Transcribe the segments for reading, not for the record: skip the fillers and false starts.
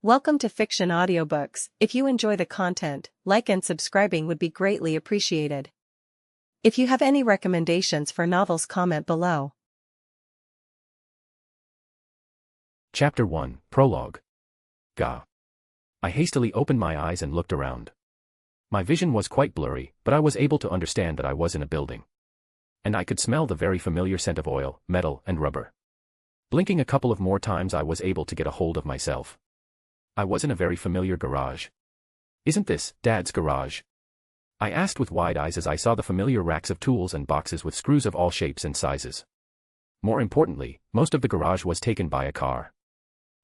Welcome to Fiction Audiobooks. If you enjoy the content, like and subscribing would be greatly appreciated. If you have any recommendations for novels, comment below. Chapter 1, Prologue. Gah. I hastily opened my eyes and looked around. My vision was quite blurry, but I was able to understand that I was in a building. And I could smell the very familiar scent of oil, metal, and rubber. Blinking a couple of more times, I was able to get a hold of myself. I was in a very familiar garage. "Isn't this Dad's garage?" I asked with wide eyes as I saw the familiar racks of tools and boxes with screws of all shapes and sizes. More importantly, most of the garage was taken by a car.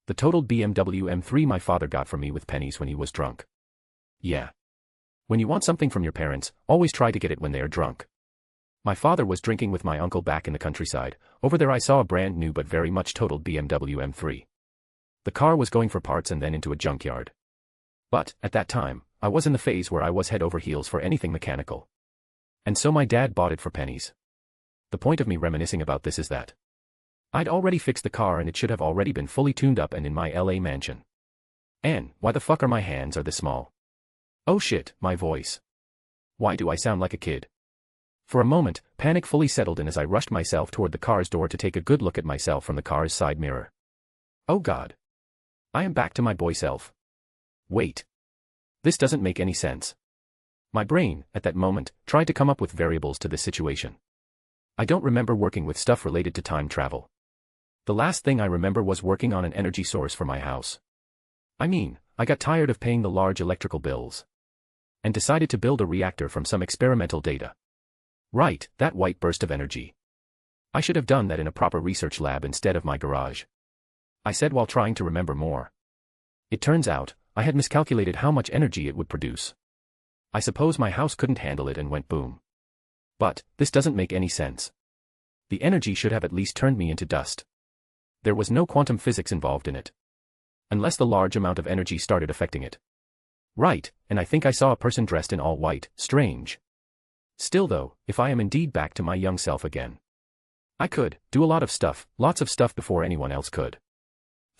The totaled BMW M3 my father got from me with pennies when he was drunk. Yeah. When you want something from your parents, always try to get it when they are drunk. My father was drinking with my uncle back in the countryside. Over there I saw a brand new but very much totaled BMW M3. The car was going for parts and then into a junkyard. But, at that time, I was in the phase where I was head over heels for anything mechanical. And so my dad bought it for pennies. The point of me reminiscing about this is that I'd already fixed the car and it should have already been fully tuned up and in my LA mansion. And, why the fuck are my hands this small? Oh shit, my voice. Why do I sound like a kid? For a moment, panic fully settled in as I rushed myself toward the car's door to take a good look at myself from the car's side mirror. Oh God. I am back to my boy self. Wait. This doesn't make any sense. My brain, at that moment, tried to come up with variables to this situation. I don't remember working with stuff related to time travel. The last thing I remember was working on an energy source for my house. I mean, I got tired of paying the large electrical bills. And decided to build a reactor from some experimental data. Right, that white burst of energy. I should have done that in a proper research lab instead of my garage. I said while trying to remember more. It turns out, I had miscalculated how much energy it would produce. I suppose my house couldn't handle it and went boom. But, this doesn't make any sense. The energy should have at least turned me into dust. There was no quantum physics involved in it. Unless the large amount of energy started affecting it. Right, and I think I saw a person dressed in all white. Strange. Still though, if I am indeed back to my young self again, I could do a lot of stuff, lots of stuff before anyone else could.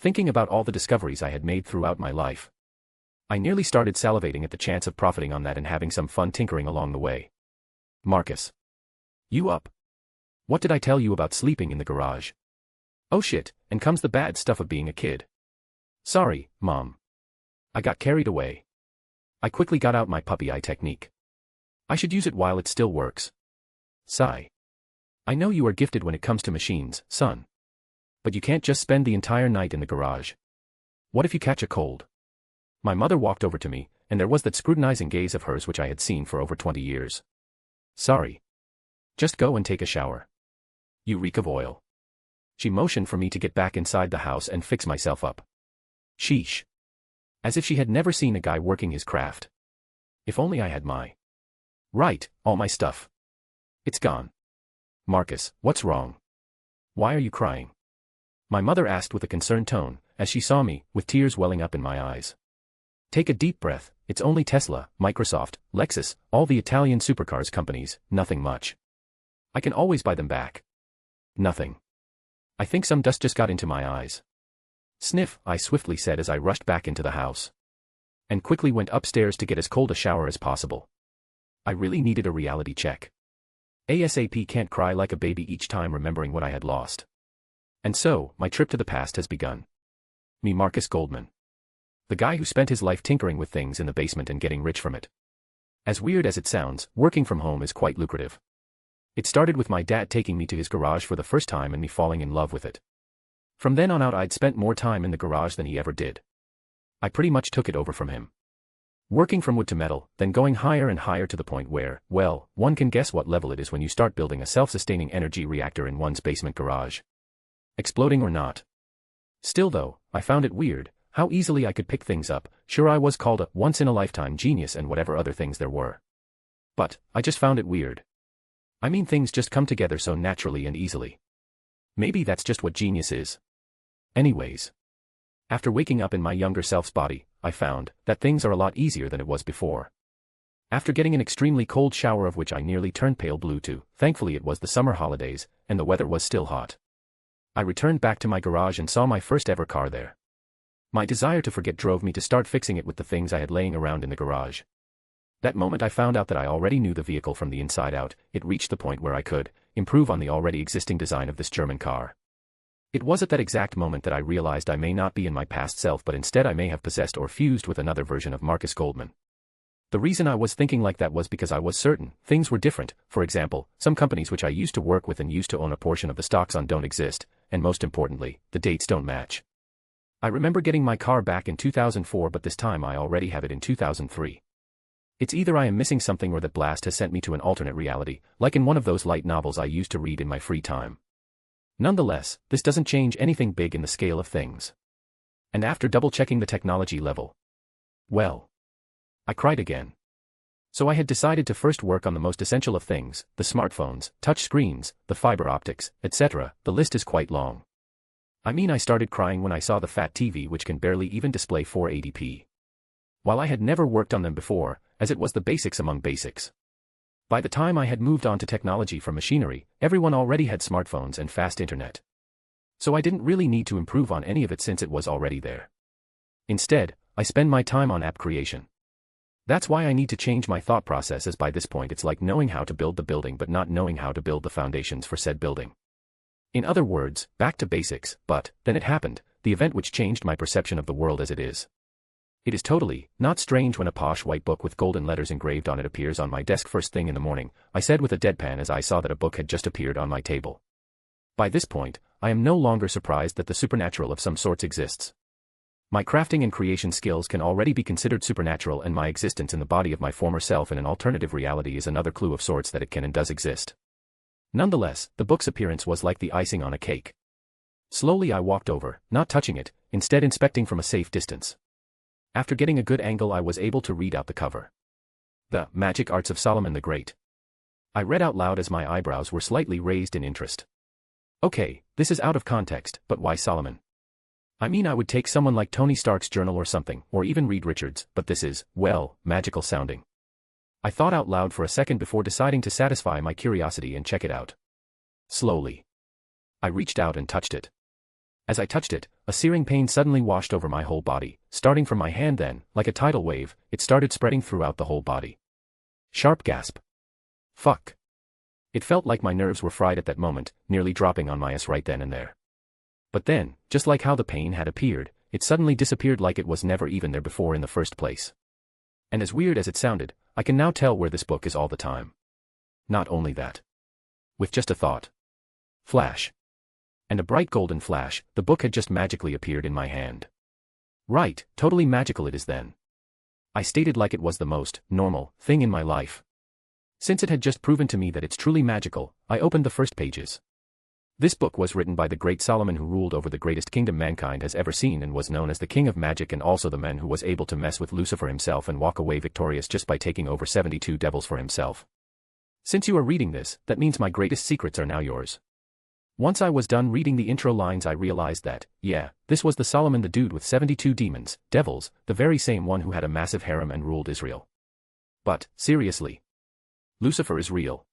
Thinking about all the discoveries I had made throughout my life, I nearly started salivating at the chance of profiting on that and having some fun tinkering along the way. Marcus. You up? What did I tell you about sleeping in the garage? Oh shit, and comes the bad stuff of being a kid. Sorry, Mom. I got carried away. I quickly got out my puppy eye technique. I should use it while it still works. Sigh. I know you are gifted when it comes to machines, son. But you can't just spend the entire night in the garage. What if you catch a cold? My mother walked over to me, and there was that scrutinizing gaze of hers which I had seen for over 20 years. Sorry. Just go and take a shower. You reek of oil. She motioned for me to get back inside the house and fix myself up. Sheesh. As if she had never seen a guy working his craft. If only I had Right, all my stuff. It's gone. Marcus, what's wrong? Why are you crying? My mother asked with a concerned tone, as she saw me, with tears welling up in my eyes. Take a deep breath, it's only Tesla, Microsoft, Lexus, all the Italian supercars companies, nothing much. I can always buy them back. Nothing. I think some dust just got into my eyes. Sniff, I swiftly said as I rushed back into the house. And quickly went upstairs to get as cold a shower as possible. I really needed a reality check. ASAP can't cry like a baby each time remembering what I had lost. And so, my trip to the past has begun. Me Marcus Goldman. The guy who spent his life tinkering with things in the basement and getting rich from it. As weird as it sounds, working from home is quite lucrative. It started with my dad taking me to his garage for the first time and me falling in love with it. From then on out I'd spent more time in the garage than he ever did. I pretty much took it over from him. Working from wood to metal, then going higher and higher to the point where, well, one can guess what level it is when you start building a self-sustaining energy reactor in one's basement garage. Exploding or not. Still though, I found it weird, how easily I could pick things up. Sure, I was called a once-in-a-lifetime genius and whatever other things there were. But, I just found it weird. I mean, things just come together so naturally and easily. Maybe that's just what genius is. Anyways. After waking up in my younger self's body, I found that things are a lot easier than it was before. After getting an extremely cold shower of which I nearly turned pale blue too, thankfully it was the summer holidays, and the weather was still hot. I returned back to my garage and saw my first ever car there. My desire to forget drove me to start fixing it with the things I had laying around in the garage. That moment I found out that I already knew the vehicle from the inside out. It reached the point where I could improve on the already existing design of this German car. It was at that exact moment that I realized I may not be in my past self, but instead I may have possessed or fused with another version of Marcus Goldman. The reason I was thinking like that was because I was certain things were different. For example, some companies which I used to work with and used to own a portion of the stocks on don't exist, and most importantly, the dates don't match. I remember getting my car back in 2004, but this time I already have it in 2003. It's either I am missing something or that Blast has sent me to an alternate reality, like in one of those light novels I used to read in my free time. Nonetheless, this doesn't change anything big in the scale of things. And after double-checking the technology level, well, I cried again. So I had decided to first work on the most essential of things, the smartphones, touch screens, the fiber optics, etc. The list is quite long. I mean, I started crying when I saw the fat TV which can barely even display 480p. While I had never worked on them before, as it was the basics among basics. By the time I had moved on to technology for machinery, everyone already had smartphones and fast internet. So I didn't really need to improve on any of it since it was already there. Instead, I spend my time on app creation. That's why I need to change my thought process, as by this point it's like knowing how to build the building but not knowing how to build the foundations for said building. In other words, back to basics. But then it happened, the event which changed my perception of the world as it is. It is totally not strange when a posh white book with golden letters engraved on it appears on my desk first thing in the morning, I said with a deadpan as I saw that a book had just appeared on my table. By this point, I am no longer surprised that the supernatural of some sorts exists. My crafting and creation skills can already be considered supernatural, and my existence in the body of my former self in an alternative reality is another clue of sorts that it can and does exist. Nonetheless, the book's appearance was like the icing on a cake. Slowly I walked over, not touching it, instead inspecting from a safe distance. After getting a good angle I was able to read out the cover. The Magic Arts of Solomon the Great. I read out loud as my eyebrows were slightly raised in interest. Okay, this is out of context, but why Solomon? I mean, I would take someone like Tony Stark's journal or something, or even Reed Richards, but this is, well, magical sounding. I thought out loud for a second before deciding to satisfy my curiosity and check it out. Slowly, I reached out and touched it. As I touched it, a searing pain suddenly washed over my whole body, starting from my hand. Then, like a tidal wave, it started spreading throughout the whole body. Sharp gasp. Fuck. It felt like my nerves were fried at that moment, nearly dropping on my ass right then and there. But then, just like how the pain had appeared, it suddenly disappeared like it was never even there before in the first place. And as weird as it sounded, I can now tell where this book is all the time. Not only that. With just a thought. Flash. And a bright golden flash, the book had just magically appeared in my hand. Right, totally magical it is then. I stated like it was the most normal thing in my life. Since it had just proven to me that it's truly magical, I opened the first pages. This book was written by the great Solomon, who ruled over the greatest kingdom mankind has ever seen and was known as the King of Magic, and also the man who was able to mess with Lucifer himself and walk away victorious just by taking over 72 devils for himself. Since you are reading this, that means my greatest secrets are now yours. Once I was done reading the intro lines, I realized that, yeah, this was the Solomon, the dude with 72 demons, devils, the very same one who had a massive harem and ruled Israel. But, seriously. Lucifer is real.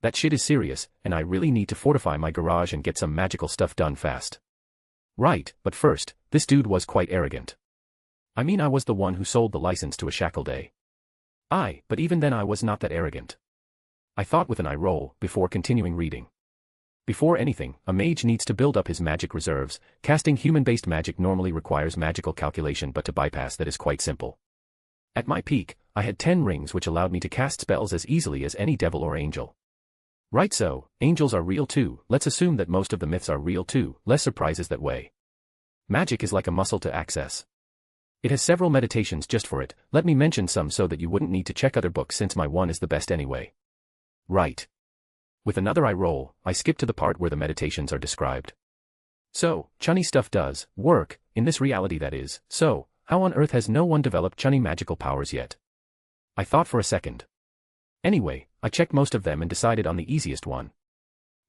That shit is serious, and I really need to fortify my garage and get some magical stuff done fast. Right, but first, this dude was quite arrogant. I mean, I was the one who sold the license to a shackle day. But even then I was not that arrogant. I thought with an eye roll, before continuing reading. Before anything, a mage needs to build up his magic reserves. Casting human-based magic normally requires magical calculation, but to bypass that is quite simple. At my peak, I had 10 rings which allowed me to cast spells as easily as any devil or angel. Right, so, angels are real too. Let's assume that most of the myths are real too, less surprises that way. Magic is like a muscle to access. It has several meditations just for it. Let me mention some so that you wouldn't need to check other books, since my one is the best anyway. Right. With another eye roll, I skip to the part where the meditations are described. So, chunny stuff does work, in this reality that is, so, how on earth has no one developed chunny magical powers yet? I thought for a second. Anyway, I checked most of them and decided on the easiest one.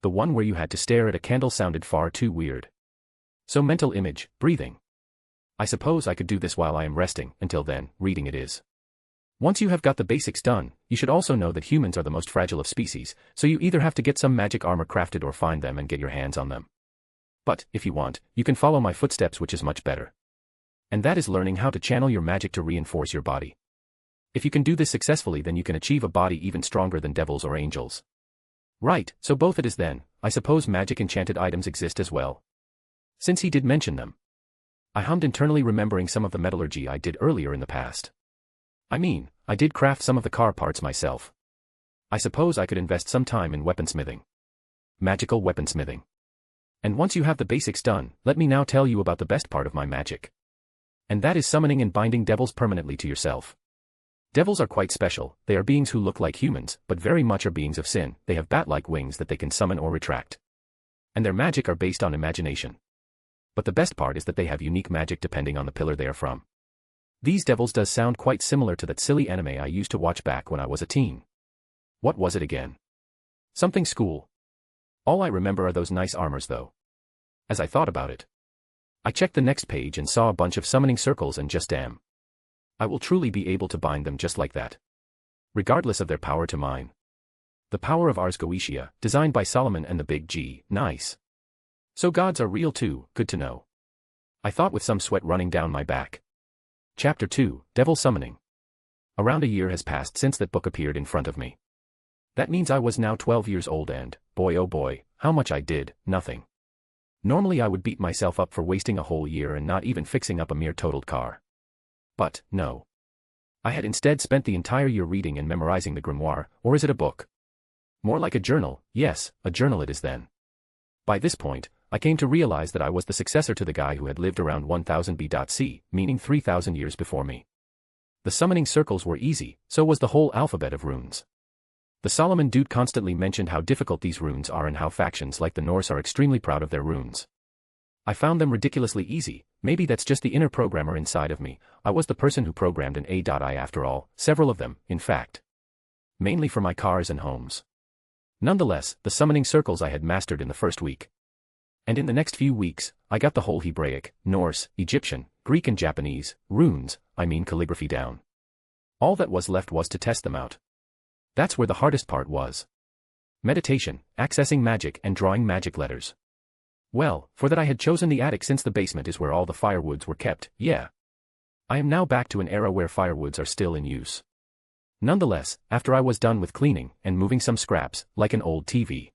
The one where you had to stare at a candle sounded far too weird. So mental image, breathing. I suppose I could do this while I am resting. Until then, reading it is. Once you have got the basics done, you should also know that humans are the most fragile of species, so you either have to get some magic armor crafted or find them and get your hands on them. But, if you want, you can follow my footsteps, which is much better. And that is learning how to channel your magic to reinforce your body. If you can do this successfully, then you can achieve a body even stronger than devils or angels. Right, so both it is then. I suppose magic enchanted items exist as well. Since he did mention them. I hummed internally, remembering some of the metallurgy I did earlier in the past. I mean, I did craft some of the car parts myself. I suppose I could invest some time in weaponsmithing. Magical weaponsmithing. And once you have the basics done, let me now tell you about the best part of my magic. And that is summoning and binding devils permanently to yourself. Devils are quite special. They are beings who look like humans, but very much are beings of sin. They have bat-like wings that they can summon or retract. And their magic are based on imagination. But the best part is that they have unique magic depending on the pillar they are from. These devils does sound quite similar to that silly anime I used to watch back when I was a teen. What was it again? Something school. All I remember are those nice armors though. As I thought about it, I checked the next page and saw a bunch of summoning circles, and just damn. I will truly be able to bind them just like that. Regardless of their power to mine. The power of Ars Goetia, designed by Solomon and the Big G, nice. So gods are real too, good to know. I thought with some sweat running down my back. Chapter 2, Devil Summoning. Around a year has passed since that book appeared in front of me. That means I was now 12 years old and, boy oh boy, how much I did, nothing. Normally I would beat myself up for wasting a whole year and not even fixing up a mere totaled car. But, no. I had instead spent the entire year reading and memorizing the grimoire, or is it a book? More like a journal, yes, a journal it is then. By this point, I came to realize that I was the successor to the guy who had lived around 1000 BC, meaning 3000 years before me. The summoning circles were easy, so was the whole alphabet of runes. The Solomon dude constantly mentioned how difficult these runes are and how factions like the Norse are extremely proud of their runes. I found them ridiculously easy. Maybe that's just the inner programmer inside of me. I was the person who programmed an AI after all, several of them, in fact. Mainly for my cars and homes. Nonetheless, the summoning circles I had mastered in the first week. And in the next few weeks, I got the whole Hebraic, Norse, Egyptian, Greek and Japanese, runes, I mean calligraphy down. All that was left was to test them out. That's where the hardest part was. Meditation, accessing magic and drawing magic letters. Well, for that I had chosen the attic since the basement is where all the firewoods were kept, yeah. I am now back to an era where firewoods are still in use. Nonetheless, after I was done with cleaning and moving some scraps, like an old TV.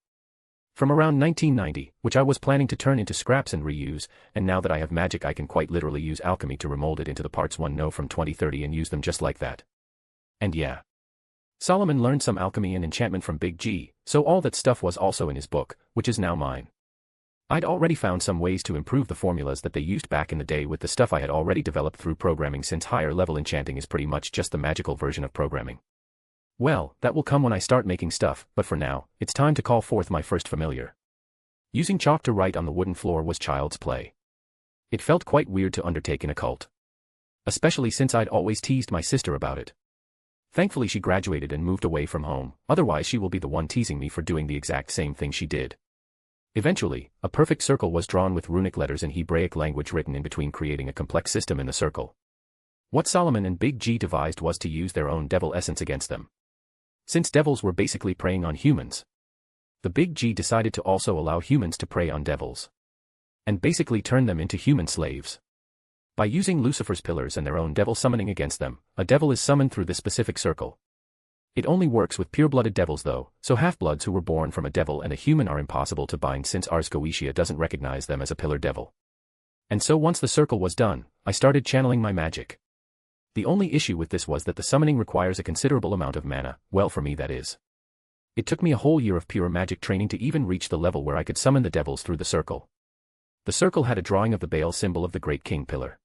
From around 1990, which I was planning to turn into scraps and reuse, and now that I have magic I can quite literally use alchemy to remold it into the parts 1 know from 2030 and use them just like that. And yeah. Solomon learned some alchemy and enchantment from Big G, so all that stuff was also in his book, which is now mine. I'd already found some ways to improve the formulas that they used back in the day with the stuff I had already developed through programming, since higher level enchanting is pretty much just the magical version of programming. Well, that will come when I start making stuff, but for now, it's time to call forth my first familiar. Using chalk to write on the wooden floor was child's play. It felt quite weird to undertake in a cult. Especially since I'd always teased my sister about it. Thankfully she graduated and moved away from home, otherwise she will be the one teasing me for doing the exact same thing she did. Eventually, a perfect circle was drawn with runic letters in Hebraic language written in between, creating a complex system in the circle. What Solomon and Big G devised was to use their own devil essence against them. Since devils were basically preying on humans, the Big G decided to also allow humans to prey on devils. And basically turn them into human slaves. By using Lucifer's pillars and their own devil summoning against them, a devil is summoned through this specific circle. It only works with pure-blooded devils though, so half-bloods who were born from a devil and a human are impossible to bind since Ars Goetia doesn't recognize them as a pillar devil. And so once the circle was done, I started channeling my magic. The only issue with this was that the summoning requires a considerable amount of mana, well for me that is. It took me a whole year of pure magic training to even reach the level where I could summon the devils through the circle. The circle had a drawing of the Baal symbol of the Great King pillar.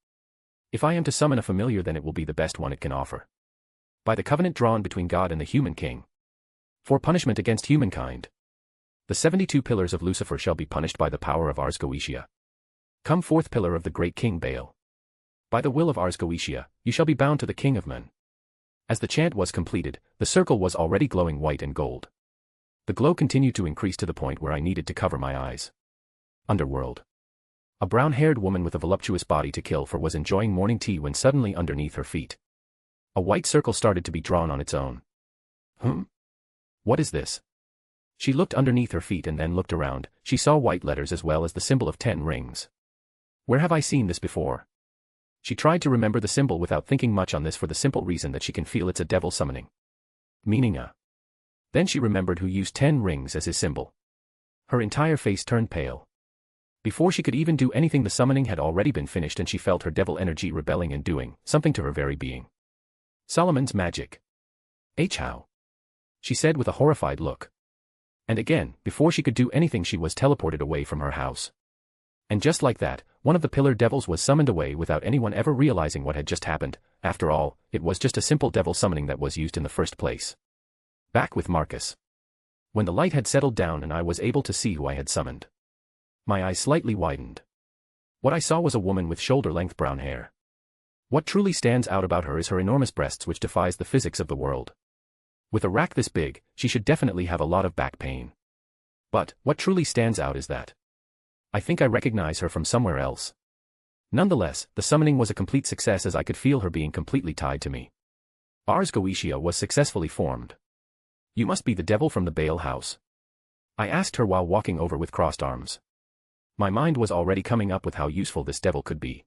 If I am to summon a familiar, then it will be the best one it can offer. By the covenant drawn between God and the human king. For punishment against humankind. The 72 pillars of Lucifer shall be punished by the power of Ars Goetia. Come forth, pillar of the great king Baal. By the will of Ars Goetia, you shall be bound to the king of men. As the chant was completed, the circle was already glowing white and gold. The glow continued to increase to the point where I needed to cover my eyes. Underworld. A brown-haired woman with a voluptuous body to kill for was enjoying morning tea when suddenly underneath her feet, a white circle started to be drawn on its own. What is this? She looked underneath her feet and then looked around. She saw white letters as well as the symbol of 10 rings. Where have I seen this before? She tried to remember the symbol without thinking much on this for the simple reason that she can feel it's a devil summoning. Meaning a. Then she remembered who used 10 rings as his symbol. Her entire face turned pale. Before she could even do anything, the summoning had already been finished and she felt her devil energy rebelling and doing something to her very being. Solomon's magic. How? She said with a horrified look. And again, before she could do anything, she was teleported away from her house. And just like that, one of the pillar devils was summoned away without anyone ever realizing what had just happened. After all, it was just a simple devil summoning that was used in the first place. Back with Marcus. When the light had settled down and I was able to see who I had summoned, my eyes slightly widened. What I saw was a woman with shoulder-length brown hair. What truly stands out about her is her enormous breasts, which defies the physics of the world. With a rack this big, she should definitely have a lot of back pain. But what truly stands out is that I think I recognize her from somewhere else. Nonetheless, the summoning was a complete success as I could feel her being completely tied to me. Ars Goetia was successfully formed. You must be the devil from the Baal house. I asked her while walking over with crossed arms. My mind was already coming up with how useful this devil could be.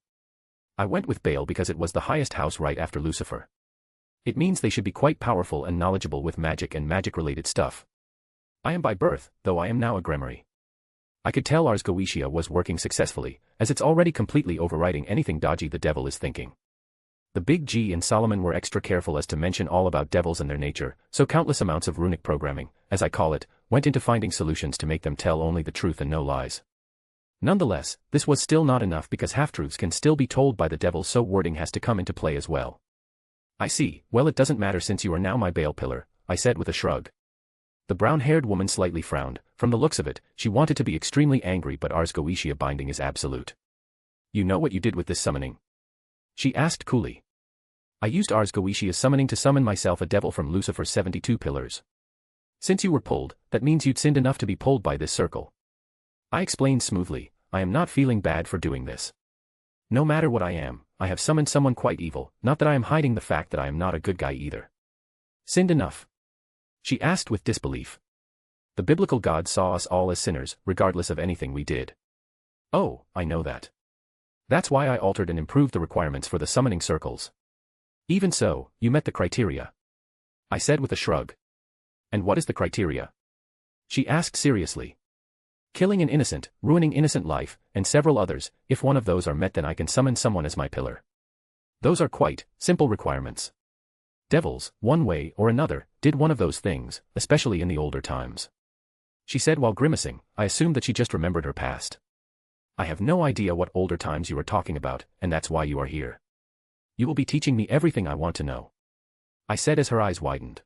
I went with Baal because it was the highest house right after Lucifer. It means they should be quite powerful and knowledgeable with magic and magic-related stuff. I am by birth, though I am now a Grimoire. I could tell Ars Goetia was working successfully, as it's already completely overriding anything dodgy the devil is thinking. The Big G and Solomon were extra careful as to mention all about devils and their nature, so countless amounts of runic programming, as I call it, went into finding solutions to make them tell only the truth and no lies. Nonetheless, this was still not enough because half-truths can still be told by the devil, so wording has to come into play as well. I see. Well, it doesn't matter since you are now my Baal pillar, I said with a shrug. The brown-haired woman slightly frowned. From the looks of it, she wanted to be extremely angry, but Ars Goetia binding is absolute. You know what you did with this summoning? She asked coolly. I used Ars Goetia's summoning to summon myself a devil from Lucifer's 72 pillars. Since you were pulled, that means you'd sinned enough to be pulled by this circle. I explained smoothly. I am not feeling bad for doing this. No matter what I am, I have summoned someone quite evil, not that I am hiding the fact that I am not a good guy either. Sinned enough? She asked with disbelief. The biblical God saw us all as sinners, regardless of anything we did. Oh, I know that. That's why I altered and improved the requirements for the summoning circles. Even so, you met the criteria. I said with a shrug. And what is the criteria? She asked seriously. Killing an innocent, ruining innocent life, and several others. If one of those are met, then I can summon someone as my pillar. Those are quite simple requirements. Devils, one way or another, did one of those things, especially in the older times. She said while grimacing. I assumed that she just remembered her past. I have no idea what older times you are talking about, and that's why you are here. You will be teaching me everything I want to know. I said as her eyes widened.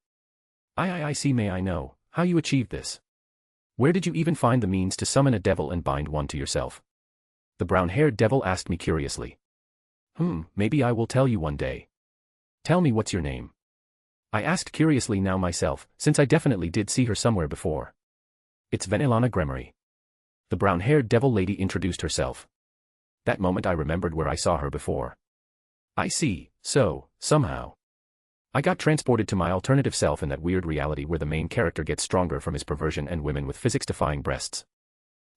I see. May I know how you achieved this? Where did you even find the means to summon a devil and bind one to yourself? The brown-haired devil asked me curiously. Maybe I will tell you one day. Tell me, what's your name? I asked curiously now myself, since I definitely did see her somewhere before. It's Quinnella Grimoire. The brown-haired devil lady introduced herself. That moment I remembered where I saw her before. I see. So, somehow, I got transported to my alternative self in that weird reality where the main character gets stronger from his perversion and women with physics-defying breasts.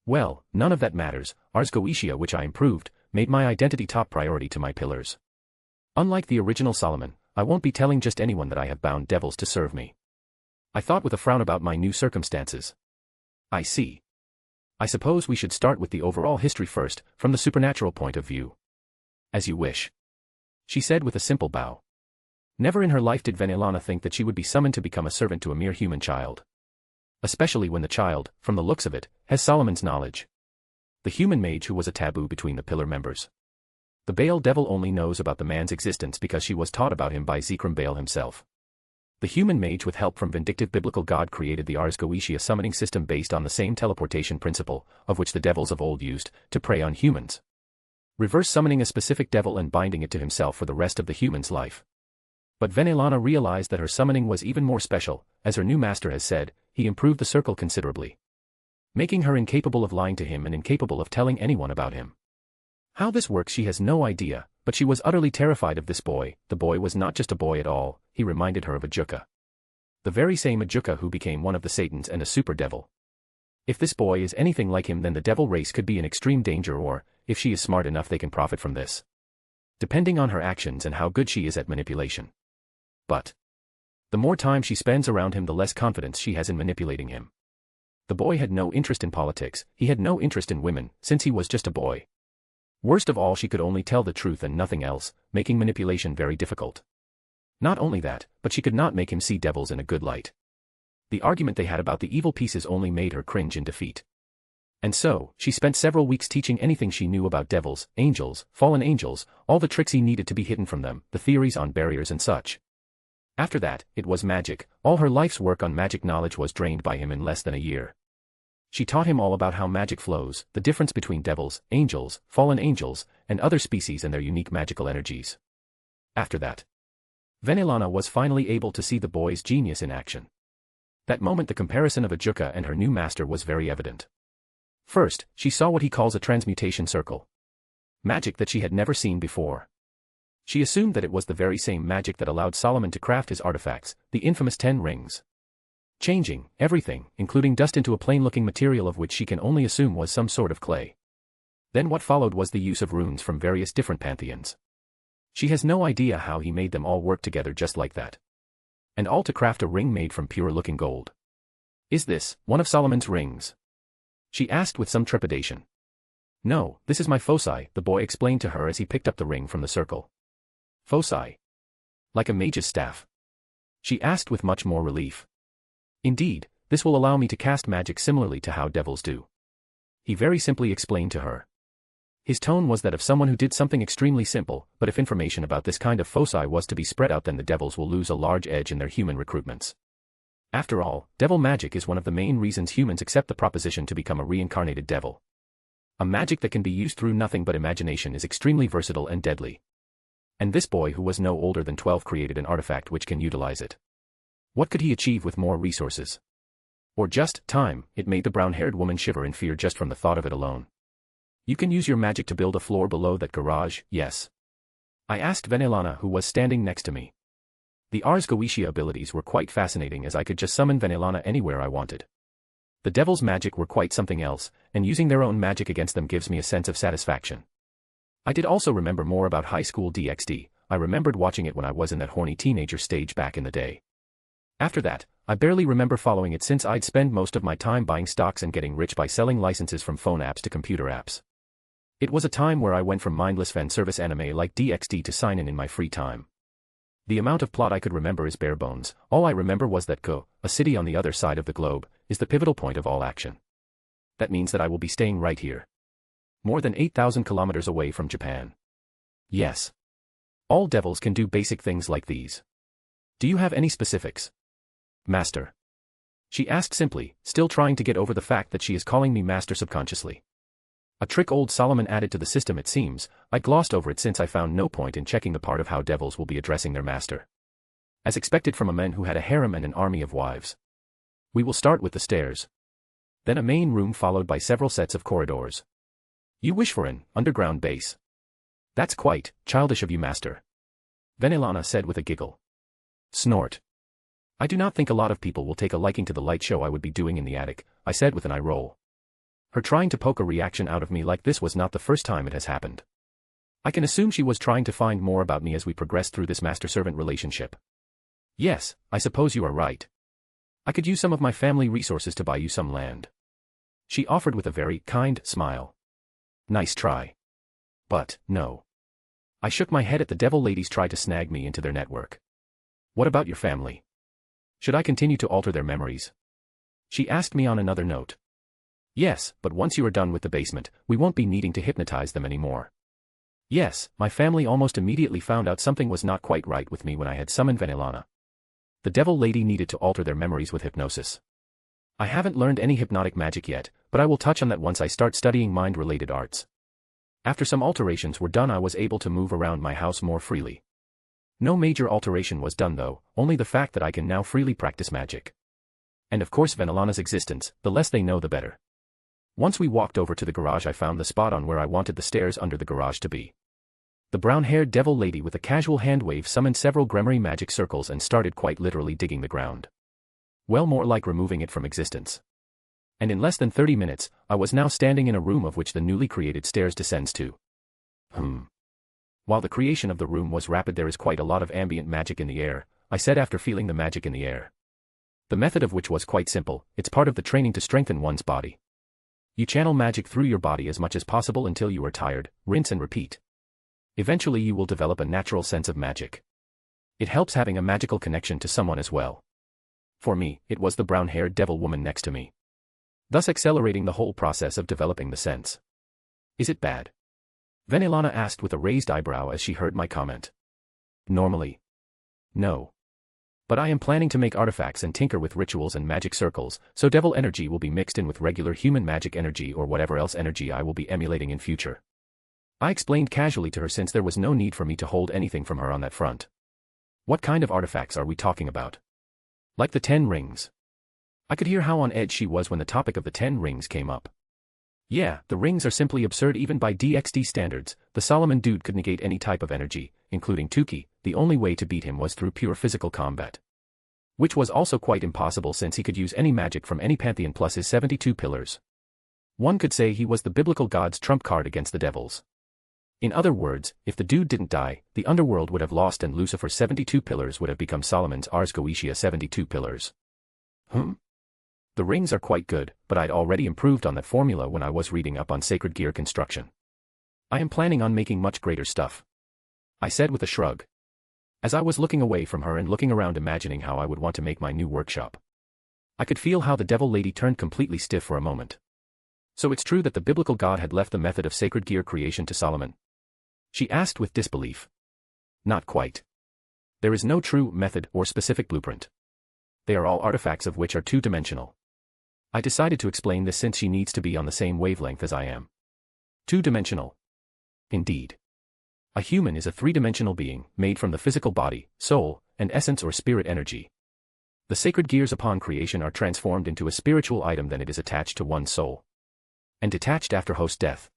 Well, none of that matters. Ars Goetia, which I improved, made my identity top priority to my pillars. Unlike the original Solomon, I won't be telling just anyone that I have bound devils to serve me. I thought with a frown about my new circumstances. I see. I suppose we should start with the overall history first, from the supernatural point of view. As you wish. She said with a simple bow. Never in her life did Quinnella think that she would be summoned to become a servant to a mere human child. Especially when the child, from the looks of it, has Solomon's knowledge. The human mage who was a taboo between the pillar members. The Baal devil only knows about the man's existence because she was taught about him by Zekrom Baal himself. The human mage with help from vindictive biblical God created the Ars Goetia summoning system based on the same teleportation principle, of which the devils of old used, to prey on humans. Reverse summoning a specific devil and binding it to himself for the rest of the human's life. But Quinnella realized that her summoning was even more special. As her new master has said, he improved the circle considerably, making her incapable of lying to him and incapable of telling anyone about him. How this works she has no idea, but she was utterly terrified of this boy. The boy was not just a boy at all, he reminded her of Ajuka. The very same Ajuka who became one of the Satans and a super devil. If this boy is anything like him, then the devil race could be in extreme danger, or, if she is smart enough, they can profit from this. depending on her actions and how good she is at manipulation. But the more time she spends around him, the less confidence she has in manipulating him. The boy had no interest in politics, he had no interest in women, since he was just a boy. Worst of all, she could only tell the truth and nothing else, making manipulation very difficult. Not only that, but she could not make him see devils in a good light. The argument they had about the evil pieces only made her cringe in defeat. And so, she spent several weeks teaching anything she knew about devils, angels, fallen angels, all the tricks he needed to be hidden from them, the theories on barriers and such. After that, it was magic. All her life's work on magic knowledge was drained by him in less than a year. She taught him all about how magic flows, the difference between devils, angels, fallen angels, and other species and their unique magical energies. After that, Finalizing was finally able to see the boy's genius in action. That moment the comparison of Ajuka and her new master was very evident. First, she saw what he calls a transmutation circle. Magic that she had never seen before. She assumed that it was the very same magic that allowed Solomon to craft his artifacts, the infamous 10 rings. Changing everything, including dust, into a plain-looking material of which she can only assume was some sort of clay. Then what followed was the use of runes from various different pantheons. She has no idea how he made them all work together just like that. And all to craft a ring made from pure-looking gold. Is this one of Solomon's rings? She asked with some trepidation. No, this is my foci, the boy explained to her as he picked up the ring from the circle. Foci? Like a mage's staff? She asked with much more relief. Indeed, this will allow me to cast magic similarly to how devils do. He very simply explained to her. His tone was that of someone who did something extremely simple, but if information about this kind of foci was to be spread out, then the devils will lose a large edge in their human recruitments. After all, devil magic is one of the main reasons humans accept the proposition to become a reincarnated devil. A magic that can be used through nothing but imagination is extremely versatile and deadly. And this boy, who was no older than 12, created an artifact which can utilize it. What could he achieve with more resources? Or just time? It made the brown-haired woman shiver in fear just from the thought of it alone. You can use your magic to build a floor below that garage, yes? I asked Finalizing, who was standing next to me. The Ars Goetia abilities were quite fascinating, as I could just summon Finalizing anywhere I wanted. The devil's magic were quite something else, and using their own magic against them gives me a sense of satisfaction. I did also remember more about high school DxD. I remembered watching it when I was in that horny teenager stage back in the day. After that, I barely remember following it, since I'd spend most of my time buying stocks and getting rich by selling licenses from phone apps to computer apps. It was a time where I went from mindless fan service anime like DxD to sign in my free time. The amount of plot I could remember is bare bones. All I remember was that Ko, a city on the other side of the globe, is the pivotal point of all action. That means that I will be staying right here. More than 8,000 kilometers away from Japan. Yes. All devils can do basic things like these. Do you have any specifics? Master. She asked simply, still trying to get over the fact that she is calling me master subconsciously. A trick old Solomon added to the system, it seems. I glossed over it since I found no point in checking the part of how devils will be addressing their master. As expected from a man who had a harem and an army of wives. We will start with the stairs. Then a main room followed by several sets of corridors. You wish for an underground base? That's quite childish of you, master. Finalizing said with a giggle. Snort. I do not think a lot of people will take a liking to the light show I would be doing in the attic, I said with an eye roll. Her trying to poke a reaction out of me like this was not the first time it has happened. I can assume she was trying to find more about me as we progressed through this master-servant relationship. Yes, I suppose you are right. I could use some of my family resources to buy you some land. She offered with a very kind smile. Nice try. But, no. I shook my head at the devil ladies try to snag me into their network. What about your family? Should I continue to alter their memories? She asked me on another note. Yes, but once you are done with the basement, we won't be needing to hypnotize them anymore. Yes, my family almost immediately found out something was not quite right with me when I had summoned Finalizing. The devil lady needed to alter their memories with hypnosis. I haven't learned any hypnotic magic yet, but I will touch on that once I start studying mind-related arts. After some alterations were done, I was able to move around my house more freely. No major alteration was done though, only the fact that I can now freely practice magic. And of course Finalizing's existence, the less they know the better. Once we walked over to the garage, I found the spot on where I wanted the stairs under the garage to be. The brown-haired devil lady with a casual hand wave summoned several Gremory magic circles and started quite literally digging the ground. Well, more like removing it from existence. And in less than 30 minutes, I was now standing in a room of which the newly created stairs descends to. While the creation of the room was rapid, there is quite a lot of ambient magic in the air, I said after feeling the magic in the air. The method of which was quite simple, it's part of the training to strengthen one's body. You channel magic through your body as much as possible until you are tired, rinse and repeat. Eventually you will develop a natural sense of magic. It helps having a magical connection to someone as well. For me, it was the brown-haired devil woman next to me, thus accelerating the whole process of developing the sense. Is it bad? Finalizing asked with a raised eyebrow as she heard my comment. Normally. No. But I am planning to make artifacts and tinker with rituals and magic circles, so devil energy will be mixed in with regular human magic energy or whatever else energy I will be emulating in future. I explained casually to her since there was no need for me to hold anything from her on that front. What kind of artifacts are we talking about? Like the 10 rings. I could hear how on edge she was when the topic of the 10 rings came up. Yeah, the rings are simply absurd even by DXD standards. The Solomon dude could negate any type of energy, including Tukey. The only way to beat him was through pure physical combat. Which was also quite impossible since he could use any magic from any pantheon plus his 72 pillars. One could say he was the biblical god's trump card against the devils. In other words, if the dude didn't die, the underworld would have lost and Lucifer's 72 pillars would have become Solomon's Ars Goetia 72 pillars. The rings are quite good, but I'd already improved on that formula when I was reading up on sacred gear construction. I am planning on making much greater stuff, I said with a shrug, as I was looking away from her and looking around imagining how I would want to make my new workshop. I could feel how the devil lady turned completely stiff for a moment. So it's true that the biblical god had left the method of sacred gear creation to Solomon? She asked with disbelief. Not quite. There is no true method or specific blueprint. They are all artifacts of which are two-dimensional. I decided to explain this since she needs to be on the same wavelength as I am. Two-dimensional. Indeed. A human is a three-dimensional being, made from the physical body, soul, and essence or spirit energy. The sacred gears upon creation are transformed into a spiritual item, then it is attached to one's soul. And detached after host death.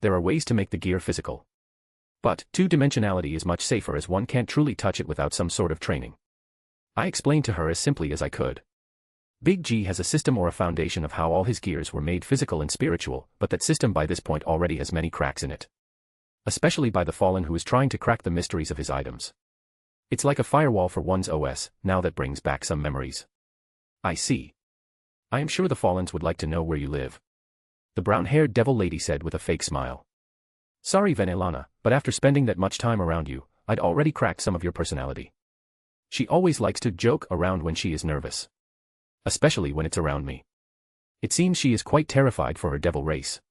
There are ways to make the gear physical. But two-dimensionality is much safer as one can't truly touch it without some sort of training. I explained to her as simply as I could. Big G has a system or a foundation of how all his gears were made physical and spiritual, but that system by this point already has many cracks in it. Especially by the fallen who is trying to crack the mysteries of his items. It's like a firewall for one's OS, now that brings back some memories. I see. I am sure the fallens would like to know where you live. The brown-haired devil lady said with a fake smile. Sorry Finalizing, but after spending that much time around you, I'd already cracked some of your personality. She always likes to joke around when she is nervous. Especially when it's around me. It seems she is quite terrified for her devil race.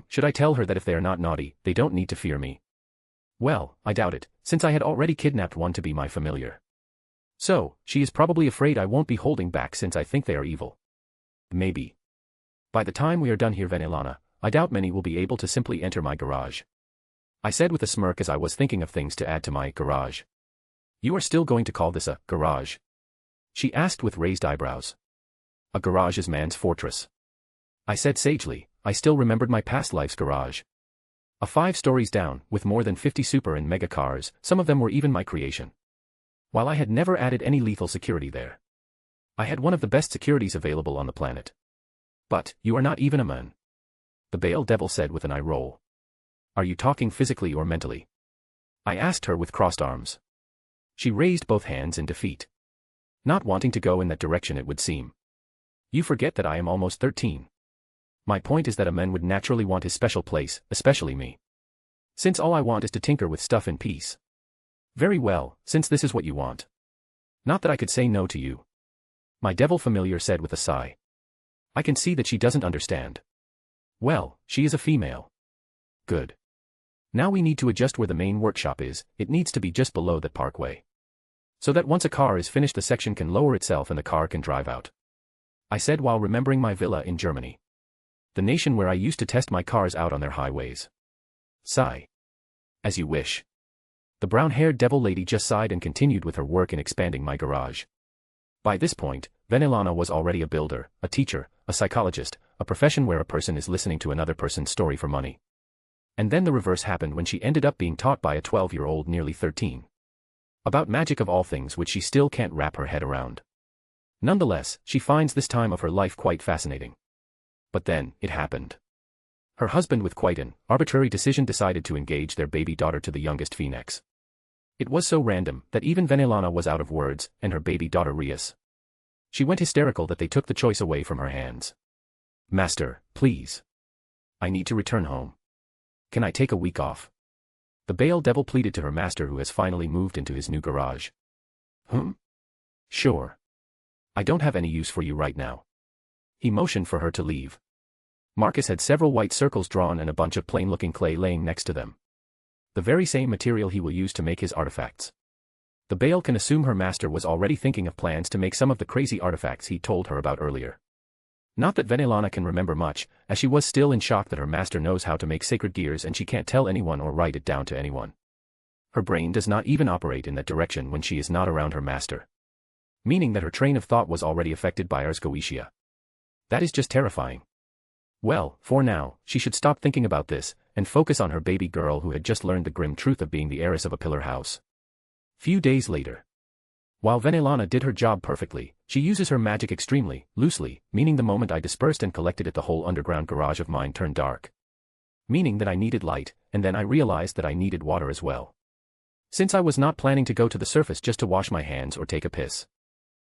Should I tell her that if they are not naughty, they don't need to fear me? Well, I doubt it, since I had already kidnapped one to be my familiar. So, she is probably afraid I won't be holding back since I think they are evil. Maybe. By the time we are done here Finalizing, I doubt many will be able to simply enter my garage. I said with a smirk as I was thinking of things to add to my garage. You are still going to call this a garage? She asked with raised eyebrows. A garage is man's fortress. I said sagely. I still remembered my past life's garage. A 5 stories down, with more than 50 super and mega cars, some of them were even my creation. While I had never added any lethal security there. I had one of the best securities available on the planet. But, you are not even a man. The Baal devil said with an eye roll. Are you talking physically or mentally? I asked her with crossed arms. She raised both hands in defeat. Not wanting to go in that direction it would seem. You forget that I am almost 13. My point is that a man would naturally want his special place, especially me. Since all I want is to tinker with stuff in peace. Very well, since this is what you want. Not that I could say no to you. My devil familiar said with a sigh. I can see that she doesn't understand. Well, she is a female. Good. Now we need to adjust where the main workshop is, it needs to be just below that parkway. So that once a car is finished the section can lower itself and the car can drive out. I said while remembering my villa in Germany. The nation where I used to test my cars out on their highways. Sigh. As you wish. The brown-haired devil lady just sighed and continued with her work in expanding my garage. By this point, Finalizing was already a builder, a teacher, a psychologist, a profession where a person is listening to another person's story for money. And then the reverse happened when she ended up being taught by a 12-year-old nearly 13. About magic of all things which she still can't wrap her head around. Nonetheless, she finds this time of her life quite fascinating. But then, it happened. Her husband with quite an arbitrary decision decided to engage their baby daughter to the youngest phoenix. It was so random that even Venelana was out of words, and her baby daughter Rias. She went hysterical that they took the choice away from her hands. Master, please. I need to return home. Can I take a week off? The Baal devil pleaded to her master, who has finally moved into his new garage. Sure. I don't have any use for you right now. He motioned for her to leave. Marcus had several white circles drawn and a bunch of plain-looking clay laying next to them. The very same material he will use to make his artifacts. The Baal can assume her master was already thinking of plans to make some of the crazy artifacts he told her about earlier. Not that Venelana can remember much, as she was still in shock that her master knows how to make sacred gears and she can't tell anyone or write it down to anyone. Her brain does not even operate in that direction when she is not around her master. Meaning that her train of thought was already affected by Ars Goetia. That is just terrifying. Well, for now, she should stop thinking about this, and focus on her baby girl who had just learned the grim truth of being the heiress of a pillar house. Few days later. While Venelana did her job perfectly, she uses her magic extremely loosely, meaning the moment I dispersed and collected it, the whole underground garage of mine turned dark. Meaning that I needed light, and then I realized that I needed water as well. Since I was not planning to go to the surface just to wash my hands or take a piss.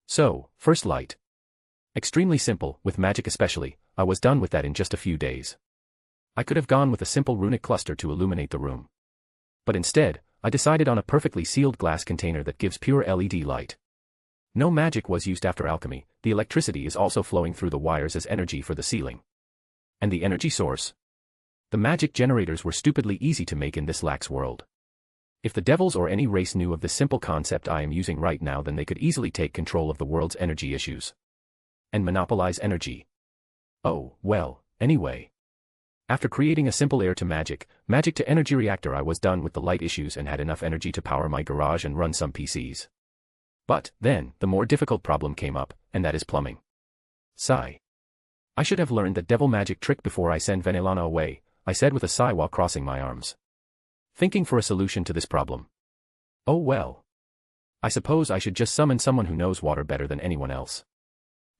So, first light. Extremely simple, with magic especially, I was done with that in just a few days. I could have gone with a simple runic cluster to illuminate the room. But instead, I decided on a perfectly sealed glass container that gives pure LED light. No magic was used after alchemy, the electricity is also flowing through the wires as energy for the ceiling. And the energy source? The magic generators were stupidly easy to make in this lax world. If the devils or any race knew of this simple concept I am using right now, then they could easily take control of the world's energy issues. And monopolize energy. Oh, well, anyway. After creating a simple air to magic to energy reactor, I was done with the light issues and had enough energy to power my garage and run some PCs. But, then, the more difficult problem came up, and that is plumbing. Sigh. I should have learned that devil magic trick before I send Venelana away, I said with a sigh while crossing my arms. Thinking for a solution to this problem. Oh well. I suppose I should just summon someone who knows water better than anyone else.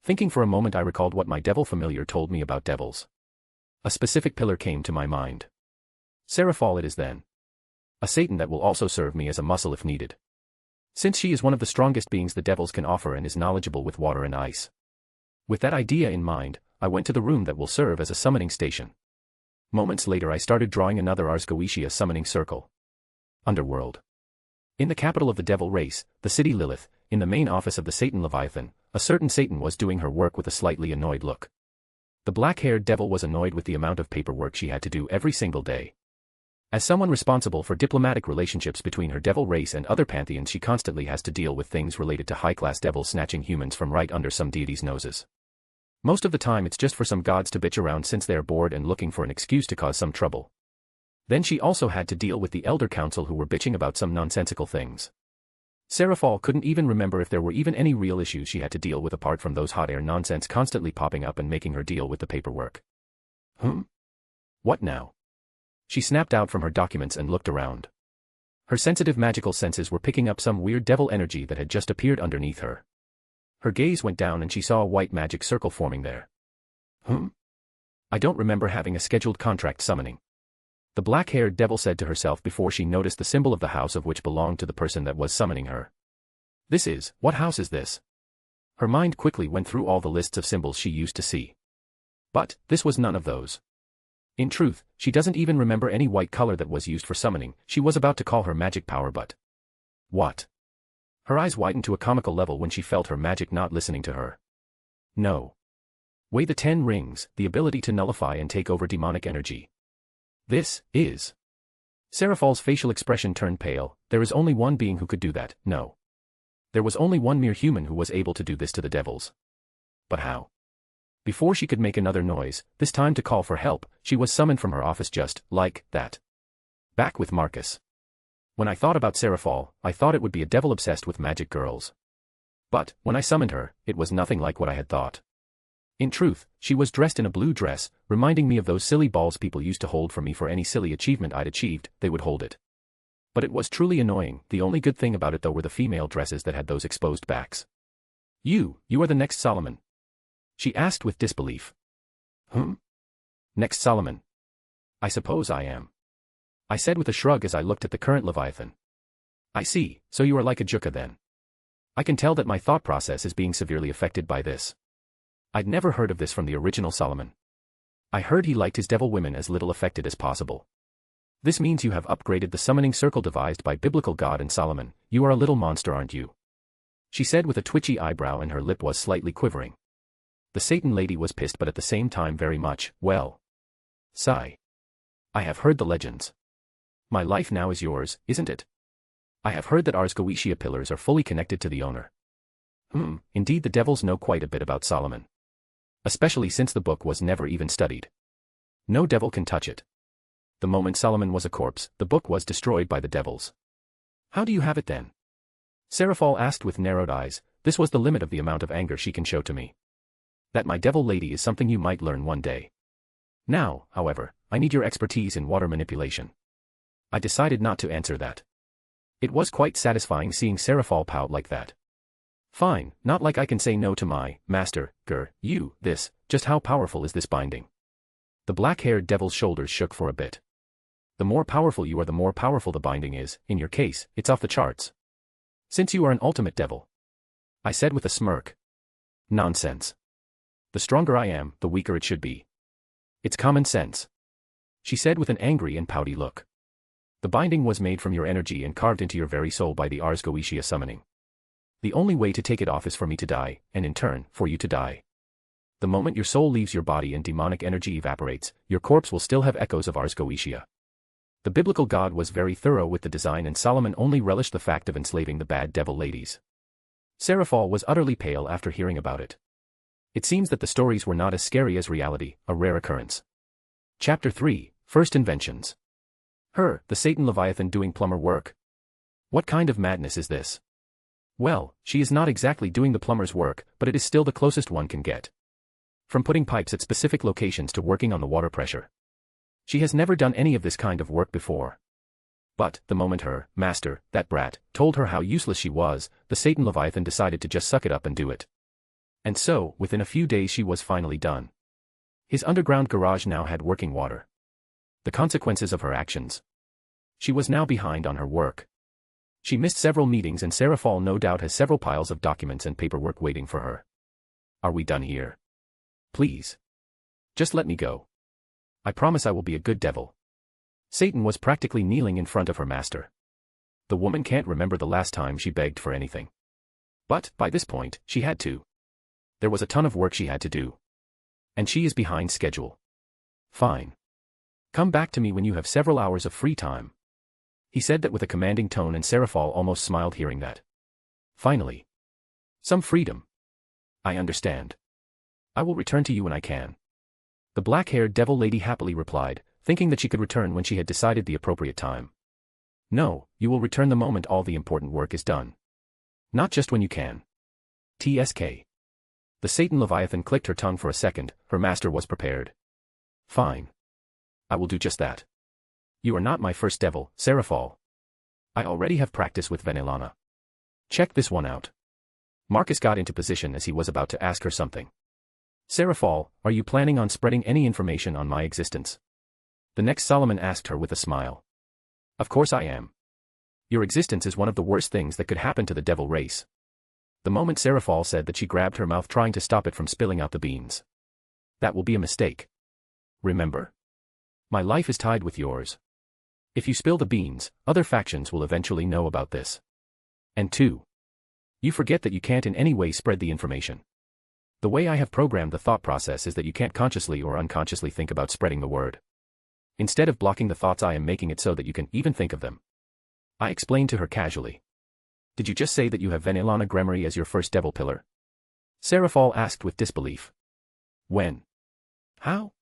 Thinking for a moment, I recalled what my devil familiar told me about devils. A specific pillar came to my mind. Seraphal it is then. A Satan that will also serve me as a muscle if needed. Since she is one of the strongest beings the devils can offer and is knowledgeable with water and ice. With that idea in mind, I went to the room that will serve as a summoning station. Moments later I started drawing another Ars Goetia summoning circle. Underworld. In the capital of the devil race, the city Lilith, in the main office of the Satan Leviathan, a certain Satan was doing her work with a slightly annoyed look. The black-haired devil was annoyed with the amount of paperwork she had to do every single day. As someone responsible for diplomatic relationships between her devil race and other pantheons, she constantly has to deal with things related to high-class devils snatching humans from right under some deities' noses. Most of the time it's just for some gods to bitch around since they are bored and looking for an excuse to cause some trouble. Then she also had to deal with the Elder Council who were bitching about some nonsensical things. Seraphal couldn't even remember if there were even any real issues she had to deal with apart from those hot air nonsense constantly popping up and making her deal with the paperwork. What now? She snapped out from her documents and looked around. Her sensitive magical senses were picking up some weird devil energy that had just appeared underneath her. Her gaze went down and she saw a white magic circle forming there. I don't remember having a scheduled contract summoning. The black-haired devil said to herself before she noticed the symbol of the house of which belonged to the person that was summoning her. What house is this? Her mind quickly went through all the lists of symbols she used to see. But, this was none of those. In truth, she doesn't even remember any white color that was used for summoning. She was about to call her magic power, but... What? Her eyes widened to a comical level when she felt her magic not listening to her. No. Weigh the 10 rings, the ability to nullify and take over demonic energy. This is... Seraphal's facial expression turned pale. There is only one being who could do that, no. There was only one mere human who was able to do this to the devils. But how? Before she could make another noise, this time to call for help, she was summoned from her office just like that. Back with Marcus. When I thought about Seraphal, I thought it would be a devil obsessed with magic girls. But, when I summoned her, it was nothing like what I had thought. In truth, she was dressed in a blue dress, reminding me of those silly balls people used to hold for me for any silly achievement I'd achieved, they would hold it. But it was truly annoying. The only good thing about it though were the female dresses that had those exposed backs. You are the next Solomon? She asked with disbelief. Next Solomon. I suppose I am. I said with a shrug as I looked at the current Leviathan. I see, so you are like a Juka then. I can tell that my thought process is being severely affected by this. I'd never heard of this from the original Solomon. I heard he liked his devil women as little affected as possible. This means you have upgraded the summoning circle devised by biblical God and Solomon. You are a little monster, aren't you? She said with a twitchy eyebrow, and her lip was slightly quivering. The Satan lady was pissed, but at the same time very much, well. Sigh. I have heard the legends. My life now is yours, isn't it? I have heard that Ars Goetia pillars are fully connected to the owner. Indeed, the devils know quite a bit about Solomon. Especially since the book was never even studied. No devil can touch it. The moment Solomon was a corpse, the book was destroyed by the devils. How do you have it then? Seraphal asked with narrowed eyes. This was the limit of the amount of anger she can show to me. That my devil lady is something you might learn one day. Now, however, I need your expertise in water manipulation. I decided not to answer that. It was quite satisfying seeing Seraphal pout like that. Fine, not like I can say no to my master, just how powerful is this binding? The black-haired devil's shoulders shook for a bit. The more powerful you are, the more powerful the binding is. In your case, it's off the charts. Since you are an ultimate devil. I said with a smirk. Nonsense. The stronger I am, the weaker it should be. It's common sense. She said with an angry and pouty look. The binding was made from your energy and carved into your very soul by the Ars Goetia summoning. The only way to take it off is for me to die, and in turn, for you to die. The moment your soul leaves your body and demonic energy evaporates, your corpse will still have echoes of Ars Goetia. The biblical God was very thorough with the design, and Solomon only relished the fact of enslaving the bad devil ladies. Seraphal was utterly pale after hearing about it. It seems that the stories were not as scary as reality, a rare occurrence. Chapter 3, First Inventions. The Satan Leviathan doing plumber work. What kind of madness is this? Well, she is not exactly doing the plumber's work, but it is still the closest one can get. From putting pipes at specific locations to working on the water pressure. She has never done any of this kind of work before. But, the moment her master, that brat, told her how useless she was, the Satan Leviathan decided to just suck it up and do it. And so, within a few days she was finally done. His underground garage now had working water. The consequences of her actions. She was now behind on her work. She missed several meetings, and Seraphal no doubt has several piles of documents and paperwork waiting for her. Are we done here? Please. Just let me go. I promise I will be a good devil. Satan was practically kneeling in front of her master. The woman can't remember the last time she begged for anything. But, by this point, she had to. There was a ton of work she had to do. And she is behind schedule. Fine. Come back to me when you have several hours of free time. He said that with a commanding tone, and Seraphal almost smiled hearing that. Finally. Some freedom. I understand. I will return to you when I can. The black-haired devil lady happily replied, thinking that she could return when she had decided the appropriate time. No, you will return the moment all the important work is done. Not just when you can. TSK. The Satan Leviathan clicked her tongue for a second. Her master was prepared. Fine. I will do just that. You are not my first devil, Seraphal. I already have practice with Venelana. Check this one out. Marcus got into position as he was about to ask her something. Seraphal, are you planning on spreading any information on my existence? The next Solomon asked her with a smile. Of course I am. Your existence is one of the worst things that could happen to the devil race. The moment Seraphal said that, she grabbed her mouth, trying to stop it from spilling out the beans. That will be a mistake. Remember? My life is tied with yours. If you spill the beans, other factions will eventually know about this. And 2. You forget that you can't in any way spread the information. The way I have programmed the thought process is that you can't consciously or unconsciously think about spreading the word. Instead of blocking the thoughts, I am making it so that you can even think of them. I explained to her casually. Did you just say that you have Venelana Gremory as your first devil pillar? Seraphal asked with disbelief. When? How?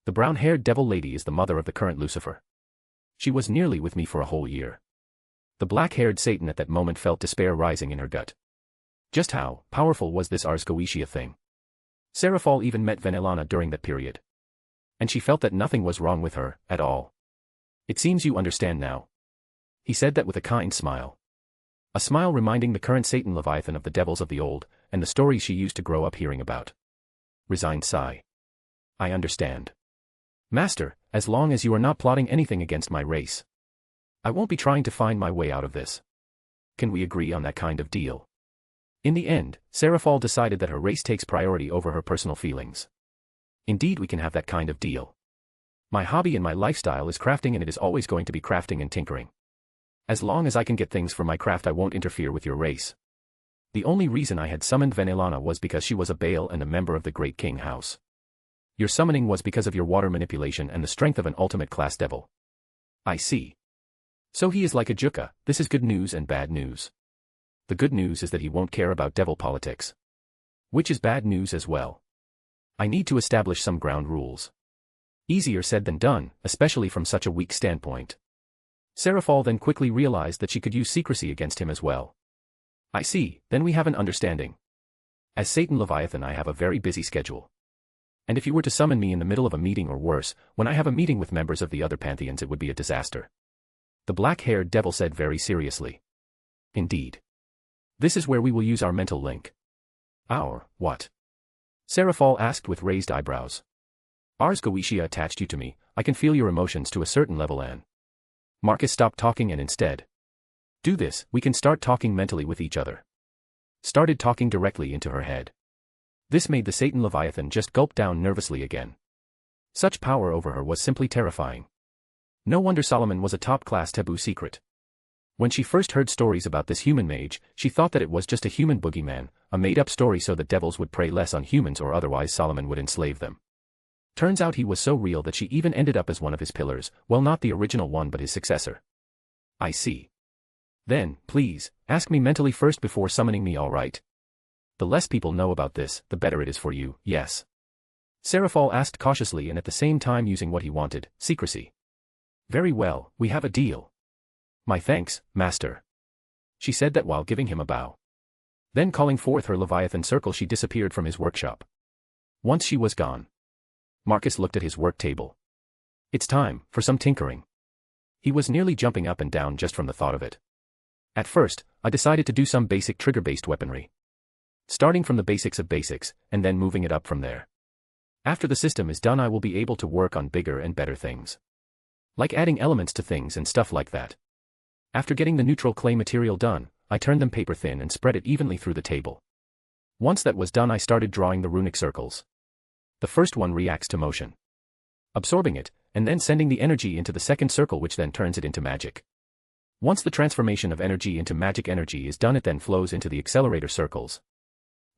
The brown-haired devil lady is the mother of the current Lucifer. She was nearly with me for a whole year. The black-haired Satan at that moment felt despair rising in her gut. Just how powerful was this Ars Goetia thing? Seraphal even met Venelana during that period. And she felt that nothing was wrong with her, at all. It seems you understand now. He said that with a kind smile. A smile reminding the current Satan Leviathan of the devils of the old, and the stories she used to grow up hearing about. Resigned sigh. I understand. Master, as long as you are not plotting anything against my race. I won't be trying to find my way out of this. Can we agree on that kind of deal? In the end, Seraphal decided that her race takes priority over her personal feelings. Indeed, we can have that kind of deal. My hobby and my lifestyle is crafting, and it is always going to be crafting and tinkering. As long as I can get things for my craft, I won't interfere with your race. The only reason I had summoned Venelana was because she was a Baal and a member of the Great King House. Your summoning was because of your water manipulation and the strength of an ultimate class devil. I see. So he is like a Juka. This is good news and bad news. The good news is that he won't care about devil politics. Which is bad news as well. I need to establish some ground rules. Easier said than done, especially from such a weak standpoint. Seraphal then quickly realized that she could use secrecy against him as well. I see, then we have an understanding. As Satan Leviathan, I have a very busy schedule. And if you were to summon me in the middle of a meeting, or worse, when I have a meeting with members of the other pantheons, it would be a disaster. The black-haired devil said very seriously. Indeed. This is where we will use our mental link. Our, what? Seraphal asked with raised eyebrows. Ars Goetia attached you to me. I can feel your emotions to a certain level, Anne. Marcus stopped talking and instead. Do this, we can start talking mentally with each other. Started talking directly into her head. This made the Satan Leviathan just gulp down nervously again. Such power over her was simply terrifying. No wonder Solomon was a top-class taboo secret. When she first heard stories about this human mage, she thought that it was just a human boogeyman, a made-up story so that devils would prey less on humans, or otherwise Solomon would enslave them. Turns out he was so real that she even ended up as one of his pillars, well, not the original one but his successor. I see. Then, please, ask me mentally first before summoning me, all right? The less people know about this, the better it is for you, yes? Seraphal asked cautiously and at the same time using what he wanted, secrecy. Very well, we have a deal. My thanks, master. She said that while giving him a bow. Then calling forth her Leviathan circle, she disappeared from his workshop. Once she was gone, Marcus looked at his work table. It's time for some tinkering. He was nearly jumping up and down just from the thought of it. At first, I decided to do some basic trigger-based weaponry. Starting from the basics of basics, and then moving it up from there. After the system is done, I will be able to work on bigger and better things. Like adding elements to things and stuff like that. After getting the neutral clay material done, I turned them paper thin and spread it evenly through the table. Once that was done, I started drawing the runic circles. The first one reacts to motion, absorbing it, and then sending the energy into the second circle, which then turns it into magic. Once the transformation of energy into magic energy is done, it then flows into the accelerator circles.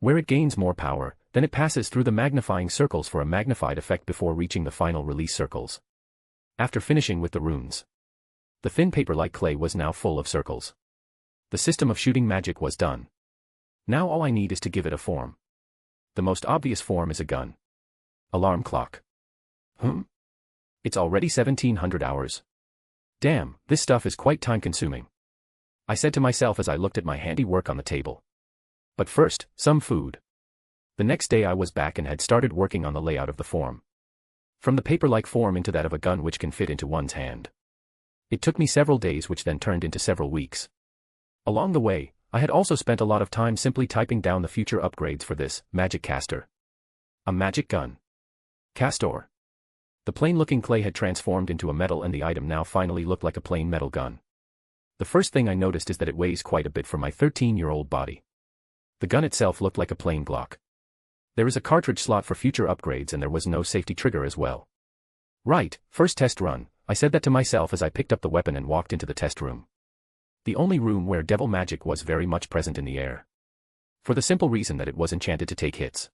Where it gains more power, then it passes through the magnifying circles for a magnified effect before reaching the final release circles. After finishing with the runes, the thin paper-like clay was now full of circles. The system of shooting magic was done. Now all I need is to give it a form. The most obvious form is a gun. Alarm clock. It's already 1700 hours. Damn, this stuff is quite time-consuming. I said to myself as I looked at my handiwork on the table. But first, some food. The next day I was back and had started working on the layout of the form. From the paper-like form into that of a gun which can fit into one's hand. It took me several days, which then turned into several weeks. Along the way, I had also spent a lot of time simply typing down the future upgrades for this magic caster. A magic gun. Castor. The plain-looking clay had transformed into a metal, and the item now finally looked like a plain metal gun. The first thing I noticed is that it weighs quite a bit for my 13-year-old body. The gun itself looked like a plain Glock. There is a cartridge slot for future upgrades, and there was no safety trigger as well. Right, first test run, I said that to myself as I picked up the weapon and walked into the test room. The only room where devil magic was very much present in the air. For the simple reason that it was enchanted to take hits.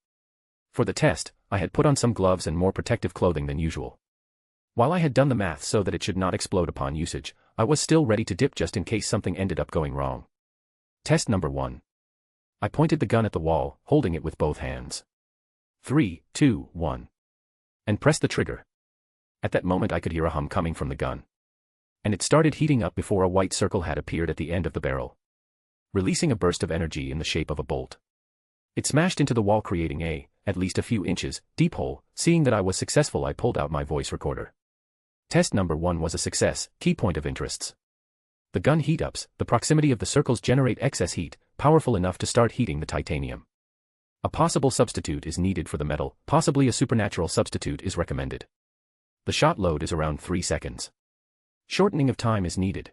For the test, I had put on some gloves and more protective clothing than usual. While I had done the math so that it should not explode upon usage, I was still ready to dip just in case something ended up going wrong. Test number 1. I pointed the gun at the wall, holding it with both hands. 3, 2, 1. And pressed the trigger. At that moment I could hear a hum coming from the gun. And it started heating up before a white circle had appeared at the end of the barrel, releasing a burst of energy in the shape of a bolt. It smashed into the wall, creating at least a few inches, deep hole. Seeing that I was successful, I pulled out my voice recorder. Test number 1 was a success. Key point of interests. The gun heat-ups, the proximity of the circles generate excess heat, powerful enough to start heating the titanium. A possible substitute is needed for the metal, possibly a supernatural substitute is recommended. The shot load is around 3 seconds. Shortening of time is needed.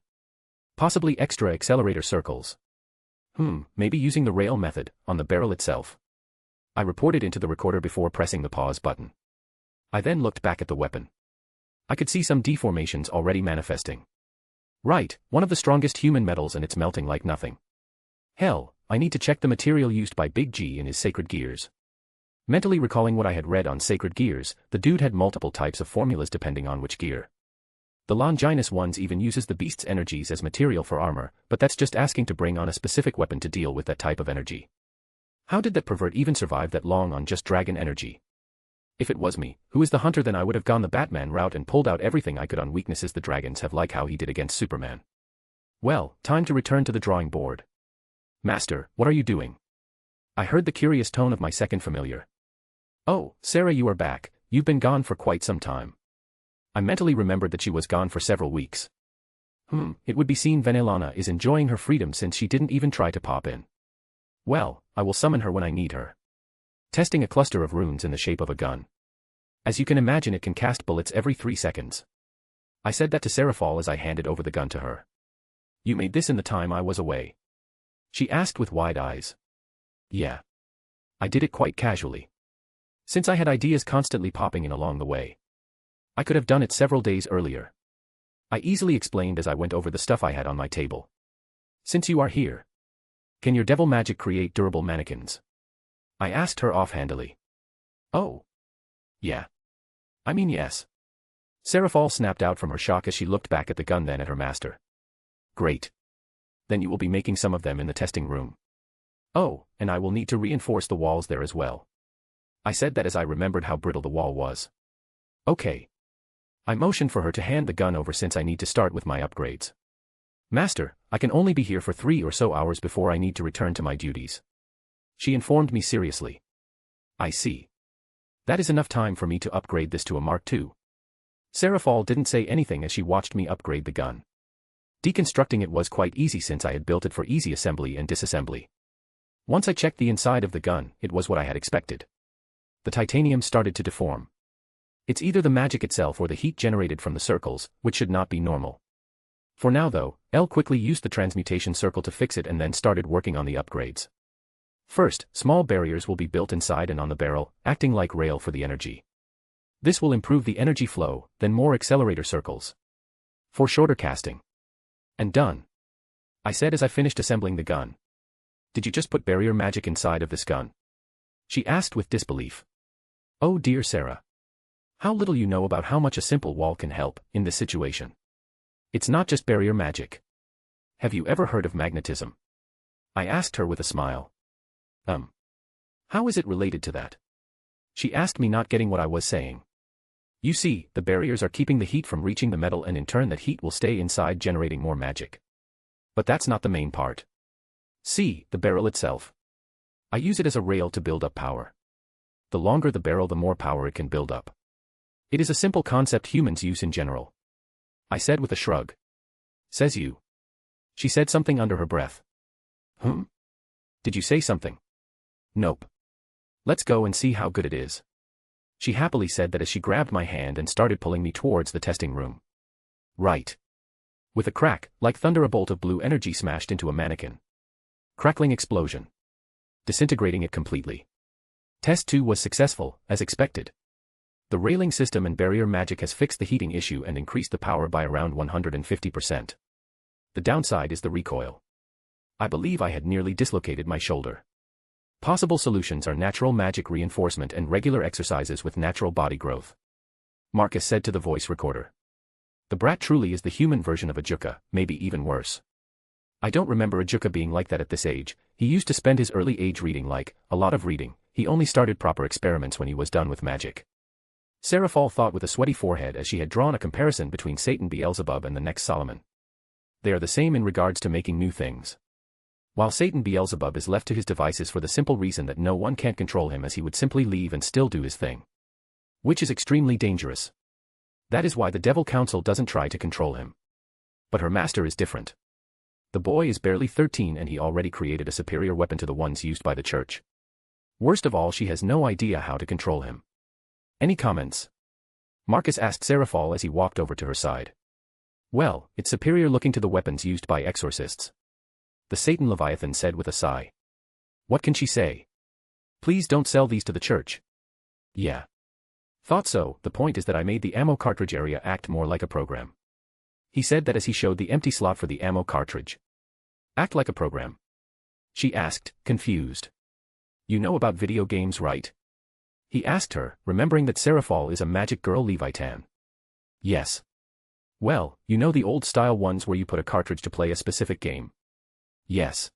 Possibly extra accelerator circles. Maybe using the rail method, on the barrel itself. I reported into the recorder before pressing the pause button. I then looked back at the weapon. I could see some deformations already manifesting. Right, one of the strongest human metals and it's melting like nothing. Hell, I need to check the material used by Big G in his sacred gears. Mentally recalling what I had read on sacred gears, the dude had multiple types of formulas depending on which gear. The Longinus ones even uses the beast's energies as material for armor, but that's just asking to bring on a specific weapon to deal with that type of energy. How did that pervert even survive that long on just dragon energy? If it was me, who is the hunter, then I would have gone the Batman route and pulled out everything I could on weaknesses the dragons have, like how he did against Superman. Well, time to return to the drawing board. Master, what are you doing? I heard the curious tone of my second familiar. Oh, Sarah, you are back. You've been gone for quite some time. I mentally remembered that she was gone for several weeks. It would be seen Venelana is enjoying her freedom since she didn't even try to pop in. Well, I will summon her when I need her. Testing a cluster of runes in the shape of a gun. As you can imagine, it can cast bullets every 3 seconds. I said that to Seraphal as I handed over the gun to her. You made this in the time I was away? She asked with wide eyes. Yeah. I did it quite casually. Since I had ideas constantly popping in along the way. I could have done it several days earlier. I easily explained as I went over the stuff I had on my table. Since you are here, can your devil magic create durable mannequins? I asked her offhandedly. Oh. Yeah. I mean, yes. Seraphal snapped out from her shock as she looked back at the gun, then at her master. Great. Then you will be making some of them in the testing room. Oh, and I will need to reinforce the walls there as well. I said that as I remembered how brittle the wall was. Okay. I motioned for her to hand the gun over since I need to start with my upgrades. Master, I can only be here for 3 or so hours before I need to return to my duties. She informed me seriously. I see. That is enough time for me to upgrade this to a Mark II. Seraphal didn't say anything as she watched me upgrade the gun. Deconstructing it was quite easy since I had built it for easy assembly and disassembly. Once I checked the inside of the gun, it was what I had expected. The titanium started to deform. It's either the magic itself or the heat generated from the circles, which should not be normal. For now though, Elle quickly used the transmutation circle to fix it and then started working on the upgrades. First, small barriers will be built inside and on the barrel, acting like rail for the energy. This will improve the energy flow, then more accelerator circles. For shorter casting. And done. I said as I finished assembling the gun. Did you just put barrier magic inside of this gun? She asked with disbelief. Oh dear Sarah. How little you know about how much a simple wall can help in this situation. It's not just barrier magic. Have you ever heard of magnetism? I asked her with a smile. How is it related to that? She asked me, not getting what I was saying. You see, the barriers are keeping the heat from reaching the metal, and in turn that heat will stay inside, generating more magic. But that's not the main part. See, the barrel itself. I use it as a rail to build up power. The longer the barrel, the more power it can build up. It is a simple concept humans use in general. I said with a shrug. Says you. She said something under her breath. Did you say something? Nope. Let's go and see how good it is. She happily said that as she grabbed my hand and started pulling me towards the testing room. Right. With a crack, like thunder, a bolt of blue energy smashed into a mannequin. Crackling explosion. Disintegrating it completely. Test 2 was successful, as expected. The railing system and barrier magic has fixed the heating issue and increased the power by around 150%. The downside is the recoil. I believe I had nearly dislocated my shoulder. Possible solutions are natural magic reinforcement and regular exercises with natural body growth. Marcus said to the voice recorder. The brat truly is the human version of a Juka, maybe even worse. I don't remember a Juka being like that at this age. He used to spend his early age reading, like, a lot of reading. He only started proper experiments when he was done with magic. Seraphal thought with a sweaty forehead as she had drawn a comparison between Satan Beelzebub and the next Solomon. They are the same in regards to making new things. While Satan Beelzebub is left to his devices for the simple reason that no one can control him, as he would simply leave and still do his thing. Which is extremely dangerous. That is why the Devil Council doesn't try to control him. But her master is different. The boy is barely 13 and he already created a superior weapon to the ones used by the church. Worst of all, she has no idea how to control him. Any comments? Marcus asked Seraphol as he walked over to her side. Well, it's superior looking to the weapons used by exorcists. The Satan Leviathan said with a sigh. What can she say? Please don't sell these to the church. Yeah. Thought so, the point is that I made the ammo cartridge area act more like a program. He said that as he showed the empty slot for the ammo cartridge. Act like a program? She asked, confused. You know about video games, right? He asked her, remembering that Seraphol is a magic girl Leviathan. Yes. Well, you know the old-style ones where you put a cartridge to play a specific game. Yes.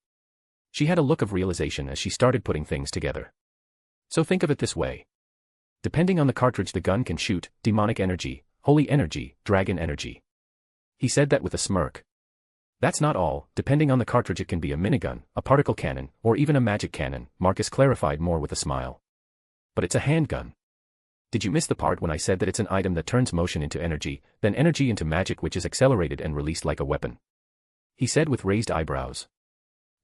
She had a look of realization as she started putting things together. So think of it this way. Depending on the cartridge the gun can shoot, demonic energy, holy energy, dragon energy. He said that with a smirk. That's not all, depending on the cartridge it can be a minigun, a particle cannon, or even a magic cannon, Marcus clarified more with a smile. But it's a handgun. Did you miss the part when I said that it's an item that turns motion into energy, then energy into magic which is accelerated and released like a weapon? He said with raised eyebrows.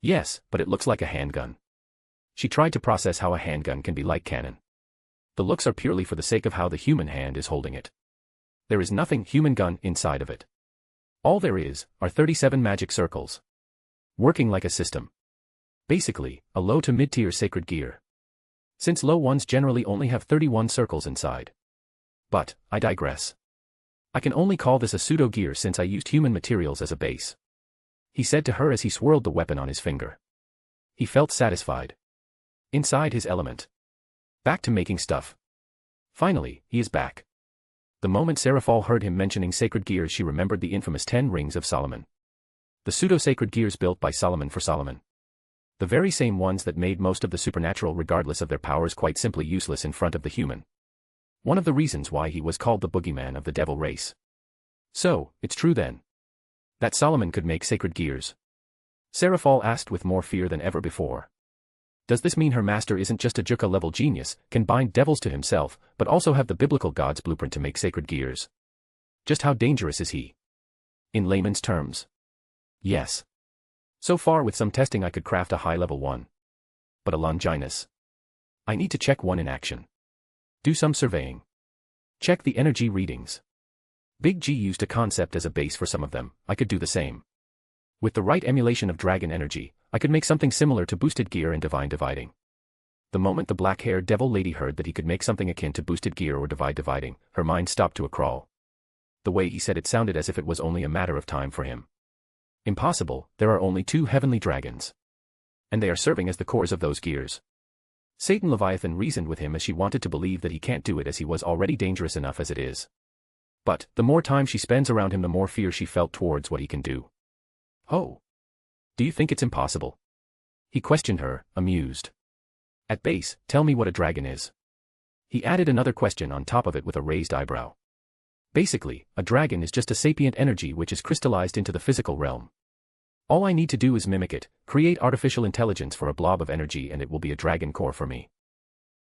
Yes, but it looks like a handgun. She tried to process how a handgun can be like cannon. The looks are purely for the sake of how the human hand is holding it. There is nothing human gun inside of it. All there is, are 37 magic circles. Working like a system. Basically, a low to mid-tier sacred gear. Since low ones generally only have 31 circles inside. But, I digress. I can only call this a pseudo-gear since I used human materials as a base. He said to her as he swirled the weapon on his finger. He felt satisfied. Inside his element. Back to making stuff. Finally, he is back. The moment Seraphol heard him mentioning sacred gears she remembered the infamous 10 rings of Solomon. The pseudo-sacred gears built by Solomon for Solomon. The very same ones that made most of the supernatural regardless of their powers quite simply useless in front of the human. One of the reasons why he was called the boogeyman of the devil race. So, it's true then. That Solomon could make sacred gears. Seraphol asked with more fear than ever before. Does this mean her master isn't just a Juka-level genius, can bind devils to himself, but also have the biblical God's blueprint to make sacred gears? Just how dangerous is he? In layman's terms. Yes. So far with some testing I could craft a high-level one. But a Longinus. I need to check one in action. Do some surveying. Check the energy readings. Big G used a concept as a base for some of them, I could do the same. With the right emulation of dragon energy, I could make something similar to boosted gear and divine dividing. The moment the black-haired devil lady heard that he could make something akin to boosted gear or divine dividing, her mind stopped to a crawl. The way he said it sounded as if it was only a matter of time for him. Impossible, there are only 2 heavenly dragons. And they are serving as the cores of those gears. Satan Leviathan reasoned with him as she wanted to believe that he can't do it as he was already dangerous enough as it is. But, the more time she spends around him the more fear she felt towards what he can do. Oh. Do you think it's impossible? He questioned her, amused. At base, tell me what a dragon is. He added another question on top of it with a raised eyebrow. Basically, a dragon is just a sapient energy which is crystallized into the physical realm. All I need to do is mimic it, create artificial intelligence for a blob of energy and it will be a dragon core for me.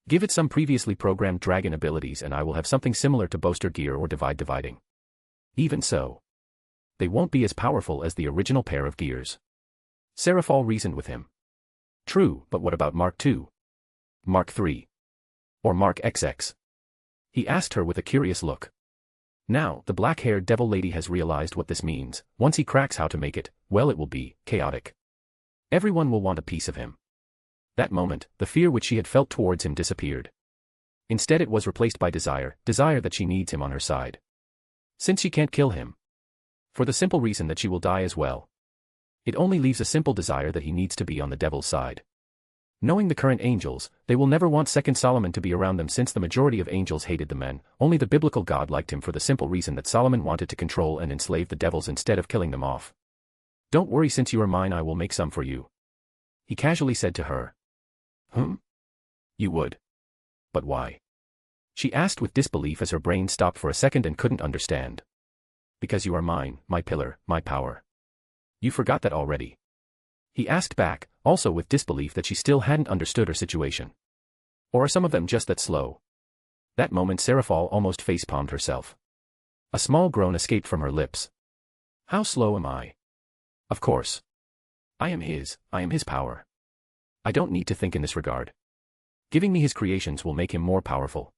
Give it some previously programmed dragon abilities and I will have something similar to Boaster Gear or Divide Dividing. Even so, they won't be as powerful as the original pair of gears. Seraphol reasoned with him. True, but what about Mark II? Mark III? Or Mark XX? He asked her with a curious look. Now, the black-haired devil lady has realized what this means. Once he cracks how to make it, well, it will be chaotic. Everyone will want a piece of him. That moment, the fear which she had felt towards him disappeared. Instead it was replaced by desire that she needs him on her side. Since she can't kill him. For the simple reason that she will die as well. It only leaves a simple desire that he needs to be on the devil's side. Knowing the current angels, they will never want second Solomon to be around them since the majority of angels hated the men, only the biblical God liked him for the simple reason that Solomon wanted to control and enslave the devils instead of killing them off. Don't worry, since you are mine I will make some for you. He casually said to her. You would? But why? She asked with disbelief as her brain stopped for a second and couldn't understand. Because you are mine, my pillar, my power. You forgot that already. He asked back, also with disbelief that she still hadn't understood her situation. Or are some of them just that slow? That moment Seraphol almost facepalmed herself. A small groan escaped from her lips. How slow am I? Of course. I am his power. I don't need to think in this regard. Giving me his creations will make him more powerful.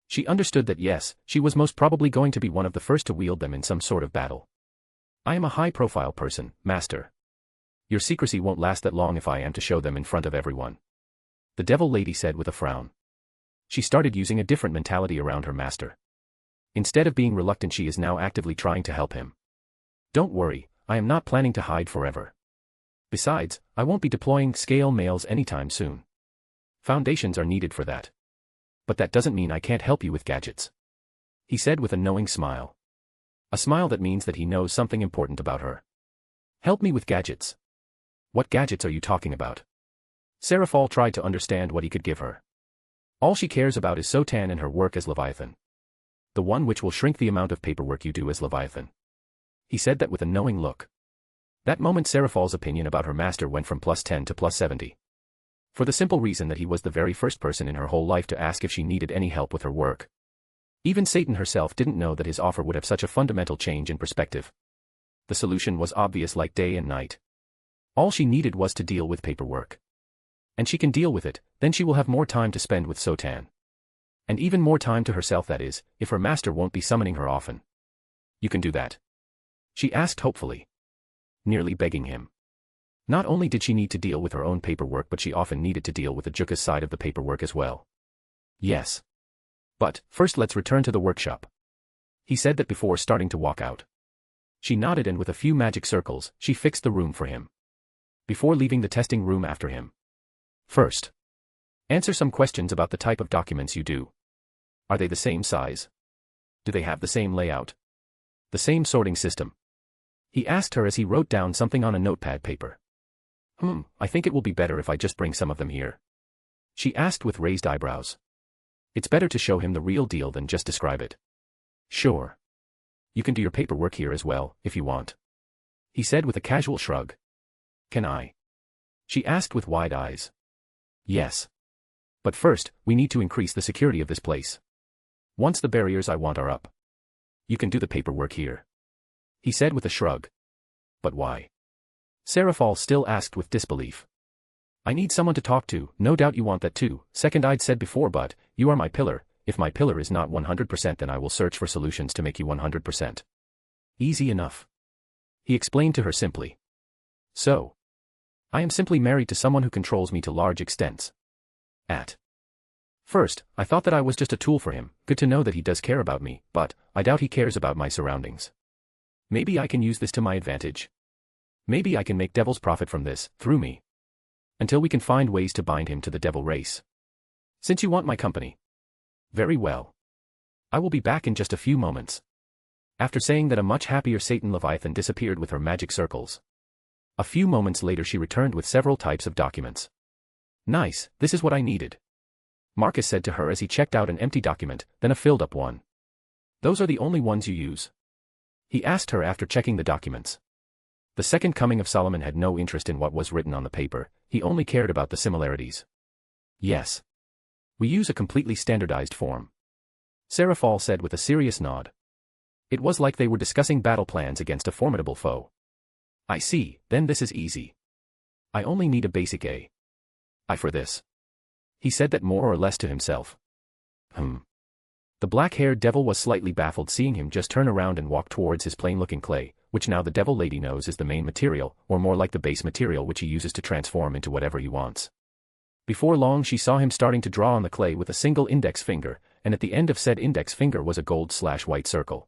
She understood that yes, she was most probably going to be one of the first to wield them in some sort of battle. I am a high-profile person, Master. Your secrecy won't last that long if I am to show them in front of everyone. The devil lady said with a frown. She started using a different mentality around her master. Instead of being reluctant, she is now actively trying to help him. Don't worry, I am not planning to hide forever. Besides, I won't be deploying scale mails anytime soon. Foundations are needed for that. But that doesn't mean I can't help you with gadgets. He said with a knowing smile. A smile that means that he knows something important about her. Help me with gadgets. What gadgets are you talking about? Seraphal tried to understand what he could give her. All she cares about is Sotan and her work as Leviathan. The one which will shrink the amount of paperwork you do as Leviathan. He said that with a knowing look. That moment Seraphal's opinion about her master went from +10 to +70. For the simple reason that he was the very first person in her whole life to ask if she needed any help with her work. Even Satan herself didn't know that his offer would have such a fundamental change in perspective. The solution was obvious like day and night. All she needed was to deal with paperwork. And she can deal with it, then she will have more time to spend with Sotan. And even more time to herself, that is, if her master won't be summoning her often. You can do that? She asked hopefully. Nearly begging him. Not only did she need to deal with her own paperwork, but she often needed to deal with the Juka's side of the paperwork as well. Yes. But, first let's return to the workshop. He said that before starting to walk out. She nodded and with a few magic circles, she fixed the room for him. Before leaving the testing room after him. First. Answer some questions about the type of documents you do. Are they the same size? Do they have the same layout? The same sorting system? He asked her as he wrote down something on a notepad paper. I think it will be better if I just bring some of them here. She asked with raised eyebrows. It's better to show him the real deal than just describe it. Sure. You can do your paperwork here as well, if you want. He said with a casual shrug. Can I? She asked with wide eyes. Yes. But first, we need to increase the security of this place. Once the barriers I want are up. You can do the paperwork here. He said with a shrug. But why? Seraphal still asked with disbelief. I need someone to talk to, no doubt you want that too, Second I'd said before, but, you are my pillar, if my pillar is not 100% then I will search for solutions to make you 100%. Easy enough. He explained to her simply. So. I am simply married to someone who controls me to large extents. At first, I thought that I was just a tool for him, good to know that he does care about me, but, I doubt he cares about my surroundings. Maybe I can use this to my advantage. Maybe I can make devils profit from this, through me. Until we can find ways to bind him to the devil race. Since you want my company. Very well. I will be back in just a few moments. After saying that, a much happier Satan Leviathan disappeared with her magic circles. A few moments later she returned with several types of documents. Nice, this is what I needed. Marcus said to her as he checked out an empty document, then a filled-up one. Those are the only ones you use? He asked her after checking the documents. The second coming of Solomon had no interest in what was written on the paper, he only cared about the similarities. Yes. We use a completely standardized form. Seraphal said with a serious nod. It was like they were discussing battle plans against a formidable foe. I see, then this is easy. I only need a basic A. I for this. He said that more or less to himself. The black-haired devil was slightly baffled seeing him just turn around and walk towards his plain-looking clay, which now the devil lady knows is the main material, or more like the base material which he uses to transform into whatever he wants. Before long she saw him starting to draw on the clay with a single index finger, and at the end of said index finger was a gold/white circle.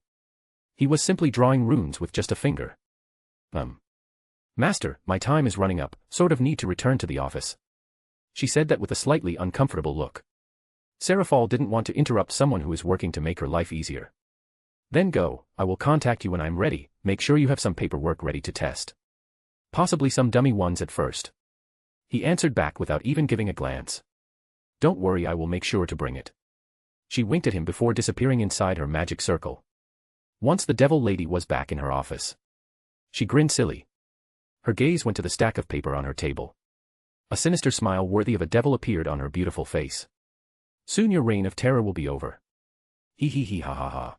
He was simply drawing runes with just a finger. Master, my time is running up, sort of need to return to the office. She said that with a slightly uncomfortable look. Seraphal didn't want to interrupt someone who is working to make her life easier. Then go, I will contact you when I'm ready, make sure you have some paperwork ready to test. Possibly some dummy ones at first. He answered back without even giving a glance. Don't worry, I will make sure to bring it. She winked at him before disappearing inside her magic circle. Once the devil lady was back in her office. She grinned silly. Her gaze went to the stack of paper on her table. A sinister smile worthy of a devil appeared on her beautiful face. Soon your reign of terror will be over. Hee hee hee ha ha ha.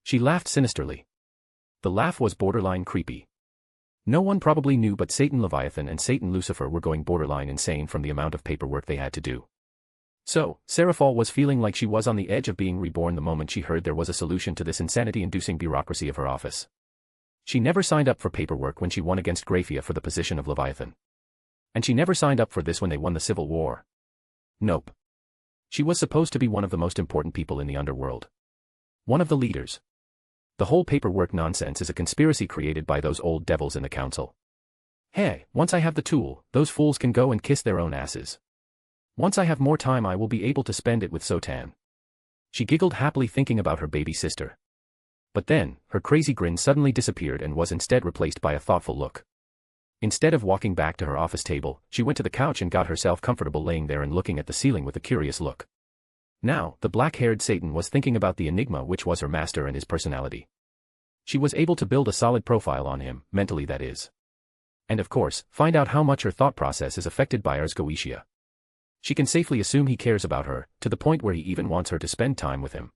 She laughed sinisterly. The laugh was borderline creepy. No one probably knew but Satan Leviathan and Satan Lucifer were going borderline insane from the amount of paperwork they had to do. So, Seraphol was feeling like she was on the edge of being reborn the moment she heard there was a solution to this insanity-inducing bureaucracy of her office. She never signed up for paperwork when she won against Graphia for the position of Leviathan. And she never signed up for this when they won the Civil War. Nope. She was supposed to be one of the most important people in the underworld. One of the leaders. The whole paperwork nonsense is a conspiracy created by those old devils in the council. Hey, once I have the tool, those fools can go and kiss their own asses. Once I have more time I will be able to spend it with Sotan. She giggled happily thinking about her baby sister. But then, her crazy grin suddenly disappeared and was instead replaced by a thoughtful look. Instead of walking back to her office table, she went to the couch and got herself comfortable laying there and looking at the ceiling with a curious look. Now, the black-haired Satan was thinking about the enigma which was her master and his personality. She was able to build a solid profile on him, mentally that is. And of course, find out how much her thought process is affected by Ars Goetia. She can safely assume he cares about her, to the point where he even wants her to spend time with him.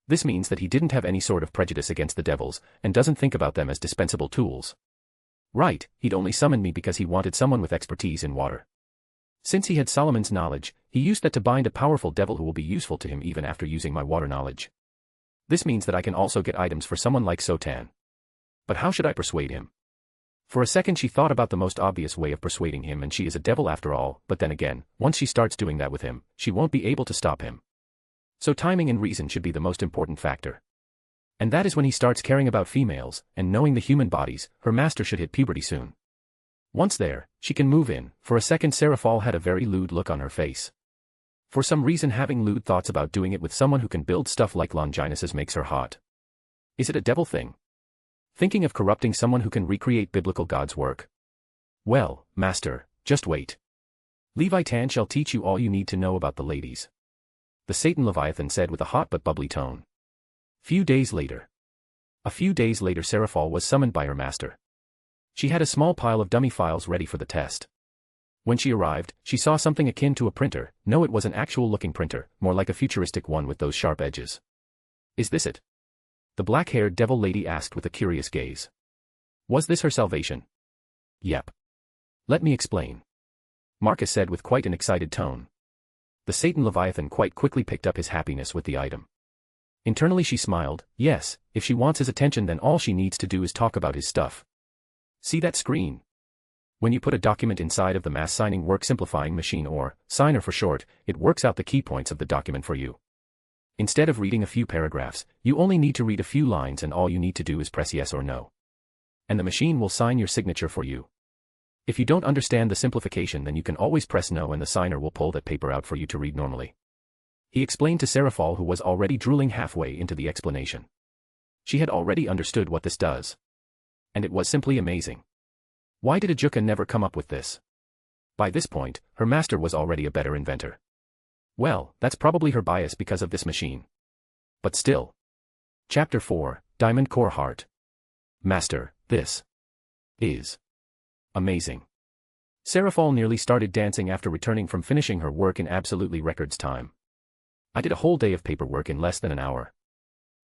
This means that he didn't have any sort of prejudice against the devils, and doesn't think about them as dispensable tools. Right, he'd only summoned me because he wanted someone with expertise in water. Since he had Solomon's knowledge, he used that to bind a powerful devil who will be useful to him even after using my water knowledge. This means that I can also get items for someone like Sotan. But how should I persuade him? For a second she thought about the most obvious way of persuading him, and she is a devil after all, but then again, once she starts doing that with him, she won't be able to stop him. So timing and reason should be the most important factor. And that is when he starts caring about females, and knowing the human bodies, her master should hit puberty soon. Once there, she can move in. For a second Seraphol had a very lewd look on her face. For some reason having lewd thoughts about doing it with someone who can build stuff like Longinus's makes her hot. Is it a devil thing? Thinking of corrupting someone who can recreate biblical gods' work? Well, master, just wait. Leviathan shall teach you all you need to know about the ladies. The Satan Leviathan said with a hot but bubbly tone. A few days later, Seraphol was summoned by her master. She had a small pile of dummy files ready for the test. When she arrived, she saw something akin to a printer. No, it was an actual-looking printer, more like a futuristic one with those sharp edges. Is this it? The black-haired devil lady asked with a curious gaze. Was this her salvation? Yep. Let me explain. Marcus said with quite an excited tone. The Satan Leviathan quite quickly picked up his happiness with the item. Internally she smiled. Yes, if she wants his attention then all she needs to do is talk about his stuff. See that screen? When you put a document inside of the mass signing work simplifying machine, or signer for short, it works out the key points of the document for you. Instead of reading a few paragraphs, you only need to read a few lines and all you need to do is press yes or no. And the machine will sign your signature for you. If you don't understand the simplification then you can always press no and the signer will pull that paper out for you to read normally. He explained to Seraphol, who was already drooling halfway into the explanation. She had already understood what this does. And it was simply amazing. Why did Ajuka never come up with this? By this point, her master was already a better inventor. Well, that's probably her bias because of this machine. But still. Chapter 4, Diamond Core Heart. Master, this is amazing. Seraphol nearly started dancing after returning from finishing her work in absolutely records time. I did a whole day of paperwork in less than an hour.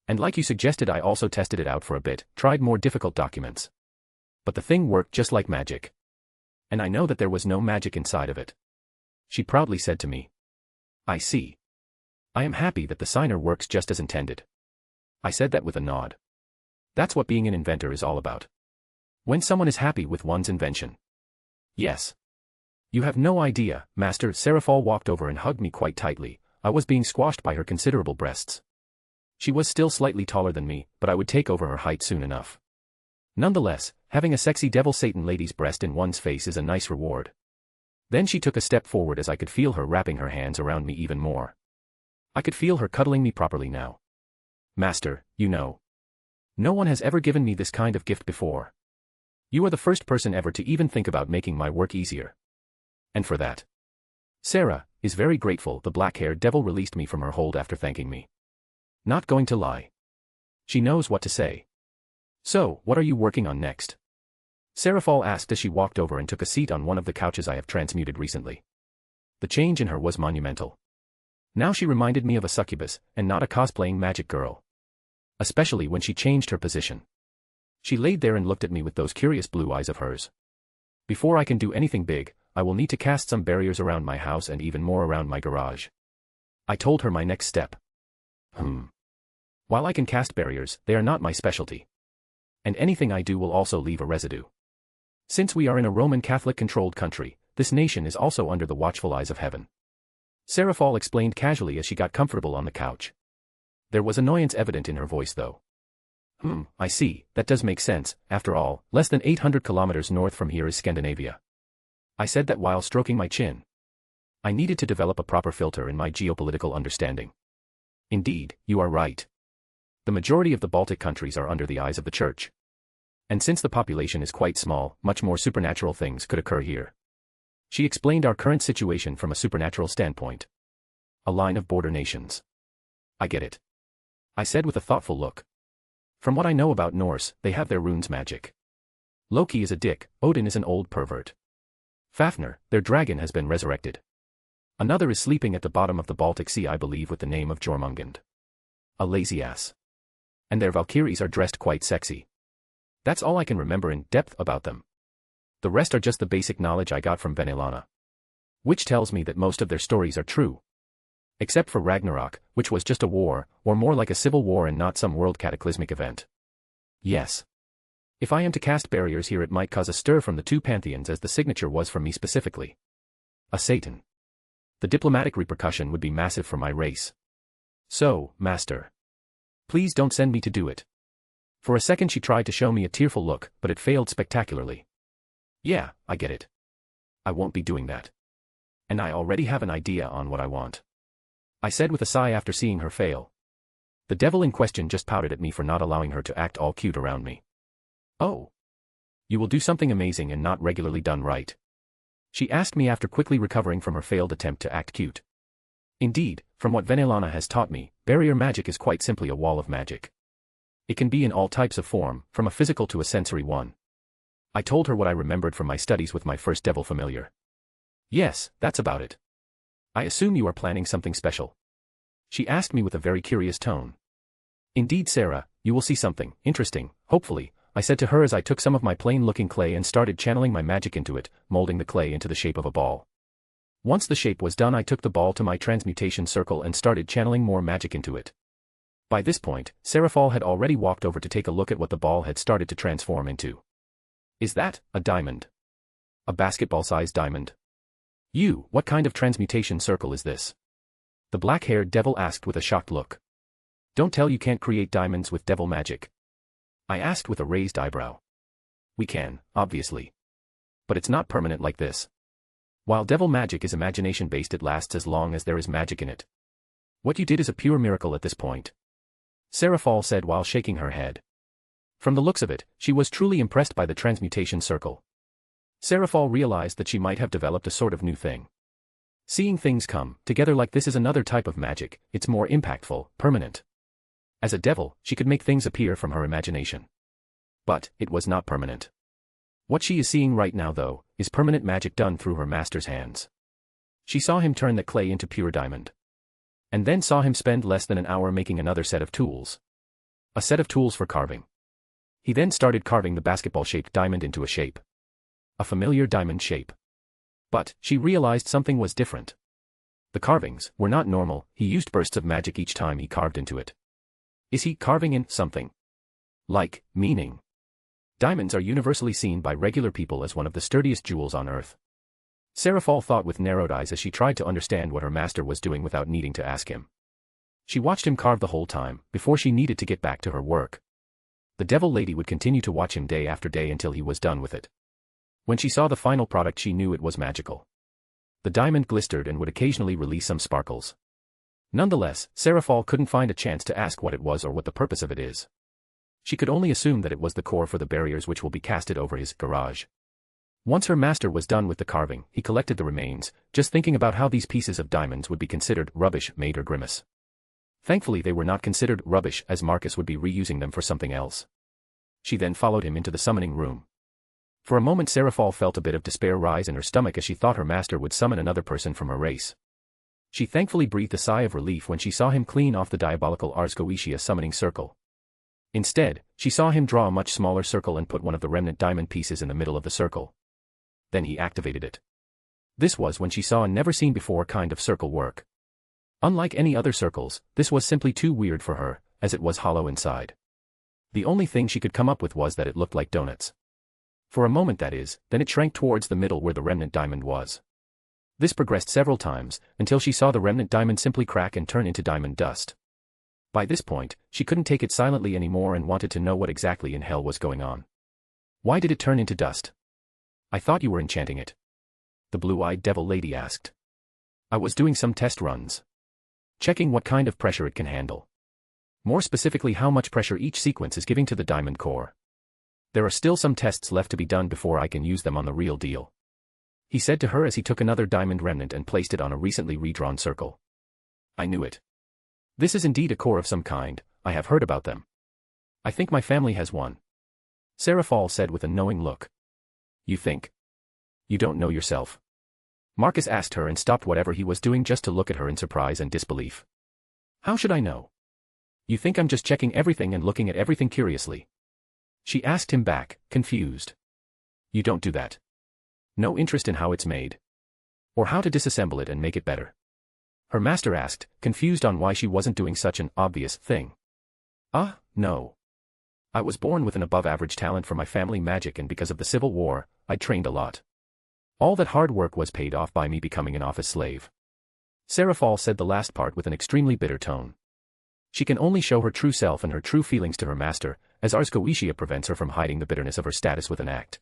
And like you suggested, I also tested it out for a bit, tried more difficult documents. But the thing worked just like magic. And I know that there was no magic inside of it. She proudly said to me. I see. I am happy that the signer works just as intended. I said that with a nod. That's what being an inventor is all about. When someone is happy with one's invention. Yes. You have no idea, Master. Seraphol walked over and hugged me quite tightly. I was being squashed by her considerable breasts. She was still slightly taller than me, but I would take over her height soon enough. Nonetheless, having a sexy devil Satan lady's breast in one's face is a nice reward. Then she took a step forward as I could feel her wrapping her hands around me even more. I could feel her cuddling me properly now. Master, you know. No one has ever given me this kind of gift before. You are the first person ever to even think about making my work easier. And for that, Sarah is very grateful. The black-haired devil released me from her hold after thanking me. Not going to lie. She knows what to say. So, what are you working on next? Seraphol asked as she walked over and took a seat on one of the couches I have transmuted recently. The change in her was monumental. Now she reminded me of a succubus, and not a cosplaying magic girl. Especially when she changed her position. She laid there and looked at me with those curious blue eyes of hers. Before I can do anything big, I will need to cast some barriers around my house and even more around my garage. I told her my next step. While I can cast barriers, they are not my specialty. And anything I do will also leave a residue. Since we are in a Roman Catholic-controlled country, this nation is also under the watchful eyes of heaven. Seraphal explained casually as she got comfortable on the couch. There was annoyance evident in her voice though. I see, that does make sense. After all, less than 800 kilometers north from here is Scandinavia. I said that while stroking my chin. I needed to develop a proper filter in my geopolitical understanding. Indeed, you are right. The majority of the Baltic countries are under the eyes of the Church. And since the population is quite small, much more supernatural things could occur here. She explained our current situation from a supernatural standpoint. A line of border nations. I get it. I said with a thoughtful look. From what I know about Norse, they have their runes magic. Loki is a dick, Odin is an old pervert. Fafnir, their dragon has been resurrected. Another is sleeping at the bottom of the Baltic Sea, I believe, with the name of Jormungand. A lazy ass. And their Valkyries are dressed quite sexy. That's all I can remember in depth about them. The rest are just the basic knowledge I got from Venelana. Which tells me that most of their stories are true. Except for Ragnarok, which was just a war, or more like a civil war and not some world cataclysmic event. Yes. If I am to cast barriers here, it might cause a stir from the two pantheons, as the signature was from me specifically. A Satan. The diplomatic repercussion would be massive for my race. So, Master. Please don't send me to do it. For a second she tried to show me a tearful look, but it failed spectacularly. Yeah, I get it. I won't be doing that. And I already have an idea on what I want. I said with a sigh after seeing her fail. The devil in question just pouted at me for not allowing her to act all cute around me. Oh. You will do something amazing and not regularly done right? She asked me after quickly recovering from her failed attempt to act cute. Indeed, from what Venelana has taught me, barrier magic is quite simply a wall of magic. It can be in all types of form, from a physical to a sensory one. I told her what I remembered from my studies with my first devil familiar. Yes, that's about it. I assume you are planning something special. She asked me with a very curious tone. Indeed, Sarah, you will see something interesting, hopefully, I said to her as I took some of my plain-looking clay and started channeling my magic into it, molding the clay into the shape of a ball. Once the shape was done, I took the ball to my transmutation circle and started channeling more magic into it. By this point, Seraphal had already walked over to take a look at what the ball had started to transform into. Is that a diamond? A basketball-sized diamond? What kind of transmutation circle is this? The black-haired devil asked with a shocked look. Don't tell you can't create diamonds with devil magic. I asked with a raised eyebrow. We can, obviously. But it's not permanent like this. While devil magic is imagination-based, it lasts as long as there is magic in it. What you did is a pure miracle at this point. Seraphal said while shaking her head. From the looks of it, she was truly impressed by the transmutation circle. Seraphal realized that she might have developed a sort of new thing. Seeing things come together like this is another type of magic, it's more impactful, permanent. As a devil, she could make things appear from her imagination. But, it was not permanent. What she is seeing right now, though, is permanent magic done through her master's hands. She saw him turn the clay into pure diamond. And then saw him spend less than an hour making another set of tools. A set of tools for carving. He then started carving the basketball-shaped diamond into a shape. A familiar diamond shape. But, she realized something was different. The carvings were not normal, he used bursts of magic each time he carved into it. Is he carving in something? Like, meaning. Diamonds are universally seen by regular people as one of the sturdiest jewels on earth. Seraphal thought with narrowed eyes as she tried to understand what her master was doing without needing to ask him. She watched him carve the whole time, before she needed to get back to her work. The devil lady would continue to watch him day after day until he was done with it. When she saw the final product, she knew it was magical. The diamond glistered and would occasionally release some sparkles. Nonetheless, Seraphal couldn't find a chance to ask what it was or what the purpose of it is. She could only assume that it was the core for the barriers which will be casted over his garage. Once her master was done with the carving, he collected the remains, just thinking about how these pieces of diamonds would be considered rubbish made her grimace. Thankfully they were not considered rubbish, as Marcus would be reusing them for something else. She then followed him into the summoning room. For a moment Seraphal felt a bit of despair rise in her stomach as she thought her master would summon another person from her race. She thankfully breathed a sigh of relief when she saw him clean off the diabolical Ars Goetia summoning circle. Instead, she saw him draw a much smaller circle and put one of the remnant diamond pieces in the middle of the circle. Then he activated it. This was when she saw a never-seen-before kind of circle work. Unlike any other circles, this was simply too weird for her, as it was hollow inside. The only thing she could come up with was that it looked like donuts. For a moment that is, then it shrank towards the middle where the remnant diamond was. This progressed several times, until she saw the remnant diamond simply crack and turn into diamond dust. By this point, she couldn't take it silently anymore and wanted to know what exactly in hell was going on. Why did it turn into dust? I thought you were enchanting it. The blue-eyed devil lady asked. I was doing some test runs. Checking what kind of pressure it can handle. More specifically how much pressure each sequence is giving to the diamond core. There are still some tests left to be done before I can use them on the real deal. He said to her as he took another diamond remnant and placed it on a recently redrawn circle. I knew it. This is indeed a core of some kind, I have heard about them. I think my family has one. Sarah Fall said with a knowing look. You think? You don't know yourself. Marcus asked her and stopped whatever he was doing just to look at her in surprise and disbelief. How should I know? You think I'm just checking everything and looking at everything curiously? She asked him back, confused. You don't do that. No interest in how it's made. Or how to disassemble it and make it better. Her master asked, confused on why she wasn't doing such an obvious thing. No. I was born with an above-average talent for my family magic, and because of the Civil War, I trained a lot. All that hard work was paid off by me becoming an office slave. Sarah Fall said the last part with an extremely bitter tone. She can only show her true self and her true feelings to her master, as Ars Goetia prevents her from hiding the bitterness of her status with an act.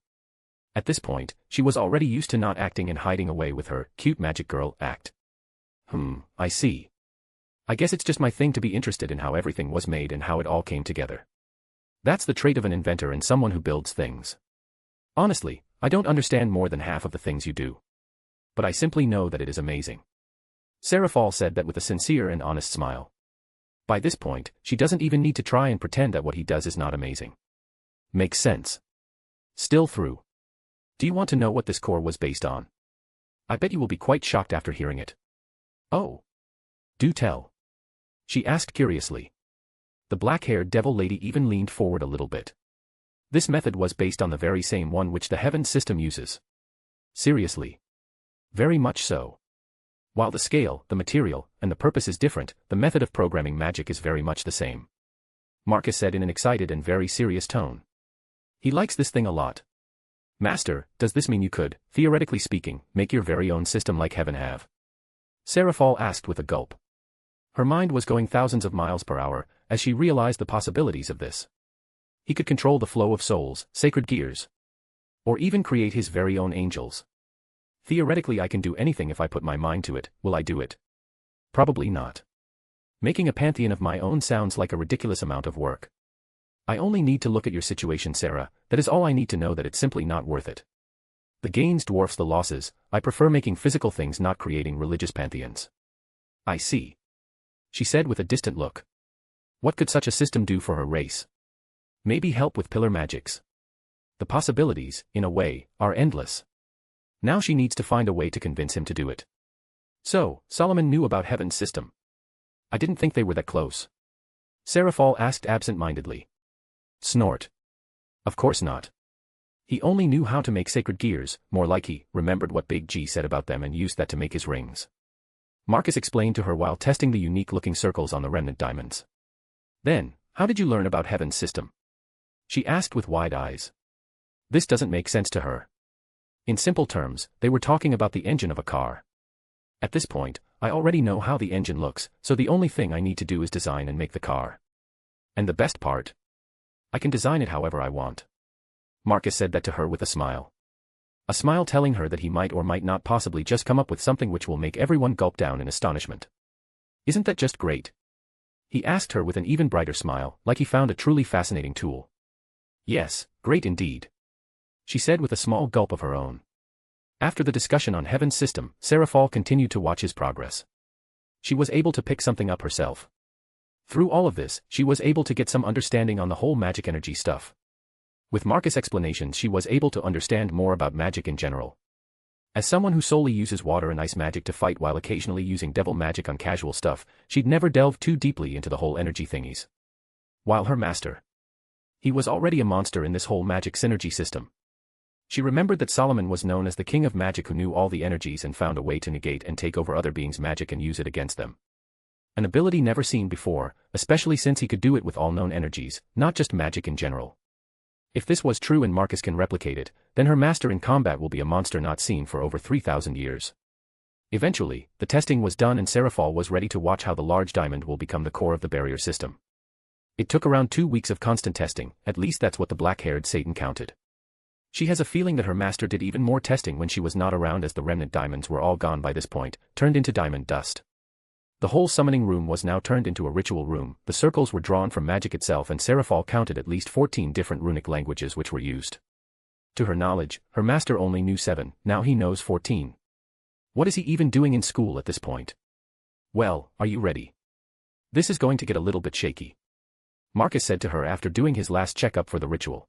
At this point, she was already used to not acting and hiding away with her cute magic girl act. I see. I guess it's just my thing to be interested in how everything was made and how it all came together. That's the trait of an inventor and someone who builds things. Honestly, I don't understand more than half of the things you do. But I simply know that it is amazing. Sarah Fall said that with a sincere and honest smile. By this point, she doesn't even need to try and pretend that what he does is not amazing. Makes sense. Still through. Do you want to know what this core was based on? I bet you will be quite shocked after hearing it. Oh. Do tell. She asked curiously. The black-haired devil lady even leaned forward a little bit. This method was based on the very same one which the heavens system uses. Seriously. Very much so. While the scale, the material, and the purpose is different, the method of programming magic is very much the same. Marcus said in an excited and very serious tone. He likes this thing a lot. Master, does this mean you could, theoretically speaking, make your very own system like heaven have? Sarah Fall asked with a gulp. Her mind was going thousands of miles per hour, as she realized the possibilities of this. He could control the flow of souls, sacred gears. Or even create his very own angels. Theoretically I can do anything if I put my mind to it, will I do it? Probably not. Making a pantheon of my own sounds like a ridiculous amount of work. I only need to look at your situation, Sarah, that is all I need to know that it's simply not worth it. The gains dwarfs the losses, I prefer making physical things, not creating religious pantheons. I see. She said with a distant look. What could such a system do for her race? Maybe help with pillar magics. The possibilities, in a way, are endless. Now she needs to find a way to convince him to do it. So, Solomon knew about heaven's system. I didn't think they were that close. Sarah Fall asked absent-mindedly. Snort. Of course not. He only knew how to make sacred gears, more like he remembered what Big G said about them and used that to make his rings. Marcus explained to her while testing the unique-looking circles on the remnant diamonds. Then, how did you learn about heaven's system? She asked with wide eyes. This doesn't make sense to her. In simple terms, they were talking about the engine of a car. At this point, I already know how the engine looks, so the only thing I need to do is design and make the car. And the best part? I can design it however I want. Marcus said that to her with a smile. A smile telling her that he might or might not possibly just come up with something which will make everyone gulp down in astonishment. Isn't that just great? He asked her with an even brighter smile, like he found a truly fascinating tool. Yes, great indeed. She said with a small gulp of her own. After the discussion on heaven's system, Sarah Fall continued to watch his progress. She was able to pick something up herself. Through all of this, she was able to get some understanding on the whole magic energy stuff. With Marcus' explanations, she was able to understand more about magic in general. As someone who solely uses water and ice magic to fight while occasionally using devil magic on casual stuff, she'd never delved too deeply into the whole energy thingies. While her master, he was already a monster in this whole magic synergy system. She remembered that Solomon was known as the king of magic who knew all the energies and found a way to negate and take over other beings' magic and use it against them. An ability never seen before, especially since he could do it with all known energies, not just magic in general. If this was true and Marcus can replicate it, then her master in combat will be a monster not seen for over 3,000 years. Eventually, the testing was done and Seraphol was ready to watch how the large diamond will become the core of the barrier system. It took around 2 weeks of constant testing, at least that's what the black-haired Satan counted. She has a feeling that her master did even more testing when she was not around, as the remnant diamonds were all gone by this point, turned into diamond dust. The whole summoning room was now turned into a ritual room, the circles were drawn from magic itself, and Seraphol counted at least 14 different runic languages which were used. To her knowledge, her master only knew 7, now he knows 14. What is he even doing in school at this point? Well, are you ready? This is going to get a little bit shaky. Marcus said to her after doing his last checkup for the ritual.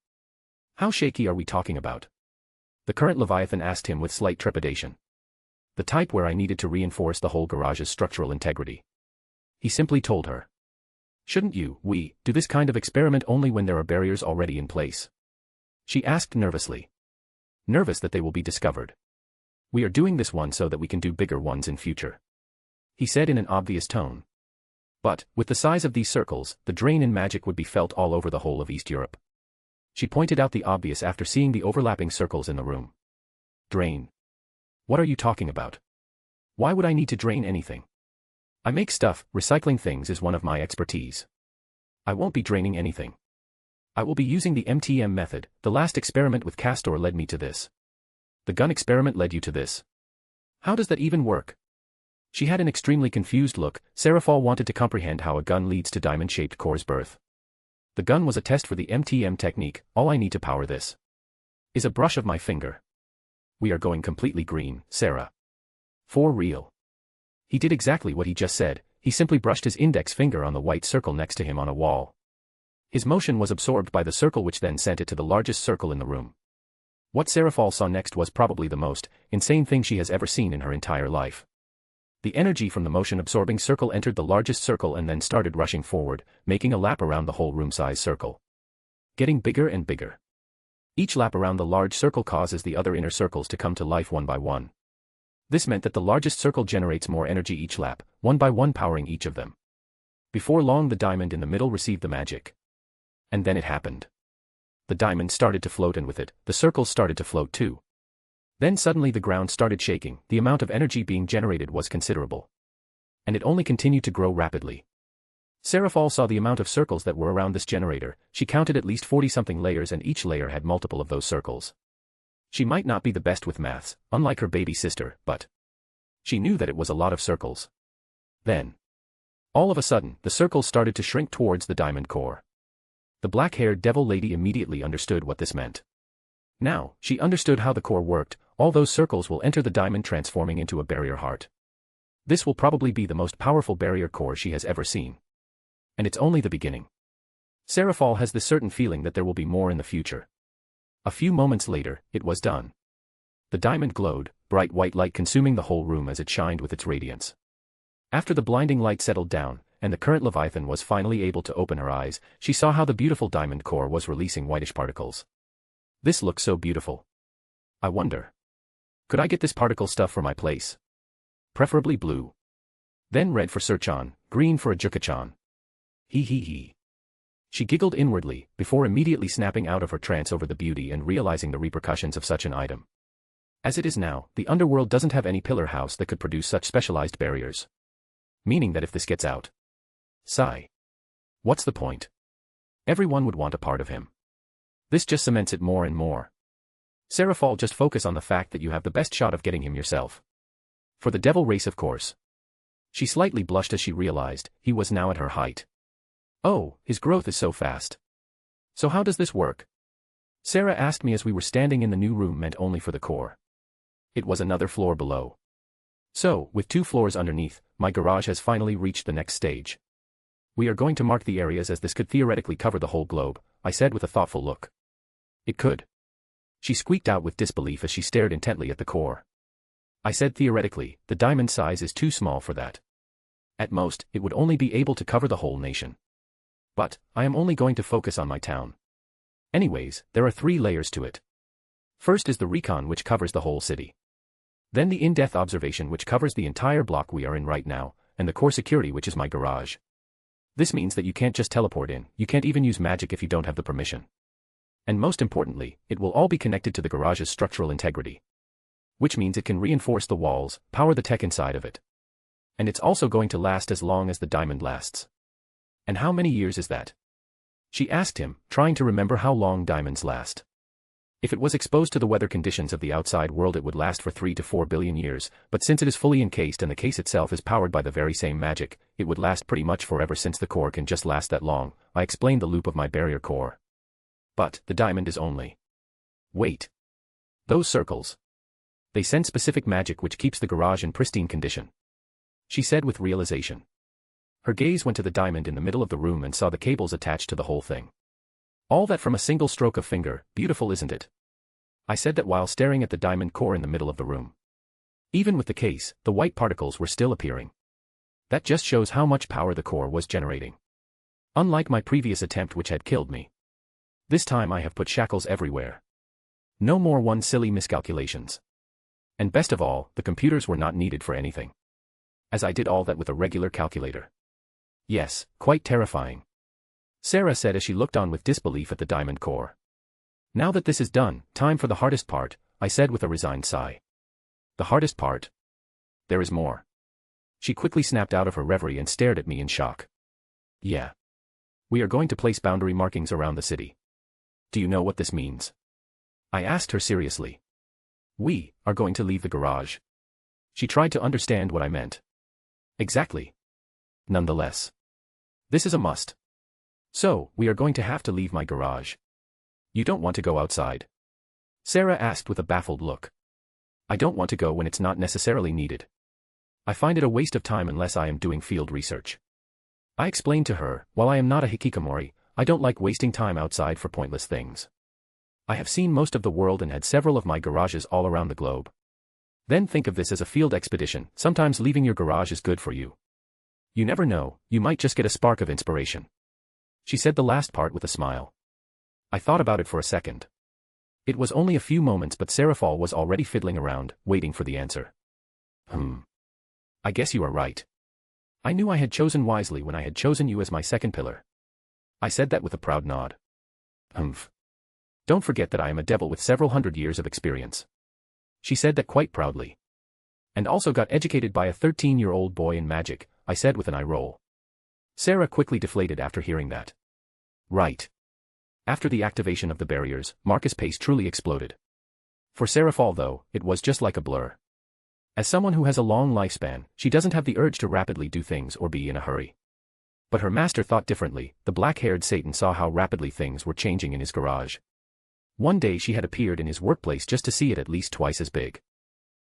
How shaky are we talking about? The current Leviathan asked him with slight trepidation. The type where I needed to reinforce the whole garage's structural integrity. He simply told her. Shouldn't we do this kind of experiment only when there are barriers already in place? She asked nervously. Nervous that they will be discovered. We are doing this one so that we can do bigger ones in future. He said in an obvious tone. But, with the size of these circles, the drain in magic would be felt all over the whole of East Europe. She pointed out the obvious after seeing the overlapping circles in the room. Drain. What are you talking about? Why would I need to drain anything? I make stuff, recycling things is one of my expertise. I won't be draining anything. I will be using the MTM method. The last experiment with Castor led me to this. The gun experiment led you to this. How does that even work? She had an extremely confused look. Seraphol wanted to comprehend how a gun leads to diamond-shaped core's birth. The gun was a test for the MTM technique. All I need to power this is a brush of my finger. We are going completely green, Sarah. For real. He did exactly what he just said. He simply brushed his index finger on the white circle next to him on a wall. His motion was absorbed by the circle, which then sent it to the largest circle in the room. What Seraphol saw next was probably the most insane thing she has ever seen in her entire life. The energy from the motion-absorbing circle entered the largest circle and then started rushing forward, making a lap around the whole room-size circle. Getting bigger and bigger. Each lap around the large circle causes the other inner circles to come to life one by one. This meant that the largest circle generates more energy each lap, one by one, powering each of them. Before long, the diamond in the middle received the magic. And then it happened. The diamond started to float, and with it, the circles started to float too. Then suddenly the ground started shaking. The amount of energy being generated was considerable. And it only continued to grow rapidly. Seraphol saw the amount of circles that were around this generator. She counted at least 40-something layers, and each layer had multiple of those circles. She might not be the best with maths, unlike her baby sister, but she knew that it was a lot of circles. Then, all of a sudden, the circles started to shrink towards the diamond core. The black-haired devil lady immediately understood what this meant. Now, she understood how the core worked. All those circles will enter the diamond, transforming into a barrier heart. This will probably be the most powerful barrier core she has ever seen. And it's only the beginning. Seraphol has this certain feeling that there will be more in the future. A few moments later, it was done. The diamond glowed, bright white light consuming the whole room as it shined with its radiance. After the blinding light settled down, and the current Leviathan was finally able to open her eyes, she saw how the beautiful diamond core was releasing whitish particles. This looks so beautiful. I wonder. Could I get this particle stuff for my place? Preferably blue. Then red for Sirchan, green for Ajukachan. He. She giggled inwardly, before immediately snapping out of her trance over the beauty and realizing the repercussions of such an item. As it is now, the underworld doesn't have any pillar house that could produce such specialized barriers. Meaning that if this gets out. Sigh. What's the point? Everyone would want a part of him. This just cements it more and more. Seraphol, just focus on the fact that you have the best shot of getting him yourself. For the devil race, of course. She slightly blushed as she realized he was now at her height. Oh, his growth is so fast. So how does this work? Sarah asked me as we were standing in the new room meant only for the core. It was another floor below. So, with 2 floors underneath, my garage has finally reached the next stage. We are going to mark the areas, as this could theoretically cover the whole globe, I said with a thoughtful look. It could. She squeaked out with disbelief as she stared intently at the core. I said theoretically, the diamond size is too small for that. At most, it would only be able to cover the whole nation. But, I am only going to focus on my town. Anyways, there are 3 layers to it. First is the recon, which covers the whole city. Then the in-depth observation, which covers the entire block we are in right now, and the core security, which is my garage. This means that you can't just teleport in, you can't even use magic if you don't have the permission. And most importantly, it will all be connected to the garage's structural integrity. Which means it can reinforce the walls, power the tech inside of it. And it's also going to last as long as the diamond lasts. And how many years is that? She asked him, trying to remember how long diamonds last. If it was exposed to the weather conditions of the outside world, it would last for 3 to 4 billion years, but since it is fully encased and the case itself is powered by the very same magic, it would last pretty much forever since the core can just last that long. I explained the loop of my barrier core. But the diamond is only. Wait. Those circles. They send specific magic which keeps the garage in pristine condition. She said with realization. Her gaze went to the diamond in the middle of the room and saw the cables attached to the whole thing. All that from a single stroke of finger, beautiful isn't it? I said that while staring at the diamond core in the middle of the room. Even with the case, the white particles were still appearing. That just shows how much power the core was generating. Unlike my previous attempt which had killed me. This time I have put shackles everywhere. No more one silly miscalculations. And best of all, the computers were not needed for anything. As I did all that with a regular calculator. Yes, quite terrifying. Sarah said as she looked on with disbelief at the diamond core. Now that this is done, time for the hardest part, I said with a resigned sigh. The hardest part? There is more. She quickly snapped out of her reverie and stared at me in shock. Yeah. We are going to place boundary markings around the city. Do you know what this means? I asked her seriously. We are going to leave the garage. She tried to understand what I meant. Exactly. Nonetheless. This is a must. So, we are going to have to leave my garage. You don't want to go outside? Sarah asked with a baffled look. I don't want to go when it's not necessarily needed. I find it a waste of time unless I am doing field research. I explained to her, while I am not a hikikomori, I don't like wasting time outside for pointless things. I have seen most of the world and had several of my garages all around the globe. Then think of this as a field expedition. Sometimes leaving your garage is good for you. You never know, you might just get a spark of inspiration. She said the last part with a smile. I thought about it for a second. It was only a few moments, but Seraphal was already fiddling around, waiting for the answer. I guess you are right. I knew I had chosen wisely when I had chosen you as my second pillar. I said that with a proud nod. Don't forget that I am a devil with several hundred years of experience. She said that quite proudly. And also got educated by a 13-year-old boy in magic, I said with an eye roll. Sarah quickly deflated after hearing that. Right. After the activation of the barriers, Marcus' pace truly exploded. For Seraphal though, it was just like a blur. As someone who has a long lifespan, she doesn't have the urge to rapidly do things or be in a hurry. But her master thought differently. The black-haired Satan saw how rapidly things were changing in his garage. One day she had appeared in his workplace just to see it at least twice as big.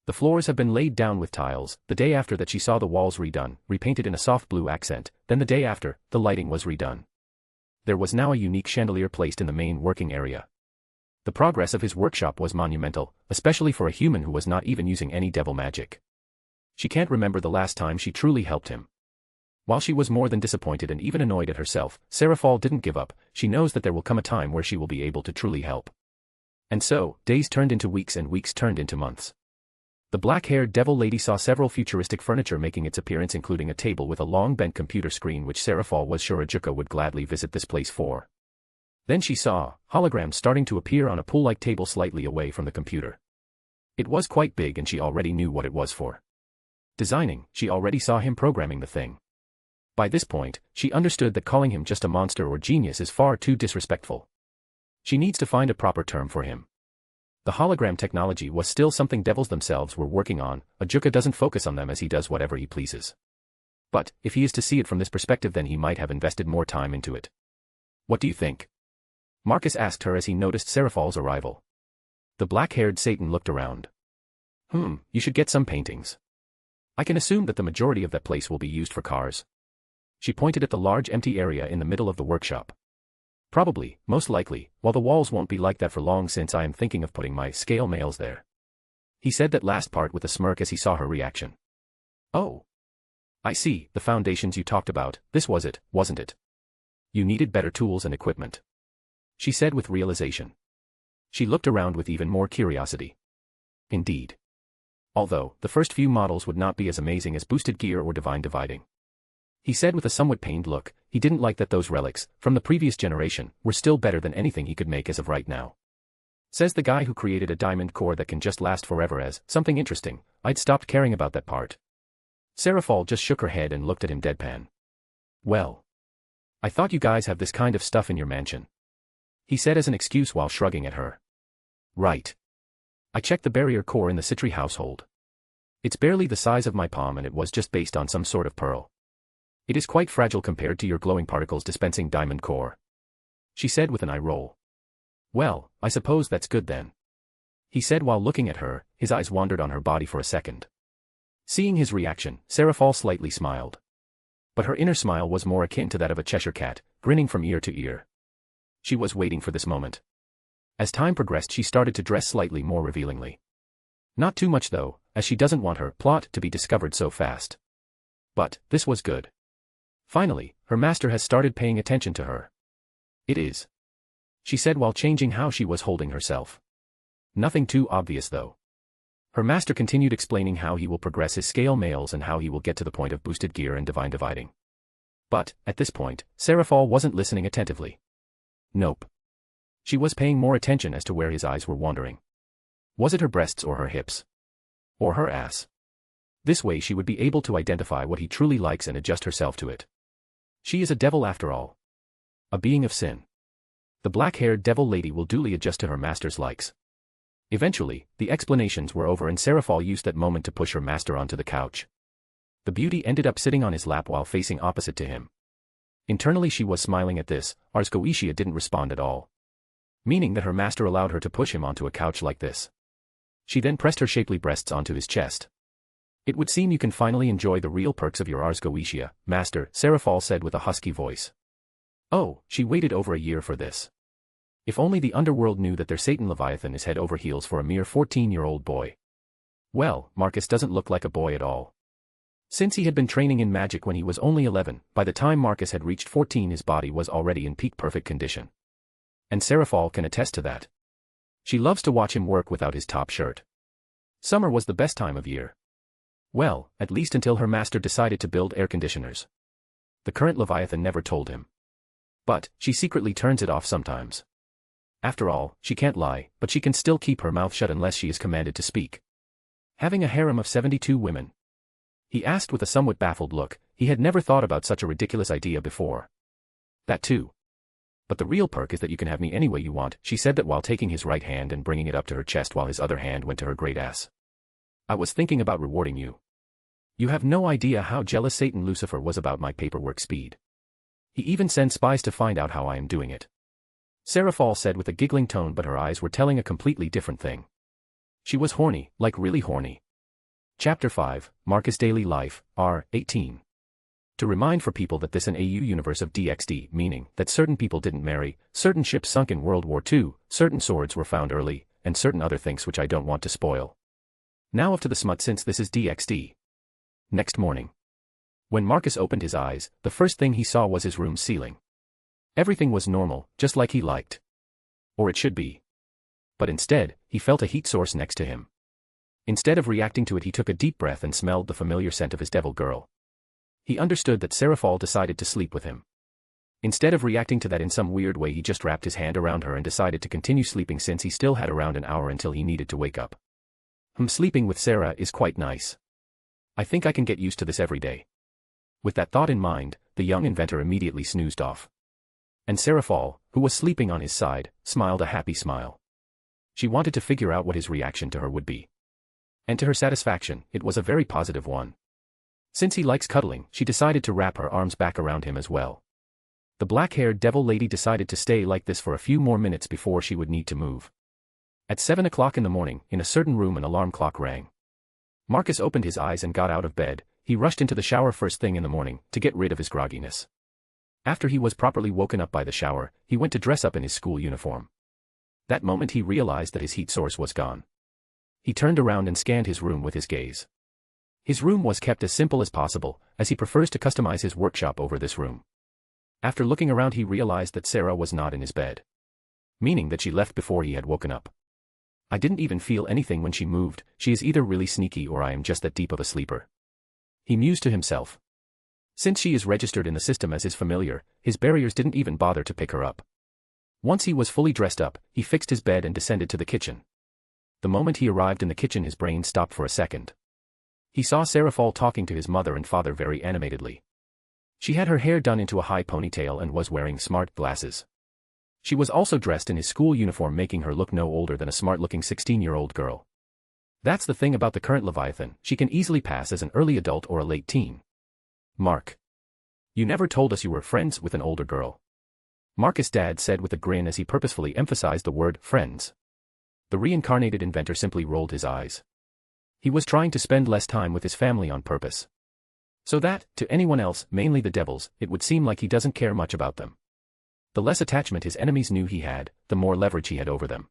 The floors have been laid down with tiles. The day after that she saw the walls redone, repainted in a soft blue accent. Then the day after, the lighting was redone. There was now a unique chandelier placed in the main working area. The progress of his workshop was monumental, especially for a human who was not even using any devil magic. She can't remember the last time she truly helped him. While she was more than disappointed and even annoyed at herself, Seraphal didn't give up. She knows that there will come a time where she will be able to truly help. And so, days turned into weeks and weeks turned into months. The black-haired devil lady saw several futuristic furniture making its appearance, including a table with a long bent computer screen which Seraphal was sure Ajuka would gladly visit this place for. Then she saw holograms starting to appear on a pool-like table slightly away from the computer. It was quite big and she already knew what it was for. Designing, she already saw him programming the thing. By this point, she understood that calling him just a monster or genius is far too disrespectful. She needs to find a proper term for him. The hologram technology was still something devils themselves were working on. Ajuka doesn't focus on them as he does whatever he pleases. But, if he is to see it from this perspective, then he might have invested more time into it. What do you think? Marcus asked her as he noticed Seraphal's arrival. The black-haired Satan looked around. You should get some paintings. I can assume that the majority of that place will be used for cars. She pointed at the large empty area in the middle of the workshop. Probably, most likely, while the walls won't be like that for long since I am thinking of putting my scale mails there. He said that last part with a smirk as he saw her reaction. Oh. I see, the foundations you talked about, this was it, wasn't it? You needed better tools and equipment. She said with realization. She looked around with even more curiosity. Indeed. Although, the first few models would not be as amazing as boosted gear or divine dividing. He said with a somewhat pained look, he didn't like that those relics, from the previous generation, were still better than anything he could make as of right now. Says the guy who created a diamond core that can just last forever as something interesting. I'd stopped caring about that part. Seraphol just shook her head and looked at him deadpan. Well. I thought you guys have this kind of stuff in your mansion. He said as an excuse while shrugging at her. Right. I checked the barrier core in the Citri household. It's barely the size of my palm and it was just based on some sort of pearl. It is quite fragile compared to your glowing particles dispensing diamond core. She said with an eye roll. Well, I suppose that's good then. He said while looking at her, his eyes wandered on her body for a second. Seeing his reaction, Seraphol slightly smiled. But her inner smile was more akin to that of a Cheshire cat, grinning from ear to ear. She was waiting for this moment. As time progressed she started to dress slightly more revealingly. Not too much though, as she doesn't want her plot to be discovered so fast. But, this was good. Finally, her master has started paying attention to her. It is. She said while changing how she was holding herself. Nothing too obvious though. Her master continued explaining how he will progress his scale mails and how he will get to the point of boosted gear and divine dividing. But, at this point, Seraphol wasn't listening attentively. Nope. She was paying more attention as to where his eyes were wandering. Was it her breasts or her hips? Or her ass? This way she would be able to identify what he truly likes and adjust herself to it. She is a devil after all. A being of sin. The black-haired devil lady will duly adjust to her master's likes. Eventually, the explanations were over and Seraphol used that moment to push her master onto the couch. The beauty ended up sitting on his lap while facing opposite to him. Internally she was smiling at this. Ars Goetia didn't respond at all. Meaning that her master allowed her to push him onto a couch like this. She then pressed her shapely breasts onto his chest. It would seem you can finally enjoy the real perks of your Ars Goetia, master, Seraphol said with a husky voice. Oh, she waited over a year for this. If only the underworld knew that their Satan Leviathan is head over heels for a mere 14-year-old boy. Well, Marcus doesn't look like a boy at all. Since he had been training in magic when he was only 11, by the time Marcus had reached 14 his body was already in peak perfect condition. And Seraphol can attest to that. She loves to watch him work without his top shirt. Summer was the best time of year. Well, at least until her master decided to build air conditioners. The current Leviathan never told him. But, she secretly turns it off sometimes. After all, she can't lie, but she can still keep her mouth shut unless she is commanded to speak. Having a harem of 72 women? He asked with a somewhat baffled look. He had never thought about such a ridiculous idea before. That too. But the real perk is that you can have me any way you want, she said that while taking his right hand and bringing it up to her chest while his other hand went to her great ass. I was thinking about rewarding you. You have no idea how jealous Satan Lucifer was about my paperwork speed. He even sends spies to find out how I am doing it. Seraphol said with a giggling tone, but her eyes were telling a completely different thing. She was horny, like really horny. Chapter 5, Marcus Daily Life, R18. To remind for people that this an AU universe of DXD, meaning that certain people didn't marry, certain ships sunk in World War II, certain swords were found early, and certain other things which I don't want to spoil. Now off to the smut since this is DXD. Next morning. When Marcus opened his eyes, the first thing he saw was his room's ceiling. Everything was normal, just like he liked. Or it should be. But instead, he felt a heat source next to him. Instead of reacting to it he took a deep breath and smelled the familiar scent of his devil girl. He understood that Seraphol decided to sleep with him. Instead of reacting to that in some weird way he just wrapped his hand around her and decided to continue sleeping since he still had around an hour until he needed to wake up. Sleeping with Sarah is quite nice. I think I can get used to this every day. With that thought in mind, the young inventor immediately snoozed off. And Seraphol, who was sleeping on his side, smiled a happy smile. She wanted to figure out what his reaction to her would be. And to her satisfaction, it was a very positive one. Since he likes cuddling, she decided to wrap her arms back around him as well. The black-haired devil lady decided to stay like this for a few more minutes before she would need to move. At 7 o'clock in the morning, in a certain room an alarm clock rang. Marcus opened his eyes and got out of bed. He rushed into the shower first thing in the morning, to get rid of his grogginess. After he was properly woken up by the shower, he went to dress up in his school uniform. That moment he realized that his heat source was gone. He turned around and scanned his room with his gaze. His room was kept as simple as possible, as he prefers to customize his workshop over this room. After looking around he realized that Sarah was not in his bed. Meaning that she left before he had woken up. I didn't even feel anything when she moved. She is either really sneaky or I am just that deep of a sleeper. He mused to himself. Since she is registered in the system as his familiar, his barriers didn't even bother to pick her up. Once he was fully dressed up, he fixed his bed and descended to the kitchen. The moment he arrived in the kitchen, his brain stopped for a second. He saw Seraphol talking to his mother and father very animatedly. She had her hair done into a high ponytail and was wearing smart glasses. She was also dressed in his school uniform, making her look no older than a smart-looking 16-year-old girl. That's the thing about the current Leviathan, she can easily pass as an early adult or a late teen. Mark. You never told us you were friends with an older girl. Marcus' dad said with a grin as he purposefully emphasized the word friends. The reincarnated inventor simply rolled his eyes. He was trying to spend less time with his family on purpose. So that, to anyone else, mainly the devils, it would seem like he doesn't care much about them. The less attachment his enemies knew he had, the more leverage he had over them.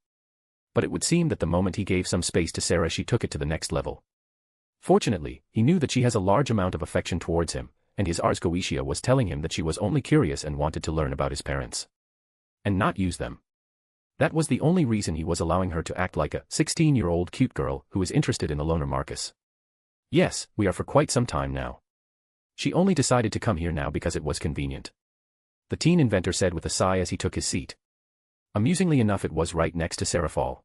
But it would seem that the moment he gave some space to Sarah, she took it to the next level. Fortunately, he knew that she has a large amount of affection towards him, and his Ars Goetia was telling him that she was only curious and wanted to learn about his parents. And not use them. That was the only reason he was allowing her to act like a 16-year-old cute girl who is interested in the loner Marcus. Yes, we are for quite some time now. She only decided to come here now because it was convenient. The teen inventor said with a sigh as he took his seat. Amusingly enough, it was right next to Seraphol.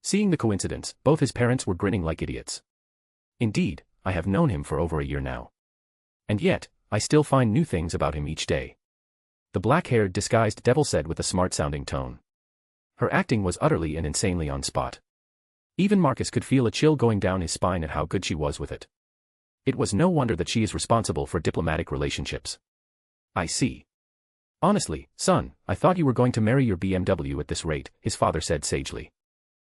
Seeing the coincidence, both his parents were grinning like idiots. Indeed, I have known him for over a year now. And yet, I still find new things about him each day. The black-haired disguised devil said with a smart-sounding tone. Her acting was utterly and insanely on spot. Even Marcus could feel a chill going down his spine at how good she was with it. It was no wonder that she is responsible for diplomatic relationships. I see. Honestly, son, I thought you were going to marry your BMW at this rate, his father said sagely.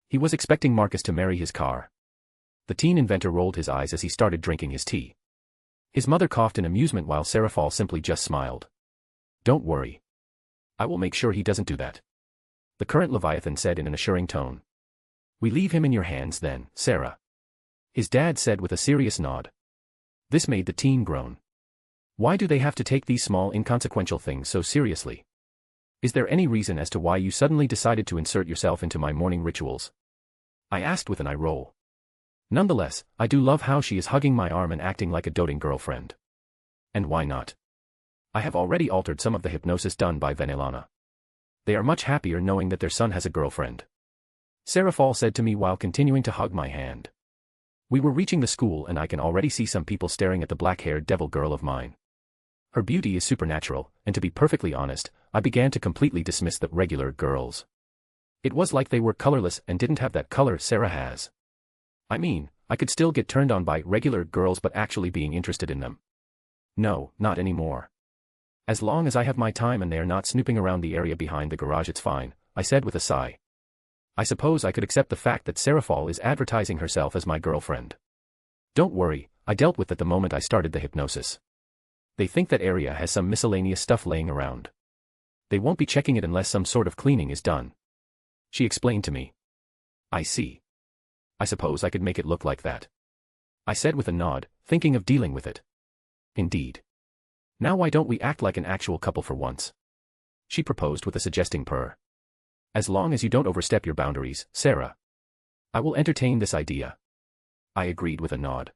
He was expecting Marcus to marry his car. The teen inventor rolled his eyes as he started drinking his tea. His mother coughed in amusement while Seraphol simply just smiled. Don't worry. I will make sure he doesn't do that. The current Leviathan said in an assuring tone. We leave him in your hands then, Sarah. His dad said with a serious nod. This made the teen groan. Why do they have to take these small inconsequential things so seriously? Is there any reason as to why you suddenly decided to insert yourself into my morning rituals? I asked with an eye roll. Nonetheless, I do love how she is hugging my arm and acting like a doting girlfriend. And why not? I have already altered some of the hypnosis done by Vanillana. They are much happier knowing that their son has a girlfriend. Seraphol said to me while continuing to hug my hand. We were reaching the school and I can already see some people staring at the black-haired devil girl of mine. Her beauty is supernatural, and to be perfectly honest, I began to completely dismiss the regular girls. It was like they were colorless and didn't have that color Sarah has. I mean, I could still get turned on by regular girls but actually being interested in them. No, not anymore. As long as I have my time and they are not snooping around the area behind the garage, it's fine, I said with a sigh. I suppose I could accept the fact that Seraphol is advertising herself as my girlfriend. Don't worry, I dealt with it the moment I started the hypnosis. They think that area has some miscellaneous stuff laying around. They won't be checking it unless some sort of cleaning is done. She explained to me. I see. I suppose I could make it look like that. I said with a nod, thinking of dealing with it. Indeed. Now why don't we act like an actual couple for once? She proposed with a suggesting purr. As long as you don't overstep your boundaries, Sarah. I will entertain this idea. I agreed with a nod.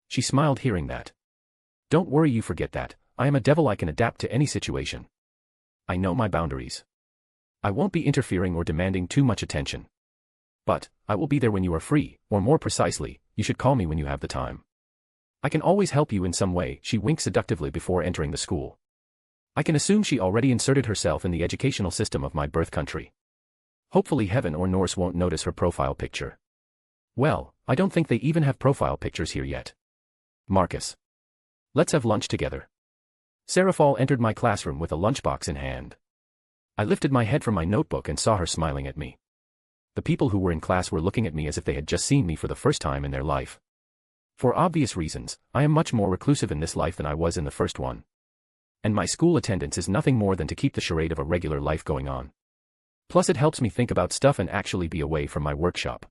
She smiled hearing that. Don't worry, you forget that, I am a devil, I can adapt to any situation. I know my boundaries. I won't be interfering or demanding too much attention. But, I will be there when you are free, or more precisely, you should call me when you have the time. I can always help you in some way, she winked seductively before entering the school. I can assume she already inserted herself in the educational system of my birth country. Hopefully Heaven or Norse won't notice her profile picture. Well, I don't think they even have profile pictures here yet. Marcus. Let's have lunch together. Seraphol entered my classroom with a lunchbox in hand. I lifted my head from my notebook and saw her smiling at me. The people who were in class were looking at me as if they had just seen me for the first time in their life. For obvious reasons, I am much more reclusive in this life than I was in the first one. And my school attendance is nothing more than to keep the charade of a regular life going on. Plus it helps me think about stuff and actually be away from my workshop.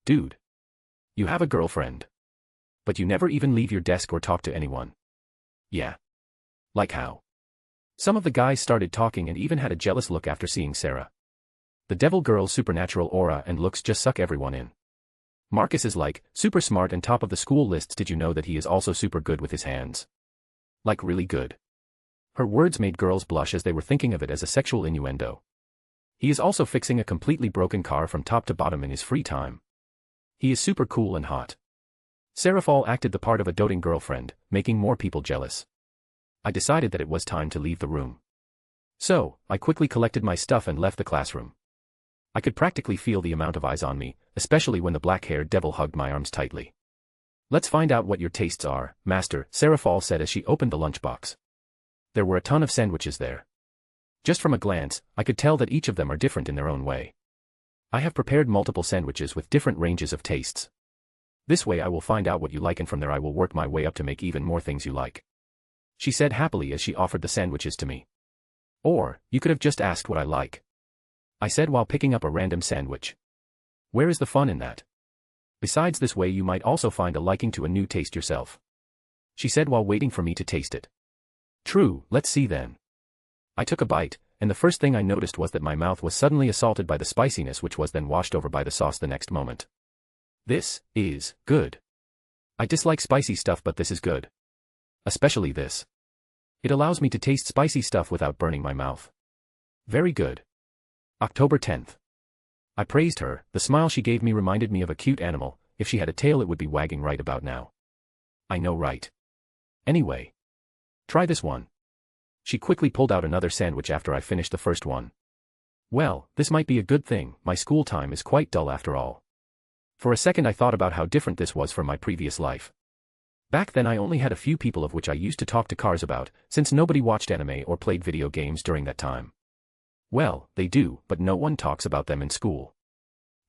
Dude. You have a girlfriend. But you never even leave your desk or talk to anyone. Yeah. Like how? Some of the guys started talking and even had a jealous look after seeing Sarah. The devil girl's supernatural aura and looks just suck everyone in. Marcus is like, super smart and top of the school lists. Did you know that he is also super good with his hands? Like really good. Her words made girls blush as they were thinking of it as a sexual innuendo. He is also fixing a completely broken car from top to bottom in his free time. He is super cool and hot. Seraphal acted the part of a doting girlfriend, making more people jealous. I decided that it was time to leave the room. So, I quickly collected my stuff and left the classroom. I could practically feel the amount of eyes on me, especially when the black-haired devil hugged my arms tightly. Let's find out what your tastes are, Master, Seraphal said as she opened the lunchbox. There were a ton of sandwiches there. Just from a glance, I could tell that each of them are different in their own way. I have prepared multiple sandwiches with different ranges of tastes. This way I will find out what you like and from there I will work my way up to make even more things you like. She said happily as she offered the sandwiches to me. Or, you could have just asked what I like. I said while picking up a random sandwich. Where is the fun in that? Besides, this way you might also find a liking to a new taste yourself. She said while waiting for me to taste it. True, let's see then. I took a bite, and the first thing I noticed was that my mouth was suddenly assaulted by the spiciness which was then washed over by the sauce the next moment. This is good. I dislike spicy stuff, but this is good. Especially this. It allows me to taste spicy stuff without burning my mouth. Very good. October 10th. I praised her. The smile she gave me reminded me of a cute animal. If she had a tail it would be wagging right about now. I know, right? Anyway. Try this one. She quickly pulled out another sandwich after I finished the first one. Well, this might be a good thing. My school time is quite dull after all. For a second I thought about how different this was from my previous life. Back then I only had a few people of which I used to talk to cars about, since nobody watched anime or played video games during that time. Well, they do, but no one talks about them in school.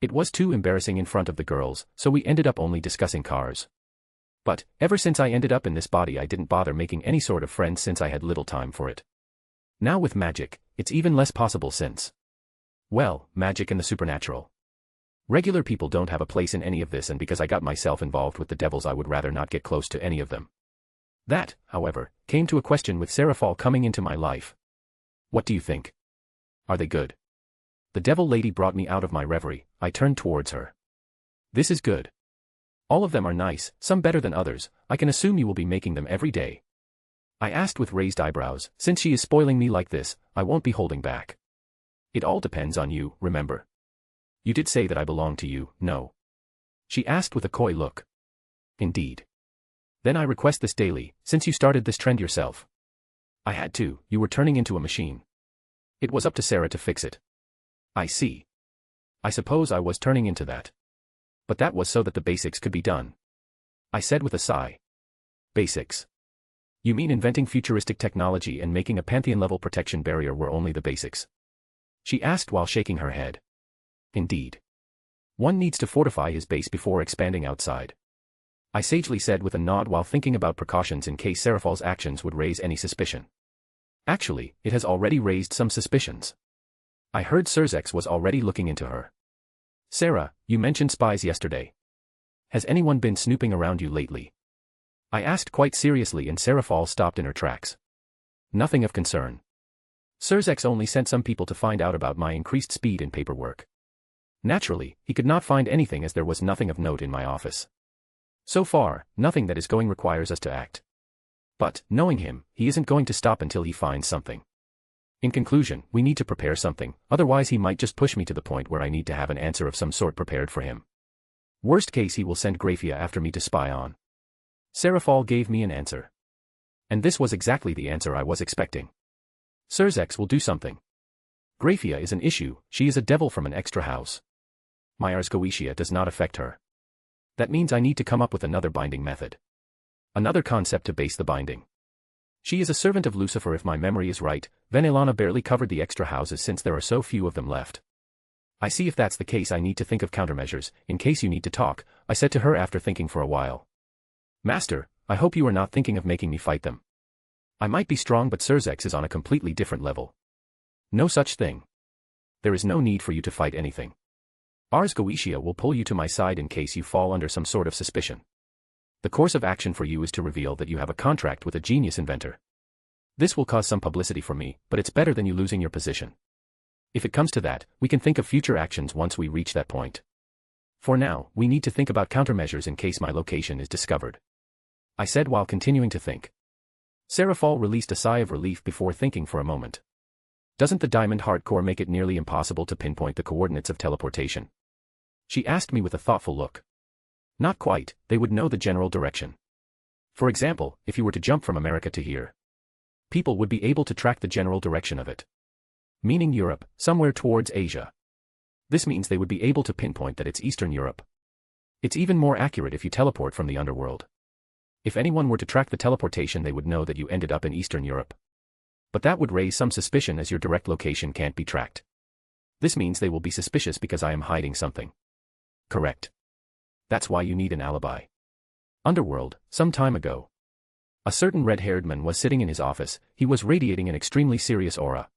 It was too embarrassing in front of the girls, so we ended up only discussing cars. But, ever since I ended up in this body I didn't bother making any sort of friends since I had little time for it. Now with magic, it's even less possible since. Well, magic and the supernatural. Regular people don't have a place in any of this, and because I got myself involved with the devils I would rather not get close to any of them. That, however, came to a question with Seraphal coming into my life. What do you think? Are they good? The devil lady brought me out of my reverie. I turned towards her. This is good. All of them are nice, some better than others. I can assume you will be making them every day. I asked with raised eyebrows. Since she is spoiling me like this, I won't be holding back. It all depends on you, remember? You did say that I belong to you, no? She asked with a coy look. Indeed. Then I request this daily, since you started this trend yourself. I had to. You were turning into a machine. It was up to Sarah to fix it. I see. I suppose I was turning into that. But that was so that the basics could be done. I said with a sigh. Basics. You mean inventing futuristic technology and making a Pantheon-level protection barrier were only the basics? She asked while shaking her head. Indeed. One needs to fortify his base before expanding outside. I sagely said with a nod while thinking about precautions in case Seraphal's actions would raise any suspicion. Actually, it has already raised some suspicions. I heard Surzex was already looking into her. Sarah, you mentioned spies yesterday. Has anyone been snooping around you lately? I asked quite seriously, and Seraphal stopped in her tracks. Nothing of concern. Surzex only sent some people to find out about my increased speed in paperwork. Naturally, he could not find anything as there was nothing of note in my office. So far, nothing that is going requires us to act. But, knowing him, he isn't going to stop until he finds something. In conclusion, we need to prepare something, otherwise he might just push me to the point where I need to have an answer of some sort prepared for him. Worst case, he will send Graphia after me to spy on. Seraphal gave me an answer. And this was exactly the answer I was expecting. Surzex will do something. Graphia is an issue. She is a devil from an extra house. My Ars Goetia does not affect her. That means I need to come up with another binding method. Another concept to base the binding. She is a servant of Lucifer if my memory is right. Venelana barely covered the extra houses since there are so few of them left. I see if that's the case I need to think of countermeasures, in case you need to talk, I said to her after thinking for a while. Master, I hope you are not thinking of making me fight them. I might be strong, but Surzex is on a completely different level. No such thing. There is no need for you to fight anything. Ars Goetia will pull you to my side in case you fall under some sort of suspicion. The course of action for you is to reveal that you have a contract with a genius inventor. This will cause some publicity for me, but it's better than you losing your position. If it comes to that, we can think of future actions once we reach that point. For now, we need to think about countermeasures in case my location is discovered. I said while continuing to think. Seraphol released a sigh of relief before thinking for a moment. Doesn't the diamond heart core make it nearly impossible to pinpoint the coordinates of teleportation? She asked me with a thoughtful look. Not quite, they would know the general direction. For example, if you were to jump from America to here, people would be able to track the general direction of it. Meaning Europe, somewhere towards Asia. This means they would be able to pinpoint that it's Eastern Europe. It's even more accurate if you teleport from the underworld. If anyone were to track the teleportation, they would know that you ended up in Eastern Europe. But that would raise some suspicion as your direct location can't be tracked. This means they will be suspicious because I am hiding something. Correct. That's why you need an alibi. Underworld, some time ago. A certain red-haired man was sitting in his office. He was radiating an extremely serious aura.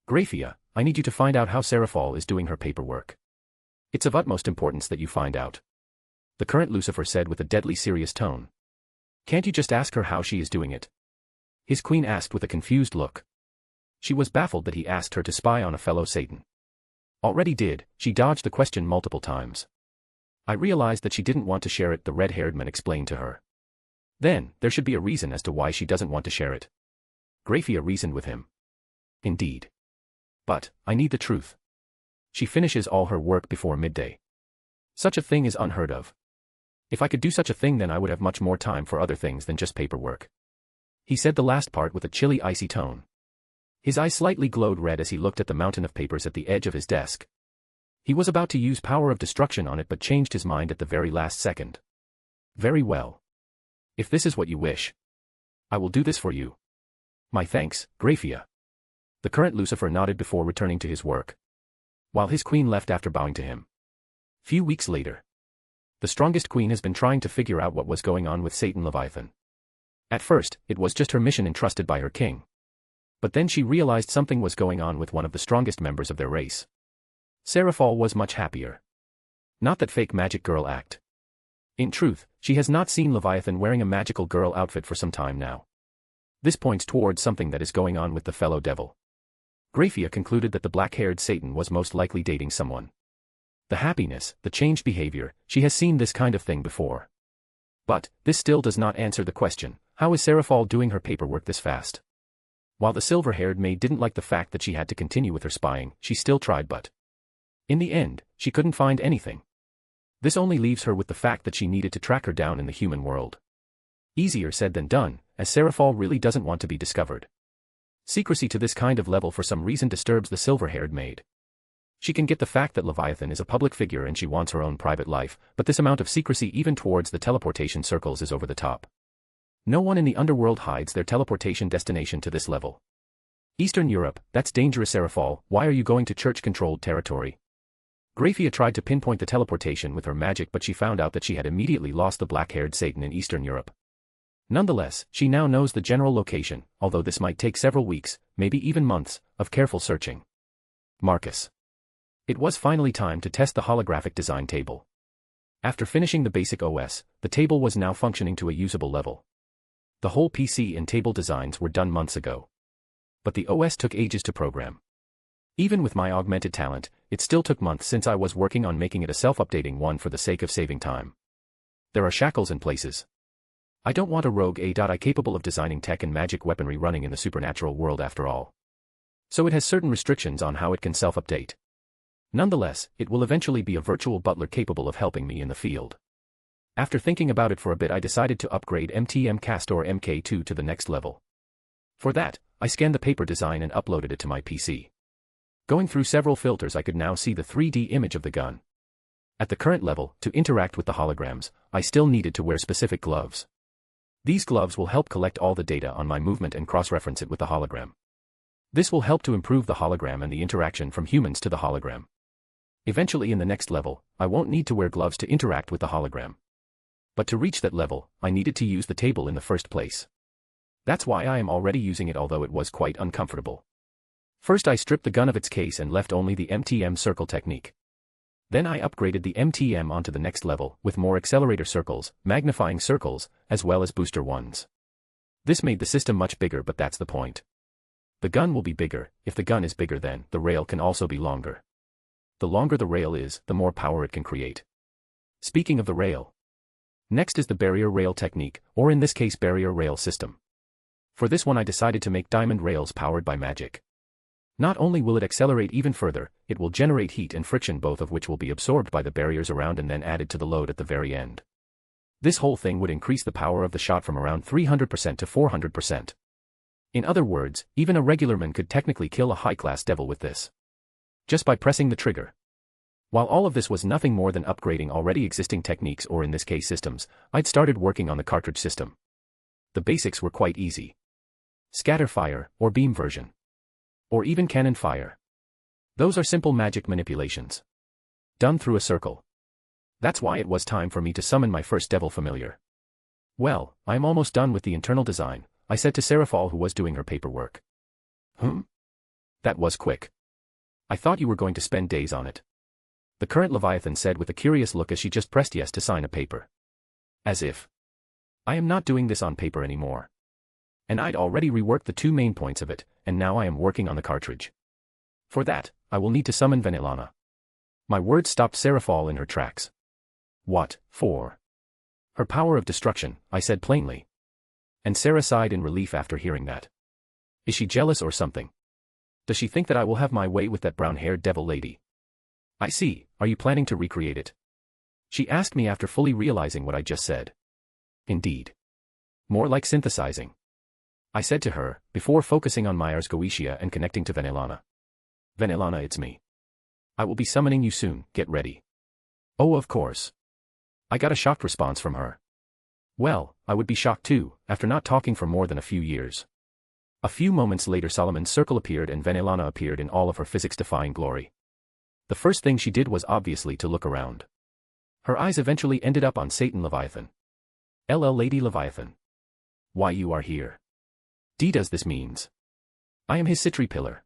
Graphia, I need you to find out how Seraphol is doing her paperwork. It's of utmost importance that you find out. The current Lucifer said with a deadly serious tone. Can't you just ask her how she is doing it? His queen asked with a confused look. She was baffled that he asked her to spy on a fellow Satan. Already did, she dodged the question multiple times. I realized that she didn't want to share it, the red-haired man explained to her. Then, there should be a reason as to why she doesn't want to share it. Graphia reasoned with him. Indeed. But, I need the truth. She finishes all her work before midday. Such a thing is unheard of. If I could do such a thing, then I would have much more time for other things than just paperwork. He said the last part with a chilly, icy tone. His eyes slightly glowed red as he looked at the mountain of papers at the edge of his desk. He was about to use power of destruction on it but changed his mind at the very last second. Very well. If this is what you wish, I will do this for you. My thanks, Graphia. The current Lucifer nodded before returning to his work, while his queen left after bowing to him. Few weeks later. The strongest queen has been trying to figure out what was going on with Satan Leviathan. At first, it was just her mission entrusted by her king. But then she realized something was going on with one of the strongest members of their race. Seraphol was much happier. Not that fake magic girl act. In truth, she has not seen Leviathan wearing a magical girl outfit for some time now. This points towards something that is going on with the fellow devil. Graphia concluded that the black-haired Satan was most likely dating someone. The happiness, the changed behavior, she has seen this kind of thing before. But, this still does not answer the question, how is Seraphol doing her paperwork this fast? While the silver-haired maid didn't like the fact that she had to continue with her spying, she still tried but, in the end, she couldn't find anything. This only leaves her with the fact that she needed to track her down in the human world. Easier said than done, as Seraphol really doesn't want to be discovered. Secrecy to this kind of level for some reason disturbs the silver-haired maid. She can get the fact that Leviathan is a public figure and she wants her own private life, but this amount of secrecy even towards the teleportation circles is over the top. No one in the underworld hides their teleportation destination to this level. Eastern Europe, that's dangerous, Seraphol. Why are you going to church-controlled territory? Graphia tried to pinpoint the teleportation with her magic, but she found out that she had immediately lost the black-haired Satan in Eastern Europe. Nonetheless, she now knows the general location, although this might take several weeks, maybe even months, of careful searching. Marcus. It was finally time to test the holographic design table. After finishing the basic OS, the table was now functioning to a usable level. The whole PC and table designs were done months ago. But the OS took ages to program. Even with my augmented talent, it still took months since I was working on making it a self-updating one for the sake of saving time. There are shackles in places. I don't want a rogue AI capable of designing tech and magic weaponry running in the supernatural world after all. So it has certain restrictions on how it can self-update. Nonetheless, it will eventually be a virtual butler capable of helping me in the field. After thinking about it for a bit, I decided to upgrade MTM Castor MK2 to the next level. For that, I scanned the paper design and uploaded it to my PC. Going through several filters, I could now see the 3D image of the gun. At the current level, to interact with the holograms, I still needed to wear specific gloves. These gloves will help collect all the data on my movement and cross-reference it with the hologram. This will help to improve the hologram and the interaction from humans to the hologram. Eventually in the next level, I won't need to wear gloves to interact with the hologram. But to reach that level, I needed to use the table in the first place. That's why I am already using it, although it was quite uncomfortable. First I stripped the gun of its case and left only the MTM circle technique. Then I upgraded the MTM onto the next level, with more accelerator circles, magnifying circles, as well as booster ones. This made the system much bigger, but that's the point. The gun will be bigger. If the gun is bigger, then the rail can also be longer. The longer the rail is, the more power it can create. Speaking of the rail. Next is the barrier rail technique, or in this case barrier rail system. For this one I decided to make diamond rails powered by magic. Not only will it accelerate even further, it will generate heat and friction, both of which will be absorbed by the barriers around and then added to the load at the very end. This whole thing would increase the power of the shot from around 300% to 400%. In other words, even a regular man could technically kill a high-class devil with this. Just by pressing the trigger. While all of this was nothing more than upgrading already existing techniques, or in this case systems, I'd started working on the cartridge system. The basics were quite easy. Scatter fire, or beam version. Or even cannon fire. Those are simple magic manipulations. Done through a circle. That's why it was time for me to summon my first devil familiar. Well, I am almost done with the internal design, I said to Seraphal, who was doing her paperwork. That was quick. I thought you were going to spend days on it. The current Leviathan said with a curious look as she just pressed yes to sign a paper. As if. I am not doing this on paper anymore. And I'd already reworked the two main points of it, and now I am working on the cartridge. For that, I will need to summon Finalizing. My words stopped Seraphal in her tracks. What for? Her power of destruction, I said plainly. And Sarah sighed in relief after hearing that. Is she jealous or something? Does she think that I will have my way with that brown-haired devil lady? I see, are you planning to recreate it? She asked me after fully realizing what I just said. Indeed. More like synthesizing. I said to her, before focusing on Myers Goetia and connecting to Finalizing. Finalizing, it's me. I will be summoning you soon, get ready. Oh, of course. I got a shocked response from her. Well, I would be shocked too, after not talking for more than a few years. A few moments later Solomon's circle appeared and Finalizing appeared in all of her physics-defying glory. The first thing she did was obviously to look around. Her eyes eventually ended up on Satan Leviathan. LL Lady Leviathan. Why you are here? Does this means? I am his citry pillar.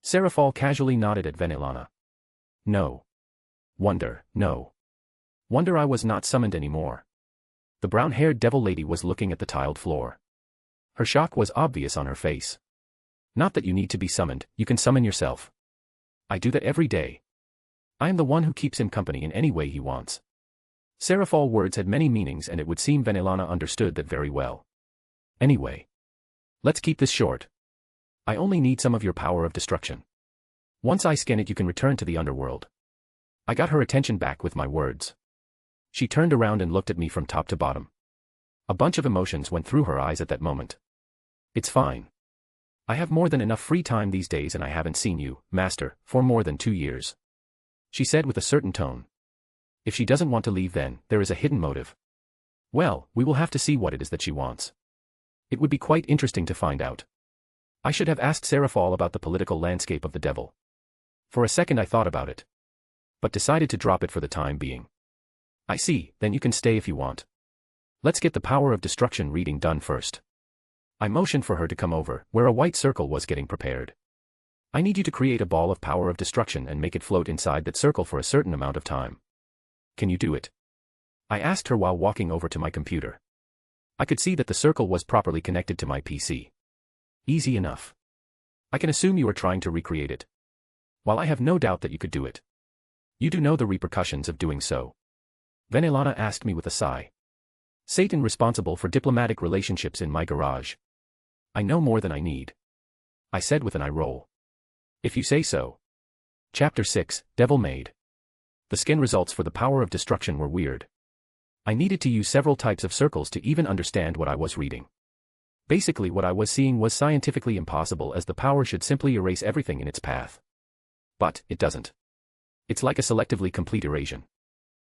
Seraphal casually nodded at Finalizing. No. Wonder, no. Wonder I was not summoned anymore. The brown-haired devil lady was looking at the tiled floor. Her shock was obvious on her face. Not that you need to be summoned, you can summon yourself. I do that every day. I am the one who keeps him company in any way he wants. Seraphal words had many meanings, and it would seem Finalizing understood that very well. Anyway. Let's keep this short. I only need some of your power of destruction. Once I scan it, you can return to the underworld. I got her attention back with my words. She turned around and looked at me from top to bottom. A bunch of emotions went through her eyes at that moment. It's fine. I have more than enough free time these days, and I haven't seen you, Master, for more than 2 years. She said with a certain tone. If she doesn't want to leave, then there is a hidden motive. Well, we will have to see what it is that she wants. It would be quite interesting to find out. I should have asked Seraphal about the political landscape of the devil. For a second I thought about it. But decided to drop it for the time being. I see, then you can stay if you want. Let's get the power of destruction reading done first. I motioned for her to come over, where a white circle was getting prepared. I need you to create a ball of power of destruction and make it float inside that circle for a certain amount of time. Can you do it? I asked her while walking over to my computer. I could see that the circle was properly connected to my PC. Easy enough. I can assume you are trying to recreate it. While I have no doubt that you could do it. You do know the repercussions of doing so. Finalizing asked me with a sigh. Satan responsible for diplomatic relationships in my garage. I know more than I need. I said with an eye roll. If you say so. Chapter 6, Devil Maid. The skin results for the power of destruction were weird. I needed to use several types of circles to even understand what I was reading. Basically what I was seeing was scientifically impossible, as the power should simply erase everything in its path. But it doesn't. It's like a selectively complete erasure.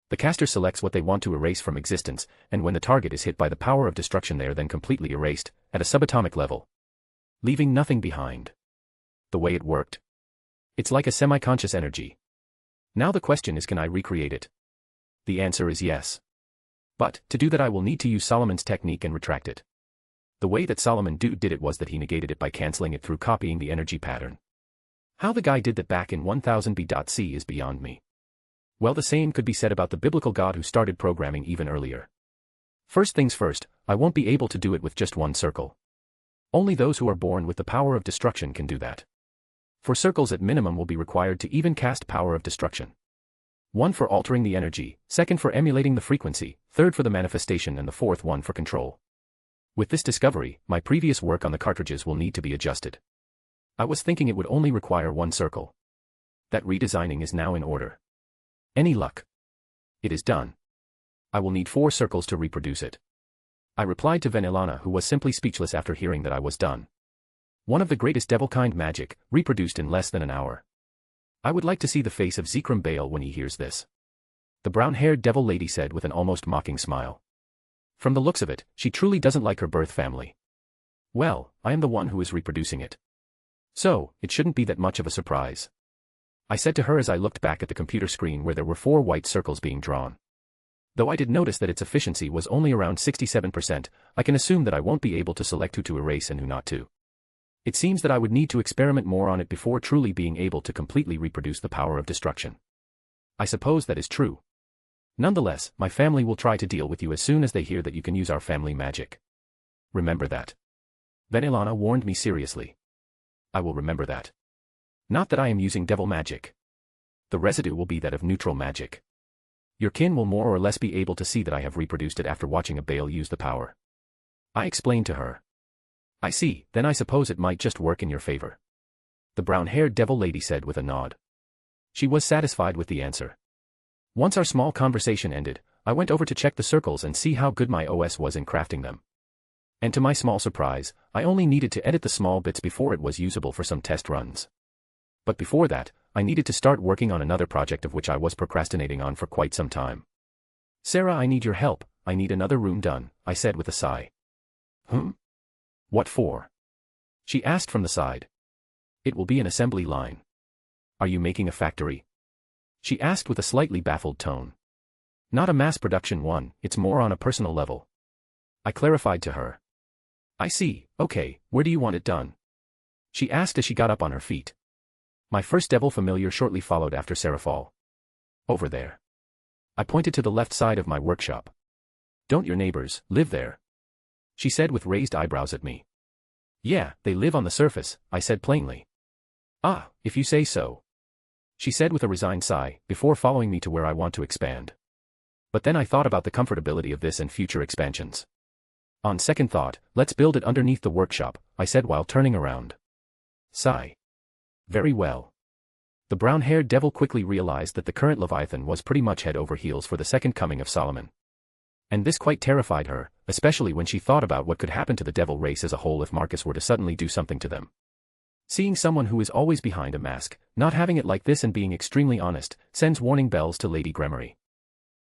The caster selects what they want to erase from existence, and when the target is hit by the power of destruction, they are then completely erased, at a subatomic level. Leaving nothing behind. The way it worked. It's like a semi-conscious energy. Now the question is, can I recreate it? The answer is yes. But, to do that I will need to use Solomon's technique and retract it. The way that Solomon did it was that he negated it by cancelling it through copying the energy pattern. How the guy did that back in 1000 BC is beyond me. Well, the same could be said about the biblical God who started programming even earlier. First things first, I won't be able to do it with just one circle. Only those who are born with the power of destruction can do that. 4 circles at minimum will be required to even cast power of destruction. 1 for altering the energy, 2nd for emulating the frequency, 3rd for the manifestation, and the 4th one for control. With this discovery, my previous work on the cartridges will need to be adjusted. I was thinking it would only require 1 circle. That redesigning is now in order. Any luck? It is done. I will need 4 circles to reproduce it. I replied to Finalizing, who was simply speechless after hearing that I was done. One of the greatest devil-kind magic, reproduced in less than an hour. I would like to see the face of Zekrom Baal when he hears this. The brown-haired devil lady said with an almost mocking smile. From the looks of it, she truly doesn't like her birth family. Well, I am the one who is reproducing it. So, it shouldn't be that much of a surprise. I said to her as I looked back at the computer screen where there were 4 white circles being drawn. Though I did notice that its efficiency was only around 67%, I can assume that I won't be able to select who to erase and who not to. It seems that I would need to experiment more on it before truly being able to completely reproduce the power of destruction. I suppose that is true. Nonetheless, my family will try to deal with you as soon as they hear that you can use our family magic. Remember that. Finalizing warned me seriously. I will remember that. Not that I am using devil magic. The residue will be that of neutral magic. Your kin will more or less be able to see that I have reproduced it after watching a Baal use the power. I explained to her. I see, then I suppose it might just work in your favor. The brown-haired devil lady said with a nod. She was satisfied with the answer. Once our small conversation ended, I went over to check the circles and see how good my OS was in crafting them. And to my small surprise, I only needed to edit the small bits before it was usable for some test runs. But before that, I needed to start working on another project of which I was procrastinating on for quite some time. Sarah, I need your help, I need another room done, I said with a sigh. What for? She asked from the side. It will be an assembly line. Are you making a factory? She asked with a slightly baffled tone. Not a mass production one, it's more on a personal level. I clarified to her. I see, okay, where do you want it done? She asked as she got up on her feet. My first devil familiar shortly followed after Seraphal. Over there. I pointed to the left side of my workshop. Don't your neighbors live there? She said with raised eyebrows at me. Yeah, they live on the surface, I said plainly. Ah, if you say so. She said with a resigned sigh, before following me to where I want to expand. But then I thought about the comfortability of this and future expansions. On second thought, let's build it underneath the workshop, I said while turning around. Sigh. Very well. The brown-haired devil quickly realized that the current Leviathan was pretty much head over heels for the second coming of Solomon. And this quite terrified her, especially when she thought about what could happen to the devil race as a whole if Marcus were to suddenly do something to them. Seeing someone who is always behind a mask, not having it like this and being extremely honest, sends warning bells to Lady Gremory.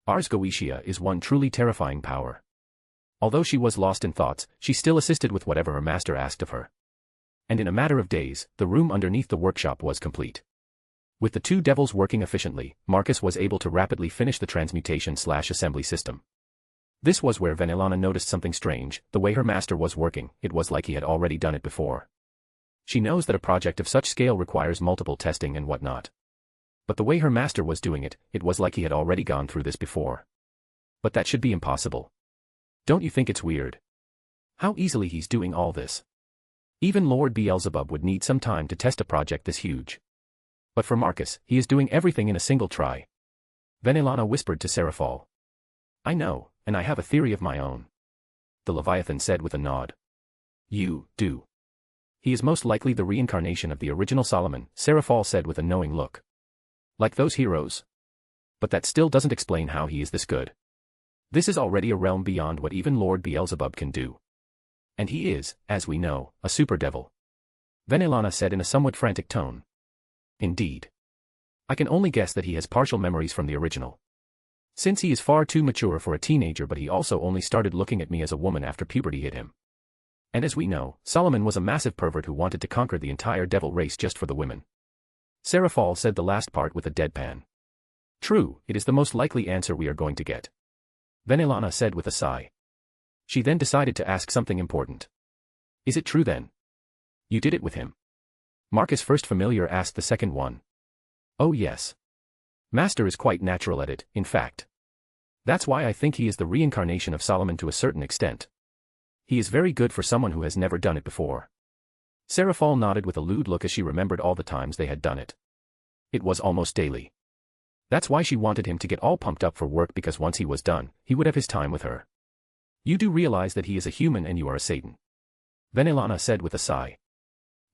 Ars Goetia is one truly terrifying power. Although she was lost in thoughts, she still assisted with whatever her master asked of her. And in a matter of days, the room underneath the workshop was complete. With the 2 devils working efficiently, Marcus was able to rapidly finish the transmutation/assembly system. This was where Finalizing noticed something strange. The way her master was working, it was like he had already done it before. She knows that a project of such scale requires multiple testing and whatnot. But the way her master was doing it, it was like he had already gone through this before. But that should be impossible. Don't you think it's weird? How easily he's doing all this. Even Lord Beelzebub would need some time to test a project this huge. But for Marcus, he is doing everything in a single try. Finalizing whispered to Seraphal. I know, and I have a theory of my own. The Leviathan said with a nod. You do. He is most likely the reincarnation of the original Solomon, Seraphal said with a knowing look. Like those heroes? But that still doesn't explain how he is this good. This is already a realm beyond what even Lord Beelzebub can do. And he is, as we know, a super devil. Finalizing said in a somewhat frantic tone. Indeed. I can only guess that he has partial memories from the original. Since he is far too mature for a teenager, but he also only started looking at me as a woman after puberty hit him. And as we know, Solomon was a massive pervert who wanted to conquer the entire devil race just for the women. Seraphal said the last part with a deadpan. True, it is the most likely answer we are going to get. Finalizing said with a sigh. She then decided to ask something important. Is it true then? You did it with him? Marcus first familiar asked the second one. Oh yes. Master is quite natural at it, in fact. That's why I think he is the reincarnation of Solomon to a certain extent. He is very good for someone who has never done it before. Seraphal nodded with a lewd look as she remembered all the times they had done it. It was almost daily. That's why she wanted him to get all pumped up for work, because once he was done, he would have his time with her. You do realize that he is a human and you are a Satan? Finalizing said with a sigh.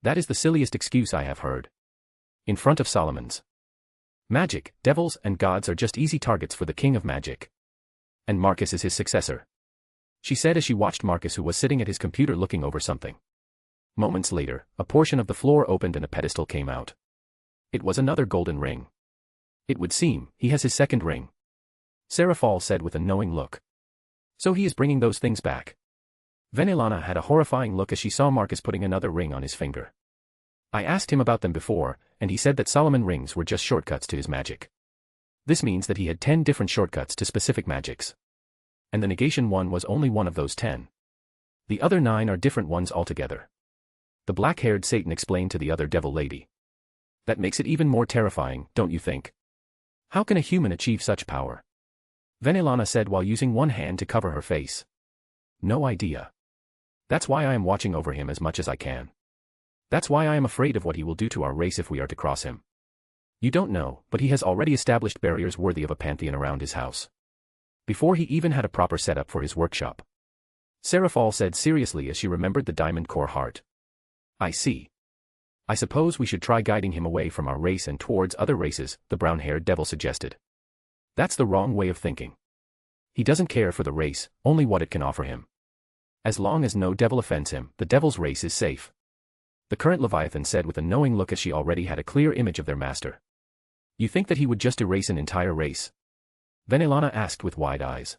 That is the silliest excuse I have heard. In front of Solomon's. Magic, devils, and gods are just easy targets for the king of magic. And Marcus is his successor. She said as she watched Marcus, who was sitting at his computer looking over something. Moments later, a portion of the floor opened and a pedestal came out. It was another golden ring. It would seem he has his second ring. Seraphal said with a knowing look. So he is bringing those things back. Finalizing had a horrifying look as she saw Marcus putting another ring on his finger. I asked him about them before, and he said that Solomon rings were just shortcuts to his magic. This means that he had 10 different shortcuts to specific magics. And the negation one was only one of those 10. The other 9 are different ones altogether. The black-haired Satan explained to the other devil lady. That makes it even more terrifying, don't you think? How can a human achieve such power? Finalizing said while using one hand to cover her face. No idea. That's why I am watching over him as much as I can. That's why I am afraid of what he will do to our race if we are to cross him. You don't know, but he has already established barriers worthy of a pantheon around his house. Before he even had a proper setup for his workshop. Seraphal said seriously as she remembered the diamond core heart. I see. I suppose we should try guiding him away from our race and towards other races, the brown-haired devil suggested. That's the wrong way of thinking. He doesn't care for the race, only what it can offer him. As long as no devil offends him, the devil's race is safe. The current Leviathan said with a knowing look as she already had a clear image of their master. You think that he would just erase an entire race? Finalizing asked with wide eyes.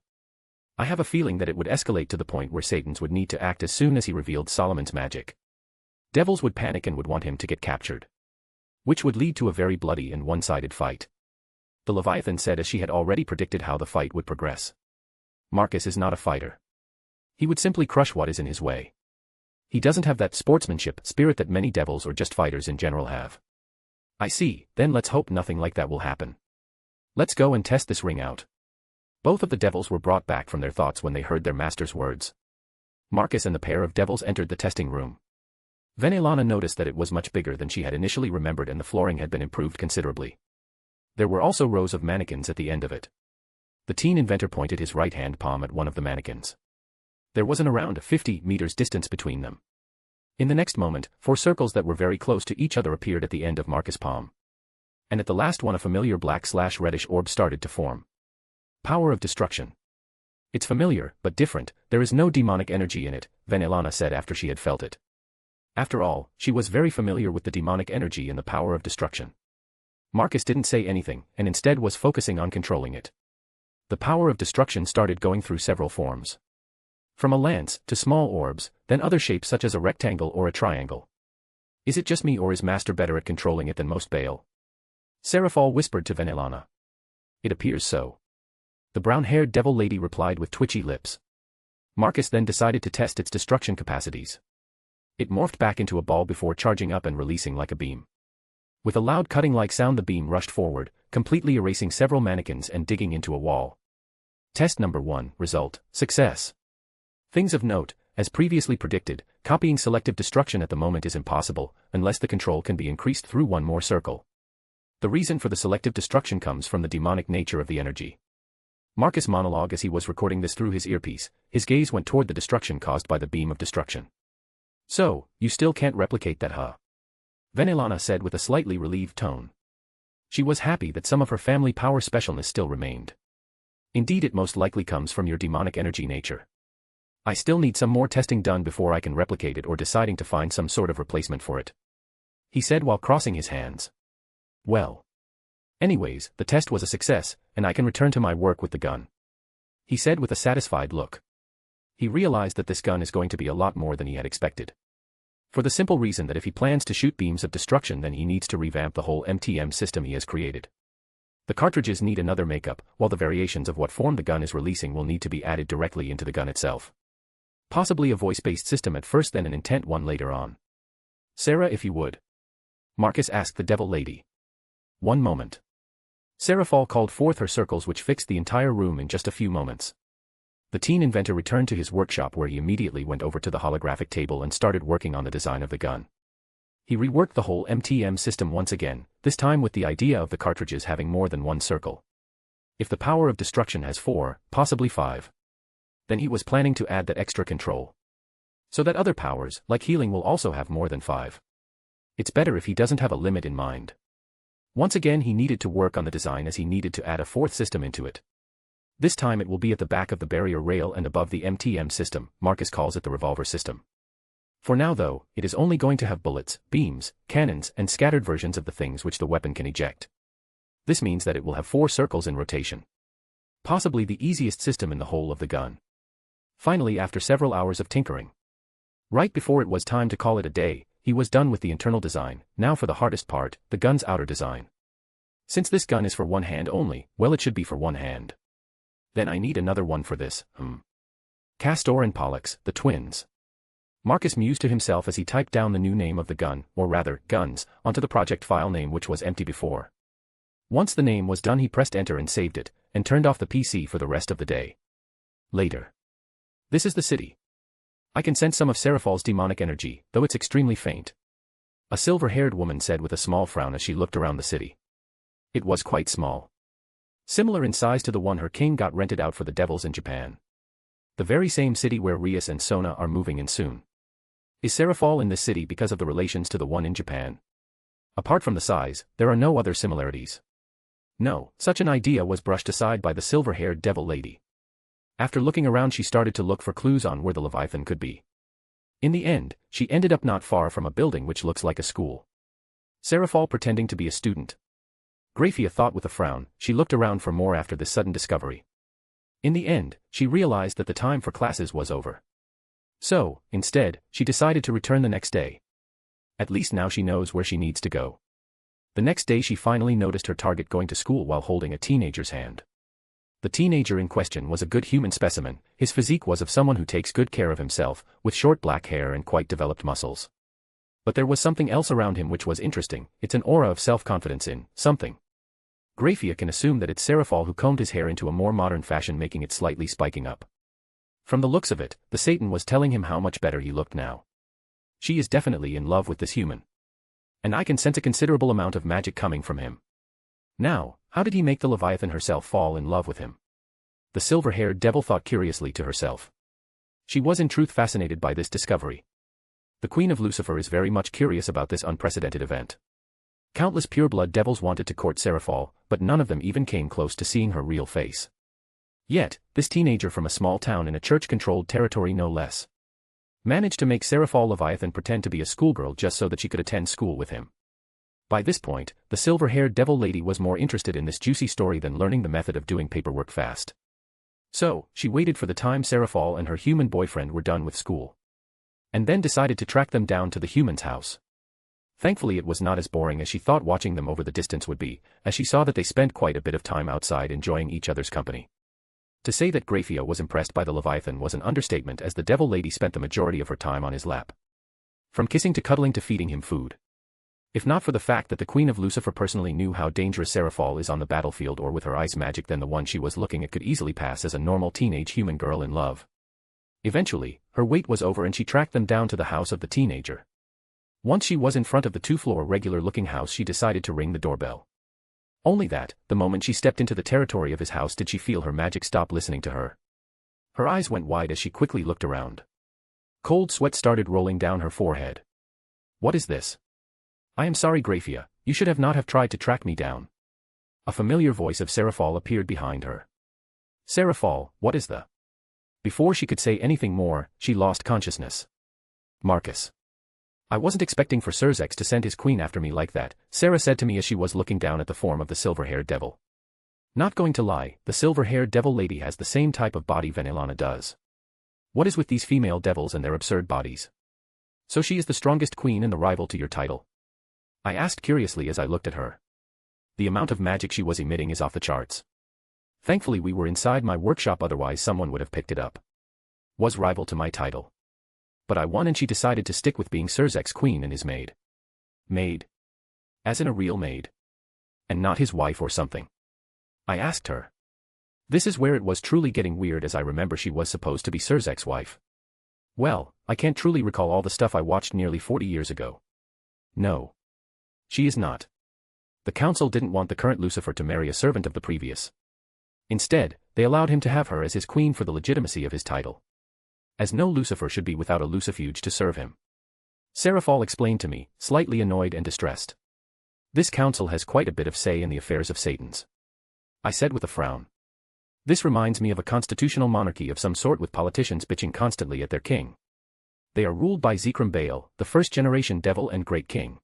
I have a feeling that it would escalate to the point where Satan's would need to act as soon as he revealed Solomon's magic. Devils would panic and would want him to get captured. Which would lead to a very bloody and one-sided fight. The Leviathan said as she had already predicted how the fight would progress. Marcus is not a fighter. He would simply crush what is in his way. He doesn't have that sportsmanship spirit that many devils or just fighters in general have. I see, then let's hope nothing like that will happen. Let's go and test this ring out. Both of the devils were brought back from their thoughts when they heard their master's words. Marcus and the pair of devils entered the testing room. Finalizing noticed that it was much bigger than she had initially remembered and the flooring had been improved considerably. There were also rows of mannequins at the end of it. The teen inventor pointed his right-hand palm at one of the mannequins. There was an around 50 meters distance between them. In the next moment, 4 circles that were very close to each other appeared at the end of Marcus' palm. And at the last one a familiar black/reddish orb started to form. Power of destruction. It's familiar, but different, there is no demonic energy in it, Finalizing said after she had felt it. After all, she was very familiar with the demonic energy and the power of destruction. Marcus didn't say anything, and instead was focusing on controlling it. The power of destruction started going through several forms. From a lance, to small orbs, then other shapes such as a rectangle or a triangle. Is it just me or is Master better at controlling it than most Baal? Seraphal whispered to Finalizing. It appears so. The brown-haired devil lady replied with twitchy lips. Marcus then decided to test its destruction capacities. It morphed back into a ball before charging up and releasing like a beam. With a loud cutting-like sound the beam rushed forward, completely erasing several mannequins and digging into a wall. Test number 1, result, success. Things of note, as previously predicted, copying selective destruction at the moment is impossible, unless the control can be increased through one more circle. The reason for the selective destruction comes from the demonic nature of the energy. Marcus monologued as he was recording this through his earpiece, his gaze went toward the destruction caused by the beam of destruction. So, you still can't replicate that, huh? Finalizing said with a slightly relieved tone. She was happy that some of her family power specialness still remained. Indeed, it most likely comes from your demonic energy nature. I still need some more testing done before I can replicate it or deciding to find some sort of replacement for it. He said while crossing his hands. Well. Anyways, the test was a success, and I can return to my work with the gun. He said with a satisfied look. He realized that this gun is going to be a lot more than he had expected. For the simple reason that if he plans to shoot beams of destruction then he needs to revamp the whole MTM system he has created. The cartridges need another makeup, while the variations of what form the gun is releasing will need to be added directly into the gun itself. Possibly a voice-based system at first then an intent one later on. Sarah, if you would. Marcus asked the devil lady. One moment. Seraphal called forth her circles which fixed the entire room in just a few moments. The teen inventor returned to his workshop where he immediately went over to the holographic table and started working on the design of the gun. He reworked the whole MTM system once again, this time with the idea of the cartridges having more than one circle. If the power of destruction has 4, possibly 5. Then he was planning to add that extra control. So that other powers, like healing, will also have more than 5. It's better if he doesn't have a limit in mind. Once again he needed to work on the design as he needed to add a 4th system into it. This time it will be at the back of the barrier rail and above the MTM system. Marcus calls it the revolver system. For now though, it is only going to have bullets, beams, cannons, and scattered versions of the things which the weapon can eject. This means that it will have 4 circles in rotation. Possibly the easiest system in the whole of the gun. Finally, after several hours of tinkering, right before it was time to call it a day, he was done with the internal design. Now for the hardest part, the gun's outer design. Since this gun is for one hand only, well, it should be for one hand. Then I need another one for this, Castor and Pollux, the twins. Marcus mused to himself as he typed down the new name of the gun, or rather, guns, onto the project file name which was empty before. Once the name was done he pressed enter and saved it, and turned off the PC for the rest of the day. Later. This is the city. I can sense some of Seraphal's demonic energy, though it's extremely faint. A silver-haired woman said with a small frown as she looked around the city. It was quite small. Similar in size to the one her king got rented out for the devils in Japan. The very same city where Rias and Sona are moving in soon. Is Seraphal in this city because of the relations to the one in Japan? Apart from the size, there are no other similarities. No, such an idea was brushed aside by the silver-haired devil lady. After looking around she started to look for clues on where the Leviathan could be. In the end, she ended up not far from a building which looks like a school. Seraphal pretending to be a student. Graphia thought with a frown. She looked around for more after this sudden discovery. In the end, she realized that the time for classes was over. So, instead, she decided to return the next day. At least now she knows where she needs to go. The next day she finally noticed her target going to school while holding a teenager's hand. The teenager in question was a good human specimen. His physique was of someone who takes good care of himself, with short black hair and quite developed muscles. But there was something else around him which was interesting. It's an aura of self-confidence in something. Graphia can assume that it's Seraphal who combed his hair into a more modern fashion, making it slightly spiking up. From the looks of it, the Satan was telling him how much better he looked now. She is definitely in love with this human. And I can sense a considerable amount of magic coming from him. Now, how did he make the Leviathan herself fall in love with him? The silver-haired devil thought curiously to herself. She was in truth fascinated by this discovery. The Queen of Lucifer is very much curious about this unprecedented event. Countless pureblood devils wanted to court Seraphal, but none of them even came close to seeing her real face. Yet, this teenager from a small town in a church-controlled territory no less, managed to make Seraphal Leviathan pretend to be a schoolgirl just so that she could attend school with him. By this point, the silver-haired devil lady was more interested in this juicy story than learning the method of doing paperwork fast. So, she waited for the time Seraphal and her human boyfriend were done with school. And then decided to track them down to the human's house. Thankfully it was not as boring as she thought watching them over the distance would be, as she saw that they spent quite a bit of time outside enjoying each other's company. To say that Graphia was impressed by the Leviathan was an understatement, as the devil lady spent the majority of her time on his lap. From kissing to cuddling to feeding him food. If not for the fact that the Queen of Lucifer personally knew how dangerous Seraphal is on the battlefield or with her ice magic, then the one she was looking at could easily pass as a normal teenage human girl in love. Eventually, her wait was over and she tracked them down to the house of the teenager. Once she was in front of the 2-floor regular-looking house, she decided to ring the doorbell. Only that, the moment she stepped into the territory of his house did she feel her magic stop listening to her. Her eyes went wide as she quickly looked around. Cold sweat started rolling down her forehead. What is this? I am sorry, Graphia, you should not have tried to track me down. A familiar voice of Seraphal appeared behind her. Seraphal, what is the... Before she could say anything more, she lost consciousness. Marcus. I wasn't expecting for Serzex to send his queen after me like that, Sarah said to me as she was looking down at the form of the silver-haired devil. Not going to lie, the silver-haired devil lady has the same type of body Vanillana does. What is with these female devils and their absurd bodies? So she is the strongest queen and the rival to your title? I asked curiously as I looked at her. The amount of magic she was emitting is off the charts. Thankfully we were inside my workshop, otherwise someone would have picked it up. Was rival to my title. But I won and she decided to stick with being Serzek's queen and his maid. Maid? As in a real maid? And not his wife or something? I asked her. This is where it was truly getting weird, as I remember she was supposed to be Surzek's wife. Well, I can't truly recall all the stuff I watched nearly 40 years ago. No. She is not. The council didn't want the current Lucifer to marry a servant of the previous. Instead, they allowed him to have her as his queen for the legitimacy of his title. As no Lucifer should be without a Lucifuge to serve him. Seraphol explained to me, slightly annoyed and distressed. This council has quite a bit of say in the affairs of Satan's. I said with a frown. This reminds me of a constitutional monarchy of some sort with politicians bitching constantly at their king. They are ruled by Zekrom Baal, the first-generation devil and great king.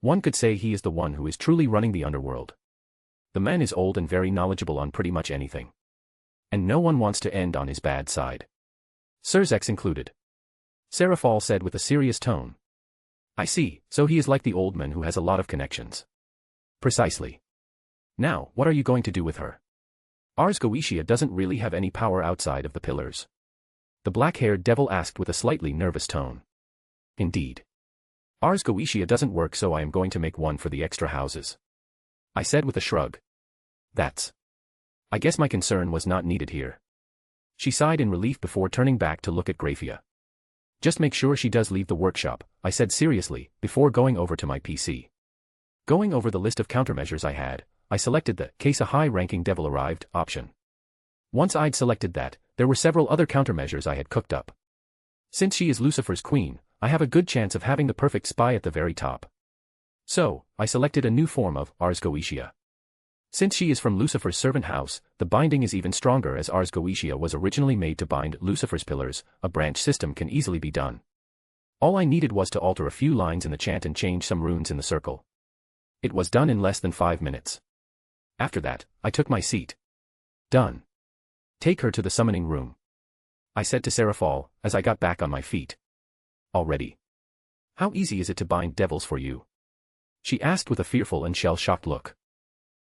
One could say he is the one who is truly running the underworld. The man is old and very knowledgeable on pretty much anything. And no one wants to end on his bad side. Surzek's included. Seraphol said with a serious tone. I see, so he is like the old man who has a lot of connections. Precisely. Now, what are you going to do with her? Ars Goetia doesn't really have any power outside of the pillars. The black-haired devil asked with a slightly nervous tone. Indeed. Ars Goetia doesn't work, so I am going to make one for the extra houses. I said with a shrug. That's. I guess my concern was not needed here. She sighed in relief before turning back to look at Grafia. Just make sure she does leave the workshop, I said seriously, before going over to my PC. Going over the list of countermeasures I had, I selected the case a high-ranking devil arrived option. Once I'd selected that, there were several other countermeasures I had cooked up. Since she is Lucifer's queen, I have a good chance of having the perfect spy at the very top. So, I selected a new form of Ars Goetia. Since she is from Lucifer's servant house, the binding is even stronger, as Ars Goetia was originally made to bind Lucifer's pillars. A branch system can easily be done. All I needed was to alter a few lines in the chant and change some runes in the circle. It was done in less than 5 minutes. After that, I took my seat. Done. Take her to the summoning room. I said to Seraphol, as I got back on my feet. Already? How easy is it to bind devils for you? She asked with a fearful and shell-shocked look.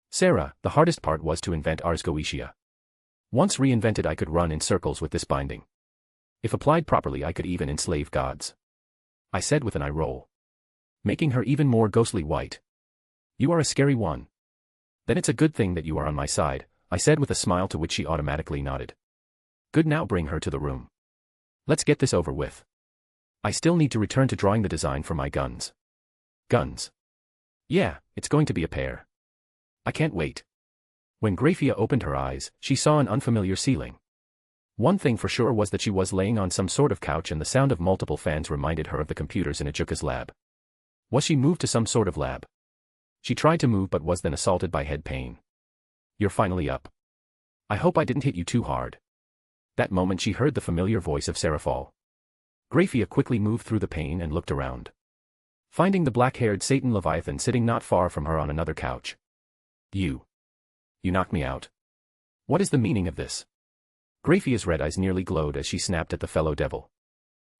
Sarah, the hardest part was to invent Ars Goetia. Once reinvented, I could run in circles with this binding. If applied properly, I could even enslave gods. I said with an eye roll. Making her even more ghostly white. You are a scary one. Then it's a good thing that you are on my side, I said with a smile, to which she automatically nodded. Good, now bring her to the room. Let's get this over with. I still need to return to drawing the design for my guns. Guns. Yeah, it's going to be a pair. I can't wait. When Grafia opened her eyes, she saw an unfamiliar ceiling. One thing for sure was that she was laying on some sort of couch, and the sound of multiple fans reminded her of the computers in Ajuka's lab. Was she moved to some sort of lab? She tried to move but was then assaulted by head pain. You're finally up. I hope I didn't hit you too hard. That moment she heard the familiar voice of Seraphol. Grafia quickly moved through the pain and looked around. Finding the black-haired Satan Leviathan sitting not far from her on another couch. You knocked me out. What is the meaning of this? Grafia's red eyes nearly glowed as she snapped at the fellow devil.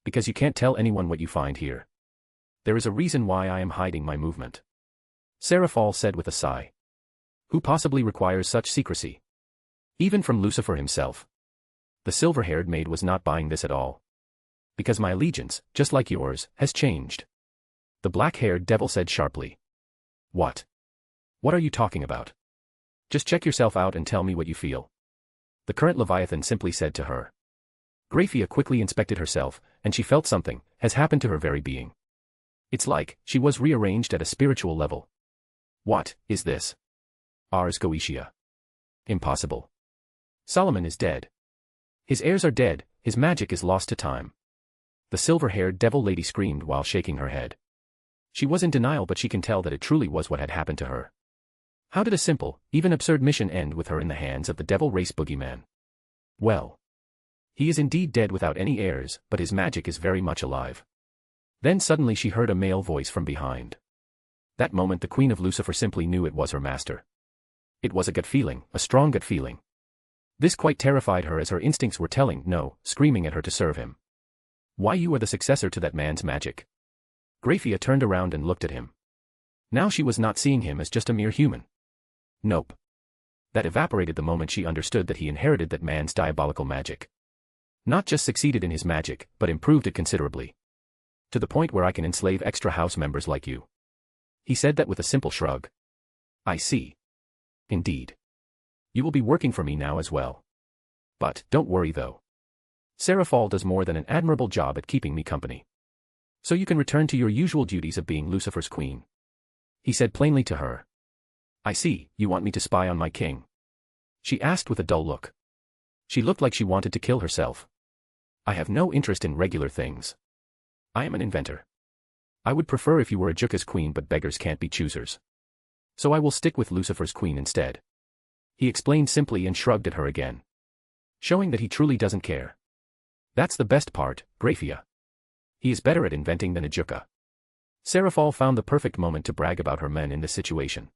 Because you can't tell anyone what you find here. There is a reason why I am hiding my movement. Seraphol said with a sigh. Who possibly requires such secrecy? Even from Lucifer himself. The silver-haired maid was not buying this at all. Because my allegiance, just like yours, has changed. The black-haired devil said sharply. What? What are you talking about? Just check yourself out and tell me what you feel. The current Leviathan simply said to her. Grafia quickly inspected herself, and she felt something has happened to her very being. It's like she was rearranged at a spiritual level. What is this? Ars Goetia. Impossible. Solomon is dead. His heirs are dead, his magic is lost to time. The silver-haired devil lady screamed while shaking her head. She was in denial, but she can tell that it truly was what had happened to her. How did a simple, even absurd mission end with her in the hands of the devil race boogeyman? Well. He is indeed dead without any heirs, but his magic is very much alive. Then suddenly she heard a male voice from behind. That moment the Queen of Lucifer simply knew it was her master. It was a gut feeling, a strong gut feeling. This quite terrified her, as her instincts were telling no, screaming at her to serve him. Why, you are the successor to that man's magic. Grafia turned around and looked at him. Now she was not seeing him as just a mere human. Nope. That evaporated the moment she understood that he inherited that man's diabolical magic. Not just succeeded in his magic, but improved it considerably. To the point where I can enslave extra house members like you. He said that with a simple shrug. I see. Indeed. You will be working for me now as well. But, don't worry though. Seraphol does more than an admirable job at keeping me company. So you can return to your usual duties of being Lucifer's queen. He said plainly to her. I see, you want me to spy on my king? She asked with a dull look. She looked like she wanted to kill herself. I have no interest in regular things. I am an inventor. I would prefer if you were a Juka's queen, but beggars can't be choosers. So I will stick with Lucifer's queen instead. He explained simply and shrugged at her again. Showing that he truly doesn't care. That's the best part, Graphia. He is better at inventing than a Juka. Seraphol found the perfect moment to brag about her men in this situation.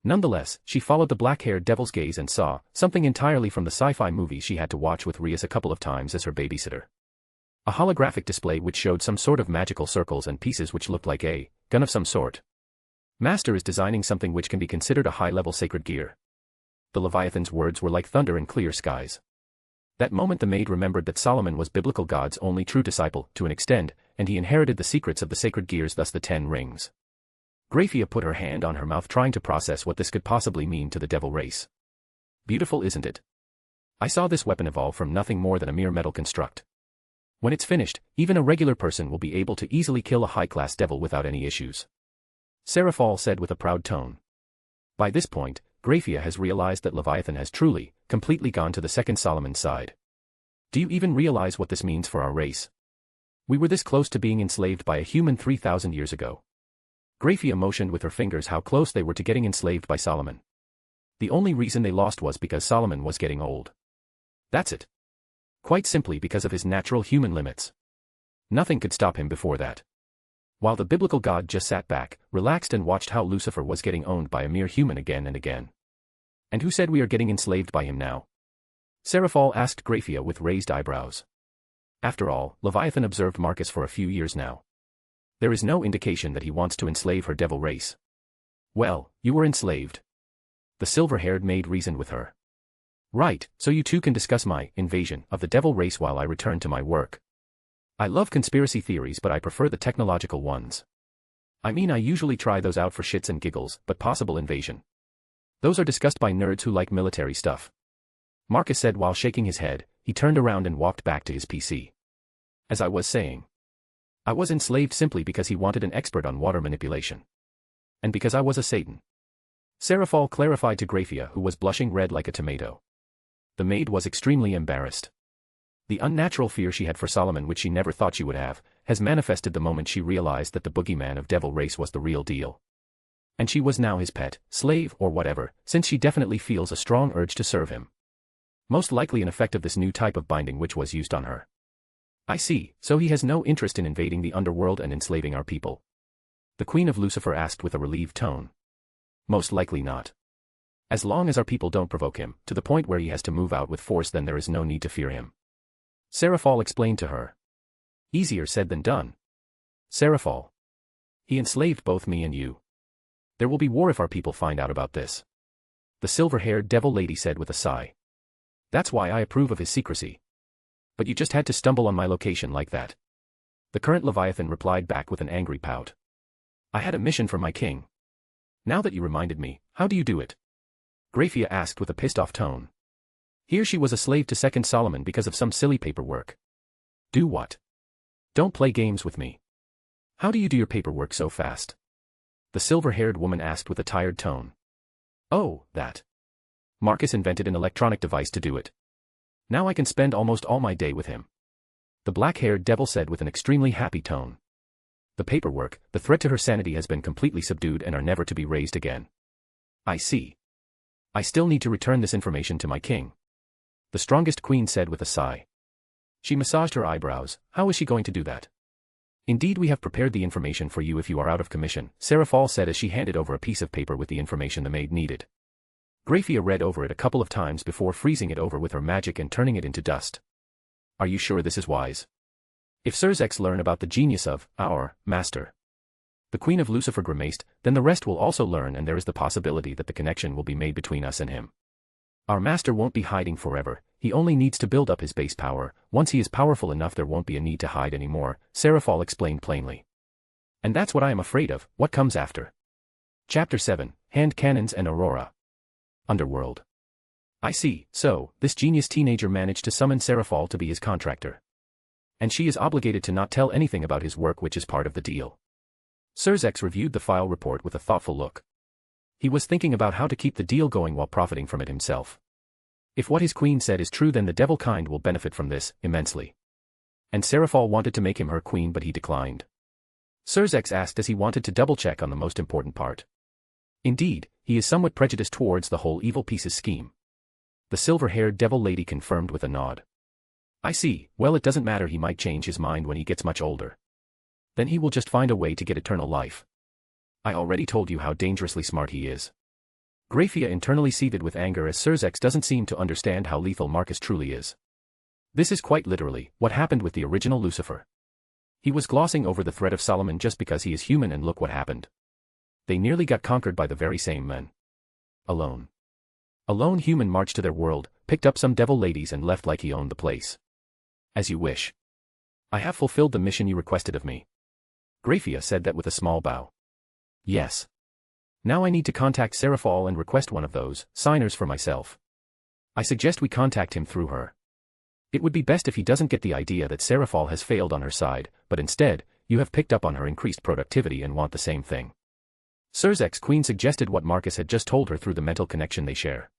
Nonetheless, she followed the black-haired devil's gaze and saw something entirely from the sci-fi movie she had to watch with Rias a couple of times as her babysitter. A holographic display which showed some sort of magical circles and pieces which looked like a gun of some sort. Master is designing something which can be considered a high-level sacred gear. The Leviathan's words were like thunder in clear skies. That moment the maid remembered that Solomon was biblical God's only true disciple, to an extent, and he inherited the secrets of the sacred gears, thus the 10 rings. Graphia put her hand on her mouth, trying to process what this could possibly mean to the devil race. Beautiful, isn't it? I saw this weapon evolve from nothing more than a mere metal construct. When it's finished, even a regular person will be able to easily kill a high-class devil without any issues. Seraphol said with a proud tone. By this point, Graphia has realized that Leviathan has truly, completely gone to the second Solomon's side. Do you even realize what this means for our race? We were this close to being enslaved by a human 3,000 years ago. Graphia motioned with her fingers how close they were to getting enslaved by Solomon. The only reason they lost was because Solomon was getting old. That's it. Quite simply because of his natural human limits. Nothing could stop him before that. While the biblical God just sat back, relaxed and watched how Lucifer was getting owned by a mere human again and again. And who said we are getting enslaved by him now? Seraphol asked Graphia with raised eyebrows. After all, Leviathan observed Marcus for a few years now. There is no indication that he wants to enslave her devil race. Well, you were enslaved. The silver-haired maid reasoned with her. Right, so you two can discuss my invasion of the devil race while I return to my work. I love conspiracy theories, but I prefer the technological ones. I mean, I usually try those out for shits and giggles, but possible invasion. Those are discussed by nerds who like military stuff. Marcus said while shaking his head. He turned around and walked back to his PC. As I was saying, I was enslaved simply because he wanted an expert on water manipulation. And because I was a Satan. Seraphol clarified to Graphia, who was blushing red like a tomato. The maid was extremely embarrassed. The unnatural fear she had for Solomon, which she never thought she would have, has manifested the moment she realized that the boogeyman of devil race was the real deal. And she was now his pet, slave or whatever, since she definitely feels a strong urge to serve him. Most likely an effect of this new type of binding which was used on her. I see, so he has no interest in invading the underworld and enslaving our people? The Queen of Lucifer asked with a relieved tone. Most likely not. As long as our people don't provoke him, to the point where he has to move out with force, then there is no need to fear him. Seraphol explained to her. Easier said than done. Seraphol. He enslaved both me and you. There will be war if our people find out about this. The silver-haired devil lady said with a sigh. That's why I approve of his secrecy. But you just had to stumble on my location like that. The current Leviathan replied back with an angry pout. I had a mission for my king. Now that you reminded me, how do you do it? Graphia asked with a pissed-off tone. Here she was a slave to second Solomon because of some silly paperwork. Do what? Don't play games with me. How do you do your paperwork so fast? The silver-haired woman asked with a tired tone. Oh, that. Marcus invented an electronic device to do it. Now I can spend almost all my day with him. The black-haired devil said with an extremely happy tone. The paperwork, the threat to her sanity has been completely subdued and are never to be raised again. I see. I still need to return this information to my king. The strongest queen said with a sigh. She massaged her eyebrows. How is she going to do that? Indeed, we have prepared the information for you if you are out of commission, Seraphol said as she handed over a piece of paper with the information the maid needed. Graphia read over it a couple of times before freezing it over with her magic and turning it into dust. Are you sure this is wise? If Surzex learn about the genius of our master, the Queen of Lucifer grimaced, then the rest will also learn, and there is the possibility that the connection will be made between us and him. Our master won't be hiding forever, he only needs to build up his base power. Once he is powerful enough, there won't be a need to hide anymore, Seraphol explained plainly. And that's what I am afraid of, what comes after. Chapter 7, Hand Cannons and Aurora. Underworld. I see, so, this genius teenager managed to summon Seraphol to be his contractor. And she is obligated to not tell anything about his work, which is part of the deal. Surzex reviewed the file report with a thoughtful look. He was thinking about how to keep the deal going while profiting from it himself. If what his queen said is true, then the devil kind will benefit from this, immensely. And Seraphol wanted to make him her queen, but he declined. Surzex asked as he wanted to double-check on the most important part. Indeed, he is somewhat prejudiced towards the whole evil pieces scheme. The silver-haired devil lady confirmed with a nod. I see, well, it doesn't matter, he might change his mind when he gets much older. Then he will just find a way to get eternal life. I already told you how dangerously smart he is. Graphia internally seethed with anger as Surzex doesn't seem to understand how lethal Marcus truly is. This is quite literally what happened with the original Lucifer. He was glossing over the threat of Solomon just because he is human, and look what happened. They nearly got conquered by the very same men. Alone. A lone human marched to their world, picked up some devil ladies and left like he owned the place. As you wish. I have fulfilled the mission you requested of me. Graphia said that with a small bow. Yes. Now I need to contact Seraphol and request one of those signers for myself. I suggest we contact him through her. It would be best if he doesn't get the idea that Seraphol has failed on her side, but instead, you have picked up on her increased productivity and want the same thing. Surzex Queen suggested what Marcus had just told her through the mental connection they share.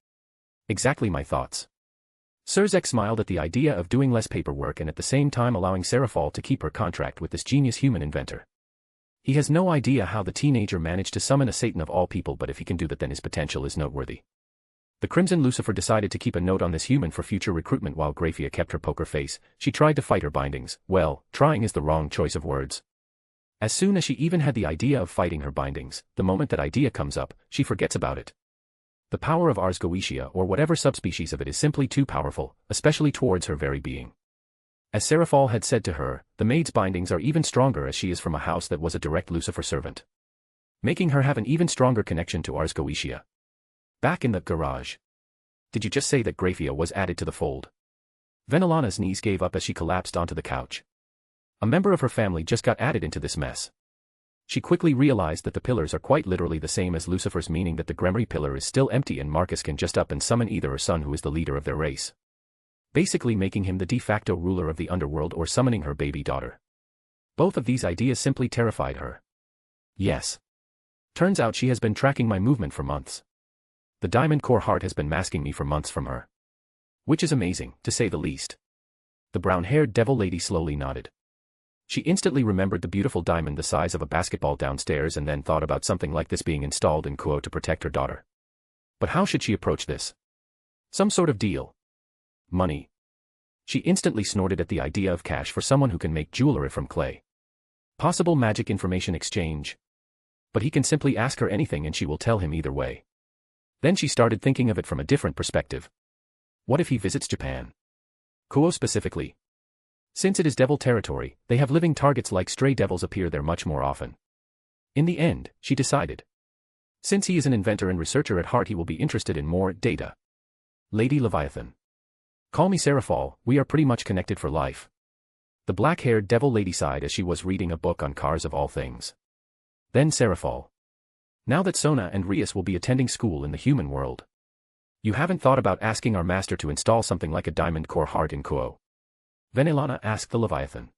Exactly my thoughts. Surzex smiled at the idea of doing less paperwork and at the same time allowing Seraphol to keep her contract with this genius human inventor. He has no idea how the teenager managed to summon a Satan of all people, but if he can do that, then his potential is noteworthy. The Crimson Lucifer decided to keep a note on this human for future recruitment while Graphia kept her poker face. She tried to fight her bindings. Well, trying is the wrong choice of words. As soon as she even had the idea of fighting her bindings, the moment that idea comes up, she forgets about it. The power of Ars Goetia or whatever subspecies of it is simply too powerful, especially towards her very being. As Seraphol had said to her, the maid's bindings are even stronger as she is from a house that was a direct Lucifer servant, making her have an even stronger connection to Ars Goetia. Back in the garage. Did you just say that Graphia was added to the fold? Venelana's knees gave up as she collapsed onto the couch. A member of her family just got added into this mess. She quickly realized that the pillars are quite literally the same as Lucifer's, meaning that the Gremory pillar is still empty and Marcus can just up and summon either her son, who is the leader of their race, basically making him the de facto ruler of the underworld, or summoning her baby daughter. Both of these ideas simply terrified her. Yes. Turns out she has been tracking my movement for months. The diamond core heart has been masking me for months from her. Which is amazing, to say the least. The brown-haired devil lady slowly nodded. She instantly remembered the beautiful diamond the size of a basketball downstairs and then thought about something like this being installed in Kuo to protect her daughter. But how should she approach this? Some sort of deal. Money. She instantly snorted at the idea of cash for someone who can make jewelry from clay. Possible magic information exchange. But he can simply ask her anything and she will tell him either way. Then she started thinking of it from a different perspective. What if he visits Japan? Kuo specifically. Since it is devil territory, they have living targets like stray devils appear there much more often. In the end, she decided. Since he is an inventor and researcher at heart, he will be interested in more data. Lady Leviathan. Call me Seraphol, we are pretty much connected for life. The black-haired devil lady sighed as she was reading a book on cars of all things. Then Seraphol. Now that Sona and Rias will be attending school in the human world, you haven't thought about asking our master to install something like a diamond core heart in Kuo? Venelana asked the Leviathan.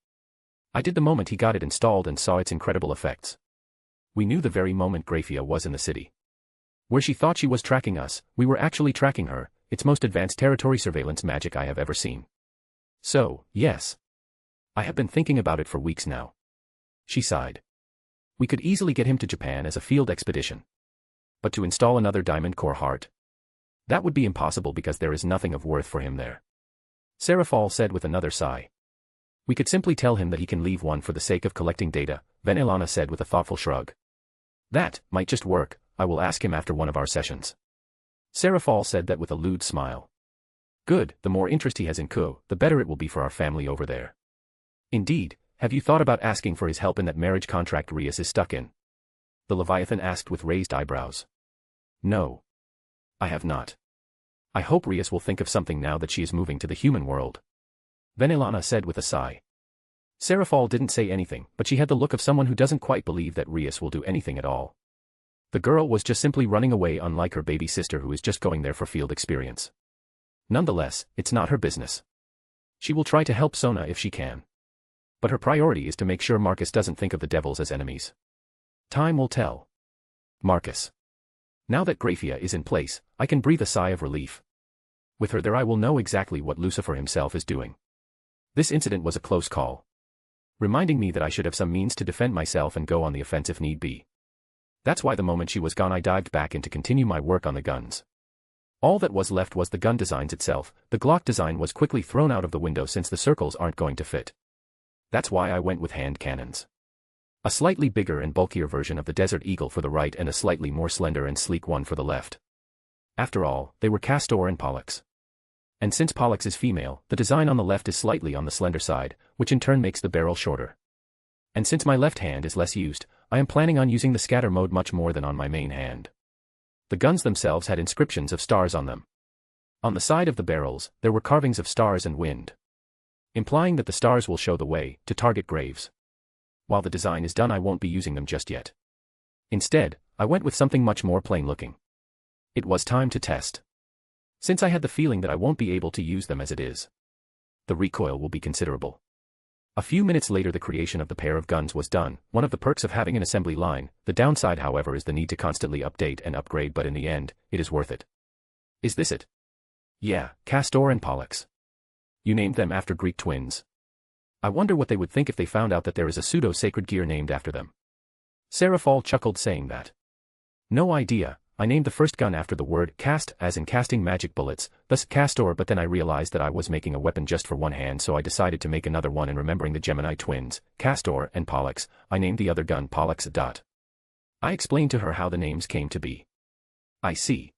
I did the moment he got it installed and saw its incredible effects. We knew the very moment Graphia was in the city, where she thought she was tracking us, we were actually tracking her. It's most advanced territory surveillance magic I have ever seen. So, yes. I have been thinking about it for weeks now. She sighed. We could easily get him to Japan as a field expedition. But to install another diamond core heart? That would be impossible because there is nothing of worth for him there. Seraphol said with another sigh. We could simply tell him that he can leave one for the sake of collecting data, Venelana said with a thoughtful shrug. That might just work, I will ask him after one of our sessions. Seraphol said that with a lewd smile. Good, the more interest he has in Kuo, the better it will be for our family over there. Indeed, have you thought about asking for his help in that marriage contract Rias is stuck in? The Leviathan asked with raised eyebrows. No. I have not. I hope Rias will think of something now that she is moving to the human world. Venelana said with a sigh. Seraphol didn't say anything, but she had the look of someone who doesn't quite believe that Rias will do anything at all. The girl was just simply running away, unlike her baby sister who is just going there for field experience. Nonetheless, it's not her business. She will try to help Sona if she can. But her priority is to make sure Marcus doesn't think of the devils as enemies. Time will tell. Marcus. Now that Graphia is in place, I can breathe a sigh of relief. With her there I will know exactly what Lucifer himself is doing. This incident was a close call, reminding me that I should have some means to defend myself and go on the offense if need be. That's why the moment she was gone I dived back in to continue my work on the guns. All that was left was the gun designs itself. The Glock design was quickly thrown out of the window since the circles aren't going to fit. That's why I went with hand cannons. A slightly bigger and bulkier version of the Desert Eagle for the right and a slightly more slender and sleek one for the left. After all, they were Castor and Pollux. And since Pollux is female, the design on the left is slightly on the slender side, which in turn makes the barrel shorter. And since my left hand is less used, I am planning on using the scatter mode much more than on my main hand. The guns themselves had inscriptions of stars on them. On the side of the barrels, there were carvings of stars and wind, implying that the stars will show the way to target graves. While the design is done I won't be using them just yet. Instead, I went with something much more plain looking. It was time to test. Since I had the feeling that I won't be able to use them as it is, the recoil will be considerable. A few minutes later the creation of the pair of guns was done, one of the perks of having an assembly line. The downside however is the need to constantly update and upgrade, but in the end, it is worth it. Is this it? Yeah, Castor and Pollux. You named them after Greek twins. I wonder what they would think if they found out that there is a pseudo-sacred gear named after them. Seraphal chuckled saying that. No idea, I named the first gun after the word cast as in casting magic bullets, thus Castor, but then I realized that I was making a weapon just for one hand, so I decided to make another one, and remembering the Gemini twins, Castor and Pollux, I named the other gun Pollux. I explained to her how the names came to be. I see.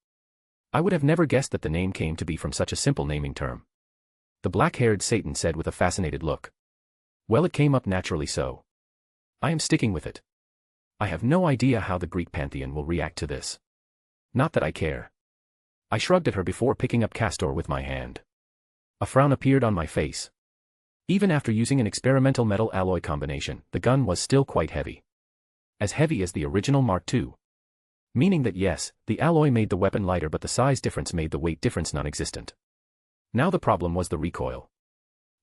I would have never guessed that the name came to be from such a simple naming term. The black-haired Satan said with a fascinated look. Well, it came up naturally, so I am sticking with it. I have no idea how the Greek pantheon will react to this. Not that I care. I shrugged at her before picking up Castor with my hand. A frown appeared on my face. Even after using an experimental metal alloy combination, the gun was still quite heavy. As heavy as the original Mark II. Meaning that yes, the alloy made the weapon lighter, but the size difference made the weight difference non-existent. Now the problem was the recoil.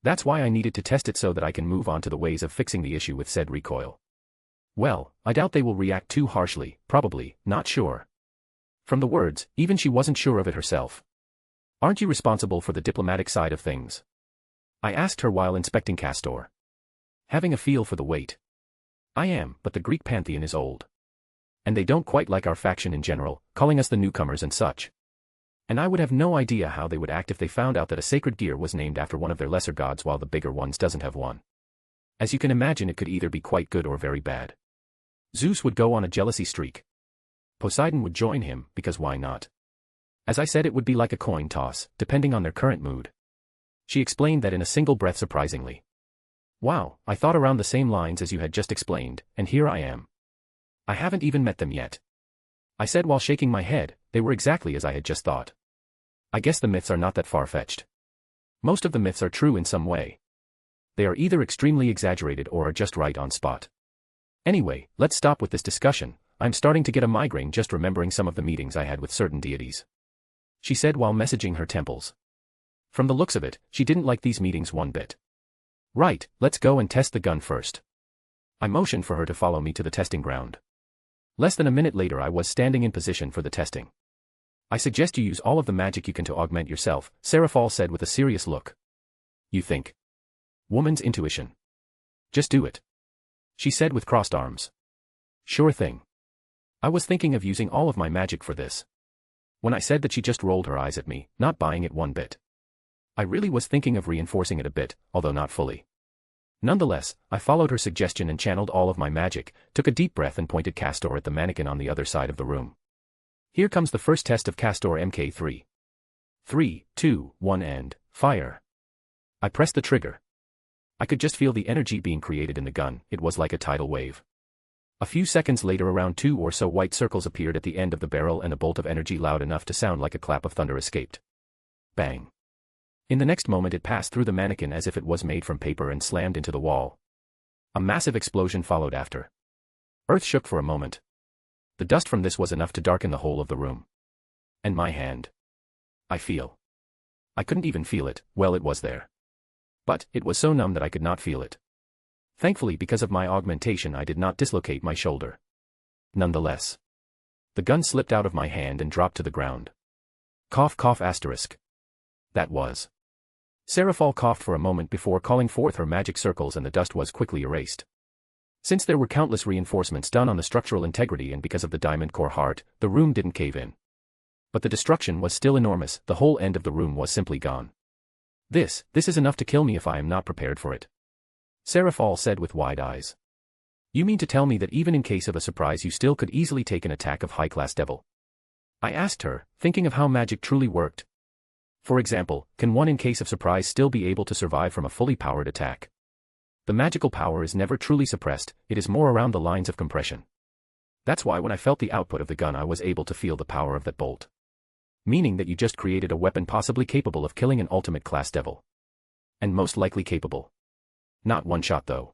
That's why I needed to test it so that I can move on to the ways of fixing the issue with said recoil. Well, I doubt they will react too harshly, probably, not sure. From the words, even she wasn't sure of it herself. Aren't you responsible for the diplomatic side of things? I asked her while inspecting Castor. Having a feel for the weight. I am, but the Greek pantheon is old. And they don't quite like our faction in general, calling us the newcomers and such. And I would have no idea how they would act if they found out that a sacred gear was named after one of their lesser gods while the bigger ones doesn't have one. As you can imagine, it could either be quite good or very bad. Zeus would go on a jealousy streak. Poseidon would join him, because why not? As I said, it would be like a coin toss, depending on their current mood. She explained that in a single breath surprisingly. Wow, I thought around the same lines as you had just explained, and here I am. I haven't even met them yet. I said while shaking my head, they were exactly as I had just thought. I guess the myths are not that far-fetched. Most of the myths are true in some way. They are either extremely exaggerated or are just right on spot. Anyway, let's stop with this discussion. I'm starting to get a migraine just remembering some of the meetings I had with certain deities. She said while messaging her temples. From the looks of it, she didn't like these meetings one bit. Right, let's go and test the gun first. I motioned for her to follow me to the testing ground. Less than a minute later I was standing in position for the testing. I suggest you use all of the magic you can to augment yourself, Seraphal said with a serious look. You think? Woman's intuition. Just do it. She said with crossed arms. Sure thing. I was thinking of using all of my magic for this. When I said that, she just rolled her eyes at me, not buying it one bit. I really was thinking of reinforcing it a bit, although not fully. Nonetheless, I followed her suggestion and channeled all of my magic, took a deep breath and pointed Castor at the mannequin on the other side of the room. Here comes the first test of Castor Mk3. 3, 2, 1 and fire. I pressed the trigger. I could just feel the energy being created in the gun. It was like a tidal wave. A few seconds later around 2 or so white circles appeared at the end of the barrel and a bolt of energy loud enough to sound like a clap of thunder escaped. Bang. In the next moment it passed through the mannequin as if it was made from paper and slammed into the wall. A massive explosion followed after. Earth shook for a moment. The dust from this was enough to darken the whole of the room. And my hand. I feel. I couldn't even feel it. Well, it was there. But it was so numb that I could not feel it. Thankfully, because of my augmentation, I did not dislocate my shoulder. Nonetheless, the gun slipped out of my hand and dropped to the ground. Cough cough asterisk. That was. Seraphol coughed for a moment before calling forth her magic circles, and the dust was quickly erased. Since there were countless reinforcements done on the structural integrity and because of the diamond core heart, the room didn't cave in. But the destruction was still enormous. The whole end of the room was simply gone. This is enough to kill me if I am not prepared for it. Seraphol said with wide eyes. You mean to tell me that even in case of a surprise you still could easily take an attack of high-class devil? I asked her, thinking of how magic truly worked. For example, can one in case of surprise still be able to survive from a fully powered attack? The magical power is never truly suppressed, it is more around the lines of compression. That's why when I felt the output of the gun I was able to feel the power of that bolt. Meaning that you just created a weapon possibly capable of killing an ultimate class devil. And most likely capable. Not one shot though.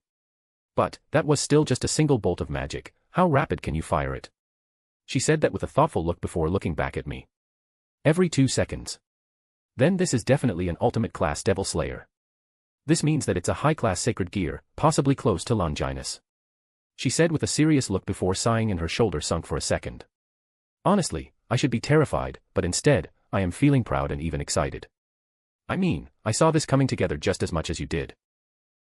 But, that was still just a single bolt of magic. How rapid can you fire it? She said that with a thoughtful look before looking back at me. Every 2 seconds. Then this is definitely an ultimate class devil slayer. This means that it's a high-class sacred gear, possibly close to Longinus. She said with a serious look before sighing and her shoulder sunk for a second. Honestly, I should be terrified, but instead, I am feeling proud and even excited. I mean, I saw this coming together just as much as you did.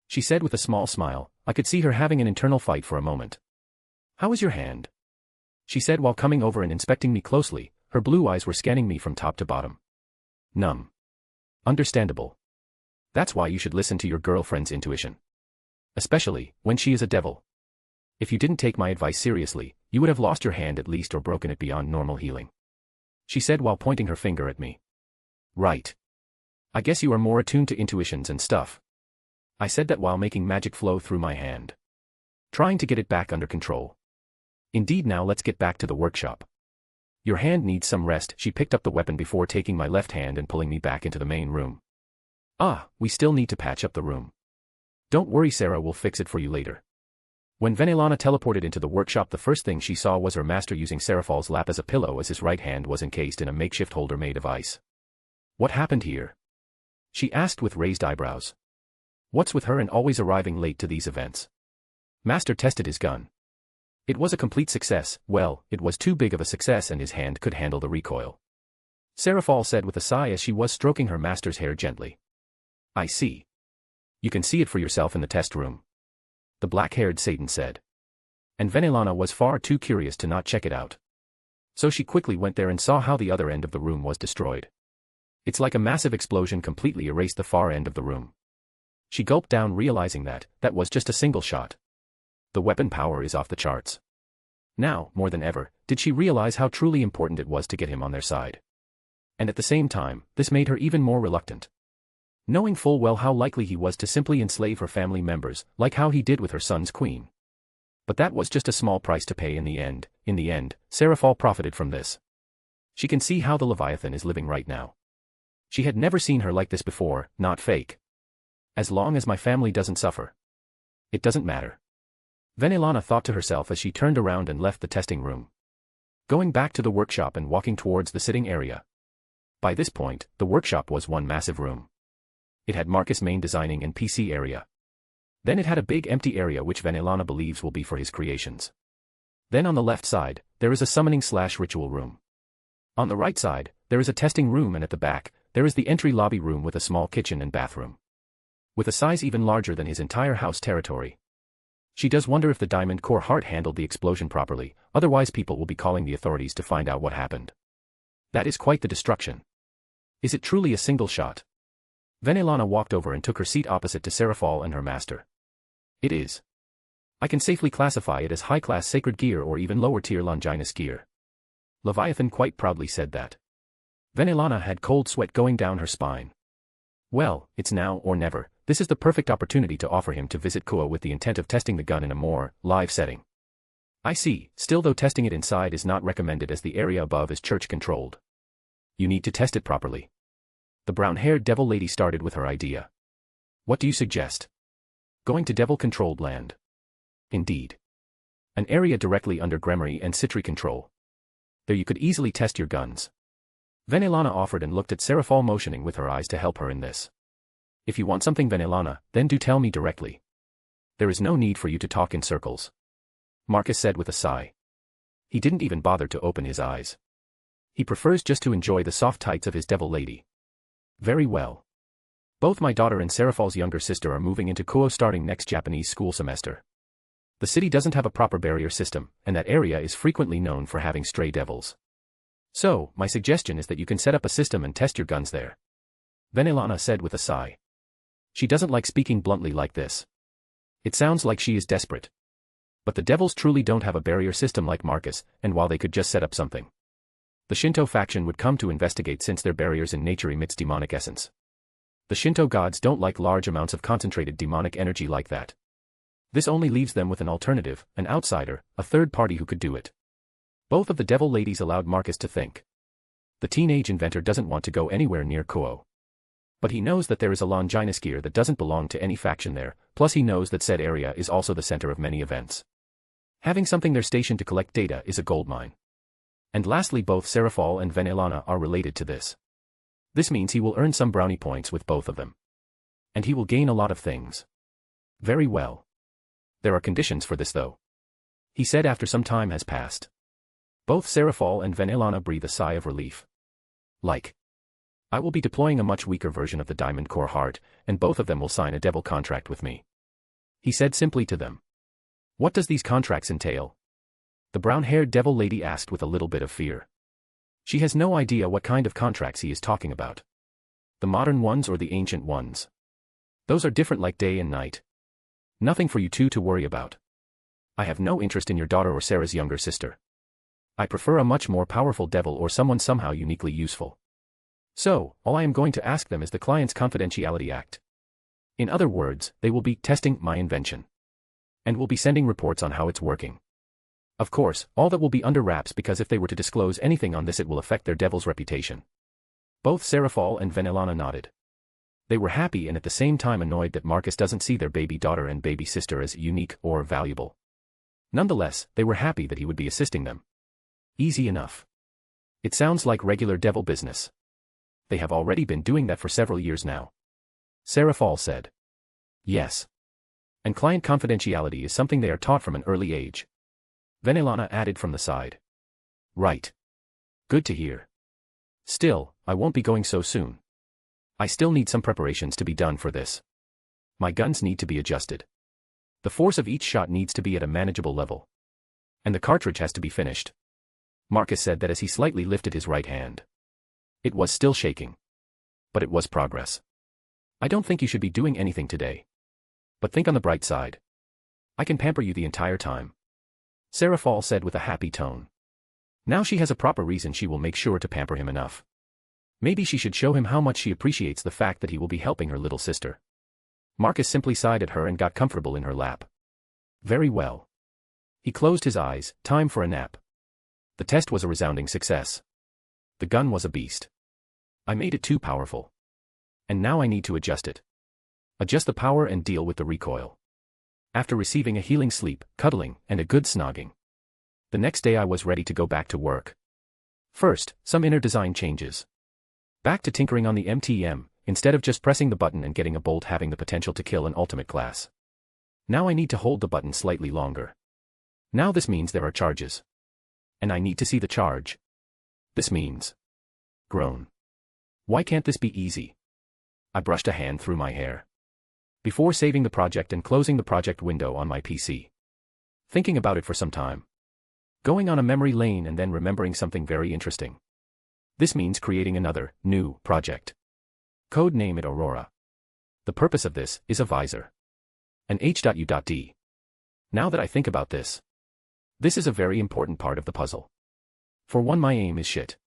She said with a small smile. I could see her having an internal fight for a moment. How is your hand? She said while coming over and inspecting me closely. Her blue eyes were scanning me from top to bottom. Numb. Understandable. That's why you should listen to your girlfriend's intuition. Especially, when she is a devil. If you didn't take my advice seriously, you would have lost your hand at least or broken it beyond normal healing. She said while pointing her finger at me. Right. I guess you are more attuned to intuitions and stuff. I said that while making magic flow through my hand. Trying to get it back under control. Indeed, now let's get back to the workshop. Your hand needs some rest. She picked up the weapon before taking my left hand and pulling me back into the main room. We still need to patch up the room. Don't worry, Sarah will fix it for you later. When Finalizing teleported into the workshop, the first thing she saw was her master using Seraphol's lap as a pillow as his right hand was encased in a makeshift holder made of ice. What happened here? She asked with raised eyebrows. What's with her and always arriving late to these events? Master tested his gun. It was a complete success. Well, it was too big of a success and his hand could handle the recoil. Seraphol said with a sigh as she was stroking her master's hair gently. I see. You can see it for yourself in the test room. The black-haired Satan said. And Finalizing was far too curious to not check it out. So she quickly went there and saw how the other end of the room was destroyed. It's like a massive explosion completely erased the far end of the room. She gulped down, realizing that was just a single shot. The weapon power is off the charts. Now, more than ever, did she realize how truly important it was to get him on their side. And at the same time, this made her even more reluctant. Knowing full well how likely he was to simply enslave her family members, like how he did with her son's queen. But that was just a small price to pay in the end. In the end, Seraphol profited from this. She can see how the Leviathan is living right now. She had never seen her like this before, not fake. As long as my family doesn't suffer. It doesn't matter. Finalizing thought to herself as she turned around and left the testing room. Going back to the workshop and walking towards the sitting area. By this point, the workshop was one massive room. It had Marcus' main designing and PC area. Then it had a big empty area which Finalizing believes will be for his creations. Then on the left side, there is a summoning/ritual room. On the right side, there is a testing room, and at the back, there is the entry lobby room with a small kitchen and bathroom. With a size even larger than his entire house territory. She does wonder if the diamond core heart handled the explosion properly, otherwise people will be calling the authorities to find out what happened. That is quite the destruction. Is it truly a single shot? Finalizing walked over and took her seat opposite to Seraphol and her master. It is. I can safely classify it as high-class sacred gear or even lower-tier Longinus gear. Leviathan quite proudly said that. Finalizing had cold sweat going down her spine. Well, it's now or never. This is the perfect opportunity to offer him to visit Kua with the intent of testing the gun in a more live setting. I see, still though testing it inside is not recommended as the area above is church-controlled. You need to test it properly. The brown-haired devil lady started with her idea. What do you suggest? Going to devil-controlled land. Indeed. An area directly under Gremory and Citri control. There you could easily test your guns. Finalizing offered and looked at Serafall, motioning with her eyes to help her in this. If you want something, Finalizing, then do tell me directly. There is no need for you to talk in circles. Marcus said with a sigh. He didn't even bother to open his eyes. He prefers just to enjoy the soft tights of his devil lady. Very well. Both my daughter and Serafall's younger sister are moving into Kuo starting next Japanese school semester. The city doesn't have a proper barrier system, and that area is frequently known for having stray devils. So, my suggestion is that you can set up a system and test your guns there. Finalizing said with a sigh. She doesn't like speaking bluntly like this. It sounds like she is desperate. But the devils truly don't have a barrier system like Marcus, and while they could just set up something, the Shinto faction would come to investigate since their barriers in nature emits demonic essence. The Shinto gods don't like large amounts of concentrated demonic energy like that. This only leaves them with an alternative, an outsider, a third party who could do it. Both of the devil ladies allowed Marcus to think. The teenage inventor doesn't want to go anywhere near Kuo. But he knows that there is a Longinus gear that doesn't belong to any faction there, plus he knows that said area is also the center of many events. Having something there stationed to collect data is a goldmine. And lastly, both Serafall and Finalizing are related to this. This means he will earn some brownie points with both of them. And he will gain a lot of things. Very well. There are conditions for this though. He said after some time has passed. Both Serafall and Finalizing breathe a sigh of relief. Like. I will be deploying a much weaker version of the Diamond Core Heart, and both of them will sign a devil contract with me. He said simply to them. What does these contracts entail? The brown-haired devil lady asked with a little bit of fear. She has no idea what kind of contracts he is talking about. The modern ones or the ancient ones? Those are different like day and night. Nothing for you two to worry about. I have no interest in your daughter or Sarah's younger sister. I prefer a much more powerful devil or someone somehow uniquely useful. So, all I am going to ask them is the Client's Confidentiality Act. In other words, they will be testing my invention. And will be sending reports on how it's working. Of course, all that will be under wraps because if they were to disclose anything on this it will affect their devil's reputation. Both Serafall and Finalizing nodded. They were happy and at the same time annoyed that Marcus doesn't see their baby daughter and baby sister as unique or valuable. Nonetheless, they were happy that he would be assisting them. Easy enough. It sounds like regular devil business. They have already been doing that for several years now. Serafall said. Yes. And client confidentiality is something they are taught from an early age. Finalizing added from the side. Right. Good to hear. Still, I won't be going so soon. I still need some preparations to be done for this. My guns need to be adjusted. The force of each shot needs to be at a manageable level. And the cartridge has to be finished. Marcus said that as he slightly lifted his right hand. It was still shaking. But it was progress. I don't think you should be doing anything today. But think on the bright side. I can pamper you the entire time. Serafall said with a happy tone. Now she has a proper reason she will make sure to pamper him enough. Maybe she should show him how much she appreciates the fact that he will be helping her little sister. Marcus simply sighed at her and got comfortable in her lap. Very well. He closed his eyes, time for a nap. The test was a resounding success. The gun was a beast. I made it too powerful. And now I need to adjust it. Adjust the power and deal with the recoil. After receiving a healing sleep, cuddling, and a good snogging. The next day I was ready to go back to work. First, some inner design changes. Back to tinkering on the MTM, instead of just pressing the button and getting a bolt having the potential to kill an ultimate class. Now I need to hold the button slightly longer. Now this means there are charges. And I need to see the charge. This means. Groan. Why can't this be easy? I brushed a hand through my hair. Before saving the project and closing the project window on my PC. Thinking about it for some time. Going on a memory lane and then remembering something very interesting. This means creating another, new, project. Code name it Aurora. The purpose of this is a visor. An H.U.D. Now that I think about this. This is a very important part of the puzzle. For one, my aim is shit.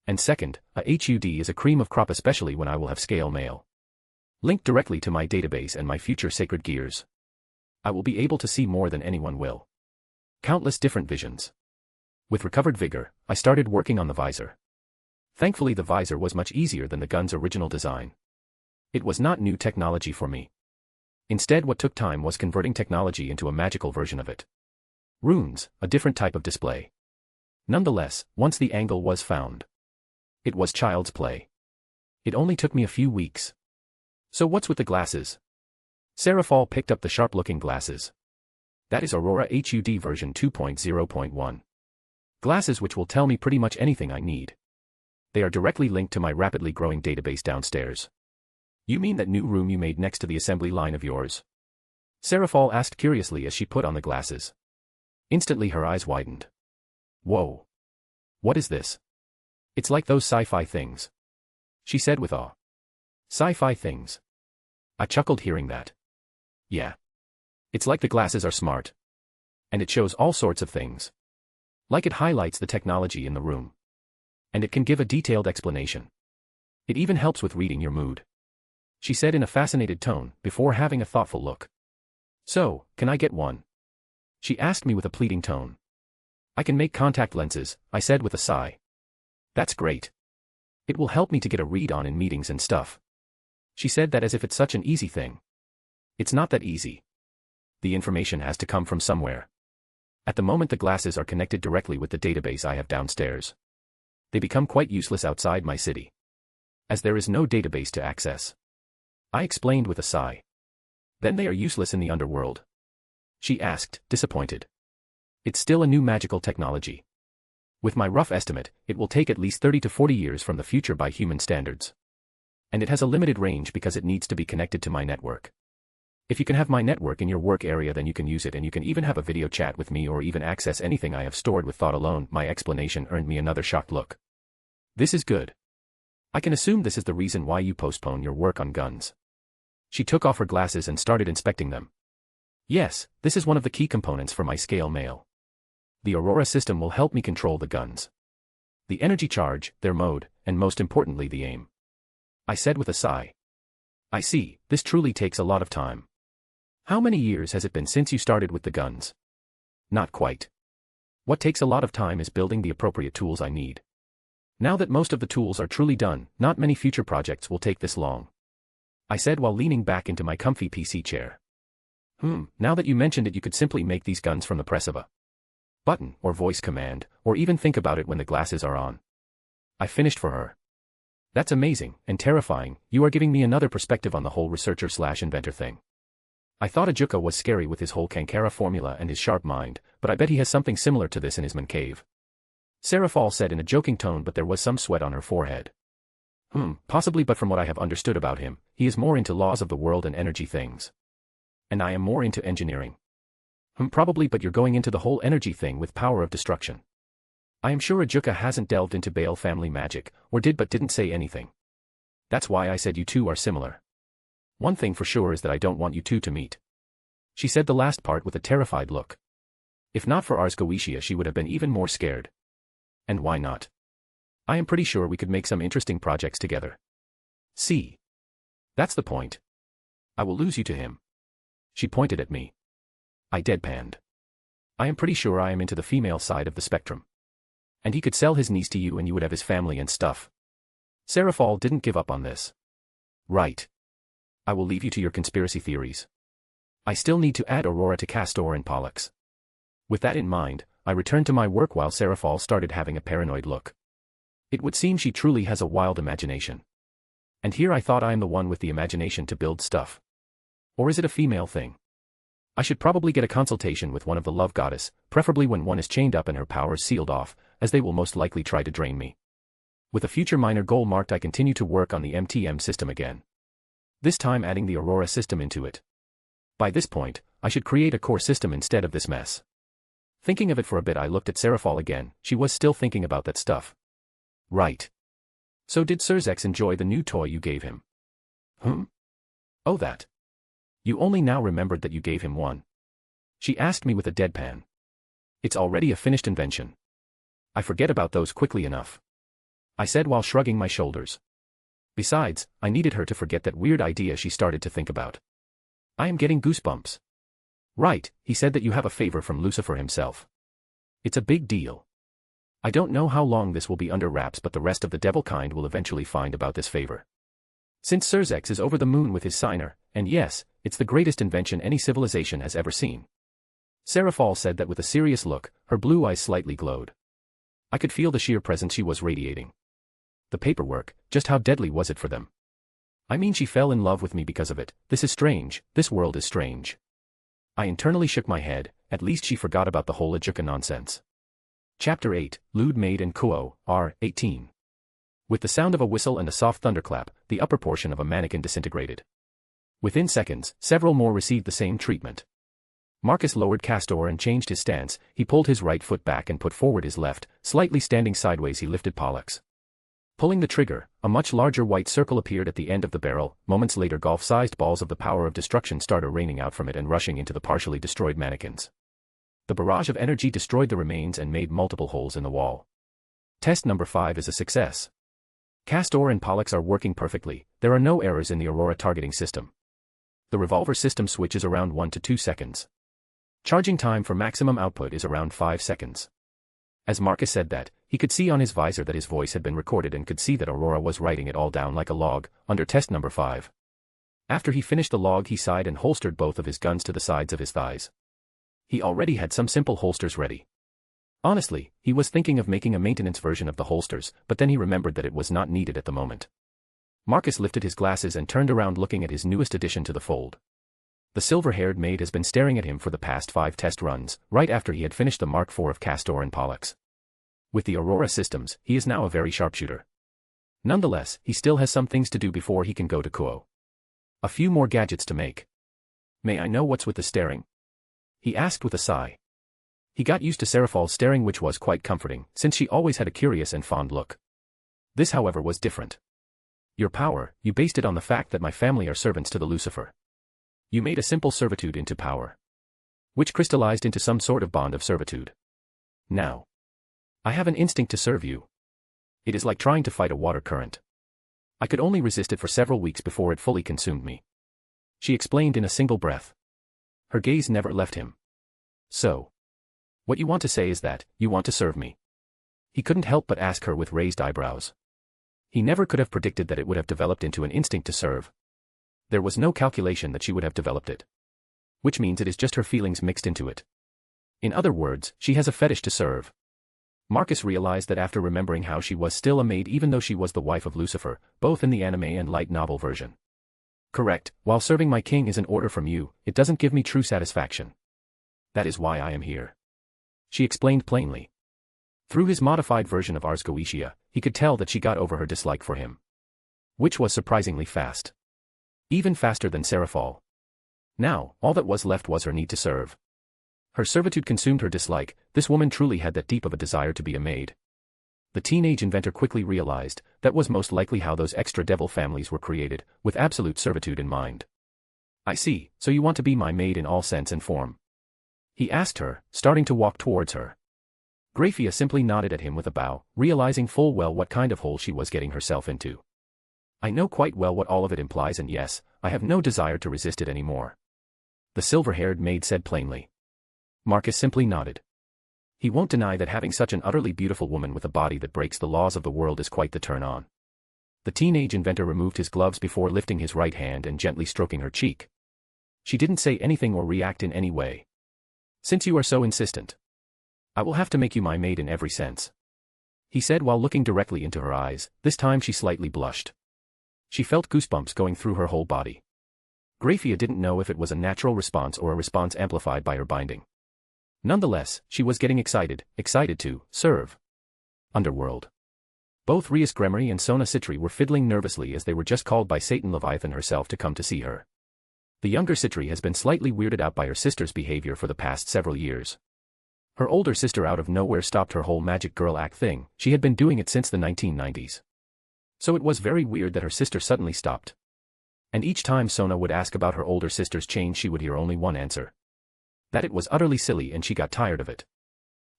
And second, a HUD is a cream of crop, especially when I will have scale mail. Linked directly to my database and my future sacred gears. I will be able to see more than anyone will. Countless different visions. With recovered vigor, I started working on the visor. Thankfully the visor was much easier than the gun's original design. It was not new technology for me. Instead, what took time was converting technology into a magical version of it. Runes, a different type of display. Nonetheless, once the angle was found. It was child's play. It only took me a few weeks. So what's with the glasses? Seraphal picked up the sharp-looking glasses. That is Aurora HUD version 2.0.1. Glasses which will tell me pretty much anything I need. They are directly linked to my rapidly growing database downstairs. You mean that new room you made next to the assembly line of yours? Seraphal asked curiously as she put on the glasses. Instantly her eyes widened. Whoa. What is this? It's like those sci-fi things. She said with awe. Sci-fi things. I chuckled hearing that. Yeah. It's like the glasses are smart. And it shows all sorts of things. Like it highlights the technology in the room. And it can give a detailed explanation. It even helps with reading your mood. She said in a fascinated tone, before having a thoughtful look. So, can I get one? She asked me with a pleading tone. I can make contact lenses, I said with a sigh. That's great. It will help me to get a read on in meetings and stuff. She said that as if it's such an easy thing. It's not that easy. The information has to come from somewhere. At the moment the glasses are connected directly with the database I have downstairs. They become quite useless outside my city. As there is no database to access. I explained with a sigh. Then they are useless in the underworld? She asked, disappointed. It's still a new magical technology. With my rough estimate, it will take at least 30 to 40 years from the future by human standards. And it has a limited range because it needs to be connected to my network. If you can have my network in your work area then you can use it and you can even have a video chat with me or even access anything I have stored with thought alone. My explanation earned me another shocked look. This is good. I can assume this is the reason why you postpone your work on guns. She took off her glasses and started inspecting them. Yes, this is one of the key components for my scale mail. The Aurora system will help me control the guns. The energy charge, their mode, and most importantly the aim. I said with a sigh. I see, this truly takes a lot of time. How many years has it been since you started with the guns? Not quite. What takes a lot of time is building the appropriate tools I need. Now that most of the tools are truly done, not many future projects will take this long. I said while leaning back into my comfy PC chair. Now that you mentioned it you could simply make these guns from the press of a button or voice command, or even think about it when the glasses are on. I finished for her. That's amazing and terrifying. You are giving me another perspective on the whole researcher/inventor thing. I thought Ajuka was scary with his whole Kankara formula and his sharp mind, but I bet he has something similar to this in his man cave. Seraphal said in a joking tone, but there was some sweat on her forehead. Possibly, but from what I have understood about him, he is more into laws of the world and energy things. And I am more into engineering. Probably, but you're going into the whole energy thing with power of destruction. I am sure Ajuka hasn't delved into Baal family magic, or did but didn't say anything. That's why I said you two are similar. One thing for sure is that I don't want you two to meet. She said the last part with a terrified look. If not for Ars Goetia she would have been even more scared. And why not? I am pretty sure we could make some interesting projects together. See? That's the point. I will lose you to him. She pointed at me. I deadpanned. I am pretty sure I am into the female side of the spectrum. And he could sell his niece to you and you would have his family and stuff. Seraphal didn't give up on this. Right. I will leave you to your conspiracy theories. I still need to add Aurora to Castor and Pollux. With that in mind, I returned to my work while Seraphal started having a paranoid look. It would seem she truly has a wild imagination. And here I thought I am the one with the imagination to build stuff. Or is it a female thing? I should probably get a consultation with one of the love goddess, preferably when one is chained up and her powers sealed off, as they will most likely try to drain me. With a future minor goal marked, I continue to work on the MTM system again. This time adding the Aurora system into it. By this point, I should create a core system instead of this mess. Thinking of it for a bit, I looked at Seraphal again. She was still thinking about that stuff. Right. So did Surzex enjoy the new toy you gave him? Oh, that. You only now remembered that you gave him one. She asked me with a deadpan. It's already a finished invention. I forget about those quickly enough. I said while shrugging my shoulders. Besides, I needed her to forget that weird idea she started to think about. I am getting goosebumps. Right, he said that you have a favor from Lucifer himself. It's a big deal. I don't know how long this will be under wraps, but the rest of the devil kind will eventually find about this favor. Since Surzex is over the moon with his signer, and yes, it's the greatest invention any civilization has ever seen. Seraphal said that with a serious look, her blue eyes slightly glowed. I could feel the sheer presence she was radiating. The paperwork, just how deadly was it for them? I mean, she fell in love with me because of it. This is strange, this world is strange. I internally shook my head, at least she forgot about the whole Ajuka nonsense. Chapter 8, Lewd Maid and Kuo, R. 18. With the sound of a whistle and a soft thunderclap, the upper portion of a mannequin disintegrated. Within seconds, several more received the same treatment. Marcus lowered Castor and changed his stance. He pulled his right foot back and put forward his left, slightly standing sideways. He lifted Pollux. Pulling the trigger, a much larger white circle appeared at the end of the barrel. Moments later, golf-sized balls of the power of destruction started raining out from it and rushing into the partially destroyed mannequins. The barrage of energy destroyed the remains and made multiple holes in the wall. Test number 5 is a success. Castor and Pollux are working perfectly. There are no errors in the Aurora targeting system. The revolver system switch is around 1 to 2 seconds. Charging time for maximum output is around 5 seconds. As Marcus said that, he could see on his visor that his voice had been recorded and could see that Aurora was writing it all down like a log, under test number 5. After he finished the log, he sighed and holstered both of his guns to the sides of his thighs. He already had some simple holsters ready. Honestly, he was thinking of making a maintenance version of the holsters, but then he remembered that it was not needed at the moment. Marcus lifted his glasses and turned around looking at his newest addition to the fold. The silver-haired maid has been staring at him for the past 5 test runs, right after he had finished the Mark IV of Castor and Pollux. With the Aurora systems, he is now a very sharpshooter. Nonetheless, he still has some things to do before he can go to Kuo. A few more gadgets to make. May I know what's with the staring? He asked with a sigh. He got used to Seraphal's staring, which was quite comforting, since she always had a curious and fond look. This, however, was different. Your power, you based it on the fact that my family are servants to the Lucifer. You made a simple servitude into power, which crystallized into some sort of bond of servitude. Now, I have an instinct to serve you. It is like trying to fight a water current. I could only resist it for several weeks before it fully consumed me. She explained in a single breath. Her gaze never left him. So, what you want to say is that you want to serve me? He couldn't help but ask her with raised eyebrows. He never could have predicted that it would have developed into an instinct to serve. There was no calculation that she would have developed it. Which means it is just her feelings mixed into it. In other words, she has a fetish to serve. Marcus realized that after remembering how she was still a maid even though she was the wife of Lucifer, both in the anime and light novel version. Correct, while serving my king is an order from you, it doesn't give me true satisfaction. That is why I am here. She explained plainly. Through his modified version of Ars Goetia, he could tell that she got over her dislike for him. Which was surprisingly fast. Even faster than Seraphal. Now, all that was left was her need to serve. Her servitude consumed her dislike. This woman truly had that deep of a desire to be a maid. The teenage inventor quickly realized that was most likely how those extra devil families were created, with absolute servitude in mind. I see, so you want to be my maid in all sense and form? He asked her, starting to walk towards her. Graphia simply nodded at him with a bow, realizing full well what kind of hole she was getting herself into. I know quite well what all of it implies, and yes, I have no desire to resist it anymore. The silver-haired maid said plainly. Marcus simply nodded. He won't deny that having such an utterly beautiful woman with a body that breaks the laws of the world is quite the turn-on. The teenage inventor removed his gloves before lifting his right hand and gently stroking her cheek. She didn't say anything or react in any way. Since you are so insistent, I will have to make you my maid in every sense, he said while looking directly into her eyes. This time she slightly blushed. She felt goosebumps going through her whole body. Graphia didn't know if it was a natural response or a response amplified by her binding. Nonetheless, she was getting excited to serve. Underworld. Both Rias Gremory and Sona Citri were fiddling nervously as they were just called by Satan Leviathan herself to come to see her. The younger Citri has been slightly weirded out by her sister's behavior for the past several years. Her older sister out of nowhere stopped her whole magic girl act thing. She had been doing it since the 1990s. So it was very weird that her sister suddenly stopped. And each time Sona would ask about her older sister's change, she would hear only one answer. That it was utterly silly and she got tired of it.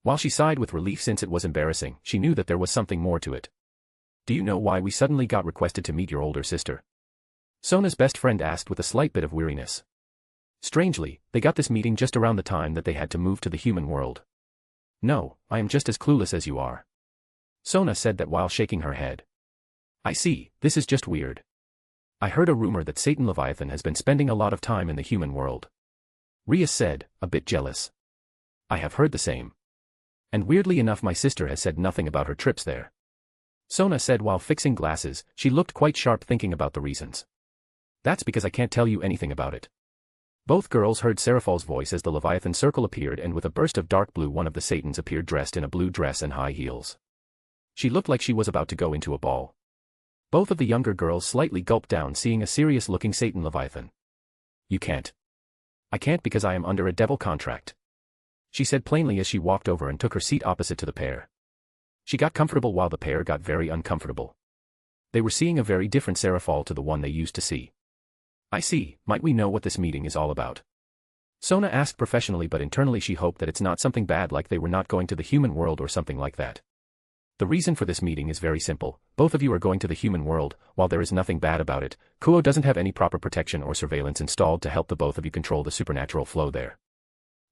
While she sighed with relief since it was embarrassing, she knew that there was something more to it. Do you know why we suddenly got requested to meet your older sister? Sona's best friend asked with a slight bit of weariness. Strangely, they got this meeting just around the time that they had to move to the human world. No, I am just as clueless as you are. Sona said that while shaking her head. I see, this is just weird. I heard a rumor that Satan Leviathan has been spending a lot of time in the human world. Rias said, a bit jealous. I have heard the same. And weirdly enough, my sister has said nothing about her trips there. Sona said while fixing glasses. She looked quite sharp thinking about the reasons. That's because I can't tell you anything about it. Both girls heard Seraphal's voice as the Leviathan circle appeared, and with a burst of dark blue one of the Satans appeared dressed in a blue dress and high heels. She looked like she was about to go into a ball. Both of the younger girls slightly gulped down seeing a serious-looking Satan Leviathan. You can't. I can't because I am under a devil contract, she said plainly as she walked over and took her seat opposite to the pair. She got comfortable while the pair got very uncomfortable. They were seeing a very different Seraphal to the one they used to see. I see, might we know what this meeting is all about? Sona asked professionally, but internally she hoped that it's not something bad like they were not going to the human world or something like that. The reason for this meeting is very simple. Both of you are going to the human world. While there is nothing bad about it, Kuo doesn't have any proper protection or surveillance installed to help the both of you control the supernatural flow there.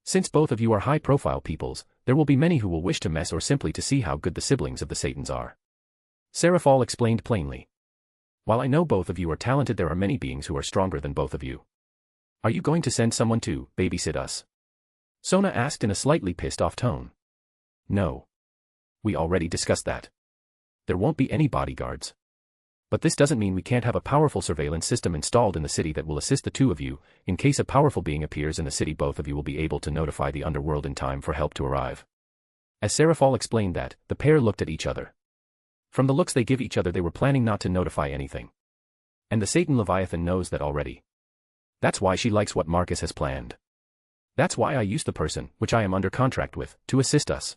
Since both of you are high-profile peoples, there will be many who will wish to mess or simply to see how good the siblings of the Satans are. Seraphal explained plainly. While I know both of you are talented, there are many beings who are stronger than both of you. Are you going to send someone to babysit us? Sona asked in a slightly pissed-off tone. No. We already discussed that. There won't be any bodyguards. But this doesn't mean we can't have a powerful surveillance system installed in the city that will assist the two of you. In case a powerful being appears in the city, both of you will be able to notify the underworld in time for help to arrive. As Seraphal explained that, the pair looked at each other. From the looks they give each other, they were planning not to notify anything. And the Satan Leviathan knows that already. That's why she likes what Marcus has planned. That's why I used the person, which I am under contract with, to assist us.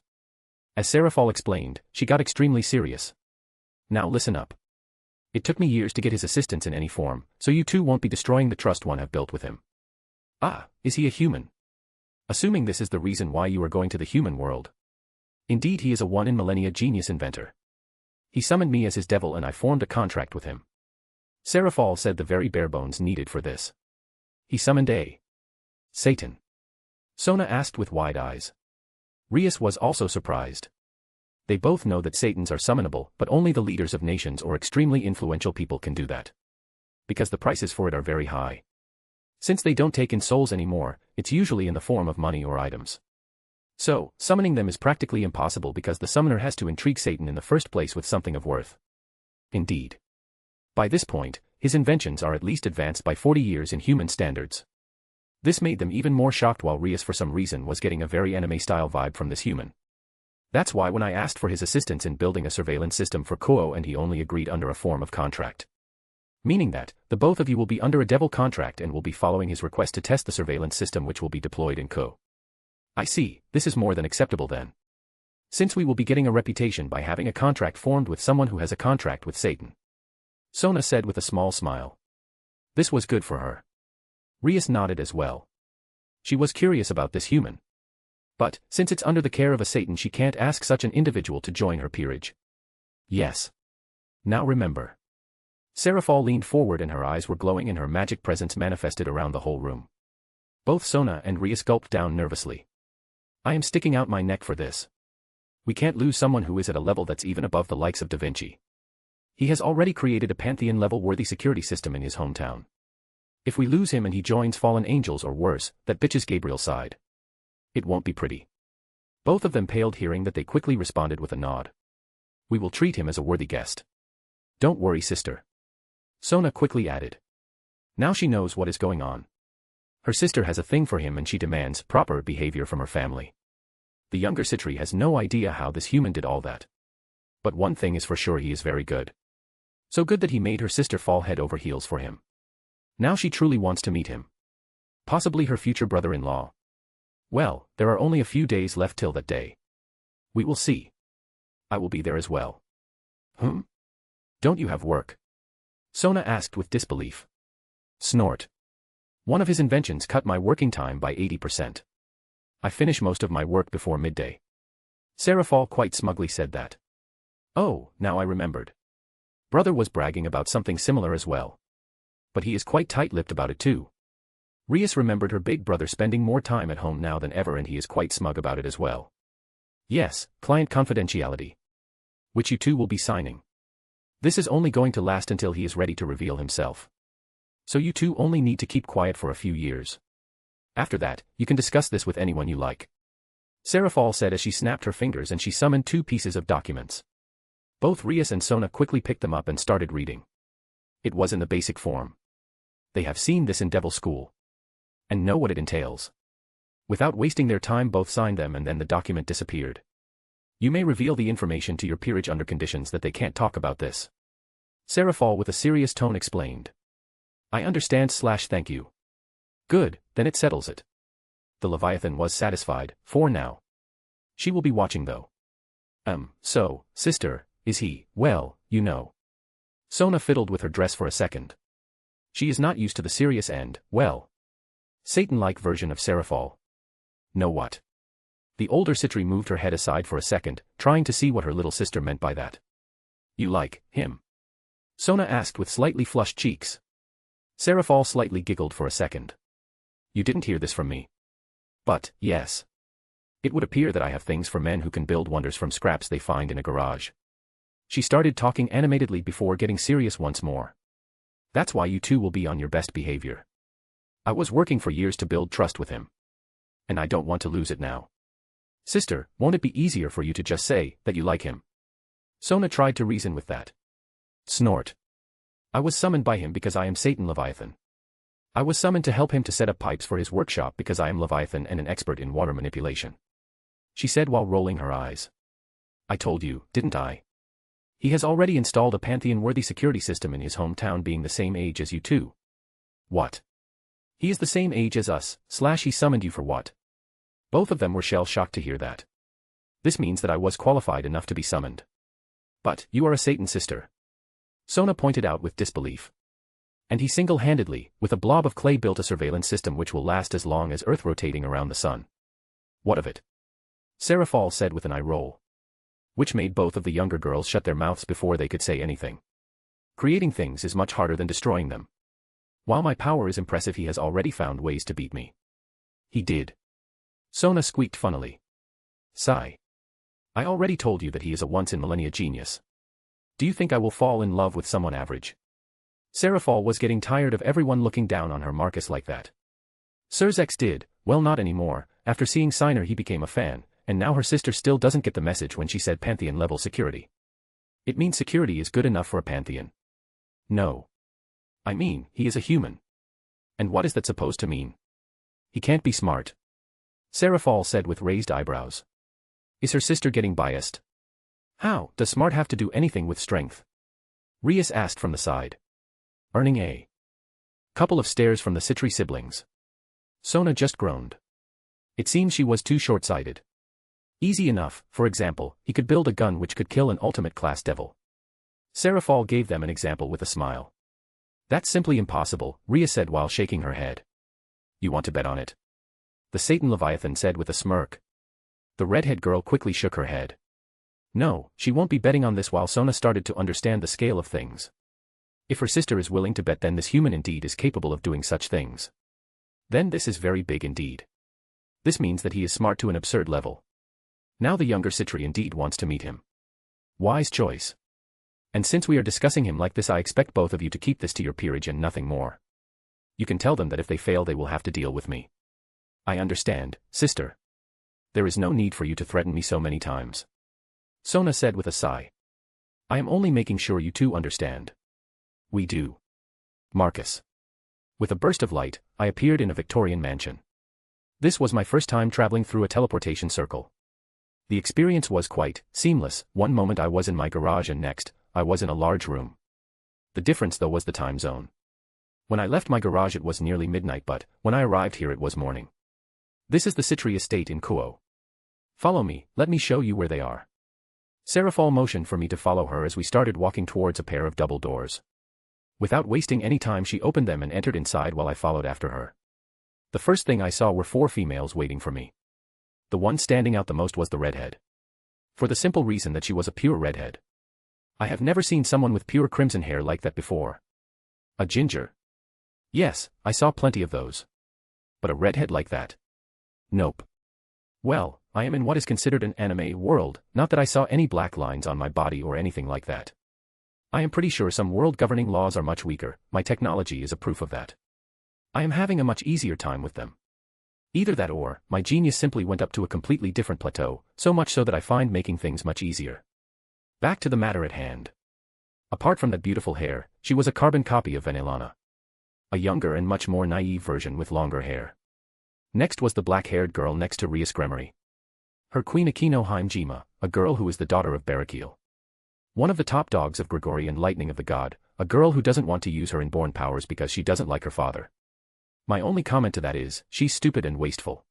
As Seraphal explained, she got extremely serious. Now listen up. It took me years to get his assistance in any form, so you two won't be destroying the trust one have built with him. Ah, is he a human? Assuming this is the reason why you are going to the human world. Indeed, he is a one-in-millennia genius inventor. He summoned me as his devil and I formed a contract with him. Seraphal said the very bare bones needed for this. He summoned a Satan. Sona asked with wide eyes. Rias was also surprised. They both know that Satans are summonable, but only the leaders of nations or extremely influential people can do that. Because the prices for it are very high. Since they don't take in souls anymore, it's usually in the form of money or items. So, summoning them is practically impossible because the summoner has to intrigue Satan in the first place with something of worth. Indeed. By this point, his inventions are at least advanced by 40 years in human standards. This made them even more shocked, while Rias for some reason was getting a very anime-style vibe from this human. That's why when I asked for his assistance in building a surveillance system for Kuo, and he only agreed under a form of contract. Meaning that, the both of you will be under a devil contract and will be following his request to test the surveillance system which will be deployed in Kuo. I see, this is more than acceptable then. Since we will be getting a reputation by having a contract formed with someone who has a contract with Satan. Sona said with a small smile. This was good for her. Rias nodded as well. She was curious about this human. But, since it's under the care of a Satan, she can't ask such an individual to join her peerage. Yes. Now remember. Seraphal leaned forward and her eyes were glowing and her magic presence manifested around the whole room. Both Sona and Rias gulped down nervously. I am sticking out my neck for this. We can't lose someone who is at a level that's even above the likes of Da Vinci. He has already created a Pantheon-level worthy security system in his hometown. If we lose him and he joins fallen angels or worse, that bitch's Gabriel side. It won't be pretty. Both of them paled, hearing that they quickly responded with a nod. We will treat him as a worthy guest. Don't worry, sister. Sona quickly added. Now she knows what is going on. Her sister has a thing for him and she demands proper behavior from her family. The younger Citri has no idea how this human did all that. But one thing is for sure, he is very good. So good that he made her sister fall head over heels for him. Now she truly wants to meet him. Possibly her future brother-in-law. Well, there are only a few days left till that day. We will see. I will be there as well. Don't you have work? Sona asked with disbelief. Snort. One of his inventions cut my working time by 80%. I finish most of my work before midday. Seraphal quite smugly said that. Oh, now I remembered. Brother was bragging about something similar as well. But he is quite tight-lipped about it too. Rias remembered her big brother spending more time at home now than ever, and he is quite smug about it as well. Yes, client confidentiality. Which you two will be signing. This is only going to last until he is ready to reveal himself. So you two only need to keep quiet for a few years. After that, you can discuss this with anyone you like. Seraphal said as she snapped her fingers and she summoned two pieces of documents. Both Rias and Sona quickly picked them up and started reading. It was in the basic form. They have seen this in Devil School. And know what it entails. Without wasting their time, both signed them and then the document disappeared. You may reveal the information to your peerage under conditions that they can't talk about this. Seraphal with a serious tone explained. I understand / thank you. Good, then it settles it. The Leviathan was satisfied, for now. She will be watching though. So, sister, is he, well, you know. Sona fiddled with her dress for a second. She is not used to the serious and, well, Satan-like version of Seraphal. Know what? The older Citri moved her head aside for a second, trying to see what her little sister meant by that. You like him? Sona asked with slightly flushed cheeks. Seraphal slightly giggled for a second. You didn't hear this from me. But, yes. It would appear that I have things for men who can build wonders from scraps they find in a garage. She started talking animatedly before getting serious once more. That's why you two will be on your best behavior. I was working for years to build trust with him. And I don't want to lose it now. Sister, won't it be easier for you to just say that you like him? Sona tried to reason with that. Snort. I was summoned by him because I am Satan Leviathan. I was summoned to help him to set up pipes for his workshop because I am Leviathan and an expert in water manipulation. She said while rolling her eyes. I told you, didn't I? He has already installed a Pantheon-worthy security system in his hometown, being the same age as you two. What? He is the same age as us, / he summoned you for what? Both of them were shell-shocked to hear that. This means that I was qualified enough to be summoned. But, you are a Satan sister. Sona pointed out with disbelief. And he single-handedly, with a blob of clay, built a surveillance system which will last as long as Earth rotating around the sun. What of it? Seraphal said with an eye roll. Which made both of the younger girls shut their mouths before they could say anything. Creating things is much harder than destroying them. While my power is impressive, he has already found ways to beat me. He did. Sona squeaked funnily. Sigh. I already told you that he is a once-in-millennia genius. Do you think I will fall in love with someone average? Seraphal was getting tired of everyone looking down on her Marcus like that. Sirzex did, well, not anymore. After seeing Signer he became a fan, and now her sister still doesn't get the message when she said Pantheon-level security. It means security is good enough for a Pantheon. No. I mean, he is a human. And what is that supposed to mean? He can't be smart. Seraphal said with raised eyebrows. Is her sister getting biased? How does smart have to do anything with strength? Rias asked from the side. Earning a couple of stares from the Citri siblings. Sona just groaned. It seems she was too short-sighted. Easy enough, for example, he could build a gun which could kill an ultimate-class devil. Seraphal gave them an example with a smile. That's simply impossible, Rias said while shaking her head. You want to bet on it? The Satan Leviathan said with a smirk. The redhead girl quickly shook her head. No, she won't be betting on this. While Sona started to understand the scale of things. If her sister is willing to bet, then this human indeed is capable of doing such things. Then this is very big indeed. This means that he is smart to an absurd level. Now the younger Citri indeed wants to meet him. Wise choice. And since we are discussing him like this, I expect both of you to keep this to your peerage and nothing more. You can tell them that if they fail they will have to deal with me. I understand, sister. There is no need for you to threaten me so many times. Sona said with a sigh. I am only making sure you two understand. We do. Marcus. With a burst of light, I appeared in a Victorian mansion. This was my first time traveling through a teleportation circle. The experience was quite seamless. One moment I was in my garage and next, I was in a large room. The difference though was the time zone. When I left my garage it was nearly midnight, but when I arrived here it was morning. This is the Citri estate in Kuo. Follow me, let me show you where they are. Seraphal motioned for me to follow her as we started walking towards a pair of double doors. Without wasting any time she opened them and entered inside while I followed after her. The first thing I saw were 4 females waiting for me. The one standing out the most was the redhead. For the simple reason that she was a pure redhead. I have never seen someone with pure crimson hair like that before. A ginger? Yes, I saw plenty of those. But a redhead like that? Nope. Well, I am in what is considered an anime world, not that I saw any black lines on my body or anything like that. I am pretty sure some world-governing laws are much weaker. My technology is a proof of that. I am having a much easier time with them. Either that or, my genius simply went up to a completely different plateau, so much so that I find making things much easier. Back to the matter at hand. Apart from that beautiful hair, she was a carbon copy of Vanillana. A younger and much more naive version with longer hair. Next was the black-haired girl next to Rias Gremory. Her queen Aquino Jima, a girl who is the daughter of Barakil. One of the top dogs of Gregorian lightning of the god, a girl who doesn't want to use her inborn powers because she doesn't like her father. My only comment to that is, she's stupid and wasteful.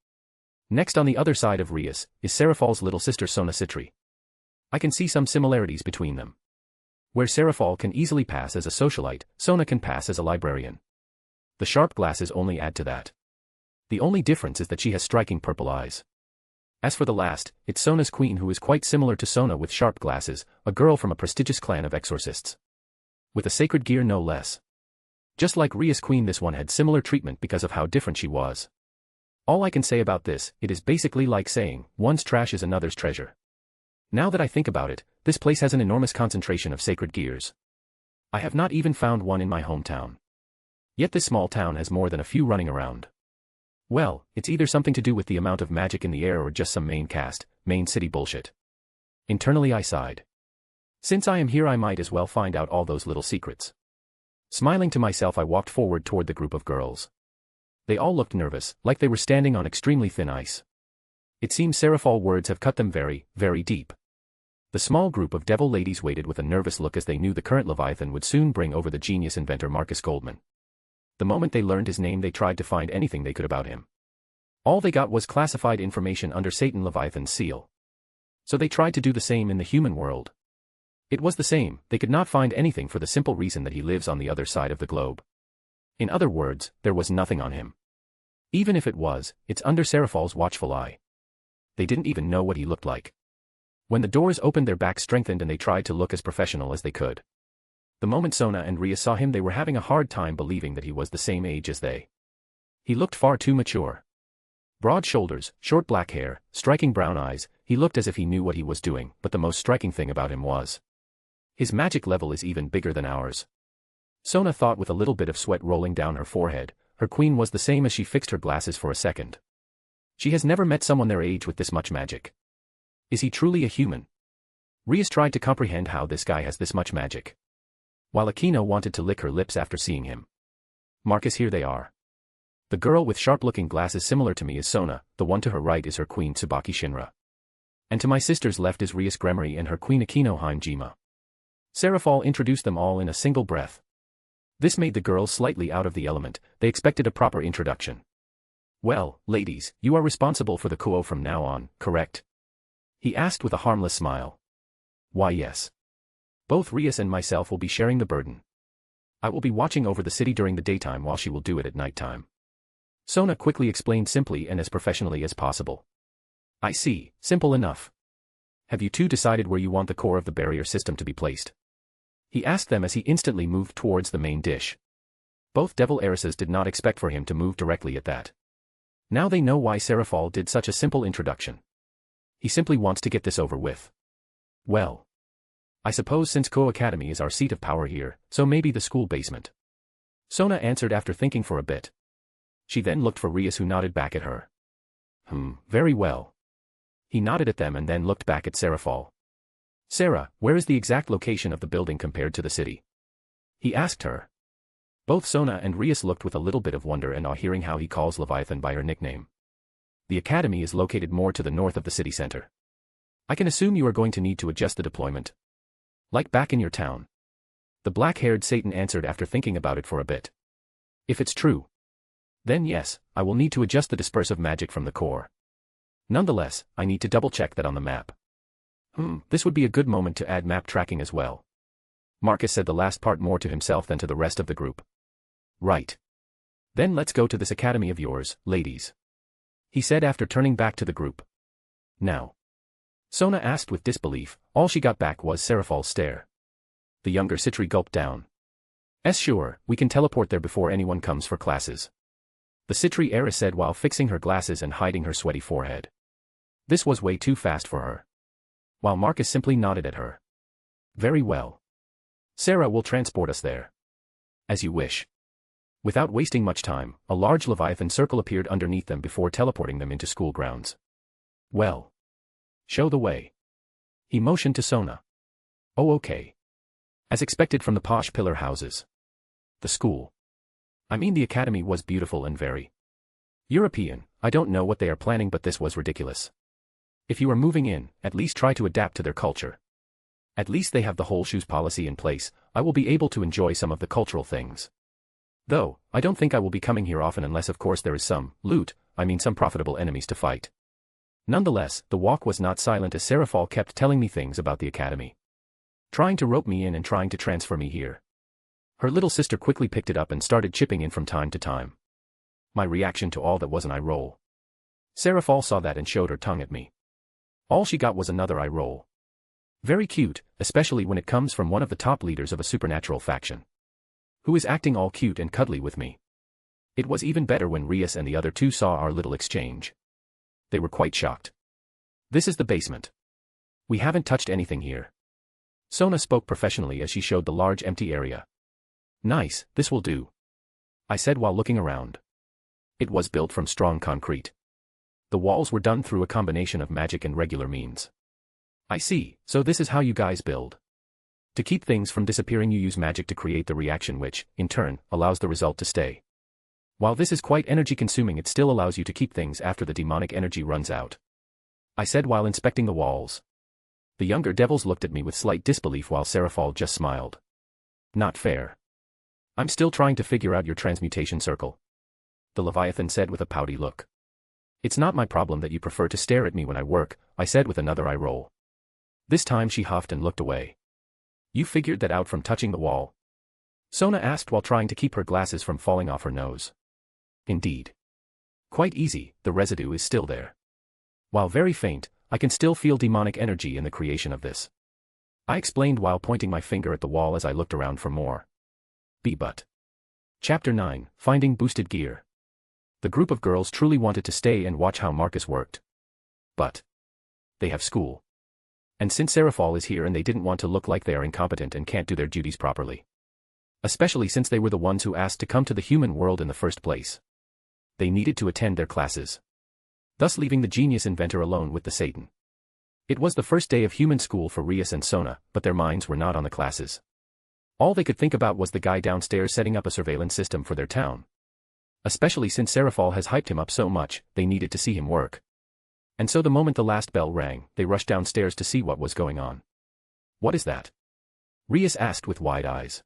Next on the other side of Rias, is Seraphul's little sister Sona Citri. I can see some similarities between them. Where Seraphul can easily pass as a socialite, Sona can pass as a librarian. The sharp glasses only add to that. The only difference is that she has striking purple eyes. As for the last, it's Sona's queen who is quite similar to Sona with sharp glasses, a girl from a prestigious clan of exorcists. With a sacred gear no less. Just like Rias' queen, this one had similar treatment because of how different she was. All I can say about this, it is basically like saying, one's trash is another's treasure. Now that I think about it, this place has an enormous concentration of sacred gears. I have not even found one in my hometown. Yet this small town has more than a few running around. Well, it's either something to do with the amount of magic in the air or just some main city bullshit. Internally I sighed. Since I am here I might as well find out all those little secrets. Smiling to myself I walked forward toward the group of girls. They all looked nervous, like they were standing on extremely thin ice. It seems Seraphul words have cut them very, very deep. The small group of devil ladies waited with a nervous look as they knew the current Leviathan would soon bring over the genius inventor Marcus Goldman. The moment they learned his name they tried to find anything they could about him. All they got was classified information under Satan Leviathan's seal. So they tried to do the same in the human world. It was the same, they could not find anything for the simple reason that he lives on the other side of the globe. In other words, there was nothing on him. Even if it was, it's under Seraphul's watchful eye. They didn't even know what he looked like. When the doors opened their backs strengthened and they tried to look as professional as they could. The moment Sona and Rias saw him they were having a hard time believing that he was the same age as they. He looked far too mature. Broad shoulders, short black hair, striking brown eyes, he looked as if he knew what he was doing, but the most striking thing about him was his magic level is even bigger than ours. Sona thought with a little bit of sweat rolling down her forehead. Her queen was the same as she fixed her glasses for a second. She has never met someone their age with this much magic. Is he truly a human? Rias tried to comprehend how this guy has this much magic. While Aquino wanted to lick her lips after seeing him. Marcus, here they are. The girl with sharp-looking glasses similar to me is Sona, the one to her right is her queen Tsubaki Shinra. And to my sister's left is Rias Gremory and her queen Aquino Jima. Seraphul introduced them all in a single breath. This made the girls slightly out of the element, they expected a proper introduction. Well, ladies, you are responsible for the Kuo from now on, correct? He asked with a harmless smile. Why yes. Both Rias and myself will be sharing the burden. I will be watching over the city during the daytime while she will do it at nighttime. Sona quickly explained simply and as professionally as possible. I see, simple enough. Have you two decided where you want the core of the barrier system to be placed? He asked them as he instantly moved towards the main dish. Both devil heiresses did not expect for him to move directly at that. Now they know why Seraphul did such a simple introduction. He simply wants to get this over with. Well. I suppose since Ko Academy is our seat of power here, so maybe the school basement. Sona answered after thinking for a bit. She then looked for Rias who nodded back at her. Very well. He nodded at them and then looked back at Seraphul. Sarah, where is the exact location of the building compared to the city? He asked her. Both Sona and Rias looked with a little bit of wonder and awe hearing how he calls Leviathan by her nickname. The academy is located more to the north of the city center. I can assume you are going to need to adjust the deployment. Like back in your town. The black-haired Satan answered after thinking about it for a bit. If it's true. Then yes, I will need to adjust the dispersive magic from the core. Nonetheless, I need to double-check that on the map. This would be a good moment to add map tracking as well. Marcus said the last part more to himself than to the rest of the group. Right. Then let's go to this academy of yours, ladies. He said after turning back to the group. Now. Sona asked with disbelief, all she got back was Seraphul's stare. The younger Citri gulped down. Sure, we can teleport there before anyone comes for classes. The Citri heiress said while fixing her glasses and hiding her sweaty forehead. This was way too fast for her. While Marcus simply nodded at her. Very well. Sarah will transport us there. As you wish. Without wasting much time, a large Leviathan circle appeared underneath them before teleporting them into school grounds. Well. Show the way. He motioned to Sona. Oh okay. As expected from the posh pillar houses. The school. I mean the academy was beautiful and very European. I don't know what they are planning, but this was ridiculous. If you are moving in, at least try to adapt to their culture. At least they have the whole shoes policy in place. I will be able to enjoy some of the cultural things. Though, I don't think I will be coming here often unless of course there is some loot, I mean some profitable enemies to fight. Nonetheless, the walk was not silent as Seraphal kept telling me things about the academy. Trying to rope me in and trying to transfer me here. Her little sister quickly picked it up and started chipping in from time to time. My reaction to all that was an eye roll. Seraphal saw that and showed her tongue at me. All she got was another eye roll. Very cute, especially when it comes from one of the top leaders of a supernatural faction. Who is acting all cute and cuddly with me. It was even better when Rias and the other two saw our little exchange. They were quite shocked. This is the basement. We haven't touched anything here. Sona spoke professionally as she showed the large empty area. Nice, this will do. I said while looking around. It was built from strong concrete. The walls were done through a combination of magic and regular means. I see, so this is how you guys build. To keep things from disappearing you use magic to create the reaction which, in turn, allows the result to stay. While this is quite energy consuming, it still allows you to keep things after the demonic energy runs out. I said while inspecting the walls. The younger devils looked at me with slight disbelief while Seraphal just smiled. Not fair. I'm still trying to figure out your transmutation circle. The Leviathan said with a pouty look. It's not my problem that you prefer to stare at me when I work, I said with another eye roll. This time she huffed and looked away. You figured that out from touching the wall? Sona asked while trying to keep her glasses from falling off her nose. Indeed. Quite easy, the residue is still there. While very faint, I can still feel demonic energy in the creation of this. I explained while pointing my finger at the wall as I looked around for more. But. Chapter 9, Finding Boosted Gear. The group of girls truly wanted to stay and watch how Marcus worked. But. They have school. And since Seraphal is here and they didn't want to look like they are incompetent and can't do their duties properly. Especially since they were the ones who asked to come to the human world in the first place. They needed to attend their classes. Thus leaving the genius inventor alone with the Satan. It was the first day of human school for Rias and Sona, but their minds were not on the classes. All they could think about was the guy downstairs setting up a surveillance system for their town. Especially since Seraphal has hyped him up so much, they needed to see him work. And so the moment the last bell rang, they rushed downstairs to see what was going on. What is that? Rias asked with wide eyes.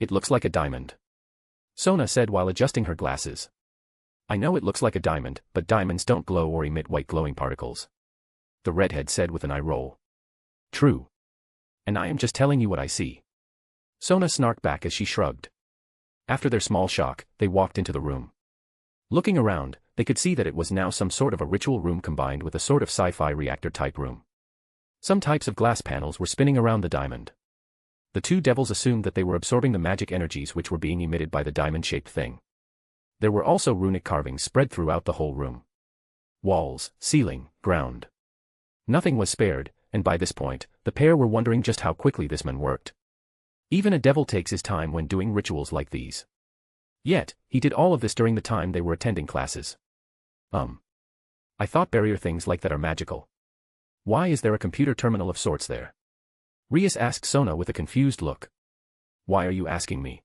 It looks like a diamond. Sona said while adjusting her glasses. I know it looks like a diamond, but diamonds don't glow or emit white glowing particles. The redhead said with an eye roll. True. And I am just telling you what I see. Sona snarked back as she shrugged. After their small shock, they walked into the room. Looking around, they could see that it was now some sort of a ritual room combined with a sort of sci-fi reactor-type room. Some types of glass panels were spinning around the diamond. The two devils assumed that they were absorbing the magic energies which were being emitted by the diamond-shaped thing. There were also runic carvings spread throughout the whole room. Walls, ceiling, ground. Nothing was spared, and by this point, the pair were wondering just how quickly this man worked. Even a devil takes his time when doing rituals like these. Yet, he did all of this during the time they were attending classes. I thought barrier things like that are magical. Why is there a computer terminal of sorts there? Rias asked Sona with a confused look. Why are you asking me?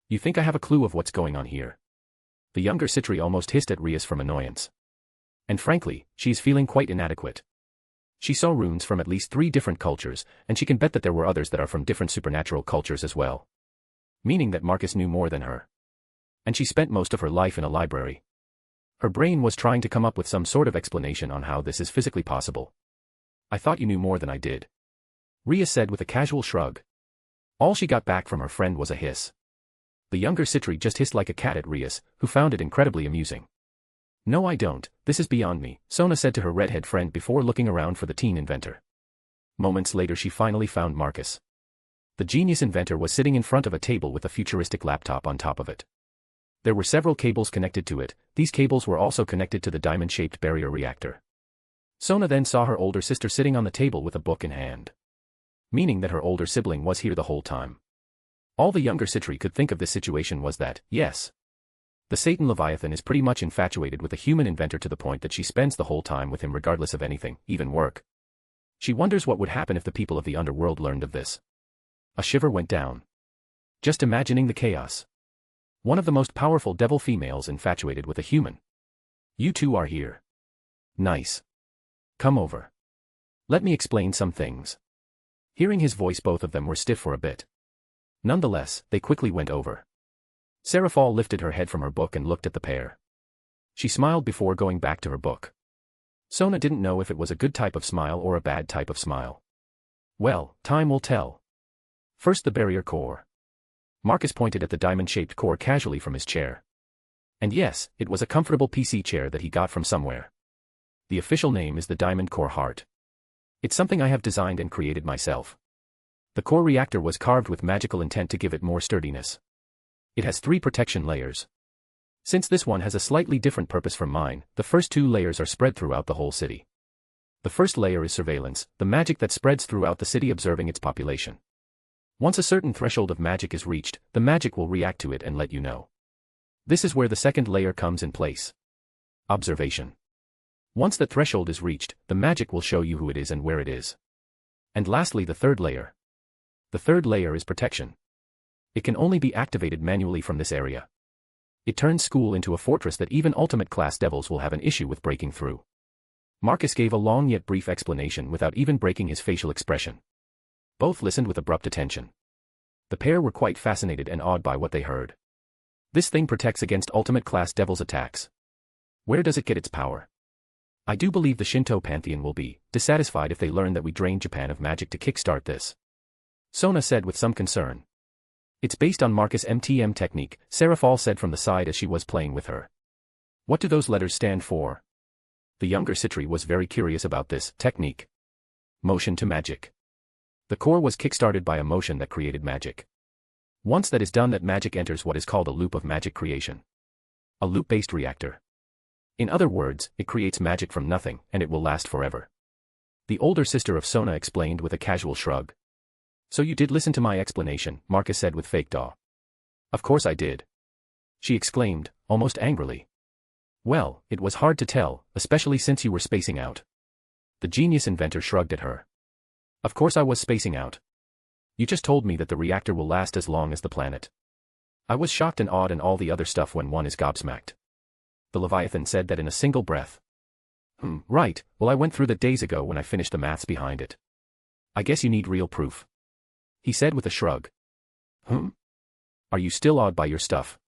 You think I have a clue of what's going on here? The younger Citri almost hissed at Rias from annoyance. And frankly, she is feeling quite inadequate. She saw runes from at least 3 different cultures, and she can bet that there were others that are from different supernatural cultures as well. Meaning that Marcus knew more than her. And she spent most of her life in a library. Her brain was trying to come up with some sort of explanation on how this is physically possible. I thought you knew more than I did. Rias said with a casual shrug. All she got back from her friend was a hiss. The younger Citri just hissed like a cat at Rias, who found it incredibly amusing. No I don't, this is beyond me, Sona said to her redhead friend before looking around for the teen inventor. Moments later she finally found Marcus. The genius inventor was sitting in front of a table with a futuristic laptop on top of it. There were several cables connected to it, these cables were also connected to the diamond-shaped barrier reactor. Sona then saw her older sister sitting on the table with a book in hand. Meaning that her older sibling was here the whole time. All the younger Citri could think of this situation was that, yes. The Satan Leviathan is pretty much infatuated with a human inventor to the point that she spends the whole time with him regardless of anything, even work. She wonders what would happen if the people of the underworld learned of this. A shiver went down. Just imagining the chaos. One of the most powerful devil females infatuated with a human. You two are here. Nice. Come over. Let me explain some things. Hearing his voice, both of them were stiff for a bit. Nonetheless, they quickly went over. Seraphal lifted her head from her book and looked at the pair. She smiled before going back to her book. Sona didn't know if it was a good type of smile or a bad type of smile. Well, time will tell. First, the barrier core. Marcus pointed at the diamond-shaped core casually from his chair. And yes, it was a comfortable PC chair that he got from somewhere. The official name is the Diamond Core Heart. It's something I have designed and created myself. The core reactor was carved with magical intent to give it more sturdiness. It has 3 protection layers. Since this one has a slightly different purpose from mine, the first 2 layers are spread throughout the whole city. The first layer is surveillance, the magic that spreads throughout the city observing its population. Once a certain threshold of magic is reached, the magic will react to it and let you know. This is where the second layer comes in place. Observation. Once that threshold is reached, the magic will show you who it is and where it is. And lastly, the third layer. The third layer is protection. It can only be activated manually from this area. It turns school into a fortress that even ultimate-class devils will have an issue with breaking through. Marcus gave a long yet brief explanation without even breaking his facial expression. Both listened with abrupt attention. The pair were quite fascinated and awed by what they heard. This thing protects against ultimate-class devils' attacks. Where does it get its power? I do believe the Shinto pantheon will be dissatisfied if they learn that we drained Japan of magic to kickstart this. Sona said with some concern. It's based on Marcus' MTM technique, Seraphal said from the side as she was playing with her. What do those letters stand for? The younger Citri was very curious about this technique. Motion to magic. The core was kickstarted by a motion that created magic. Once that is done, that magic enters what is called a loop of magic creation. A loop-based reactor. In other words, it creates magic from nothing, and it will last forever. The older sister of Sona explained with a casual shrug. So you did listen to my explanation, Marcus said with fake awe. Of course I did. She exclaimed, almost angrily. Well, it was hard to tell, especially since you were spacing out. The genius inventor shrugged at her. Of course I was spacing out. You just told me that the reactor will last as long as the planet. I was shocked and awed and all the other stuff when one is gobsmacked. The Leviathan said that in a single breath. Right, well I went through that days ago when I finished the maths behind it. I guess you need real proof. He said with a shrug. Are you still awed by your stuff?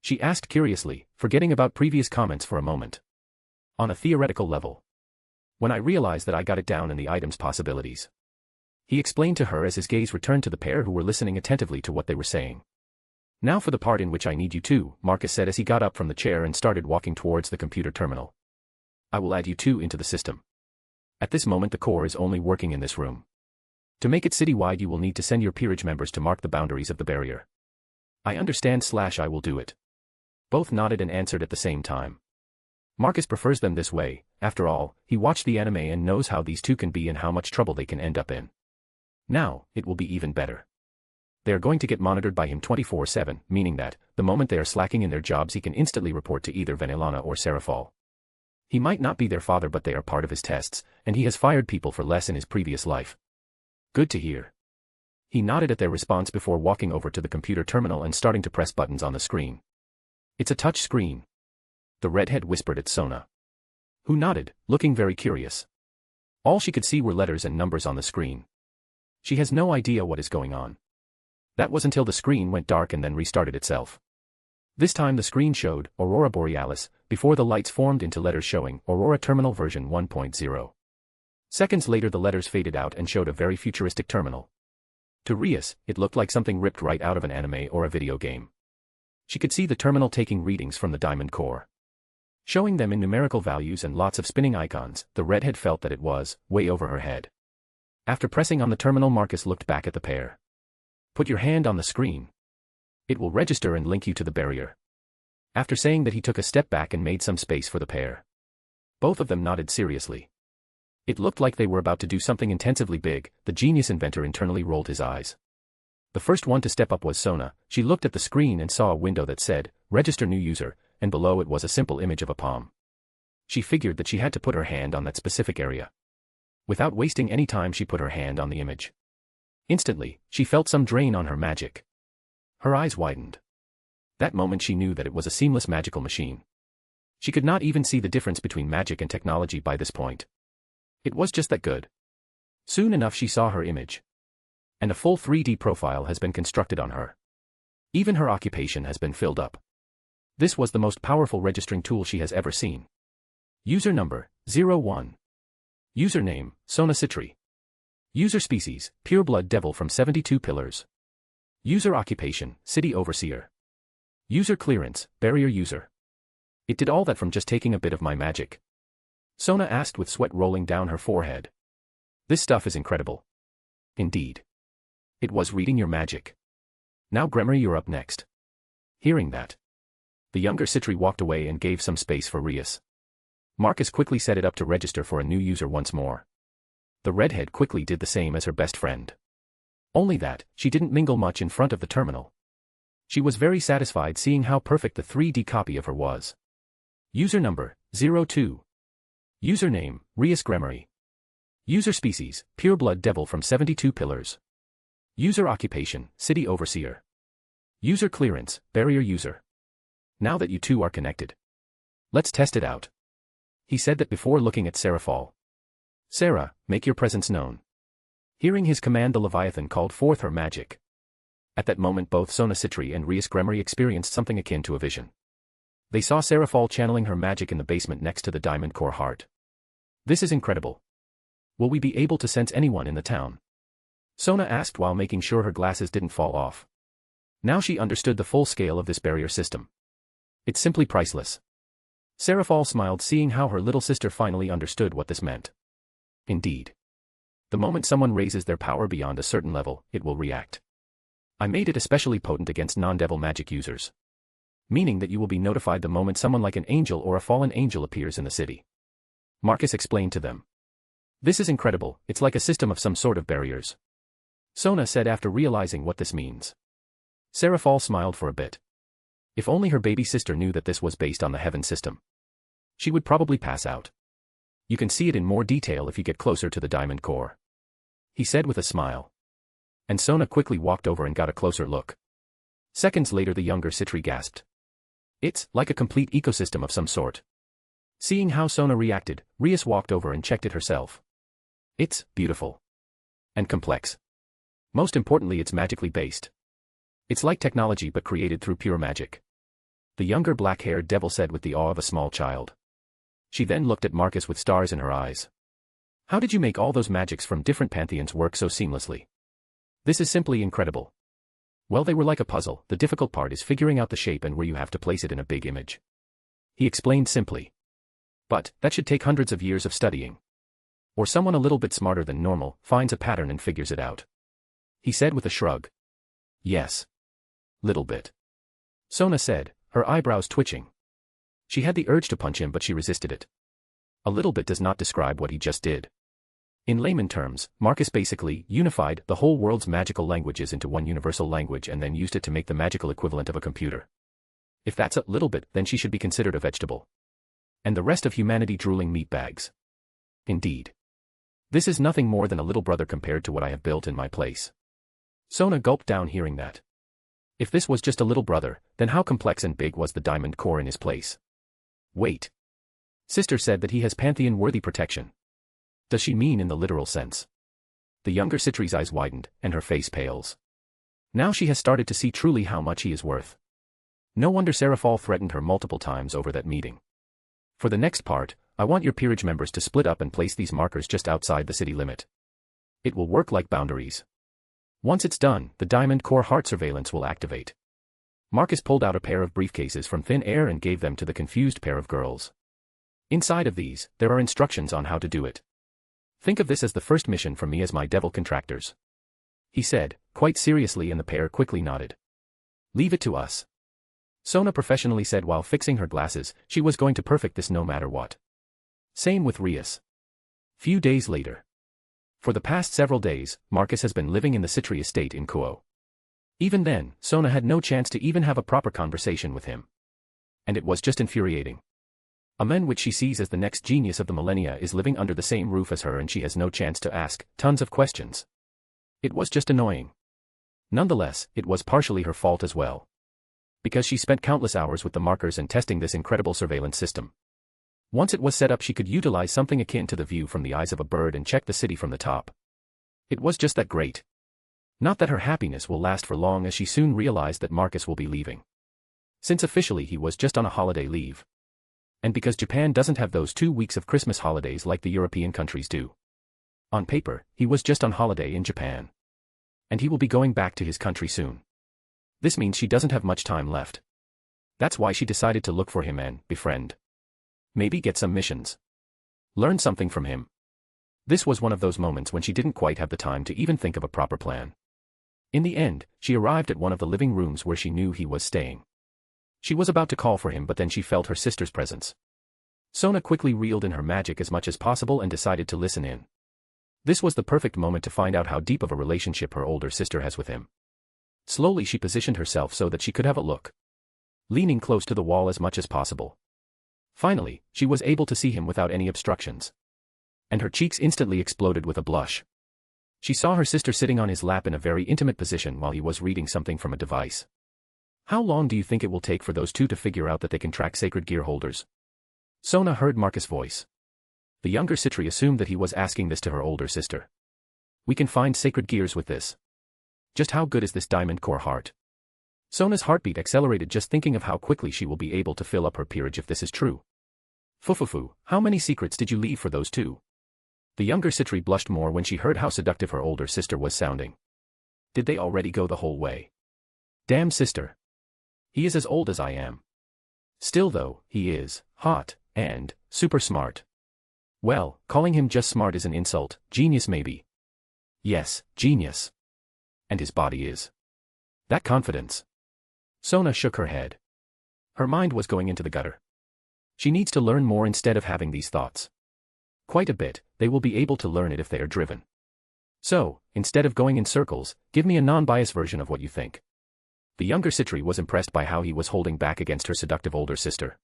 She asked curiously, forgetting about previous comments for a moment. On a theoretical level. When I realized that I got it down in the item's possibilities. He explained to her as his gaze returned to the pair who were listening attentively to what they were saying. Now for the part in which I need you to, Marcus said as he got up from the chair and started walking towards the computer terminal. I will add you two into the system. At this moment the core is only working in this room. To make it citywide you will need to send your peerage members to mark the boundaries of the barrier. I understand / I will do it. Both nodded and answered at the same time. Marcus prefers them this way, after all, he watched the anime and knows how these two can be and how much trouble they can end up in. Now, it will be even better. They are going to get monitored by him 24/7, meaning that, the moment they are slacking in their jobs he can instantly report to either Venelana or Seraphal. He might not be their father but they are part of his tests, and he has fired people for less in his previous life. Good to hear. He nodded at their response before walking over to the computer terminal and starting to press buttons on the screen. It's a touch screen. The redhead whispered at Sona. Who nodded, looking very curious. All she could see were letters and numbers on the screen. She has no idea what is going on. That was until the screen went dark and then restarted itself. This time the screen showed Aurora Borealis, before the lights formed into letters showing Aurora Terminal version 1.0. Seconds later the letters faded out and showed a very futuristic terminal. To Rias, it looked like something ripped right out of an anime or a video game. She could see the terminal taking readings from the diamond core. Showing them in numerical values and lots of spinning icons, the redhead felt that it was way over her head. After pressing on the terminal, Marcus looked back at the pair. Put your hand on the screen. It will register and link you to the barrier. After saying that he took a step back and made some space for the pair. Both of them nodded seriously. It looked like they were about to do something intensively big. The genius inventor internally rolled his eyes. The first one to step up was Sona. She looked at the screen and saw a window that said, Register new user, and below it was a simple image of a palm. She figured that she had to put her hand on that specific area. Without wasting any time, she put her hand on the image. Instantly, she felt some drain on her magic. Her eyes widened. That moment she knew that it was a seamless magical machine. She could not even see the difference between magic and technology by this point. It was just that good. Soon enough she saw her image. And a full 3D profile has been constructed on her. Even her occupation has been filled up. This was the most powerful registering tool she has ever seen. User number, 01. Username, Sona. User species, pureblood devil from 72 pillars. User occupation, city overseer. User clearance, barrier user. It did all that from just taking a bit of my magic? Sona asked with sweat rolling down her forehead. This stuff is incredible. Indeed. It was reading your magic. Now Gremory, you're up next. Hearing that, the younger Citri walked away and gave some space for Rias. Marcus quickly set it up to register for a new user once more. The redhead quickly did the same as her best friend. Only that, she didn't mingle much in front of the terminal. She was very satisfied seeing how perfect the 3D copy of her was. User number, 02. Username, Rias Gremory. User species, pureblood devil from 72 pillars. User occupation, city overseer. User clearance, barrier user. Now that you two are connected, let's test it out. He said that before looking at Seraphal. Sarah, make your presence known. Hearing his command, the Leviathan called forth her magic. At that moment both Sona Citri and Rias Gremory experienced something akin to a vision. They saw Seraphal channeling her magic in the basement next to the diamond core heart. This is incredible. Will we be able to sense anyone in the town? Sona asked while making sure her glasses didn't fall off. Now she understood the full scale of this barrier system. It's simply priceless. Seraphal smiled seeing how her little sister finally understood what this meant. Indeed. The moment someone raises their power beyond a certain level, it will react. I made it especially potent against non-devil magic users. Meaning that you will be notified the moment someone like an angel or a fallen angel appears in the city. Marcus explained to them. This is incredible, it's like a system of some sort of barriers. Sona said after realizing what this means. Seraphal smiled for a bit. If only her baby sister knew that this was based on the heaven system. She would probably pass out. You can see it in more detail if you get closer to the diamond core. He said with a smile. And Sona quickly walked over and got a closer look. Seconds later the younger Citri gasped. It's like a complete ecosystem of some sort. Seeing how Sona reacted, Rias walked over and checked it herself. It's beautiful. And complex. Most importantly, it's magically based. It's like technology but created through pure magic. The younger black-haired devil said with the awe of a small child. She then looked at Marcus with stars in her eyes. How did you make all those magics from different pantheons work so seamlessly? This is simply incredible. Well, they were like a puzzle, the difficult part is figuring out the shape and where you have to place it in a big image. He explained simply. But, that should take hundreds of years of studying. Or someone a little bit smarter than normal, finds a pattern and figures it out. He said with a shrug. Yes. Little bit. Sona said, her eyebrows twitching. She had the urge to punch him but she resisted it. A little bit does not describe what he just did. In layman terms, Marcus basically unified the whole world's magical languages into one universal language and then used it to make the magical equivalent of a computer. If that's a little bit, then she should be considered a vegetable. And the rest of humanity drooling meat bags. Indeed. This is nothing more than a little brother compared to what I have built in my place. Sona gulped down hearing that. If this was just a little brother, then how complex and big was the diamond core in his place? Wait. Sister said that he has pantheon-worthy protection. Does she mean in the literal sense? The younger Citri's eyes widened, and her face pales. Now she has started to see truly how much he is worth. No wonder Seraphal threatened her multiple times over that meeting. For the next part, I want your peerage members to split up and place these markers just outside the city limit. It will work like boundaries. Once it's done, the diamond core heart surveillance will activate. Marcus pulled out a pair of briefcases from thin air and gave them to the confused pair of girls. Inside of these, there are instructions on how to do it. Think of this as the first mission from me as my devil contractors. He said, quite seriously, and the pair quickly nodded. Leave it to us. Sona professionally said while fixing her glasses, she was going to perfect this no matter what. Same with Rias. Few days later. For the past several days, Marcus has been living in the Citri estate in Kuo. Even then, Sona had no chance to even have a proper conversation with him. And it was just infuriating. A man which she sees as the next genius of the millennia is living under the same roof as her and she has no chance to ask tons of questions. It was just annoying. Nonetheless, it was partially her fault as well. Because she spent countless hours with the markers and testing this incredible surveillance system. Once it was set up, she could utilize something akin to the view from the eyes of a bird and check the city from the top. It was just that great. Not that her happiness will last for long, as she soon realized that Marcus will be leaving. Since officially he was just on a holiday leave. And because Japan doesn't have those 2 weeks of Christmas holidays like the European countries do. On paper, he was just on holiday in Japan. And he will be going back to his country soon. This means she doesn't have much time left. That's why she decided to look for him and befriend. Maybe get some missions. Learn something from him. This was one of those moments when she didn't quite have the time to even think of a proper plan. In the end, she arrived at one of the living rooms where she knew he was staying. She was about to call for him, but then she felt her sister's presence. Sona quickly reeled in her magic as much as possible and decided to listen in. This was the perfect moment to find out how deep of a relationship her older sister has with him. Slowly she positioned herself so that she could have a look. Leaning close to the wall as much as possible. Finally, she was able to see him without any obstructions. And her cheeks instantly exploded with a blush. She saw her sister sitting on his lap in a very intimate position while he was reading something from a device. How long do you think it will take for those two to figure out that they can track sacred gear holders? Sona heard Marcus' voice. The younger Citri assumed that he was asking this to her older sister. We can find sacred gears with this. Just how good is this diamond core heart? Sona's heartbeat accelerated just thinking of how quickly she will be able to fill up her peerage if this is true. Fufufu, how many secrets did you leave for those two? The younger Citri blushed more when she heard how seductive her older sister was sounding. Did they already go the whole way? Damn sister. He is as old as I am. Still though, he is hot and super smart. Well, calling him just smart is an insult. Genius maybe. Yes, genius. And his body is. That confidence. Sona shook her head. Her mind was going into the gutter. She needs to learn more instead of having these thoughts. Quite a bit, they will be able to learn it if they are driven. So, instead of going in circles, give me a non-biased version of what you think. The younger Citri was impressed by how he was holding back against her seductive older sister.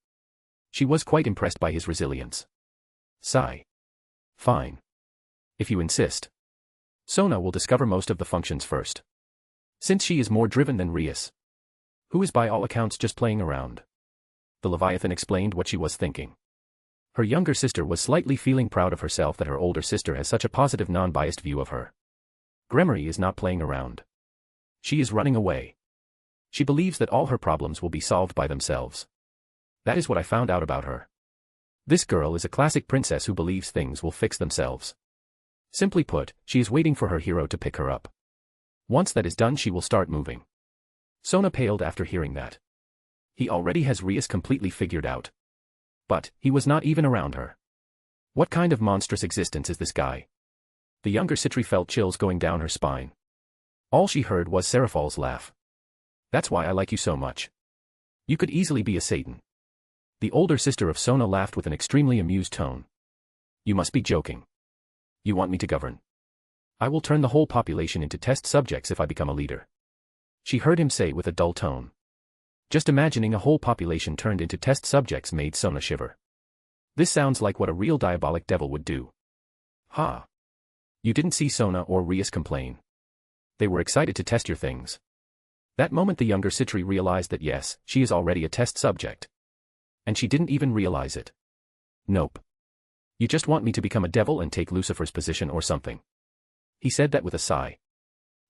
She was quite impressed by his resilience. Sigh. Fine. If you insist. Sona will discover most of the functions first. Since she is more driven than Rias. Who is by all accounts just playing around. The Leviathan explained what she was thinking. Her younger sister was slightly feeling proud of herself that her older sister has such a positive non-biased view of her. Gremory is not playing around. She is running away. She believes that all her problems will be solved by themselves. That is what I found out about her. This girl is a classic princess who believes things will fix themselves. Simply put, she is waiting for her hero to pick her up. Once that is done, she will start moving. Sona paled after hearing that. He already has Rias completely figured out. But he was not even around her. What kind of monstrous existence is this guy? The younger Citri felt chills going down her spine. All she heard was Seraphal's laugh. That's why I like you so much. You could easily be a Satan. The older sister of Sona laughed with an extremely amused tone. You must be joking. You want me to govern? I will turn the whole population into test subjects if I become a leader. She heard him say with a dull tone. Just imagining a whole population turned into test subjects made Sona shiver. This sounds like what a real diabolic devil would do. Ha! You didn't see Sona or Rias complain. They were excited to test your things. That moment the younger Citri realized that yes, she is already a test subject. And she didn't even realize it. Nope. You just want me to become a devil and take Lucifer's position or something. He said that with a sigh.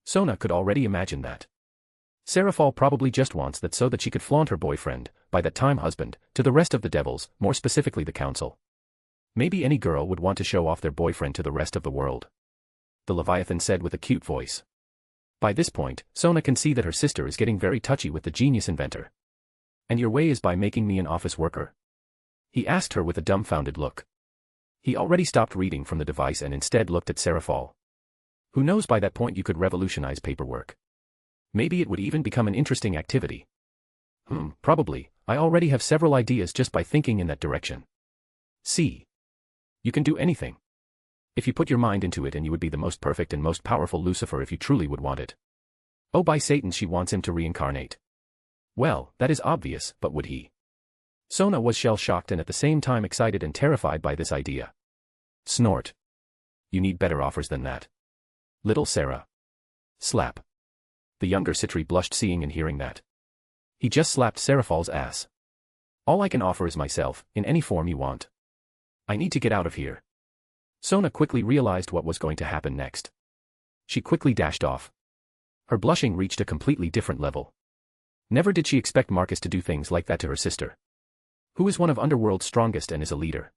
Sona could already imagine that. Seraphal probably just wants that so that she could flaunt her boyfriend, by that time husband, to the rest of the devils, more specifically the council. Maybe any girl would want to show off their boyfriend to the rest of the world. The Leviathan said with a cute voice. By this point, Sona can see that her sister is getting very touchy with the genius inventor. And your way is by making me an office worker? He asked her with a dumbfounded look. He already stopped reading from the device and instead looked at Seraphal. Who knows, by that point you could revolutionize paperwork. Maybe it would even become an interesting activity. Probably. I already have several ideas just by thinking in that direction. See. You can do anything. If you put your mind into it, and you would be the most perfect and most powerful Lucifer if you truly would want it. Oh, by Satan, she wants him to reincarnate. Well, that is obvious, but would he? Sona was shell-shocked and at the same time excited and terrified by this idea. Snort. You need better offers than that. Little Sarah. Slap. The younger Citri blushed seeing and hearing that. He just slapped Seraph's ass. All I can offer is myself, in any form you want. I need to get out of here. Sona quickly realized what was going to happen next. She quickly dashed off. Her blushing reached a completely different level. Never did she expect Marcus to do things like that to her sister, who is one of Underworld's strongest and is a leader.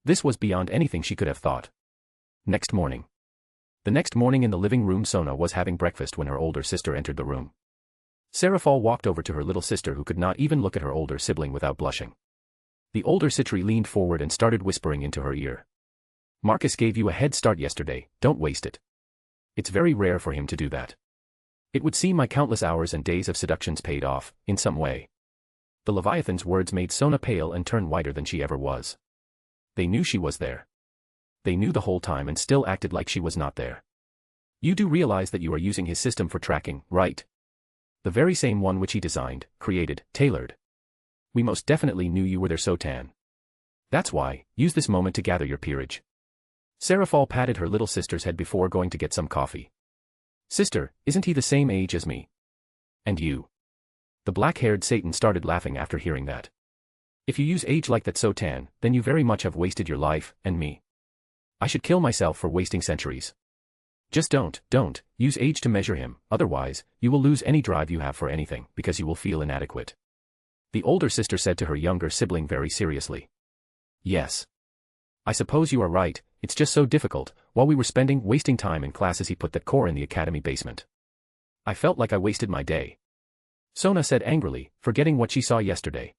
This was beyond anything she could have thought. Next morning. The next morning in the living room, Sona was having breakfast when her older sister entered the room. Seraph walked over to her little sister who could not even look at her older sibling without blushing. The older Citri leaned forward and started whispering into her ear. Marcus gave you a head start yesterday, don't waste it. It's very rare for him to do that. It would seem my countless hours and days of seductions paid off, in some way. The Leviathan's words made Sona pale and turn whiter than she ever was. They knew she was there. They knew the whole time and still acted like she was not there. You do realize that you are using his system for tracking, right? The very same one which he designed, created, tailored. We most definitely knew you were there, Sotan. That's why, use this moment to gather your peerage. Seraph patted her little sister's head before going to get some coffee. Sister, isn't he the same age as me? And you? The black-haired Satan started laughing after hearing that. If you use age like that, Sotan, then you very much have wasted your life, and me. I should kill myself for wasting centuries. Just don't use age to measure him, otherwise, you will lose any drive you have for anything, because you will feel inadequate. The older sister said to her younger sibling very seriously. Yes. I suppose you are right, it's just so difficult, while we were wasting time in classes he put that core in the academy basement. I felt like I wasted my day. Sona said angrily, forgetting what she saw yesterday.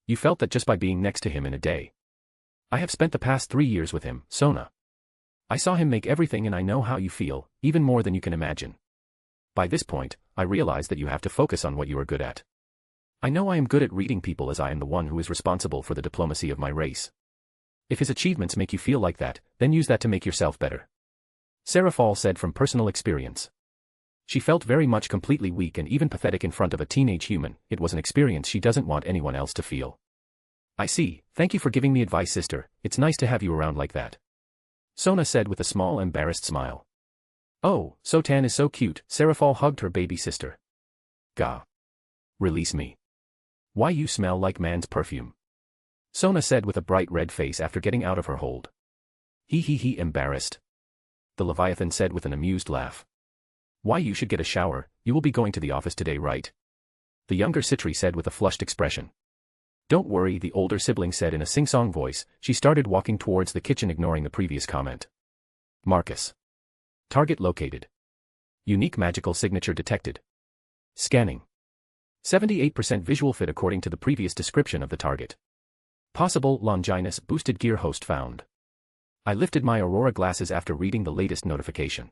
You felt that just by being next to him in a day. I have spent the past 3 years with him, Sona. I saw him make everything and I know how you feel, even more than you can imagine. By this point, I realize that you have to focus on what you are good at. I know I am good at reading people as I am the one who is responsible for the diplomacy of my race. If his achievements make you feel like that, then use that to make yourself better. Seraph said from personal experience. She felt very much completely weak and even pathetic in front of a teenage human. It was an experience she doesn't want anyone else to feel. I see, thank you for giving me advice, sister, it's nice to have you around like that. Sona said with a small embarrassed smile. Oh, Sotan is so cute, Seraph hugged her baby sister. Gah. Release me. Why you smell like man's perfume. Sona said with a bright red face after getting out of her hold. He embarrassed. The Leviathan said with an amused laugh. Why you should get a shower, you will be going to the office today, right? The younger Citri said with a flushed expression. Don't worry, the older sibling said in a sing-song voice. She started walking towards the kitchen ignoring the previous comment. Marcus. Target located. Unique magical signature detected. Scanning. 78% visual fit according to the previous description of the target. Possible Longinus boosted gear host found. I lifted my Aurora glasses after reading the latest notification.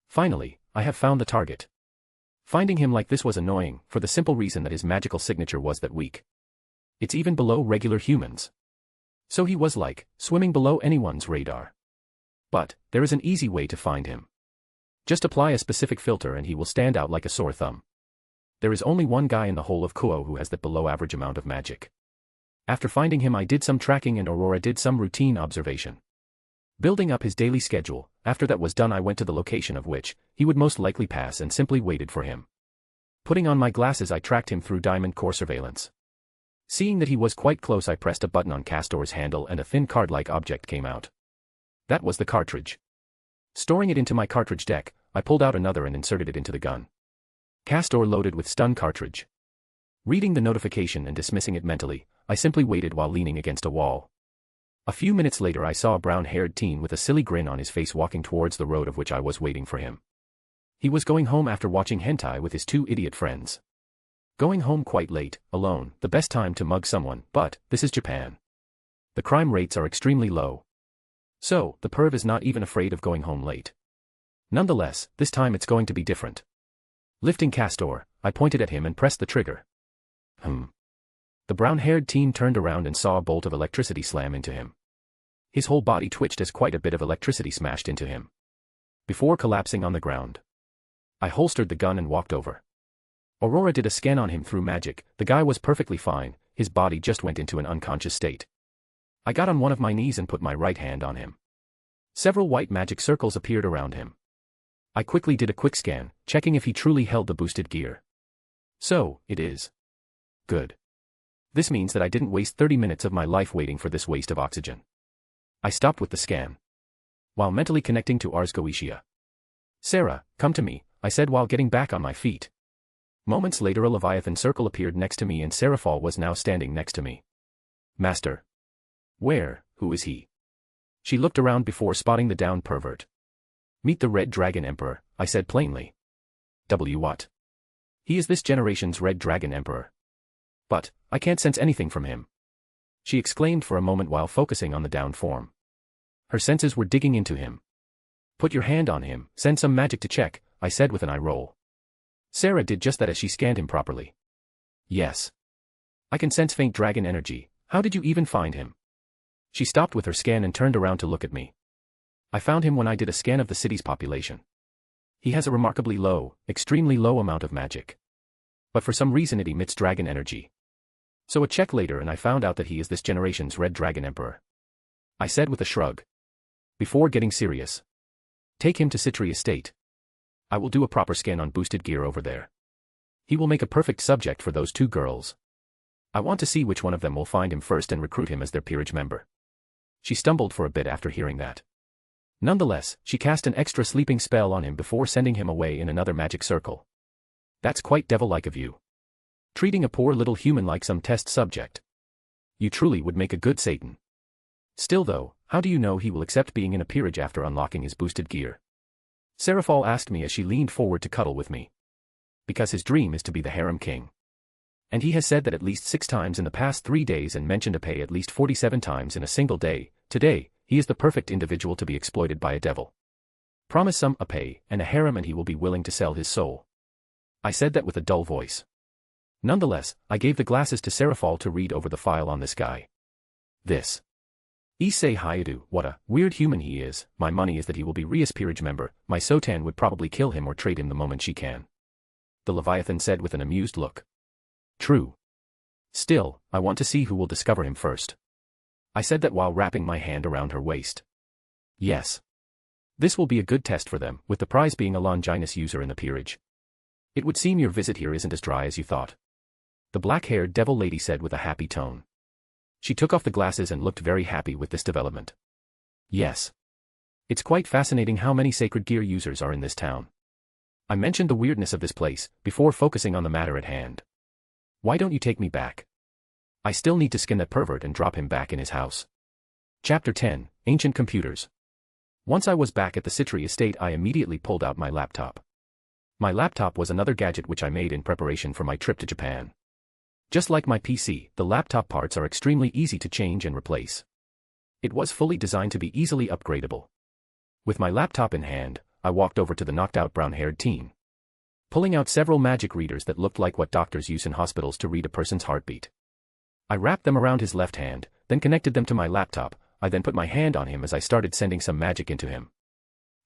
Finally, I have found the target. Finding him like this was annoying, for the simple reason that his magical signature was that weak. It's even below regular humans. So he was like, swimming below anyone's radar. But, there is an easy way to find him. Just apply a specific filter and he will stand out like a sore thumb. There is only one guy in the whole of Kuo who has that below average amount of magic. After finding him I did some tracking and Aurora did some routine observation. Building up his daily schedule, after that was done I went to the location of which he would most likely pass and simply waited for him. Putting on my glasses I tracked him through diamond core surveillance. Seeing that he was quite close I pressed a button on Castor's handle and a thin card-like object came out. That was the cartridge. Storing it into my cartridge deck, I pulled out another and inserted it into the gun. Castor loaded with stun cartridge. Reading the notification and dismissing it mentally, I simply waited while leaning against a wall. A few minutes later I saw a brown-haired teen with a silly grin on his face walking towards the road of which I was waiting for him. He was going home after watching hentai with his 2 idiot friends. Going home quite late, alone, the best time to mug someone, but, this is Japan. The crime rates are extremely low. So, the perv is not even afraid of going home late. Nonetheless, this time it's going to be different. Lifting Castor, I pointed at him and pressed the trigger. The brown-haired teen turned around and saw a bolt of electricity slam into him. His whole body twitched as quite a bit of electricity smashed into him. Before collapsing on the ground. I holstered the gun and walked over. Aurora did a scan on him through magic, the guy was perfectly fine, his body just went into an unconscious state. I got on one of my knees and put my right hand on him. Several white magic circles appeared around him. I quickly did a quick scan, checking if he truly held the boosted gear. So, it is. Good. This means that I didn't waste 30 minutes of my life waiting for this waste of oxygen. I stopped with the scan, while mentally connecting to Ars Goetia. Sarah, come to me, I said while getting back on my feet. Moments later a Leviathan circle appeared next to me and Seraphal was now standing next to me. Master. Who is he? She looked around before spotting the downed pervert. Meet the Red Dragon Emperor, I said plainly. What? He is this generation's Red Dragon Emperor. But, I can't sense anything from him. She exclaimed for a moment while focusing on the downed form. Her senses were digging into him. Put your hand on him, send some magic to check, I said with an eye roll. Sarah did just that as she scanned him properly. Yes. I can sense faint dragon energy, how did you even find him? She stopped with her scan and turned around to look at me. I found him when I did a scan of the city's population. He has a remarkably low, extremely low amount of magic. But for some reason it emits dragon energy. So a check later and I found out that he is this generation's Red Dragon Emperor. I said with a shrug. Before getting serious. Take him to Citri Estate. I will do a proper scan on boosted gear over there. He will make a perfect subject for those two girls. I want to see which one of them will find him first and recruit him as their peerage member. She stumbled for a bit after hearing that. Nonetheless, she cast an extra sleeping spell on him before sending him away in another magic circle. That's quite devil-like of you. Treating a poor little human like some test subject. You truly would make a good Satan. Still though, how do you know he will accept being in a peerage after unlocking his boosted gear? Seraphal asked me as she leaned forward to cuddle with me. Because his dream is to be the harem king. And he has said that at least 6 times in the past 3 days and mentioned a pay at least 47 times in a single day. Today, he is the perfect individual to be exploited by a devil. Promise some a pay and a harem and he will be willing to sell his soul. I said that with a dull voice. Nonetheless, I gave the glasses to Seraphal to read over the file on this guy. This. Issei Hayadu, what a weird human he is. My money is that he will be Rias peerage member. My Sotan would probably kill him or trade him the moment she can. The Leviathan said with an amused look. True. Still, I want to see who will discover him first. I said that while wrapping my hand around her waist. Yes. This will be a good test for them, with the prize being a Longinus user in the peerage. It would seem your visit here isn't as dry as you thought. The black-haired devil lady said with a happy tone. She took off the glasses and looked very happy with this development. Yes. It's quite fascinating how many sacred gear users are in this town. I mentioned the weirdness of this place, before focusing on the matter at hand. Why don't you take me back? I still need to skin that pervert and drop him back in his house. Chapter 10, Ancient Computers. Once I was back at the Citri Estate I immediately pulled out my laptop. My laptop was another gadget which I made in preparation for my trip to Japan. Just like my PC, the laptop parts are extremely easy to change and replace. It was fully designed to be easily upgradable. With my laptop in hand, I walked over to the knocked-out brown-haired teen. Pulling out several magic readers that looked like what doctors use in hospitals to read a person's heartbeat. I wrapped them around his left hand, then connected them to my laptop. I then put my hand on him as I started sending some magic into him.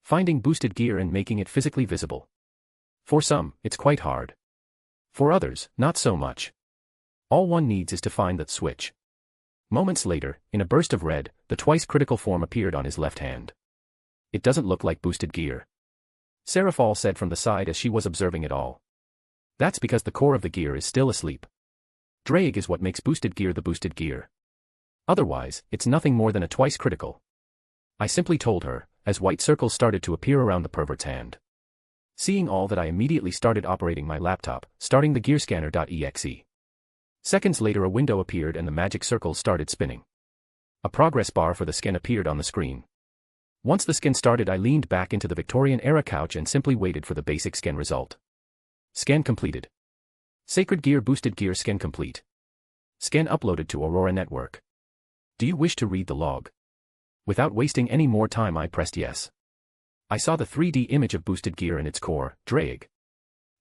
Finding boosted gear and making it physically visible. For some, it's quite hard. For others, not so much. All one needs is to find that switch. Moments later, in a burst of red, the twice critical form appeared on his left hand. It doesn't look like boosted gear. Seraphal said from the side as she was observing it all. That's because the core of the gear is still asleep. Drag is what makes boosted gear the boosted gear. Otherwise, it's nothing more than a twice critical. I simply told her, as white circles started to appear around the pervert's hand. Seeing all that I immediately started operating my laptop, starting the gearscanner.exe. Seconds later a window appeared and the magic circles started spinning. A progress bar for the scan appeared on the screen. Once the scan started I leaned back into the Victorian-era couch and simply waited for the basic scan result. Scan completed. Sacred Gear Boosted Gear Scan complete. Scan uploaded to Aurora Network. Do you wish to read the log? Without wasting any more time I pressed yes. I saw the 3D image of boosted gear and its core, drag.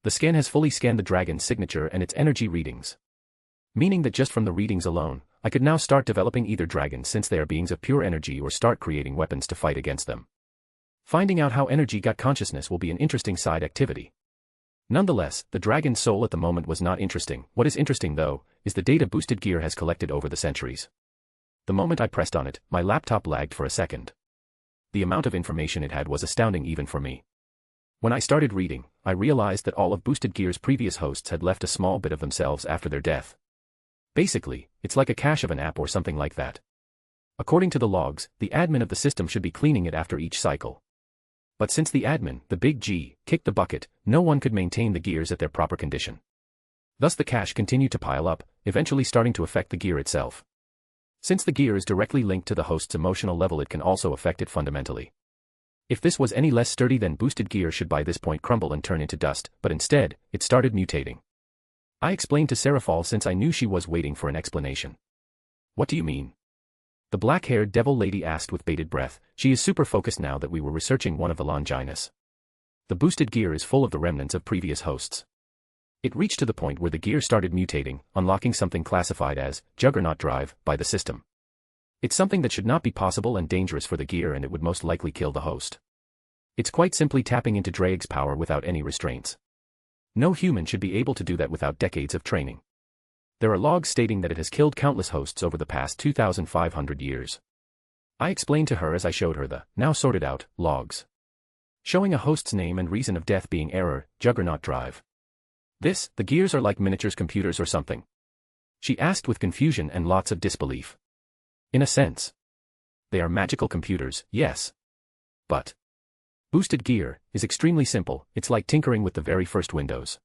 The scan has fully scanned the dragon's signature and its energy readings. Meaning that just from the readings alone, I could now start developing either dragons since they are beings of pure energy or start creating weapons to fight against them. Finding out how energy got consciousness will be an interesting side activity. Nonetheless, the dragon's soul at the moment was not interesting. What is interesting though, is the data boosted gear has collected over the centuries. The moment I pressed on it, my laptop lagged for a second. The amount of information it had was astounding even for me. When I started reading, I realized that all of boosted gear's previous hosts had left a small bit of themselves after their death. Basically, it's like a cache of an app or something like that. According to the logs, the admin of the system should be cleaning it after each cycle. But since the admin, the big G, kicked the bucket, no one could maintain the gears at their proper condition. Thus the cache continued to pile up, eventually starting to affect the gear itself. Since the gear is directly linked to the host's emotional level, it can also affect it fundamentally. If this was any less sturdy, then boosted gear should by this point crumble and turn into dust, but instead, it started mutating. I explained to Seraphal since I knew she was waiting for an explanation. What do you mean? The black-haired devil lady asked with bated breath. She is super focused now that we were researching one of the Longinus. The boosted gear is full of the remnants of previous hosts. It reached to the point where the gear started mutating, unlocking something classified as Juggernaut Drive by the system. It's something that should not be possible and dangerous for the gear, and it would most likely kill the host. It's quite simply tapping into Drake's power without any restraints. No human should be able to do that without decades of training. There are logs stating that it has killed countless hosts over the past 2,500 years. I explained to her as I showed her the, now sorted out, logs. Showing a host's name and reason of death being error, Juggernaut Drive. The gears are like miniatures computers or something? She asked with confusion and lots of disbelief. In a sense. They are magical computers, yes. But boosted gear is extremely simple. It's like tinkering with the very first Windows.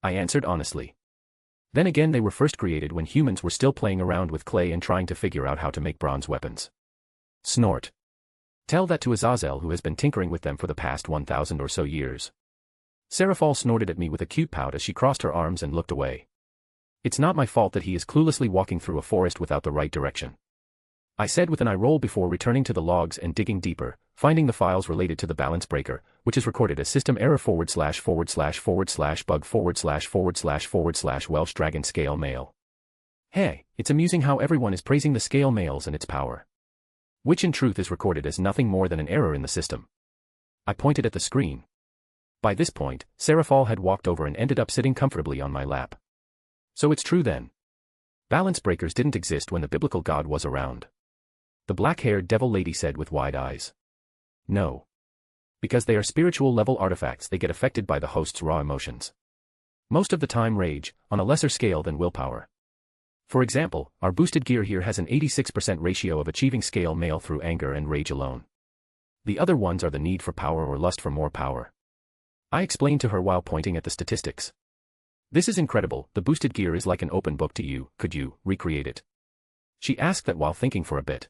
I answered honestly. Then again, they were first created when humans were still playing around with clay and trying to figure out how to make bronze weapons. Snort. Tell that to Azazel, who has been tinkering with them for the past 1,000 or so years. Seraphal snorted at me with a cute pout as she crossed her arms and looked away. It's not my fault that he is cluelessly walking through a forest without the right direction. I said with an eye roll before returning to the logs and digging deeper, finding the files related to the balance breaker, which is recorded as system error //bug // Welsh dragon scale male. Hey, it's amusing how everyone is praising the scale males and its power. Which in truth is recorded as nothing more than an error in the system. I pointed at the screen. By this point, Seraphal had walked over and ended up sitting comfortably on my lap. So it's true then. Balance breakers didn't exist when the biblical God was around. The black-haired devil lady said with wide eyes. No. Because they are spiritual level artifacts, they get affected by the host's raw emotions. Most of the time rage, on a lesser scale than willpower. For example, our boosted gear here has an 86% ratio of achieving scale male through anger and rage alone. The other ones are the need for power or lust for more power. I explained to her while pointing at the statistics. This is incredible. The boosted gear is like an open book to you. Could you recreate it? She asked that while thinking for a bit.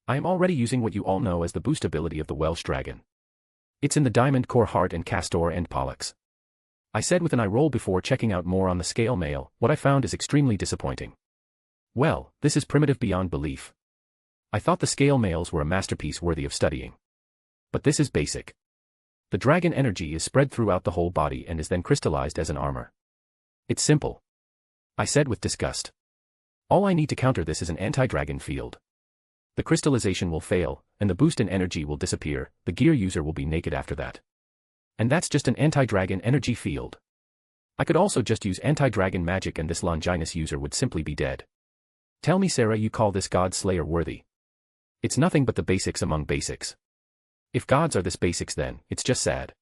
I am already using what you all know as the boost ability of the Welsh dragon. It's in the diamond core heart and castor and pollux. I said with an eye roll before checking out more on the scale male. What I found is extremely disappointing. Well, this is primitive beyond belief. I thought the scale males were a masterpiece worthy of studying. But this is basic. The dragon energy is spread throughout the whole body and is then crystallized as an armor. It's simple. I said with disgust. All I need to counter this is an anti-dragon field. The crystallization will fail, and the boost in energy will disappear. The gear user will be naked after that. And that's just an anti-dragon energy field. I could also just use anti-dragon magic and this Longinus user would simply be dead. Tell me, Sarah, you call this God Slayer worthy? It's nothing but the basics among basics. If gods are this basics, then it's just sad.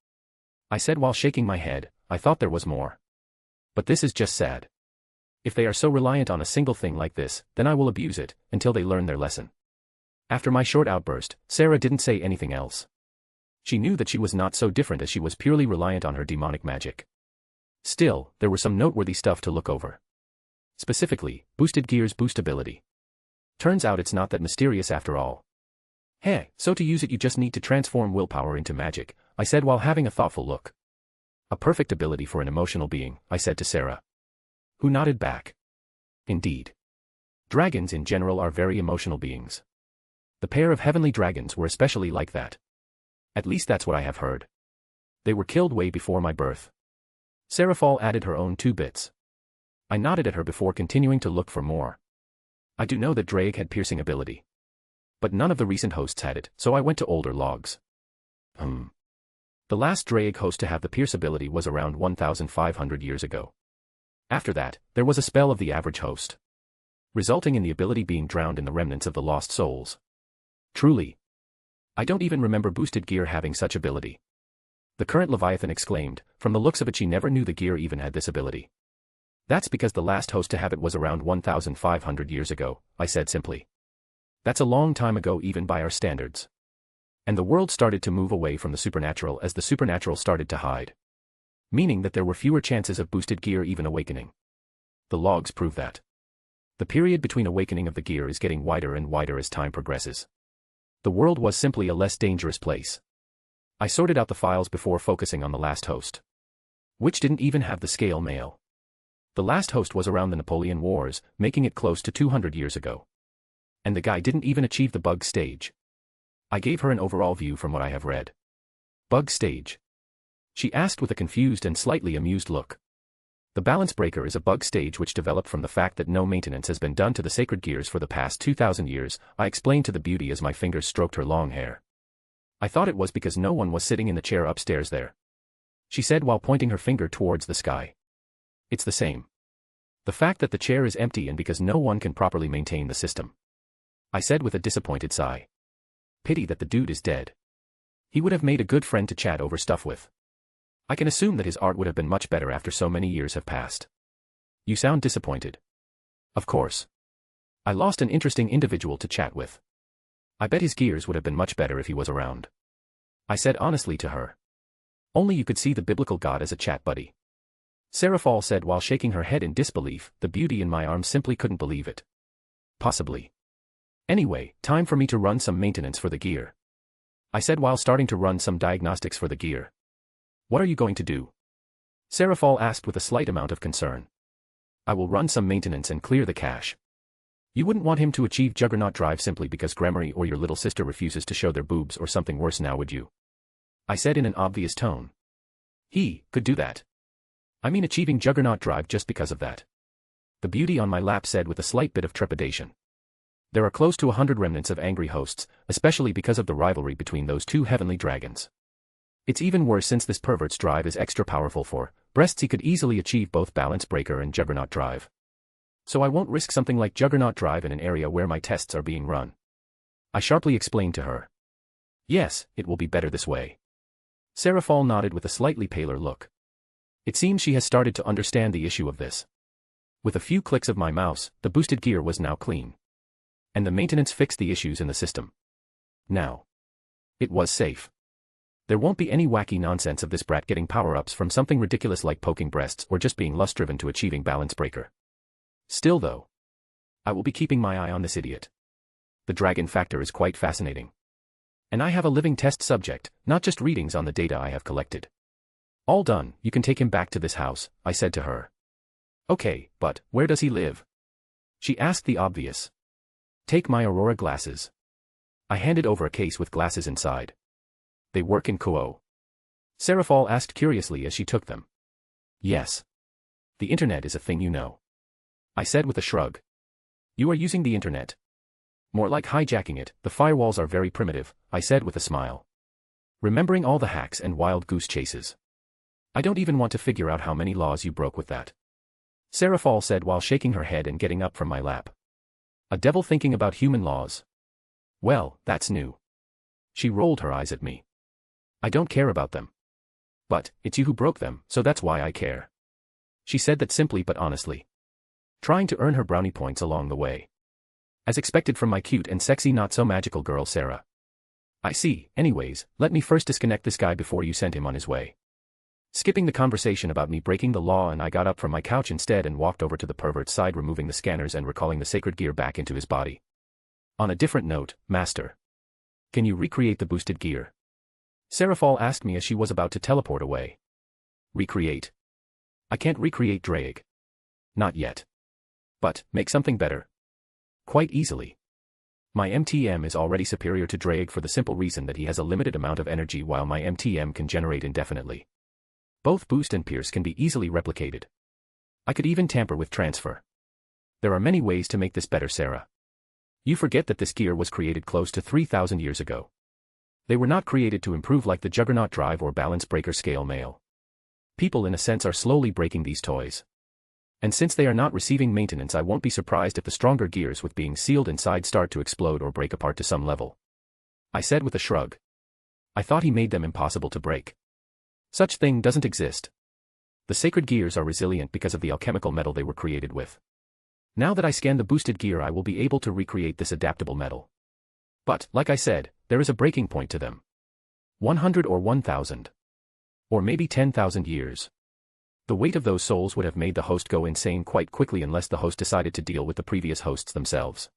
I said while shaking my head. I thought there was more. But this is just sad. If they are so reliant on a single thing like this, then I will abuse it, until they learn their lesson. After my short outburst, Sarah didn't say anything else. She knew that she was not so different as she was purely reliant on her demonic magic. Still, there was some noteworthy stuff to look over. Specifically, boosted gear's boost ability. Turns out it's not that mysterious after all. Hey, so to use it you just need to transform willpower into magic, I said while having a thoughtful look. A perfect ability for an emotional being, I said to Sarah. Who nodded back. Indeed. Dragons in general are very emotional beings. The pair of heavenly dragons were especially like that. At least that's what I have heard. They were killed way before my birth. Seraphal added her own 2 bits. I nodded at her before continuing to look for more. I do know that Drake had piercing ability. But none of the recent hosts had it, so I went to older logs. The last Draic host to have the pierce ability was around 1,500 years ago. After that, there was a spell of the average host, resulting in the ability being drowned in the remnants of the lost souls. Truly, I don't even remember boosted gear having such ability. The current Leviathan exclaimed, from the looks of it she never knew the gear even had this ability. That's because the last host to have it was around 1,500 years ago, I said simply. That's a long time ago even by our standards. And the world started to move away from the supernatural as the supernatural started to hide. Meaning that there were fewer chances of boosted gear even awakening. The logs prove that. The period between awakening of the gear is getting wider and wider as time progresses. The world was simply a less dangerous place. I sorted out the files before focusing on the last host, which didn't even have the scale mail. The last host was around the Napoleon Wars, making it close to 200 years ago. And the guy didn't even achieve the bug stage. I gave her an overall view from what I have read. Bug stage? She asked with a confused and slightly amused look. The balance breaker is a bug stage which developed from the fact that no maintenance has been done to the sacred gears for the past 2,000 years, I explained to the beauty as my fingers stroked her long hair. I thought it was because no one was sitting in the chair upstairs there. She said while pointing her finger towards the sky. It's the same. The fact that the chair is empty and because no one can properly maintain the system. I said with a disappointed sigh. Pity that the dude is dead. He would have made a good friend to chat over stuff with. I can assume that his art would have been much better after so many years have passed. You sound disappointed. Of course. I lost an interesting individual to chat with. I bet his gears would have been much better if he was around. I said honestly to her. Only you could see the biblical God as a chat buddy. Sarah Fall said while shaking her head in disbelief, the beauty in my arms simply couldn't believe it. Possibly. Anyway, time for me to run some maintenance for the gear. I said while starting to run some diagnostics for the gear. What are you going to do? Sarah Fall asked with a slight amount of concern. I will run some maintenance and clear the cache. You wouldn't want him to achieve Juggernaut Drive simply because Gremory or your little sister refuses to show their boobs or something worse now, would you? I said in an obvious tone. He could do that. I mean achieving Juggernaut Drive just because of that. The beauty on my lap said with a slight bit of trepidation. There are close to 100 remnants of angry hosts, especially because of the rivalry between those two heavenly dragons. It's even worse since this pervert's drive is extra powerful for breasts. He could easily achieve both Balance Breaker and Juggernaut Drive. So I won't risk something like Juggernaut Drive in an area where my tests are being run. I sharply explained to her. Yes, it will be better this way. Sarah Fall nodded with a slightly paler look. It seems she has started to understand the issue of this. With a few clicks of my mouse, the boosted gear was now clean. And the maintenance fixed the issues in the system. Now. It was safe. There won't be any wacky nonsense of this brat getting power-ups from something ridiculous like poking breasts or just being lust-driven to achieving Balance Breaker. Still though, I will be keeping my eye on this idiot. The dragon factor is quite fascinating. And I have a living test subject, not just readings on the data I have collected. All done, you can take him back to this house, I said to her. Okay, but where does he live? She asked the obvious. Take my Aurora glasses. I handed over a case with glasses inside. They work in Kuo. Sarah Fall asked curiously as she took them. Yes. The internet is a thing you know. I said with a shrug. You are using the internet. More like hijacking it, the firewalls are very primitive, I said with a smile. Remembering all the hacks and wild goose chases. I don't even want to figure out how many laws you broke with that. Sarah Fall said while shaking her head and getting up from my lap. A devil thinking about human laws. Well, that's new. She rolled her eyes at me. I don't care about them. But, it's you who broke them, so that's why I care. She said that simply but honestly. Trying to earn her brownie points along the way. As expected from my cute and sexy not-so-magical girl Sarah. I see, anyways, let me first disconnect this guy before you send him on his way. Skipping the conversation about me breaking the law, and I got up from my couch instead and walked over to the pervert's side, removing the scanners and recalling the sacred gear back into his body. On a different note, Master. Can you recreate the boosted gear? Sarah Fall asked me as she was about to teleport away. Recreate? I can't recreate Draic. Not yet. But, make something better. Quite easily. My MTM is already superior to Draic for the simple reason that he has a limited amount of energy while my MTM can generate indefinitely. Both boost and pierce can be easily replicated. I could even tamper with transfer. There are many ways to make this better, Sarah. You forget that this gear was created close to 3,000 years ago. They were not created to improve like the Juggernaut Drive or Balance Breaker Scale Mail. People in a sense are slowly breaking these toys. And since they are not receiving maintenance, I won't be surprised if the stronger gears with being sealed inside start to explode or break apart to some level. I said with a shrug. I thought he made them impossible to break. Such thing doesn't exist. The sacred gears are resilient because of the alchemical metal they were created with. Now that I scan the boosted gear, I will be able to recreate this adaptable metal. But, like I said, there is a breaking point to them. 100 or 1,000. Or maybe 10,000 years. The weight of those souls would have made the host go insane quite quickly unless the host decided to deal with the previous hosts themselves.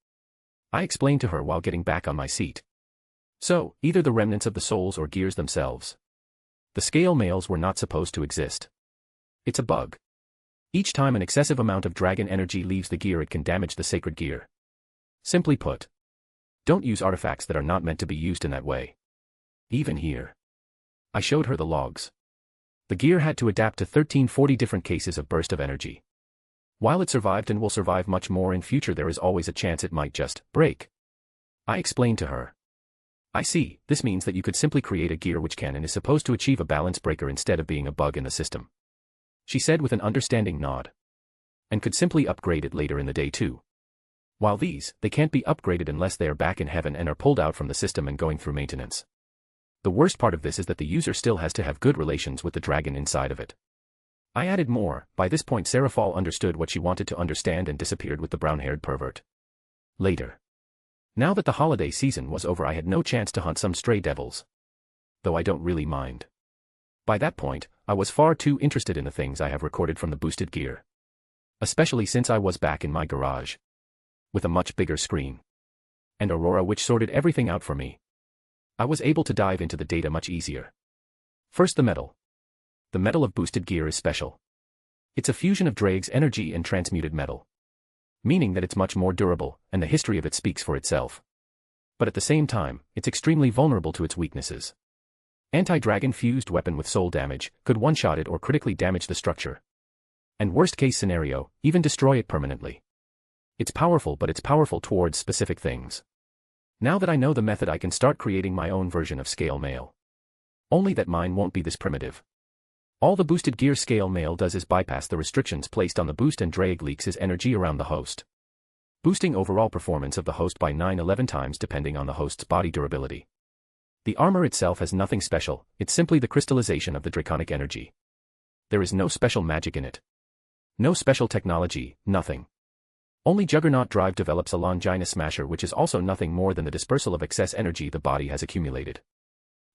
I explained to her while getting back on my seat. So, either the remnants of the souls or gears themselves. The scale mails were not supposed to exist. It's a bug. Each time an excessive amount of dragon energy leaves the gear, it can damage the sacred gear. Simply put, don't use artifacts that are not meant to be used in that way. Even here. I showed her the logs. The gear had to adapt to 1340 different cases of burst of energy. While it survived and will survive much more in future, there is always a chance it might just break. I explained to her. I see, this means that you could simply create a gear which can and is supposed to achieve a balance breaker instead of being a bug in the system. She said with an understanding nod. And could simply upgrade it later in the day too. While these, they can't be upgraded unless they are back in heaven and are pulled out from the system and going through maintenance. The worst part of this is that the user still has to have good relations with the dragon inside of it. I added more. By this point Sarah Fall understood what she wanted to understand and disappeared with the brown-haired pervert. Later. Now that the holiday season was over, I had no chance to hunt some stray devils. Though I don't really mind. By that point, I was far too interested in the things I have recorded from the boosted gear. Especially since I was back in my garage. With a much bigger screen. And Aurora which sorted everything out for me. I was able to dive into the data much easier. First, the metal. The metal of boosted gear is special. It's a fusion of Drake's energy and transmuted metal. Meaning that it's much more durable, and the history of it speaks for itself. But at the same time, it's extremely vulnerable to its weaknesses. Anti-dragon fused weapon with soul damage could one-shot it or critically damage the structure. And worst case scenario, even destroy it permanently. It's powerful, but it's powerful towards specific things. Now that I know the method, I can start creating my own version of scale mail. Only that mine won't be this primitive. All the boosted gear scale mail does is bypass the restrictions placed on the boost and drag leaks his energy around the host. Boosting overall performance of the host by 9-11 times depending on the host's body durability. The armor itself has nothing special, it's simply the crystallization of the draconic energy. There is no special magic in it. No special technology, nothing. Only Juggernaut Drive develops a Longina Smasher, which is also nothing more than the dispersal of excess energy the body has accumulated.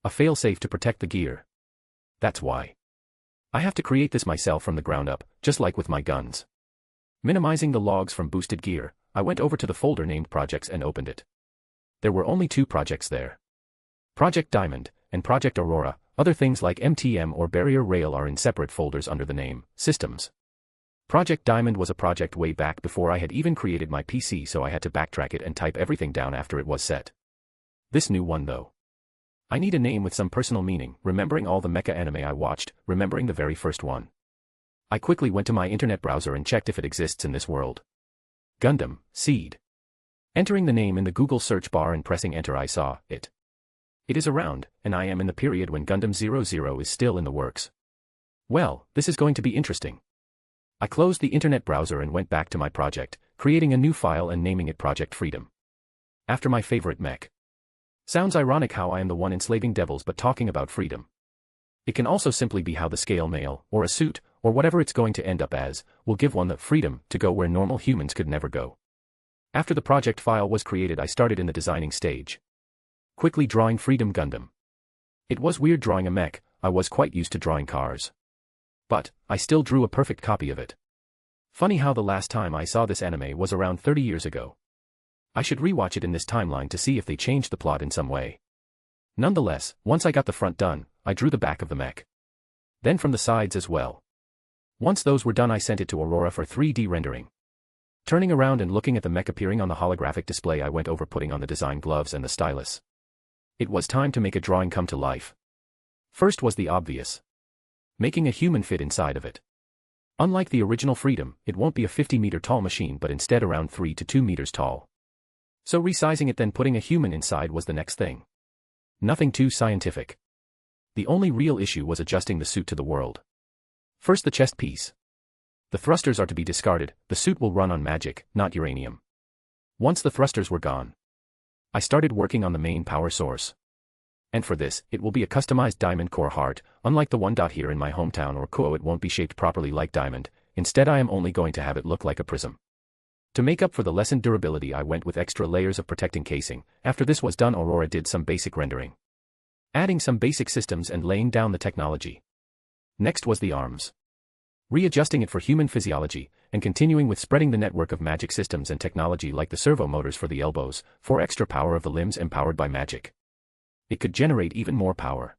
A failsafe to protect the gear. That's why. I have to create this myself from the ground up, just like with my guns. Minimizing the logs from boosted gear, I went over to the folder named Projects and opened it. There were only 2 projects there. Project Diamond, and Project Aurora. Other things like MTM or Barrier Rail are in separate folders under the name, Systems. Project Diamond was a project way back before I had even created my PC, so I had to backtrack it and type everything down after it was set. This new one though. I need a name with some personal meaning, remembering all the mecha anime I watched, remembering the very first one. I quickly went to my internet browser and checked if it exists in this world. Gundam, Seed. Entering the name in the Google search bar and pressing enter, I saw it. It is around, and I am in the period when Gundam 00 is still in the works. Well, this is going to be interesting. I closed the internet browser and went back to my project, creating a new file and naming it Project Freedom. After my favorite mech. Sounds ironic how I am the one enslaving devils but talking about freedom. It can also simply be how the scale mail, or a suit, or whatever it's going to end up as, will give one the freedom to go where normal humans could never go. After the project file was created, I started in the designing stage. Quickly drawing Freedom Gundam. It was weird drawing a mech, I was quite used to drawing cars. But, I still drew a perfect copy of it. Funny how the last time I saw this anime was around 30 years ago. I should rewatch it in this timeline to see if they changed the plot in some way. Nonetheless, once I got the front done, I drew the back of the mech. Then from the sides as well. Once those were done, I sent it to Aurora for 3D rendering. Turning around and looking at the mech appearing on the holographic display, I went over putting on the design gloves and the stylus. It was time to make a drawing come to life. First was the obvious. Making a human fit inside of it. Unlike the original Freedom, it won't be a 50-meter tall machine but instead around 3 to 2 meters tall. So resizing it then putting a human inside was the next thing. Nothing too scientific. The only real issue was adjusting the suit to the world. First, the chest piece. The thrusters are to be discarded. The suit will run on magic, not uranium. Once the thrusters were gone, I started working on the main power source. And for this, it will be a customized diamond core heart. Unlike the one here in my hometown or Kuo, it won't be shaped properly like diamond. Instead, I am only going to have it look like a prism. To make up for the lessened durability, I went with extra layers of protecting casing. After this was done, Aurora did some basic rendering, adding some basic systems and laying down the technology. Next was the arms, readjusting it for human physiology, and continuing with spreading the network of magic systems and technology like the servo motors for the elbows, for extra power of the limbs empowered by magic. It could generate even more power.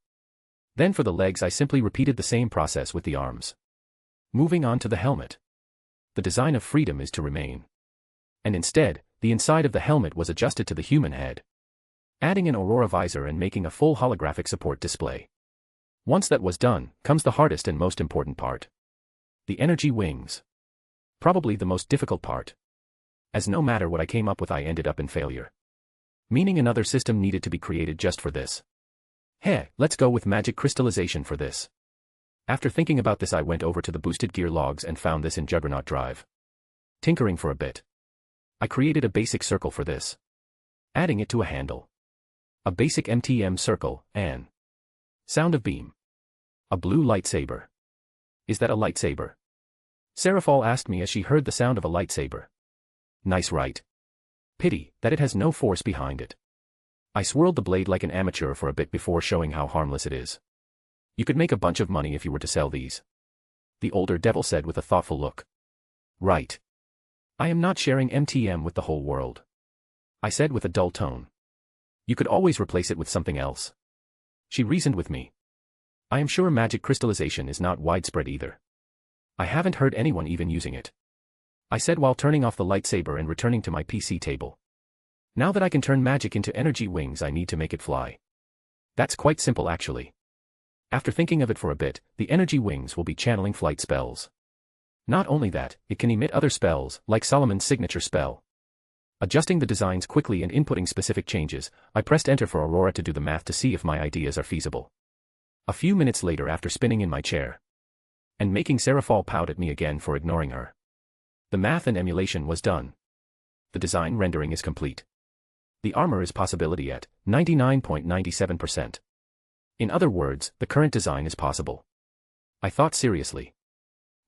Then for the legs, I simply repeated the same process with the arms. Moving on to the helmet. The design of freedom is to remain. And instead, the inside of the helmet was adjusted to the human head, adding an Aurora visor and making a full holographic support display. Once that was done, comes the hardest and most important part. The energy wings. Probably the most difficult part, as no matter what I came up with, I ended up in failure. Meaning another system needed to be created just for this. Hey, let's go with magic crystallization for this. After thinking about this, I went over to the boosted gear logs and found this in Juggernaut Drive. Tinkering for a bit, I created a basic circle for this, adding it to a handle. A basic MTM circle, an sound of beam. A blue lightsaber. Is that a lightsaber? Seraphal asked me as she heard the sound of a lightsaber. Nice, right? Pity that it has no force behind it. I swirled the blade like an amateur for a bit before showing how harmless it is. You could make a bunch of money if you were to sell these, the older devil said with a thoughtful look. Right. I am not sharing MTM with the whole world, I said with a dull tone. You could always replace it with something else, she reasoned with me. I am sure magic crystallization is not widespread either. I haven't heard anyone even using it, I said while turning off the lightsaber and returning to my PC table. Now that I can turn magic into energy wings, I need to make it fly. That's quite simple actually. After thinking of it for a bit, the energy wings will be channeling flight spells. Not only that, it can emit other spells, like Solomon's signature spell. Adjusting the designs quickly and inputting specific changes, I pressed enter for Aurora to do the math to see if my ideas are feasible. A few minutes later, after spinning in my chair and making Seraphal pout at me again for ignoring her, the math and emulation was done. The design rendering is complete. The armor is possibility at 99.97%. In other words, the current design is possible. I thought seriously.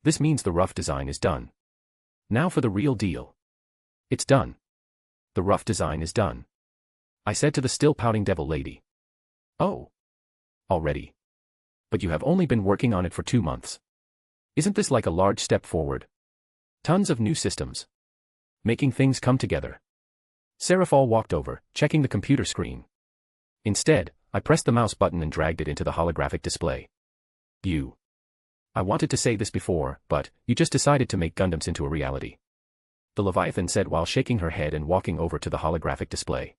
This means the rough design is done. Now for the real deal. It's done. The rough design is done, I said to the still pouting devil lady. Oh. Already? But you have only been working on it for 2 months. Isn't this like a large step forward? Tons of new systems, making things come together. Seraphal walked over, checking the computer screen. Instead, I pressed the mouse button and dragged it into the holographic display. You. I wanted to say this before, but you just decided to make Gundams into a reality, the Leviathan said while shaking her head and walking over to the holographic display.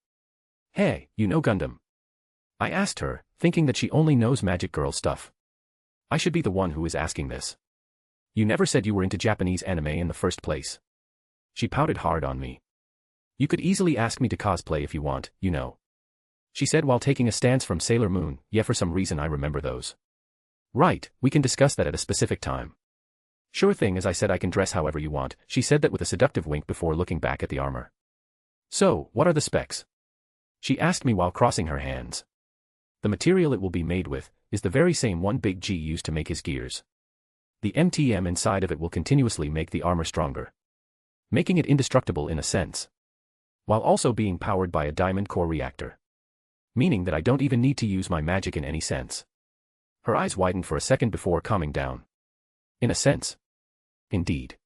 Hey, you know Gundam? I asked her, thinking that she only knows Magic Girl stuff. I should be the one who is asking this. You never said you were into Japanese anime in the first place. She pouted hard on me. You could easily ask me to cosplay if you want, you know, she said while taking a stance from Sailor Moon. Yeah, for some reason I remember those. Right, we can discuss that at a specific time. Sure thing, as I said, I can dress however you want, she said that with a seductive wink before looking back at the armor. So, what are the specs? She asked me while crossing her hands. The material it will be made with is the very same one Big G used to make his gears. The MTM inside of it will continuously make the armor stronger, making it indestructible in a sense, while also being powered by a diamond core reactor. Meaning that I don't even need to use my magic in any sense. Her eyes widened for a second before calming down. In a sense. Indeed.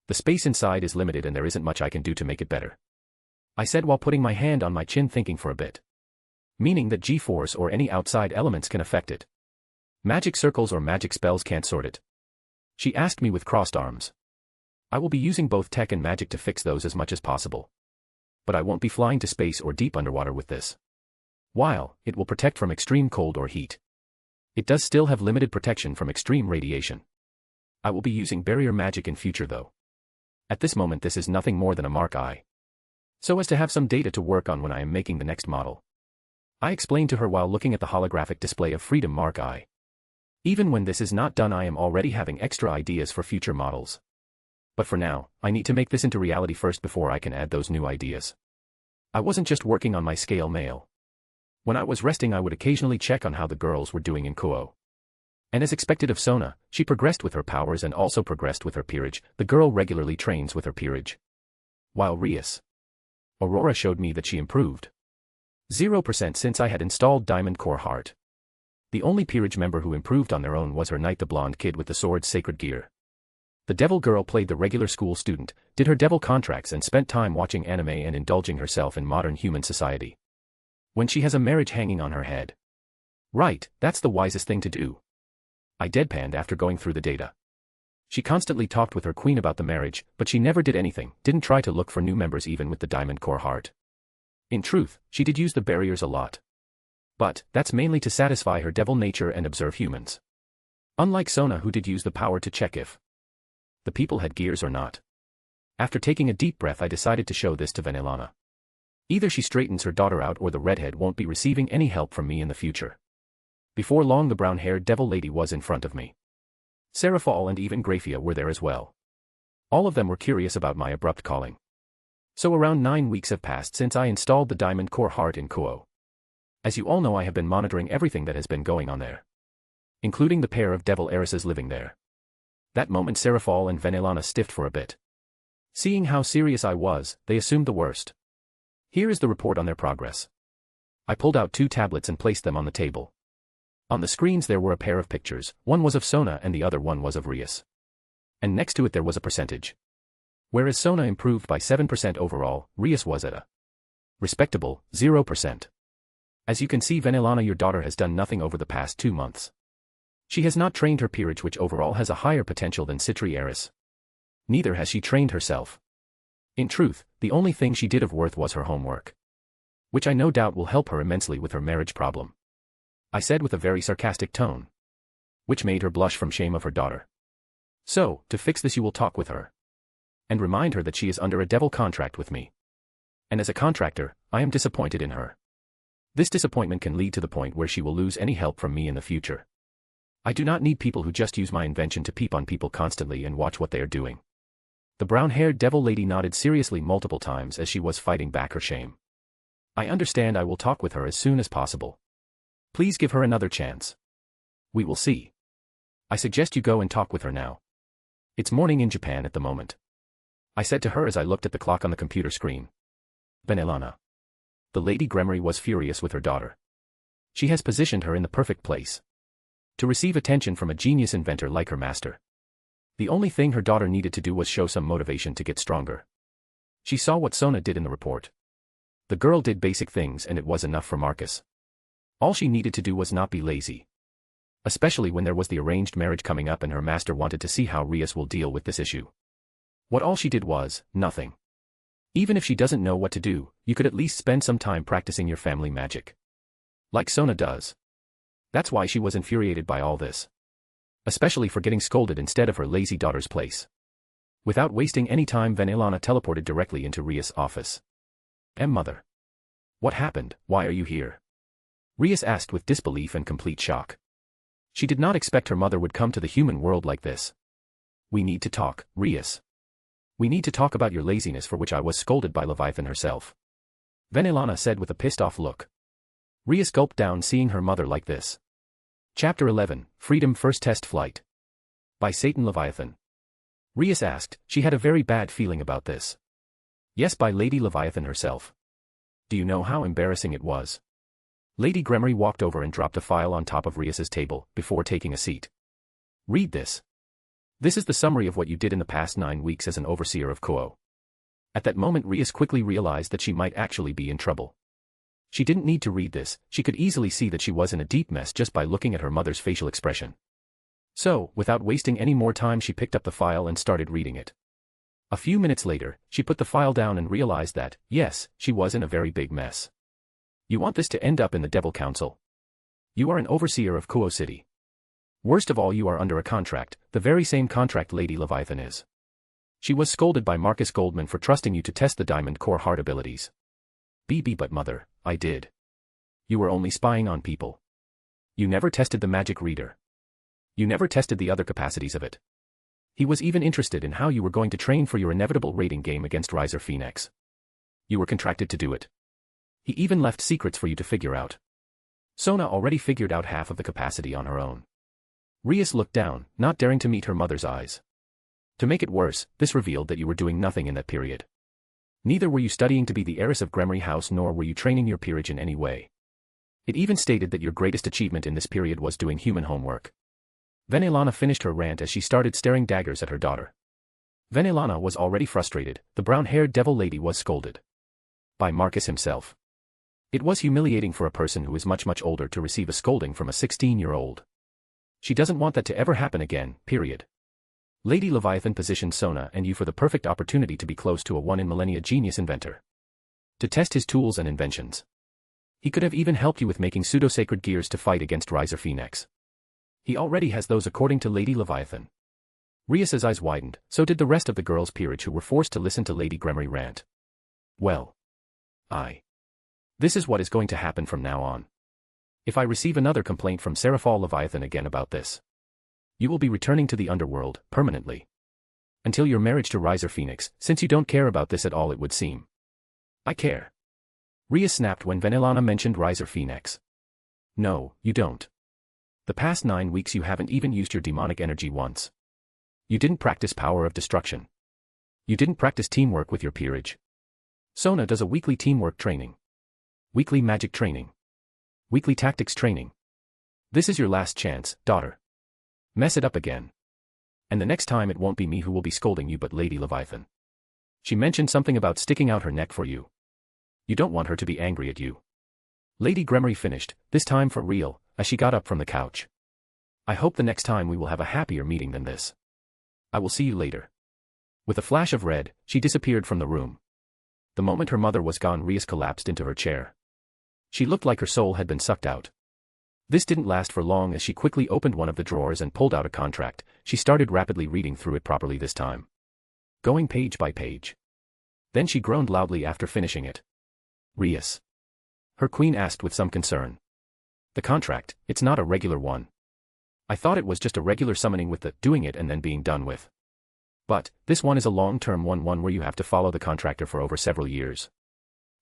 The space inside is limited and there isn't much I can do to make it better, I said while putting my hand on my chin, thinking for a bit. Meaning that G-force or any outside elements can affect it. Magic circles or magic spells can't sort it. She asked me with crossed arms. I will be using both tech and magic to fix those as much as possible. But I won't be flying to space or deep underwater with this. While it will protect from extreme cold or heat, it does still have limited protection from extreme radiation. I will be using barrier magic in future though. At this moment this is nothing more than a mark I, so as to have some data to work on when I am making the next model. I explained to her while looking at the holographic display of Freedom Mark I. Even when this is not done, I am already having extra ideas for future models. But for now, I need to make this into reality first before I can add those new ideas. I wasn't just working on my scale mail. When I was resting, I would occasionally check on how the girls were doing in Kuo. And as expected of Sona, she progressed with her powers and also progressed with her peerage. The girl regularly trains with her peerage. While Aurora showed me that she improved 0% since I had installed Diamond Core Heart. The only peerage member who improved on their own was her knight, the blonde kid with the sword's sacred gear. The devil girl played the regular school student, did her devil contracts and spent time watching anime and indulging herself in modern human society. When she has a marriage hanging on her head. Right, that's the wisest thing to do. I deadpanned after going through the data. She constantly talked with her queen about the marriage, but she never did anything, didn't try to look for new members even with the Diamond Core Heart. In truth, she did use the barriers a lot. But, that's mainly to satisfy her devil nature and observe humans. Unlike Sona, who did use the power to check if the people had gears or not. After taking a deep breath, I decided to show this to Finalizing. Either she straightens her daughter out or the redhead won't be receiving any help from me in the future. Before long, the brown-haired devil lady was in front of me. Seraphal and even Graphia were there as well. All of them were curious about my abrupt calling. So around 9 weeks have passed since I installed the Diamond Core Heart in Kuo. As you all know, I have been monitoring everything that has been going on there, including the pair of devil heiresses living there. That moment Seraphal and Finalizing stiffed for a bit. Seeing how serious I was, they assumed the worst. Here is the report on their progress. I pulled out 2 tablets and placed them on the table. On the screens there were a pair of pictures, one was of Sona and the other one was of Rias. And next to it there was a percentage. Whereas Sona improved by 7% overall, Rias was at a respectable 0%. As you can see, Finalizing, your daughter has done nothing over the past 2 months. She has not trained her peerage, which overall has a higher potential than Citri Eris. Neither has she trained herself. In truth, the only thing she did of worth was her homework, which I no doubt will help her immensely with her marriage problem. I said with a very sarcastic tone, which made her blush from shame of her daughter. So, to fix this, you will talk with her and remind her that she is under a devil contract with me. And as a contractor, I am disappointed in her. This disappointment can lead to the point where she will lose any help from me in the future. I do not need people who just use my invention to peep on people constantly and watch what they are doing. The brown-haired devil lady nodded seriously multiple times as she was fighting back her shame. I understand. I will talk with her as soon as possible. Please give her another chance. We will see. I suggest you go and talk with her now. It's morning in Japan at the moment, I said to her as I looked at the clock on the computer screen. Quinnella. The Lady Gremory was furious with her daughter. She has positioned her in the perfect place to receive attention from a genius inventor like her master. The only thing her daughter needed to do was show some motivation to get stronger. She saw what Sona did in the report. The girl did basic things and it was enough for Marcus. All she needed to do was not be lazy. Especially when there was the arranged marriage coming up and her master wanted to see how Rias will deal with this issue. What all she did was nothing. Even if she doesn't know what to do, you could at least spend some time practicing your family magic, like Sona does. That's why she was infuriated by all this. Especially for getting scolded instead of her lazy daughter's place. Without wasting any time, Finalizing teleported directly into Rias' office. Mother. What happened? Why are you here? Rias asked with disbelief and complete shock. She did not expect her mother would come to the human world like this. We need to talk, Rias. We need to talk about your laziness, for which I was scolded by Leviathan herself. Finalizing said with a pissed-off look. Rias gulped down seeing her mother like this. Chapter 11, Freedom First Test Flight. By Satan Leviathan. Rias asked. She had a very bad feeling about this. Yes, by Lady Leviathan herself. Do you know how embarrassing it was? Lady Gremory walked over and dropped a file on top of Rias's table, before taking a seat. Read this. This is the summary of what you did in the past 9 weeks as an overseer of Kuo. At that moment Rias quickly realized that she might actually be in trouble. She didn't need to read this, she could easily see that she was in a deep mess just by looking at her mother's facial expression. So, without wasting any more time, she picked up the file and started reading it. A few minutes later, she put the file down and realized that, yes, she was in a very big mess. You want this to end up in the Devil Council? You are an overseer of Kuo City. Worst of all, you are under a contract, the very same contract Lady Leviathan is. She was scolded by Marcus Goldman for trusting you to test the Diamond Core Heart abilities. But mother, I did. You were only spying on people. You never tested the magic reader. You never tested the other capacities of it. He was even interested in how you were going to train for your inevitable raiding game against Riser Phoenix. You were contracted to do it. He even left secrets for you to figure out. Sona already figured out half of the capacity on her own. Rias looked down, not daring to meet her mother's eyes. To make it worse, this revealed that you were doing nothing in that period. Neither were you studying to be the heiress of Gremory House nor were you training your peerage in any way. It even stated that your greatest achievement in this period was doing human homework. Finalizing finished her rant as she started staring daggers at her daughter. Finalizing was already frustrated. The brown-haired devil lady was scolded by Marcus himself. It was humiliating for a person who is much older to receive a scolding from a 16-year-old. She doesn't want that to ever happen again, period. Lady Leviathan positioned Sona and you for the perfect opportunity to be close to a one-in-millennia genius inventor. To test his tools and inventions. He could have even helped you with making pseudo-sacred gears to fight against Riser Phoenix. He already has those according to Lady Leviathan. Rias's eyes widened, so did the rest of the girls' peerage who were forced to listen to Lady Gremory rant. Well. This is what is going to happen from now on. If I receive another complaint from Seraphal Leviathan again about this, you will be returning to the underworld, permanently. Until your marriage to Riser Phoenix, since you don't care about this at all it would seem. I care. Rias snapped when Finalizing mentioned Riser Phoenix. No, you don't. The past 9 weeks you haven't even used your demonic energy once. You didn't practice power of destruction. You didn't practice teamwork with your peerage. Sona does a weekly teamwork training. Weekly magic training. Weekly tactics training. This is your last chance, daughter. Mess it up again. And the next time it won't be me who will be scolding you but Lady Leviathan. She mentioned something about sticking out her neck for you. You don't want her to be angry at you. Lady Gremory finished, this time for real, as she got up from the couch. I hope the next time we will have a happier meeting than this. I will see you later. With a flash of red, she disappeared from the room. The moment her mother was gone, Rias collapsed into her chair. She looked like her soul had been sucked out. This didn't last for long as she quickly opened one of the drawers and pulled out a contract. She started rapidly reading through it properly this time. Going page by page. Then she groaned loudly after finishing it. Rias. Her queen asked with some concern. The contract, it's not a regular one. I thought it was just a regular summoning with the doing it and then being done with. But, this one is a long-term one where you have to follow the contractor for over several years.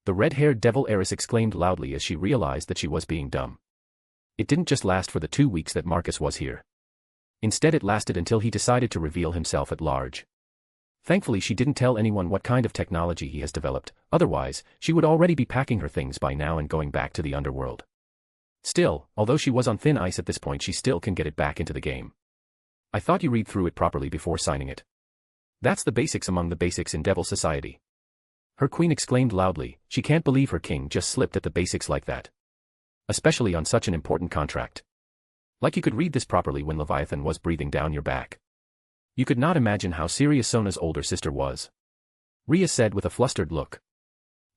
The red-haired devil heiress exclaimed loudly as she realized that she was being dumb. It didn't just last for the 2 weeks that Marcus was here. Instead it lasted until he decided to reveal himself at large. Thankfully she didn't tell anyone what kind of technology he has developed, otherwise, she would already be packing her things by now and going back to the underworld. Still, although she was on thin ice at this point, she still can get it back into the game. I thought you read through it properly before signing it. That's the basics among the basics in Devil Society. Her queen exclaimed loudly, she can't believe her king just slipped at the basics like that. Especially on such an important contract. Like you could read this properly when Leviathan was breathing down your back. You could not imagine how serious Sona's older sister was. Rias said with a flustered look.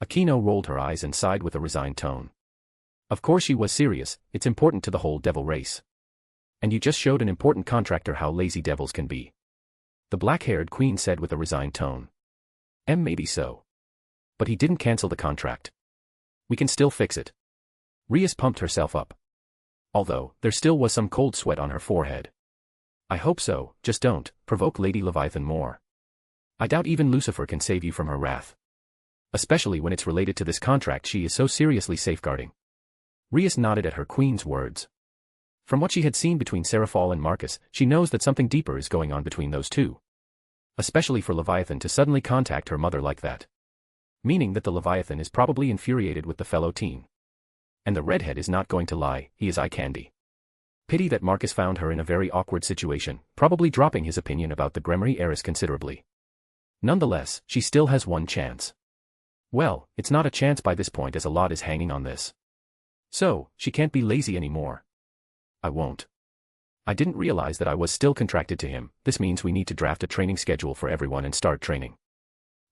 Aquino rolled her eyes and sighed with a resigned tone. Of course she was serious, it's important to the whole devil race. And you just showed an important contractor how lazy devils can be. The black-haired queen said with a resigned tone. Maybe so. But he didn't cancel the contract. We can still fix it. Rias pumped herself up. Although, there still was some cold sweat on her forehead. I hope so, just don't provoke Lady Leviathan more. I doubt even Lucifer can save you from her wrath. Especially when it's related to this contract she is so seriously safeguarding. Rias nodded at her queen's words. From what she had seen between Seraphal and Marcus, she knows that something deeper is going on between those two. Especially for Leviathan to suddenly contact her mother like that. Meaning that the Leviathan is probably infuriated with the fellow teen. And the redhead is not going to lie, he is eye candy. Pity that Marcus found her in a very awkward situation, probably dropping his opinion about the Gremory heiress considerably. Nonetheless, she still has one chance. Well, it's not a chance by this point as a lot is hanging on this. So, she can't be lazy anymore. I won't. I didn't realize that I was still contracted to him, this means we need to draft a training schedule for everyone and start training.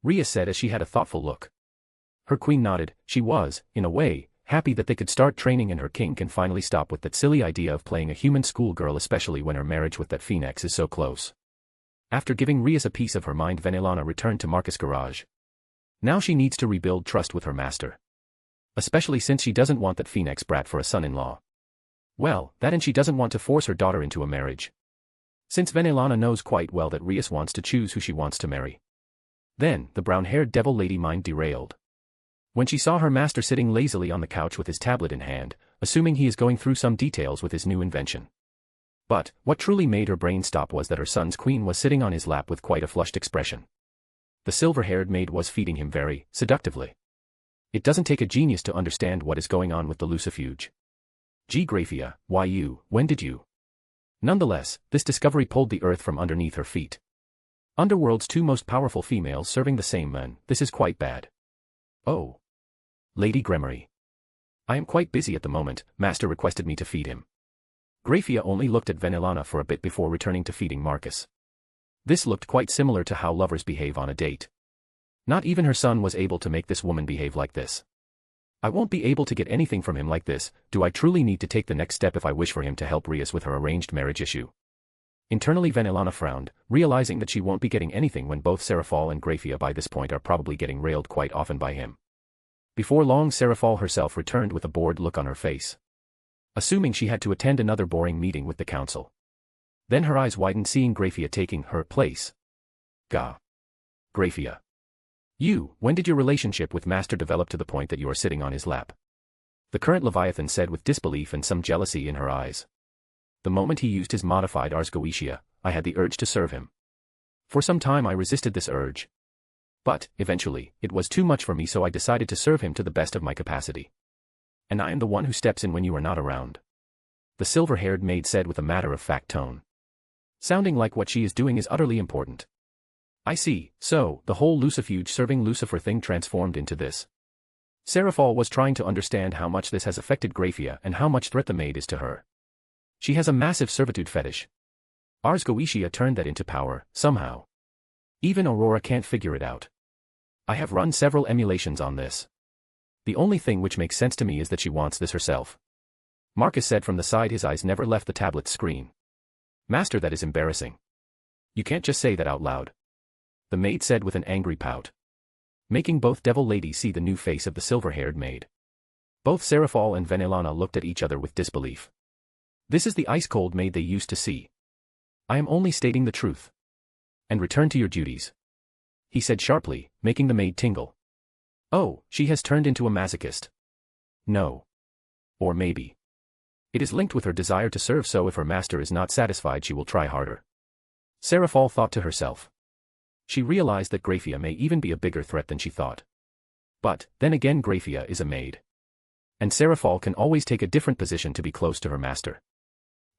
Rias said as she had a thoughtful look. Her queen nodded, she was, in a way, happy that they could start training and her king can finally stop with that silly idea of playing a human schoolgirl, especially when her marriage with that Phoenix is so close. After giving Rias a piece of her mind, Finalizing returned to Marcus' garage. Now she needs to rebuild trust with her master. Especially since she doesn't want that Phoenix brat for a son-in-law. Well, that and she doesn't want to force her daughter into a marriage. Since Finalizing knows quite well that Rias wants to choose who she wants to marry. Then, the brown-haired devil lady mind derailed. When she saw her master sitting lazily on the couch with his tablet in hand, assuming he is going through some details with his new invention. But, what truly made her brain stop was that her son's queen was sitting on his lap with quite a flushed expression. The silver-haired maid was feeding him very seductively. It doesn't take a genius to understand what is going on with the Lucifuge. Gee Graphia, when did you? Nonetheless, this discovery pulled the earth from underneath her feet. Underworld's two most powerful females serving the same man, this is quite bad. Oh. Lady Gremory. I am quite busy at the moment, Master requested me to feed him. Graphia only looked at Finalizing for a bit before returning to feeding Marcus. This looked quite similar to how lovers behave on a date. Not even her son was able to make this woman behave like this. I won't be able to get anything from him like this. Do I truly need to take the next step if I wish for him to help Rias with her arranged marriage issue? Internally Finalizing frowned, realizing that she won't be getting anything when both Seraphal and Graphia by this point are probably getting railed quite often by him. Before long Seraphal herself returned with a bored look on her face. Assuming she had to attend another boring meeting with the council. Then her eyes widened seeing Graphia taking her place. Gah. Graphia. When did your relationship with Master develop to the point that you are sitting on his lap? The current Leviathan said with disbelief and some jealousy in her eyes. The moment he used his modified Ars Goetia, I had the urge to serve him. For some time I resisted this urge. But, eventually, it was too much for me so I decided to serve him to the best of my capacity. And I am the one who steps in when you are not around. The silver-haired maid said with a matter-of-fact tone. Sounding like what she is doing is utterly important. I see, so, the whole Lucifuge serving Lucifer thing transformed into this. Seraphal was trying to understand how much this has affected Graphia and how much threat the maid is to her. She has a massive servitude fetish. Ars Goetia turned that into power, somehow. Even Aurora can't figure it out. I have run several emulations on this. The only thing which makes sense to me is that she wants this herself. Marcus said from the side, his eyes never left the tablet's screen. Master, that is embarrassing. You can't just say that out loud. The maid said with an angry pout. Making both devil ladies see the new face of the silver-haired maid. Both Seraphal and Finalizing looked at each other with disbelief. This is the ice-cold maid they used to see. I am only stating the truth. And return to your duties. He said sharply, making the maid tingle. Oh, she has turned into a masochist. No. Or maybe. It is linked with her desire to serve, so if her master is not satisfied she will try harder. Seraphal thought to herself. She realized that Graphia may even be a bigger threat than she thought. But, then again, Graphia is a maid. And Seraphal can always take a different position to be close to her master.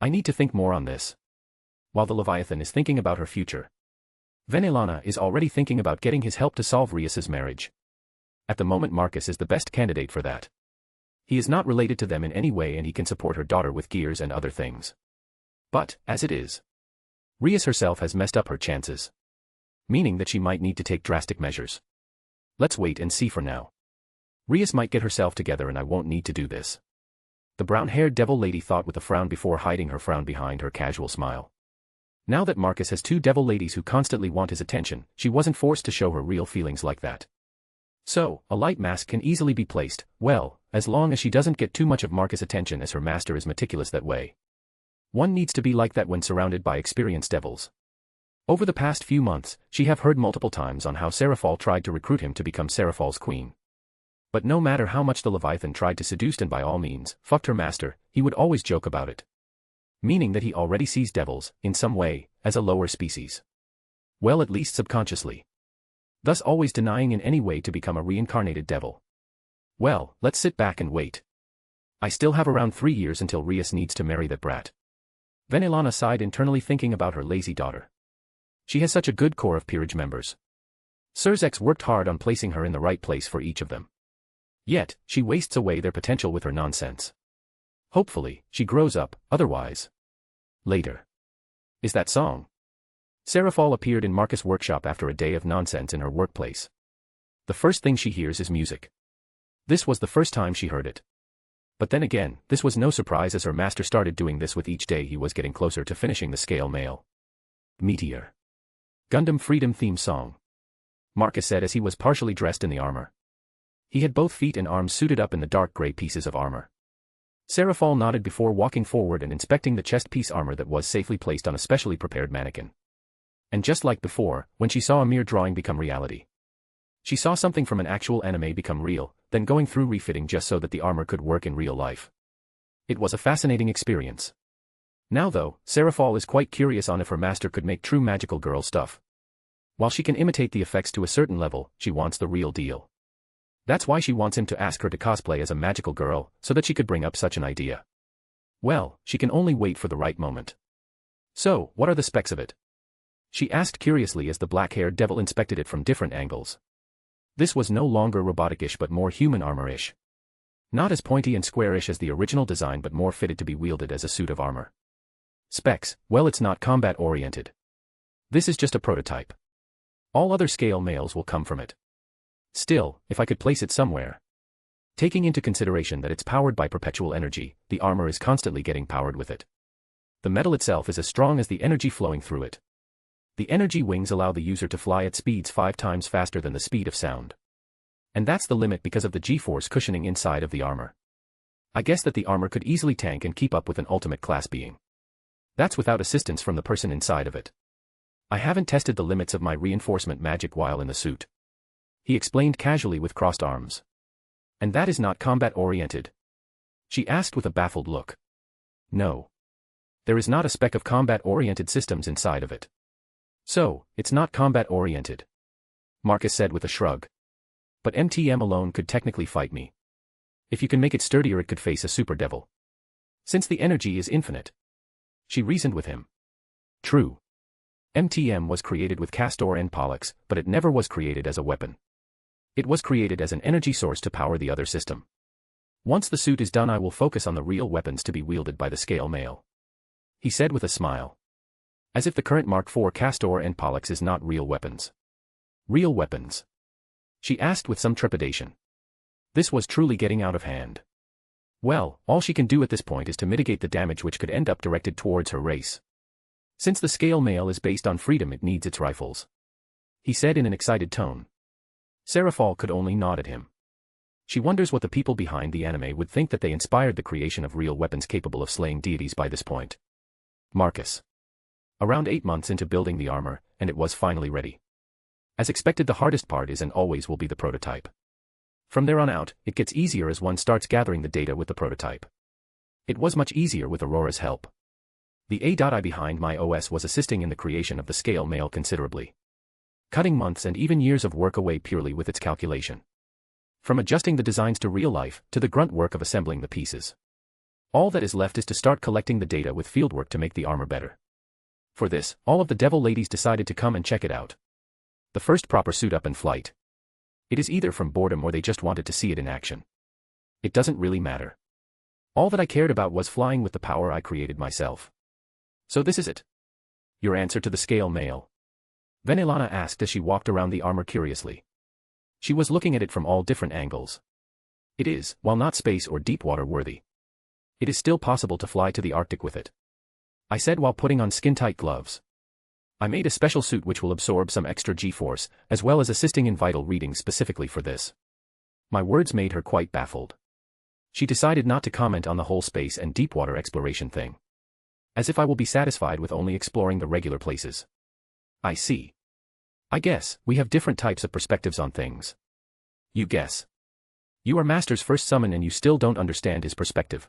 I need to think more on this. While the Leviathan is thinking about her future, Finalizing is already thinking about getting his help to solve Rias's marriage. At the moment Marcus is the best candidate for that. He is not related to them in any way and he can support her daughter with gears and other things. But, as it is, Rias herself has messed up her chances. Meaning that she might need to take drastic measures. Let's wait and see for now. Rias might get herself together and I won't need to do this. The brown-haired devil lady thought with a frown before hiding her frown behind her casual smile. Now that Marcus has two devil ladies who constantly want his attention, she wasn't forced to show her real feelings like that. So, a light mask can easily be placed, well, as long as she doesn't get too much of Marcus' attention as her master is meticulous that way. One needs to be like that when surrounded by experienced devils. Over the past few months, she have heard multiple times on how Seraphal tried to recruit him to become Seraphal's queen. But no matter how much the Leviathan tried to seduce and by all means, fucked her master, he would always joke about it. Meaning that he already sees devils, in some way, as a lower species. Well, at least subconsciously. Thus always denying in any way to become a reincarnated devil. Well, let's sit back and wait. I still have around 3 years until Rias needs to marry that brat. Finalizing sighed internally thinking about her lazy daughter. She has such a good core of peerage members. Surzex worked hard on placing her in the right place for each of them. Yet, she wastes away their potential with her nonsense. Hopefully, she grows up, otherwise. Later. Is that song? Seraphal appeared in Marcus' workshop after a day of nonsense in her workplace. The first thing she hears is music. This was the first time she heard it. But then again, this was no surprise as her master started doing this with each day he was getting closer to finishing the scale mail. Meteor. Gundam Freedom theme song. Marcus said as he was partially dressed in the armor. He had both feet and arms suited up in the dark gray pieces of armor. Seraphol nodded before walking forward and inspecting the chest piece armor that was safely placed on a specially prepared mannequin. And just like before, when she saw a mere drawing become reality. She saw something from an actual anime become real, then going through refitting just so that the armor could work in real life. It was a fascinating experience. Now though, Seraphol is quite curious on if her master could make true magical girl stuff. While she can imitate the effects to a certain level, she wants the real deal. That's why she wants him to ask her to cosplay as a magical girl, so that she could bring up such an idea. Well, she can only wait for the right moment. So, what are the specs of it? She asked curiously as the black-haired devil inspected it from different angles. This was no longer robotic-ish but more human armor-ish. Not as pointy and squarish as the original design but more fitted to be wielded as a suit of armor. Specs, well, it's not combat-oriented. This is just a prototype. All other scale mails will come from it. Still, if I could place it somewhere. Taking into consideration that it's powered by perpetual energy, the armor is constantly getting powered with it. The metal itself is as strong as the energy flowing through it. The energy wings allow the user to fly at speeds 5 times faster than the speed of sound. And that's the limit because of the G-force cushioning inside of the armor. I guess that the armor could easily tank and keep up with an ultimate class being. That's without assistance from the person inside of it. I haven't tested the limits of my reinforcement magic while in the suit. He explained casually with crossed arms. And that is not combat-oriented? She asked with a baffled look. No. There is not a speck of combat-oriented systems inside of it. So, it's not combat-oriented. Marcus said with a shrug. But MTM alone could technically fight me. If you can make it sturdier it could face a super devil. Since the energy is infinite. She reasoned with him. True. MTM was created with Castor and Pollux, but it never was created as a weapon. It was created as an energy source to power the other system. Once the suit is done I will focus on the real weapons to be wielded by the scale male. He said with a smile. As if the current Mark IV Castor and Pollux is not real weapons. Real weapons? She asked with some trepidation. This was truly getting out of hand. Well, all she can do at this point is to mitigate the damage which could end up directed towards her race. Since the scale male is based on freedom it needs its rifles. He said in an excited tone. Seraphol could only nod at him. She wonders what the people behind the anime would think that they inspired the creation of real weapons capable of slaying deities by this point. Marcus. Around 8 months into building the armor, and it was finally ready. As expected the hardest part is and always will be the prototype. From there on out, it gets easier as one starts gathering the data with the prototype. It was much easier with Aurora's help. The AI behind my OS was assisting in the creation of the scale male considerably. Cutting months and even years of work away purely with its calculation. From adjusting the designs to real life, to the grunt work of assembling the pieces. All that is left is to start collecting the data with fieldwork to make the armor better. For this, all of the devil ladies decided to come and check it out. The first proper suit up in flight. It is either from boredom or they just wanted to see it in action. It doesn't really matter. All that I cared about was flying with the power I created myself. So this is it. Your answer to the scale male? Venelana asked as she walked around the armor curiously. She was looking at it from all different angles. It is, while not space or deep water worthy. It is still possible to fly to the Arctic with it. I said while putting on skin-tight gloves. I made a special suit which will absorb some extra G-force, as well as assisting in vital readings specifically for this. My words made her quite baffled. She decided not to comment on the whole space and deep water exploration thing. As if I will be satisfied with only exploring the regular places. I see. I guess, we have different types of perspectives on things. You guess. You are Master's first summon and you still don't understand his perspective.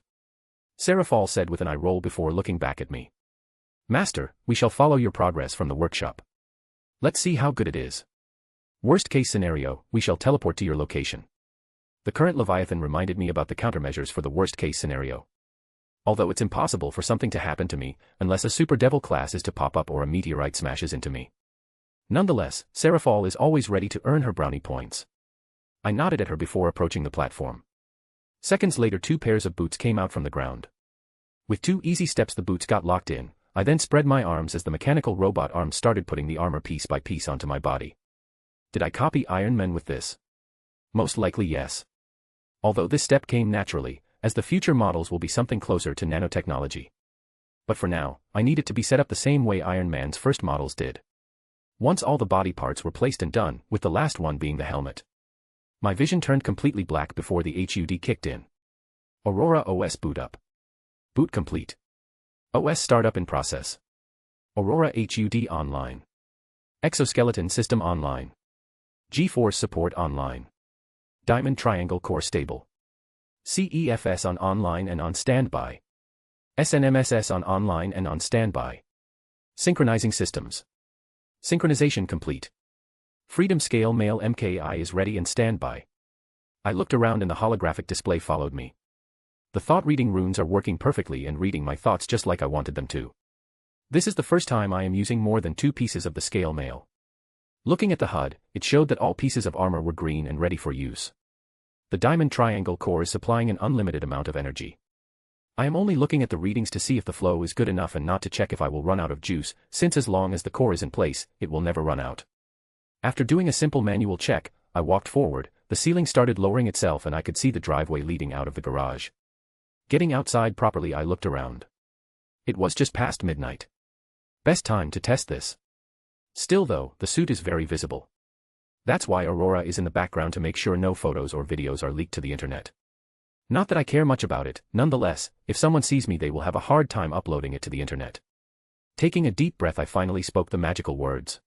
Seraphol said with an eye roll before looking back at me. Master, we shall follow your progress from the workshop. Let's see how good it is. Worst case scenario, we shall teleport to your location. The current Leviathan reminded me about the countermeasures for the worst case scenario. Although it's impossible for something to happen to me, unless a super devil class is to pop up or a meteorite smashes into me. Nonetheless, Seraphol is always ready to earn her brownie points. I nodded at her before approaching the platform. Seconds later 2 pairs of boots came out from the ground. With 2 easy steps the boots got locked in, I then spread my arms as the mechanical robot arms started putting the armor piece by piece onto my body. Did I copy Iron Man with this? Most likely yes. Although this step came naturally, as the future models will be something closer to nanotechnology. But for now, I need it to be set up the same way Iron Man's first models did. Once all the body parts were placed and done, with the last one being the helmet. My vision turned completely black before the HUD kicked in. Aurora OS boot up. Boot complete. OS startup in process. Aurora HUD online. Exoskeleton system online. G-Force support online. Diamond Triangle core stable. CEFS on online and on standby. SNMSS on online and on standby. Synchronizing systems. Synchronization complete. Freedom Scale Male MKI is ready and standby. I looked around and the holographic display followed me. The thought-reading runes are working perfectly and reading my thoughts just like I wanted them to. This is the first time I am using more than 2 pieces of the scale mail. Looking at the HUD, it showed that all pieces of armor were green and ready for use. The Diamond Triangle core is supplying an unlimited amount of energy. I am only looking at the readings to see if the flow is good enough and not to check if I will run out of juice, since as long as the core is in place, it will never run out. After doing a simple manual check, I walked forward, the ceiling started lowering itself and I could see the driveway leading out of the garage. Getting outside properly, I looked around. It was just past midnight. Best time to test this. Still though, the suit is very visible. That's why Aurora is in the background to make sure no photos or videos are leaked to the internet. Not that I care much about it, nonetheless, if someone sees me they will have a hard time uploading it to the internet. Taking a deep breath, I finally spoke the magical words.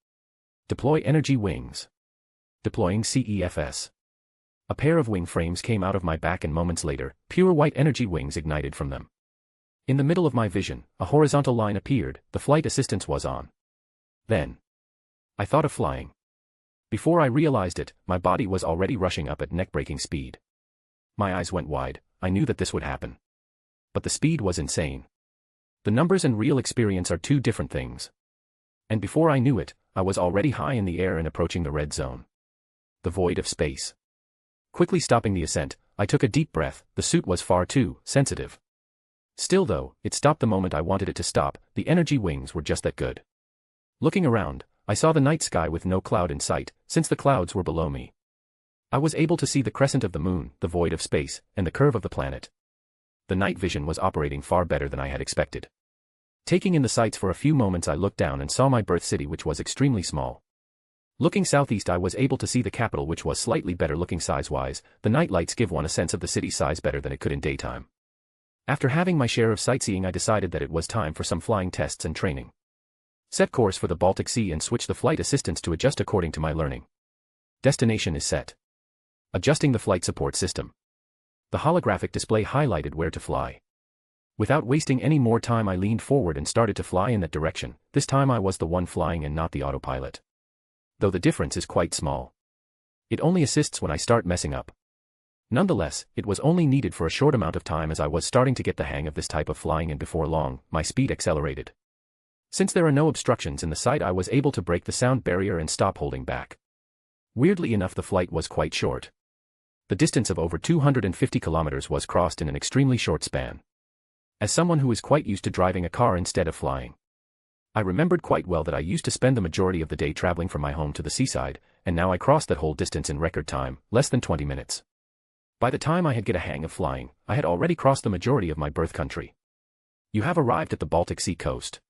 Deploy energy wings. Deploying CEFS. A pair of wing frames came out of my back and moments later, pure white energy wings ignited from them. In the middle of my vision, a horizontal line appeared, the flight assistance was on. Then I thought of flying. Before I realized it, my body was already rushing up at neck-breaking speed. My eyes went wide, I knew that this would happen. But the speed was insane. The numbers and real experience are 2 different things. And before I knew it, I was already high in the air and approaching the red zone. The void of space. Quickly stopping the ascent, I took a deep breath, the suit was far too sensitive. Still though, it stopped the moment I wanted it to stop, the energy wings were just that good. Looking around, I saw the night sky with no cloud in sight, since the clouds were below me. I was able to see the crescent of the moon, the void of space, and the curve of the planet. The night vision was operating far better than I had expected. Taking in the sights for a few moments, I looked down and saw my birth city, which was extremely small. Looking southeast, I was able to see the capital, which was slightly better looking size-wise. The night lights give one a sense of the city's size better than it could in daytime. After having my share of sightseeing, I decided that it was time for some flying tests and training. Set course for the Baltic Sea and switch the flight assistance to adjust according to my learning. Destination is set. Adjusting the flight support system. The holographic display highlighted where to fly. Without wasting any more time, I leaned forward and started to fly in that direction. This time I was the one flying and not the autopilot. Though the difference is quite small. It only assists when I start messing up. Nonetheless, it was only needed for a short amount of time as I was starting to get the hang of this type of flying, and before long, my speed accelerated. Since there are no obstructions in the sight, I was able to break the sound barrier and stop holding back. Weirdly enough, the flight was quite short. The distance of over 250 kilometers was crossed in an extremely short span. As someone who is quite used to driving a car instead of flying, I remembered quite well that I used to spend the majority of the day traveling from my home to the seaside, and now I crossed that whole distance in record time, less than 20 minutes. By the time I had get a hang of flying, I had already crossed the majority of my birth country. You have arrived at the Baltic Sea coast.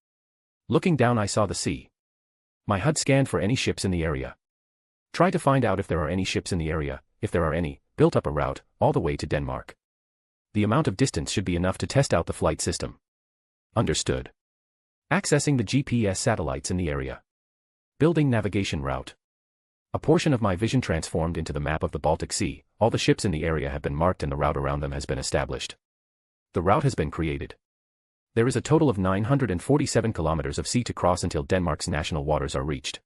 Looking down, I saw the sea. My HUD scanned for any ships in the area. Try to find out if there are any ships in the area. If there are any, built up a route, all the way to Denmark. The amount of distance should be enough to test out the flight system. Understood. Accessing the GPS satellites in the area. Building navigation route. A portion of my vision transformed into the map of the Baltic Sea. All the ships in the area have been marked and the route around them has been established. The route has been created. There is a total of 947 kilometers of sea to cross until Denmark's national waters are reached.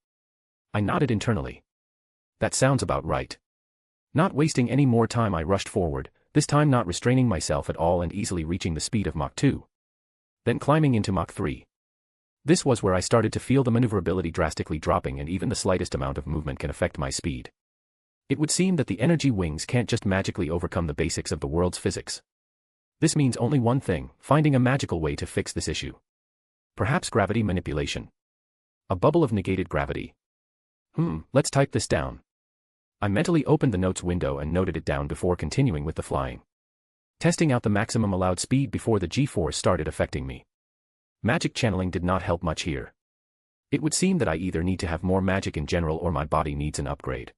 I nodded internally. That sounds about right. Not wasting any more time, I rushed forward, this time not restraining myself at all and easily reaching the speed of Mach 2. Then climbing into Mach 3. This was where I started to feel the maneuverability drastically dropping, and even the slightest amount of movement can affect my speed. It would seem that the energy wings can't just magically overcome the basics of the world's physics. This means only one thing: finding a magical way to fix this issue. Perhaps gravity manipulation. A bubble of negated gravity. Let's type this down. I mentally opened the notes window and noted it down before continuing with the flying. Testing out the maximum allowed speed before the G-force started affecting me. Magic channeling did not help much here. It would seem that I either need to have more magic in general or my body needs an upgrade.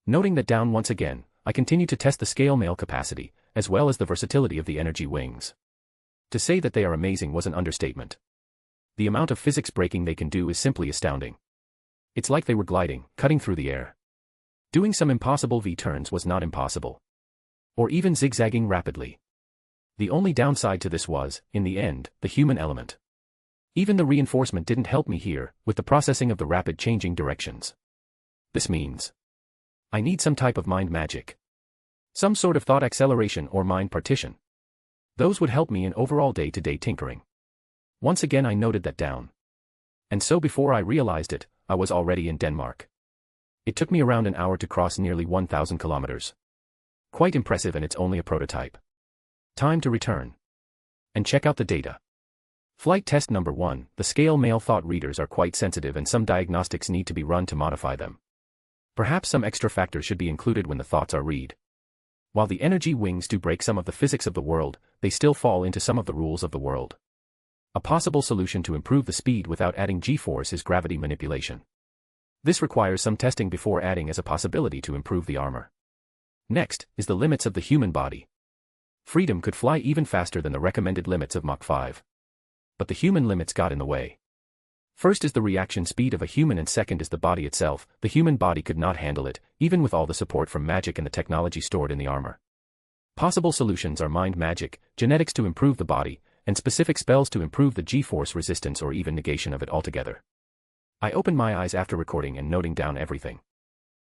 Noting that down once again, I continued to test the scale mail capacity, as well as the versatility of the energy wings. To say that they are amazing was an understatement. The amount of physics breaking they can do is simply astounding. It's like they were gliding, cutting through the air. Doing some impossible V-turns was not impossible. Or even zigzagging rapidly. The only downside to this was, in the end, the human element. Even the reinforcement didn't help me here, with the processing of the rapid changing directions. This means I need some type of mind magic. Some sort of thought acceleration or mind partition. Those would help me in overall day-to-day tinkering. Once again I noted that down. And so before I realized it, I was already in Denmark. It took me around an hour to cross nearly 1,000 kilometers. Quite impressive, and it's only a prototype. Time to return. And check out the data. Flight test number 1, the scale mail thought readers are quite sensitive and some diagnostics need to be run to modify them. Perhaps some extra factors should be included when the thoughts are read. While the energy wings do break some of the physics of the world, they still fall into some of the rules of the world. A possible solution to improve the speed without adding G-force is gravity manipulation. This requires some testing before adding as a possibility to improve the armor. Next is the limits of the human body. Freedom could fly even faster than the recommended limits of Mach 5. But the human limits got in the way. First is the reaction speed of a human and second is the body itself. The human body could not handle it, even with all the support from magic and the technology stored in the armor. Possible solutions are mind magic, genetics to improve the body, and specific spells to improve the G-force resistance or even negation of it altogether. I opened my eyes after recording and noting down everything.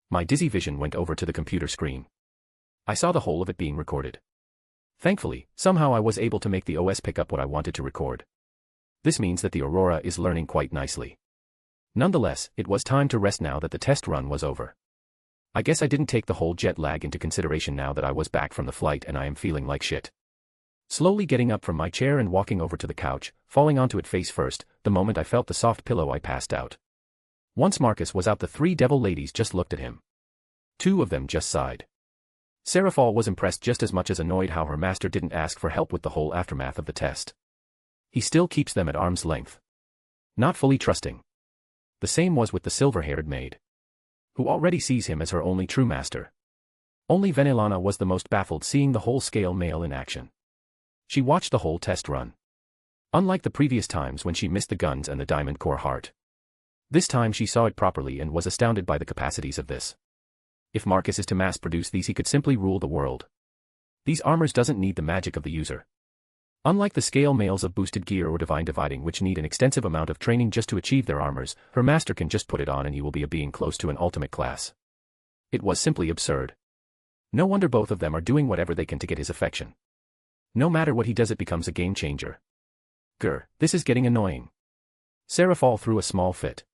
My dizzy vision went over to the computer screen. I saw the whole of it being recorded. Thankfully, somehow I was able to make the OS pick up what I wanted to record. This means that the Aurora is learning quite nicely. Nonetheless, it was time to rest now that the test run was over. I guess I didn't take the whole jet lag into consideration now that I was back from the flight and I am feeling like shit. Slowly getting up from my chair and walking over to the couch, falling onto it face first, the moment I felt the soft pillow I passed out. Once Marcus was out, the 3 devil ladies just looked at him. 2 of them just sighed. Seraphal was impressed just as much as annoyed how her master didn't ask for help with the whole aftermath of the test. He still keeps them at arm's length. Not fully trusting. The same was with the silver-haired maid, who already sees him as her only true master. Only Venelana was the most baffled, seeing the whole scale mail in action. She watched the whole test run. Unlike the previous times when she missed the guns and the diamond core heart. This time she saw it properly and was astounded by the capacities of this. If Marcus is to mass-produce these, he could simply rule the world. These armors doesn't need the magic of the user. Unlike the scale mails of boosted gear or divine dividing, which need an extensive amount of training just to achieve their armors, her master can just put it on and he will be a being close to an ultimate class. It was simply absurd. No wonder both of them are doing whatever they can to get his affection. No matter what he does, it becomes a game changer. Grr, this is getting annoying. Seraphal threw a small fit.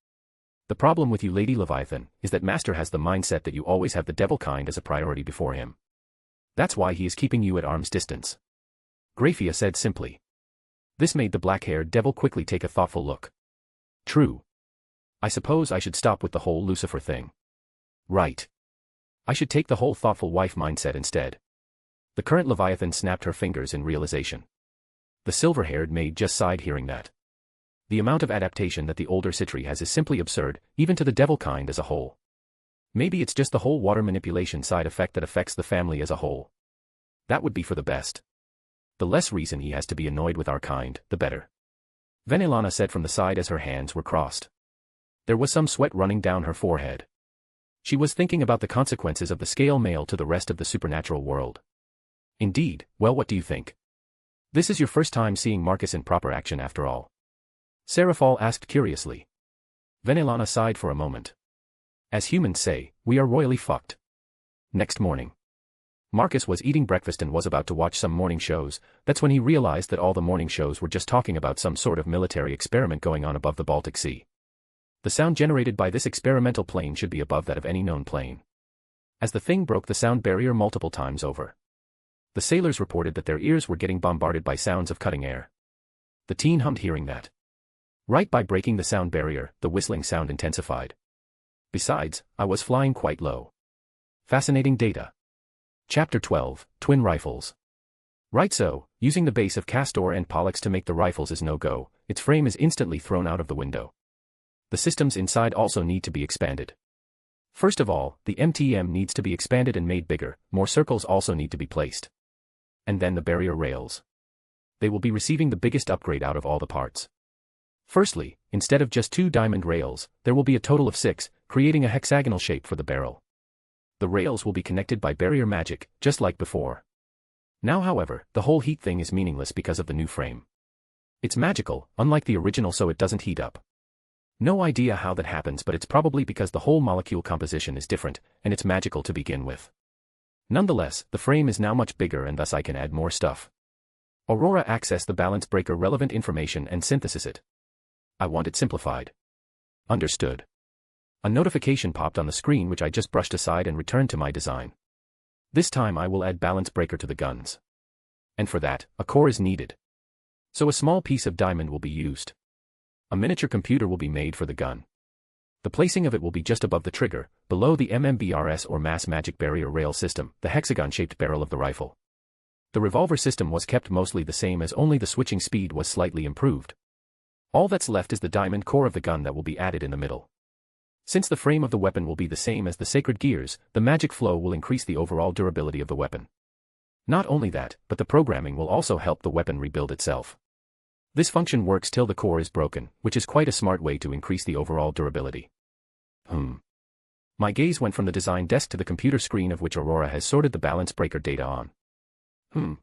The problem with you, Lady Leviathan, is that Master has the mindset that you always have the devil kind as a priority before him. That's why he is keeping you at arm's distance. Graphia said simply. This made the black-haired devil quickly take a thoughtful look. True. I suppose I should stop with the whole Lucifer thing. Right. I should take the whole thoughtful wife mindset instead. The current Leviathan snapped her fingers in realization. The silver-haired maid just sighed hearing that. The amount of adaptation that the older Citri has is simply absurd, even to the devil kind as a whole. Maybe it's just the whole water manipulation side effect that affects the family as a whole. That would be for the best. The less reason he has to be annoyed with our kind, the better. Venelana said from the side as her hands were crossed. There was some sweat running down her forehead. She was thinking about the consequences of the scale mail to the rest of the supernatural world. Indeed, well, what do you think? This is your first time seeing Marcus in proper action after all. Seraphal asked curiously. Venelana sighed for a moment. As humans say, we are royally fucked. Next morning. Marcus was eating breakfast and was about to watch some morning shows. That's when he realized that all the morning shows were just talking about some sort of military experiment going on above the Baltic Sea. The sound generated by this experimental plane should be above that of any known plane. As the thing broke the sound barrier multiple times over. The sailors reported that their ears were getting bombarded by sounds of cutting air. The teen hummed hearing that. Right by breaking the sound barrier, the whistling sound intensified. Besides, I was flying quite low. Fascinating data. Chapter 12, Twin Rifles. Right, so, using the base of Castor and Pollux to make the rifles is no-go, its frame is instantly thrown out of the window. The systems inside also need to be expanded. First of all, the MTM needs to be expanded and made bigger, more circles also need to be placed. And then the barrier rails. They will be receiving the biggest upgrade out of all the parts. Firstly, instead of just 2 diamond rails, there will be a total of 6, creating a hexagonal shape for the barrel. The rails will be connected by barrier magic, just like before. Now however, the whole heat thing is meaningless because of the new frame. It's magical, unlike the original, so it doesn't heat up. No idea how that happens, but it's probably because the whole molecule composition is different, and it's magical to begin with. Nonetheless, the frame is now much bigger and thus I can add more stuff. Aurora access the balance breaker relevant information and synthesis it. I want it simplified. Understood. A notification popped on the screen which I just brushed aside and returned to my design. This time I will add balance breaker to the guns. And for that, a core is needed. So a small piece of diamond will be used. A miniature computer will be made for the gun. The placing of it will be just above the trigger, below the MMBRS or mass magic barrier rail system, the hexagon-shaped barrel of the rifle. The revolver system was kept mostly the same, as only the switching speed was slightly improved. All that's left is the diamond core of the gun that will be added in the middle. Since the frame of the weapon will be the same as the sacred gears, the magic flow will increase the overall durability of the weapon. Not only that, but the programming will also help the weapon rebuild itself. This function works till the core is broken, which is quite a smart way to increase the overall durability. My gaze went from the design desk to the computer screen of which Aurora has sorted the balance breaker data on.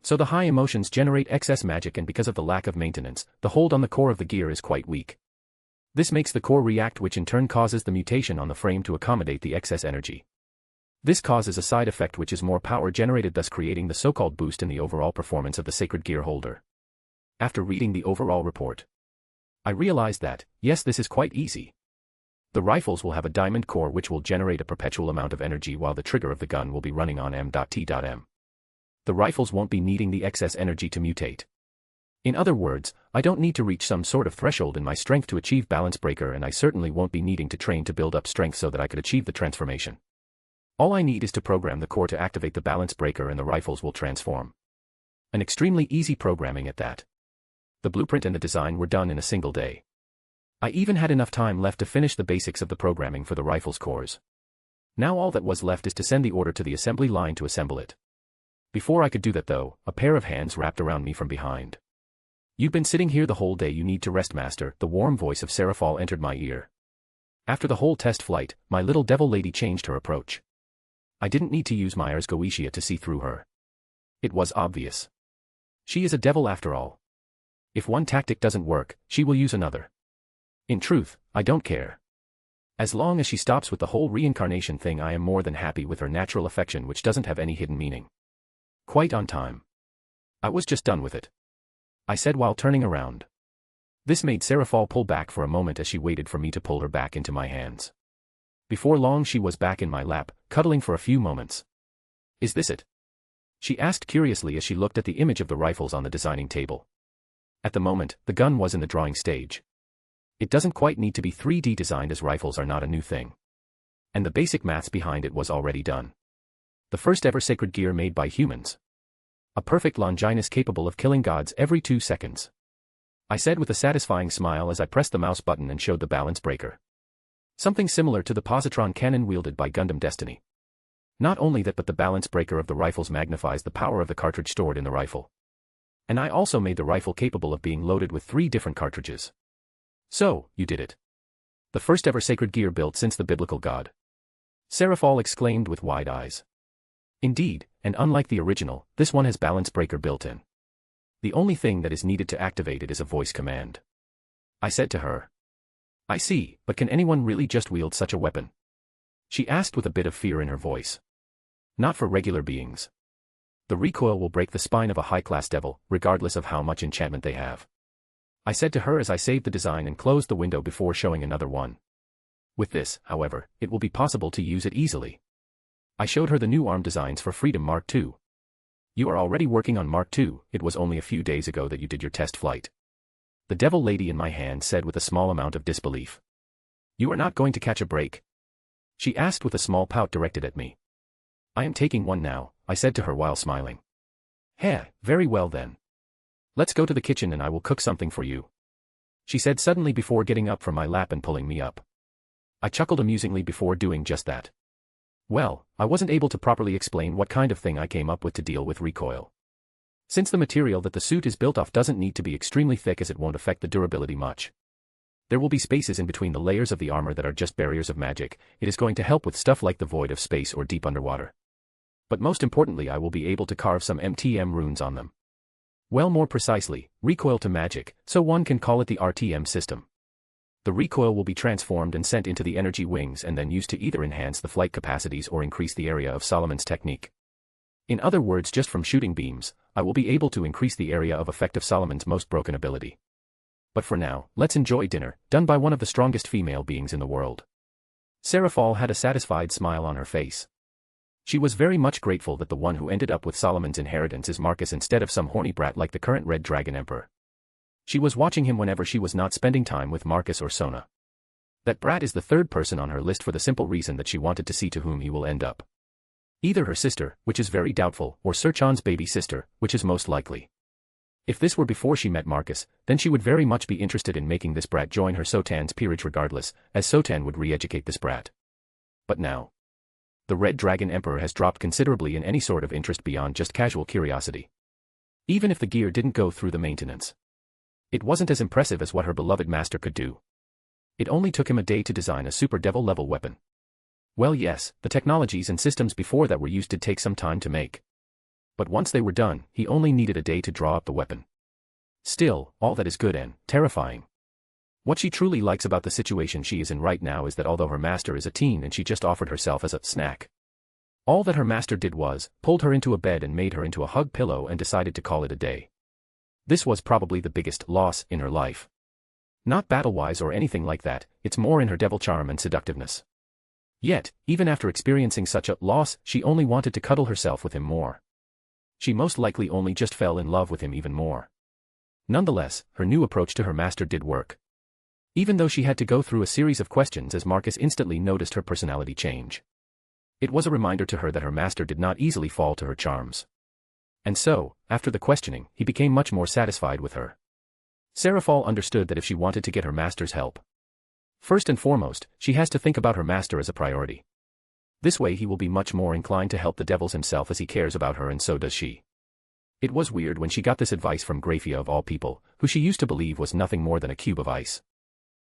So the high emotions generate excess magic, and because of the lack of maintenance, the hold on the core of the gear is quite weak. This makes the core react, which in turn causes the mutation on the frame to accommodate the excess energy. This causes a side effect which is more power generated, thus creating the so-called boost in the overall performance of the sacred gear holder. After reading the overall report, I realized that, yes, this is quite easy. The rifles will have a diamond core which will generate a perpetual amount of energy while the trigger of the gun will be running on M.T.M. The rifles won't be needing the excess energy to mutate. In other words, I don't need to reach some sort of threshold in my strength to achieve balance breaker, and I certainly won't be needing to train to build up strength so that I could achieve the transformation. All I need is to program the core to activate the balance breaker and the rifles will transform. An extremely easy programming at that. The blueprint and the design were done in a single day. I even had enough time left to finish the basics of the programming for the rifle's cores. Now all that was left is to send the order to the assembly line to assemble it. Before I could do that though, a pair of hands wrapped around me from behind. "You've been sitting here the whole day, you need to rest, master." The warm voice of Seraphal entered my ear. After the whole test flight, my little devil lady changed her approach. I didn't need to use my Ars Goetia to see through her. It was obvious. She is a devil after all. If one tactic doesn't work, she will use another. In truth, I don't care. As long as she stops with the whole reincarnation thing, I am more than happy with her natural affection which doesn't have any hidden meaning. Quite on time. I was just done with it, I said while turning around. This made Seraphal pull back for a moment as she waited for me to pull her back into my hands. Before long she was back in my lap, cuddling for a few moments. "Is this it?" she asked curiously as she looked at the image of the rifles on the designing table. At the moment, the gun was in the drawing stage. It doesn't quite need to be 3D designed as rifles are not a new thing. And the basic maths behind it was already done. The first ever sacred gear made by humans. A perfect Longinus capable of killing gods every 2 seconds. I said with a satisfying smile as I pressed the mouse button and showed the balance breaker. Something similar to the positron cannon wielded by Gundam Destiny. Not only that, but the balance breaker of the rifles magnifies the power of the cartridge stored in the rifle. And I also made the rifle capable of being loaded with 3 different cartridges. "So, you did it. The first ever sacred gear built since the biblical god," Seraphal exclaimed with wide eyes. "Indeed, and unlike the original, this one has balance breaker built in. The only thing that is needed to activate it is a voice command," I said to her. "I see, but can anyone really just wield such a weapon?" she asked with a bit of fear in her voice. "Not for regular beings. The recoil will break the spine of a high-class devil, regardless of how much enchantment they have," I said to her as I saved the design and closed the window before showing another one. With this, however, it will be possible to use it easily. I showed her the new arm designs for Freedom Mark II. "You are already working on Mark II, it was only a few days ago that you did your test flight," the devil lady in my hand said with a small amount of disbelief. "You are not going to catch a break?" she asked with a small pout directed at me. "I am taking one now," I said to her while smiling. "Heh, very well then. Let's go to the kitchen and I will cook something for you," she said suddenly before getting up from my lap and pulling me up. I chuckled amusingly before doing just that. Well, I wasn't able to properly explain what kind of thing I came up with to deal with recoil. Since the material that the suit is built off doesn't need to be extremely thick as it won't affect the durability much. There will be spaces in between the layers of the armor that are just barriers of magic. It is going to help with stuff like the void of space or deep underwater. But most importantly, I will be able to carve some MTM runes on them. Well, more precisely, recoil to magic, so one can call it the RTM system. The recoil will be transformed and sent into the energy wings and then used to either enhance the flight capacities or increase the area of Solomon's technique. In other words, just from shooting beams, I will be able to increase the area of effect of Solomon's most broken ability. But for now, let's enjoy dinner, done by one of the strongest female beings in the world. Seraphal had a satisfied smile on her face. She was very much grateful that the one who ended up with Solomon's inheritance is Marcus instead of some horny brat like the current Red Dragon Emperor. She was watching him whenever she was not spending time with Marcus or Sona. That brat is the third person on her list for the simple reason that she wanted to see to whom he will end up. Either her sister, which is very doubtful, or Serchan's baby sister, which is most likely. If this were before she met Marcus, then she would very much be interested in making this brat join her Sotan's peerage regardless, as Sotan would re-educate this brat. But now, the Red Dragon Emperor has dropped considerably in any sort of interest beyond just casual curiosity. Even if the gear didn't go through the maintenance, it wasn't as impressive as what her beloved master could do. It only took him a day to design a super devil level weapon. Well, yes, the technologies and systems before that were used did take some time to make. But once they were done, he only needed a day to draw up the weapon. Still, all that is good and terrifying. What she truly likes about the situation she is in right now is that although her master is a teen and she just offered herself as a snack, all that her master did was, pulled her into a bed and made her into a hug pillow and decided to call it a day. This was probably the biggest loss in her life. Not battle-wise or anything like that, it's more in her devil charm and seductiveness. Yet, even after experiencing such a loss, she only wanted to cuddle herself with him more. She most likely only just fell in love with him even more. Nonetheless, her new approach to her master did work. Even though she had to go through a series of questions as Marcus instantly noticed her personality change. It was a reminder to her that her master did not easily fall to her charms. And so, after the questioning, he became much more satisfied with her. Seraphal understood that if she wanted to get her master's help, first and foremost, she has to think about her master as a priority. This way he will be much more inclined to help the devils himself as he cares about her and so does she. It was weird when she got this advice from Graphia of all people, who she used to believe was nothing more than a cube of ice.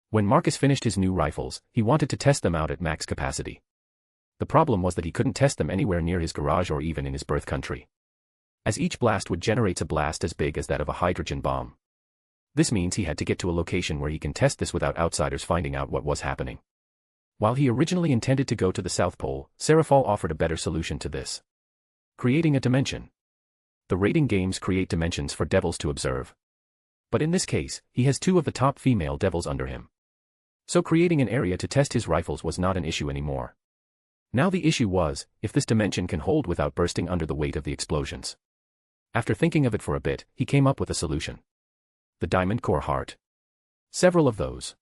When Marcus finished his new rifles, he wanted to test them out at max capacity. The problem was that he couldn't test them anywhere near his garage or even in his birth country, as each blast would generate a blast as big as that of a hydrogen bomb. This means he had to get to a location where he can test this without outsiders finding out what was happening. While he originally intended to go to the South Pole, Seraphal offered a better solution to this. Creating a dimension. The raiding games create dimensions for devils to observe. But in this case, he has two of the top female devils under him. So creating an area to test his rifles was not an issue anymore. Now the issue was, if this dimension can hold without bursting under the weight of the explosions. After thinking of it for a bit, he came up with a solution. The diamond core heart. Several of those.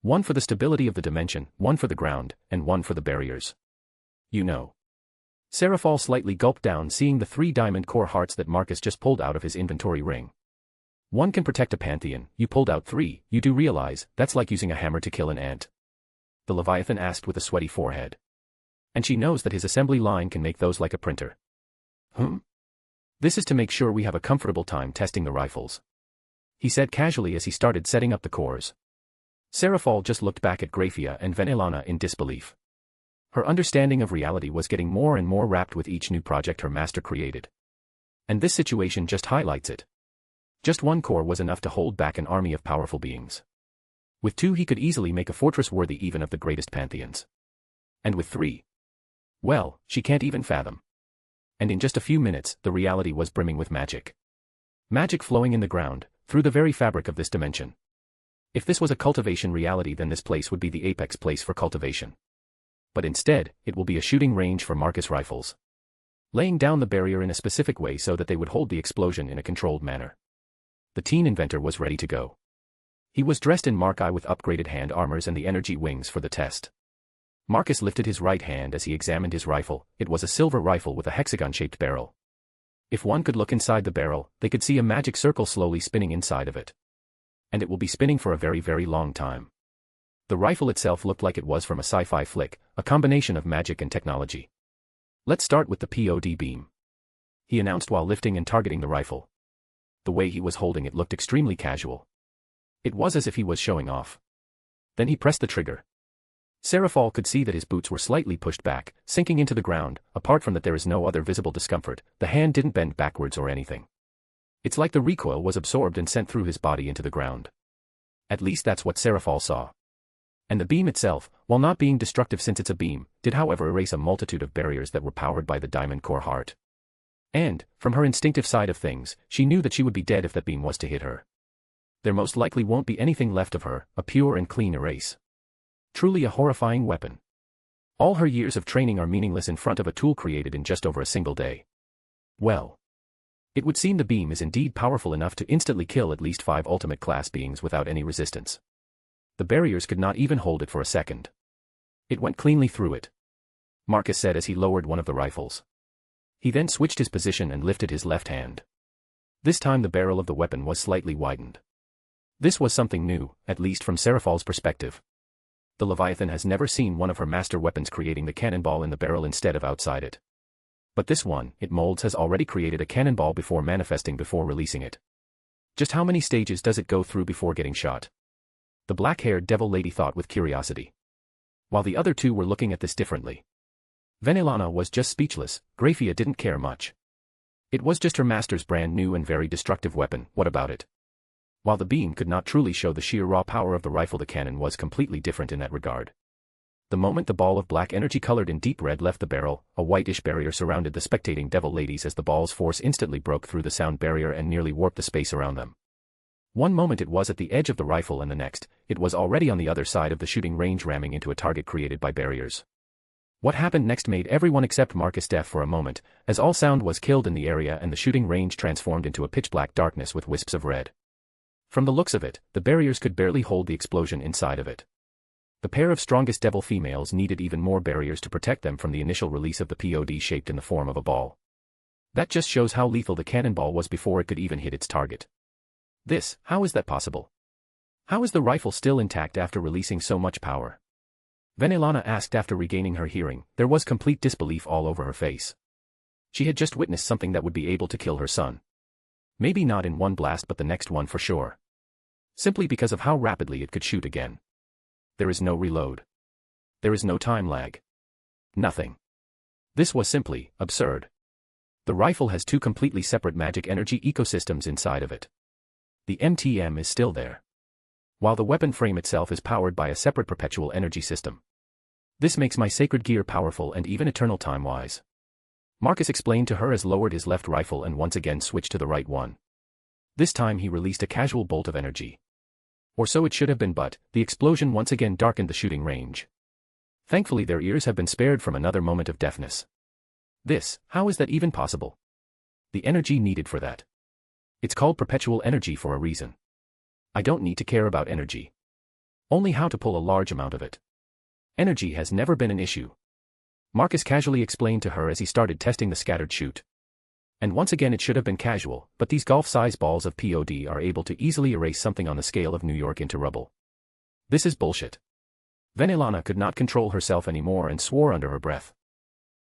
One for the stability of the dimension, one for the ground, and one for the barriers. You know. Seraphal slightly gulped down seeing the 3 diamond core hearts that Marcus just pulled out of his inventory ring. One can protect a pantheon, you pulled out 3, you do realize, that's like using a hammer to kill an ant. The Leviathan asked with a sweaty forehead. And she knows that his assembly line can make those like a printer. This is to make sure we have a comfortable time testing the rifles, he said casually as he started setting up the cores. Seraphal just looked back at Graphia and Venelana in disbelief. Her understanding of reality was getting more and more wrapped with each new project her master created. And this situation just highlights it. Just 1 core was enough to hold back an army of powerful beings. With 2 he could easily make a fortress worthy even of the greatest pantheons. And with 3, well, she can't even fathom. And in just a few minutes, the reality was brimming with magic. Magic flowing in the ground, through the very fabric of this dimension. If this was a cultivation reality, then this place would be the apex place for cultivation. But instead, it will be a shooting range for Marcus rifles. Laying down the barrier in a specific way so that they would hold the explosion in a controlled manner. The teen inventor was ready to go. He was dressed in Markai with upgraded hand armors and the energy wings for the test. Marcus lifted his right hand as he examined his rifle. It was a silver rifle with a hexagon-shaped barrel. If one could look inside the barrel, they could see a magic circle slowly spinning inside of it. And it will be spinning for a very, very long time. The rifle itself looked like it was from a sci-fi flick, a combination of magic and technology. "Let's start with the POD beam," he announced while lifting and targeting the rifle. The way he was holding it looked extremely casual. It was as if he was showing off. Then he pressed the trigger. Seraphol could see that his boots were slightly pushed back, sinking into the ground. Apart from that, there is no other visible discomfort. The hand didn't bend backwards or anything. It's like the recoil was absorbed and sent through his body into the ground. At least that's what Seraphol saw. And the beam itself, while not being destructive since it's a beam, did however erase a multitude of barriers that were powered by the diamond core heart. And, from her instinctive side of things, she knew that she would be dead if that beam was to hit her. There most likely won't be anything left of her, a pure and clean erase. Truly a horrifying weapon. All her years of training are meaningless in front of a tool created in just over a single day. Well, it would seem the beam is indeed powerful enough to instantly kill at least 5 ultimate class beings without any resistance. The barriers could not even hold it for a second. It went cleanly through it, Marcus said as he lowered one of the rifles. He then switched his position and lifted his left hand. This time the barrel of the weapon was slightly widened. This was something new, at least from Seraphol's perspective. The Leviathan has never seen one of her master weapons creating the cannonball in the barrel instead of outside it. But this one, it molds, has already created a cannonball before manifesting before releasing it. Just how many stages does it go through before getting shot? The black-haired devil lady thought with curiosity. While the other two were looking at this differently. Venelana was just speechless. Graphia didn't care much. It was just her master's brand new and very destructive weapon, what about it? While the beam could not truly show the sheer raw power of the rifle, the cannon was completely different in that regard. The moment the ball of black energy colored in deep red left the barrel, a whitish barrier surrounded the spectating devil ladies as the ball's force instantly broke through the sound barrier and nearly warped the space around them. One moment it was at the edge of the rifle and the next, it was already on the other side of the shooting range, ramming into a target created by barriers. What happened next made everyone except Marcus deaf for a moment, as all sound was killed in the area and the shooting range transformed into a pitch-black darkness with wisps of red. From the looks of it, the barriers could barely hold the explosion inside of it. The pair of strongest devil females needed even more barriers to protect them from the initial release of the POD shaped in the form of a ball. That just shows how lethal the cannonball was before it could even hit its target. How is that possible? How is the rifle still intact after releasing so much power? Venelana asked after regaining her hearing. There was complete disbelief all over her face. She had just witnessed something that would be able to kill her son. Maybe not in one blast but the next one for sure. Simply because of how rapidly it could shoot again. There is no reload. There is no time lag. Nothing. This was simply absurd. The rifle has 2 completely separate magic energy ecosystems inside of it. The MTM is still there, while the weapon frame itself is powered by a separate perpetual energy system. This makes my sacred gear powerful and even eternal time-wise. Marcus explained to her as lowered his left rifle and once again switched to the right one. This time he released a casual bolt of energy. Or so it should have been, but the explosion once again darkened the shooting range. Thankfully their ears have been spared from another moment of deafness. How is that even possible? The energy needed for that. It's called perpetual energy for a reason. I don't need to care about energy. Only how to pull a large amount of it. Energy has never been an issue. Marcus casually explained to her as he started testing the scattered shoot. And once again it should have been casual, but these golf-sized balls of POD are able to easily erase something on the scale of New York into rubble. This is bullshit. Venelana could not control herself anymore and swore under her breath.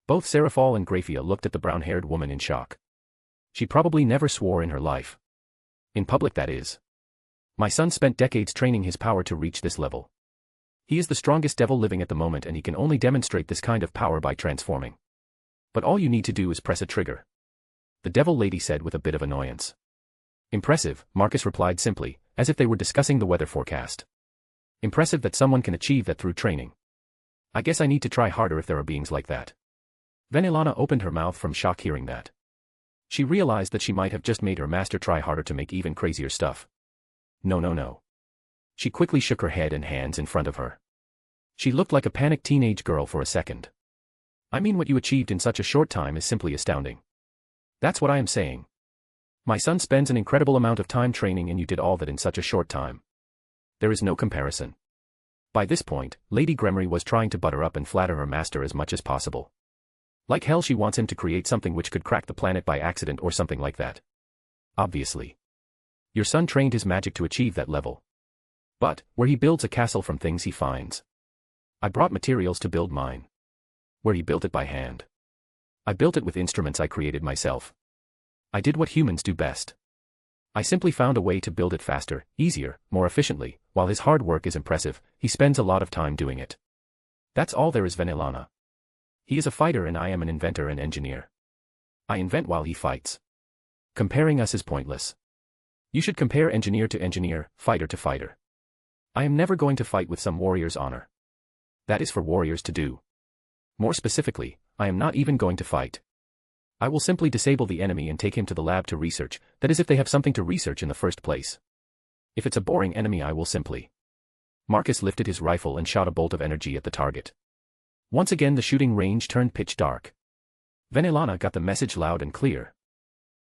Both Seraphol and Graphia looked at the brown-haired woman in shock. She probably never swore in her life. In public, that is. My son spent decades training his power to reach this level. He is the strongest devil living at the moment and he can only demonstrate this kind of power by transforming. But all you need to do is press a trigger. The devil lady said with a bit of annoyance. Impressive, Marcus replied simply, as if they were discussing the weather forecast. Impressive that someone can achieve that through training. I guess I need to try harder if there are beings like that. Venelana opened her mouth from shock hearing that. She realized that she might have just made her master try harder to make even crazier stuff. No. She quickly shook her head and hands in front of her. She looked like a panicked teenage girl for a second. I mean, what you achieved in such a short time is simply astounding. That's what I am saying. My son spends an incredible amount of time training and you did all that in such a short time. There is no comparison. By this point, Lady Gremory was trying to butter up and flatter her master as much as possible. Like hell she wants him to create something which could crack the planet by accident or something like that. Obviously. Your son trained his magic to achieve that level. But, where he builds a castle from things he finds. I brought materials to build mine. Where he built it by hand. I built it with instruments I created myself. I did what humans do best. I simply found a way to build it faster, easier, more efficiently. While his hard work is impressive, he spends a lot of time doing it. That's all there is. Finalizing. He is a fighter and I am an inventor and engineer. I invent while he fights. Comparing us is pointless. You should compare engineer to engineer, fighter to fighter. I am never going to fight with some warrior's honor. That is for warriors to do. More specifically, I am not even going to fight. I will simply disable the enemy and take him to the lab to research, that is if they have something to research in the first place. If it's a boring enemy I will simply. Marcus lifted his rifle and shot a bolt of energy at the target. Once again the shooting range turned pitch dark. Finalizing got the message loud and clear.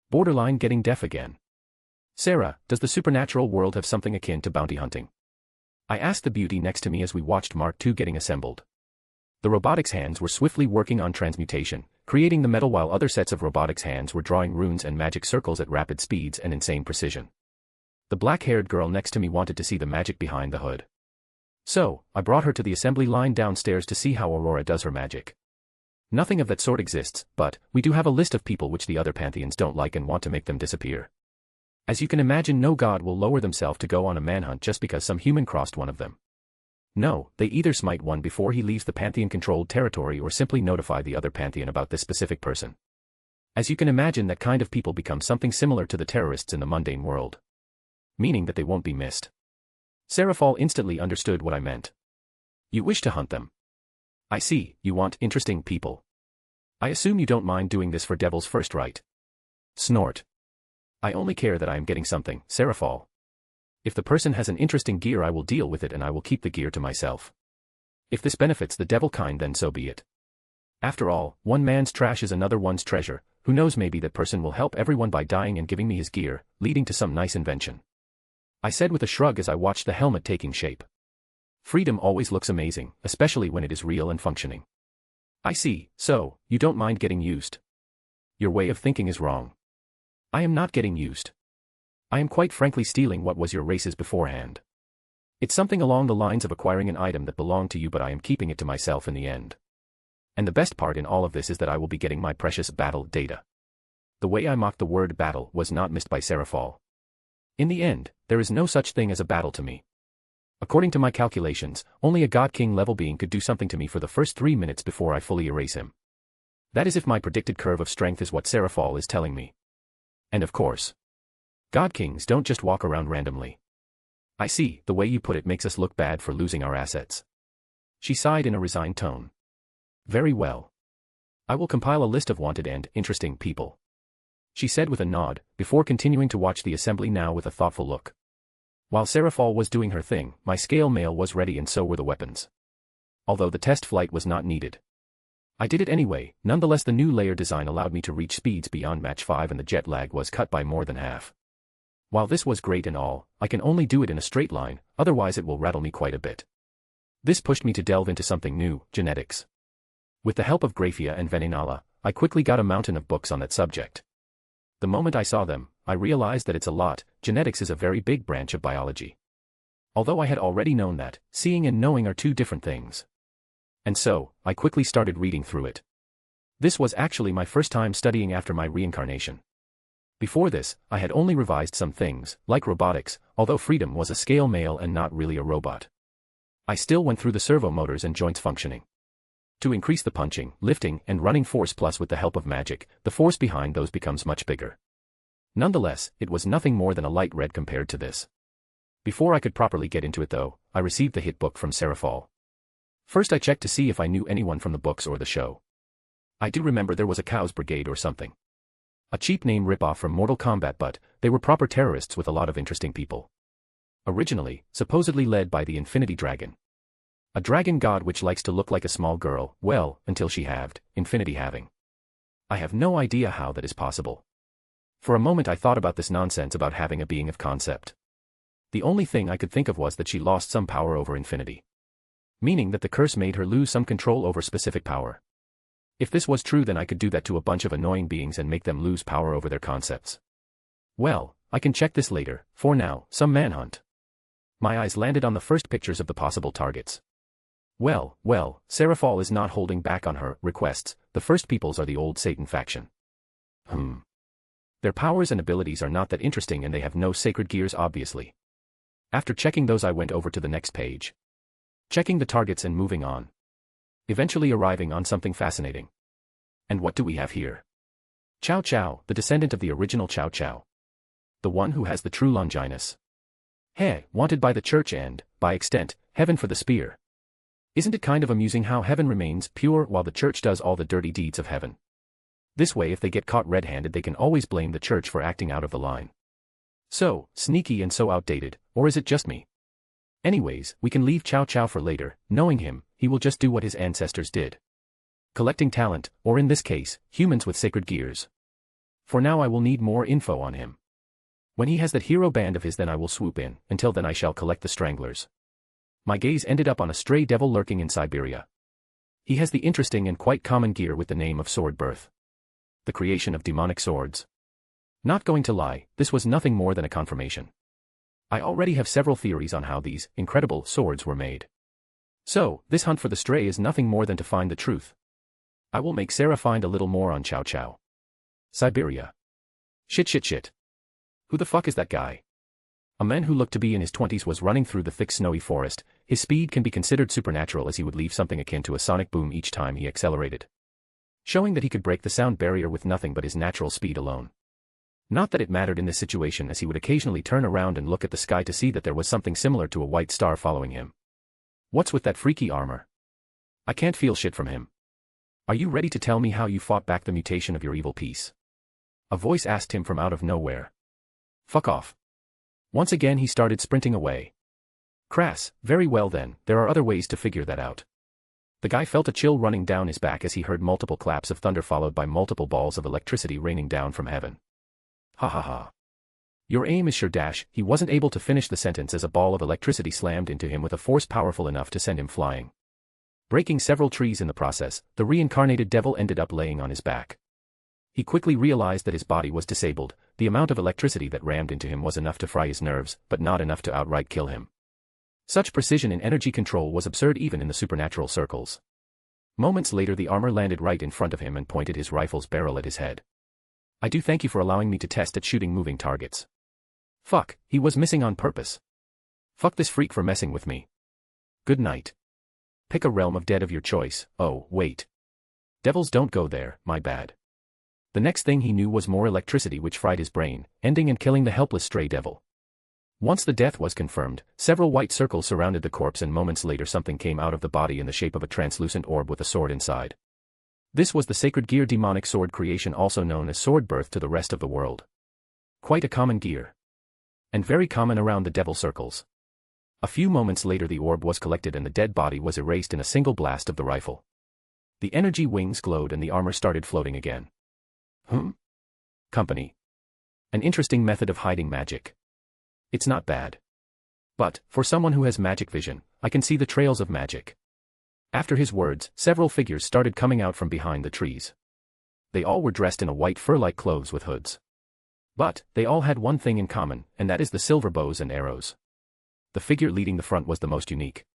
Borderline getting deaf again. Sarah, does the supernatural world have something akin to bounty hunting? I asked the beauty next to me as we watched Mark II getting assembled. The robotics hands were swiftly working on transmutation, creating the metal while other sets of robotics hands were drawing runes and magic circles at rapid speeds and insane precision. The black-haired girl next to me wanted to see the magic behind the hood. So, I brought her to the assembly line downstairs to see how Aurora does her magic. Nothing of that sort exists, but we do have a list of people which the other pantheons don't like and want to make them disappear. As you can imagine, no god will lower themselves to go on a manhunt just because some human crossed one of them. No, they either smite one before he leaves the pantheon-controlled territory or simply notify the other pantheon about this specific person. As you can imagine, that kind of people become something similar to the terrorists in the mundane world. Meaning that they won't be missed. Seraphal instantly understood what I meant. You wish to hunt them. I see, you want interesting people. I assume you don't mind doing this for Devil's First, right? Snort. I only care that I am getting something, Seraphal. If the person has an interesting gear I will deal with it and I will keep the gear to myself. If this benefits the devil kind then so be it. After all, one man's trash is another one's treasure, who knows, maybe that person will help everyone by dying and giving me his gear, leading to some nice invention. I said with a shrug as I watched the helmet taking shape. Freedom always looks amazing, especially when it is real and functioning. I see, so, you don't mind getting used. Your way of thinking is wrong. I am not getting used. I am quite frankly stealing what was your race's beforehand. It's something along the lines of acquiring an item that belonged to you, but I am keeping it to myself in the end. And the best part in all of this is that I will be getting my precious battle data. The way I mocked the word battle was not missed by Seraphal. In the end, there is no such thing as a battle to me. According to my calculations, only a God-King level being could do something to me for the first 3 minutes before I fully erase him. That is if my predicted curve of strength is what Seraphal is telling me. And of course, God-Kings don't just walk around randomly. I see, the way you put it makes us look bad for losing our assets. She sighed in a resigned tone. Very well. I will compile a list of wanted and interesting people. She said with a nod, before continuing to watch the assembly now with a thoughtful look. While Seraphal was doing her thing, my scale mail was ready and so were the weapons. Although the test flight was not needed. I did it anyway. Nonetheless, the new layer design allowed me to reach speeds beyond Mach 5 and the jet lag was cut by more than half. While this was great and all, I can only do it in a straight line, otherwise it will rattle me quite a bit. This pushed me to delve into something new, genetics. With the help of Graphia and Finalizing, I quickly got a mountain of books on that subject. The moment I saw them, I realized that it's a lot. Genetics is a very big branch of biology. Although I had already known that, seeing and knowing are two different things. And so, I quickly started reading through it. This was actually my first time studying after my reincarnation. Before this, I had only revised some things, like robotics, although Freedom was a scale male and not really a robot. I still went through the servo motors and joints functioning. To increase the punching, lifting, and running force, plus with the help of magic, the force behind those becomes much bigger. Nonetheless, it was nothing more than a light read compared to this. Before I could properly get into it though, I received the hit book from Seraphal. First I checked to see if I knew anyone from the books or the show. I do remember there was a Cows Brigade or something. A cheap name ripoff from Mortal Kombat, but they were proper terrorists with a lot of interesting people. Originally, supposedly led by the Infinity Dragon. A dragon god which likes to look like a small girl, well, until she halved, infinity having. I have no idea how that is possible. For a moment I thought about this nonsense about having a being of concept. The only thing I could think of was that she lost some power over infinity. Meaning that the curse made her lose some control over specific power. If this was true, then I could do that to a bunch of annoying beings and make them lose power over their concepts. Well, I can check this later. For now, some manhunt. My eyes landed on the first pictures of the possible targets. Well, Seraphal is not holding back on her requests. The first peoples are the old Satan faction. Their powers and abilities are not that interesting and they have no sacred gears obviously. After checking those I went over to the next page. Checking the targets and moving on. Eventually arriving on something fascinating. And what do we have here? Chow Chow, the descendant of the original Chow Chow. The one who has the true Longinus. Wanted by the church and, by extent, heaven for the spear. Isn't it kind of amusing how heaven remains pure while the church does all the dirty deeds of heaven? This way if they get caught red-handed they can always blame the church for acting out of the line. So sneaky and so outdated, or is it just me? Anyways, we can leave Chow Chow for later. Knowing him, he will just do what his ancestors did. Collecting talent, or in this case, humans with sacred gears. For now I will need more info on him. When he has that hero band of his then I will swoop in, until then I shall collect the stranglers. My gaze ended up on a stray devil lurking in Siberia. He has the interesting and quite common gear with the name of Sword Birth. The creation of demonic swords. Not going to lie, this was nothing more than a confirmation. I already have several theories on how these incredible swords were made. So, this hunt for the stray is nothing more than to find the truth. I will make Sarah find a little more on Chow Chow. Siberia. Shit. Who the fuck is that guy? A man who looked to be in his 20s was running through the thick snowy forest. His speed can be considered supernatural as he would leave something akin to a sonic boom each time he accelerated. Showing that he could break the sound barrier with nothing but his natural speed alone. Not that it mattered in this situation as he would occasionally turn around and look at the sky to see that there was something similar to a white star following him. What's with that freaky armor? I can't feel shit from him. Are you ready to tell me how you fought back the mutation of your evil piece? A voice asked him from out of nowhere. Fuck off. Once again he started sprinting away. Crass, very well then, there are other ways to figure that out. The guy felt a chill running down his back as he heard multiple claps of thunder followed by multiple balls of electricity raining down from heaven. Ha ha ha. Your aim is sure dash. He wasn't able to finish the sentence as a ball of electricity slammed into him with a force powerful enough to send him flying. Breaking several trees in the process, the reincarnated devil ended up laying on his back. He quickly realized that his body was disabled. The amount of electricity that rammed into him was enough to fry his nerves, but not enough to outright kill him. Such precision in energy control was absurd even in the supernatural circles. Moments later the armor landed right in front of him and pointed his rifle's barrel at his head. I do thank you for allowing me to test at shooting moving targets. Fuck, he was missing on purpose. Fuck this freak for messing with me. Good night. Pick a realm of dead of your choice. Oh, wait. Devils don't go there, my bad. The next thing he knew was more electricity which fried his brain, ending and killing the helpless stray devil. Once the death was confirmed, several white circles surrounded the corpse and moments later something came out of the body in the shape of a translucent orb with a sword inside. This was the sacred gear demonic sword creation also known as sword birth to the rest of the world. Quite a common gear. And very common around the devil circles. A few moments later the orb was collected and the dead body was erased in a single blast of the rifle. The energy wings glowed and the armor started floating again. Company. An interesting method of hiding magic. It's not bad. But, for someone who has magic vision, I can see the trails of magic. After his words, several figures started coming out from behind the trees. They all were dressed in a white fur-like clothes with hoods. But, they all had one thing in common, and that is the silver bows and arrows. The figure leading the front was the most unique.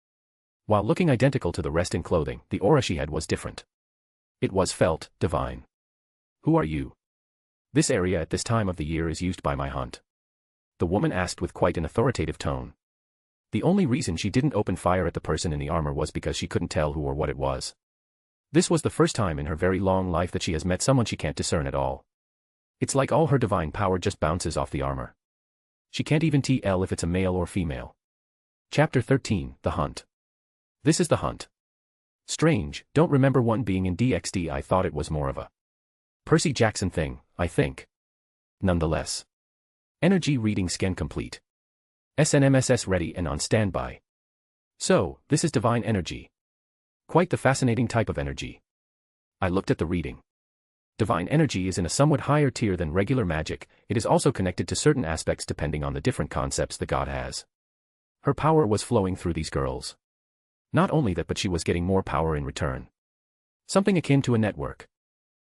While looking identical to the rest in clothing, the aura she had was different. It was felt divine. Who are you? This area at this time of the year is used by my hunt. The woman asked with quite an authoritative tone. The only reason she didn't open fire at the person in the armor was because she couldn't tell who or what it was. This was the first time in her very long life that she has met someone she can't discern at all. It's like all her divine power just bounces off the armor. She can't even tell if it's a male or female. Chapter 13, The Hunt. This is the hunt. Strange, don't remember one being in DXD. I thought it was more of a Percy Jackson thing, I think. Nonetheless. Energy reading scan complete. SNMSS ready and on standby. So, this is divine energy. Quite the fascinating type of energy. I looked at the reading. Divine energy is in a somewhat higher tier than regular magic. It is also connected to certain aspects depending on the different concepts the god has. Her power was flowing through these girls. Not only that, but she was getting more power in return. Something akin to a network.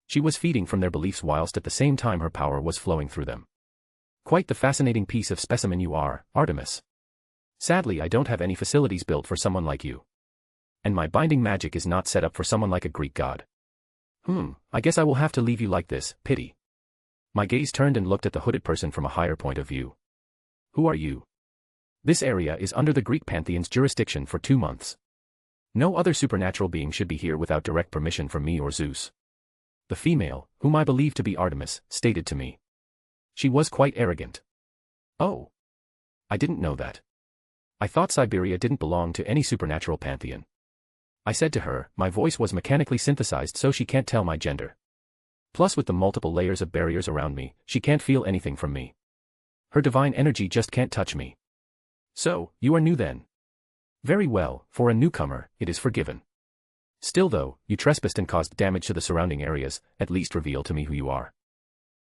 She was feeding from their beliefs whilst at the same time her power was flowing through them. Quite the fascinating piece of specimen you are, Artemis. Sadly, I don't have any facilities built for someone like you. And my binding magic is not set up for someone like a Greek god. I guess I will have to leave you like this, pity. My gaze turned and looked at the hooded person from a higher point of view. Who are you? This area is under the Greek pantheon's jurisdiction for 2 months. No other supernatural being should be here without direct permission from me or Zeus. The female, whom I believe to be Artemis, stated to me. She was quite arrogant. Oh. I didn't know that. I thought Siberia didn't belong to any supernatural pantheon. I said to her, my voice was mechanically synthesized so she can't tell my gender. Plus with the multiple layers of barriers around me, she can't feel anything from me. Her divine energy just can't touch me. So, you are new then? Very well, for a newcomer, it is forgiven. Still though, you trespassed and caused damage to the surrounding areas, at least reveal to me who you are.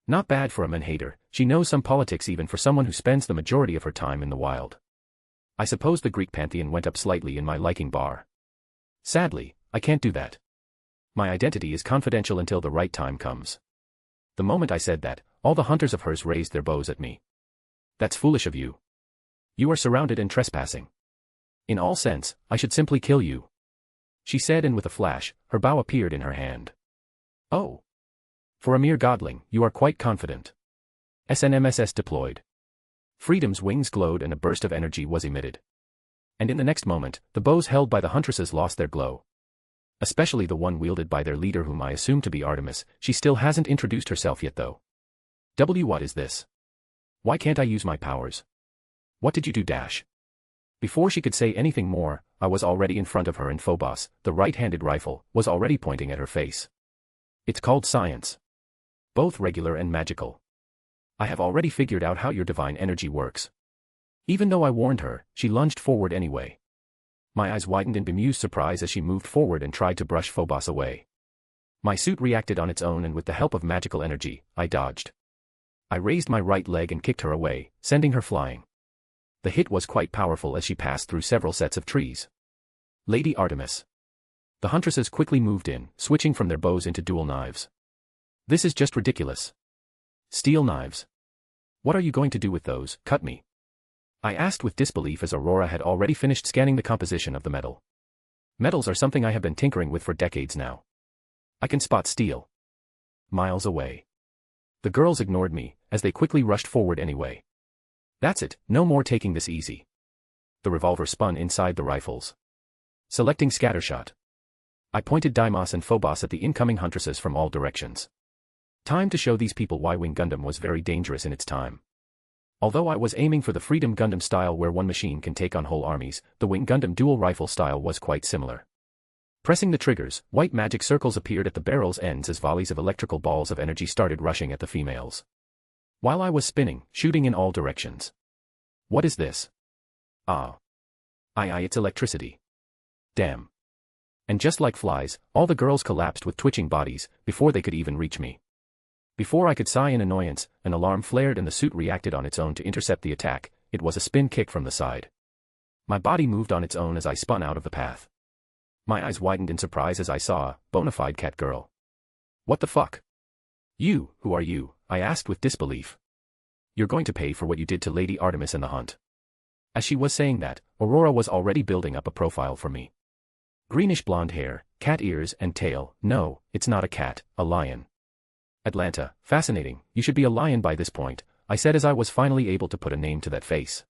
Not bad for a man-hater, she knows some politics even for someone who spends the majority of her time in the wild. I suppose the Greek pantheon went up slightly in my liking bar. Sadly, I can't do that. My identity is confidential until the right time comes. The moment I said that, all the hunters of hers raised their bows at me. That's foolish of you. You are surrounded and trespassing. In all sense, I should simply kill you. She said, and with a flash, her bow appeared in her hand. Oh. For a mere godling, you are quite confident. SNMSS deployed. Freedom's wings glowed and a burst of energy was emitted. And in the next moment, the bows held by the huntresses lost their glow. Especially the one wielded by their leader, whom I assume to be Artemis. She still hasn't introduced herself yet though. What is this? Why can't I use my powers? What did you do, Dash? Before she could say anything more, I was already in front of her, and Phobos, the right-handed rifle, was already pointing at her face. It's called science. Both regular and magical. I have already figured out how your divine energy works. Even though I warned her, she lunged forward anyway. My eyes widened in bemused surprise as she moved forward and tried to brush Phobos away. My suit reacted on its own, and with the help of magical energy, I dodged. I raised my right leg and kicked her away, sending her flying. The hit was quite powerful as she passed through several sets of trees. Lady Artemis. The huntresses quickly moved in, switching from their bows into dual knives. This is just ridiculous. Steel knives. What are you going to do with those? Cut me. I asked with disbelief as Aurora had already finished scanning the composition of the metal. Metals are something I have been tinkering with for decades now. I can spot steel. Miles away. The girls ignored me, as they quickly rushed forward anyway. That's it, no more taking this easy. The revolver spun inside the rifles. Selecting scattershot. I pointed Deimos and Phobos at the incoming huntresses from all directions. Time to show these people why Wing Gundam was very dangerous in its time. Although I was aiming for the Freedom Gundam style where one machine can take on whole armies, the Wing Gundam dual rifle style was quite similar. Pressing the triggers, white magic circles appeared at the barrel's ends as volleys of electrical balls of energy started rushing at the females. While I was spinning, shooting in all directions. What is this? Ah. It's electricity. Damn. And just like flies, all the girls collapsed with twitching bodies, before they could even reach me. Before I could sigh in annoyance, an alarm flared and the suit reacted on its own to intercept the attack. It was a spin kick from the side. My body moved on its own as I spun out of the path. My eyes widened in surprise as I saw a bona fide cat girl. What the fuck? You, who are you? I asked with disbelief. You're going to pay for what you did to Lady Artemis in the hunt. As she was saying that, Aurora was already building up a profile for me. Greenish blonde hair, cat ears and tail. No, it's not a cat, a lion. Atlanta, fascinating, you should be a lion by this point, I said as I was finally able to put a name to that face.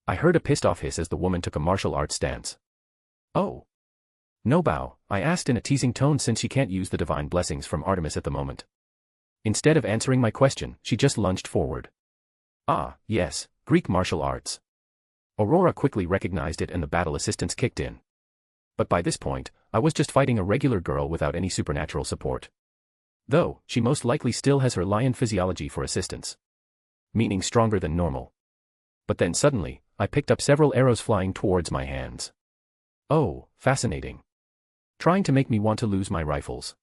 I heard a pissed off hiss as the woman took a martial arts stance. Oh. No bow, I asked in a teasing tone since she can't use the divine blessings from Artemis at the moment. Instead of answering my question, she just lunged forward. Ah, yes, Greek martial arts. Aurora quickly recognized it and the battle assistance kicked in. But by this point, I was just fighting a regular girl without any supernatural support. Though, she most likely still has her lion physiology for assistance. Meaning stronger than normal. But then suddenly, I picked up several arrows flying towards my hands. Oh, fascinating. Trying to make me want to lose my rifles.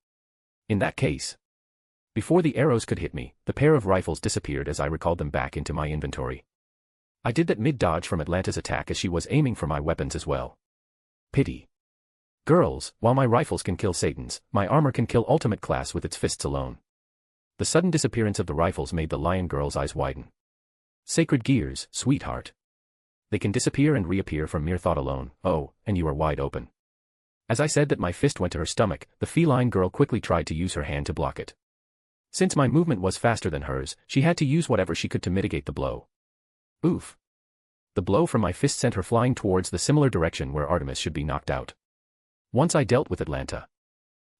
In that case. Before the arrows could hit me, the pair of rifles disappeared as I recalled them back into my inventory. I did that mid-dodge from Atlanta's attack as she was aiming for my weapons as well. Pity. Girls, while my rifles can kill Satans, my armor can kill ultimate class with its fists alone. The sudden disappearance of the rifles made the lion girl's eyes widen. Sacred gears, sweetheart. They can disappear and reappear from mere thought alone. Oh, and you are wide open. As I said that my fist went to her stomach, the feline girl quickly tried to use her hand to block it. Since my movement was faster than hers, she had to use whatever she could to mitigate the blow. Oof. The blow from my fist sent her flying towards the similar direction where Artemis should be knocked out. Once I dealt with Atlanta.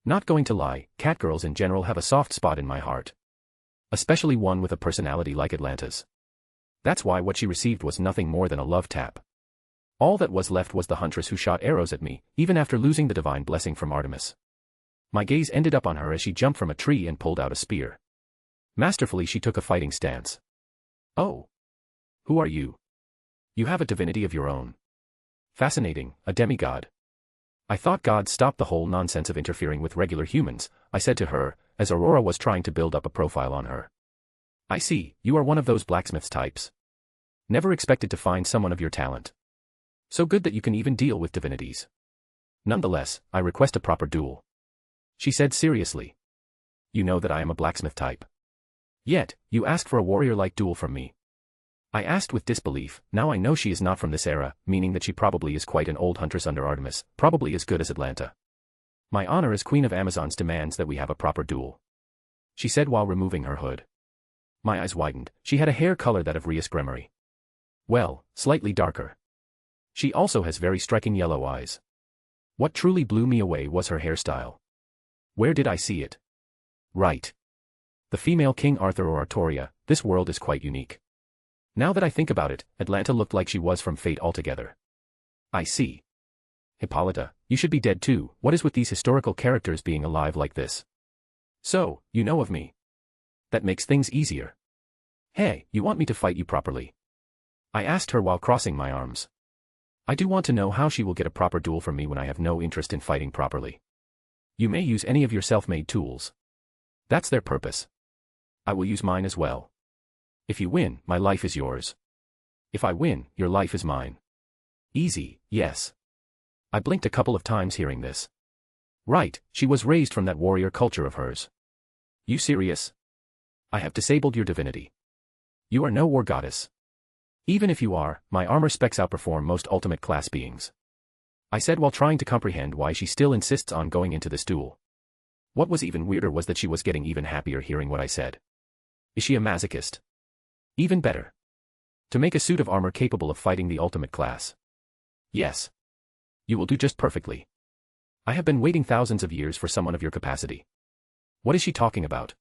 Not going to lie, catgirls in general have a soft spot in my heart. Especially one with a personality like Atlanta's. That's why what she received was nothing more than a love tap. All that was left was the huntress who shot arrows at me, even after losing the divine blessing from Artemis. My gaze ended up on her as she jumped from a tree and pulled out a spear. Masterfully she took a fighting stance. Oh. Who are you? You have a divinity of your own. Fascinating, a demigod. I thought gods stopped the whole nonsense of interfering with regular humans, I said to her, as Aurora was trying to build up a profile on her. I see, you are one of those blacksmiths types. Never expected to find someone of your talent. So good that you can even deal with divinities. Nonetheless, I request a proper duel. She said seriously. You know that I am a blacksmith type. Yet, you ask for a warrior-like duel from me. I asked with disbelief. Now I know she is not from this era, meaning that she probably is quite an old huntress under Artemis, probably as good as Atlanta. My honor as Queen of Amazons demands that we have a proper duel. She said while removing her hood. My eyes widened. She had a hair color that of Rheus Gremory. Well, slightly darker. She also has very striking yellow eyes. What truly blew me away was her hairstyle. Where did I see it? Right. The female King Arthur or Artoria, this world is quite unique. Now that I think about it, Atlanta looked like she was from Fate altogether. I see. Hippolyta, you should be dead too. What is with these historical characters being alive like this? So, you know of me. That makes things easier. Hey, you want me to fight you properly? I asked her while crossing my arms. I do want to know how she will get a proper duel from me when I have no interest in fighting properly. You may use any of your self-made tools. That's their purpose. I will use mine as well. If you win, my life is yours. If I win, your life is mine. Easy, yes. I blinked a couple of times hearing this. Right, she was raised from that warrior culture of hers. You serious? I have disabled your divinity. You are no war goddess. Even if you are, my armor specs outperform most ultimate class beings. I said while trying to comprehend why she still insists on going into this duel. What was even weirder was that she was getting even happier hearing what I said. Is she a masochist? Even better. To make a suit of armor capable of fighting the ultimate class. Yes. You will do just perfectly. I have been waiting thousands of years for someone of your capacity. What is she talking about?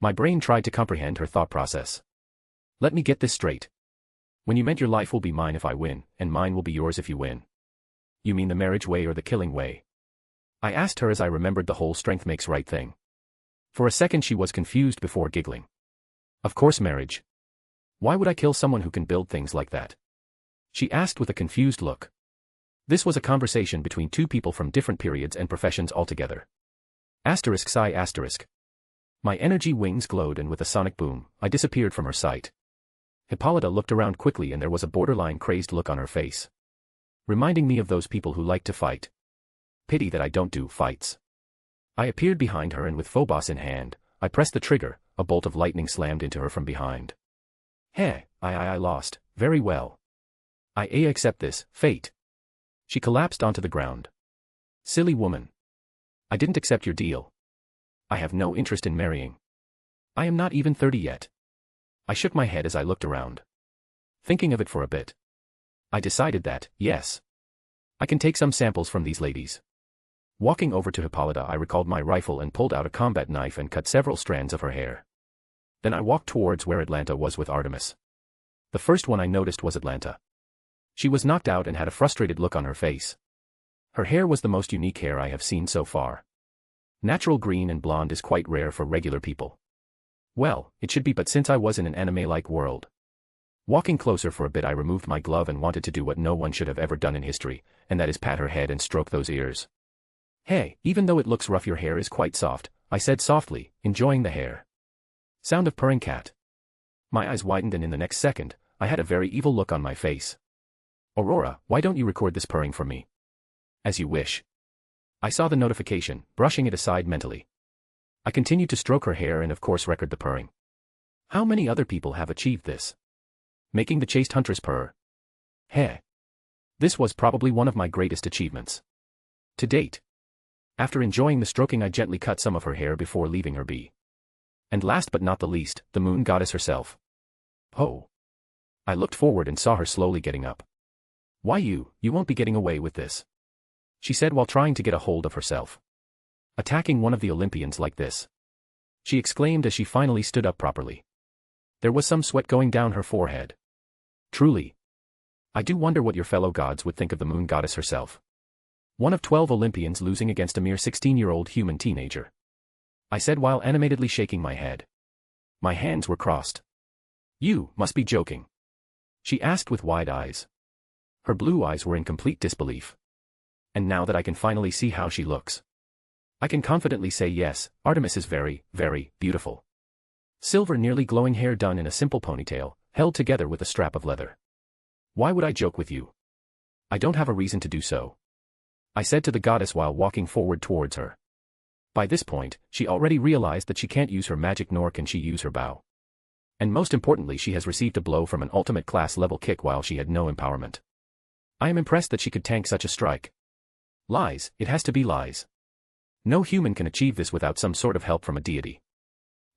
My brain tried to comprehend her thought process. Let me get this straight. When you meant your life will be mine if I win, and mine will be yours if you win. You mean the marriage way or the killing way? I asked her as I remembered the whole strength makes right thing. For a second she was confused before giggling. Of course marriage. Why would I kill someone who can build things like that? She asked with a confused look. This was a conversation between two people from different periods and professions altogether. Asterisk sigh asterisk. My energy wings glowed and with a sonic boom, I disappeared from her sight. Hippolyta looked around quickly and there was a borderline crazed look on her face. Reminding me of those people who like to fight. Pity that I don't do fights. I appeared behind her and with Phobos in hand, I pressed the trigger, a bolt of lightning slammed into her from behind. Heh, I lost, very well. I accept this, fate. She collapsed onto the ground. Silly woman. I didn't accept your deal. I have no interest in marrying. I am not even 30 yet. I shook my head as I looked around. Thinking of it for a bit. I decided that, yes. I can take some samples from these ladies. Walking over to Hippolyta I recalled my rifle and pulled out a combat knife and cut several strands of her hair. Then I walked towards where Atlanta was with Artemis. The first one I noticed was Atlanta. She was knocked out and had a frustrated look on her face. Her hair was the most unique hair I have seen so far. Natural green and blonde is quite rare for regular people. Well, it should be, but since I was in an anime-like world. Walking closer for a bit I removed my glove and wanted to do what no one should have ever done in history, and that is pat her head and stroke those ears. Hey, even though it looks rough your hair is quite soft, I said softly, enjoying the hair. Sound of purring cat. My eyes widened and in the next second, I had a very evil look on my face. Aurora, why don't you record this purring for me? As you wish. I saw the notification, brushing it aside mentally. I continued to stroke her hair and of course record the purring. How many other people have achieved this? Making the chaste huntress purr. Heh. This was probably one of my greatest achievements to date. After enjoying the stroking, I gently cut some of her hair before leaving her be. And last but not the least, the moon goddess herself. Oh. I looked forward and saw her slowly getting up. Why you won't be getting away with this, she said while trying to get a hold of herself. Attacking one of the Olympians like this, she exclaimed as she finally stood up properly. There was some sweat going down her forehead. Truly. I do wonder what your fellow gods would think of the moon goddess herself. One of 12 Olympians losing against a mere 16-year-old human teenager, I said while animatedly shaking my head. My hands were crossed. You must be joking, she asked with wide eyes. Her blue eyes were in complete disbelief. And now that I can finally see how she looks, I can confidently say yes, Artemis is very, very beautiful. Silver, nearly glowing hair done in a simple ponytail, held together with a strap of leather. Why would I joke with you? I don't have a reason to do so, I said to the goddess while walking forward towards her. By this point, she already realized that she can't use her magic nor can she use her bow. And most importantly, she has received a blow from an ultimate class level kick while she had no empowerment. I am impressed that she could tank such a strike. Lies, it has to be lies. No human can achieve this without some sort of help from a deity.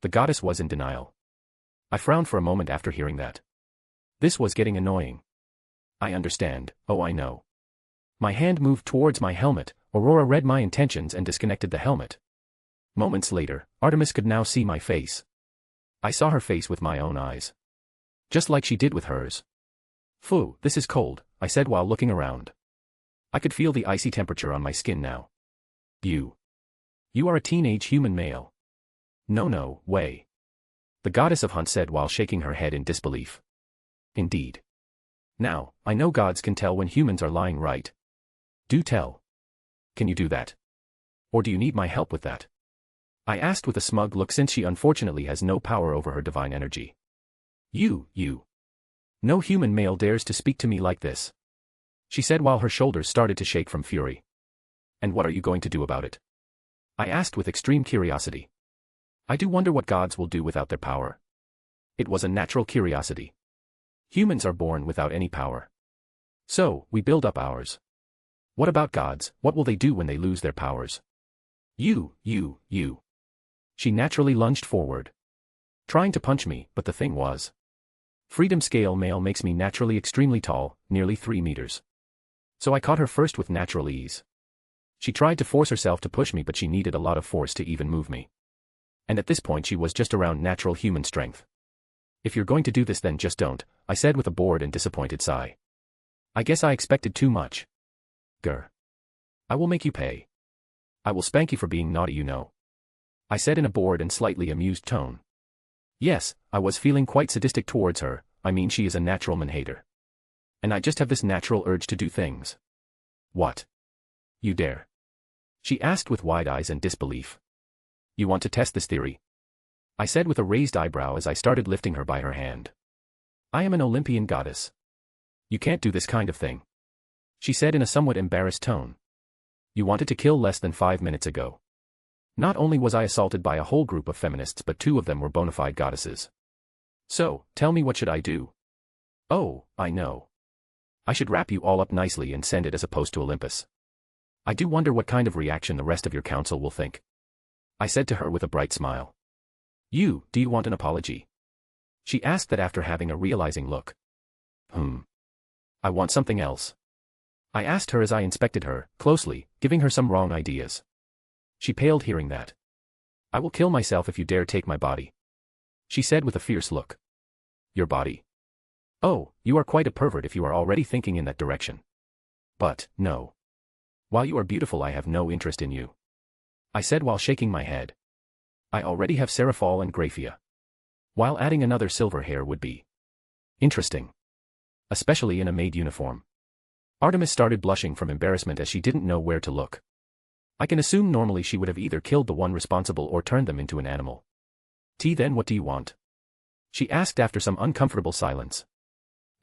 The goddess was in denial. I frowned for a moment after hearing that. This was getting annoying. I understand, oh I know. My hand moved towards my helmet. Aurora read my intentions and disconnected the helmet. Moments later, Artemis could now see my face. I saw her face with my own eyes, just like she did with hers. Phew, this is cold, I said while looking around. I could feel the icy temperature on my skin now. You are a teenage human male. No way, the goddess of hunt said while shaking her head in disbelief. Indeed. Now, I know gods can tell when humans are lying, right? Do tell. Can you do that? Or do you need my help with that? I asked with a smug look since she unfortunately has no power over her divine energy. You. No human male dares to speak to me like this, she said while her shoulders started to shake from fury. And what are you going to do about it? I asked with extreme curiosity. I do wonder what gods will do without their power. It was a natural curiosity. Humans are born without any power, so we build up ours. What about gods? What will they do when they lose their powers? You. She naturally lunged forward, trying to punch me, but the thing was, freedom scale male makes me naturally extremely tall, nearly 3 meters. So I caught her first with natural ease. She tried to force herself to push me, but she needed a lot of force to even move me. And at this point she was just around natural human strength. If you're going to do this, then just don't, I said with a bored and disappointed sigh. I guess I expected too much. Grr. I will make you pay. I will spank you for being naughty, you know, I said in a bored and slightly amused tone. Yes, I was feeling quite sadistic towards her. I mean, she is a natural man-hater. And I just have this natural urge to do things. What? You dare? She asked with wide eyes and disbelief. You want to test this theory? I said with a raised eyebrow as I started lifting her by her hand. I am an Olympian goddess. You can't do this kind of thing, she said in a somewhat embarrassed tone. You wanted to kill less than 5 minutes ago. Not only was I assaulted by a whole group of feminists, but 2 of them were bona fide goddesses. So, tell me, what should I do? Oh, I know. I should wrap you all up nicely and send it as a post to Olympus. I do wonder what kind of reaction the rest of your council will think, I said to her with a bright smile. Do you want an apology? She asked that after having a realizing look. I want something else, I asked her as I inspected her closely, giving her some wrong ideas. She paled hearing that. I will kill myself if you dare take my body, she said with a fierce look. Your body? Oh, you are quite a pervert if you are already thinking in that direction. But, no. While you are beautiful, I have no interest in you, I said while shaking my head. I already have Seraphal and Graphia, while adding another silver hair would be interesting, especially in a maid uniform. Artemis started blushing from embarrassment as she didn't know where to look. I can assume normally she would have either killed the one responsible or turned them into an animal. Then what do you want? She asked after some uncomfortable silence.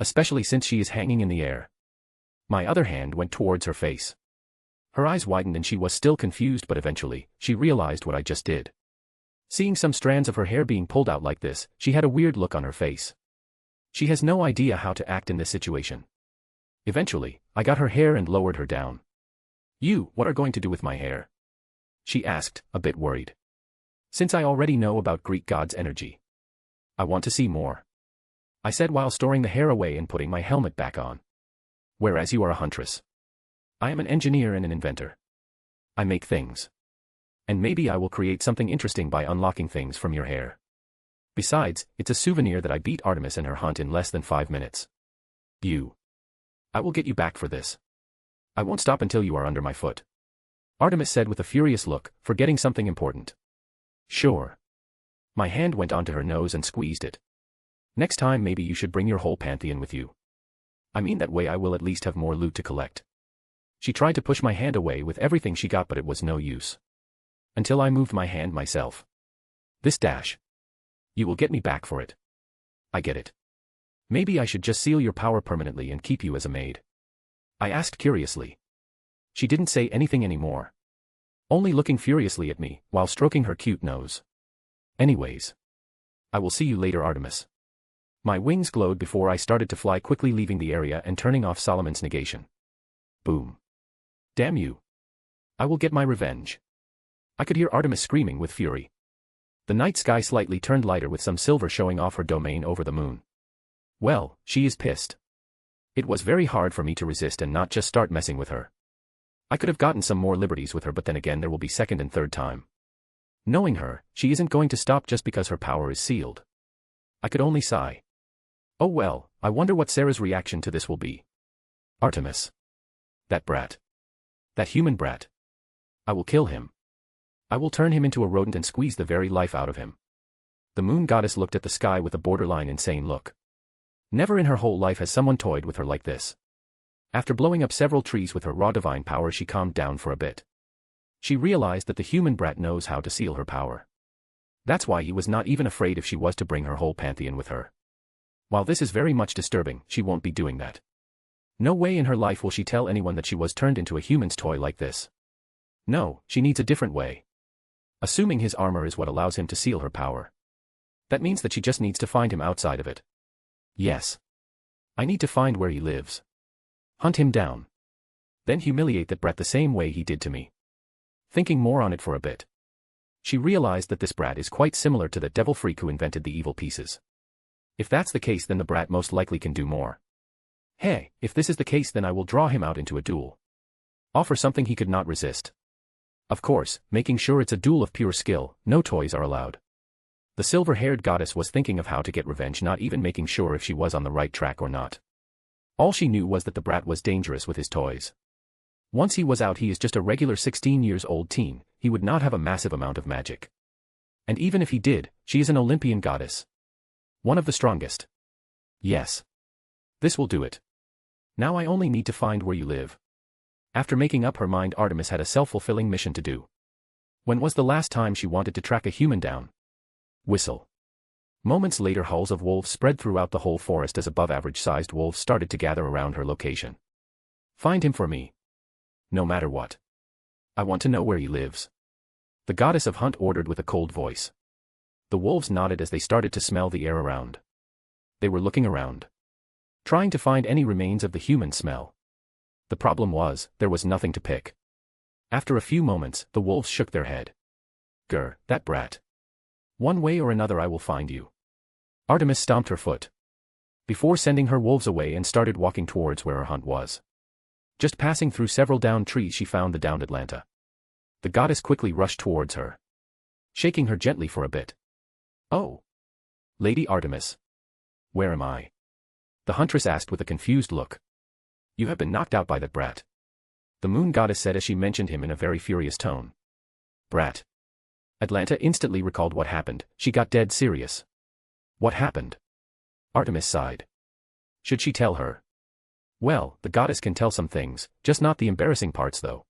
Especially since she is hanging in the air. My other hand went towards her face. Her eyes widened and she was still confused, but eventually, she realized what I just did. Seeing some strands of her hair being pulled out like this, she had a weird look on her face. She has no idea how to act in this situation. Eventually, I got her hair and lowered her down. What are going to do with my hair? She asked, a bit worried. Since I already know about Greek gods' energy. I want to see more. I said while storing the hair away and putting my helmet back on. Whereas you are a huntress. I am an engineer and an inventor. I make things. And maybe I will create something interesting by unlocking things from your hair. Besides, it's a souvenir that I beat Artemis and her hunt in less than 5 minutes. I will get you back for this. I won't stop until you are under my foot. Artemis said with a furious look, forgetting something important. Sure. My hand went onto her nose and squeezed it. Next time maybe you should bring your whole pantheon with you. I mean that way I will at least have more loot to collect. She tried to push my hand away with everything she got but it was no use. Until I moved my hand myself. This dash. You will get me back for it. I get it. Maybe I should just seal your power permanently and keep you as a maid. I asked curiously. She didn't say anything anymore. Only looking furiously at me, while stroking her cute nose. Anyways. I will see you later, Artemis. My wings glowed before I started to fly, quickly leaving the area and turning off Solomon's negation. Boom. Damn you. I will get my revenge. I could hear Artemis screaming with fury. The night sky slightly turned lighter with some silver showing off her domain over the moon. Well, she is pissed. It was very hard for me to resist and not just start messing with her. I could have gotten some more liberties with her, but then again there will be second and third time. Knowing her, she isn't going to stop just because her power is sealed. I could only sigh. Oh well, I wonder what Sarah's reaction to this will be. Artemis. That brat. That human brat. I will kill him. I will turn him into a rodent and squeeze the very life out of him. The moon goddess looked at the sky with a borderline insane look. Never in her whole life has someone toyed with her like this. After blowing up several trees with her raw divine power, she calmed down for a bit. She realized that the human brat knows how to seal her power. That's why he was not even afraid if she was to bring her whole pantheon with her. While this is very much disturbing, she won't be doing that. No way in her life will she tell anyone that she was turned into a human's toy like this. No, she needs a different way. Assuming his armor is what allows him to seal her power. That means that she just needs to find him outside of it. Yes. I need to find where he lives. Hunt him down. Then humiliate that brat the same way he did to me. Thinking more on it for a bit. She realized that this brat is quite similar to the devil freak who invented the evil pieces. If that's the case, then the brat most likely can do more. Hey, if this is the case, then I will draw him out into a duel. Offer something he could not resist. Of course, making sure it's a duel of pure skill, no toys are allowed. The silver-haired goddess was thinking of how to get revenge, not even making sure if she was on the right track or not. All she knew was that the brat was dangerous with his toys. Once he was out, he is just a regular 16-years-old teen, he would not have a massive amount of magic. And even if he did, she is an Olympian goddess. One of the strongest. Yes. This will do it. Now I only need to find where you live. After making up her mind, Artemis had a self-fulfilling mission to do. When was the last time she wanted to track a human down? Whistle. Moments later, hulls of wolves spread throughout the whole forest as above-average-sized wolves started to gather around her location. Find him for me. No matter what. I want to know where he lives. The goddess of hunt ordered with a cold voice. The wolves nodded as they started to smell the air around. They were looking around, trying to find any remains of the human smell. The problem was, there was nothing to pick. After a few moments, the wolves shook their head. Grr, that brat. One way or another I will find you. Artemis stomped her foot. Before sending her wolves away and started walking towards where her hunt was. Just passing through several downed trees, she found the downed Atlanta. The goddess quickly rushed towards her, shaking her gently for a bit. Oh. Lady Artemis. Where am I? The huntress asked with a confused look. You have been knocked out by that brat. The moon goddess said as she mentioned him in a very furious tone. Brat. Atlanta instantly recalled what happened. She got dead serious. What happened? Artemis sighed. Should she tell her? Well, the goddess can tell some things, just not the embarrassing parts though.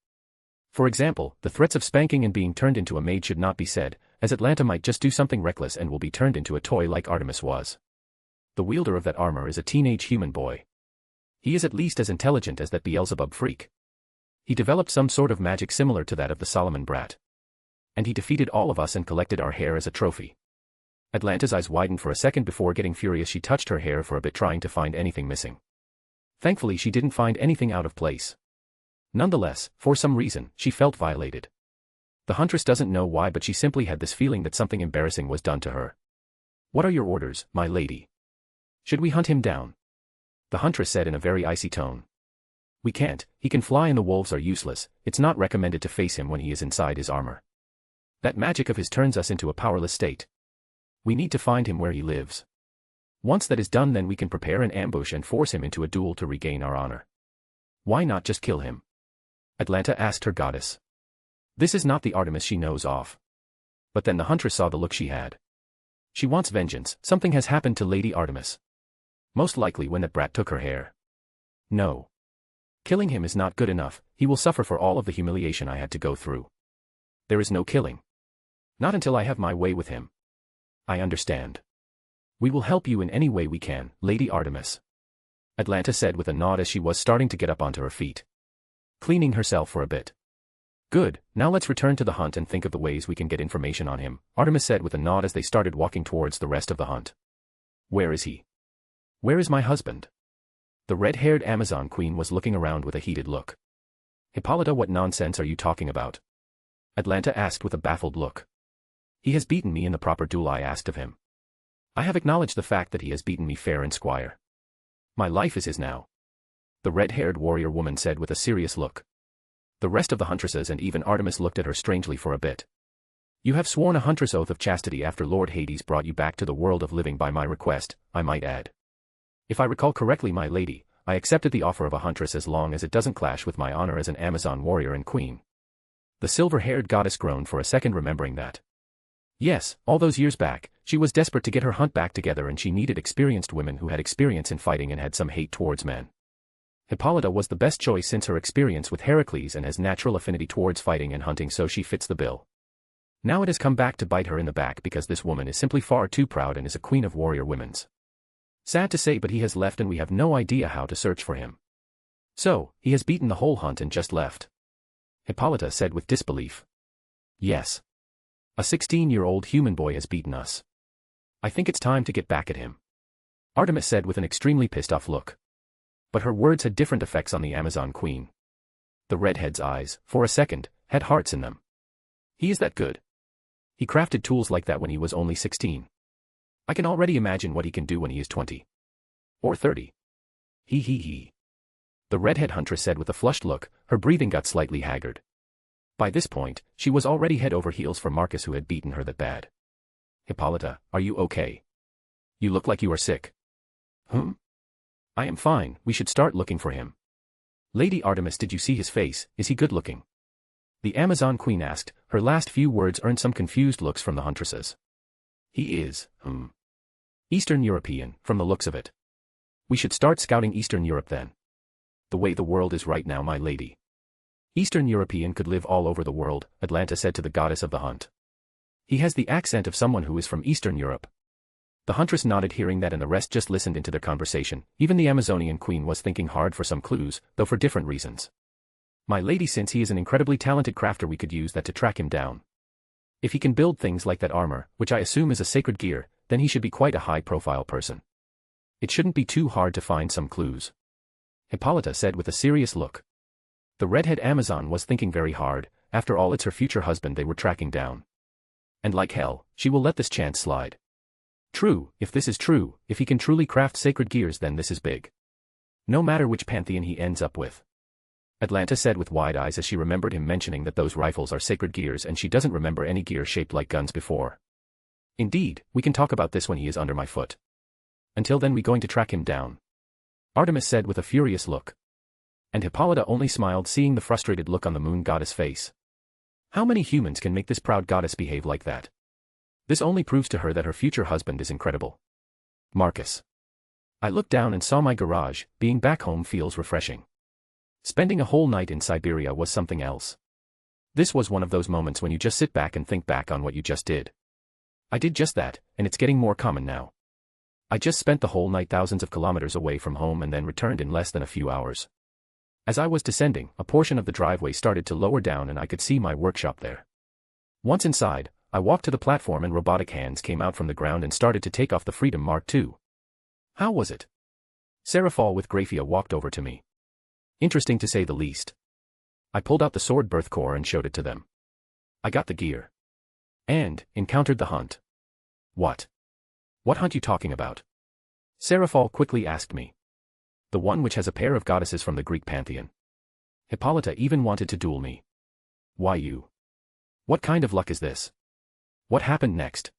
For example, the threats of spanking and being turned into a maid should not be said, as Atlanta might just do something reckless and will be turned into a toy like Artemis was. The wielder of that armor is a teenage human boy. He is at least as intelligent as that Beelzebub freak. He developed some sort of magic similar to that of the Solomon brat. And he defeated all of us and collected our hair as a trophy. Atlanta's eyes widened for a second before getting furious. She touched her hair for a bit, trying to find anything missing. Thankfully she didn't find anything out of place. Nonetheless, for some reason, she felt violated. The huntress doesn't know why, but she simply had this feeling that something embarrassing was done to her. "What are your orders, my lady? Should we hunt him down?" The huntress said in a very icy tone. "We can't, he can fly and the wolves are useless, it's not recommended to face him when he is inside his armor. That magic of his turns us into a powerless state. We need to find him where he lives. Once that is done, then we can prepare an ambush and force him into a duel to regain our honor." "Why not just kill him?" Atlanta asked her goddess. This is not the Artemis she knows of. But then the huntress saw the look she had. She wants vengeance. Something has happened to Lady Artemis. Most likely when that brat took her hair. No. Killing him is not good enough, he will suffer for all of the humiliation I had to go through. There is no killing. Not until I have my way with him. I understand. We will help you in any way we can, Lady Artemis. Atlanta said with a nod as she was starting to get up onto her feet. Cleaning herself for a bit. Good, now let's return to the hunt and think of the ways we can get information on him, Artemis said with a nod as they started walking towards the rest of the hunt. Where is he? Where is my husband? The red-haired Amazon queen was looking around with a heated look. Hippolyta, what nonsense are you talking about? Atlanta asked with a baffled look. He has beaten me in the proper duel I asked of him. I have acknowledged the fact that he has beaten me fair and square. My life is his now. The red-haired warrior woman said with a serious look. The rest of the huntresses and even Artemis looked at her strangely for a bit. You have sworn a huntress oath of chastity after Lord Hades brought you back to the world of living by my request, I might add. If I recall correctly, my lady, I accepted the offer of a huntress as long as it doesn't clash with my honor as an Amazon warrior and queen. The silver-haired goddess groaned for a second, remembering that. Yes, all those years back, she was desperate to get her hunt back together and she needed experienced women who had experience in fighting and had some hate towards men. Hippolyta was the best choice since her experience with Heracles and has natural affinity towards fighting and hunting, so she fits the bill. Now it has come back to bite her in the back because this woman is simply far too proud and is a queen of warrior women's. Sad to say, but he has left and we have no idea how to search for him. So, he has beaten the whole hunt and just left? Hippolyta said with disbelief. Yes. A 16-year-old human boy has beaten us. I think it's time to get back at him. Artemis said with an extremely pissed-off look. But her words had different effects on the Amazon queen. The redhead's eyes, for a second, had hearts in them. He is that good. He crafted tools like that when he was only 16. I can already imagine what he can do when he is 20. Or 30. He. The redhead huntress said with a flushed look, her breathing got slightly haggard. By this point, she was already head over heels for Marcus, who had beaten her that bad. Hippolyta, are you okay? You look like you are sick. I am fine, we should start looking for him. Lady Artemis, did you see his face, is he good looking? The Amazon queen asked, her last few words earned some confused looks from the huntresses. He is, Eastern European, from the looks of it. We should start scouting Eastern Europe then. The way the world is right now, my lady. Eastern European could live all over the world, Atlanta said to the goddess of the hunt. He has the accent of someone who is from Eastern Europe. The huntress nodded, hearing that, and the rest just listened into their conversation. Even the Amazonian queen was thinking hard for some clues, though for different reasons. My lady, since he is an incredibly talented crafter, we could use that to track him down. If he can build things like that armor, which I assume is a sacred gear, then he should be quite a high-profile person. It shouldn't be too hard to find some clues. Hippolyta said with a serious look. The redhead Amazon was thinking very hard. After all, it's her future husband they were tracking down. And like hell, she will let this chance slide. True, if this is true, if he can truly craft sacred gears, then this is big. No matter which pantheon he ends up with. Atlanta said with wide eyes as she remembered him mentioning that those rifles are sacred gears, and she doesn't remember any gear shaped like guns before. Indeed, we can talk about this when he is under my foot. Until then, we going to track him down. Artemis said with a furious look. And Hippolyta only smiled, seeing the frustrated look on the moon goddess' face. How many humans can make this proud goddess behave like that? This only proves to her that her future husband is incredible. Marcus. I looked down and saw my garage. Being back home feels refreshing. Spending a whole night in Siberia was something else. This was one of those moments when you just sit back and think back on what you just did. I did just that, and it's getting more common now. I just spent the whole night thousands of kilometers away from home and then returned in less than a few hours. As I was descending, a portion of the driveway started to lower down and I could see my workshop there. Once inside, I walked to the platform and robotic hands came out from the ground and started to take off the Freedom Mark II. How was it? Seraphol with Graphia walked over to me. Interesting to say the least. I pulled out the sword birth core and showed it to them. I got the gear. And encountered the hunt. What? What hunt you talking about? Seraphol quickly asked me. The one which has a pair of goddesses from the Greek pantheon. Hippolyta even wanted to duel me. Why you? What kind of luck is this? What happened next?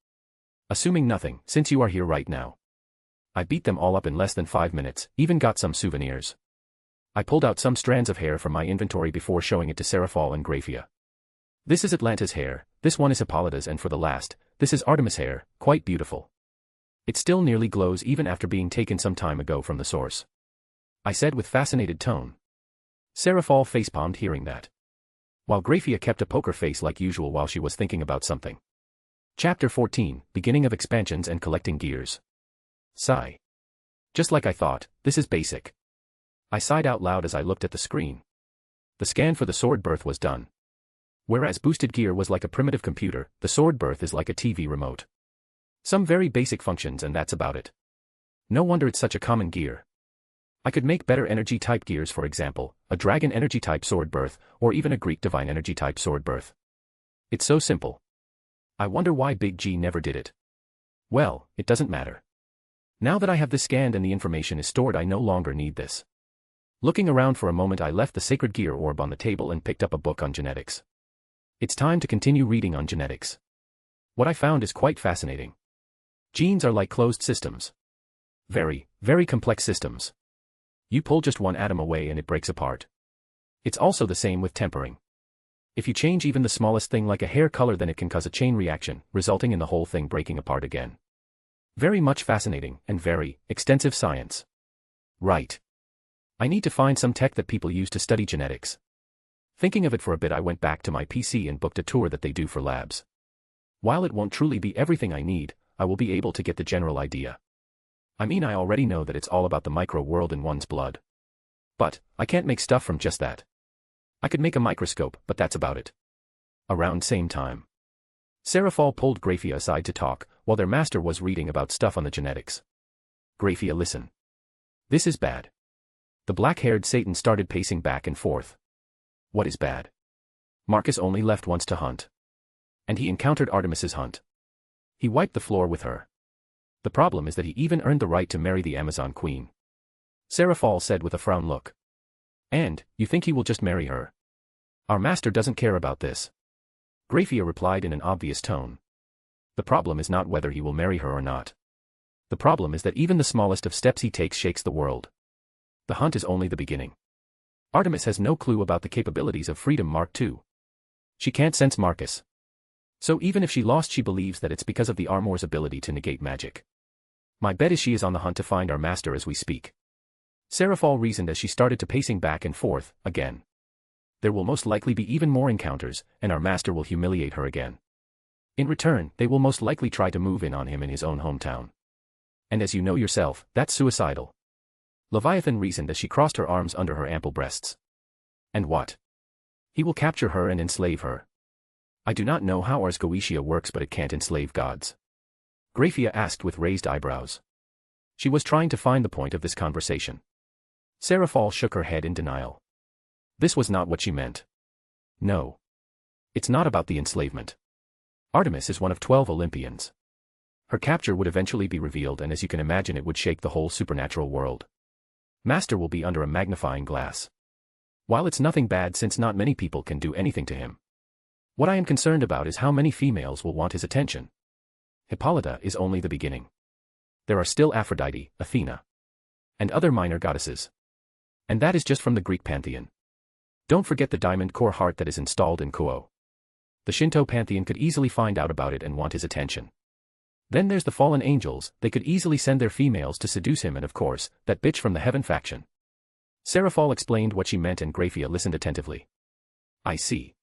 Assuming nothing, since you are here right now. I beat them all up in less than 5 minutes, even got some souvenirs. I pulled out some strands of hair from my inventory before showing it to Seraphol and Graphia. This is Atlanta's hair, this one is Hippolyta's, and for the last, this is Artemis' hair, quite beautiful. It still nearly glows even after being taken some time ago from the source. I said with fascinated tone. Seraphol facepalmed hearing that. While Graphia kept a poker face like usual while she was thinking about something. Chapter 14, Beginning of Expansions and Collecting Gears. Sigh. Just like I thought, this is basic. I sighed out loud as I looked at the screen. The scan for the sword birth was done. Whereas boosted gear was like a primitive computer, the sword birth is like a TV remote. Some very basic functions and that's about it. No wonder it's such a common gear. I could make better energy type gears, for example, a dragon energy type sword birth, or even a Greek divine energy type sword birth. It's so simple. I wonder why Big G never did it. Well, it doesn't matter. Now that I have this scanned and the information is stored, I no longer need this. Looking around for a moment, I left the sacred gear orb on the table and picked up a book on genetics. It's time to continue reading on genetics. What I found is quite fascinating. Genes are like closed systems. Very, very complex systems. You pull just one atom away and it breaks apart. It's also the same with tempering. If you change even the smallest thing like a hair color, then it can cause a chain reaction, resulting in the whole thing breaking apart again. Very much fascinating and very extensive science. Right. I need to find some tech that people use to study genetics. Thinking of it for a bit, I went back to my PC and booked a tour that they do for labs. While it won't truly be everything I need, I will be able to get the general idea. I mean, I already know that it's all about the micro world in one's blood. But I can't make stuff from just that. I could make a microscope, but that's about it. Around same time, Seraphol pulled Graphia aside to talk, while their master was reading about stuff on the genetics. Graphia, listen. This is bad. The black-haired Satan started pacing back and forth. What is bad? Marcus only left once to hunt. And he encountered Artemis's hunt. He wiped the floor with her. The problem is that he even earned the right to marry the Amazon queen. Seraphol said with a frown look. And, you think he will just marry her? Our master doesn't care about this. Graphia replied in an obvious tone. The problem is not whether he will marry her or not. The problem is that even the smallest of steps he takes shakes the world. The hunt is only the beginning. Artemis has no clue about the capabilities of Freedom Mark II. She can't sense Marcus. So even if she lost, she believes that it's because of the armor's ability to negate magic. My bet is she is on the hunt to find our master as we speak. Seraphol reasoned as she started to pacing back and forth, again. There will most likely be even more encounters, and our master will humiliate her again. In return, they will most likely try to move in on him in his own hometown. And as you know yourself, that's suicidal. Leviathan reasoned as she crossed her arms under her ample breasts. And what? He will capture her and enslave her. I do not know how Ars Goetia works, but it can't enslave gods. Graphia asked with raised eyebrows. She was trying to find the point of this conversation. Seraphol shook her head in denial. This was not what she meant. No. It's not about the enslavement. Artemis is one of 12 Olympians. Her capture would eventually be revealed, and as you can imagine, it would shake the whole supernatural world. Master will be under a magnifying glass. While it's nothing bad, since not many people can do anything to him. What I am concerned about is how many females will want his attention. Hippolyta is only the beginning. There are still Aphrodite, Athena, and other minor goddesses. And that is just from the Greek pantheon. Don't forget the diamond core heart that is installed in Kuo. The Shinto pantheon could easily find out about it and want his attention. Then there's the fallen angels, they could easily send their females to seduce him, and of course, that bitch from the heaven faction. Seraphol explained what she meant and Graphia listened attentively. I see.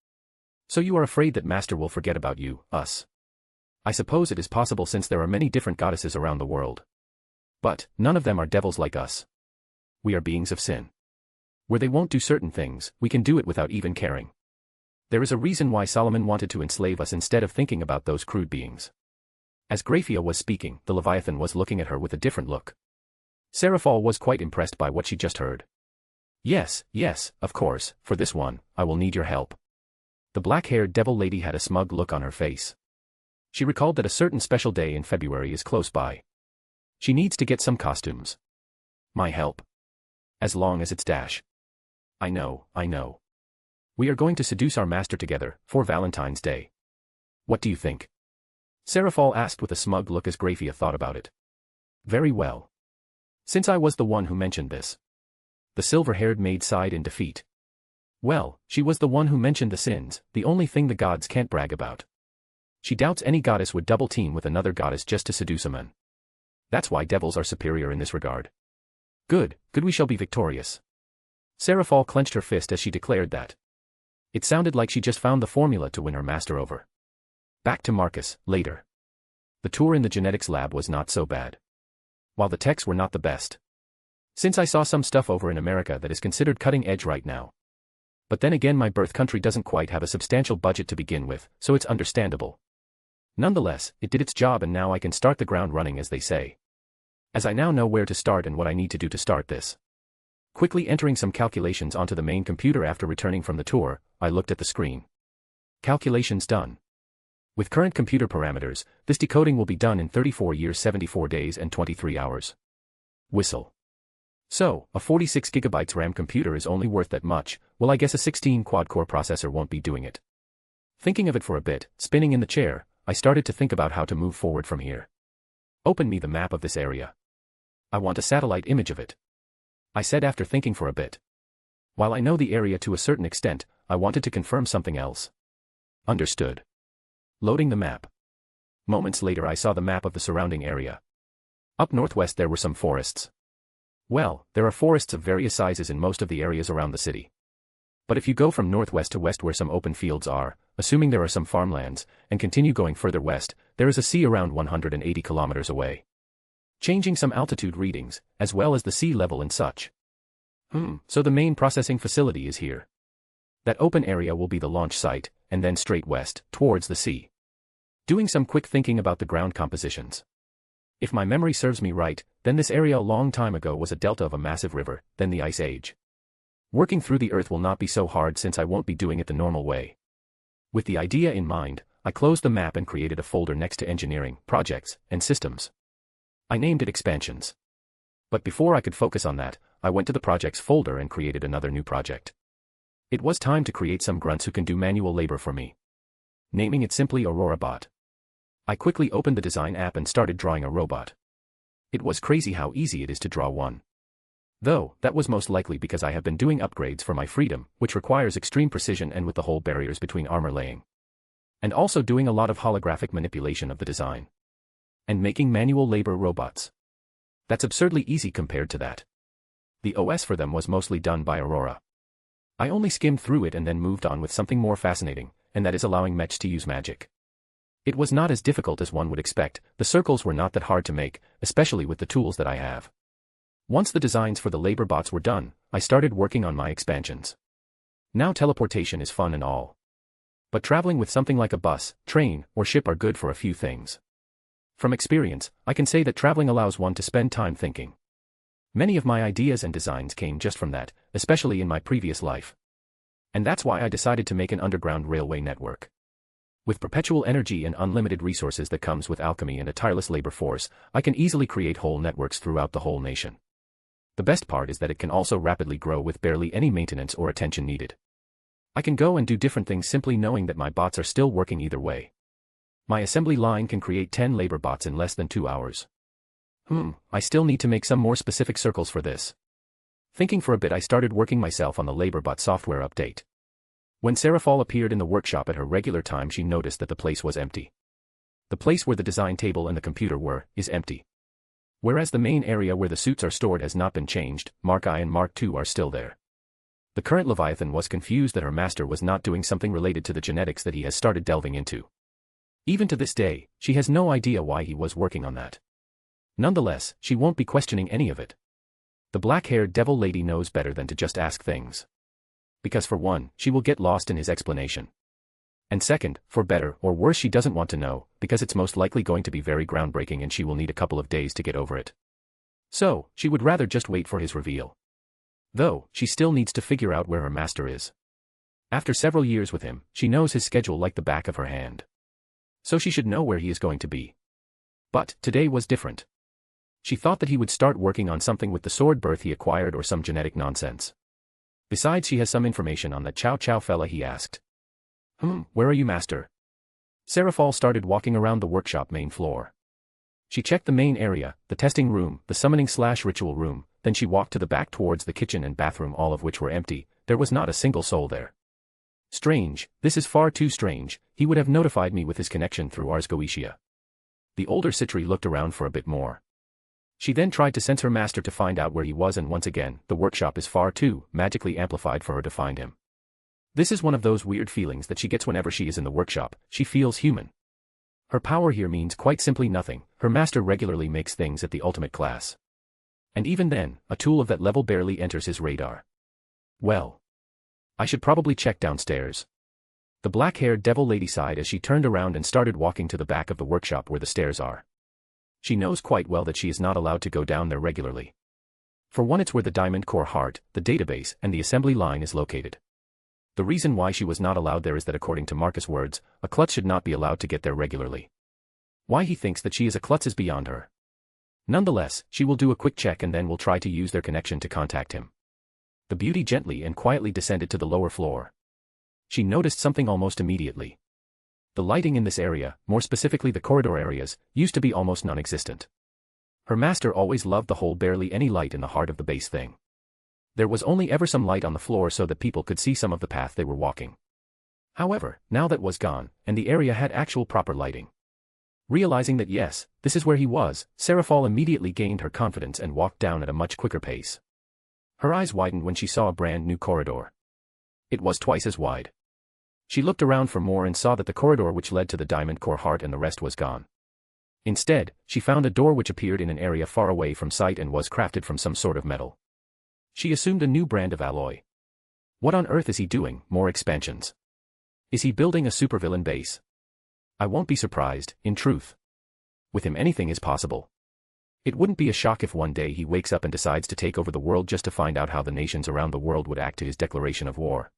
So you are afraid that Master will forget about you, us. I suppose it is possible, since there are many different goddesses around the world. But none of them are devils like us. We are beings of sin. Where they won't do certain things, we can do it without even caring. There is a reason why Solomon wanted to enslave us instead of thinking about those crude beings. As Graphia was speaking, the Leviathan was looking at her with a different look. Seraphol was quite impressed by what she just heard. Yes, of course, for this one, I will need your help. The black-haired devil lady had a smug look on her face. She recalled that a certain special day in February is close by. She needs to get some costumes. My help. As long as it's dash. I know. We are going to seduce our master together, for Valentine's Day. What do you think? Seraphol asked with a smug look as Graphia thought about it. Very well. Since I was the one who mentioned this. The silver-haired maid sighed in defeat. Well, she was the one who mentioned the sins, the only thing the gods can't brag about. She doubts any goddess would double-team with another goddess just to seduce a man. That's why devils are superior in this regard. Good, we shall be victorious. Seraphol clenched her fist as she declared that. It sounded like she just found the formula to win her master over. Back to Marcus, later. The tour in the genetics lab was not so bad. While the techs were not the best. Since I saw some stuff over in America that is considered cutting edge right now. But then again, my birth country doesn't quite have a substantial budget to begin with, so it's understandable. Nonetheless, it did its job and now I can start the ground running, as they say. As I now know where to start and what I need to do to start this. Quickly entering some calculations onto the main computer after returning from the tour, I looked at the screen. Calculations done. With current computer parameters, this decoding will be done in 34 years 74 days and 23 hours. Whistle. So, a 46 GB RAM computer is only worth that much, well I guess a 16 quad-core processor won't be doing it. Thinking of it for a bit, spinning in the chair, I started to think about how to move forward from here. Open me the map of this area. I want a satellite image of it. I said after thinking for a bit. While I know the area to a certain extent, I wanted to confirm something else. Understood. Loading the map. Moments later I saw the map of the surrounding area. Up northwest there were some forests. Well, there are forests of various sizes in most of the areas around the city. But if you go from northwest to west where some open fields are, assuming there are some farmlands, and continue going further west, there is a sea around 180 kilometers away. Changing some altitude readings, as well as the sea level and such. So the main processing facility is here. That open area will be the launch site, and then straight west, towards the sea. Doing some quick thinking about the ground compositions. If my memory serves me right, then this area a long time ago was a delta of a massive river, then the Ice Age. Working through the earth will not be so hard since I won't be doing it the normal way. With the idea in mind, I closed the map and created a folder next to engineering, projects, and systems. I named it expansions. But before I could focus on that, I went to the projects folder and created another new project. It was time to create some grunts who can do manual labor for me. Naming it simply Aurora Bot. I quickly opened the design app and started drawing a robot. It was crazy how easy it is to draw one. Though, that was most likely because I have been doing upgrades for my freedom, which requires extreme precision and with the whole barriers between armor laying. And also doing a lot of holographic manipulation of the design. And making manual labor robots. That's absurdly easy compared to that. The OS for them was mostly done by Aurora. I only skimmed through it and then moved on with something more fascinating, and that is allowing mechs to use magic. It was not as difficult as one would expect, the circles were not that hard to make, especially with the tools that I have. Once the designs for the labor bots were done, I started working on my expansions. Now teleportation is fun and all. But traveling with something like a bus, train, or ship are good for a few things. From experience, I can say that traveling allows one to spend time thinking. Many of my ideas and designs came just from that, especially in my previous life. And that's why I decided to make an underground railway network. With perpetual energy and unlimited resources that comes with alchemy and a tireless labor force, I can easily create whole networks throughout the whole nation. The best part is that it can also rapidly grow with barely any maintenance or attention needed. I can go and do different things simply knowing that my bots are still working either way. My assembly line can create 10 labor bots in less than 2 hours. I still need to make some more specific circles for this. Thinking for a bit I started working myself on the LaborBot software update. When Seraphol appeared in the workshop at her regular time she noticed that the place was empty. The place where the design table and the computer were, is empty. Whereas the main area where the suits are stored has not been changed, Mark I and Mark II are still there. The current Leviathan was confused that her master was not doing something related to the genetics that he has started delving into. Even to this day, she has no idea why he was working on that. Nonetheless, she won't be questioning any of it. The black-haired devil lady knows better than to just ask things. Because for one, she will get lost in his explanation. And second, for better or worse she doesn't want to know, because it's most likely going to be very groundbreaking and she will need a couple of days to get over it. So, she would rather just wait for his reveal. Though, she still needs to figure out where her master is. After several years with him, she knows his schedule like the back of her hand. So she should know where he is going to be. But, today was different. She thought that he would start working on something with the sword birth he acquired or some genetic nonsense. Besides, she has some information on that Chow Chow fella, he asked. Where are you, master? Seraphal started walking around the workshop main floor. She checked the main area, the testing room, the summoning/ritual room, then she walked to the back towards the kitchen and bathroom, all of which were empty. There was not a single soul there. Strange, this is far too strange. He would have notified me with his connection through Ars Goetia. The older Citri looked around for a bit more. She then tried to sense her master to find out where he was, and once again, the workshop is far too magically amplified for her to find him. This is one of those weird feelings that she gets whenever she is in the workshop. She feels human. Her power here means quite simply nothing. Her master regularly makes things at the ultimate class. And even then, a tool of that level barely enters his radar. Well, I should probably check downstairs. The black-haired devil lady sighed as she turned around and started walking to the back of the workshop where the stairs are. She knows quite well that she is not allowed to go down there regularly. For one, it's where the diamond core heart, the database, and the assembly line is located. The reason why she was not allowed there is that according to Marcus' words, a klutz should not be allowed to get there regularly. Why he thinks that she is a klutz is beyond her. Nonetheless, she will do a quick check and then will try to use their connection to contact him. The beauty gently and quietly descended to the lower floor. She noticed something almost immediately. The lighting in this area, more specifically the corridor areas, used to be almost non-existent. Her master always loved the hold barely any light in the heart of the base thing. There was only ever some light on the floor so that people could see some of the path they were walking. However, now that was gone, and the area had actual proper lighting. Realizing that yes, this is where he was, Seraphal immediately gained her confidence and walked down at a much quicker pace. Her eyes widened when she saw a brand new corridor. It was twice as wide. She looked around for more and saw that the corridor which led to the diamond core heart and the rest was gone. Instead, she found a door which appeared in an area far away from sight and was crafted from some sort of metal. She assumed a new brand of alloy. What on earth is he doing? More expansions? Is he building a supervillain base? I won't be surprised, in truth. With him anything is possible. It wouldn't be a shock if one day he wakes up and decides to take over the world just to find out how the nations around the world would act to his declaration of war.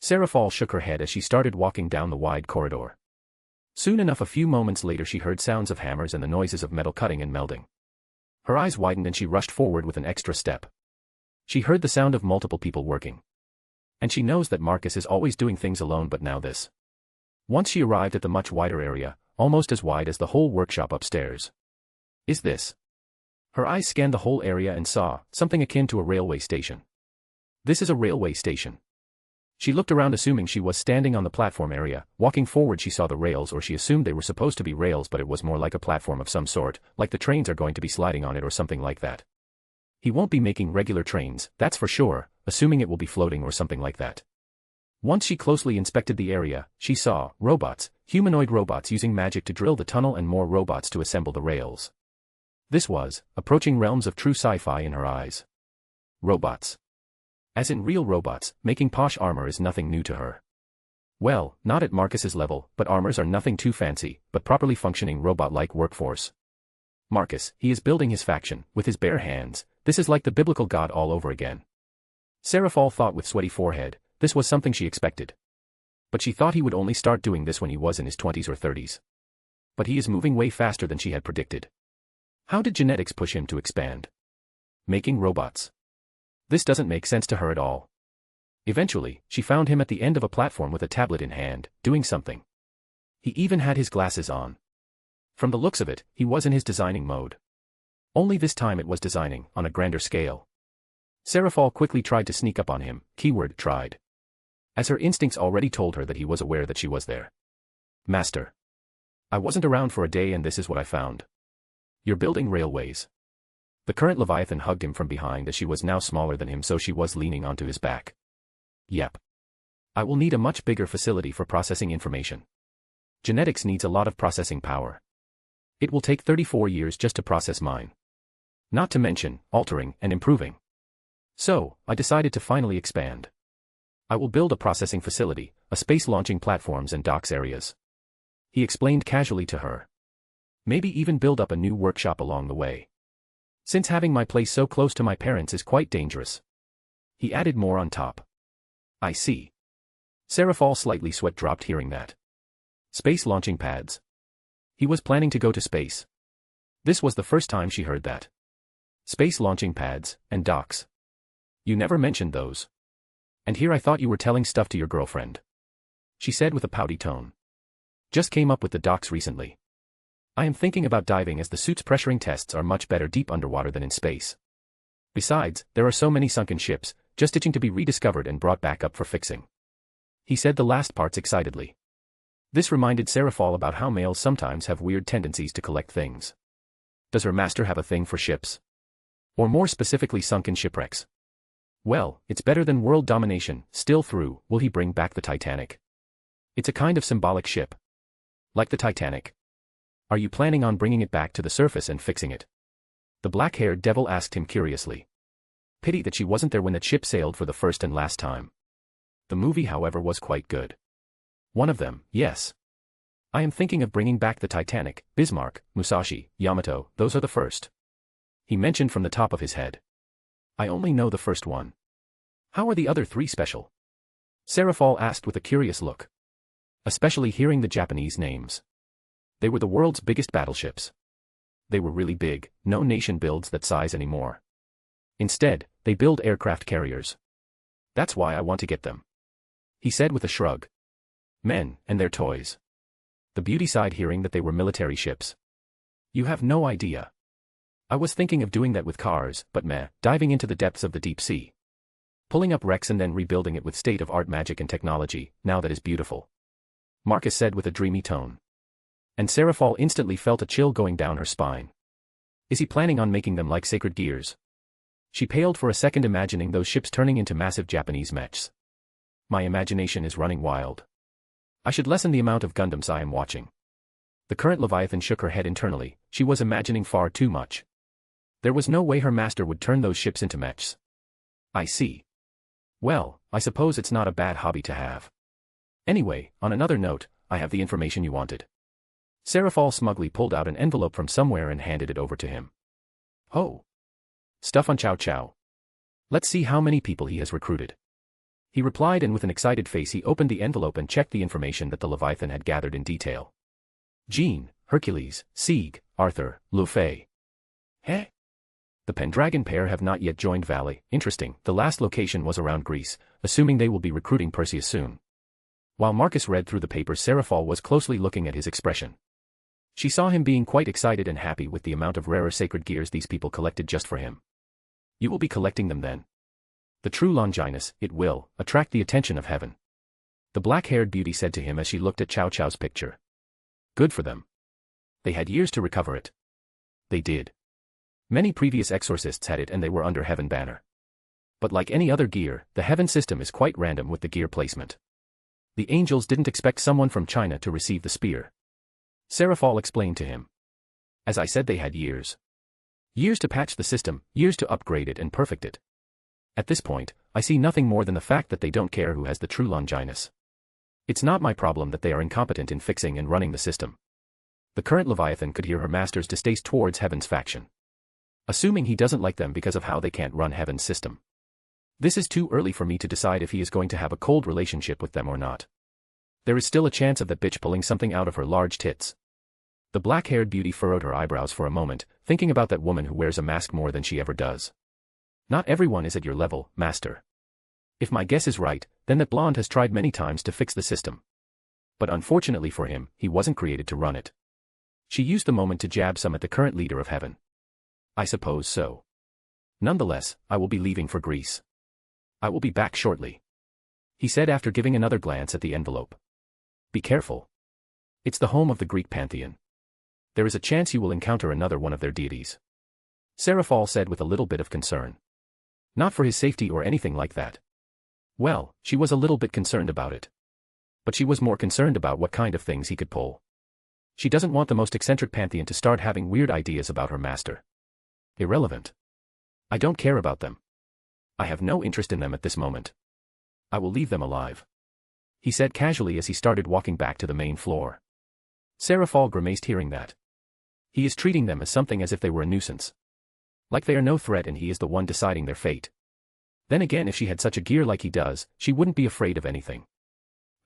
Seraphal shook her head as she started walking down the wide corridor. Soon enough, a few moments later, she heard sounds of hammers and the noises of metal cutting and melding. Her eyes widened and she rushed forward with an extra step. She heard the sound of multiple people working. And she knows that Marcus is always doing things alone, but now this. Once she arrived at the much wider area, almost as wide as the whole workshop upstairs. Is this? Her eyes scanned the whole area and saw something akin to a railway station. This is a railway station. She looked around, assuming she was standing on the platform area. Walking forward, she saw the rails, or she assumed they were supposed to be rails, but it was more like a platform of some sort, like the trains are going to be sliding on it or something like that. He won't be making regular trains, that's for sure, assuming it will be floating or something like that. Once she closely inspected the area, she saw robots, humanoid robots using magic to drill the tunnel and more robots to assemble the rails. This was approaching realms of true sci-fi in her eyes. Robots. As in real robots, making posh armor is nothing new to her. Well, not at Marcus's level, but armors are nothing too fancy, but properly functioning robot-like workforce. Marcus, he is building his faction, with his bare hands. This is like the biblical God all over again. Seraphal thought with sweaty forehead. This was something she expected. But she thought he would only start doing this when he was in his 20s or 30s. But he is moving way faster than she had predicted. How did genetics push him to expand? Making robots. This doesn't make sense to her at all. Eventually, she found him at the end of a platform with a tablet in hand, doing something. He even had his glasses on. From the looks of it, he was in his designing mode. Only this time it was designing, on a grander scale. Seraphal quickly tried to sneak up on him, keyword tried. As her instincts already told her that he was aware that she was there. Master. I wasn't around for a day and this is what I found. You're building railways. The current Leviathan hugged him from behind as she was now smaller than him, so she was leaning onto his back. Yep. I will need a much bigger facility for processing information. Genetics needs a lot of processing power. It will take 34 years just to process mine. Not to mention, altering and improving. So, I decided to finally expand. I will build a processing facility, a space launching platforms and docks areas. He explained casually to her. Maybe even build up a new workshop along the way. Since having my place so close to my parents is quite dangerous. He added more on top. I see. Serafall slightly sweat dropped hearing that. Space launching pads. He was planning to go to space. This was the first time she heard that. Space launching pads, and docks. You never mentioned those. And here I thought you were telling stuff to your girlfriend. She said with a pouty tone. Just came up with the docks recently. I am thinking about diving as the suit's pressuring tests are much better deep underwater than in space. Besides, there are so many sunken ships, just itching to be rediscovered and brought back up for fixing. He said the last parts excitedly. This reminded Serafall about how males sometimes have weird tendencies to collect things. Does her master have a thing for ships? Or more specifically sunken shipwrecks? Well, it's better than world domination. Still through, will he bring back the Titanic? It's a kind of symbolic ship. Like the Titanic. Are you planning on bringing it back to the surface and fixing it? The black-haired devil asked him curiously. Pity that she wasn't there when that ship sailed for the first and last time. The movie, however, was quite good. One of them, yes. I am thinking of bringing back the Titanic, Bismarck, Musashi, Yamato, those are the first. He mentioned from the top of his head. I only know the first one. How are the other three special? Serafall asked with a curious look. Especially hearing the Japanese names. They were the world's biggest battleships. They were really big, no nation builds that size anymore. Instead, they build aircraft carriers. That's why I want to get them. He said with a shrug. Men, and their toys. The beauty sighed hearing that they were military ships. You have no idea. I was thinking of doing that with cars, but meh, diving into the depths of the deep sea. Pulling up wrecks and then rebuilding it with state-of-art magic and technology, now that is beautiful. Marcus said with a dreamy tone. And Serafall instantly felt a chill going down her spine. Is he planning on making them like sacred gears? She paled for a second imagining those ships turning into massive Japanese mechs. My imagination is running wild. I should lessen the amount of Gundams I am watching. The current Leviathan shook her head internally, she was imagining far too much. There was no way her master would turn those ships into mechs. I see. Well, I suppose it's not a bad hobby to have. Anyway, on another note, I have the information you wanted. Serafall smugly pulled out an envelope from somewhere and handed it over to him. Oh. Stuff on Chow Chow. Let's see how many people he has recruited. He replied, and with an excited face he opened the envelope and checked the information that the Leviathan had gathered in detail. Jean, Hercules, Sieg, Arthur, Luffy. Heh? The Pendragon pair have not yet joined Valley. Interesting, the last location was around Greece, assuming they will be recruiting Perseus soon. While Marcus read through the paper, Serafall was closely looking at his expression. She saw him being quite excited and happy with the amount of rarer sacred gears these people collected just for him. You will be collecting them then. The true Longinus, it will, attract the attention of heaven. The black-haired beauty said to him as she looked at Chow Chow's picture. Good for them. They had years to recover it. They did. Many previous exorcists had it and they were under heaven banner. But like any other gear, the heaven system is quite random with the gear placement. The angels didn't expect someone from China to receive the spear. Serafall explained to him. As I said, they had years. Years to patch the system, years to upgrade it and perfect it. At this point, I see nothing more than the fact that they don't care who has the true Longinus. It's not my problem that they are incompetent in fixing and running the system. The current Leviathan could hear her master's distaste towards Heaven's faction. Assuming he doesn't like them because of how they can't run Heaven's system. This is too early for me to decide if he is going to have a cold relationship with them or not. There is still a chance of that bitch pulling something out of her large tits. The black-haired beauty furrowed her eyebrows for a moment, thinking about that woman who wears a mask more than she ever does. Not everyone is at your level, master. If my guess is right, then that blonde has tried many times to fix the system. But unfortunately for him, he wasn't created to run it. She used the moment to jab some at the current leader of heaven. I suppose so. Nonetheless, I will be leaving for Greece. I will be back shortly. He said after giving another glance at the envelope. Be careful. It's the home of the Greek pantheon. There is a chance you will encounter another one of their deities. Serafall said with a little bit of concern. Not for his safety or anything like that. Well, she was a little bit concerned about it. But she was more concerned about what kind of things he could pull. She doesn't want the most eccentric pantheon to start having weird ideas about her master. Irrelevant. I don't care about them. I have no interest in them at this moment. I will leave them alive. He said casually as he started walking back to the main floor. Serafall grimaced hearing that. He is treating them as something as if they were a nuisance. Like they are no threat and he is the one deciding their fate. Then again, if she had such a gear like he does, she wouldn't be afraid of anything.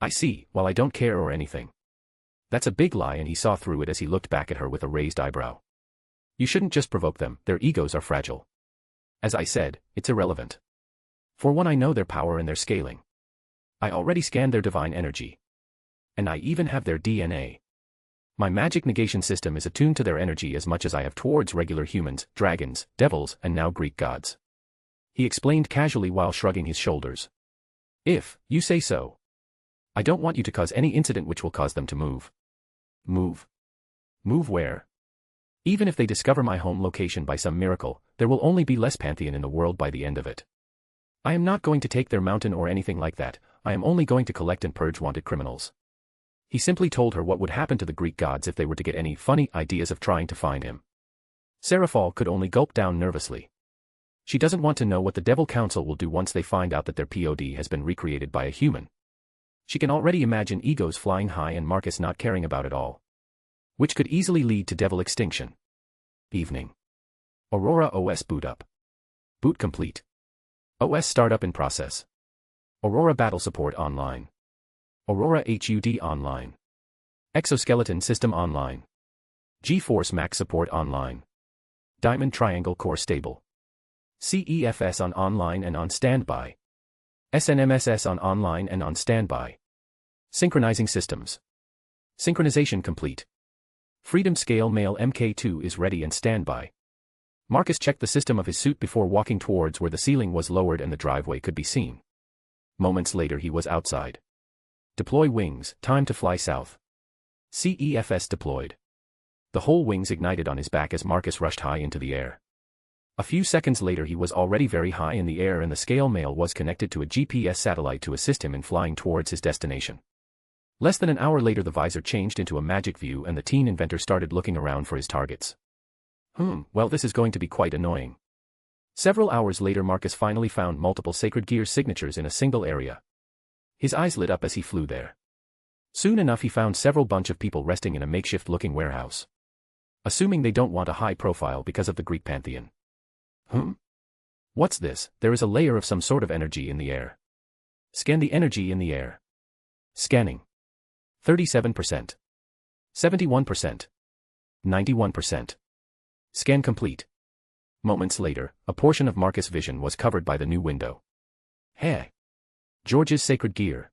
I see, well I don't care or anything. That's a big lie, and he saw through it as he looked back at her with a raised eyebrow. You shouldn't just provoke them, their egos are fragile. As I said, it's irrelevant. For one, I know their power and their scaling. I already scanned their divine energy. And I even have their DNA. My magic negation system is attuned to their energy as much as I have towards regular humans, dragons, devils, and now Greek gods. He explained casually while shrugging his shoulders. If you say so. I don't want you to cause any incident which will cause them to move. Move? Move where? Even if they discover my home location by some miracle, there will only be less pantheon in the world by the end of it. I am not going to take their mountain or anything like that, I am only going to collect and purge wanted criminals. He simply told her what would happen to the Greek gods if they were to get any funny ideas of trying to find him. Seraphal could only gulp down nervously. She doesn't want to know what the Devil Council will do once they find out that their POD has been recreated by a human. She can already imagine egos flying high and Marcus not caring about it all. Which could easily lead to devil extinction. Evening. Aurora OS boot up. Boot complete. OS startup in process. Aurora battle support online. Aurora HUD online. Exoskeleton system online. G-Force Max support online. Diamond Triangle core stable. CEFS on online and on standby. SNMSS on online and on standby. Synchronizing systems. Synchronization complete. Freedom Scale Male MK2 is ready and standby. Marcus checked the system of his suit before walking towards where the ceiling was lowered and the driveway could be seen. Moments later he was outside. Deploy wings, time to fly south. CEFS deployed. The whole wings ignited on his back as Marcus rushed high into the air. A few seconds later he was already very high in the air and the scale mail was connected to a GPS satellite to assist him in flying towards his destination. Less than an hour later the visor changed into a magic view and the teen inventor started looking around for his targets. Well this is going to be quite annoying. Several hours later Marcus finally found multiple Sacred Gear signatures in a single area. His eyes lit up as he flew there. Soon enough he found several bunch of people resting in a makeshift-looking warehouse. Assuming they don't want a high profile because of the Greek pantheon. What's this? There is a layer of some sort of energy in the air. Scan the energy in the air. Scanning. 37%. 71%. 91%. Scan complete. Moments later, a portion of Marcus' vision was covered by the new window. Hey! George's Sacred Gear.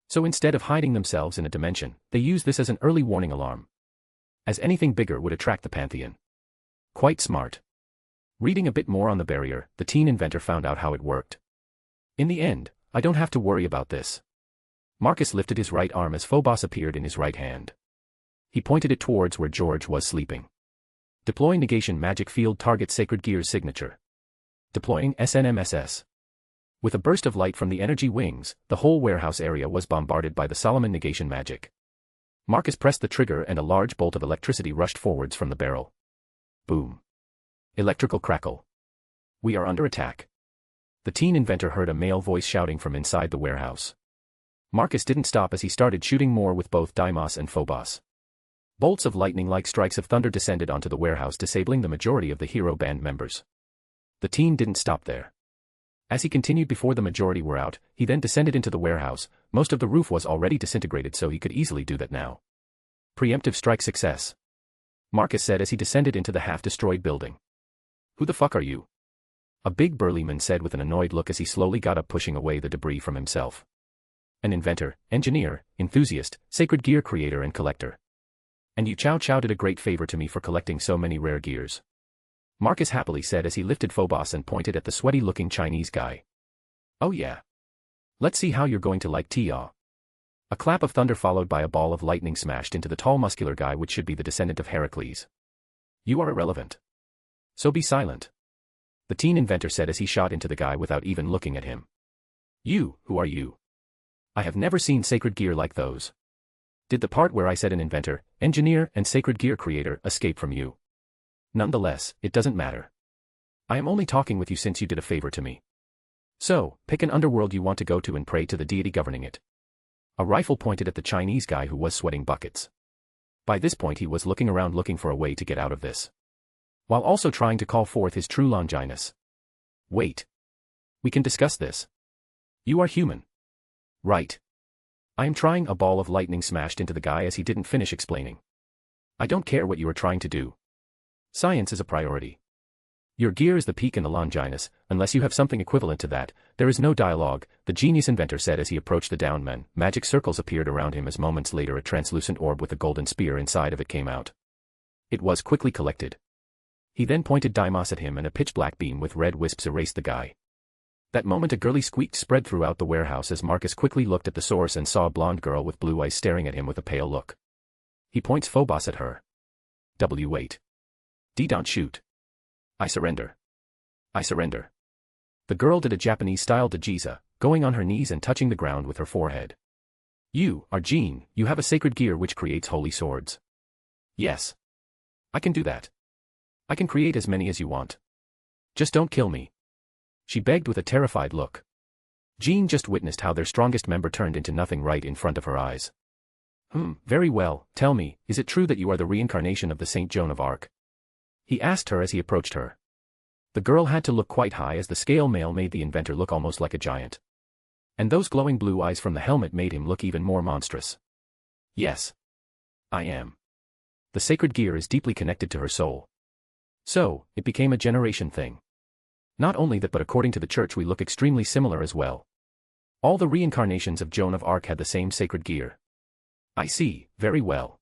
So instead of hiding themselves in a dimension, they use this as an early warning alarm. As anything bigger would attract the pantheon. Quite smart. Reading a bit more on the barrier, the teen inventor found out how it worked. In the end, I don't have to worry about this. Marcus lifted his right arm as Phobos appeared in his right hand. He pointed it towards where George was sleeping. Deploy negation magic field target Sacred Gear's signature. Deploying SNMSS. With a burst of light from the energy wings, the whole warehouse area was bombarded by the Solomon negation magic. Marcus pressed the trigger and a large bolt of electricity rushed forwards from the barrel. Boom. Electrical crackle. We are under attack. The teen inventor heard a male voice shouting from inside the warehouse. Marcus didn't stop as he started shooting more with both Deimos and Phobos. Bolts of lightning like strikes of thunder descended onto the warehouse, disabling the majority of the hero band members. The teen didn't stop there. As he continued before the majority were out, he then descended into the warehouse. Most of the roof was already disintegrated, so he could easily do that now. Preemptive strike success. Marcus said as he descended into the half-destroyed building. Who the fuck are you? A big burly man said with an annoyed look as he slowly got up, pushing away the debris from himself. An inventor, engineer, enthusiast, Sacred Gear creator and collector. And you Chow Chow did a great favor to me for collecting so many rare gears. Marcus happily said as he lifted Phobos and pointed at the sweaty-looking Chinese guy. Oh yeah. Let's see how you're going to like Tia. A clap of thunder followed by a ball of lightning smashed into the tall muscular guy, which should be the descendant of Heracles. You are irrelevant. So be silent. The teen inventor said as he shot into the guy without even looking at him. You, who are you? I have never seen Sacred Gear like those. Did the part where I said an inventor, engineer, and Sacred Gear creator escape from you? Nonetheless, it doesn't matter. I am only talking with you since you did a favor to me. So, pick an underworld you want to go to and pray to the deity governing it. A rifle pointed at the Chinese guy who was sweating buckets. By this point he was looking around looking for a way to get out of this. while also trying to call forth his true Longinus. Wait. We can discuss this. You are human. Right. I am trying. A ball of lightning smashed into the guy as he didn't finish explaining. I don't care what you are trying to do. Science is a priority. Your gear is the peak in the Longinus. Unless you have something equivalent to that, there is no dialogue, the genius inventor said as he approached the downed men. Magic circles appeared around him as moments later a translucent orb with a golden spear inside of it came out. It was quickly collected. He then pointed Deimos at him and a pitch-black beam with red wisps erased the guy. That moment a girly squeak spread throughout the warehouse as Marcus quickly looked at the source and saw a blonde girl with blue eyes staring at him with a pale look. He points Phobos at her. Wait. Don't shoot. I surrender. I surrender. The girl did a Japanese-style Dajiza, going on her knees and touching the ground with her forehead. You are Jean, you have a sacred gear which creates holy swords. Yes. I can do that. I can create as many as you want. Just don't kill me. She begged with a terrified look. Jean just witnessed how their strongest member turned into nothing right in front of her eyes. Very well, tell me, is it true that you are the reincarnation of the Saint Joan of Arc? He asked her as he approached her. The girl had to look quite high as the scale mail made the inventor look almost like a giant. And those glowing blue eyes from the helmet made him look even more monstrous. Yes. I am. The sacred gear is deeply connected to her soul. So, it became a generation thing. Not only that but according to the church we look extremely similar as well. All the reincarnations of Joan of Arc had the same sacred gear. I see, very well.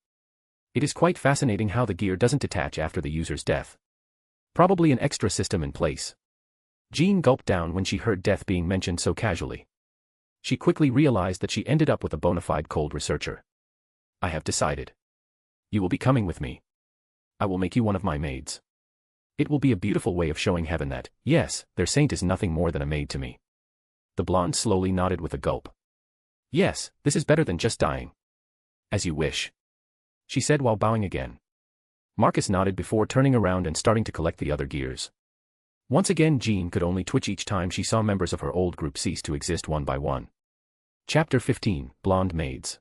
It is quite fascinating how the gear doesn't detach after the user's death. Probably an extra system in place. Jean gulped down when she heard death being mentioned so casually. She quickly realized that she ended up with a bona fide cold researcher. I have decided. You will be coming with me. I will make you one of my maids. It will be a beautiful way of showing heaven that, yes, their saint is nothing more than a maid to me. The blonde slowly nodded with a gulp. Yes, this is better than just dying. As you wish. She said while bowing again. Marcus nodded before turning around and starting to collect the other gears. Once again Jean could only twitch each time she saw members of her old group cease to exist one by one. Chapter 15, Blonde Maids.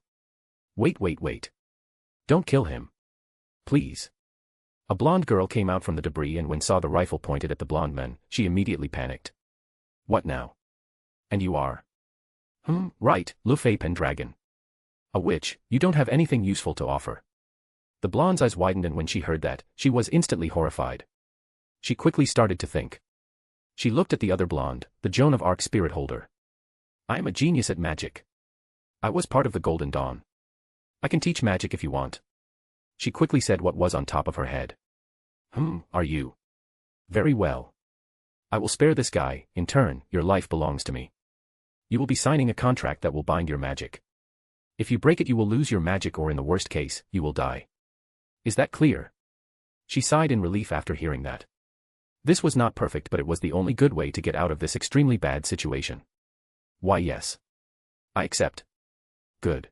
Wait. Don't kill him. Please. A blonde girl came out from the debris and when saw the rifle pointed at the blonde men, she immediately panicked. What now? And you are? Right, Lucifer Pendragon. A witch, you don't have anything useful to offer. The blonde's eyes widened and when she heard that, she was instantly horrified. She quickly started to think. She looked at the other blonde, the Joan of Arc spirit holder. I am a genius at magic. I was part of the Golden Dawn. I can teach magic if you want. She quickly said what was on top of her head. Are you? Very well. I will spare this guy, in turn, your life belongs to me. You will be signing a contract that will bind your magic. If you break it you will lose your magic or in the worst case, you will die. Is that clear? She sighed in relief after hearing that. This was not perfect but it was the only good way to get out of this extremely bad situation. Why yes. I accept. Good.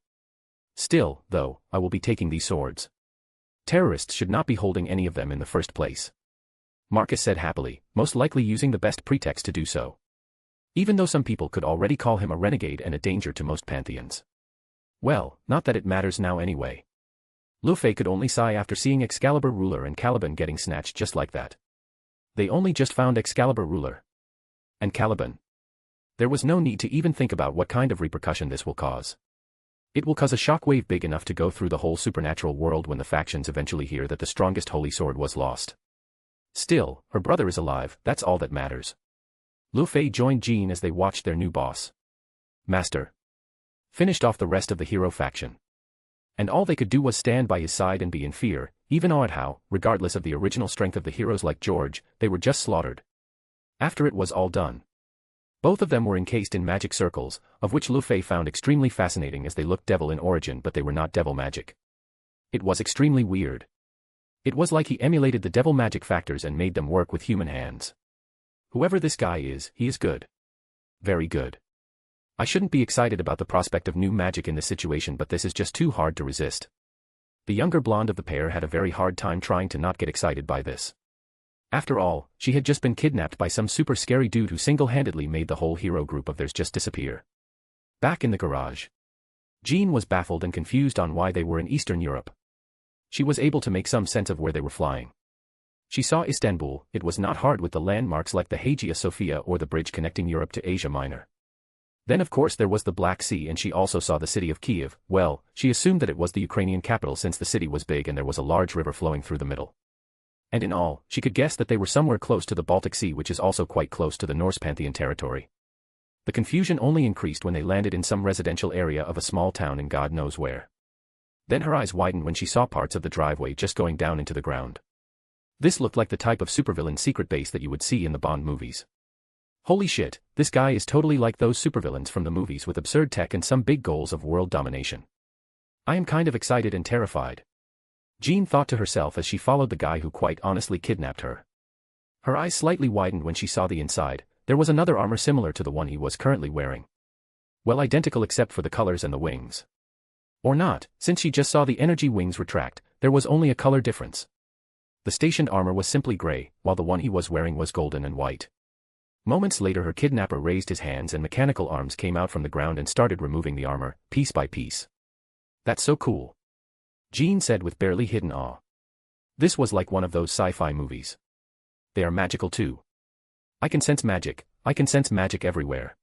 Still, though, I will be taking these swords. Terrorists should not be holding any of them in the first place. Marcus said happily, most likely using the best pretext to do so. Even though some people could already call him a renegade and a danger to most pantheons. Well, not that it matters now anyway. Lucifer could only sigh after seeing Excalibur Ruler and Caliban getting snatched just like that. They only just found Excalibur Ruler. And Caliban. There was no need to even think about what kind of repercussion this will cause. It will cause a shockwave big enough to go through the whole supernatural world when the factions eventually hear that the strongest holy sword was lost. Still, her brother is alive, that's all that matters. Lucifer joined Jean as they watched their new boss. Master. Finished off the rest of the hero faction. And all they could do was stand by his side and be in fear, even awed how, regardless of the original strength of the heroes like George, they were just slaughtered. After it was all done. Both of them were encased in magic circles, of which Lucifer found extremely fascinating as they looked devil in origin but they were not devil magic. It was extremely weird. It was like he emulated the devil magic factors and made them work with human hands. Whoever this guy is, he is good. Very good. I shouldn't be excited about the prospect of new magic in this situation but this is just too hard to resist. The younger blonde of the pair had a very hard time trying to not get excited by this. After all, she had just been kidnapped by some super scary dude who single-handedly made the whole hero group of theirs just disappear. Back in the garage. Jean was baffled and confused on why they were in Eastern Europe. She was able to make some sense of where they were flying. She saw Istanbul. It was not hard with the landmarks like the Hagia Sophia or the bridge connecting Europe to Asia Minor. Then of course there was the Black Sea, and she also saw the city of Kiev. Well, she assumed that it was the Ukrainian capital since the city was big and there was a large river flowing through the middle. And in all, she could guess that they were somewhere close to the Baltic Sea, which is also quite close to the Norse Pantheon territory. The confusion only increased when they landed in some residential area of a small town in God knows where. Then her eyes widened when she saw parts of the driveway just going down into the ground. This looked like the type of supervillain secret base that you would see in the Bond movies. Holy shit, this guy is totally like those supervillains from the movies with absurd tech and some big goals of world domination. I am kind of excited and terrified. Jean thought to herself as she followed the guy who quite honestly kidnapped her. Her eyes slightly widened when she saw the inside. There was another armor similar to the one he was currently wearing. Well, identical except for the colors and the wings. Or not, since she just saw the energy wings retract, there was only a color difference. The stationed armor was simply gray, while the one he was wearing was golden and white. Moments later her kidnapper raised his hands and mechanical arms came out from the ground and started removing the armor, piece by piece. That's so cool. Jean said with barely hidden awe. This was like one of those sci-fi movies. They are magical too. I can sense magic everywhere.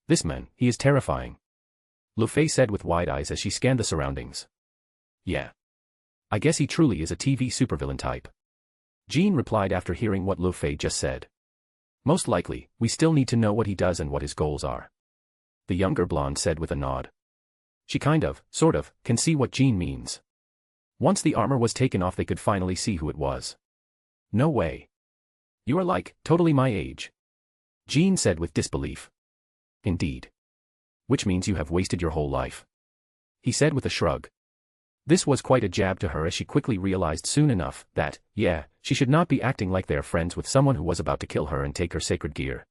This man, he is terrifying. Lu Fei said with wide eyes as she scanned the surroundings. Yeah. I guess he truly is a TV supervillain type. Jean replied after hearing what Lu Fei just said. Most likely, we still need to know what he does and what his goals are. The younger blonde said with a nod. She sort of, can see what Jean means. Once the armor was taken off they could finally see who it was. No way. You are totally my age. Jean said with disbelief. Indeed. Which means you have wasted your whole life. He said with a shrug. This was quite a jab to her as she quickly realized soon enough that, yeah, she should not be acting like they are friends with someone who was about to kill her and take her sacred gear.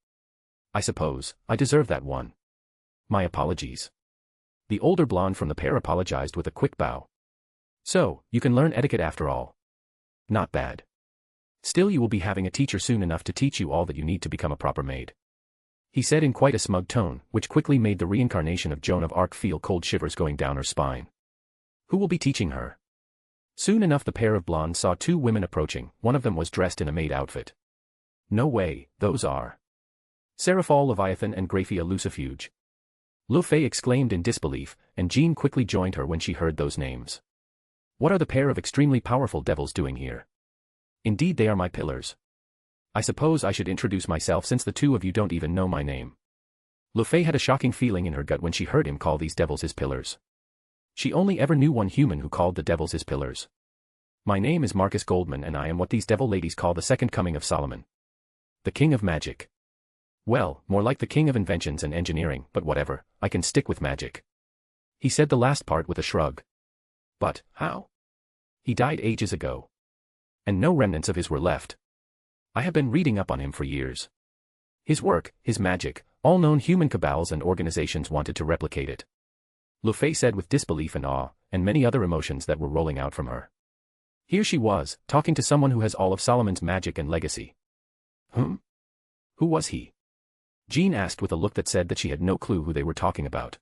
I suppose, I deserve that one. My apologies. The older blonde from the pair apologized with a quick bow. So, you can learn etiquette after all. Not bad. Still you will be having a teacher soon enough to teach you all that you need to become a proper maid. He said in quite a smug tone, which quickly made the reincarnation of Joan of Arc feel cold shivers going down her spine. Who will be teaching her? Soon enough the pair of blondes saw two women approaching. One of them was dressed in a maid outfit. No way, those are Seraphal Leviathan and Graphia Lucifuge. Lu Fei exclaimed in disbelief, and Jean quickly joined her when she heard those names. What are the pair of extremely powerful devils doing here? Indeed they are my pillars. I suppose I should introduce myself since the two of you don't even know my name. Lu Fei had a shocking feeling in her gut when she heard him call these devils his pillars. She only ever knew one human who called the devils his pillars. My name is Marcus Goldman and I am what these devil ladies call the second coming of Solomon. The king of magic. Well, more like the king of inventions and engineering, but whatever, I can stick with magic. He said the last part with a shrug. But, how? He died ages ago. And no remnants of his were left. I have been reading up on him for years. His work, his magic, all known human cabals and organizations wanted to replicate it. Lu Fei said with disbelief and awe, and many other emotions that were rolling out from her. Here she was, talking to someone who has all of Solomon's magic and legacy. Who was he? Jean asked with a look that said that she had no clue who they were talking about.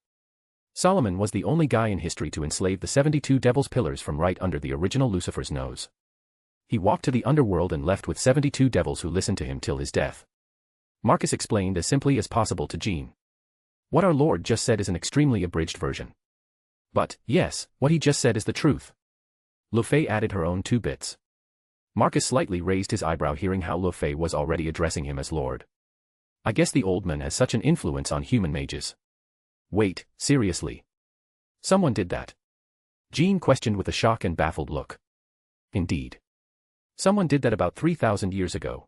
Solomon was the only guy in history to enslave the 72 devil's pillars from right under the original Lucifer's nose. He walked to the underworld and left with 72 devils who listened to him till his death. Marcus explained as simply as possible to Jean. What our Lord just said is an extremely abridged version. But, yes, what he just said is the truth. Lu Fei added her own 2 bits. Marcus slightly raised his eyebrow hearing how Lu Fei was already addressing him as Lord. I guess the old man has such an influence on human mages. Wait, seriously? Someone did that? Jean questioned with a shock and baffled look. Indeed. Someone did that about 3,000 years ago.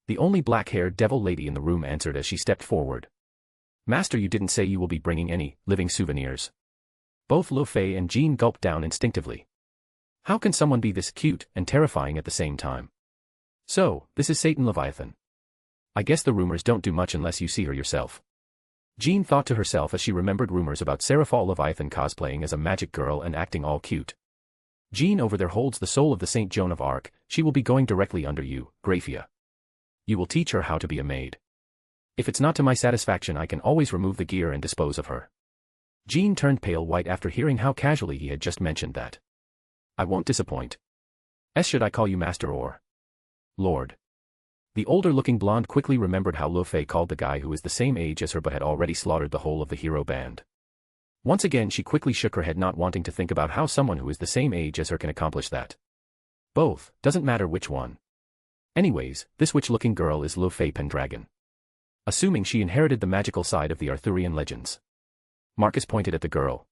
The only black-haired devil lady in the room answered as she stepped forward. Master, you didn't say you will be bringing any living souvenirs. Both Lu Fei and Jean gulped down instinctively. How can someone be this cute and terrifying at the same time? So, this is Satan Leviathan. I guess the rumors don't do much unless you see her yourself. Jean thought to herself as she remembered rumors about Seraphal Leviathan cosplaying as a magic girl and acting all cute. Jean over there holds the soul of the Saint Joan of Arc. She will be going directly under you, Graphia. You will teach her how to be a maid. If it's not to my satisfaction I can always remove the gear and dispose of her. Jean turned pale white after hearing how casually he had just mentioned that. I won't disappoint. Should I call you master or? Lord. The older-looking blonde quickly remembered how Lucifer called the guy who is the same age as her but had already slaughtered the whole of the hero band. Once again she quickly shook her head, not wanting to think about how someone who is the same age as her can accomplish that. Both, doesn't matter which one. Anyways, this witch-looking girl is Lucifer Pendragon. Assuming she inherited the magical side of the Arthurian legends. Marcus pointed at the girl,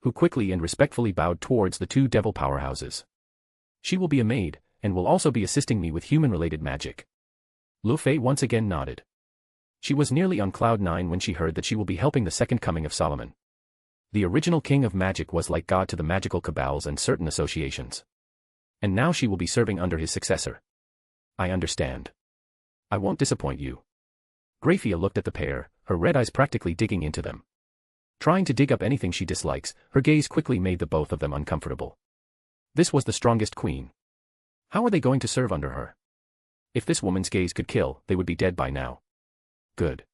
who quickly and respectfully bowed towards the two devil powerhouses. She will be a maid, and will also be assisting me with human-related magic. Lucifer once again nodded. She was nearly on cloud 9 when she heard that she will be helping the second coming of Solomon. The original king of magic was like God to the magical cabals and certain associations. And now she will be serving under his successor. I understand. I won't disappoint you. Graphia looked at the pair, her red eyes practically digging into them. Trying to dig up anything she dislikes, her gaze quickly made the both of them uncomfortable. This was the strongest queen. How are they going to serve under her? If this woman's gaze could kill, they would be dead by now. Good.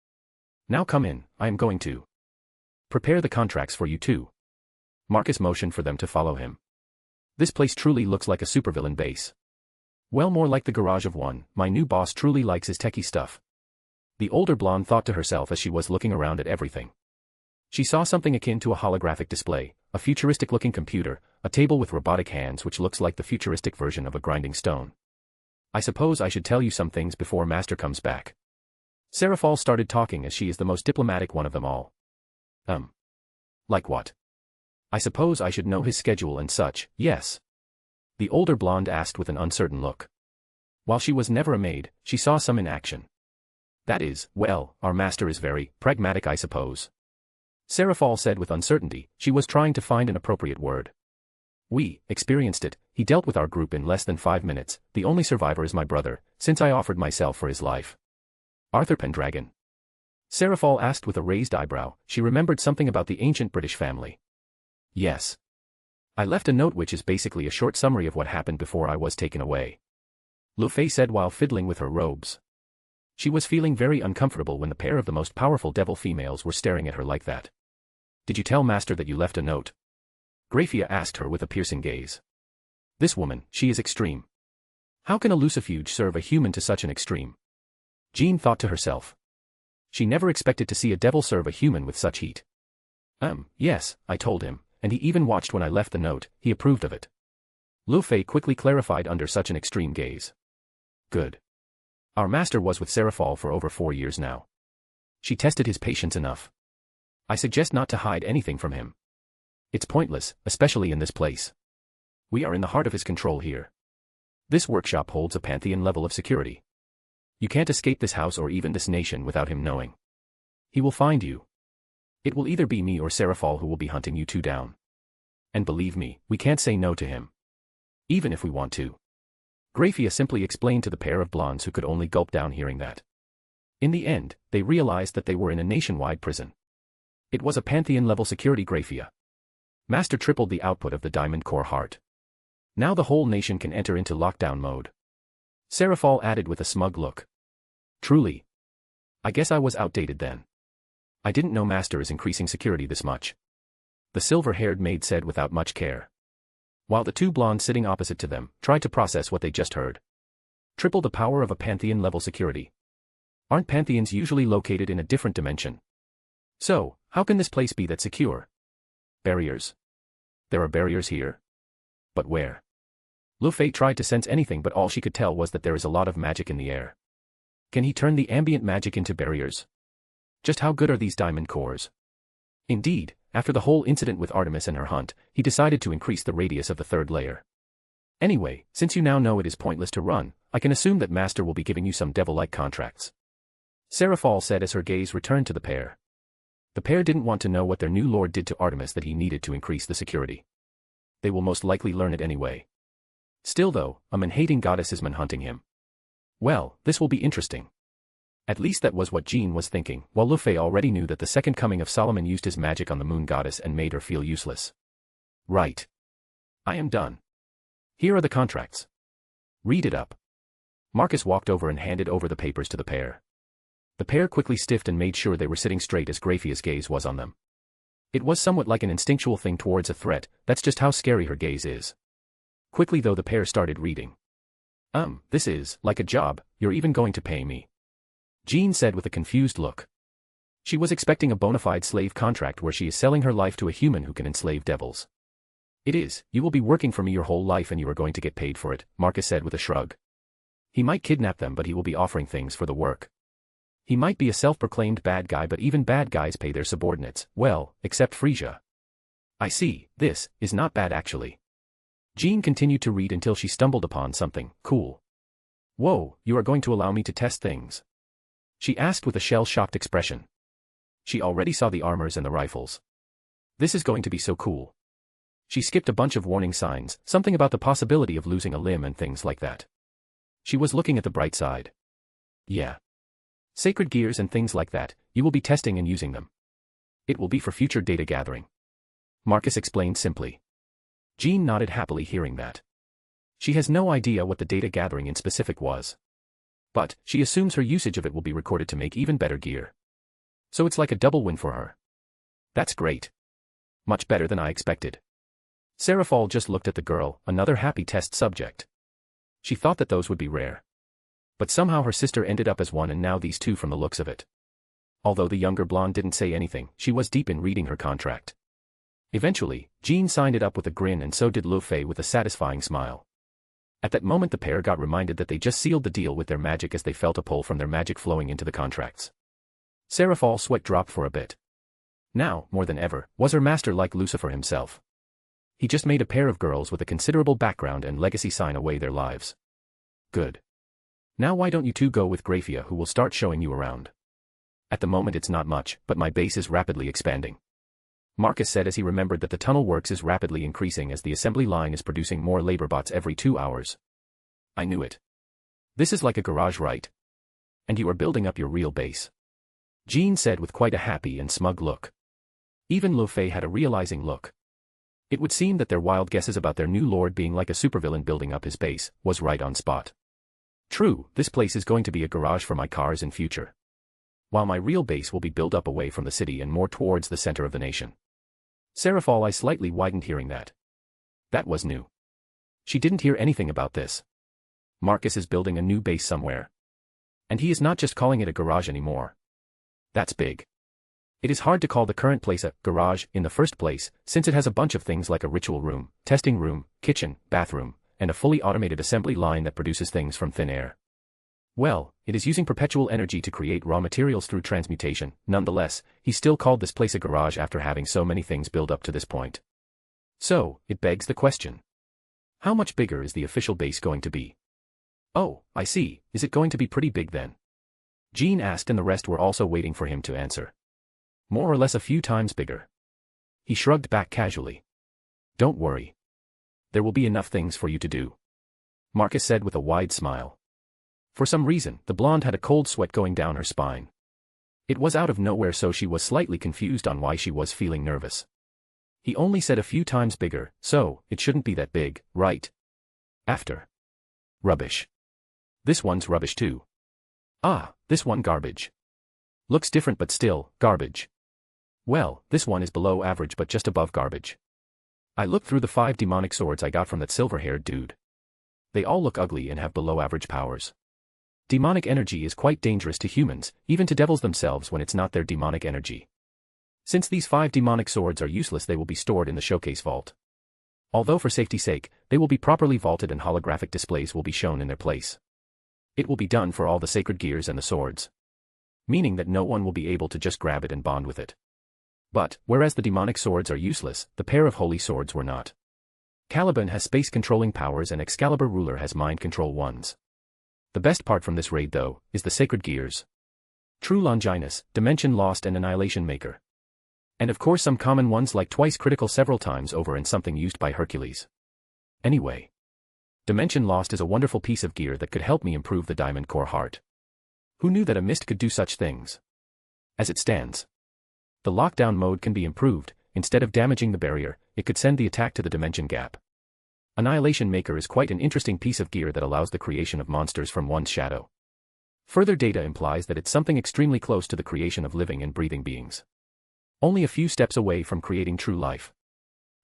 Now come in, I am going to prepare the contracts for you too. Marcus motioned for them to follow him. This place truly looks like a supervillain base. Well, more like the garage of one. My new boss truly likes his techie stuff. The older blonde thought to herself as she was looking around at everything. She saw something akin to a holographic display, a futuristic-looking computer, a table with robotic hands which looks like the futuristic version of a grinding stone. I suppose I should tell you some things before Master comes back. Seraphal started talking as she is the most diplomatic one of them all. Like what? I suppose I should know his schedule and such, yes. The older blonde asked with an uncertain look. While she was never a maid, she saw some in action. That is, well, our master is very pragmatic, I suppose. Seraphal said with uncertainty. She was trying to find an appropriate word. We experienced it. He dealt with our group in less than 5 minutes. The only survivor is my brother, since I offered myself for his life. Arthur Pendragon. Seraphal asked with a raised eyebrow. She remembered something about the ancient British family. Yes. I left a note which is basically a short summary of what happened before I was taken away. Lucifer said while fiddling with her robes. She was feeling very uncomfortable when the pair of the most powerful devil females were staring at her like that. Did you tell Master that you left a note? Graphia asked her with a piercing gaze. This woman, she is extreme. How can a lucifuge serve a human to such an extreme? Jean thought to herself. She never expected to see a devil serve a human with such heat. Yes, I told him, and he even watched when I left the note. He approved of it. Lucifer quickly clarified under such an extreme gaze. Good. Our master was with Seraphal for over 4 years now. She tested his patience enough. I suggest not to hide anything from him. It's pointless, especially in this place. We are in the heart of his control here. This workshop holds a pantheon level of security. You can't escape this house or even this nation without him knowing. He will find you. It will either be me or Seraphal who will be hunting you two down. And believe me, we can't say no to him. Even if we want to. Graphia simply explained to the pair of blondes who could only gulp down hearing that. In the end, they realized that they were in a nationwide prison. It was a pantheon-level security. Graphia. Master tripled the output of the Diamond Core Heart. Now the whole nation can enter into lockdown mode. Seraphal added with a smug look. Truly. I guess I was outdated then. I didn't know Master is increasing security this much. The silver-haired maid said without much care. While the two blondes sitting opposite to them tried to process what they just heard. Triple the power of a pantheon-level security. Aren't pantheons usually located in a different dimension? So, how can this place be that secure? Barriers. There are barriers here. But where? Lucifer tried to sense anything, but all she could tell was that there is a lot of magic in the air. Can he turn the ambient magic into barriers? Just how good are these diamond cores? Indeed, after the whole incident with Artemis and her hunt, he decided to increase the radius of the third layer. Anyway, since you now know it is pointless to run, I can assume that Master will be giving you some devil-like contracts. Seraphal said as her gaze returned to the pair. The pair didn't want to know what their new lord did to Artemis that he needed to increase the security. They will most likely learn it anyway. Still though, a man-hating goddess is man-hunting him. Well, this will be interesting. At least that was what Jean was thinking, while Lucifer already knew that the second coming of Solomon used his magic on the moon goddess and made her feel useless. Right. I am done. Here are the contracts. Read it up. Marcus walked over and handed over the papers to the pair. The pair quickly stiffed and made sure they were sitting straight as Graphia's gaze was on them. It was somewhat like an instinctual thing towards a threat. That's just how scary her gaze is. Quickly though the pair started reading. This is, like a job, you're even going to pay me. Jean said with a confused look. She was expecting a bona fide slave contract where she is selling her life to a human who can enslave devils. It is, you will be working for me your whole life and you are going to get paid for it, Marcus said with a shrug. He might kidnap them but he will be offering things for the work. He might be a self-proclaimed bad guy but even bad guys pay their subordinates, well, except Frisia. I see, this is not bad actually. Jean continued to read until she stumbled upon something cool. Whoa, you are going to allow me to test things? She asked with a shell-shocked expression. She already saw the armors and the rifles. This is going to be so cool. She skipped a bunch of warning signs, something about the possibility of losing a limb and things like that. She was looking at the bright side. Yeah. Sacred gears and things like that, you will be testing and using them. It will be for future data gathering. Marcus explained simply. Jean nodded happily hearing that. She has no idea what the data gathering in specific was. But, she assumes her usage of it will be recorded to make even better gear. So it's like a double win for her. That's great. Much better than I expected. Seraphol just looked at the girl, another happy test subject. She thought that those would be rare. But somehow her sister ended up as one and now these two from the looks of it. Although the younger blonde didn't say anything, she was deep in reading her contract. Eventually, Jean signed it up with a grin and so did Lucifer with a satisfying smile. At that moment the pair got reminded that they just sealed the deal with their magic as they felt a pull from their magic flowing into the contracts. Seraphol's sweat dropped for a bit. Now, more than ever, was her master like Lucifer himself. He just made a pair of girls with a considerable background and legacy sign away their lives. Good. Now why don't you two go with Graphia who will start showing you around? At the moment it's not much, but my base is rapidly expanding. Marcus said as he remembered that the tunnel works is rapidly increasing as the assembly line is producing more labor bots every 2 hours. I knew it. This is like a garage, right? And you are building up your real base. Jean said with quite a happy and smug look. Even Lucifer had a realizing look. It would seem that their wild guesses about their new lord being like a supervillain building up his base was right on spot. True, this place is going to be a garage for my cars in future. While my real base will be built up away from the city and more towards the center of the nation. Seraphol eyes slightly widened hearing that. That was new. She didn't hear anything about this. Marcus is building a new base somewhere. And he is not just calling it a garage anymore. That's big. It is hard to call the current place a garage in the first place, since it has a bunch of things like a ritual room, testing room, kitchen, bathroom, and a fully automated assembly line that produces things from thin air. Well, it is using perpetual energy to create raw materials through transmutation. Nonetheless, he still called this place a garage after having so many things build up to this point. So, it begs the question. How much bigger is the official base going to be? Oh, I see, is it going to be pretty big then? Jean asked and the rest were also waiting for him to answer. More or less a few times bigger. He shrugged back casually. Don't worry. There will be enough things for you to do. Marcus said with a wide smile. For some reason, the blonde had a cold sweat going down her spine. It was out of nowhere so she was slightly confused on why she was feeling nervous. He only said a few times bigger, so it shouldn't be that big, right? After. Rubbish. This one's rubbish too. Ah, this one garbage. Looks different but still, garbage. Well, this one is below average but just above garbage. I looked through the 5 demonic swords I got from that silver-haired dude. They all look ugly and have below-average powers. Demonic energy is quite dangerous to humans, even to devils themselves when it's not their demonic energy. Since these 5 demonic swords are useless they will be stored in the showcase vault. Although for safety's sake, they will be properly vaulted and holographic displays will be shown in their place. It will be done for all the sacred gears and the swords. Meaning that no one will be able to just grab it and bond with it. But, whereas the demonic swords are useless, the pair of holy swords were not. Caliban has space-controlling powers and Excalibur Ruler has mind-control ones. The best part from this raid though, is the sacred gears. True Longinus, Dimension Lost and Annihilation Maker. And of course some common ones like Twice Critical several times over and something used by Hercules. Anyway. Dimension Lost is a wonderful piece of gear that could help me improve the Diamond Core Heart. Who knew that a mist could do such things? As it stands. The lockdown mode can be improved, instead of damaging the barrier, it could send the attack to the dimension gap. Annihilation Maker is quite an interesting piece of gear that allows the creation of monsters from one's shadow. Further data implies that it's something extremely close to the creation of living and breathing beings. Only a few steps away from creating true life.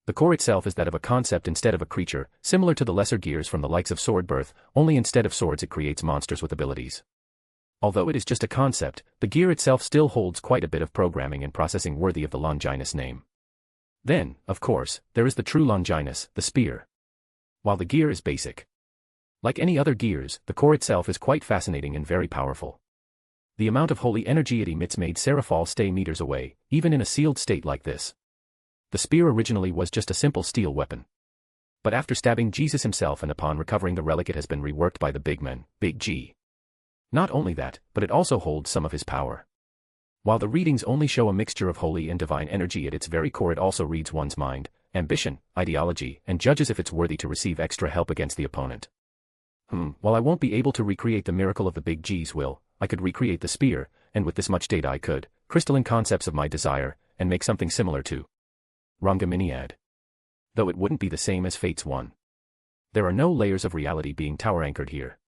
The core itself is that of a concept instead of a creature, similar to the lesser gears from the likes of Sword Birth, only instead of swords it creates monsters with abilities. Although it is just a concept, the gear itself still holds quite a bit of programming and processing worthy of the Longinus name. Then, of course, there is the true Longinus, the spear. While the gear is basic. Like any other gears, the core itself is quite fascinating and very powerful. The amount of holy energy it emits made Seraphal stay meters away, even in a sealed state like this. The spear originally was just a simple steel weapon. But after stabbing Jesus himself and upon recovering the relic, it has been reworked by the big men, Big G. Not only that, but it also holds some of his power. While the readings only show a mixture of holy and divine energy at its very core, it also reads one's mind, ambition, ideology, and judges if it's worthy to receive extra help against the opponent. While I won't be able to recreate the miracle of the Big G's will, I could recreate the spear, and with this much data I could, crystalline concepts of my desire, and make something similar to Rangaminiad. Though it wouldn't be the same as Fate's one. There are no layers of reality being tower-anchored here.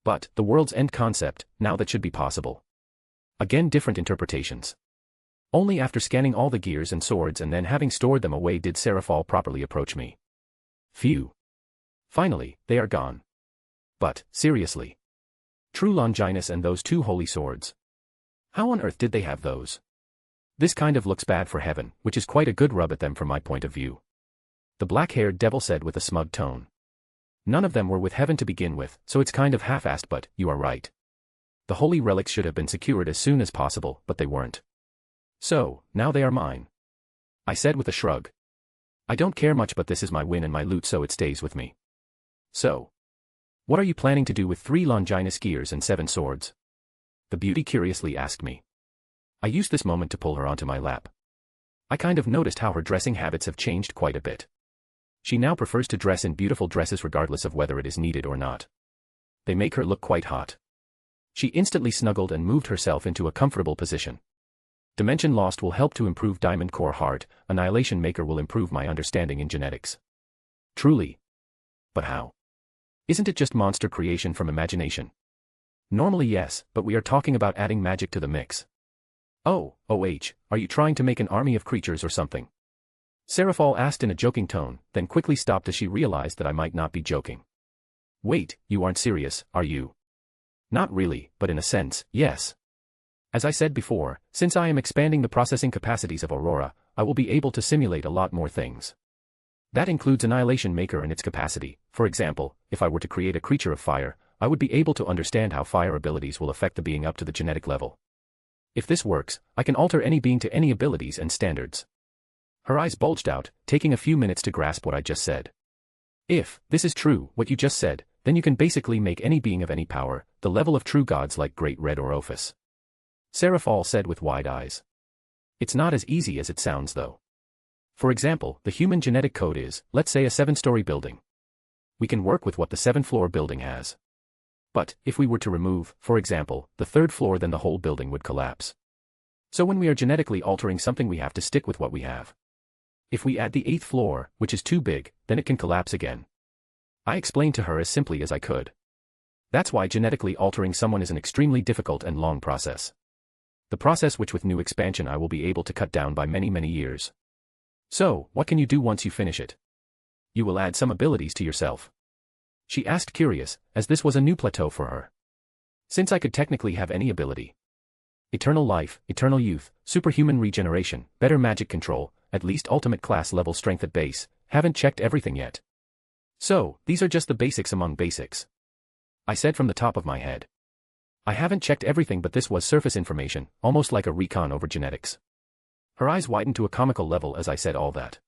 But, the world's end concept, now that should be possible. Again, different interpretations. Only after scanning all the gears and swords and then having stored them away did Seraphal properly approach me. Phew. Finally, they are gone. But, seriously. True Longinus and those two holy swords. How on earth did they have those? This kind of looks bad for heaven, which is quite a good rub at them from my point of view. The black-haired devil said with a smug tone. None of them were with heaven to begin with, so it's kind of half-assed, but, you are right. The holy relics should have been secured as soon as possible, but they weren't. So, now they are mine. I said with a shrug. I don't care much, but this is my win and my loot, so it stays with me. So. What are you planning to do with 3 Longinus gears and 7 swords? The beauty curiously asked me. I used this moment to pull her onto my lap. I kind of noticed how her dressing habits have changed quite a bit. She now prefers to dress in beautiful dresses regardless of whether it is needed or not. They make her look quite hot. She instantly snuggled and moved herself into a comfortable position. Dimension Lost will help to improve Diamond Core Heart, Annihilation Maker will improve my understanding in genetics. Truly. But how? Isn't it just monster creation from imagination? Normally yes, but we are talking about adding magic to the mix. Oh, are you trying to make an army of creatures or something? Seraphal asked in a joking tone, then quickly stopped as she realized that I might not be joking. Wait, you aren't serious, are you? Not really, but in a sense, yes. As I said before, since I am expanding the processing capacities of Aurora, I will be able to simulate a lot more things. That includes Annihilation Maker and its capacity. For example, if I were to create a creature of fire, I would be able to understand how fire abilities will affect the being up to the genetic level. If this works, I can alter any being to any abilities and standards. Her eyes bulged out, taking a few minutes to grasp what I just said. If this is true, what you just said, then you can basically make any being of any power, the level of true gods like Great Red or Ophis. Seraphal said with wide eyes. It's not as easy as it sounds though. For example, the human genetic code is, let's say, a 7-story building. We can work with what the 7th-floor building has. But, if we were to remove, for example, the 3rd floor, then the whole building would collapse. So when we are genetically altering something, we have to stick with what we have. If we add the 8th floor, which is too big, then it can collapse again. I explained to her as simply as I could. That's why genetically altering someone is an extremely difficult and long process. The process which with new expansion I will be able to cut down by many, many years. So, what can you do once you finish it? You will add some abilities to yourself. She asked, curious, as this was a new plateau for her. Since I could technically have any ability. Eternal life, eternal youth, superhuman regeneration, better magic control, at least ultimate class level strength at base, haven't checked everything yet. So, these are just the basics among basics. I said from the top of my head. I haven't checked everything, but this was surface information, almost like a recon over genetics. Her eyes widened to a comical level as I said all that.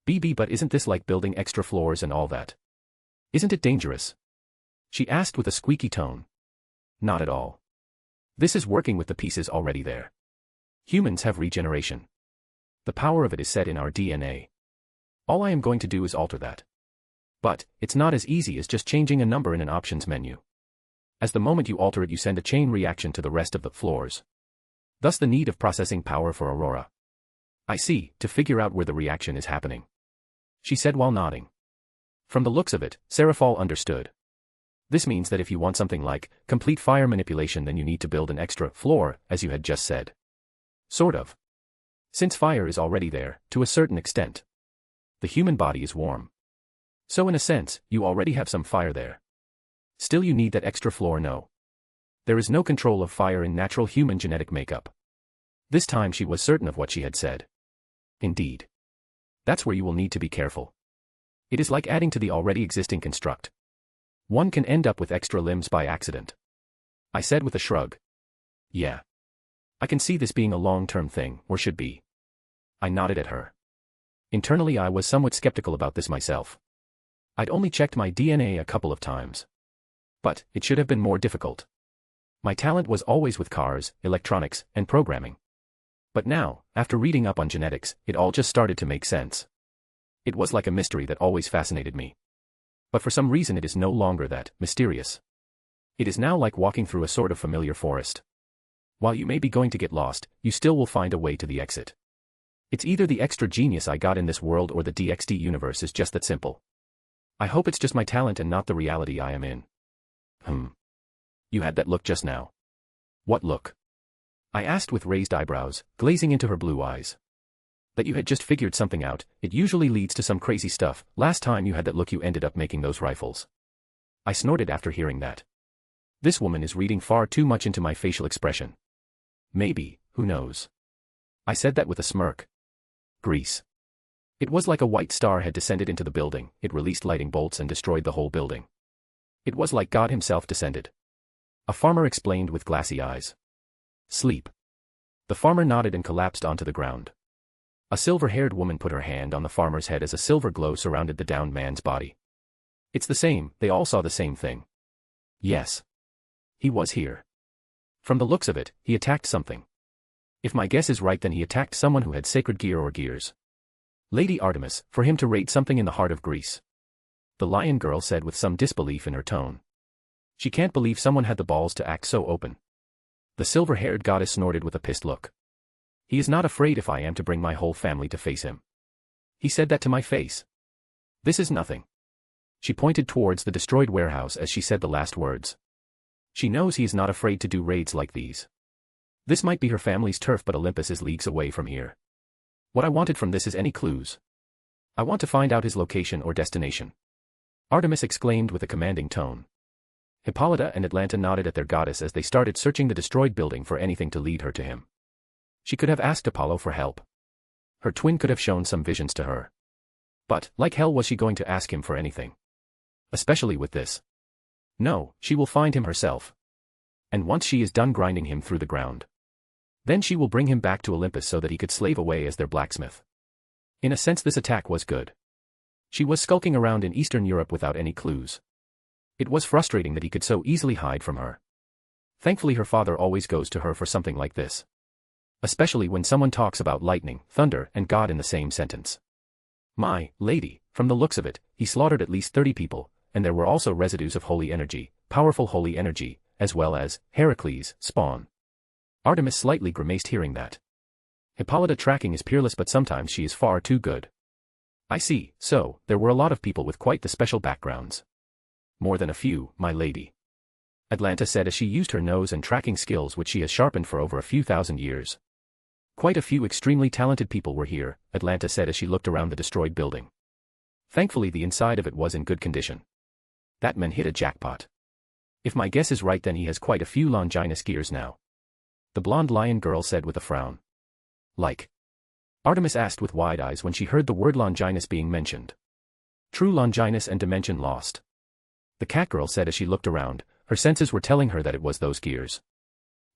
BB, but isn't this like building extra floors and all that? Isn't it dangerous? She asked with a squeaky tone. Not at all. This is working with the pieces already there. Humans have regeneration. The power of it is set in our DNA. All I am going to do is alter that. But, it's not as easy as just changing a number in an options menu. As the moment you alter it, you send a chain reaction to the rest of the floors. Thus the need of processing power for Aurora. I see, to figure out where the reaction is happening. She said while nodding. From the looks of it, Seraphal understood. This means that if you want something like complete fire manipulation, then you need to build an extra floor, as you had just said. Sort of. Since fire is already there, to a certain extent. The human body is warm. So in a sense, you already have some fire there. Still you need that extra floor. No. There is no control of fire in natural human genetic makeup. This time she was certain of what she had said. Indeed. That's where you will need to be careful. It is like adding to the already existing construct. One can end up with extra limbs by accident. I said with a shrug. Yeah. I can see this being a long-term thing, or should be. I nodded at her. Internally I was somewhat skeptical about this myself. I'd only checked my DNA a couple of times. But it should have been more difficult. My talent was always with cars, electronics, and programming. But now, after reading up on genetics, it all just started to make sense. It was like a mystery that always fascinated me. But for some reason it is no longer that mysterious. It is now like walking through a sort of familiar forest. While you may be going to get lost, you still will find a way to the exit. It's either the extra genius I got in this world or the DXD universe is just that simple. I hope it's just my talent and not the reality I am in. You had that look just now. What look? I asked with raised eyebrows, glazing into her blue eyes. That you had just figured something out. It usually leads to some crazy stuff. Last time you had that look you ended up making those rifles. I snorted after hearing that. This woman is reading far too much into my facial expression. Maybe, who knows? I said that with a smirk. Grease. It was like a white star had descended into the building. It released lightning bolts and destroyed the whole building. It was like God himself descended. A farmer explained with glassy eyes. Sleep. The farmer nodded and collapsed onto the ground. A silver-haired woman put her hand on the farmer's head as a silver glow surrounded the downed man's body. It's the same, they all saw the same thing. Yes. He was here. From the looks of it, he attacked something. If my guess is right, then he attacked someone who had sacred gear or gears. Lady Artemis, for him to raid something in the heart of Greece. The lion girl said with some disbelief in her tone. She can't believe someone had the balls to act so open. The silver-haired goddess snorted with a pissed look. He is not afraid if I am to bring my whole family to face him. He said that to my face. This is nothing. She pointed towards the destroyed warehouse as she said the last words. She knows he is not afraid to do raids like these. This might be her family's turf, but Olympus is leagues away from here. What I wanted from this is any clues. I want to find out his location or destination. Artemis exclaimed with a commanding tone. Hippolyta and Atlanta nodded at their goddess as they started searching the destroyed building for anything to lead her to him. She could have asked Apollo for help. Her twin could have shown some visions to her. But, like hell, was she going to ask him for anything? Especially with this. No, she will find him herself. And once she is done grinding him through the ground, then she will bring him back to Olympus so that he could slave away as their blacksmith. In a sense, this attack was good. She was skulking around in Eastern Europe without any clues. It was frustrating that he could so easily hide from her. Thankfully her father always goes to her for something like this. Especially when someone talks about lightning, thunder, and God in the same sentence. My lady, from the looks of it, he slaughtered at least 30 people, and there were also residues of holy energy, powerful holy energy, as well as Heracles' spawn. Artemis slightly grimaced hearing that. Hippolyta tracking is peerless, but sometimes she is far too good. I see, so, there were a lot of people with quite the special backgrounds. More than a few, my lady. Atlanta said as she used her nose and tracking skills which she has sharpened for over a few thousand years. Quite a few extremely talented people were here, Atlanta said as she looked around the destroyed building. Thankfully the inside of it was in good condition. That man hit a jackpot. If my guess is right, then he has quite a few Longinus gears now. The blonde lion girl said with a frown. Like? Artemis asked with wide eyes when she heard the word Longinus being mentioned. True Longinus and dimension lost. The cat girl said as she looked around, her senses were telling her that it was those gears.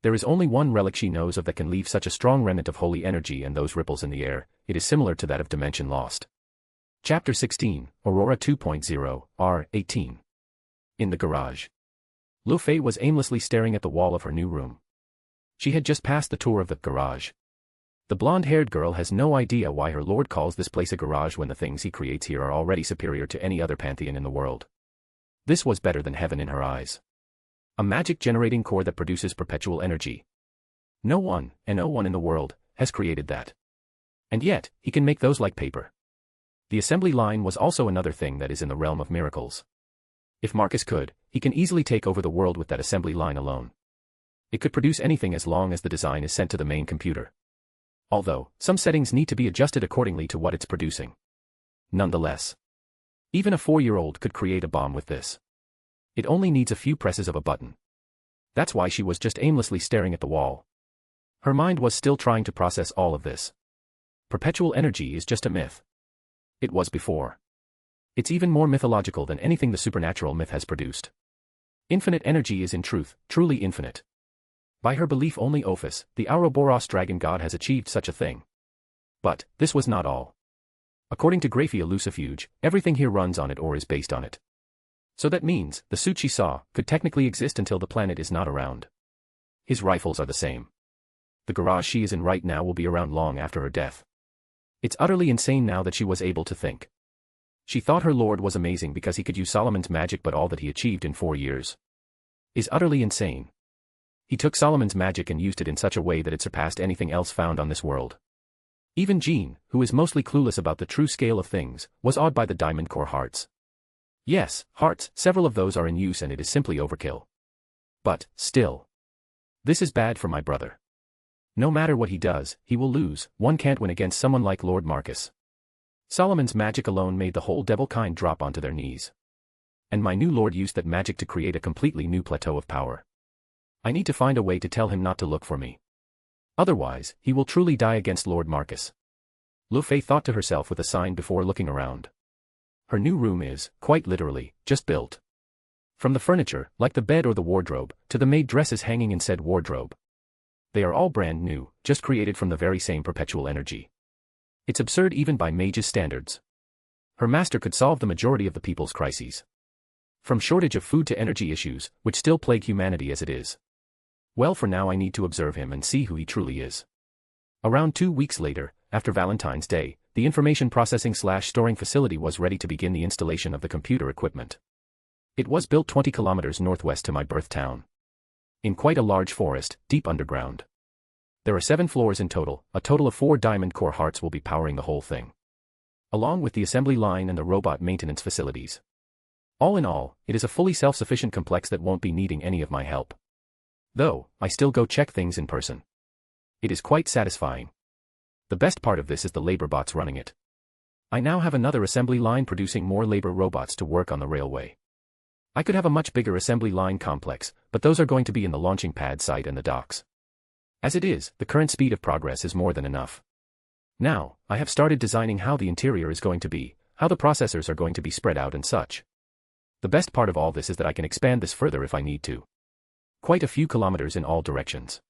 There is only one relic she knows of that can leave such a strong remnant of holy energy and those ripples in the air. It is similar to that of dimension lost. Chapter 16, Aurora 2.0, R18. In the garage. Lu Fei was aimlessly staring at the wall of her new room. She had just passed the tour of the garage. The blonde-haired girl has no idea why her lord calls this place a garage when the things he creates here are already superior to any other pantheon in the world. This was better than heaven in her eyes. A magic-generating core that produces perpetual energy. No one in the world has created that. And yet, he can make those like paper. The assembly line was also another thing that is in the realm of miracles. If Marcus could, he can easily take over the world with that assembly line alone. It could produce anything as long as the design is sent to the main computer. Although, some settings need to be adjusted accordingly to what it's producing. Nonetheless, even a 4-year-old could create a bomb with this. It only needs a few presses of a button. That's why she was just aimlessly staring at the wall. Her mind was still trying to process all of this. Perpetual energy is just a myth. It was before. It's even more mythological than anything the supernatural myth has produced. Infinite energy is in truth, truly infinite. By her belief only Ophis, the Ouroboros dragon god, has achieved such a thing. But, this was not all. According to Graphia Lucifuge, everything here runs on it or is based on it. So that means, the suit she saw, could technically exist until the planet is not around. His rifles are the same. The garage she is in right now will be around long after her death. It's utterly insane now that she was able to think. She thought her lord was amazing because he could use Solomon's magic, but all that he achieved in 4 years is utterly insane. He took Solomon's magic and used it in such a way that it surpassed anything else found on this world. Even Jean, who is mostly clueless about the true scale of things, was awed by the diamond core hearts. Yes, hearts, several of those are in use and it is simply overkill. But, still. This is bad for my brother. No matter what he does, he will lose. One can't win against someone like Lord Marcus. Solomon's magic alone made the whole devil kind drop onto their knees. And my new lord used that magic to create a completely new plateau of power. I need to find a way to tell him not to look for me. Otherwise, he will truly die against Lord Marcus. Lu Fei thought to herself with a sigh before looking around. Her new room is, quite literally, just built. From the furniture, like the bed or the wardrobe, to the maid dresses hanging in said wardrobe. They are all brand new, just created from the very same perpetual energy. It's absurd even by mage's standards. Her master could solve the majority of the people's crises. From shortage of food to energy issues, which still plague humanity as it is. Well, for now I need to observe him and see who he truly is. Around 2 weeks later, after Valentine's Day, the information processing/storing facility was ready to begin the installation of the computer equipment. It was built 20 kilometers northwest to my birth town. In quite a large forest, deep underground. There are 7 floors in total, a total of 4 diamond core hearts will be powering the whole thing. Along with the assembly line and the robot maintenance facilities. All in all, it is a fully self-sufficient complex that won't be needing any of my help. Though, I still go check things in person. It is quite satisfying. The best part of this is the labor bots running it. I now have another assembly line producing more labor robots to work on the railway. I could have a much bigger assembly line complex, but those are going to be in the launching pad site and the docks. As it is, the current speed of progress is more than enough. Now, I have started designing how the interior is going to be, how the processors are going to be spread out and such. The best part of all this is that I can expand this further if I need to. Quite a few kilometers in all directions.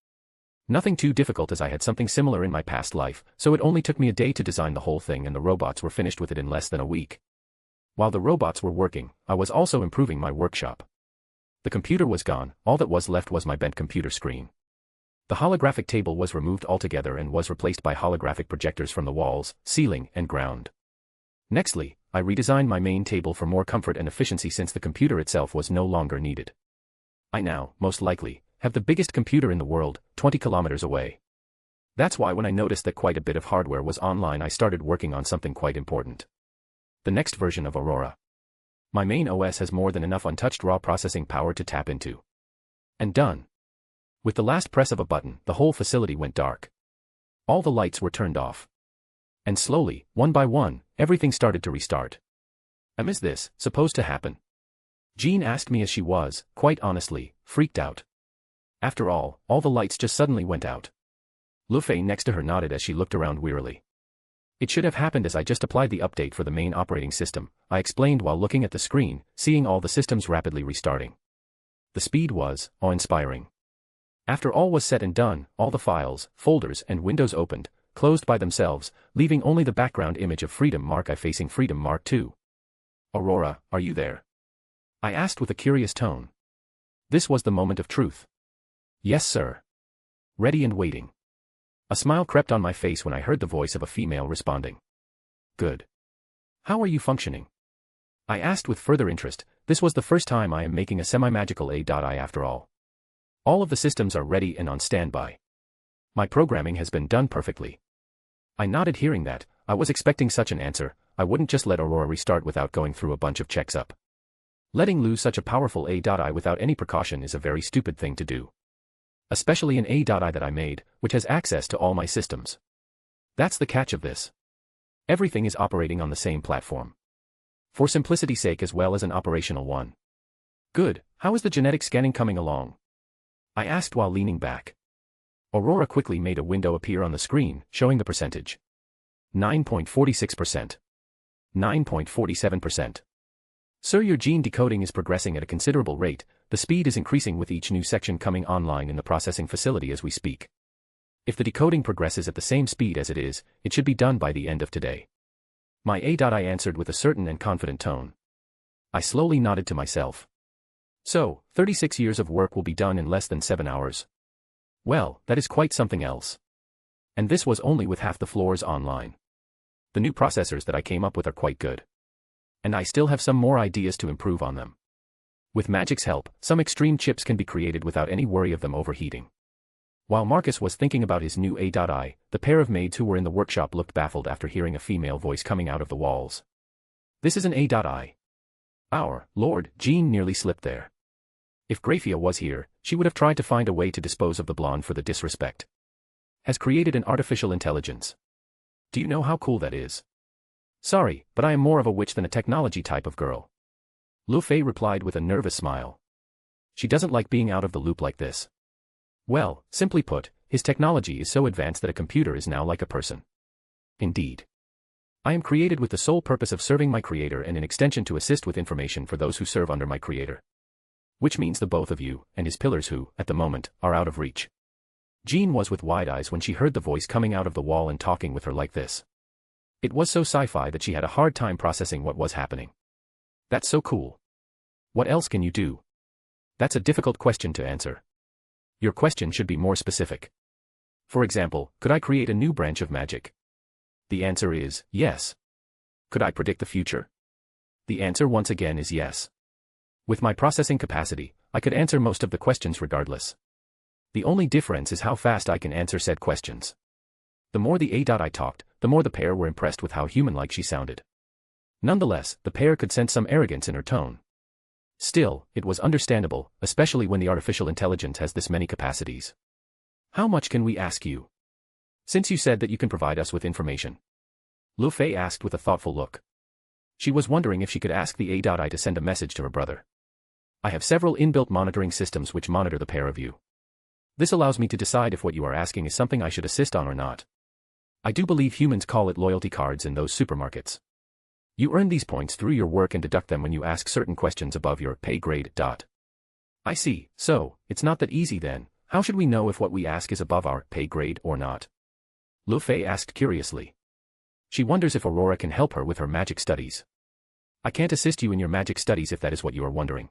Nothing too difficult, as I had something similar in my past life, so it only took me a day to design the whole thing and the robots were finished with it in less than a week. While the robots were working, I was also improving my workshop. The computer was gone, all that was left was my bent computer screen. The holographic table was removed altogether and was replaced by holographic projectors from the walls, ceiling, and ground. Nextly, I redesigned my main table for more comfort and efficiency since the computer itself was no longer needed. I now, most likely, have the biggest computer in the world, 20 kilometers away. That's why when I noticed that quite a bit of hardware was online, I started working on something quite important. The next version of Aurora. My main OS has more than enough untouched raw processing power to tap into. And done. With the last press of a button, the whole facility went dark. All the lights were turned off. And slowly, one by one, everything started to restart. Is this supposed to happen? Jean asked me as she was, quite honestly, freaked out. After all the lights just suddenly went out. Lu Fei next to her nodded as she looked around wearily. It should have happened as I just applied the update for the main operating system, I explained while looking at the screen, seeing all the systems rapidly restarting. The speed was awe-inspiring. After all was said and done, all the files, folders, and windows opened, closed by themselves, leaving only the background image of Freedom Mark I facing Freedom Mark 2. Aurora, are you there? I asked with a curious tone. This was the moment of truth. Yes, sir. Ready and waiting. A smile crept on my face when I heard the voice of a female responding. Good. How are you functioning? I asked with further interest. This was the first time I am making a semi-magical AI after all. All of the systems are ready and on standby. My programming has been done perfectly. I nodded, hearing that. I was expecting such an answer. I wouldn't just let Aurora restart without going through a bunch of checks up. Letting lose such a powerful AI without any precaution is a very stupid thing to do. Especially an AI that I made, which has access to all my systems. That's the catch of this. Everything is operating on the same platform. For simplicity's sake as well as an operational one. Good, how is the genetic scanning coming along? I asked while leaning back. Aurora quickly made a window appear on the screen, showing the percentage. 9.46%. 9.47%. Sir, your gene decoding is progressing at a considerable rate. The speed is increasing with each new section coming online in the processing facility as we speak. If the decoding progresses at the same speed as it is, it should be done by the end of today. My I answered with a certain and confident tone. I slowly nodded to myself. So, 36 years of work will be done in less than 7 hours. Well, that is quite something else. And this was only with half the floors online. The new processors that I came up with are quite good. And I still have some more ideas to improve on them. With Magic's help, some extreme chips can be created without any worry of them overheating. While Marcus was thinking about his new AI, the pair of maids who were in the workshop looked baffled after hearing a female voice coming out of the walls. This is an AI. Our Lord, Jean nearly slipped there. If Graphia was here, she would have tried to find a way to dispose of the blonde for the disrespect. Has created an artificial intelligence. Do you know how cool that is? Sorry, but I am more of a witch than a technology type of girl. Lu Fei replied with a nervous smile. She doesn't like being out of the loop like this. Well, simply put, his technology is so advanced that a computer is now like a person. Indeed. I am created with the sole purpose of serving my creator and in extension to assist with information for those who serve under my creator. Which means the both of you, and his pillars who, at the moment, are out of reach. Jean was with wide eyes when she heard the voice coming out of the wall and talking with her like this. It was so sci-fi that she had a hard time processing what was happening. That's so cool. What else can you do? That's a difficult question to answer. Your question should be more specific. For example, could I create a new branch of magic? The answer is, yes. Could I predict the future? The answer once again is yes. With my processing capacity, I could answer most of the questions regardless. The only difference is how fast I can answer said questions. The more the AI talked, the more the pair were impressed with how human-like she sounded. Nonetheless, the pair could sense some arrogance in her tone. Still, it was understandable, especially when the artificial intelligence has this many capacities. How much can we ask you? Since you said that you can provide us with information. Lu Fei asked with a thoughtful look. She was wondering if she could ask the AI to send a message to her brother. I have several inbuilt monitoring systems which monitor the pair of you. This allows me to decide if what you are asking is something I should assist on or not. I do believe humans call it loyalty cards in those supermarkets. You earn these points through your work and deduct them when you ask certain questions above your pay grade. I see, so, it's not that easy then. How should we know if what we ask is above our pay grade or not? Lu Fei asked curiously. She wonders if Aurora can help her with her magic studies. I can't assist you in your magic studies if that is what you are wondering.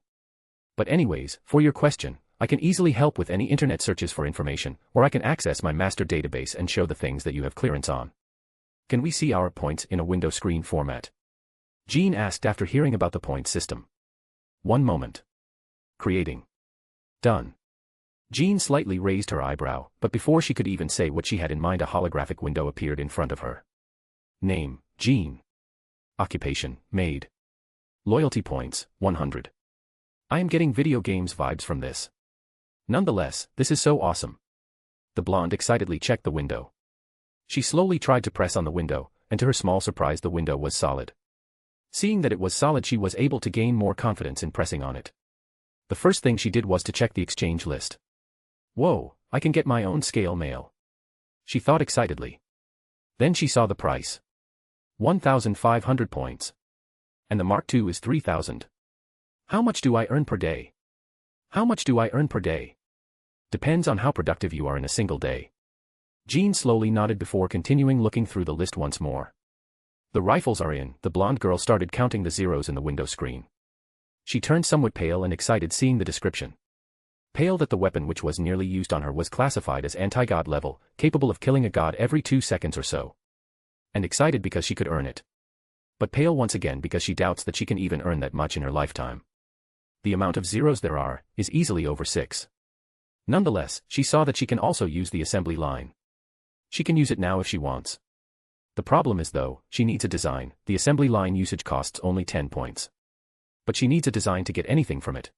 But anyways, for your question, I can easily help with any internet searches for information, or I can access my master database and show the things that you have clearance on. Can we see our points in a window screen format? Jean asked after hearing about the point system. One moment. Creating. Done. Jean slightly raised her eyebrow, but before she could even say what she had in mind, a holographic window appeared in front of her. Name, Jean. Occupation, maid. Loyalty points, 100. I am getting video games vibes from this. Nonetheless, this is so awesome. The blonde excitedly checked the window. She slowly tried to press on the window, and to her small surprise the window was solid. Seeing that it was solid, she was able to gain more confidence in pressing on it. The first thing she did was to check the exchange list. Whoa, I can get my own scale mail. She thought excitedly. Then she saw the price. 1,500 points. And the Mark II is 3,000. How much do I earn per day? How much do I earn per day? Depends on how productive you are in a single day. Jean slowly nodded before continuing looking through the list once more. The rifles are in. The blonde girl started counting the zeros in the window screen. She turned somewhat pale and excited seeing the description. Pale that the weapon which was nearly used on her was classified as anti-god level, capable of killing a god every 2 seconds or so. And excited because she could earn it. But pale once again because she doubts that she can even earn that much in her lifetime. The amount of zeros there are is easily over 6. Nonetheless, she saw that she can also use the assembly line. She can use it now if she wants. The problem is though, she needs a design. The assembly line usage costs only 10 points. But she needs a design to get anything from it.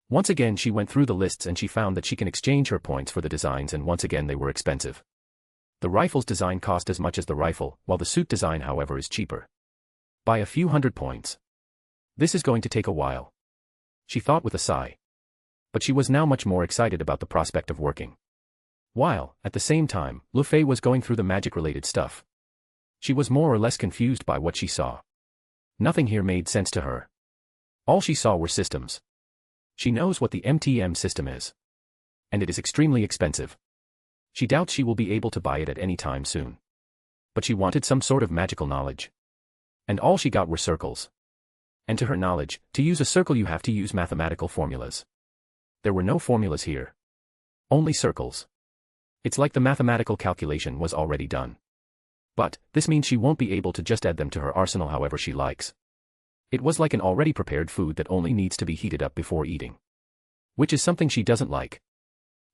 Once again she went through the lists and she found that she can exchange her points for the designs, and once again they were expensive. The rifle's design cost as much as the rifle, while the suit design however is cheaper. By a few hundred points. This is going to take a while. She thought with a sigh. But she was now much more excited about the prospect of working. While, at the same time, Lu Fei was going through the magic-related stuff. She was more or less confused by what she saw. Nothing here made sense to her. All she saw were systems. She knows what the MTM system is. And it is extremely expensive. She doubts she will be able to buy it at any time soon. But she wanted some sort of magical knowledge. And all she got were circles. And to her knowledge, to use a circle you have to use mathematical formulas. There were no formulas here. Only circles. It's like the mathematical calculation was already done. But, this means she won't be able to just add them to her arsenal however she likes. It was like an already prepared food that only needs to be heated up before eating. Which is something she doesn't like.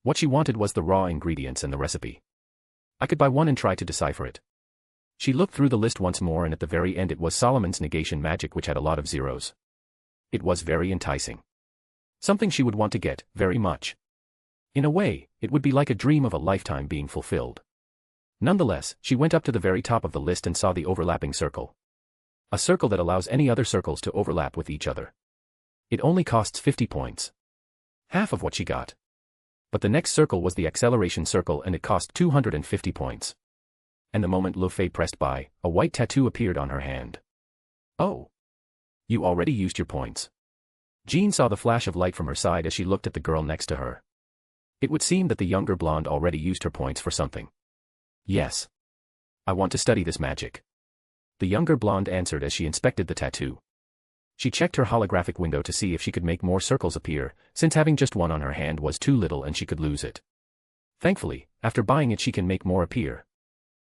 What she wanted was the raw ingredients and the recipe. I could buy one and try to decipher it. She looked through the list once more and at the very end it was Solomon's negation magic which had a lot of zeros. It was very enticing. Something she would want to get, very much. In a way, it would be like a dream of a lifetime being fulfilled. Nonetheless, she went up to the very top of the list and saw the overlapping circle. A circle that allows any other circles to overlap with each other. It only costs 50 points. Half of what she got. But the next circle was the acceleration circle and it cost 250 points. And the moment Lu Fei pressed buy, a white tattoo appeared on her hand. Oh. You already used your points. Jean saw the flash of light from her side as she looked at the girl next to her. It would seem that the younger blonde already used her points for something. Yes. I want to study this magic. The younger blonde answered as she inspected the tattoo. She checked her holographic window to see if she could make more circles appear, since having just one on her hand was too little and she could lose it. Thankfully, after buying it she can make more appear.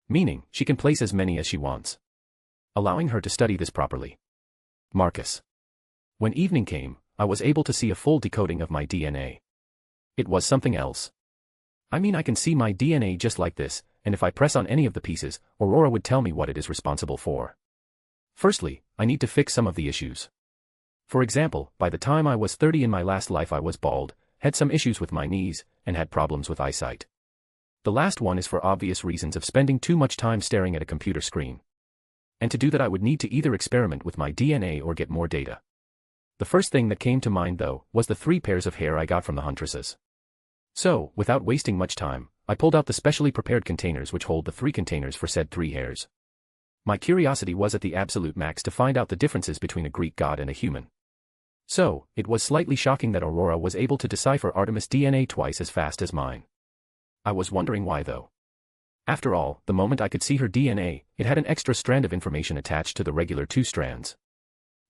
Meaning, she can place as many as she wants. Allowing her to study this properly. Marcus. When evening came, I was able to see a full decoding of my DNA. It was something else. I mean I can see my DNA just like this, and if I press on any of the pieces, Aurora would tell me what it is responsible for. Firstly, I need to fix some of the issues. For example, by the time I was 30 in my last life I was bald, had some issues with my knees, and had problems with eyesight. The last one is for obvious reasons of spending too much time staring at a computer screen. And to do that I would need to either experiment with my DNA or get more data. The first thing that came to mind though, was the 3 pairs of hair I got from the huntresses. So, without wasting much time, I pulled out the specially prepared containers which hold the 3 containers for said 3 hairs. My curiosity was at the absolute max to find out the differences between a Greek god and a human. So, it was slightly shocking that Aurora was able to decipher Artemis DNA twice as fast as mine. I was wondering why though. After all, the moment I could see her DNA, it had an extra strand of information attached to the regular 2 strands.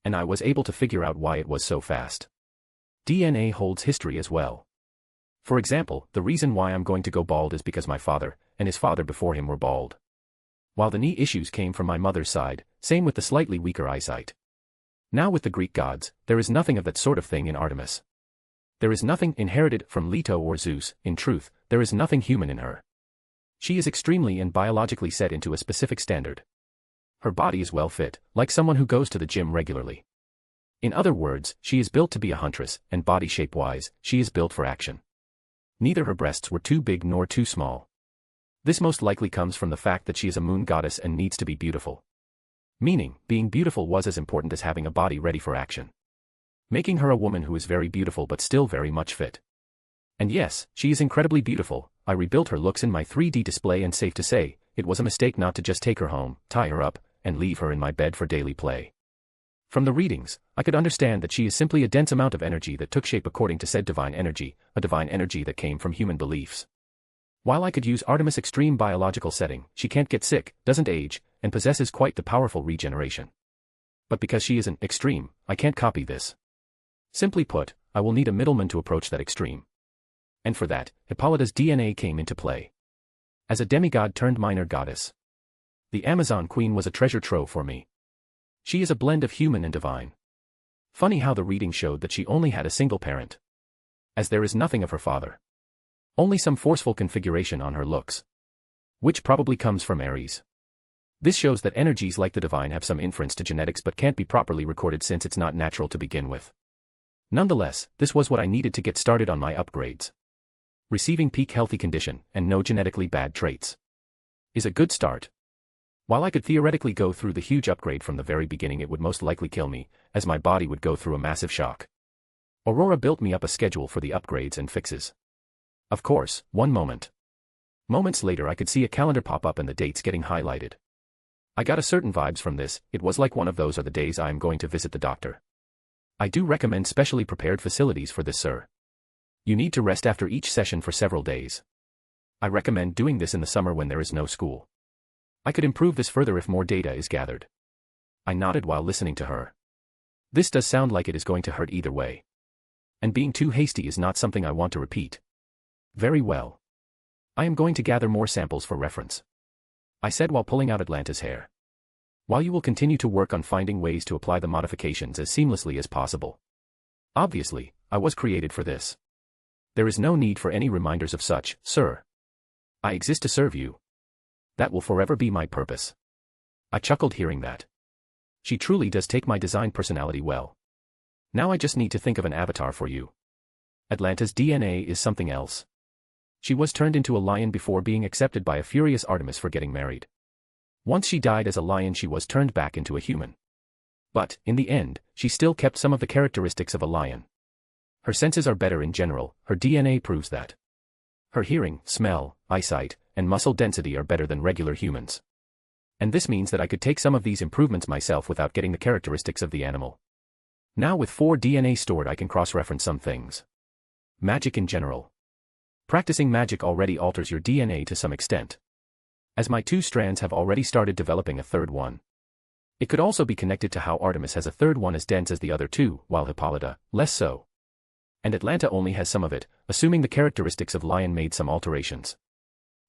And I was able to figure out why it was so fast. DNA holds history as well. For example, the reason why I'm going to go bald is because my father, and his father before him were bald. While the knee issues came from my mother's side, same with the slightly weaker eyesight. Now with the Greek gods, there is nothing of that sort of thing in Artemis. There is nothing inherited from Leto or Zeus, in truth, there is nothing human in her. She is extremely and biologically set into a specific standard. Her body is well fit, like someone who goes to the gym regularly. In other words, she is built to be a huntress, and body shape-wise, she is built for action. Neither her breasts were too big nor too small. This most likely comes from the fact that she is a moon goddess and needs to be beautiful. Meaning, being beautiful was as important as having a body ready for action. Making her a woman who is very beautiful but still very much fit. And yes, she is incredibly beautiful. I rebuilt her looks in my 3D display and safe to say, it was a mistake not to just take her home, tie her up, and leave her in my bed for daily play. From the readings, I could understand that she is simply a dense amount of energy that took shape according to said divine energy, a divine energy that came from human beliefs. While I could use Artemis' extreme biological setting, she can't get sick, doesn't age, and possesses quite the powerful regeneration. But because she is an extreme, I can't copy this. Simply put, I will need a middleman to approach that extreme. And for that, Hippolyta's DNA came into play. As a demigod turned minor goddess. The Amazon Queen was a treasure trove for me. She is a blend of human and divine. Funny how the reading showed that she only had a single parent. As there is nothing of her father. Only some forceful configuration on her looks. Which probably comes from Aries. This shows that energies like the divine have some inference to genetics but can't be properly recorded since it's not natural to begin with. Nonetheless, this was what I needed to get started on my upgrades. Receiving peak healthy condition, and no genetically bad traits. is a good start. While I could theoretically go through the huge upgrade from the very beginning, it would most likely kill me, as my body would go through a massive shock. Aurora built me up a schedule for the upgrades and fixes. Of course, one moment. Moments later I could see a calendar pop up and the dates getting highlighted. I got a certain vibes from this. It was like one of those are the days I am going to visit the doctor. I do recommend specially prepared facilities for this, sir. You need to rest after each session for several days. I recommend doing this in the summer when there is no school. I could improve this further if more data is gathered. I nodded while listening to her. This does sound like it is going to hurt either way. And being too hasty is not something I want to repeat. Very well. I am going to gather more samples for reference, I said while pulling out Atlanta's hair. While you will continue to work on finding ways to apply the modifications as seamlessly as possible. Obviously, I was created for this. There is no need for any reminders of such, sir. I exist to serve you. That will forever be my purpose. I chuckled hearing that. She truly does take my design personality well. Now I just need to think of an avatar for you. Atlanta's DNA is something else. She was turned into a lion before being accepted by a furious Artemis for getting married. Once she died as a lion, she was turned back into a human. But, in the end, she still kept some of the characteristics of a lion. Her senses are better in general, her DNA proves that. Her hearing, smell, eyesight, and muscle density are better than regular humans. And this means that I could take some of these improvements myself without getting the characteristics of the animal. Now with 4 DNA stored I can cross-reference some things. Magic in general. Practicing magic already alters your DNA to some extent. As my 2 strands have already started developing a third one. It could also be connected to how Artemis has a third one as dense as the other 2, while Hippolyta, less so. And Atlanta only has some of it, assuming the characteristics of lion made some alterations.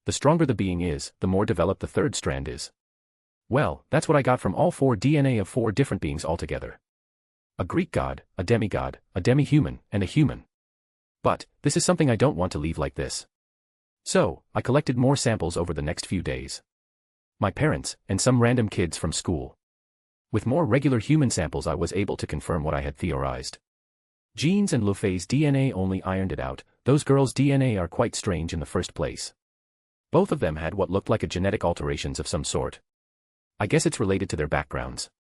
The stronger the being is, the more developed the third strand is. Well, that's what I got from all 4 DNA of 4 different beings altogether. A Greek god, a demigod, a demi-human, and a human. But, this is something I don't want to leave like this. So, I collected more samples over the next few days. My parents, and some random kids from school. With more regular human samples I was able to confirm what I had theorized. Jean's and Lufay's DNA only ironed it out. Those girls' DNA are quite strange in the first place. Both of them had what looked like a genetic alterations of some sort. I guess it's related to their backgrounds.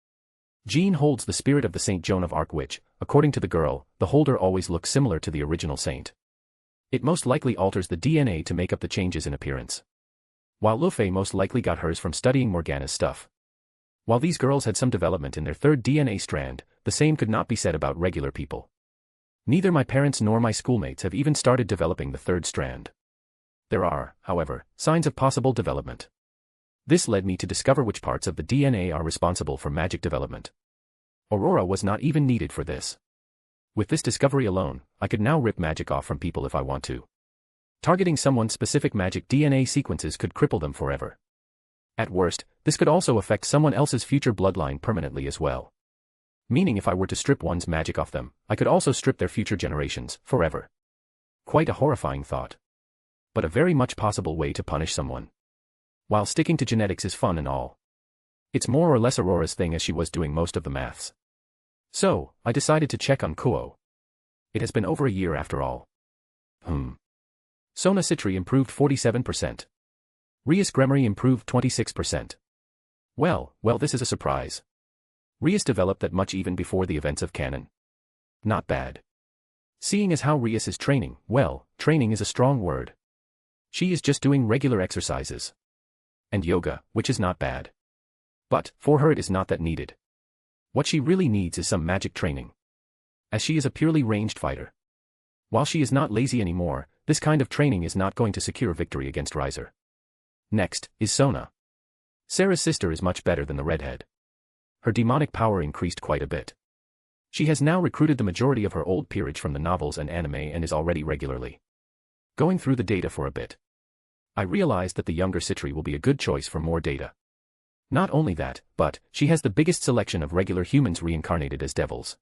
Jean holds the spirit of the Saint Joan of Arc which, according to the girl, the holder always looks similar to the original saint. It most likely alters the DNA to make up the changes in appearance. While Lufay most likely got hers from studying Morgana's stuff. While these girls had some development in their third DNA strand, the same could not be said about regular people. Neither my parents nor my schoolmates have even started developing the third strand. There are, however, signs of possible development. This led me to discover which parts of the DNA are responsible for magic development. Aurora was not even needed for this. With this discovery alone, I could now rip magic off from people if I want to. Targeting someone's specific magic DNA sequences could cripple them forever. At worst, this could also affect someone else's future bloodline permanently as well. Meaning if I were to strip one's magic off them, I could also strip their future generations, forever. Quite a horrifying thought. But a very much possible way to punish someone. While sticking to genetics is fun and all. It's more or less Aurora's thing as she was doing most of the maths. So, I decided to check on Kuo. It has been over a year after all. Sona Citri improved 47%. Rias Gremory improved 26%. Well, this is a surprise. Rias developed that much even before the events of canon. Not bad. Seeing as how Rias is training, well, training is a strong word. She is just doing regular exercises. And yoga, which is not bad. But, for her it is not that needed. What she really needs is some magic training. As she is a purely ranged fighter. While she is not lazy anymore, this kind of training is not going to secure victory against Riser. Next, is Sona. Sarah's sister is much better than the redhead. Her demonic power increased quite a bit. She has now recruited the majority of her old peerage from the novels and anime and is already regularly going through the data for a bit. I realized that the younger Citri will be a good choice for more data. Not only that, but she has the biggest selection of regular humans reincarnated as devils.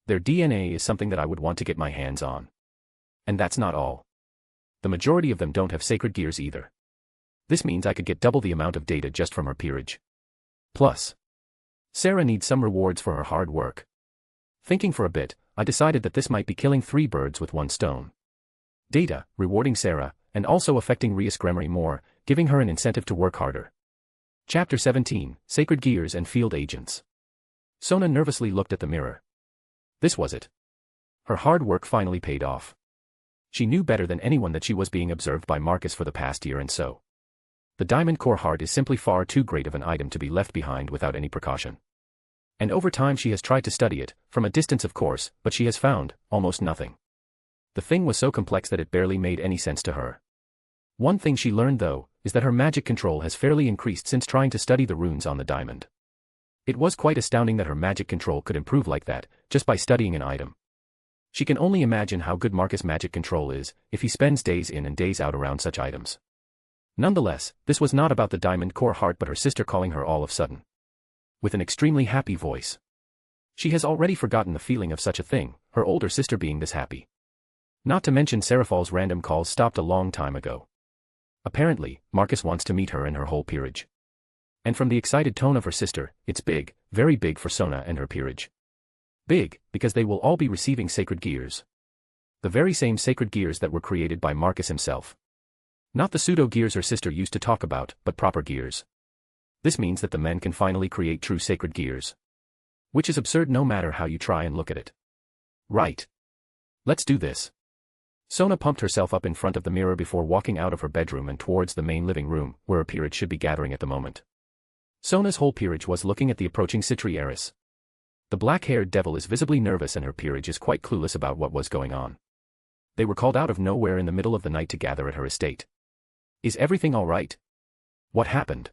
Their DNA is something that I would want to get my hands on. And that's not all. The majority of them don't have sacred gears either. This means I could get double the amount of data just from her peerage. Plus, Sarah needs some rewards for her hard work. Thinking for a bit, I decided that this might be killing 3 birds with 1 stone. Data, rewarding Sarah, and also affecting Rias Gremory more, giving her an incentive to work harder. Chapter 17, Sacred Gears and Field Agents. Sona nervously looked at the mirror. This was it. Her hard work finally paid off. She knew better than anyone that she was being observed by Marcus for the past year, and so the diamond core heart is simply far too great of an item to be left behind without any precaution. And over time she has tried to study it, from a distance of course, but she has found almost nothing. The thing was so complex that it barely made any sense to her. One thing she learned though, is that her magic control has fairly increased since trying to study the runes on the diamond. It was quite astounding that her magic control could improve like that, just by studying an item. She can only imagine how good Marcus' magic control is, if he spends days in and days out around such items. Nonetheless, this was not about the diamond core heart but her sister calling her all of a sudden. With an extremely happy voice. She has already forgotten the feeling of such a thing, her older sister being this happy. Not to mention Seraph's random calls stopped a long time ago. Apparently, Marcus wants to meet her and her whole peerage. And from the excited tone of her sister, it's big, very big for Sona and her peerage. Big, because they will all be receiving sacred gears. The very same sacred gears that were created by Marcus himself. Not the pseudo-gears her sister used to talk about, but proper gears. This means that the men can finally create true sacred gears. Which is absurd no matter how you try and look at it. Right. Let's do this. Sona pumped herself up in front of the mirror before walking out of her bedroom and towards the main living room, where her peerage should be gathering at the moment. Sona's whole peerage was looking at the approaching Citri heiress. The black-haired devil is visibly nervous and her peerage is quite clueless about what was going on. They were called out of nowhere in the middle of the night to gather at her estate. Is everything all right? What happened?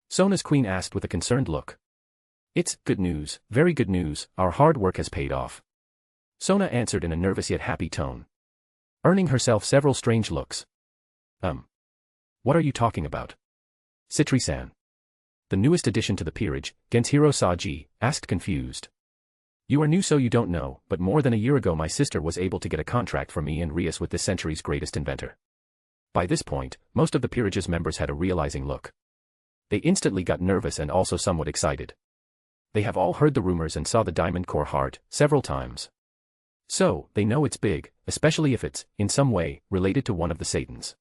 Sona's queen asked with a concerned look. It's good news, very good news, our hard work has paid off. Sona answered in a nervous yet happy tone, earning herself several strange looks. What are you talking about? Citri-san. The newest addition to the peerage, Genshiro Saji, asked confused. You are new so you don't know, but more than a year ago my sister was able to get a contract for me and Rias with this century's greatest inventor. By this point, most of the peerage's members had a realizing look. They instantly got nervous and also somewhat excited. They have all heard the rumors and saw the diamond core heart several times. So, they know it's big, especially if it's, in some way, related to one of the Satans.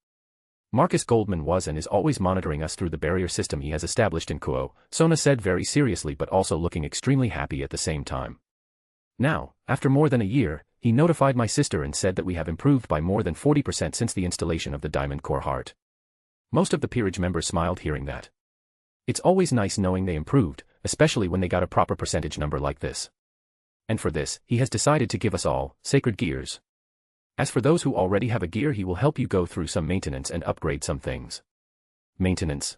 Marcus Goldman was and is always monitoring us through the barrier system he has established in Kuo, Sona said very seriously but also looking extremely happy at the same time. Now, after more than a year, he notified my sister and said that we have improved by more than 40% since the installation of the diamond core heart. Most of the peerage members smiled hearing that. It's always nice knowing they improved, especially when they got a proper percentage number like this. And for this, he has decided to give us all sacred gears. As for those who already have a gear, he will help you go through some maintenance and upgrade some things. Maintenance?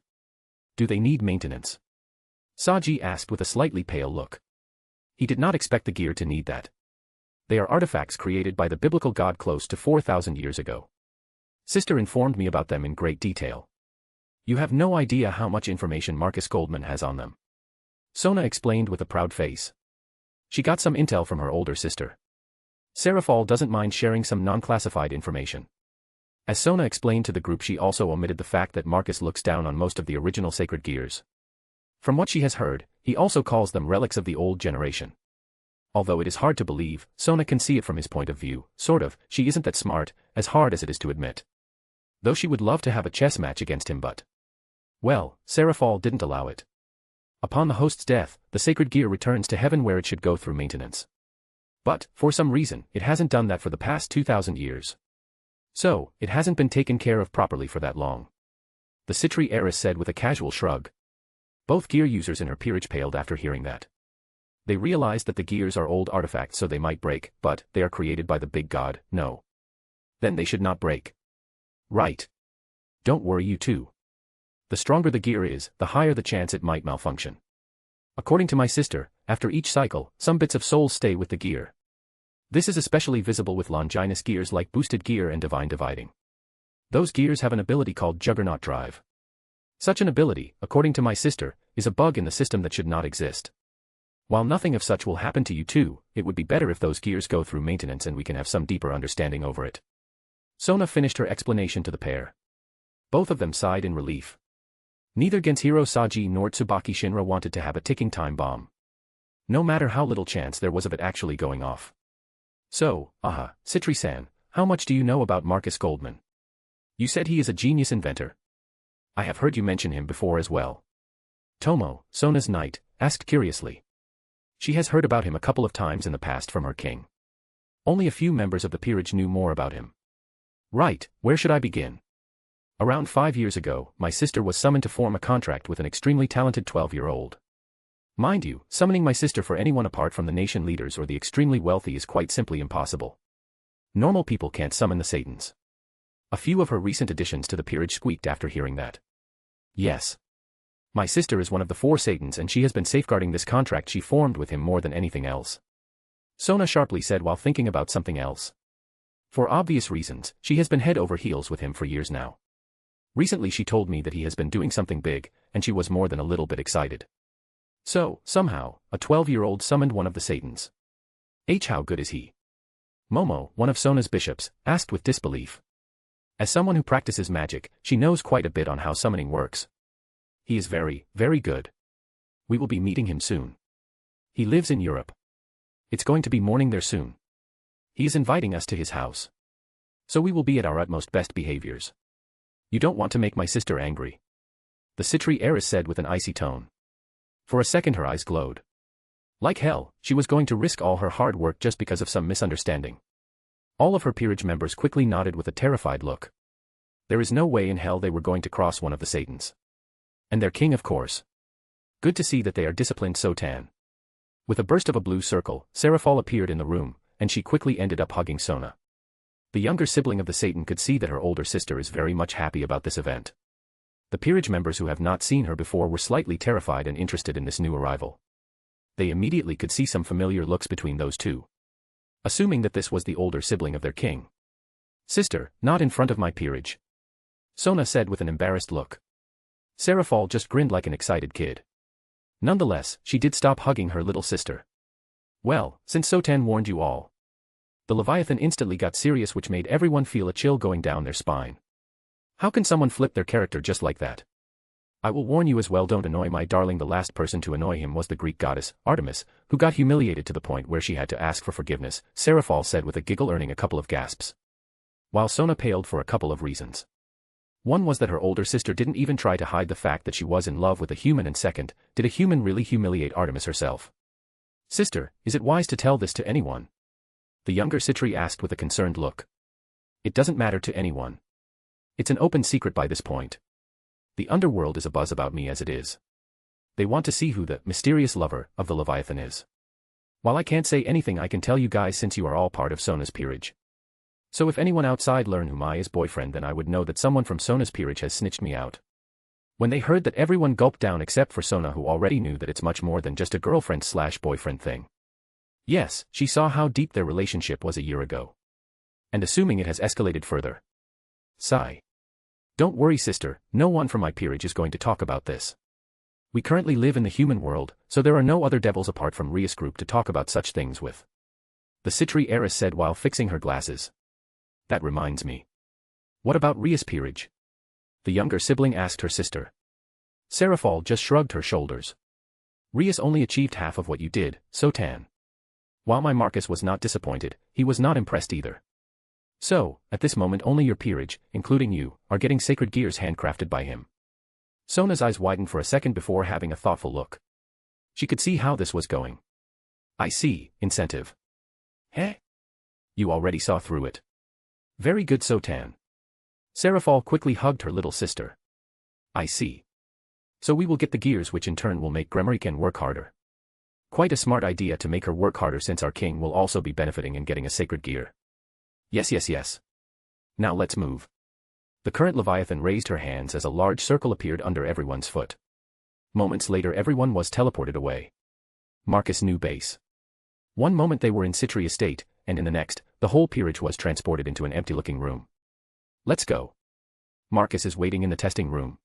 Do they need maintenance? Saji asked with a slightly pale look. He did not expect the gear to need that. They are artifacts created by the biblical god close to 4,000 years ago. Sister informed me about them in great detail. You have no idea how much information Marcus Goldman has on them. Sona explained with a proud face. She got some intel from her older sister. Seraphal doesn't mind sharing some non-classified information. As Sona explained to the group, she also omitted the fact that Marcus looks down on most of the original sacred gears. From what she has heard, he also calls them relics of the old generation. Although it is hard to believe, Sona can see it from his point of view, sort of. She isn't that smart, as hard as it is to admit. Though she would love to have a chess match against him, but well, Seraphal didn't allow it. Upon the host's death, the sacred gear returns to heaven where it should go through maintenance. But, for some reason, it hasn't done that for the past 2,000 years. So, it hasn't been taken care of properly for that long. The Citri heiress said with a casual shrug. Both gear users in her peerage paled after hearing that. They realized that the gears are old artifacts so they might break, but they are created by the big god, no. Then they should not break. Right. Don't worry, you too. The stronger the gear is, the higher the chance it might malfunction. According to my sister, after each cycle, some bits of souls stay with the gear. This is especially visible with Longinus gears like boosted gear and divine dividing. Those gears have an ability called juggernaut drive. Such an ability, according to my sister, is a bug in the system that should not exist. While nothing of such will happen to you too, it would be better if those gears go through maintenance and we can have some deeper understanding over it. Sona finished her explanation to the pair. Both of them sighed in relief. Neither Genshiro Saji nor Tsubaki Shinra wanted to have a ticking time bomb. No matter how little chance there was of it actually going off. So, Citri-san, how much do you know about Marcus Goldman? You said he is a genius inventor. I have heard you mention him before as well. Tomo, Sona's knight, asked curiously. She has heard about him a couple of times in the past from her king. Only a few members of the peerage knew more about him. Right, where should I begin? Around 5 years ago, my sister was summoned to form a contract with an extremely talented 12-year-old. Mind you, summoning my sister for anyone apart from the nation leaders or the extremely wealthy is quite simply impossible. Normal people can't summon the Satans. A few of her recent additions to the peerage squeaked after hearing that. Yes. My sister is one of the 4 Satans and she has been safeguarding this contract she formed with him more than anything else. Sona sharply said while thinking about something else. For obvious reasons, she has been head over heels with him for years now. Recently she told me that he has been doing something big, and she was more than a little bit excited. So, somehow, a 12-year-old summoned one of the Satans. How good is he? Momo, one of Sona's bishops, asked with disbelief. As someone who practices magic, she knows quite a bit on how summoning works. He is very, very good. We will be meeting him soon. He lives in Europe. It's going to be morning there soon. He is inviting us to his house. So we will be at our utmost best behaviors. You don't want to make my sister angry. The Citri heiress said with an icy tone. For a second her eyes glowed. Like hell, she was going to risk all her hard work just because of some misunderstanding. All of her peerage members quickly nodded with a terrified look. There is no way in hell they were going to cross one of the Satans. And their king, of course. Good to see that they are disciplined, Sotan. With a burst of a blue circle, Seraphol appeared in the room, and she quickly ended up hugging Sona. The younger sibling of the Satan could see that her older sister is very much happy about this event. The peerage members who have not seen her before were slightly terrified and interested in this new arrival. They immediately could see some familiar looks between those two. Assuming that this was the older sibling of their king. Sister, not in front of my peerage. Sona said with an embarrassed look. Seraphol just grinned like an excited kid. Nonetheless, she did stop hugging her little sister. Well, since Sotan warned you all. The Leviathan instantly got serious, which made everyone feel a chill going down their spine. How can someone flip their character just like that? I will warn you as well, don't annoy my darling. The last person to annoy him was the Greek goddess, Artemis, who got humiliated to the point where she had to ask for forgiveness, Seraphol said with a giggle, earning a couple of gasps. While Sona paled for a couple of reasons. One was that her older sister didn't even try to hide the fact that she was in love with a human, and second, did a human really humiliate Artemis herself? Sister, is it wise to tell this to anyone? The younger Citri asked with a concerned look. It doesn't matter to anyone. It's an open secret by this point. The underworld is abuzz about me as it is. They want to see who the mysterious lover of the Leviathan is. While I can't say anything, I can tell you guys since you are all part of Sona's peerage. So if anyone outside learn who my is boyfriend, then I would know that someone from Sona's peerage has snitched me out. When they heard that, everyone gulped down except for Sona, who already knew that it's much more than just a girlfriend/boyfriend thing. Yes, she saw how deep their relationship was a year ago. And assuming it has escalated further. Sigh. Don't worry, sister, no one from my peerage is going to talk about this. We currently live in the human world, so there are no other devils apart from Rias group to talk about such things with. The Citri heiress said while fixing her glasses. That reminds me. What about Rias peerage? The younger sibling asked her sister. Seraphol just shrugged her shoulders. Rias only achieved half of what you did, Sotan. While my Marcus was not disappointed, he was not impressed either. So, at this moment only your peerage, including you, are getting sacred gears handcrafted by him. Sona's eyes widened for a second before having a thoughtful look. She could see how this was going. I see, incentive. Heh? You already saw through it. Very good, Sotan. Seraphol quickly hugged her little sister. I see. So we will get the gears, which in turn will make Gremarican work harder. Quite a smart idea to make her work harder, since our king will also be benefiting and getting a sacred gear. Yes. Now let's move. The current Leviathan raised her hands as a large circle appeared under everyone's foot. Moments later everyone was teleported away. Marcus' new base. One moment they were in Citri estate, and in the next, the whole peerage was transported into an empty-looking room. Let's go. Marcus is waiting in the testing room.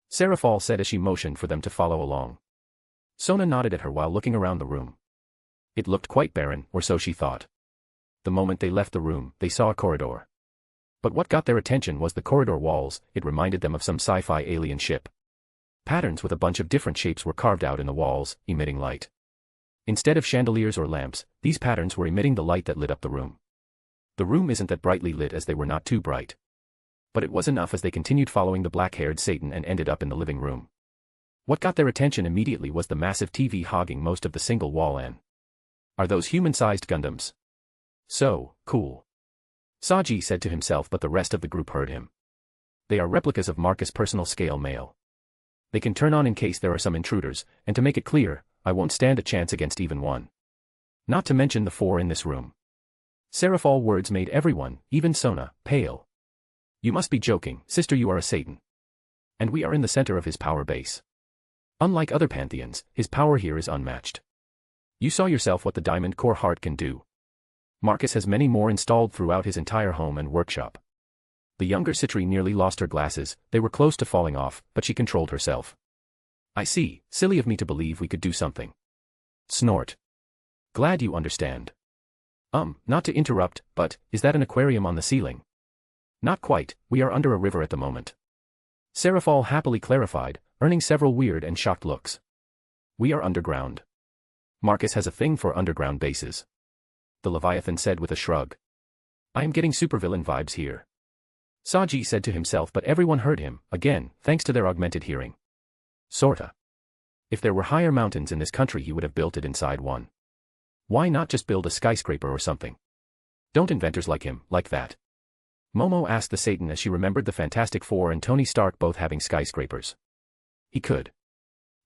Seraphol said as she motioned for them to follow along. Sona nodded at her while looking around the room. It looked quite barren, or so she thought. The moment they left the room, they saw a corridor. But what got their attention was the corridor walls. It reminded them of some sci-fi alien ship. Patterns with a bunch of different shapes were carved out in the walls, emitting light. Instead of chandeliers or lamps, these patterns were emitting the light that lit up the room. The room isn't that brightly lit, as they were not too bright. But it was enough as they continued following the black-haired Satan and ended up in the living room. What got their attention immediately was the massive TV hogging most of the single wall. Are those human-sized Gundams? So cool. Saji said to himself, but the rest of the group heard him. They are replicas of Marcus' personal scale mail. They can turn on in case there are some intruders, and to make it clear, I won't stand a chance against even one. Not to mention the 4 in this room. Seraphol words made everyone, even Sona, pale. You must be joking, sister, you are a Satan. And we are in the center of his power base. Unlike other pantheons, his power here is unmatched. You saw yourself what the Diamond Core Heart can do. Marcus has many more installed throughout his entire home and workshop. The younger Citri nearly lost her glasses, they were close to falling off, but she controlled herself. I see, silly of me to believe we could do something. Snort. Glad you understand. Not to interrupt, but, is that an aquarium on the ceiling? Not quite, we are under a river at the moment. Seraphol happily clarified, earning several weird and shocked looks. We are underground. Marcus has a thing for underground bases. The Leviathan said with a shrug. I am getting supervillain vibes here. Saji said to himself, but everyone heard him, again, thanks to their augmented hearing. Sorta. If there were higher mountains in this country he would have built it inside one. Why not just build a skyscraper or something? Don't inventors like him, like that? Momo asked the Satan as she remembered the Fantastic Four and Tony Stark both having skyscrapers. He could.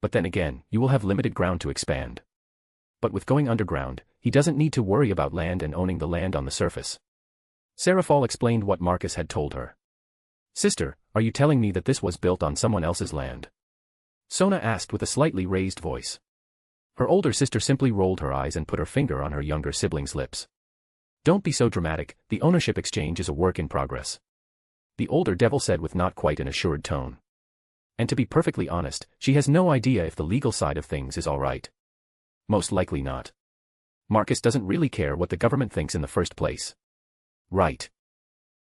But then again, you will have limited ground to expand. But with going underground, he doesn't need to worry about land and owning the land on the surface. Seraphol explained what Marcus had told her. Sister, are you telling me that this was built on someone else's land? Sona asked with a slightly raised voice. Her older sister simply rolled her eyes and put her finger on her younger sibling's lips. Don't be so dramatic, the ownership exchange is a work in progress. The older devil said with not quite an assured tone. And to be perfectly honest, she has no idea if the legal side of things is all right. Most likely not. Marcus doesn't really care what the government thinks in the first place. Right.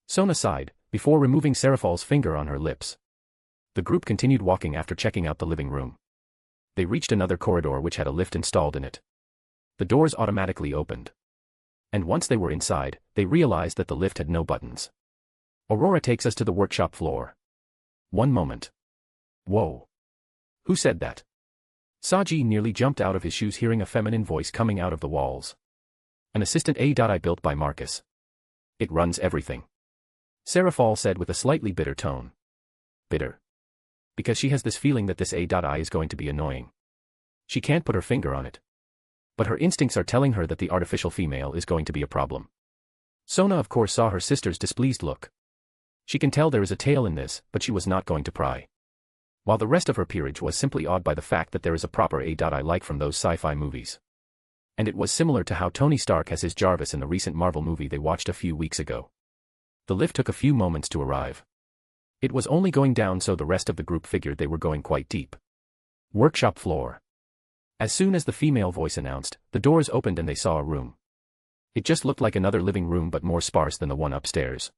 Sona sighed, before removing Seraphol's finger on her lips. The group continued walking after checking out the living room. They reached another corridor which had a lift installed in it. The doors automatically opened. And once they were inside, they realized that the lift had no buttons. Aurora takes us to the workshop floor. One moment. Whoa. Who said that? Saji nearly jumped out of his shoes hearing a feminine voice coming out of the walls. An assistant AI built by Marcus. It runs everything. Seraphol said with a slightly bitter tone. Bitter. Because she has this feeling that this AI is going to be annoying. She can't put her finger on it. But her instincts are telling her that the artificial female is going to be a problem. Sona of course saw her sister's displeased look. She can tell there is a tale in this, but she was not going to pry. While the rest of her peerage was simply awed by the fact that there is a proper AI like from those sci-fi movies. And it was similar to how Tony Stark has his Jarvis in the recent Marvel movie they watched a few weeks ago. The lift took a few moments to arrive. It was only going down, so the rest of the group figured they were going quite deep. Workshop floor. As soon as the female voice announced, the doors opened and they saw a room. It just looked like another living room but more sparse than the one upstairs.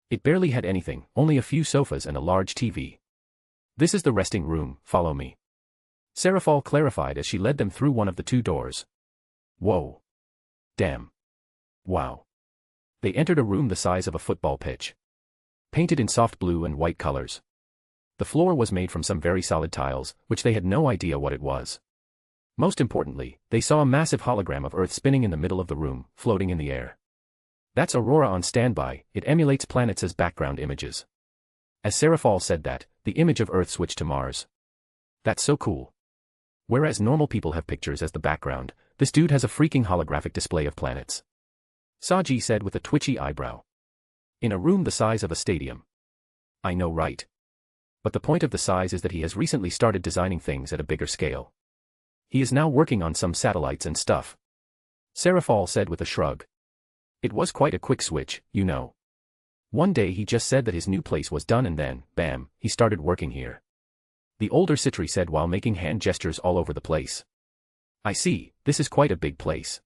It barely had anything, only a few sofas and a large TV. This is the resting room, follow me. Seraphol clarified as she led them through one of the 2 doors. Whoa. Damn. Wow. They entered a room the size of a football pitch. Painted in soft blue and white colors. The floor was made from some very solid tiles, which they had no idea what it was. Most importantly, they saw a massive hologram of Earth spinning in the middle of the room, floating in the air. That's Aurora on standby, it emulates planets as background images. As Seraphol said that, the image of Earth switched to Mars. That's so cool. Whereas normal people have pictures as the background, this dude has a freaking holographic display of planets. Saji said with a twitchy eyebrow. In a room the size of a stadium. I know, right? But the point of the size is that he has recently started designing things at a bigger scale. He is now working on some satellites and stuff. Seraphol said with a shrug. It was quite a quick switch, you know. One day he just said that his new place was done and then, bam, he started working here. The older Citri said while making hand gestures all over the place. I see, this is quite a big place.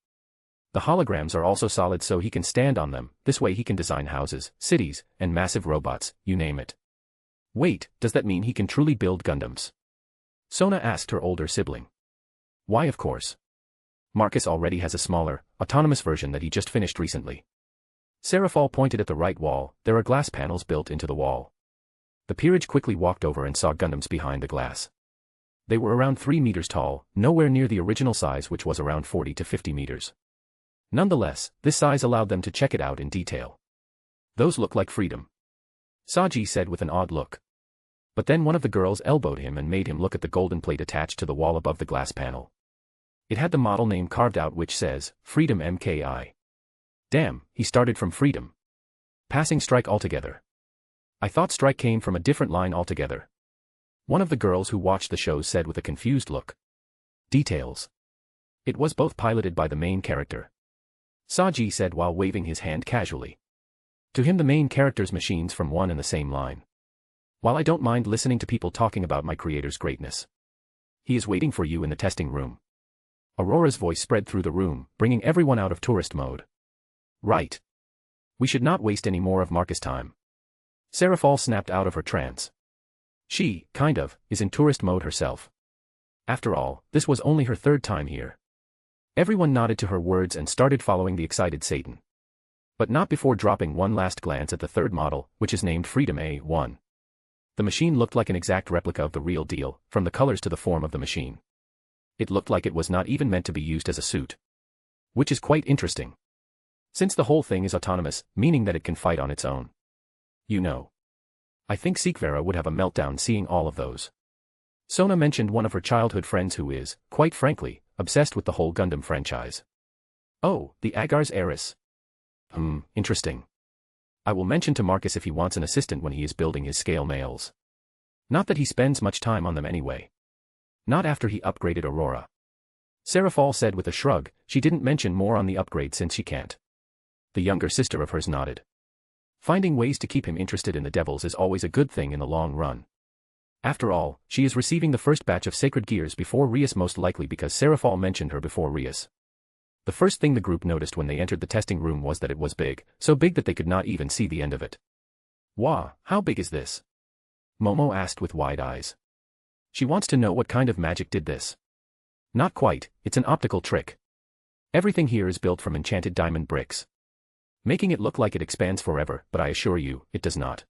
The holograms are also solid so he can stand on them, this way he can design houses, cities, and massive robots, you name it. Wait, does that mean he can truly build Gundams? Sona asked her older sibling. Why of course. Marcus already has a smaller, autonomous version that he just finished recently. Serafal pointed at the right wall. There are glass panels built into the wall. The peerage quickly walked over and saw Gundams behind the glass. They were around 3 meters tall, nowhere near the original size which was around 40 to 50 meters. Nonetheless, this size allowed them to check it out in detail. Those look like freedom, Saji said with an odd look. But then one of the girls elbowed him and made him look at the golden plate attached to the wall above the glass panel. It had the model name carved out which says, Freedom MKI. Damn, he started from Freedom. Passing Strike altogether. I thought Strike came from a different line altogether. One of the girls who watched the show said with a confused look. Details. It was both piloted by the main character, Saji said while waving his hand casually. To him the main character's machines from one and the same line. While I don't mind listening to people talking about my creator's greatness, he is waiting for you in the testing room. Aurora's voice spread through the room, bringing everyone out of tourist mode. Right. We should not waste any more of Marcus' time. Serafal snapped out of her trance. She, kind of, is in tourist mode herself. After all, this was only her 3rd time here. Everyone nodded to her words and started following the excited Satan. But not before dropping one last glance at the 3rd model, which is named Freedom A1. The machine looked like an exact replica of the real deal, from the colors to the form of the machine. It looked like it was not even meant to be used as a suit. Which is quite interesting, since the whole thing is autonomous, meaning that it can fight on its own. You know. I think Sikvera would have a meltdown seeing all of those. Sona mentioned one of her childhood friends who is, quite frankly, obsessed with the whole Gundam franchise. Oh, the Agar's heiress. Interesting. I will mention to Marcus if he wants an assistant when he is building his scale mails. Not that he spends much time on them anyway. Not after he upgraded Aurora. Serafal said with a shrug. She didn't mention more on the upgrade since she can't. The younger sister of hers nodded. Finding ways to keep him interested in the devils is always a good thing in the long run. After all, she is receiving the first batch of sacred gears before Rias, most likely because Serafal mentioned her before Rias. The first thing the group noticed when they entered the testing room was that it was big, so big that they could not even see the end of it. Wah, how big is this? Momo asked with wide eyes. She wants to know what kind of magic did this. Not quite, it's an optical trick. Everything here is built from enchanted diamond bricks, making it look like it expands forever, but I assure you, it does not.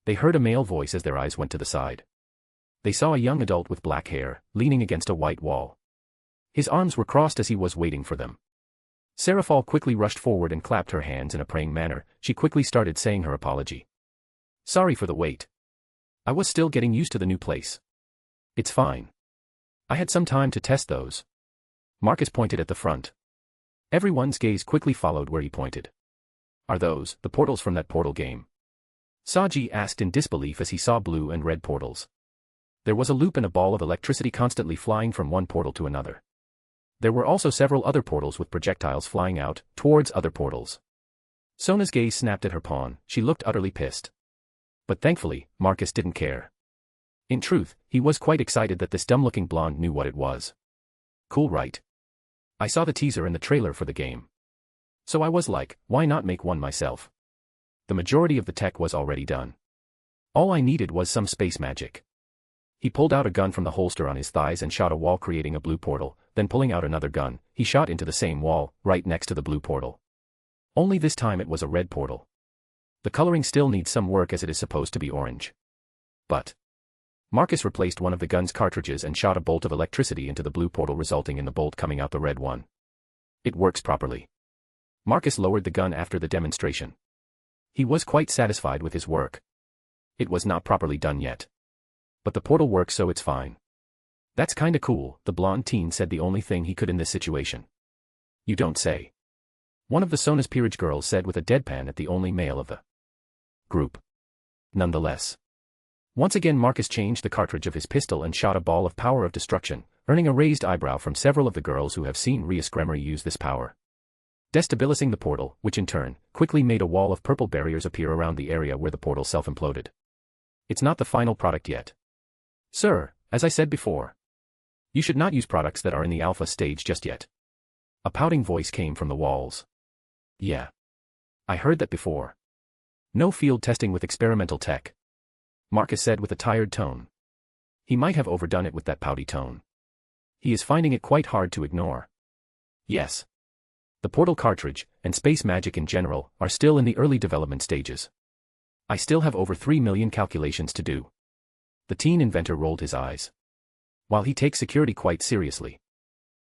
They heard a male voice as their eyes went to the side. They saw a young adult with black hair, leaning against a white wall. His arms were crossed as he was waiting for them. Serafal quickly rushed forward and clapped her hands in a praying manner. She quickly started saying her apology. Sorry for the wait. I was still getting used to the new place. It's fine. I had some time to test those. Marcus pointed at the front. Everyone's gaze quickly followed where he pointed. Are those the portals from that portal game? Saji asked in disbelief as he saw blue and red portals. There was a loop and a ball of electricity constantly flying from one portal to another. There were also several other portals with projectiles flying out, towards other portals. Sona's gaze snapped at her pawn. She looked utterly pissed. But thankfully, Marcus didn't care. In truth, he was quite excited that this dumb-looking blonde knew what it was. Cool, right? I saw the teaser and the trailer for the game. So I was like, why not make one myself? The majority of the tech was already done. All I needed was some space magic. He pulled out a gun from the holster on his thighs and shot a wall, creating a blue portal, then pulling out another gun, he shot into the same wall, right next to the blue portal. Only this time it was a red portal. The coloring still needs some work as it is supposed to be orange. But Marcus replaced one of the gun's cartridges and shot a bolt of electricity into the blue portal, resulting in the bolt coming out the red one. It works properly. Marcus lowered the gun after the demonstration. He was quite satisfied with his work. It was not properly done yet. But the portal works, so it's fine. That's kinda cool, the blonde teen said, the only thing he could in this situation. You don't say. One of the Sona's peerage girls said with a deadpan at the only male of the group. Nonetheless. Once again Marcus changed the cartridge of his pistol and shot a ball of power of destruction, earning a raised eyebrow from several of the girls who have seen Rias Gremory use this power. Destabilizing the portal, which in turn, quickly made a wall of purple barriers appear around the area where the portal self-imploded. It's not the final product yet. Sir, as I said before, you should not use products that are in the alpha stage just yet. A pouting voice came from the walls. Yeah. I heard that before. No field testing with experimental tech, Marcus said with a tired tone. He might have overdone it with that pouty tone. He is finding it quite hard to ignore. Yes. The portal cartridge, and space magic in general, are still in the early development stages. I still have over 3 million calculations to do. The inventor rolled his eyes. While he takes security quite seriously,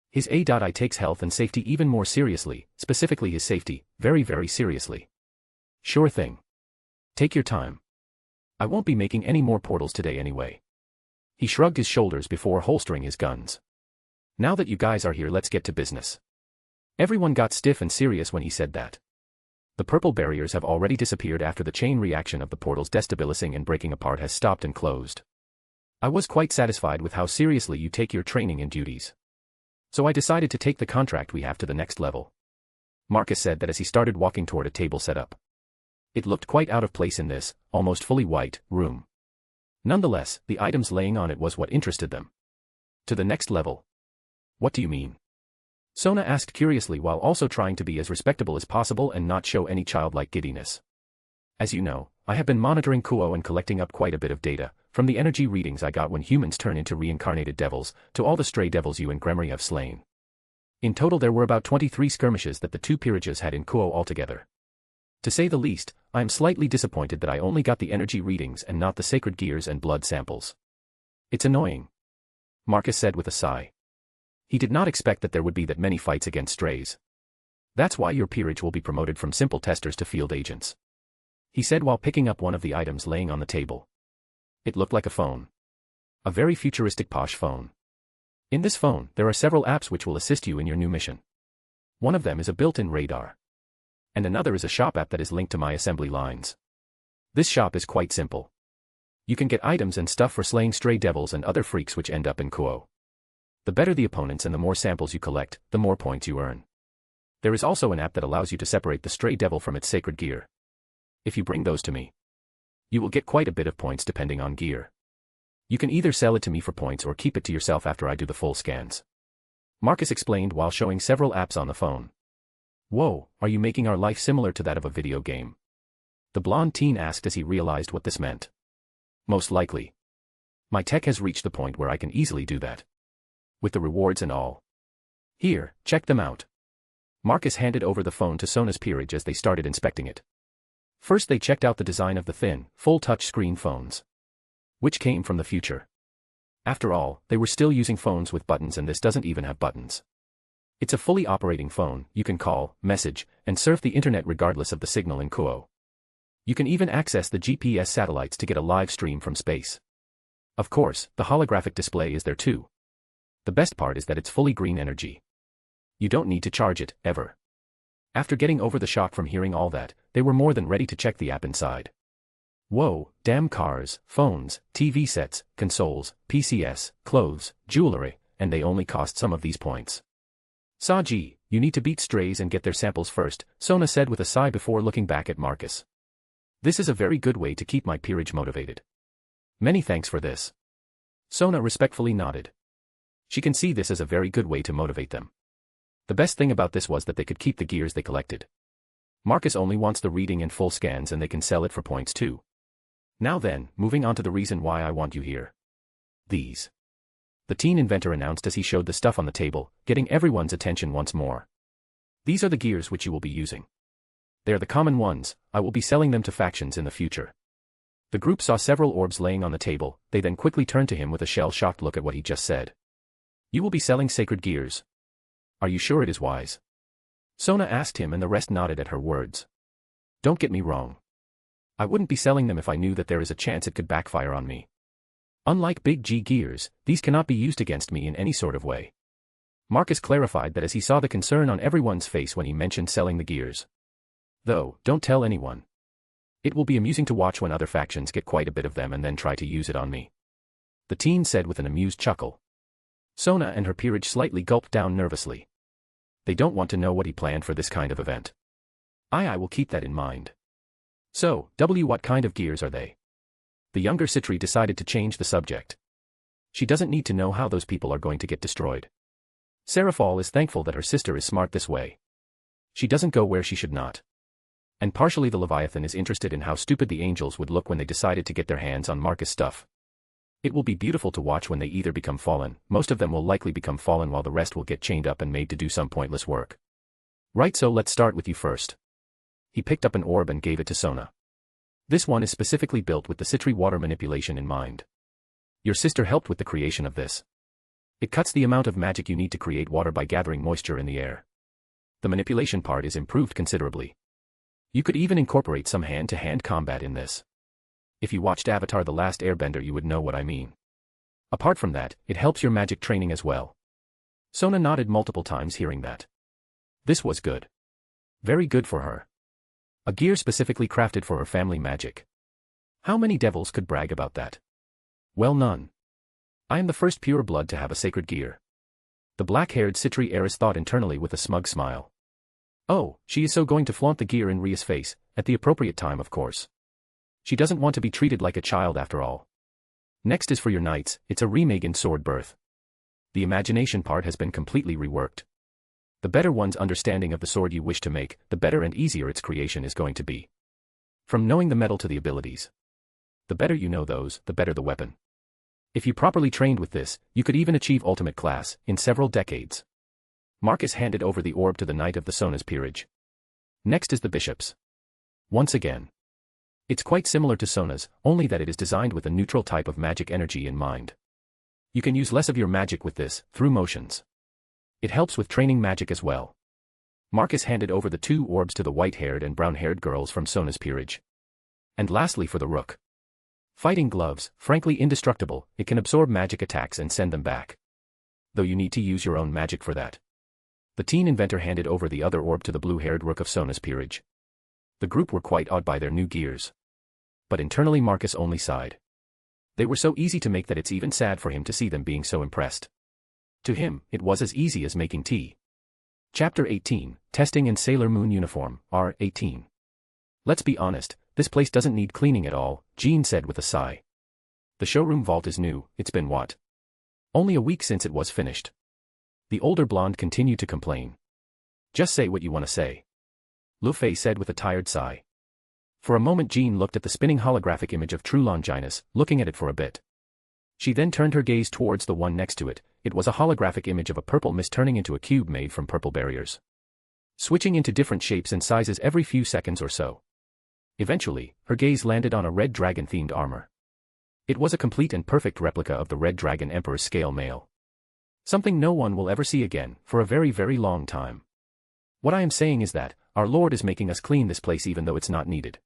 his AI takes health and safety even more seriously, specifically his safety, very very seriously. Sure thing. Take your time. I won't be making any more portals today anyway. He shrugged his shoulders before holstering his guns. Now that you guys are here, let's get to business. Everyone got stiff and serious when he said that. The purple barriers have already disappeared after the chain reaction of the portals destabilizing and breaking apart has stopped and closed. I was quite satisfied with how seriously you take your training and duties. So I decided to take the contract we have to the next level. Marcus said that as he started walking toward a table set up. It looked quite out of place in this, almost fully white, room. Nonetheless, the items laying on it was what interested them. To the next level. What do you mean? Sona asked curiously while also trying to be as respectable as possible and not show any childlike giddiness. As you know, I have been monitoring Kuo and collecting up quite a bit of data, from the energy readings I got when humans turn into reincarnated devils, to all the stray devils you and Gremory have slain. In total there were about 23 skirmishes that the two peerages had in Kuo altogether. To say the least, I am slightly disappointed that I only got the energy readings and not the sacred gears and blood samples. It's annoying. Marcus said with a sigh. He did not expect that there would be that many fights against strays. That's why your peerage will be promoted from simple testers to field agents. He said while picking up one of the items laying on the table. It looked like a phone. A very futuristic posh phone. In this phone, there are several apps which will assist you in your new mission. One of them is a built-in radar. And another is a shop app that is linked to my assembly lines. This shop is quite simple. You can get items and stuff for slaying stray devils and other freaks which end up in Kuo. The better the opponents and the more samples you collect, the more points you earn. There is also an app that allows you to separate the stray devil from its sacred gear. If you bring those to me, you will get quite a bit of points depending on gear. You can either sell it to me for points or keep it to yourself after I do the full scans. Marcus explained while showing several apps on the phone. Whoa, are you making our life similar to that of a video game? The blonde teen asked as he realized what this meant. Most likely. My tech has reached the point where I can easily do that. With the rewards and all. Here, check them out. Marcus handed over the phone to Sona's peerage as they started inspecting it. First they checked out the design of the thin, full touch-screen phones. Which came from the future. After all, they were still using phones with buttons and this doesn't even have buttons. It's a fully operating phone, you can call, message, and surf the internet regardless of the signal in Kuo. You can even access the GPS satellites to get a live stream from space. Of course, the holographic display is there too. The best part is that it's fully green energy. You don't need to charge it, ever. After getting over the shock from hearing all that, they were more than ready to check the app inside. Whoa, damn cars, phones, TV sets, consoles, PCs, clothes, jewelry, and they only cost some of these points. Saji, you need to beat strays and get their samples first, Sona said with a sigh before looking back at Marcus. This is a very good way to keep my peerage motivated. Many thanks for this. Sona respectfully nodded. She can see this as a very good way to motivate them. The best thing about this was that they could keep the gears they collected. Marcus only wants the reading and full scans and they can sell it for points too. Now then, moving on to the reason why I want you here. These. The inventor announced as he showed the stuff on the table, getting everyone's attention once more. These are the gears which you will be using. They are the common ones, I will be selling them to factions in the future. The group saw several orbs laying on the table, they then quickly turned to him with a shell-shocked look at what he just said. You will be selling sacred gears. Are you sure it is wise? Sona asked him and the rest nodded at her words. Don't get me wrong. I wouldn't be selling them if I knew that there is a chance it could backfire on me. Unlike big G gears, these cannot be used against me in any sort of way. Marcus clarified that as he saw the concern on everyone's face when he mentioned selling the gears. Though, don't tell anyone. It will be amusing to watch when other factions get quite a bit of them and then try to use it on me. The teen said with an amused chuckle. Sona and her peerage slightly gulped down nervously. They don't want to know what he planned for this kind of event. I will keep that in mind. So, what kind of gears are they? The younger Citri decided to change the subject. She doesn't need to know how those people are going to get destroyed. Seraphal is thankful that her sister is smart this way. She doesn't go where she should not. And partially the Leviathan is interested in how stupid the angels would look when they decided to get their hands on Marcus' stuff. It will be beautiful to watch when they either become fallen, most of them will likely become fallen while the rest will get chained up and made to do some pointless work. Right, so let's start with you first. He picked up an orb and gave it to Sona. This one is specifically built with the citri water manipulation in mind. Your sister helped with the creation of this. It cuts the amount of magic you need to create water by gathering moisture in the air. The manipulation part is improved considerably. You could even incorporate some hand-to-hand combat in this. If you watched Avatar: The Last Airbender, you would know what I mean. Apart from that, it helps your magic training as well. Sona nodded multiple times hearing that. This was good. Very good for her. A gear specifically crafted for her family magic. How many devils could brag about that? Well, none. I am the first pure blood to have a sacred gear. The black-haired citri heiress thought internally with a smug smile. Oh, she is so going to flaunt the gear in Ria's face, at the appropriate time of course. She doesn't want to be treated like a child after all. Next is for your knights, it's a remake in sword birth. The imagination part has been completely reworked. The better one's understanding of the sword you wish to make, the better and easier its creation is going to be. From knowing the metal to the abilities. The better you know those, the better the weapon. If you properly trained with this, you could even achieve ultimate class, in several decades. Marcus handed over the orb to the knight of the Sona's peerage. Next is the bishops. Once again. It's quite similar to Sona's, only that it is designed with a neutral type of magic energy in mind. You can use less of your magic with this, through motions. It helps with training magic as well. Marcus handed over the 2 orbs to the white-haired and brown-haired girls from Sona's peerage. And lastly for the rook. Fighting gloves, frankly indestructible, it can absorb magic attacks and send them back. Though you need to use your own magic for that. The teen inventor handed over the other orb to the blue-haired rook of Sona's peerage. The group were quite awed by their new gears. But internally Marcus only sighed. They were so easy to make that it's even sad for him to see them being so impressed. To him, it was as easy as making tea. Chapter 18, Testing in Sailor Moon Uniform, R18. Let's be honest, this place doesn't need cleaning at all, Jean said with a sigh. The showroom vault is new, it's been what? Only a week since it was finished. The older blonde continued to complain. Just say what you want to say. Lucifer said with a tired sigh. For a moment Jean looked at the spinning holographic image of True Longinus, looking at it for a bit. She then turned her gaze towards the one next to it. It was a holographic image of a purple mist turning into a cube made from purple barriers. Switching into different shapes and sizes every few seconds or so. Eventually, her gaze landed on a red dragon-themed armor. It was a complete and perfect replica of the Red Dragon Emperor's scale mail. Something no one will ever see again, for a very, very long time. What I am saying is that, our Lord is making us clean this place even though it's not needed.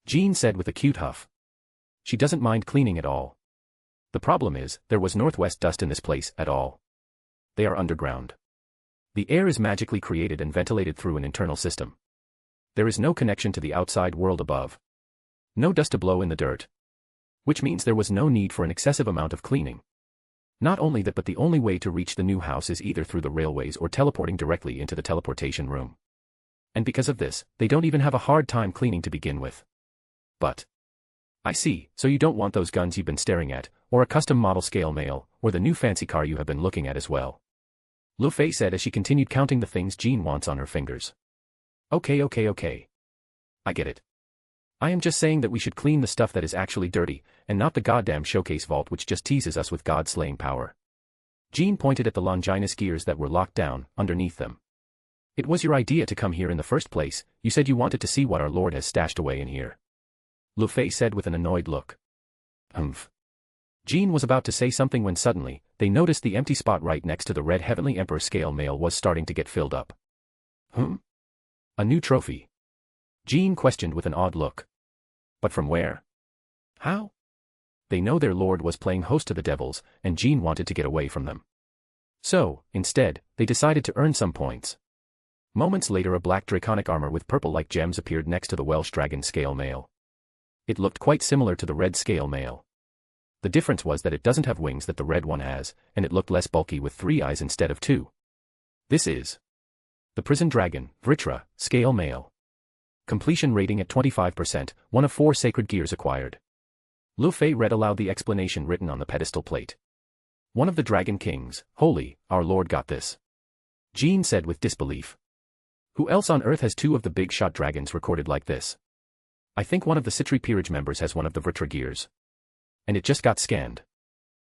Jean said with a cute huff. She doesn't mind cleaning at all. The problem is, there was northwest dust in this place, at all. They are underground. The air is magically created and ventilated through an internal system. There is no connection to the outside world above. No dust to blow in the dirt. Which means there was no need for an excessive amount of cleaning. Not only that, but the only way to reach the new house is either through the railways or teleporting directly into the teleportation room. And because of this, they don't even have a hard time cleaning to begin with. But I see, so you don't want those guns you've been staring at, or a custom model scale mail, or the new fancy car you have been looking at as well. Lucifer said as she continued counting the things Jean wants on her fingers. Okay. I get it. I am just saying that we should clean the stuff that is actually dirty, and not the goddamn showcase vault which just teases us with god-slaying power. Jean pointed at the Longinus gears that were locked down, underneath them. It was your idea to come here in the first place, you said you wanted to see what our Lord has stashed away in here. Lucifer said with an annoyed look. Humph. Jean was about to say something when suddenly, they noticed the empty spot right next to the Red Heavenly Emperor scale mail was starting to get filled up. A new trophy? Jean questioned with an odd look. But from where? How? They know their lord was playing host to the devils, and Jean wanted to get away from them. So, instead, they decided to earn some points. Moments later a black draconic armor with purple-like gems appeared next to the Welsh dragon scale mail. It looked quite similar to the red scale mail. The difference was that it doesn't have wings that the red one has, and it looked less bulky with 3 eyes instead of 2. This is the Prison Dragon, Vritra, scale mail. Completion rating at 25%, one of 4 sacred gears acquired. Lucifer read aloud the explanation written on the pedestal plate. One of the Dragon Kings, holy, our Lord got this. Jean said with disbelief. Who else on earth has 2 of the big shot dragons recorded like this? I think one of the Citri peerage members has one of the Vritra gears. And it just got scanned.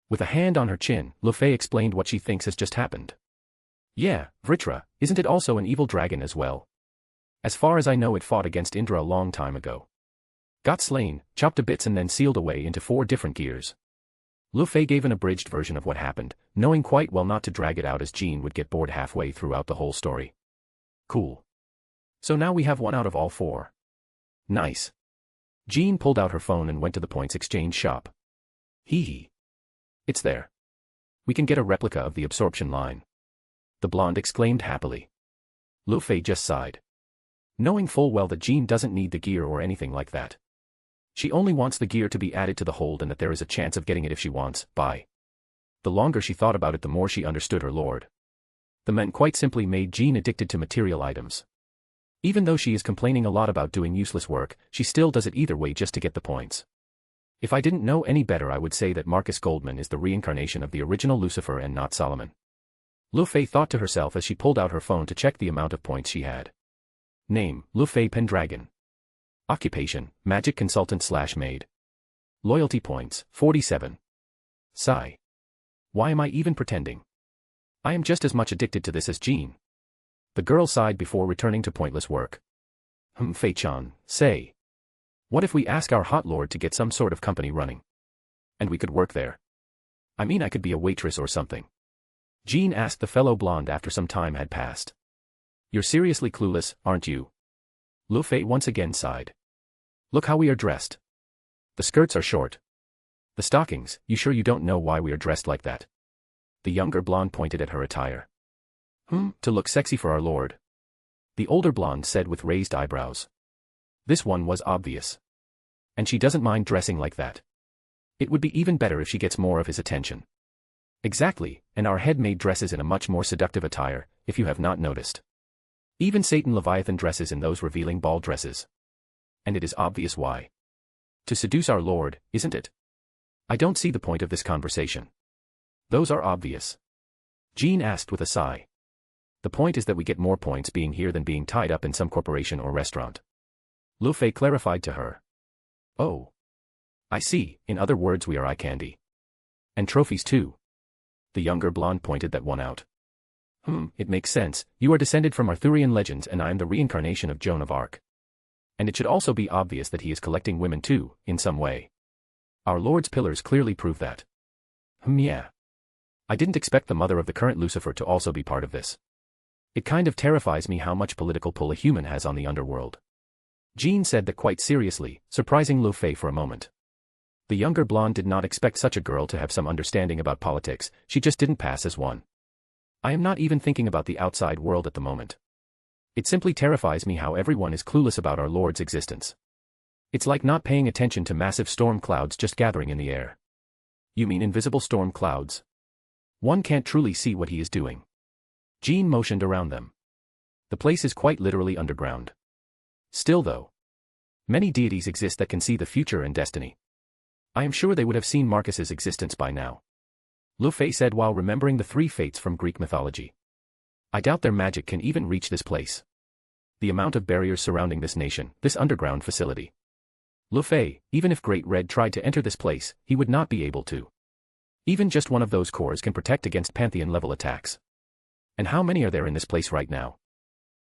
With a hand on her chin, Lucifer explained what she thinks has just happened. Yeah, Vritra, isn't it also an evil dragon as well? As far as I know, it fought against Indra a long time ago. Got slain, chopped to bits and then sealed away into 4 different gears. Lu Fei gave an abridged version of what happened, knowing quite well not to drag it out as Jean would get bored halfway throughout the whole story. Cool. So now we have 1 out of all 4. Nice. Jean pulled out her phone and went to the points exchange shop. Hee hee. It's there. We can get a replica of the absorption line. The blonde exclaimed happily. Lu Fei just sighed. Knowing full well that Jean doesn't need the gear or anything like that. She only wants the gear to be added to the hold and that there is a chance of getting it if she wants, by. The longer she thought about it, the more she understood her lord. The men quite simply made Jean addicted to material items. Even though she is complaining a lot about doing useless work, she still does it either way just to get the points. If I didn't know any better, I would say that Marcus Goldman is the reincarnation of the original Lucifer and not Solomon. Lu Fei thought to herself as she pulled out her phone to check the amount of points she had. Name, Lu Fei Pendragon. Occupation, magic consultant/maid. Loyalty points, 47. Sigh. Why am I even pretending? I am just as much addicted to this as Jean. The girl sighed before returning to pointless work. Fei-chan, say. What if we ask our hot lord to get some sort of company running? And we could work there. I mean, I could be a waitress or something. Jean asked the fellow blonde after some time had passed. You're seriously clueless, aren't you? Lu Fei once again sighed. Look how we are dressed. The skirts are short. The stockings, you sure you don't know why we are dressed like that? The younger blonde pointed at her attire. To look sexy for our lord. The older blonde said with raised eyebrows. This one was obvious. And she doesn't mind dressing like that. It would be even better if she gets more of his attention. Exactly, and our head-maid dresses in a much more seductive attire, if you have not noticed. Even Satan Leviathan dresses in those revealing ball dresses. And it is obvious why. To seduce our lord, isn't it? I don't see the point of this conversation. Those are obvious. Jean asked with a sigh. The point is that we get more points being here than being tied up in some corporation or restaurant. Lu Fei clarified to her. Oh. I see, in other words we are eye candy. And trophies too. The younger blonde pointed that one out. It makes sense, you are descended from Arthurian legends and I am the reincarnation of Joan of Arc. And it should also be obvious that he is collecting women too, in some way. Our Lord's pillars clearly prove that. Yeah. I didn't expect the mother of the current Lucifer to also be part of this. It kind of terrifies me how much political pull a human has on the underworld. Jean said that quite seriously, surprising Lu Fei for a moment. The younger blonde did not expect such a girl to have some understanding about politics, she just didn't pass as one. I am not even thinking about the outside world at the moment. It simply terrifies me how everyone is clueless about our Lord's existence. It's like not paying attention to massive storm clouds just gathering in the air. You mean invisible storm clouds? One can't truly see what he is doing. Jean motioned around them. The place is quite literally underground. Still though, many deities exist that can see the future and destiny. I am sure they would have seen Marcus's existence by now. Lu Fei said while remembering the 3 fates from Greek mythology. I doubt their magic can even reach this place. The amount of barriers surrounding this nation, this underground facility. Lu Fei, even if Great Red tried to enter this place, he would not be able to. Even just one of those cores can protect against Pantheon-level attacks. And how many are there in this place right now?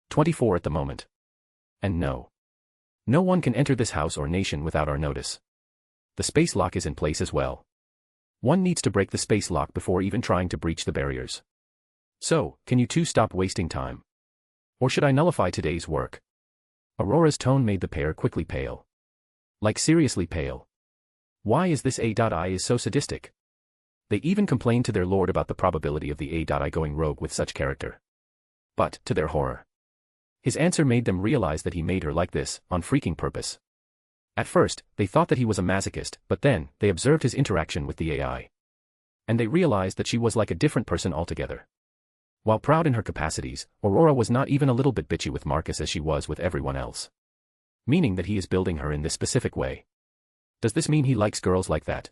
24 at the moment. And no one can enter this house or nation without our notice. The space lock is in place as well. One needs to break the space lock before even trying to breach the barriers. So, can you two stop wasting time? Or should I nullify today's work? Aurora's tone made the pair quickly pale. Like seriously pale. Why is this A.I is so sadistic? They even complained to their lord about the probability of the A.I going rogue with such character. But, to their horror, his answer made them realize that he made her like this, on freaking purpose. At first, they thought that he was a masochist, but then, they observed his interaction with the AI. And they realized that she was like a different person altogether. While proud in her capacities, Aurora was not even a little bit bitchy with Marcus as she was with everyone else. Meaning that he is building her in this specific way. Does this mean he likes girls like that?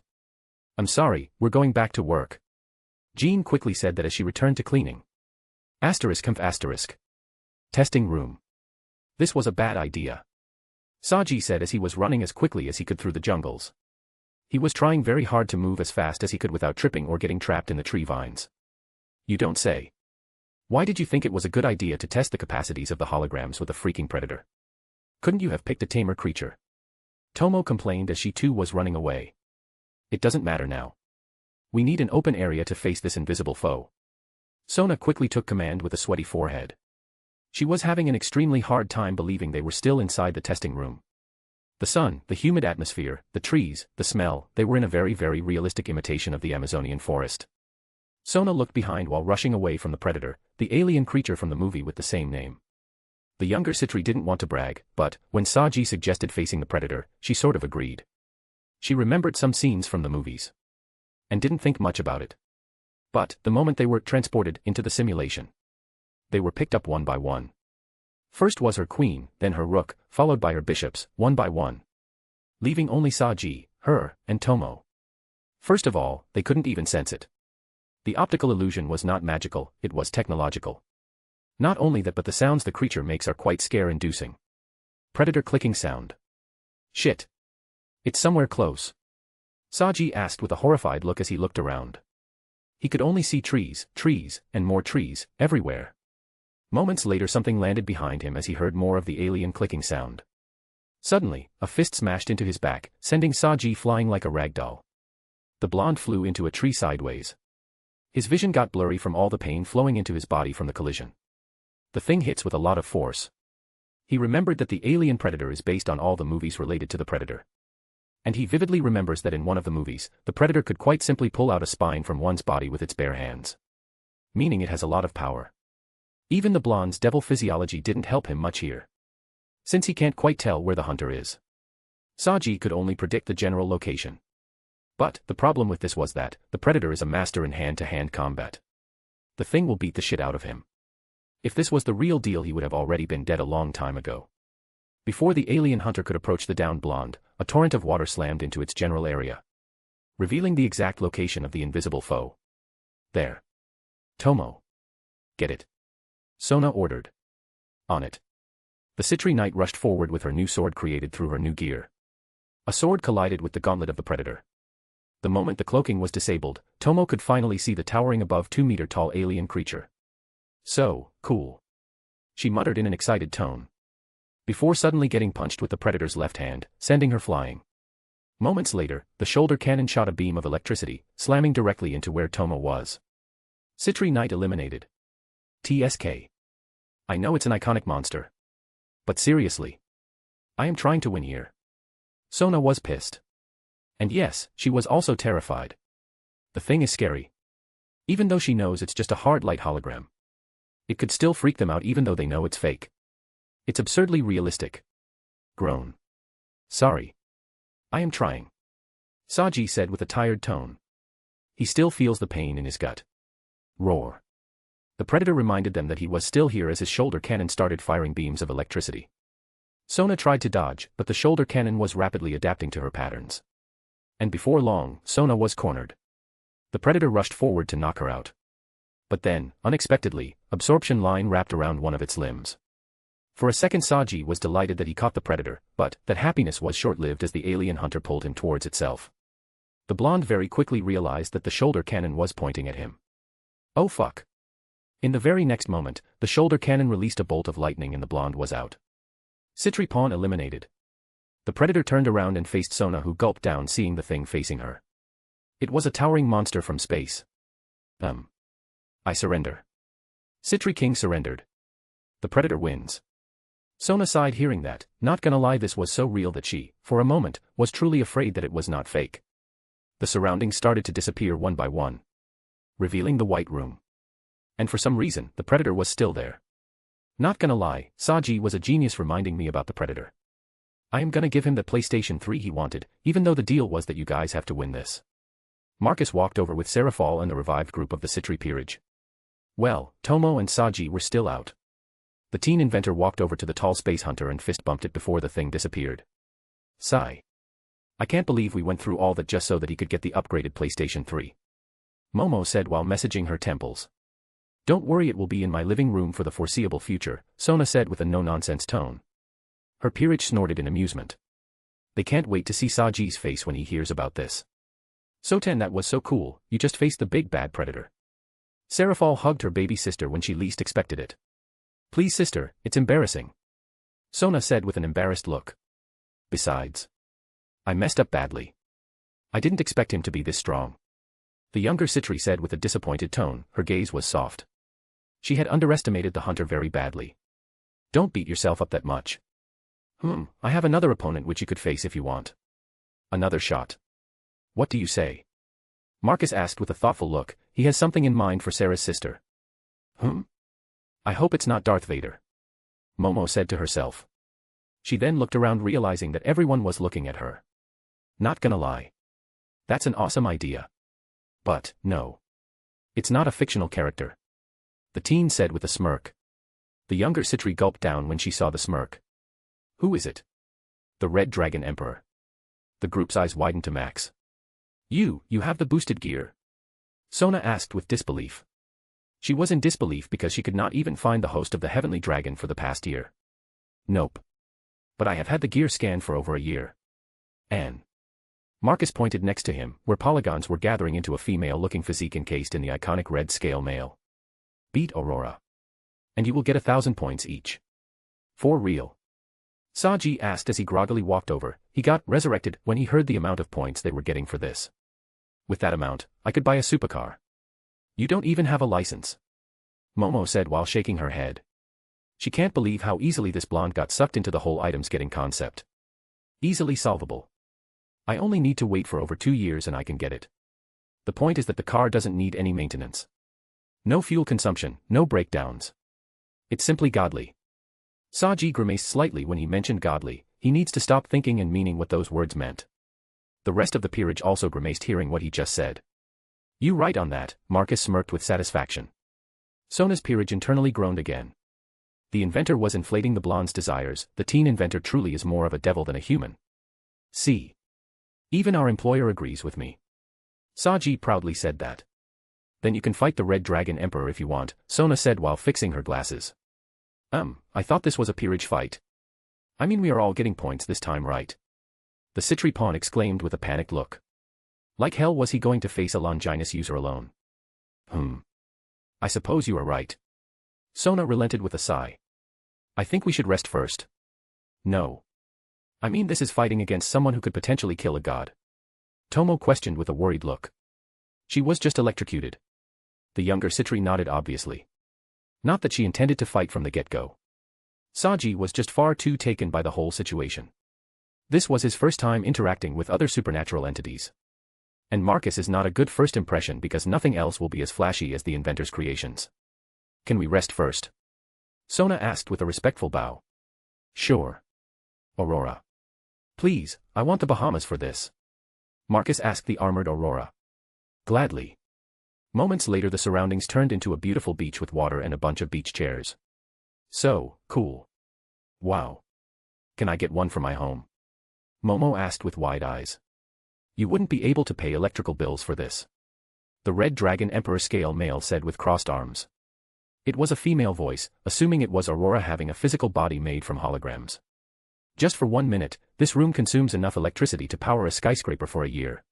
I'm sorry, we're going back to work. Jean quickly said that as she returned to cleaning. ***. Testing room. This was a bad idea. Saji said as he was running as quickly as he could through the jungles. He was trying very hard to move as fast as he could without tripping or getting trapped in the tree vines. You don't say. Why did you think it was a good idea to test the capacities of the holograms with a freaking predator? Couldn't you have picked a tamer creature? Tomo complained as she too was running away. It doesn't matter now. We need an open area to face this invisible foe. Sona quickly took command with a sweaty forehead. She was having an extremely hard time believing they were still inside the testing room. The sun, the humid atmosphere, the trees, the smell, they were in a very, very realistic imitation of the Amazonian forest. Sona looked behind while rushing away from the predator, the alien creature from the movie with the same name. The younger Citri didn't want to brag, but, when Saji suggested facing the predator, she sort of agreed. She remembered some scenes from the movies. And didn't think much about it. But, the moment they were transported into the simulation, they were picked up one by one. First was her queen, then her rook, followed by her bishops, one by one. Leaving only Saji, her, and Tomo. First of all, they couldn't even sense it. The optical illusion was not magical, it was technological. Not only that, but the sounds the creature makes are quite scare-inducing. Predator clicking sound. Shit. It's somewhere close. Saji asked with a horrified look as he looked around. He could only see trees, and more trees, everywhere. Moments later something landed behind him as he heard more of the alien clicking sound. Suddenly, a fist smashed into his back, sending Saji flying like a rag doll. The blonde flew into a tree sideways. His vision got blurry from all the pain flowing into his body from the collision. The thing hits with a lot of force. He remembered that the alien predator is based on all the movies related to the predator. And he vividly remembers that in one of the movies, the predator could quite simply pull out a spine from one's body with its bare hands. Meaning it has a lot of power. Even the blonde's devil physiology didn't help him much here. Since he can't quite tell where the hunter is. Saji could only predict the general location. But, the problem with this was that, the predator is a master in hand-to-hand combat. The thing will beat the shit out of him. If this was the real deal, he would have already been dead a long time ago. Before the alien hunter could approach the downed blonde, a torrent of water slammed into its general area, revealing the exact location of the invisible foe. There. Tomo. Get it. Sona ordered. On it. The Citri knight rushed forward with her new sword created through her new gear. A sword collided with the gauntlet of the predator. The moment the cloaking was disabled, Tomo could finally see the towering above 2-meter-tall alien creature. So, cool. She muttered in an excited tone. Before suddenly getting punched with the predator's left hand, sending her flying. Moments later, the shoulder cannon shot a beam of electricity, slamming directly into where Tomo was. Citri knight eliminated. TSK. I know it's an iconic monster. But seriously. I am trying to win here. Sona was pissed. And yes, she was also terrified. The thing is scary. Even though she knows it's just a hard light hologram. It could still freak them out even though they know it's fake. It's absurdly realistic. Groan. Sorry. I am trying. Saji said with a tired tone. He still feels the pain in his gut. Roar. The predator reminded them that he was still here as his shoulder cannon started firing beams of electricity. Sona tried to dodge, but the shoulder cannon was rapidly adapting to her patterns. And before long, Sona was cornered. The predator rushed forward to knock her out. But then, unexpectedly, absorption line wrapped around one of its limbs. For a second Saji was delighted that he caught the predator, but that happiness was short-lived as the alien hunter pulled him towards itself. The blonde very quickly realized that the shoulder cannon was pointing at him. Oh fuck. In the very next moment, the shoulder cannon released a bolt of lightning and the blonde was out. Citri pawn eliminated. The predator turned around and faced Sona, who gulped down seeing the thing facing her. It was a towering monster from space. I surrender. Citri King surrendered. The predator wins. Sona sighed hearing that, not gonna lie, this was so real that she, for a moment, was truly afraid that it was not fake. The surroundings started to disappear one by one, revealing the white room. And for some reason, the predator was still there. Not gonna lie, Saji was a genius reminding me about the predator. I am gonna give him the PlayStation 3 he wanted, even though the deal was that you guys have to win this. Marcus walked over with Serafal and the revived group of the Citri peerage. Well, Tomo and Saji were still out. The teen inventor walked over to the tall space hunter and fist bumped it before the thing disappeared. Sigh. I can't believe we went through all that just so that he could get the upgraded PlayStation 3. Momo said while messaging her temples. Don't worry, it will be in my living room for the foreseeable future, Sona said with a no-nonsense tone. Her peerage snorted in amusement. They can't wait to see Saji's face when he hears about this. Soten, that was so cool, you just faced the big bad predator. Seraphal hugged her baby sister when she least expected it. Please sister, it's embarrassing. Sona said with an embarrassed look. Besides, I messed up badly. I didn't expect him to be this strong. The younger Citri said with a disappointed tone, her gaze was soft. She had underestimated the hunter very badly. Don't beat yourself up that much. I have another opponent which you could face if you want. Another shot. What do you say? Marcus asked with a thoughtful look. He has something in mind for Sarah's sister. I hope it's not Darth Vader. Momo said to herself. She then looked around realizing that everyone was looking at her. Not gonna lie. That's an awesome idea. But, no. It's not a fictional character. The teen said with a smirk. The younger Citri gulped down when she saw the smirk. Who is it? The Red Dragon Emperor. The group's eyes widened to max. You have the boosted gear? Sona asked with disbelief. She was in disbelief because she could not even find the host of the Heavenly Dragon for the past year. Nope. But I have had the gear scanned for over a year. And Marcus pointed next to him, where polygons were gathering into a female-looking physique encased in the iconic red scale mail. Beat Aurora. And you will get 1,000 points each. For real? Saji asked as he groggily walked over. He got resurrected when he heard the amount of points they were getting for this. With that amount, I could buy a supercar. You don't even have a license. Momo said while shaking her head. She can't believe how easily this blonde got sucked into the whole items getting concept. Easily solvable. I only need to wait for over 2 years and I can get it. The point is that the car doesn't need any maintenance. No fuel consumption, no breakdowns. It's simply godly. Saji grimaced slightly when he mentioned godly. He needs to stop thinking and meaning what those words meant. The rest of the peerage also grimaced hearing what he just said. You right on that, Marcus smirked with satisfaction. Sona's peerage internally groaned again. The inventor was inflating the blonde's desires. The teen inventor truly is more of a devil than a human. See. Even our employer agrees with me. Saji proudly said that. Then you can fight the Red Dragon Emperor if you want, Sona said while fixing her glasses. I thought this was a peerage fight. I mean we are all getting points this time, right? The Citri pawn exclaimed with a panicked look. Like hell was he going to face a Longinus user alone? I suppose you are right. Sona relented with a sigh. I think we should rest first. No. I mean this is fighting against someone who could potentially kill a god. Tomo questioned with a worried look. She was just electrocuted. The younger Citri nodded obviously. Not that she intended to fight from the get-go. Saji was just far too taken by the whole situation. This was his first time interacting with other supernatural entities. And Marcus is not a good first impression because nothing else will be as flashy as the inventor's creations. Can we rest first? Sona asked with a respectful bow. Sure. Aurora. Please, I want the Bahamas for this. Marcus asked the armored Aurora. Gladly. Moments later the surroundings turned into a beautiful beach with water and a bunch of beach chairs. So, cool. Wow. Can I get one for my home? Momo asked with wide eyes. You wouldn't be able to pay electrical bills for this. The Red Dragon Emperor scale male said with crossed arms. It was a female voice, assuming it was Aurora having a physical body made from holograms. Just for 1 minute, this room consumes enough electricity to power a skyscraper for a year.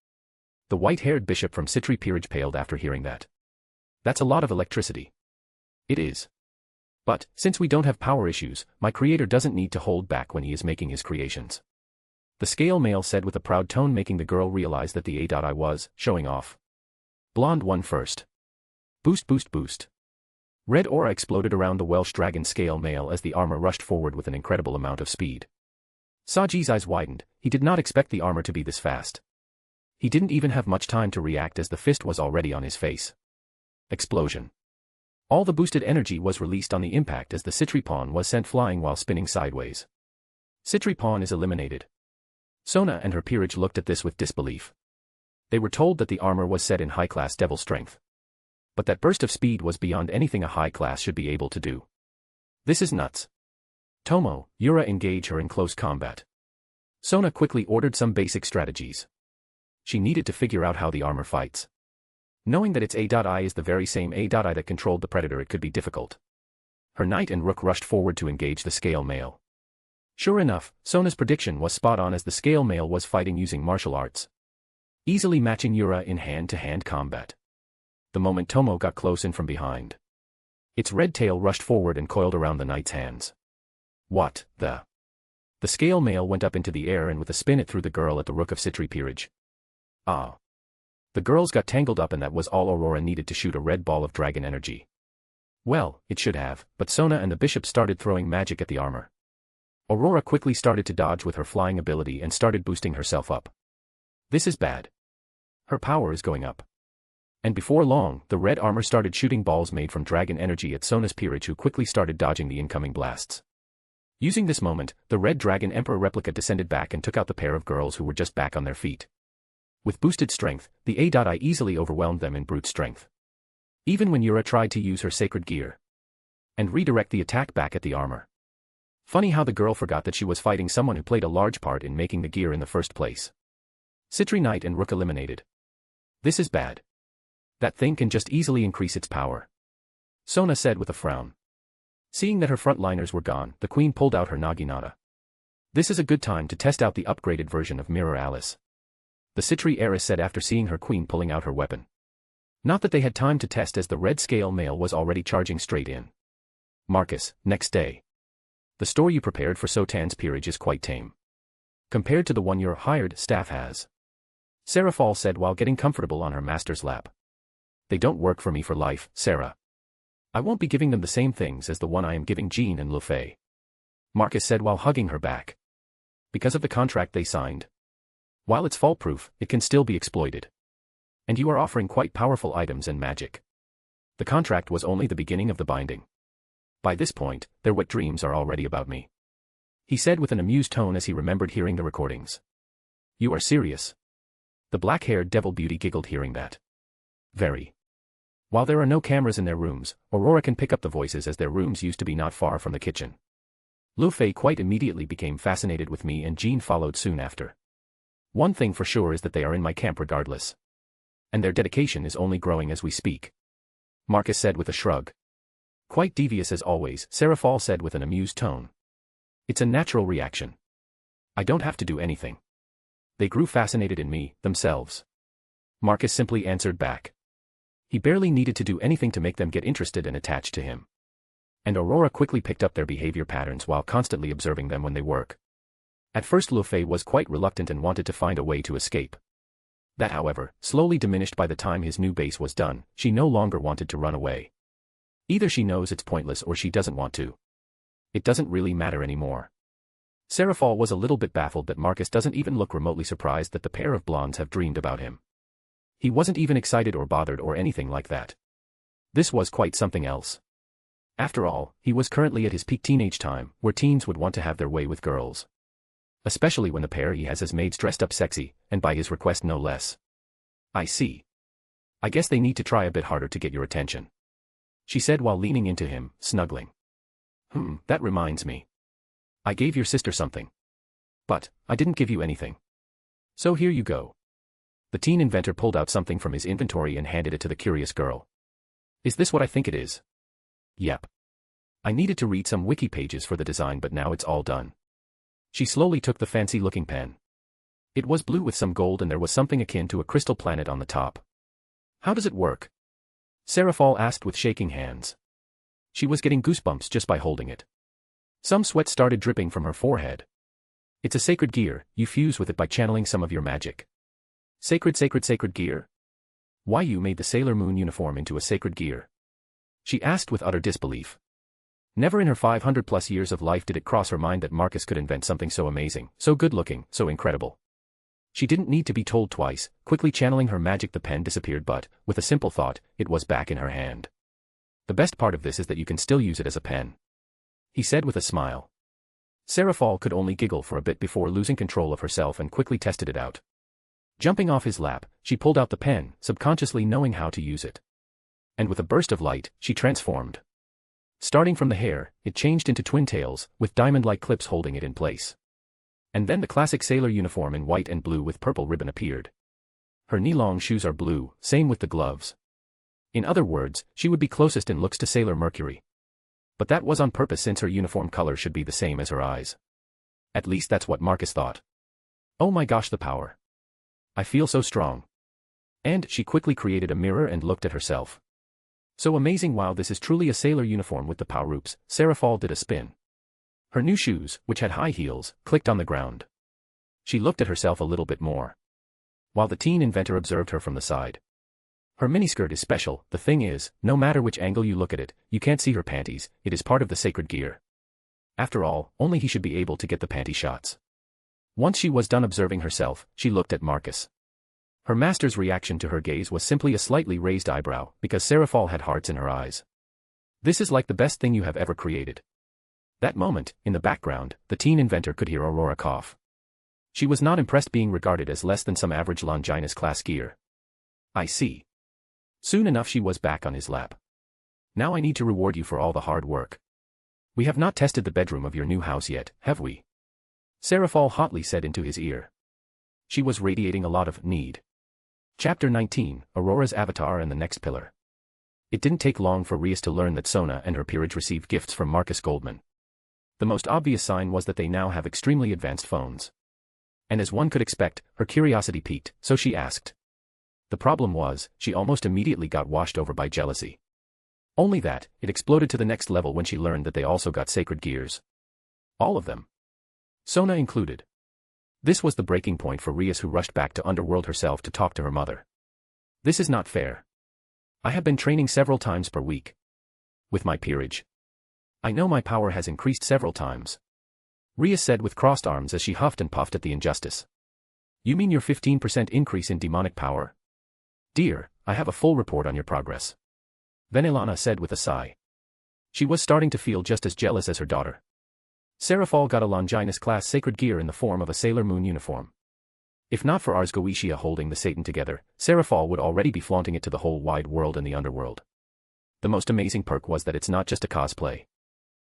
The white-haired bishop from Citri peerage paled after hearing that. That's a lot of electricity. It is. But, since we don't have power issues, my creator doesn't need to hold back when he is making his creations. The scale male said with a proud tone, making the girl realize that the AI was showing off. Blonde won first. Boost boost boost. Red aura exploded around the Welsh dragon scale male as the armor rushed forward with an incredible amount of speed. Saji's eyes widened. He did not expect the armor to be this fast. He didn't even have much time to react as the fist was already on his face. Explosion. All the boosted energy was released on the impact as the Citri pawn was sent flying while spinning sideways. Citri pawn is eliminated. Sona and her peerage looked at this with disbelief. They were told that the armor was set in high-class devil strength. But that burst of speed was beyond anything a high class should be able to do. This is nuts. Tomo, Yura, engage her in close combat. Sona quickly ordered some basic strategies. She needed to figure out how the armor fights. Knowing that its AI is the very same AI that controlled the predator, it could be difficult. Her knight and rook rushed forward to engage the scale male. Sure enough, Sona's prediction was spot on as the scale male was fighting using martial arts, easily matching Yura in hand-to-hand combat. the moment Tomo got close in from behind. Its red tail rushed forward and coiled around the knight's hands. What the? The scale mail went up into the air and with a spin it threw the girl at the rook of Citri peerage. Ah. The girls got tangled up and that was all Aurora needed to shoot a red ball of dragon energy. Well, it should have, but Sona and the bishop started throwing magic at the armor. Aurora quickly started to dodge with her flying ability and started boosting herself up. This is bad. Her power is going up. And before long, the red armor started shooting balls made from dragon energy at Sona's peerage, who quickly started dodging the incoming blasts. Using this moment, the red dragon emperor replica descended back and took out the pair of girls who were just back on their feet. With boosted strength, the AI easily overwhelmed them in brute strength. Even when Yura tried to use her sacred gear and redirect the attack back at the armor. Funny how the girl forgot that she was fighting someone who played a large part in making the gear in the first place. Citri Knight and Rook eliminated. This is bad. That thing can just easily increase its power. Sona said with a frown. Seeing that her frontliners were gone, the queen pulled out her Naginata. This is a good time to test out the upgraded version of Mirror Alice. The Citri heiress said after seeing her queen pulling out her weapon. Not that they had time to test, as the red scale mail was already charging straight in. Marcus, next day. The store you prepared for Sotan's peerage is quite tame. Compared to the one your hired staff has. Sarah Fall said while getting comfortable on her master's lap. They don't work for me for life, Sarah. I won't be giving them the same things as the one I am giving Jean and Lufay. Marcus said while hugging her back. Because of the contract they signed. While it's fault-proof, it can still be exploited. And you are offering quite powerful items and magic. The contract was only the beginning of the binding. By this point, their wet dreams are already about me. He said with an amused tone as he remembered hearing the recordings. You are serious? The black-haired devil beauty giggled hearing that. Very. While there are no cameras in their rooms, Aurora can pick up the voices as their rooms used to be not far from the kitchen. Lu Fei quite immediately became fascinated with me and Jean followed soon after. One thing for sure is that they are in my camp regardless. And their dedication is only growing as we speak. Marcus said with a shrug. Quite devious as always, Sarah Fall said with an amused tone. It's a natural reaction. I don't have to do anything. They grew fascinated in me, themselves. Marcus simply answered back. He barely needed to do anything to make them get interested and attached to him. And Aurora quickly picked up their behavior patterns while constantly observing them when they work. At first Lu Fei was quite reluctant and wanted to find a way to escape. That, however, slowly diminished by the time his new base was done. She no longer wanted to run away. Either she knows it's pointless or she doesn't want to. It doesn't really matter anymore. Sarah Fall was a little bit baffled that Marcus doesn't even look remotely surprised that the pair of blondes have dreamed about him. He wasn't even excited or bothered or anything like that. This was quite something else. After all, he was currently at his peak teenage time, where teens would want to have their way with girls. Especially when the pair he has as maids dressed up sexy, and by his request no less. I see. I guess they need to try a bit harder to get your attention. She said while leaning into him, snuggling. That reminds me. I gave your sister something. But, I didn't give you anything. So here you go. The teen inventor pulled out something from his inventory and handed it to the curious girl. Is this what I think it is? Yep. I needed to read some wiki pages for the design, but now it's all done. She slowly took the fancy-looking pen. It was blue with some gold and there was something akin to a crystal planet on the top. How does it work? Sarah Fall asked with shaking hands. She was getting goosebumps just by holding it. Some sweat started dripping from her forehead. It's a sacred gear, you fuse with it by channeling some of your magic. Sacred gear? Why you made the Sailor Moon uniform into a sacred gear? She asked with utter disbelief. Never in her 500+ years of life did it cross her mind that Marcus could invent something so amazing, so good-looking, so incredible. She didn't need to be told twice. Quickly channeling her magic, the pen disappeared, but, with a simple thought, it was back in her hand. The best part of this is that you can still use it as a pen. He said with a smile. Sarah Fall could only giggle for a bit before losing control of herself and quickly tested it out. Jumping off his lap, she pulled out the pen, subconsciously knowing how to use it. And with a burst of light, she transformed. Starting from the hair, it changed into twin tails, with diamond-like clips holding it in place. And then the classic sailor uniform in white and blue with purple ribbon appeared. Her knee-long shoes are blue, same with the gloves. In other words, she would be closest in looks to Sailor Mercury. But that was on purpose since her uniform color should be the same as her eyes. At least that's what Marcus thought. Oh my gosh, the power. I feel so strong. And she quickly created a mirror and looked at herself. So amazing! Wow, this is truly a sailor uniform with the power-ups. Seraphal did a spin. Her new shoes, which had high heels, clicked on the ground. She looked at herself a little bit more, while the teen inventor observed her from the side. Her miniskirt is special. The thing is, no matter which angle you look at it, you can't see her panties. It is part of the sacred gear. After all, only he should be able to get the panty shots. Once she was done observing herself, she looked at Marcus. Her master's reaction to her gaze was simply a slightly raised eyebrow, because Seraphal had hearts in her eyes. This is like the best thing you have ever created. That moment, in the background, the teen inventor could hear Aurora cough. She was not impressed being regarded as less than some average Longinus class gear. I see. Soon enough she was back on his lap. Now I need to reward you for all the hard work. We have not tested the bedroom of your new house yet, have we? Seraphal hotly said into his ear. She was radiating a lot of need. Chapter 19, Aurora's Avatar and the Next Pillar. It didn't take long for Rias to learn that Sona and her peerage received gifts from Marcus Goldman. The most obvious sign was that they now have extremely advanced phones. And as one could expect, her curiosity piqued, so she asked. The problem was, she almost immediately got washed over by jealousy. Only that, it exploded to the next level when she learned that they also got sacred gears. All of them. Sona included. This was the breaking point for Rias, who rushed back to Underworld herself to talk to her mother. This is not fair. I have been training several times per week. With my peerage. I know my power has increased several times. Rias said with crossed arms as she huffed and puffed at the injustice. You mean your 15% increase in demonic power? Dear, I have a full report on your progress. Finalizing said with a sigh. She was starting to feel just as jealous as her daughter. Seraphal got a Longinus class sacred gear in the form of a Sailor Moon uniform. If not for Ars Goetia holding the Satan together, Seraphal would already be flaunting it to the whole wide world and the underworld. The most amazing perk was that it's not just a cosplay.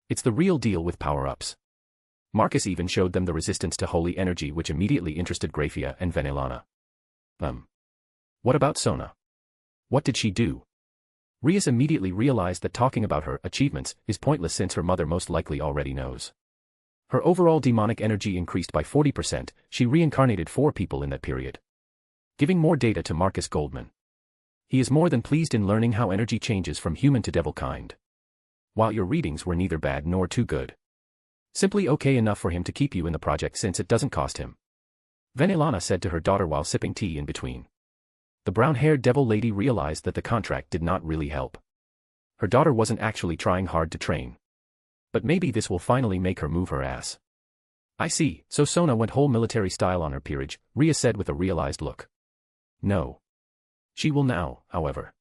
It's the real deal with power-ups. Marcus even showed them the resistance to holy energy, which immediately interested Grafia and Finalizing. What about Sona? What did she do? Rias immediately realized that talking about her achievements is pointless since her mother most likely already knows. Her overall demonic energy increased by 40%, she reincarnated 4 people in that period. Giving more data to Marcus Goldman. He is more than pleased in learning how energy changes from human to devil kind. While your readings were neither bad nor too good. Simply okay enough for him to keep you in the project since it doesn't cost him. Finalizing said to her daughter while sipping tea in between. The brown-haired devil lady realized that the contract did not really help. Her daughter wasn't actually trying hard to train. But maybe this will finally make her move her ass. I see, so Sona went whole military style on her peerage, Rias said with a realized look. No. She will now, however.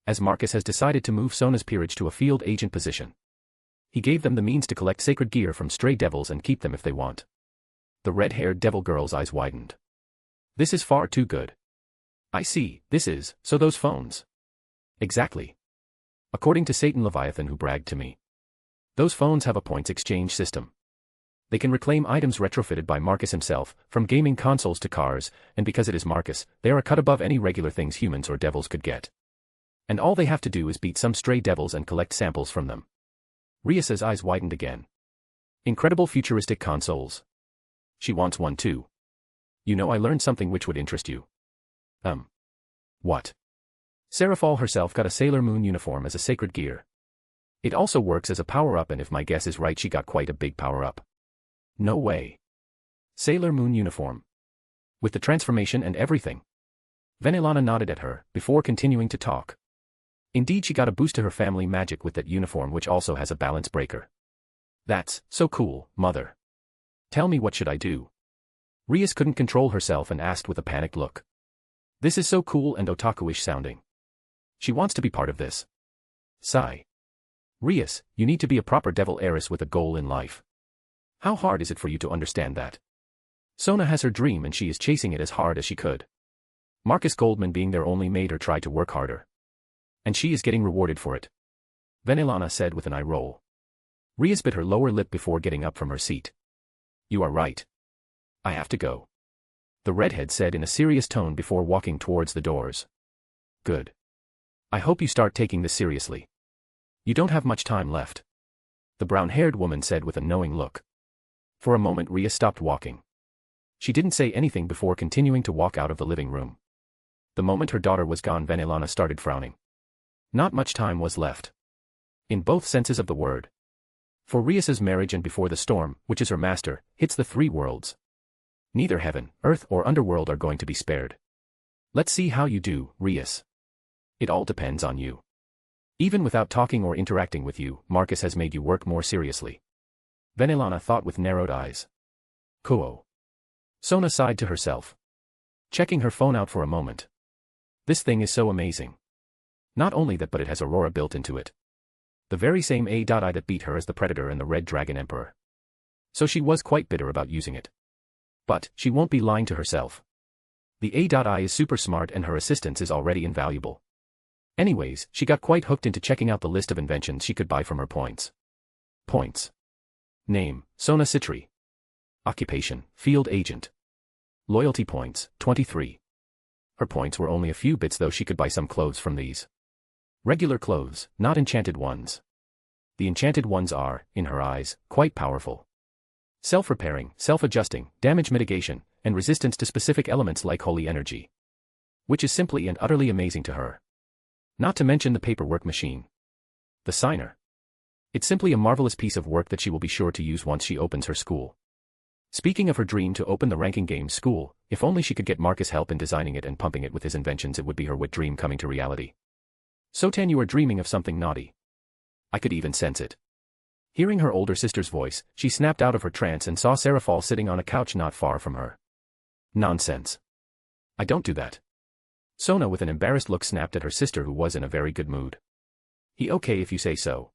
As Marcus has decided to move Sona's peerage to a field agent position. He gave them the means to collect sacred gear from stray devils and keep them if they want. The red-haired devil girl's eyes widened. This is far too good. I see, this is, so those phones. Exactly. According to Satan Leviathan, who bragged to me. Those phones have a points exchange system. They can reclaim items retrofitted by Marcus himself, from gaming consoles to cars, and because it is Marcus, they are a cut above any regular things humans or devils could get. And all they have to do is beat some stray devils and collect samples from them. Rias's eyes widened again. Incredible futuristic consoles. She wants one too. You know, I learned something which would interest you. What? Seraphal herself got a Sailor Moon uniform as a sacred gear. It also works as a power-up, and if my guess is right, she got quite a big power-up. No way. Sailor Moon uniform. With the transformation and everything. Finalizing nodded at her, before continuing to talk. Indeed, she got a boost to her family magic with that uniform, which also has a balance breaker. That's so cool, mother. Tell me, what should I do? Rias couldn't control herself and asked with a panicked look. This is so cool and otaku-ish sounding. She wants to be part of this. Sigh. Rias, you need to be a proper devil heiress with a goal in life. How hard is it for you to understand that? Sona has her dream and she is chasing it as hard as she could. Marcus Goldman being there only made her try to work harder. And she is getting rewarded for it. Finalizing said with an eye roll. Rias bit her lower lip before getting up from her seat. You are right. I have to go. The redhead said in a serious tone before walking towards the doors. Good. I hope you start taking this seriously. You don't have much time left. The brown-haired woman said with a knowing look. For a moment Rias stopped walking. She didn't say anything before continuing to walk out of the living room. The moment her daughter was gone, Finalizing started frowning. Not much time was left. In both senses of the word. For Rias's marriage and before the storm, which is her master, hits the three worlds. Neither heaven, earth or underworld are going to be spared. Let's see how you do, Rias. It all depends on you. Even without talking or interacting with you, Marcus has made you work more seriously. Finalizing thought with narrowed eyes. Cool. Sona sighed to herself. Checking her phone out for a moment. This thing is so amazing. Not only that, but it has Aurora built into it. The very same AI that beat her as the Predator and the Red Dragon Emperor. So she was quite bitter about using it. But she won't be lying to herself. The AI is super smart and her assistance is already invaluable. Anyways, she got quite hooked into checking out the list of inventions she could buy from her points. Points. Name, Sona Citri. Occupation, Field Agent. Loyalty points, 23. Her points were only a few bits, though she could buy some clothes from these. Regular clothes, not enchanted ones. The enchanted ones are, in her eyes, quite powerful. Self-repairing, self-adjusting, damage mitigation, and resistance to specific elements like holy energy. Which is simply and utterly amazing to her. Not to mention the paperwork machine. The signer. It's simply a marvelous piece of work that she will be sure to use once she opens her school. Speaking of her dream to open the ranking games school, if only she could get Marcus help in designing it and pumping it with his inventions, it would be her wet dream coming to reality. Sotan, you are dreaming of something naughty. I could even sense it. Hearing her older sister's voice, she snapped out of her trance and saw Seraphal sitting on a couch not far from her. Nonsense. I don't do that. Sona with an embarrassed look snapped at her sister, who was in a very good mood. He okay if you say so.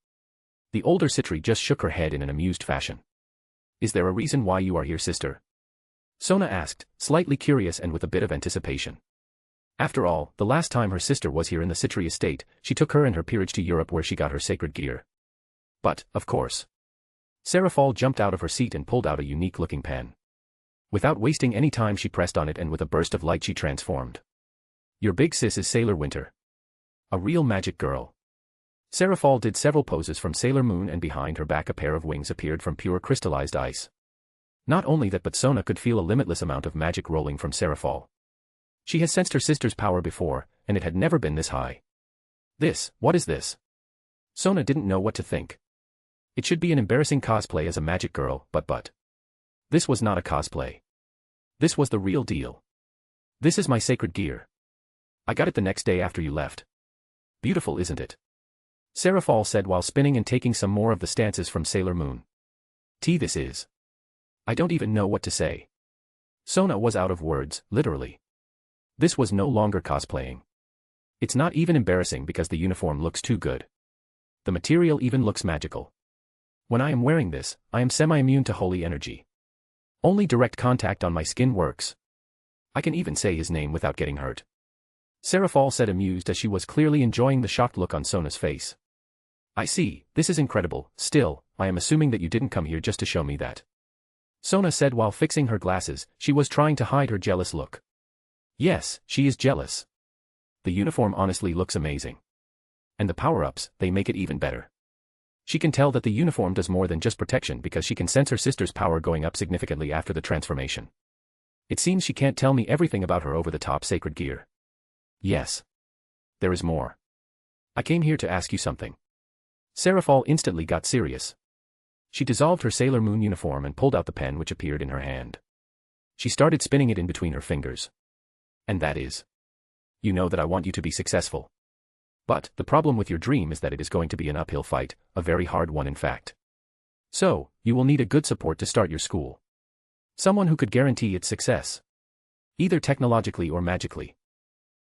The older Citri just shook her head in an amused fashion. Is there a reason why you are here, sister? Sona asked, slightly curious and with a bit of anticipation. After all, the last time her sister was here in the Citri estate, she took her and her peerage to Europe, where she got her sacred gear. But, of course. Seraphal jumped out of her seat and pulled out a unique-looking pen. Without wasting any time, she pressed on it, and with a burst of light she transformed. Your big sis is Sailor Winter. A real magic girl. Seraphal did several poses from Sailor Moon, and behind her back a pair of wings appeared from pure crystallized ice. Not only that, but Sona could feel a limitless amount of magic rolling from Seraphal. She has sensed her sister's power before, and it had never been this high. What is this? Sona didn't know what to think. It should be an embarrassing cosplay as a magic girl, but. This was not a cosplay. This was the real deal. This is my sacred gear. I got it the next day after you left. Beautiful, isn't it? Seraphal said while spinning and taking some more of the stances from Sailor Moon. This is. I don't even know what to say. Sona was out of words, literally. This was no longer cosplaying. It's not even embarrassing because the uniform looks too good. The material even looks magical. When I am wearing this, I am semi-immune to holy energy. Only direct contact on my skin works. I can even say his name without getting hurt. Seraphal said, amused, as she was clearly enjoying the shocked look on Sona's face. I see, this is incredible. Still, I am assuming that you didn't come here just to show me that. Sona said while fixing her glasses. She was trying to hide her jealous look. Yes, she is jealous. The uniform honestly looks amazing. And the power-ups, they make it even better. She can tell that the uniform does more than just protection, because she can sense her sister's power going up significantly after the transformation. It seems she can't tell me everything about her over-the-top sacred gear. Yes. There is more. I came here to ask you something. Seraphal instantly got serious. She dissolved her Sailor Moon uniform and pulled out the pen which appeared in her hand. She started spinning it in between her fingers. And that is. You know that I want you to be successful. But the problem with your dream is that it is going to be an uphill fight, a very hard one in fact. So, you will need a good support to start your school. Someone who could guarantee its success. Either technologically or magically.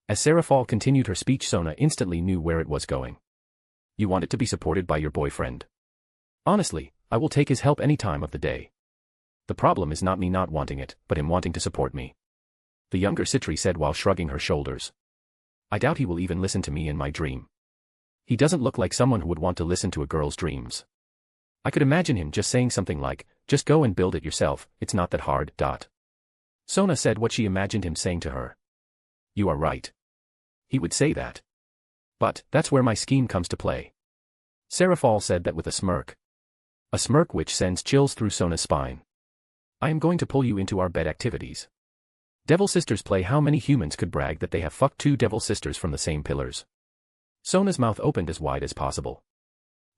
As Seraphal continued her speech, Sona instantly knew where it was going. You want it to be supported by your boyfriend. Honestly, I will take his help any time of the day. The problem is not me not wanting it, but him wanting to support me. The younger Citri said while shrugging her shoulders. I doubt he will even listen to me in my dream. He doesn't look like someone who would want to listen to a girl's dreams. I could imagine him just saying something like, just go and build it yourself, it's not that hard. Sona said what she imagined him saying to her. You are right. He would say that. But that's where my scheme comes to play. Seraphal said that with a smirk. A smirk which sends chills through Sona's spine. I am going to pull you into our bed activities. Devil Sisters play. How many humans could brag that they have fucked two devil sisters from the same pillars? Sona's mouth opened as wide as possible.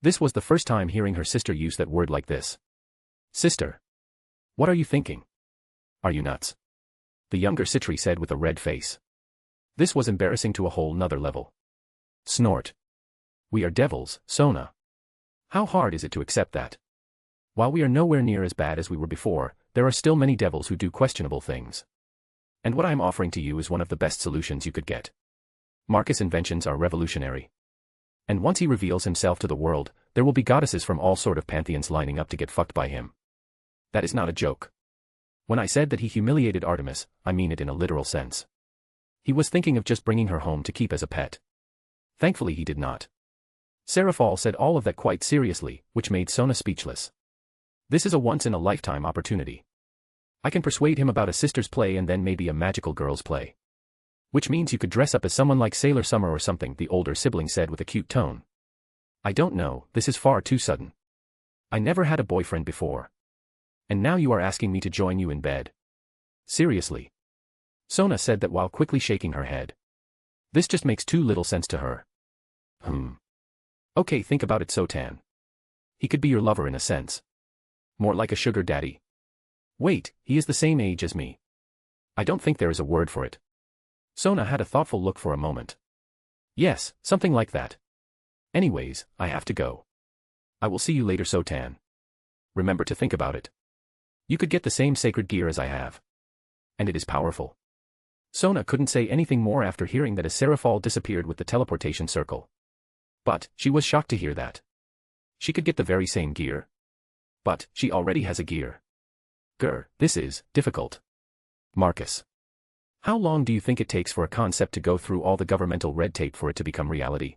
This was the first time hearing her sister use that word like this. Sister. What are you thinking? Are you nuts? The younger Citri said with a red face. This was embarrassing to a whole nother level. Snort. We are devils, Sona. How hard is it to accept that? While we are nowhere near as bad as we were before, there are still many devils who do questionable things. And what I am offering to you is one of the best solutions you could get. Marcus' inventions are revolutionary. And once he reveals himself to the world, there will be goddesses from all sort of pantheons lining up to get fucked by him. That is not a joke. When I said that he humiliated Artemis, I mean it in a literal sense. He was thinking of just bringing her home to keep as a pet. Thankfully he did not. Seraphal said all of that quite seriously, which made Sona speechless. This is a once-in-a-lifetime opportunity. I can persuade him about a sister's play and then maybe a magical girl's play. Which means you could dress up as someone like Sailor Summer or something, the older sibling said with a cute tone. I don't know, this is far too sudden. I never had a boyfriend before. And now you are asking me to join you in bed. Seriously. Sona said that while quickly shaking her head. This just makes too little sense to her. Okay, think about it, Sotan. He could be your lover in a sense. More like a sugar daddy. Wait, he is the same age as me. I don't think there is a word for it. Sona had a thoughtful look for a moment. Yes, something like that. Anyways, I have to go. I will see you later, Sotan. Remember to think about it. You could get the same sacred gear as I have. And it is powerful. Sona couldn't say anything more after hearing that a Seraphal disappeared with the teleportation circle. But, she was shocked to hear that. She could get the very same gear. But, she already has a gear. This is difficult. Marcus. How long do you think it takes for a concept to go through all the governmental red tape for it to become reality?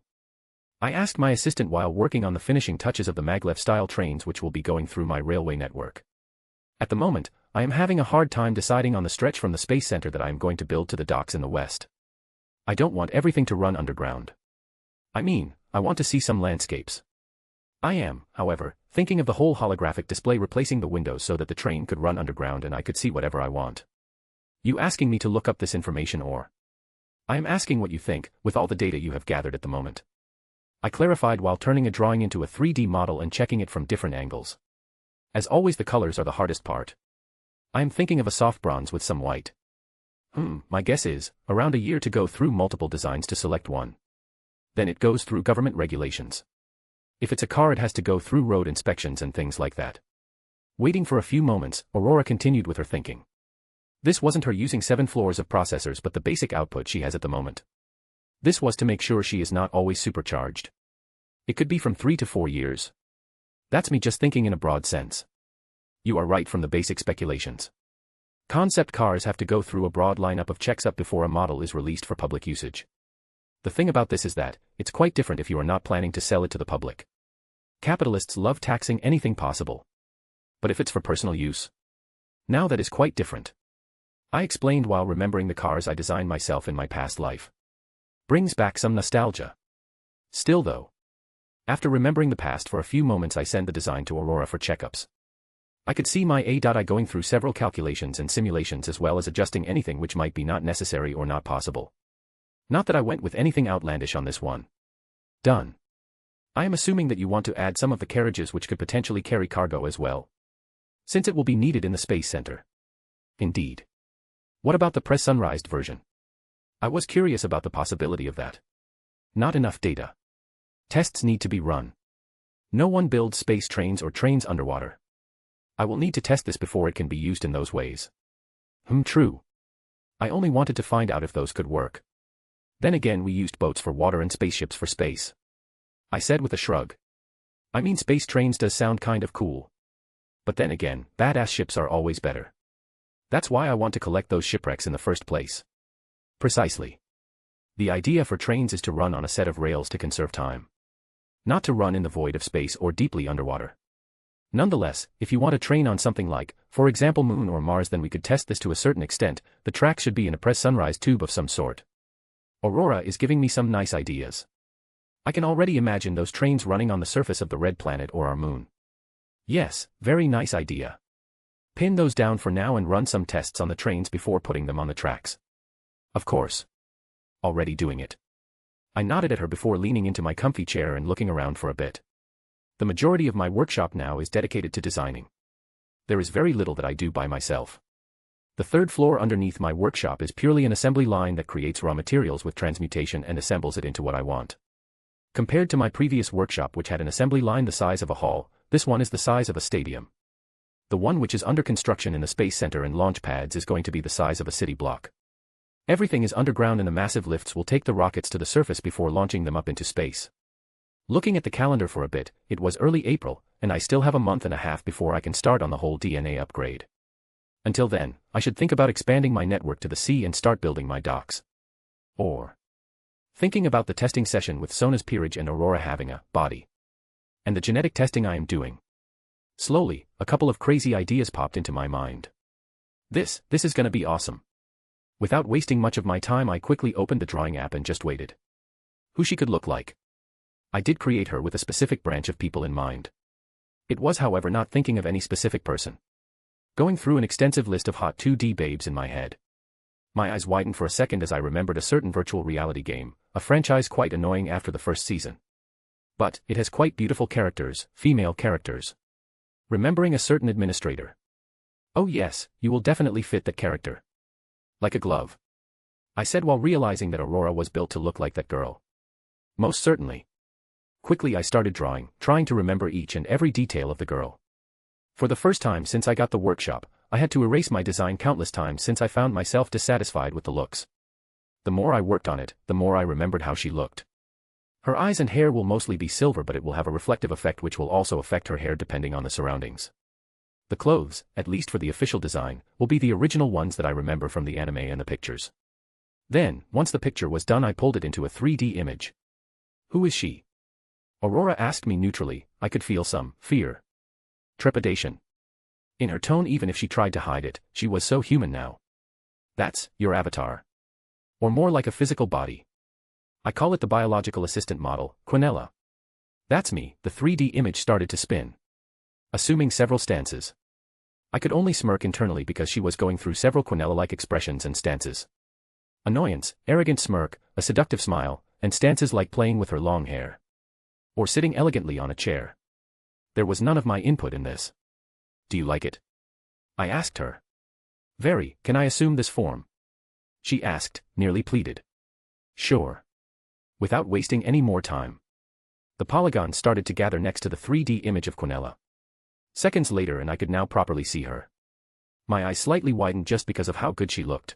I asked my assistant while working on the finishing touches of the maglev-style trains which will be going through my railway network. At the moment, I am having a hard time deciding on the stretch from the space center that I am going to build to the docks in the west. I don't want everything to run underground. I mean, I want to see some landscapes. I am, however, thinking of the whole holographic display replacing the windows so that the train could run underground and I could see whatever I want. You asking me to look up this information or? I am asking what you think, with all the data you have gathered at the moment. I clarified while turning a drawing into a 3D model and checking it from different angles. As always, the colors are the hardest part. I am thinking of a soft bronze with some white. My guess is, around a year to go through multiple designs to select one. Then it goes through government regulations. If it's a car, it has to go through road inspections and things like that. Waiting for a few moments, Aurora continued with her thinking. This wasn't her using 7 floors of processors but the basic output she has at the moment. This was to make sure she is not always supercharged. It could be from 3 to 4 years. That's me just thinking in a broad sense. You are right from the basic speculations. Concept cars have to go through a broad lineup of checks up before a model is released for public usage. The thing about this is that, it's quite different if you are not planning to sell it to the public. Capitalists love taxing anything possible. But if it's for personal use? Now that is quite different. I explained while remembering the cars I designed myself in my past life. Brings back some nostalgia. Still though. After remembering the past for a few moments, I sent the design to Aurora for checkups. I could see my AI going through several calculations and simulations as well as adjusting anything which might be not necessary or not possible. Not that I went with anything outlandish on this one. Done. I am assuming that you want to add some of the carriages which could potentially carry cargo as well. Since it will be needed in the space center. Indeed. What about the pressurized version? I was curious about the possibility of that. Not enough data. Tests need to be run. No one builds space trains or trains underwater. I will need to test this before it can be used in those ways. True. I only wanted to find out if those could work. Then again, we used boats for water and spaceships for space. I said with a shrug. I mean, space trains does sound kind of cool. But then again, badass ships are always better. That's why I want to collect those shipwrecks in the first place. Precisely. The idea for trains is to run on a set of rails to conserve time. Not to run in the void of space or deeply underwater. Nonetheless, if you want to train on something like, for example, Moon or Mars, then we could test this to a certain extent. The track should be in a pressurized tube of some sort. Aurora is giving me some nice ideas. I can already imagine those trains running on the surface of the red planet or our moon. Yes, very nice idea. Pin those down for now and run some tests on the trains before putting them on the tracks. Of course. Already doing it. I nodded at her before leaning into my comfy chair and looking around for a bit. The majority of my workshop now is dedicated to designing. There is very little that I do by myself. The third floor underneath my workshop is purely an assembly line that creates raw materials with transmutation and assembles it into what I want. Compared to my previous workshop, which had an assembly line the size of a hall, this one is the size of a stadium. The one which is under construction in the Space Center and launch pads is going to be the size of a city block. Everything is underground and the massive lifts will take the rockets to the surface before launching them up into space. Looking at the calendar for a bit, it was early April, and I still have a month and a half before I can start on the whole DNA upgrade. Until then, I should think about expanding my network to the sea and start building my docks. Or thinking about the testing session with Sona's peerage and Aurora having a body. And the genetic testing I am doing. Slowly, a couple of crazy ideas popped into my mind. This is gonna be awesome. Without wasting much of my time, I quickly opened the drawing app and just waited. Who she could look like. I did create her with a specific branch of people in mind. It was, however, not thinking of any specific person. Going through an extensive list of hot 2D babes in my head. My eyes widened for a second as I remembered a certain virtual reality game, a franchise quite annoying after the first season. But it has quite beautiful characters, female characters. Remembering a certain administrator. Oh yes, you will definitely fit that character. Like a glove. I said while realizing that Aurora was built to look like that girl. Most certainly. Quickly I started drawing, trying to remember each and every detail of the girl. For the first time since I got the workshop, I had to erase my design countless times since I found myself dissatisfied with the looks. The more I worked on it, the more I remembered how she looked. Her eyes and hair will mostly be silver, but it will have a reflective effect which will also affect her hair depending on the surroundings. The clothes, at least for the official design, will be the original ones that I remember from the anime and the pictures. Then, once the picture was done, I pulled it into a 3D image. Who is she? Aurora asked me neutrally. I could feel some fear. Trepidation in her tone, even if she tried to hide it. She was so human now. That's your avatar. Or more like a physical body. I call it the biological assistant model, Quinnella. That's me. The 3D image started to spin. Assuming several stances. I could only smirk internally because she was going through several Quinnella-like expressions and stances. Annoyance, arrogant smirk, a seductive smile, and stances like playing with her long hair. Or sitting elegantly on a chair. There was none of my input in this. Do you like it? I asked her. Very. Can I assume this form? She asked, nearly pleaded. Sure. Without wasting any more time. The polygons started to gather next to the 3D image of Quinnella. Seconds later, and I could now properly see her. My eyes slightly widened just because of how good she looked.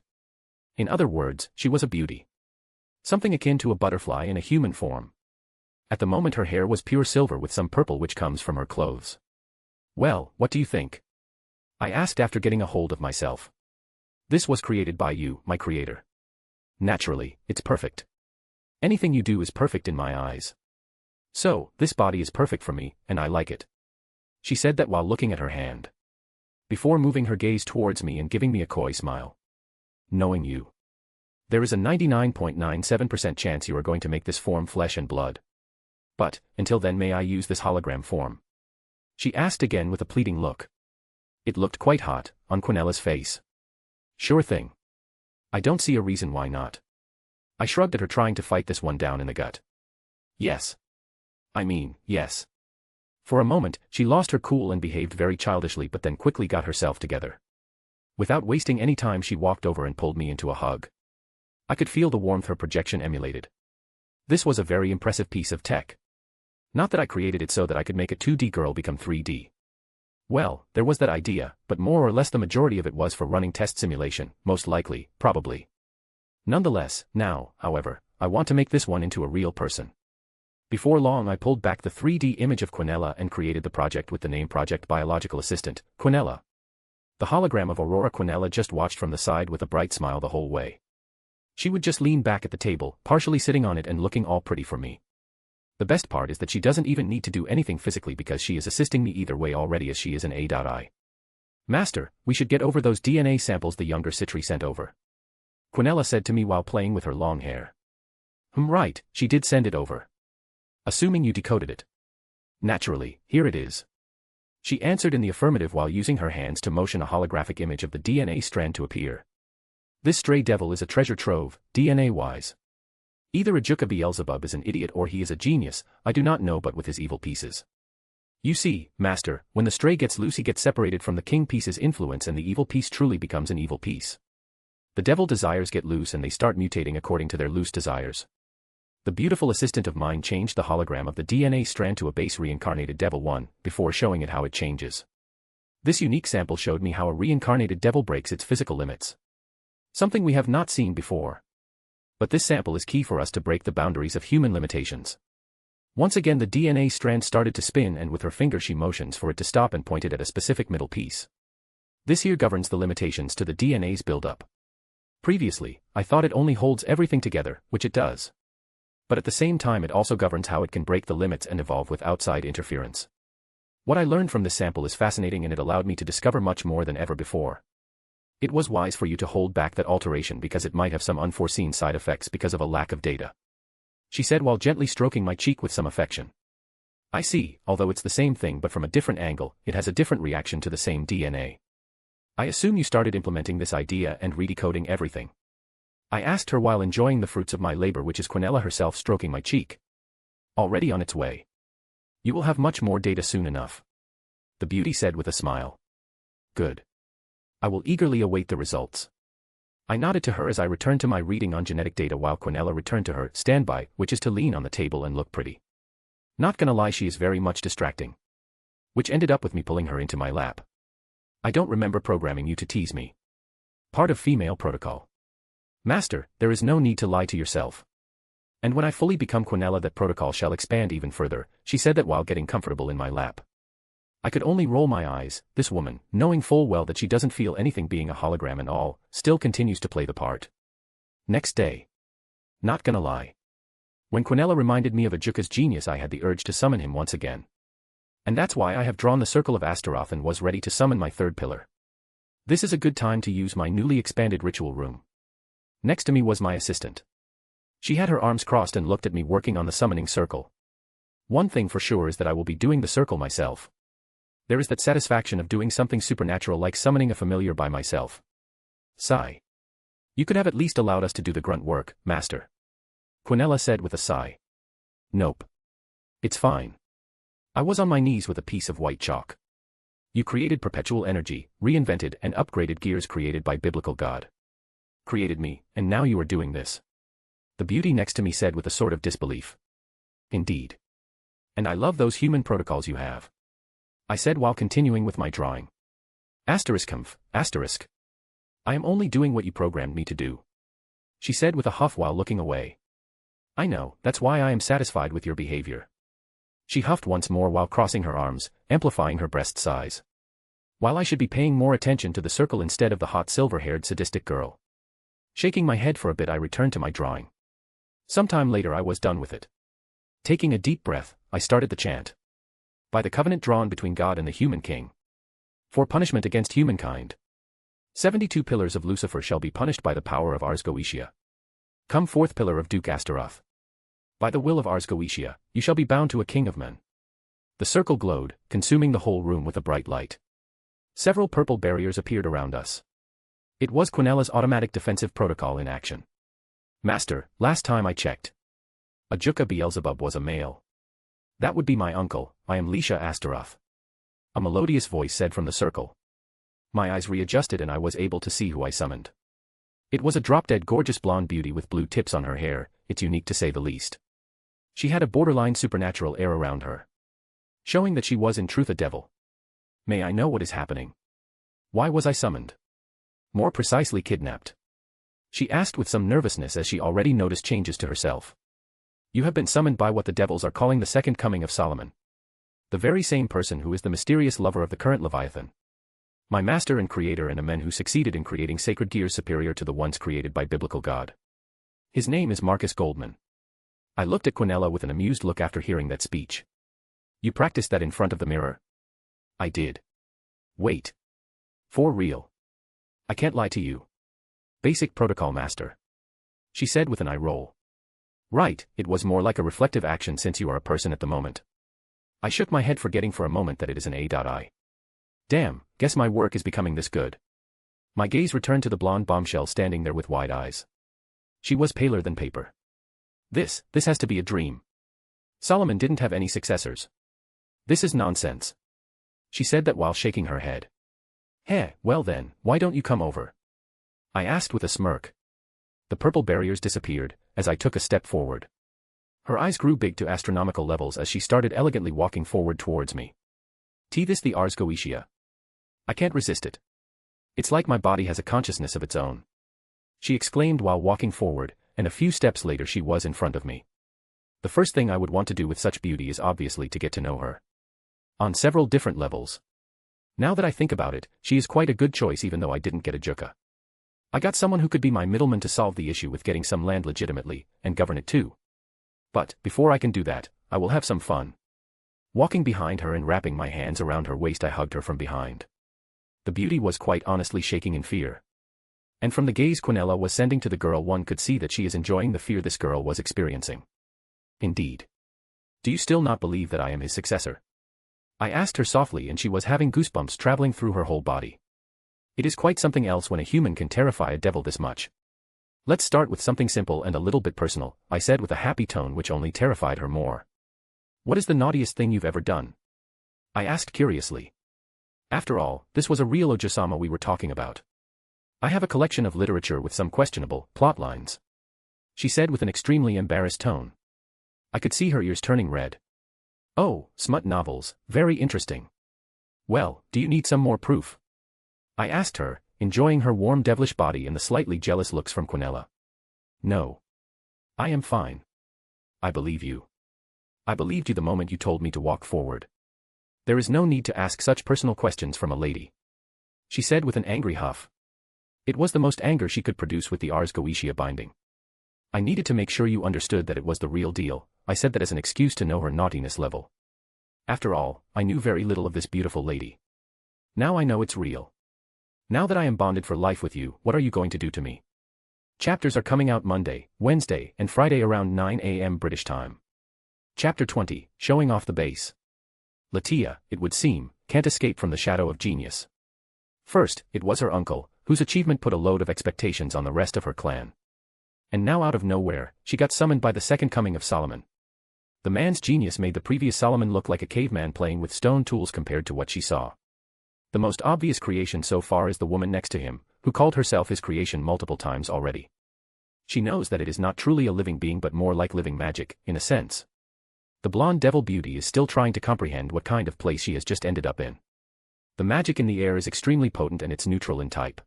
In other words, she was a beauty. Something akin to a butterfly in a human form. At the moment her hair was pure silver with some purple which comes from her clothes. Well, what do you think? I asked after getting a hold of myself. This was created by you, my creator. Naturally, it's perfect. Anything you do is perfect in my eyes. So, this body is perfect for me, and I like it. She said that while looking at her hand. Before moving her gaze towards me and giving me a coy smile. Knowing you. There is a 99.97% chance you are going to make this form flesh and blood. But, until then, may I use this hologram form? She asked again with a pleading look. It looked quite hot, on Quinnella's face. Sure thing. I don't see a reason why not. I shrugged at her, trying to fight this one down in the gut. Yes. I mean, yes. For a moment, she lost her cool and behaved very childishly, but then quickly got herself together. Without wasting any time, she walked over and pulled me into a hug. I could feel the warmth her projection emulated. This was a very impressive piece of tech. Not that I created it so that I could make a 2D girl become 3D. Well, there was that idea, but more or less the majority of it was for running test simulation, most likely, probably. Nonetheless, now, however, I want to make this one into a real person. Before long I pulled back the 3D image of Quinnella and created the project with the name Project Biological Assistant, Quinnella. The hologram of Aurora Quinnella just watched from the side with a bright smile the whole way. She would just lean back at the table, partially sitting on it and looking all pretty for me. The best part is that she doesn't even need to do anything physically because she is assisting me either way already, as she is an AI. Master, we should get over those DNA samples the younger Citri sent over. Quinnella said to me while playing with her long hair. Right, she did send it over. Assuming you decoded it. Naturally, here it is. She answered in the affirmative while using her hands to motion a holographic image of the DNA strand to appear. This stray devil is a treasure trove, DNA-wise. Either Ajuka Beelzebub is an idiot or he is a genius, I do not know, but with his evil pieces. You see, Master, when the stray gets loose he gets separated from the king piece's influence and the evil piece truly becomes an evil piece. The devil desires get loose and they start mutating according to their loose desires. The beautiful assistant of mine changed the hologram of the DNA strand to a base reincarnated devil one, before showing it how it changes. This unique sample showed me how a reincarnated devil breaks its physical limits. Something we have not seen before. But this sample is key for us to break the boundaries of human limitations. Once again the DNA strand started to spin and with her finger she motions for it to stop and pointed at a specific middle piece. This here governs the limitations to the DNA's buildup. Previously, I thought it only holds everything together, which it does. But at the same time it also governs how it can break the limits and evolve with outside interference. What I learned from this sample is fascinating and it allowed me to discover much more than ever before. It was wise for you to hold back that alteration because it might have some unforeseen side effects because of a lack of data. She said while gently stroking my cheek with some affection. I see, although it's the same thing but from a different angle, it has a different reaction to the same DNA. I assume you started implementing this idea and redecoding everything. I asked her while enjoying the fruits of my labor, which is Quinnella herself stroking my cheek. Already on its way. You will have much more data soon enough. The beauty said with a smile. Good. I will eagerly await the results. I nodded to her as I returned to my reading on genetic data while Quinnella returned to her standby, which is to lean on the table and look pretty. Not gonna lie, she is very much distracting. Which ended up with me pulling her into my lap. I don't remember programming you to tease me. Part of female protocol. Master, there is no need to lie to yourself. And when I fully become Quinnella that protocol shall expand even further, she said that while getting comfortable in my lap. I could only roll my eyes. This woman, knowing full well that she doesn't feel anything being a hologram and all, still continues to play the part. Next day. Not gonna lie. When Quinnella reminded me of Ajuka's genius I had the urge to summon him once again. And that's why I have drawn the circle of Astaroth and was ready to summon my third pillar. This is a good time to use my newly expanded ritual room. Next to me was my assistant. She had her arms crossed and looked at me working on the summoning circle. One thing for sure is that I will be doing the circle myself. There is that satisfaction of doing something supernatural like summoning a familiar by myself. Sigh. You could have at least allowed us to do the grunt work, Master. Quinnella said with a sigh. Nope. It's fine. I was on my knees with a piece of white chalk. You created perpetual energy, reinvented and upgraded gears created by biblical God. Created me, and now you are doing this. The beauty next to me said with a sort of disbelief. Indeed. And I love those human protocols you have. I said while continuing with my drawing. Asterisk. I am only doing what you programmed me to do. She said with a huff while looking away. I know, that's why I am satisfied with your behavior. She huffed once more while crossing her arms, amplifying her breast size. While I should be paying more attention to the circle instead of the hot silver-haired sadistic girl. Shaking my head for a bit I returned to my drawing. Sometime later I was done with it. Taking a deep breath, I started the chant. By the covenant drawn between God and the human king. For punishment against humankind. 72 pillars of Lucifer shall be punished by the power of Ars Goetia. Come forth pillar of Duke Astaroth. By the will of Ars Goetia, you shall be bound to a king of men. The circle glowed, consuming the whole room with a bright light. Several purple barriers appeared around us. It was Quinnella's automatic defensive protocol in action. Master, last time I checked. Ajuka Beelzebub was a male. That would be my uncle, I am Lisha Astaroth. A melodious voice said from the circle. My eyes readjusted and I was able to see who I summoned. It was a drop-dead gorgeous blonde beauty with blue tips on her hair, it's unique to say the least. She had a borderline supernatural air around her. Showing that she was in truth a devil. May I know what is happening? Why was I summoned? More precisely kidnapped. She asked with some nervousness as she already noticed changes to herself. You have been summoned by what the devils are calling the second coming of Solomon. The very same person who is the mysterious lover of the current Leviathan. My master and creator and a man who succeeded in creating sacred gears superior to the ones created by biblical God. His name is Marcus Goldman. I looked at Quinnella with an amused look after hearing that speech. You practiced that in front of the mirror? I did. Wait. For real. I can't lie to you. Basic protocol, master. She said with an eye roll. Right, it was more like a reflective action since you are a person at the moment. I shook my head, forgetting for a moment that it is an A.I. Damn, guess my work is becoming this good. My gaze returned to the blonde bombshell standing there with wide eyes. She was paler than paper. This has to be a dream. Solomon didn't have any successors. This is nonsense. She said that while shaking her head. Heh, well then, why don't you come over? I asked with a smirk. The purple barriers disappeared as I took a step forward. Her eyes grew big to astronomical levels as she started elegantly walking forward towards me. This the Ars Goetia. I can't resist it. It's like my body has a consciousness of its own. She exclaimed while walking forward, and a few steps later she was in front of me. The first thing I would want to do with such beauty is obviously to get to know her. On several different levels. Now that I think about it, she is quite a good choice even though I didn't get a juka. I got someone who could be my middleman to solve the issue with getting some land legitimately, and govern it too. But, before I can do that, I will have some fun. Walking behind her and wrapping my hands around her waist, I hugged her from behind. The beauty was quite honestly shaking in fear. And from the gaze Quinnella was sending to the girl, one could see that she is enjoying the fear this girl was experiencing. Indeed. Do you still not believe that I am his successor? I asked her softly, and she was having goosebumps traveling through her whole body. It is quite something else when a human can terrify a devil this much. Let's start with something simple and a little bit personal, I said with a happy tone which only terrified her more. What is the naughtiest thing you've ever done? I asked curiously. After all, this was a real Ojasama we were talking about. I have a collection of literature with some questionable plot lines. She said with an extremely embarrassed tone. I could see her ears turning red. Oh, smut novels, very interesting. Well, do you need some more proof? I asked her, enjoying her warm devilish body and the slightly jealous looks from Quinnella. No. I am fine. I believe you. I believed you the moment you told me to walk forward. There is no need to ask such personal questions from a lady. She said with an angry huff. It was the most anger she could produce with the Ars Goetia binding. I needed to make sure you understood that it was the real deal. I said that as an excuse to know her naughtiness level. After all, I knew very little of this beautiful lady. Now I know it's real. Now that I am bonded for life with you, what are you going to do to me? Chapters are coming out Monday, Wednesday, and Friday around 9 a.m. British time. Chapter 20, Showing Off the Base. Latia, it would seem, can't escape from the shadow of genius. First, it was her uncle, whose achievement put a load of expectations on the rest of her clan. And now out of nowhere, she got summoned by the second coming of Solomon. The man's genius made the previous Solomon look like a caveman playing with stone tools compared to what she saw. The most obvious creation so far is the woman next to him, who called herself his creation multiple times already. She knows that it is not truly a living being but more like living magic, in a sense. The blonde devil beauty is still trying to comprehend what kind of place she has just ended up in. The magic in the air is extremely potent and it's neutral in type.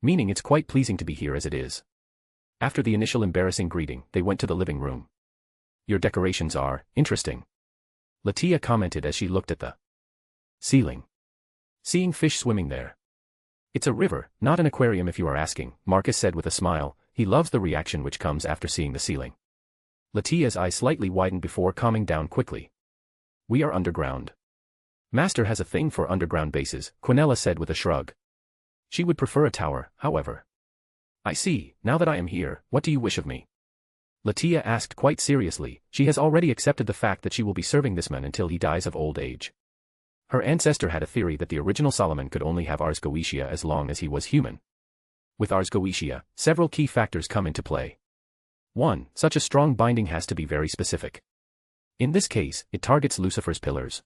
Meaning it's quite pleasing to be here as it is. After the initial embarrassing greeting, they went to the living room. Your decorations are interesting. Latia commented as she looked at the ceiling. Seeing fish swimming there. It's a river, not an aquarium if you are asking, Marcus said with a smile. He loves the reaction which comes after seeing the ceiling. Latia's eyes slightly widened before calming down quickly. We are underground. Master has a thing for underground bases, Quinnella said with a shrug. She would prefer a tower, however. I see, now that I am here, what do you wish of me? Latia asked quite seriously. She has already accepted the fact that she will be serving this man until he dies of old age. Her ancestor had a theory that the original Solomon could only have Ars Goetia as long as he was human. With Ars Goetia, several key factors come into play. 1. Such a strong binding has to be very specific. In this case, it targets Lucifer's pillars.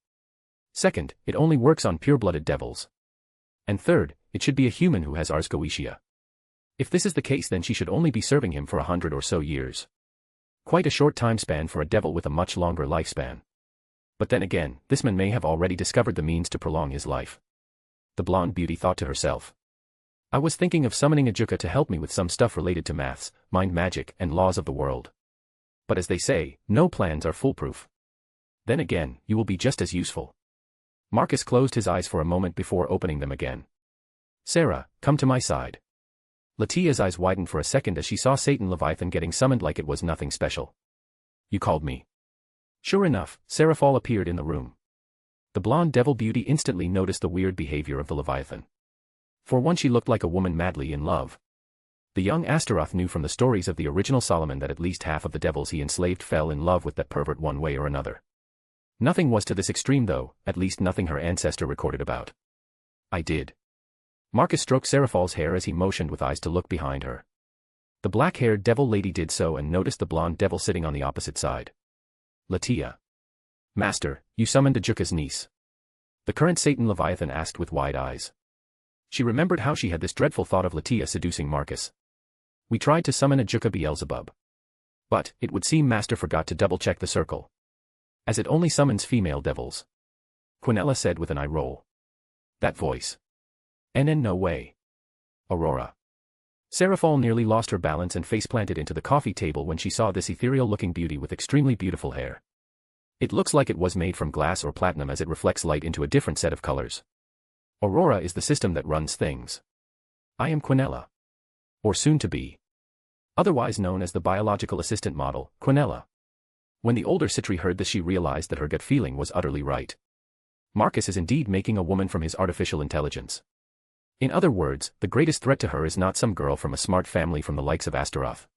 2nd, it only works on pure-blooded devils. And 3rd, it should be a human who has Ars Goetia. If this is the case, then she should only be serving him for 100 or so years. Quite a short time span for a devil with a much longer lifespan. But then again, this man may have already discovered the means to prolong his life. The blonde beauty thought to herself. I was thinking of summoning a Juka to help me with some stuff related to maths, mind magic, and laws of the world. But as they say, no plans are foolproof. Then again, you will be just as useful. Marcus closed his eyes for a moment before opening them again. Sarah, come to my side. Latia's eyes widened for a second as she saw Satan Leviathan getting summoned like it was nothing special. You called me. Sure enough, Seraphal appeared in the room. The blonde devil beauty instantly noticed the weird behavior of the Leviathan. For one, she looked like a woman madly in love. The young Astaroth knew from the stories of the original Solomon that at least half of the devils he enslaved fell in love with that pervert one way or another. Nothing was to this extreme though, at least nothing her ancestor recorded about. I did. Marcus stroked Serafal's hair as he motioned with eyes to look behind her. The black-haired devil lady did so and noticed the blonde devil sitting on the opposite side. Latia. Master, you summoned Ajuka's niece. The current Satan Leviathan asked with wide eyes. She remembered how she had this dreadful thought of Latia seducing Marcus. We tried to summon Ajuka Beelzebub. But, it would seem Master forgot to double-check the circle. As it only summons female devils. Quinnella said with an eye roll. That voice. No way. Aurora. Serafal nearly lost her balance and face-planted into the coffee table when she saw this ethereal-looking beauty with extremely beautiful hair. It looks like it was made from glass or platinum as it reflects light into a different set of colors. Aurora is the system that runs things. I am Quinnella. Or soon to be. Otherwise known as the biological assistant model, Quinnella. When the older Citri heard this, she realized that her gut feeling was utterly right. Marcus is indeed making a woman from his artificial intelligence. In other words, the greatest threat to her is not some girl from a smart family from the likes of Astaroth,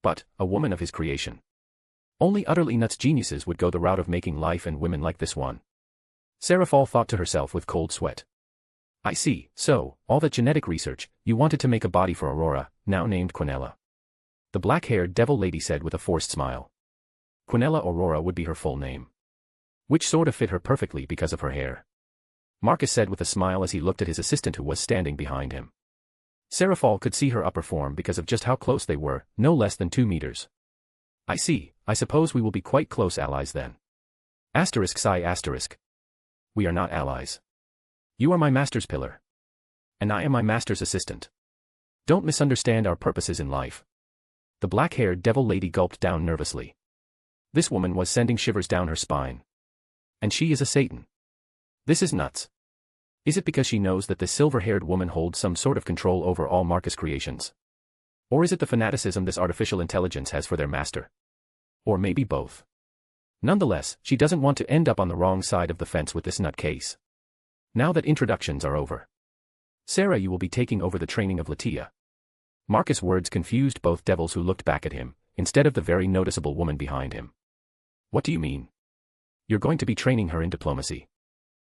but a woman of his creation. Only utterly nuts geniuses would go the route of making life and women like this one. Serafal thought to herself with cold sweat. I see, so, all that genetic research, you wanted to make a body for Aurora, now named Quinnella. The black-haired devil lady said with a forced smile. Quinnella Aurora would be her full name. Which sort of fit her perfectly because of her hair. Marcus said with a smile as he looked at his assistant who was standing behind him. Serafal could see her upper form because of just how close they were, no less than 2 meters. I see, I suppose we will be quite close allies then. Asterisk sigh asterisk. We are not allies. You are my master's pillar. And I am my master's assistant. Don't misunderstand our purposes in life. The black-haired devil lady gulped down nervously. This woman was sending shivers down her spine. And she is a Satan. This is nuts. Is it because she knows that this silver-haired woman holds some sort of control over all Marcus creations? Or is it the fanaticism this artificial intelligence has for their master? Or maybe both. Nonetheless, she doesn't want to end up on the wrong side of the fence with this nutcase. Now that introductions are over. Sarah, you will be taking over the training of Latia. Marcus' words confused both devils who looked back at him, instead of the very noticeable woman behind him. What do you mean? You're going to be training her in diplomacy.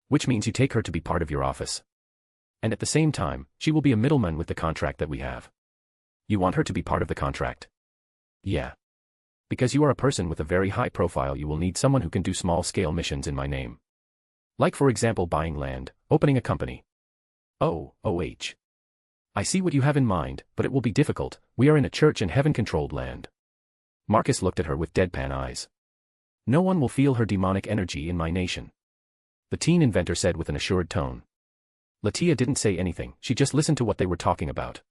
Which means you take her to be part of your office. And at the same time, she will be a middleman with the contract that we have. You want her to be part of the contract? Yeah. Because you are a person with a very high profile, you will need someone who can do small-scale missions in my name. Like for example buying land, opening a company. Oh. I see what you have in mind, but it will be difficult, we are in a church and heaven-controlled land. Marcus looked at her with deadpan eyes. No one will feel her demonic energy in my nation. The teen inventor said with an assured tone. Latia didn't say anything, she just listened to what they were talking about.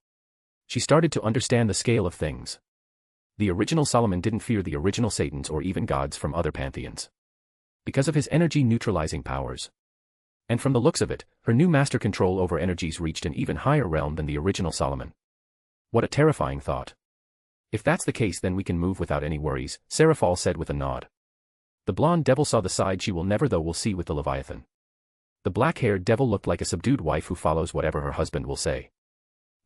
She started to understand the scale of things. The original Solomon didn't fear the original Satans or even gods from other pantheons. Because of his energy-neutralizing powers. And from the looks of it, her new master control over energies reached an even higher realm than the original Solomon. What a terrifying thought. If that's the case, then we can move without any worries, Serafal said with a nod. The blonde devil saw the side she will never though will see with the Leviathan. The black-haired devil looked like a subdued wife who follows whatever her husband will say.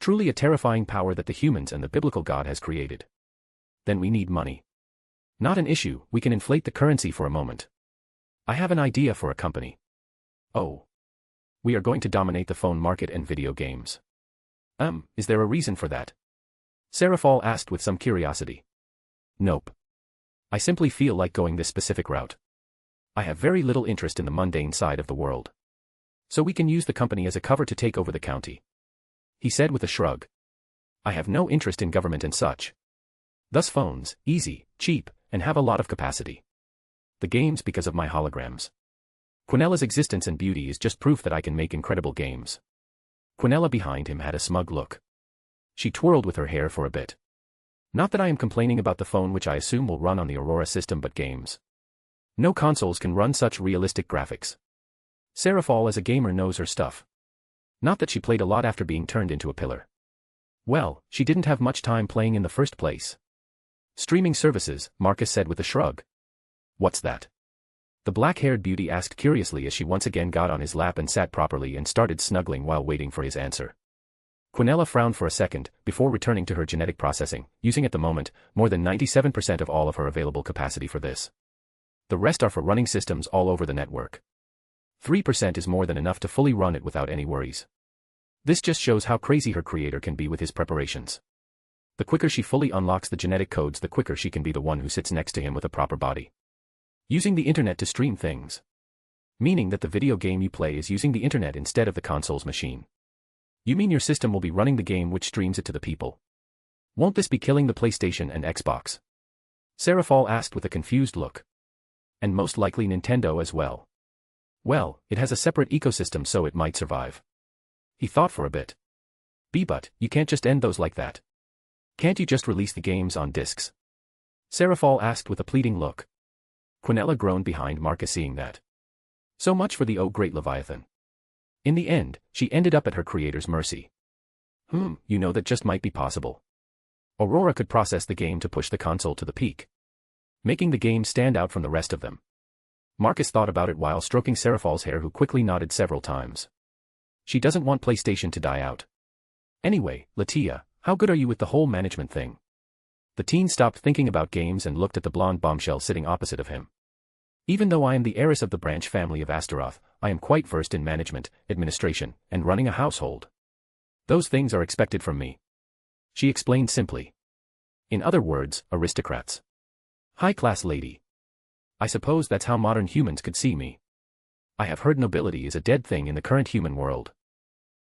Truly a terrifying power that the humans and the biblical God has created. Then we need money. Not an issue, we can inflate the currency for a moment. I have an idea for a company. Oh. We are going to dominate the phone market and video games. Is there a reason for that? Serafal asked with some curiosity. Nope. I simply feel like going this specific route. I have very little interest in the mundane side of the world. So we can use the company as a cover to take over the county. He said with a shrug. I have no interest in government and such. Thus phones, easy, cheap, and have a lot of capacity. The games because of my holograms. Quinnella's existence and beauty is just proof that I can make incredible games. Quinnella behind him had a smug look. She twirled with her hair for a bit. Not that I am complaining about the phone, which I assume will run on the Aurora system, but games. No consoles can run such realistic graphics. Serafal as a gamer knows her stuff. Not that she played a lot after being turned into a pillar. Well, she didn't have much time playing in the first place. Streaming services, Marcus said with a shrug. What's that? The black-haired beauty asked curiously as she once again got on his lap and sat properly and started snuggling while waiting for his answer. Quinnella frowned for a second, before returning to her genetic processing, using at the moment, more than 97% of all of her available capacity for this. The rest are for running systems all over the network. 3% is more than enough to fully run it without any worries. This just shows how crazy her creator can be with his preparations. The quicker she fully unlocks the genetic codes, the quicker she can be the one who sits next to him with a proper body. Using the internet to stream things. Meaning that the video game you play is using the internet instead of the console's machine. You mean your system will be running the game which streams it to the people. Won't this be killing the PlayStation and Xbox? Seraphal asked with a confused look. And most likely Nintendo as well. Well, it has a separate ecosystem so it might survive. He thought for a bit. But you can't just end those like that. Can't you just release the games on discs? Seraphal asked with a pleading look. Quinnella groaned behind Marcus seeing that. So much for the great Leviathan. In the end, she ended up at her creator's mercy. You know that just might be possible. Aurora could process the game to push the console to the peak, making the game stand out from the rest of them. Marcus thought about it while stroking Seraphal's hair, who quickly nodded several times. She doesn't want PlayStation to die out. Anyway, Latia, how good are you with the whole management thing? The teen stopped thinking about games and looked at the blonde bombshell sitting opposite of him. Even though I am the heiress of the branch family of Astaroth, I am quite versed in management, administration, and running a household. Those things are expected from me. She explained simply. In other words, aristocrats. High-class lady. I suppose that's how modern humans could see me. I have heard nobility is a dead thing in the current human world.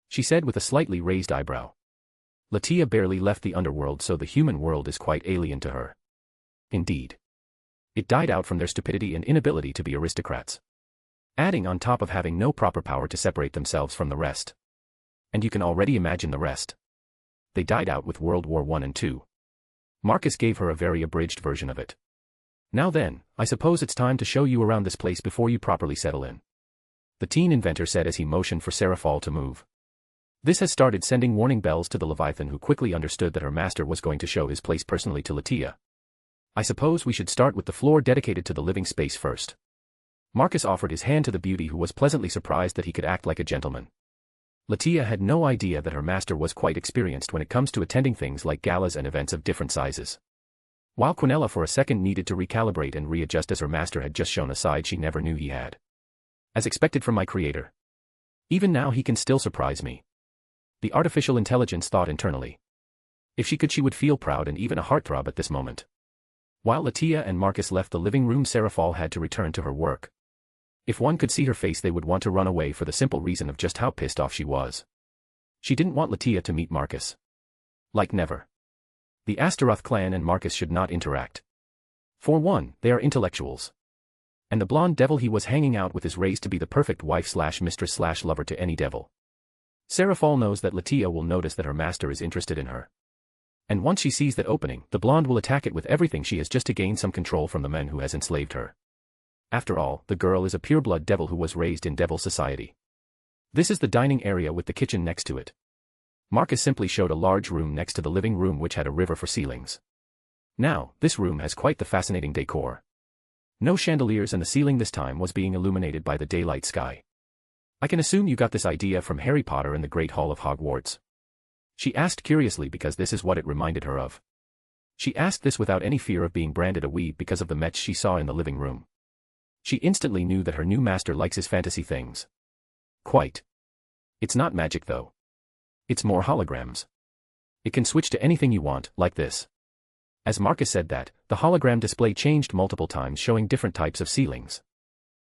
She said with a slightly raised eyebrow. Latia barely left the underworld, so the human world is quite alien to her. Indeed. It died out from their stupidity and inability to be aristocrats. Adding on top of having no proper power to separate themselves from the rest. And you can already imagine the rest. They died out with World War I and II. Marcus gave her a very abridged version of it. Now then, I suppose it's time to show you around this place before you properly settle in. The teen inventor said as he motioned for Seraphal to move. This has started sending warning bells to the Leviathan, who quickly understood that her master was going to show his place personally to Latia. I suppose we should start with the floor dedicated to the living space first. Marcus offered his hand to the beauty, who was pleasantly surprised that he could act like a gentleman. Latia had no idea that her master was quite experienced when it comes to attending things like galas and events of different sizes. While Quinnella for a second needed to recalibrate and readjust, as her master had just shown a side she never knew he had. As expected from my creator. Even now he can still surprise me. The artificial intelligence thought internally. If she could, she would feel proud and even a heartthrob at this moment. While Latia and Marcus left the living room, Seraphal had to return to her work. If one could see her face, they would want to run away for the simple reason of just how pissed off she was. She didn't want Latia to meet Marcus. Like never. The Astaroth clan and Marcus should not interact. For one, they are intellectuals. And the blonde devil he was hanging out with is raised to be the perfect wife/mistress/lover to any devil. Seraphal knows that Latia will notice that her master is interested in her. And once she sees that opening, the blonde will attack it with everything she has just to gain some control from the men who has enslaved her. After all, the girl is a pureblood devil who was raised in devil society. This is the dining area with the kitchen next to it. Marcus simply showed a large room next to the living room which had a river for ceilings. Now, this room has quite the fascinating decor. No chandeliers, and the ceiling this time was being illuminated by the daylight sky. I can assume you got this idea from Harry Potter and the Great Hall of Hogwarts. She asked curiously because this is what it reminded her of. She asked this without any fear of being branded a weeb because of the mess she saw in the living room. She instantly knew that her new master likes his fantasy things. Quite. It's not magic though. It's more holograms. It can switch to anything you want, like this. As Marcus said that, the hologram display changed multiple times, showing different types of ceilings.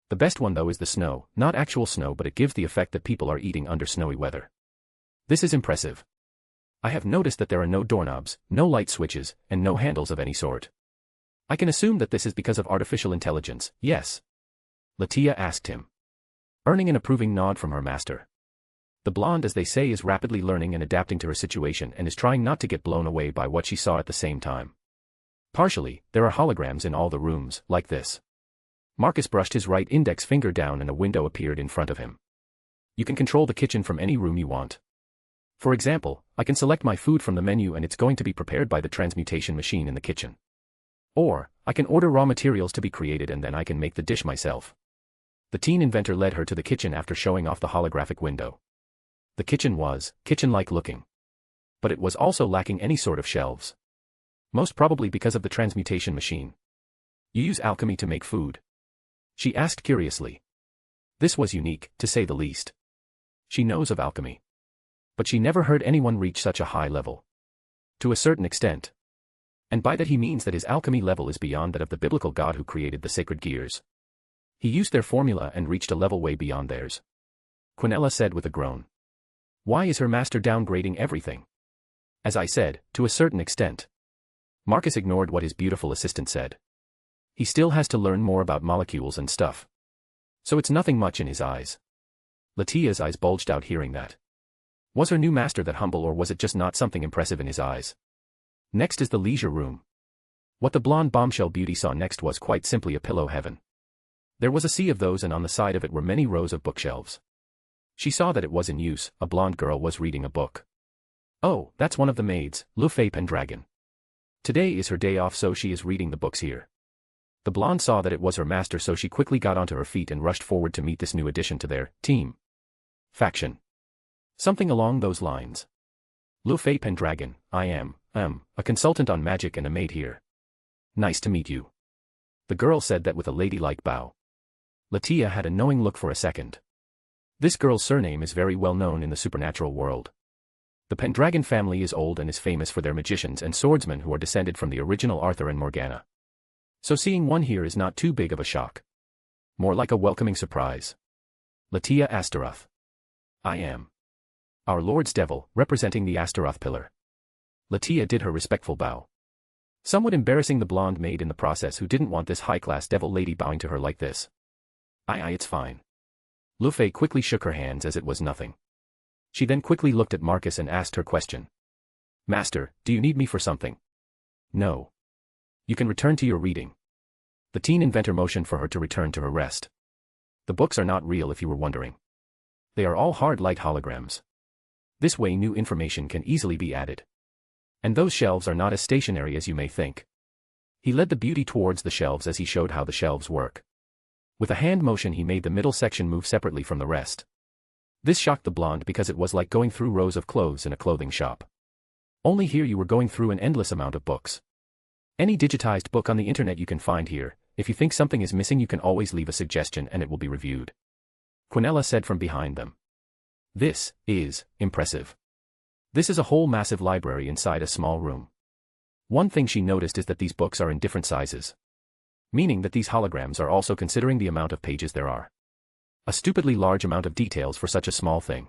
The best one though is the snow, not actual snow, but it gives the effect that people are eating under snowy weather. This is impressive. I have noticed that there are no doorknobs, no light switches, and no handles of any sort. I can assume that this is because of artificial intelligence, yes? Latia asked him, earning an approving nod from her master. The blonde, as they say, is rapidly learning and adapting to her situation and is trying not to get blown away by what she saw at the same time. Partially, there are holograms in all the rooms, like this. Marcus brushed his right index finger down and a window appeared in front of him. You can control the kitchen from any room you want. For example, I can select my food from the menu and it's going to be prepared by the transmutation machine in the kitchen. Or, I can order raw materials to be created and then I can make the dish myself. The teen inventor led her to the kitchen after showing off the holographic window. The kitchen was kitchen-like looking. But it was also lacking any sort of shelves. Most probably because of the transmutation machine. You use alchemy to make food. She asked curiously. This was unique, to say the least. She knows of alchemy. But she never heard anyone reach such a high level. To a certain extent. And by that he means that his alchemy level is beyond that of the biblical god who created the sacred gears. He used their formula and reached a level way beyond theirs. Quinnella said with a groan. Why is her master downgrading everything? As I said, to a certain extent. Marcus ignored what his beautiful assistant said. He still has to learn more about molecules and stuff. So it's nothing much in his eyes. Latia's eyes bulged out hearing that. Was her new master that humble, or was it just not something impressive in his eyes? Next is the leisure room. What the blonde bombshell beauty saw next was quite simply a pillow heaven. There was a sea of those, and on the side of it were many rows of bookshelves. She saw that it was in use. A blonde girl was reading a book. Oh, that's one of the maids, Lucifer Pendragon. Today is her day off, so she is reading the books here. The blonde saw that it was her master, so she quickly got onto her feet and rushed forward to meet this new addition to their team. Faction. Something along those lines. Lucifer Pendragon, I am, a consultant on magic and a maid here. Nice to meet you. The girl said that with a ladylike bow. Latia had a knowing look for a second. This girl's surname is very well known in the supernatural world. The Pendragon family is old and is famous for their magicians and swordsmen who are descended from the original Arthur and Morgana. So seeing one here is not too big of a shock. More like a welcoming surprise. Latia Astaroth. I am. Our Lord's Devil, representing the Astaroth pillar. Latia did her respectful bow. Somewhat embarrassing the blonde maid in the process, who didn't want this high-class devil lady bowing to her like this. Aye, it's fine. Lucifer quickly shook her hands as it was nothing. She then quickly looked at Marcus and asked her question. Master, do you need me for something? No. You can return to your reading. The teen inventor motioned for her to return to her rest. The books are not real, if you were wondering. They are all hard light holograms. This way new information can easily be added. And those shelves are not as stationary as you may think. He led the beauty towards the shelves as he showed how the shelves work. With a hand motion he made the middle section move separately from the rest. This shocked the blonde because it was like going through rows of clothes in a clothing shop. Only here you were going through an endless amount of books. Any digitized book on the internet you can find here. If you think something is missing, you can always leave a suggestion and it will be reviewed. Quinnella said from behind them. This is impressive. This is a whole massive library inside a small room. One thing she noticed is that these books are in different sizes. Meaning that these holograms are also considering the amount of pages there are. A stupidly large amount of details for such a small thing.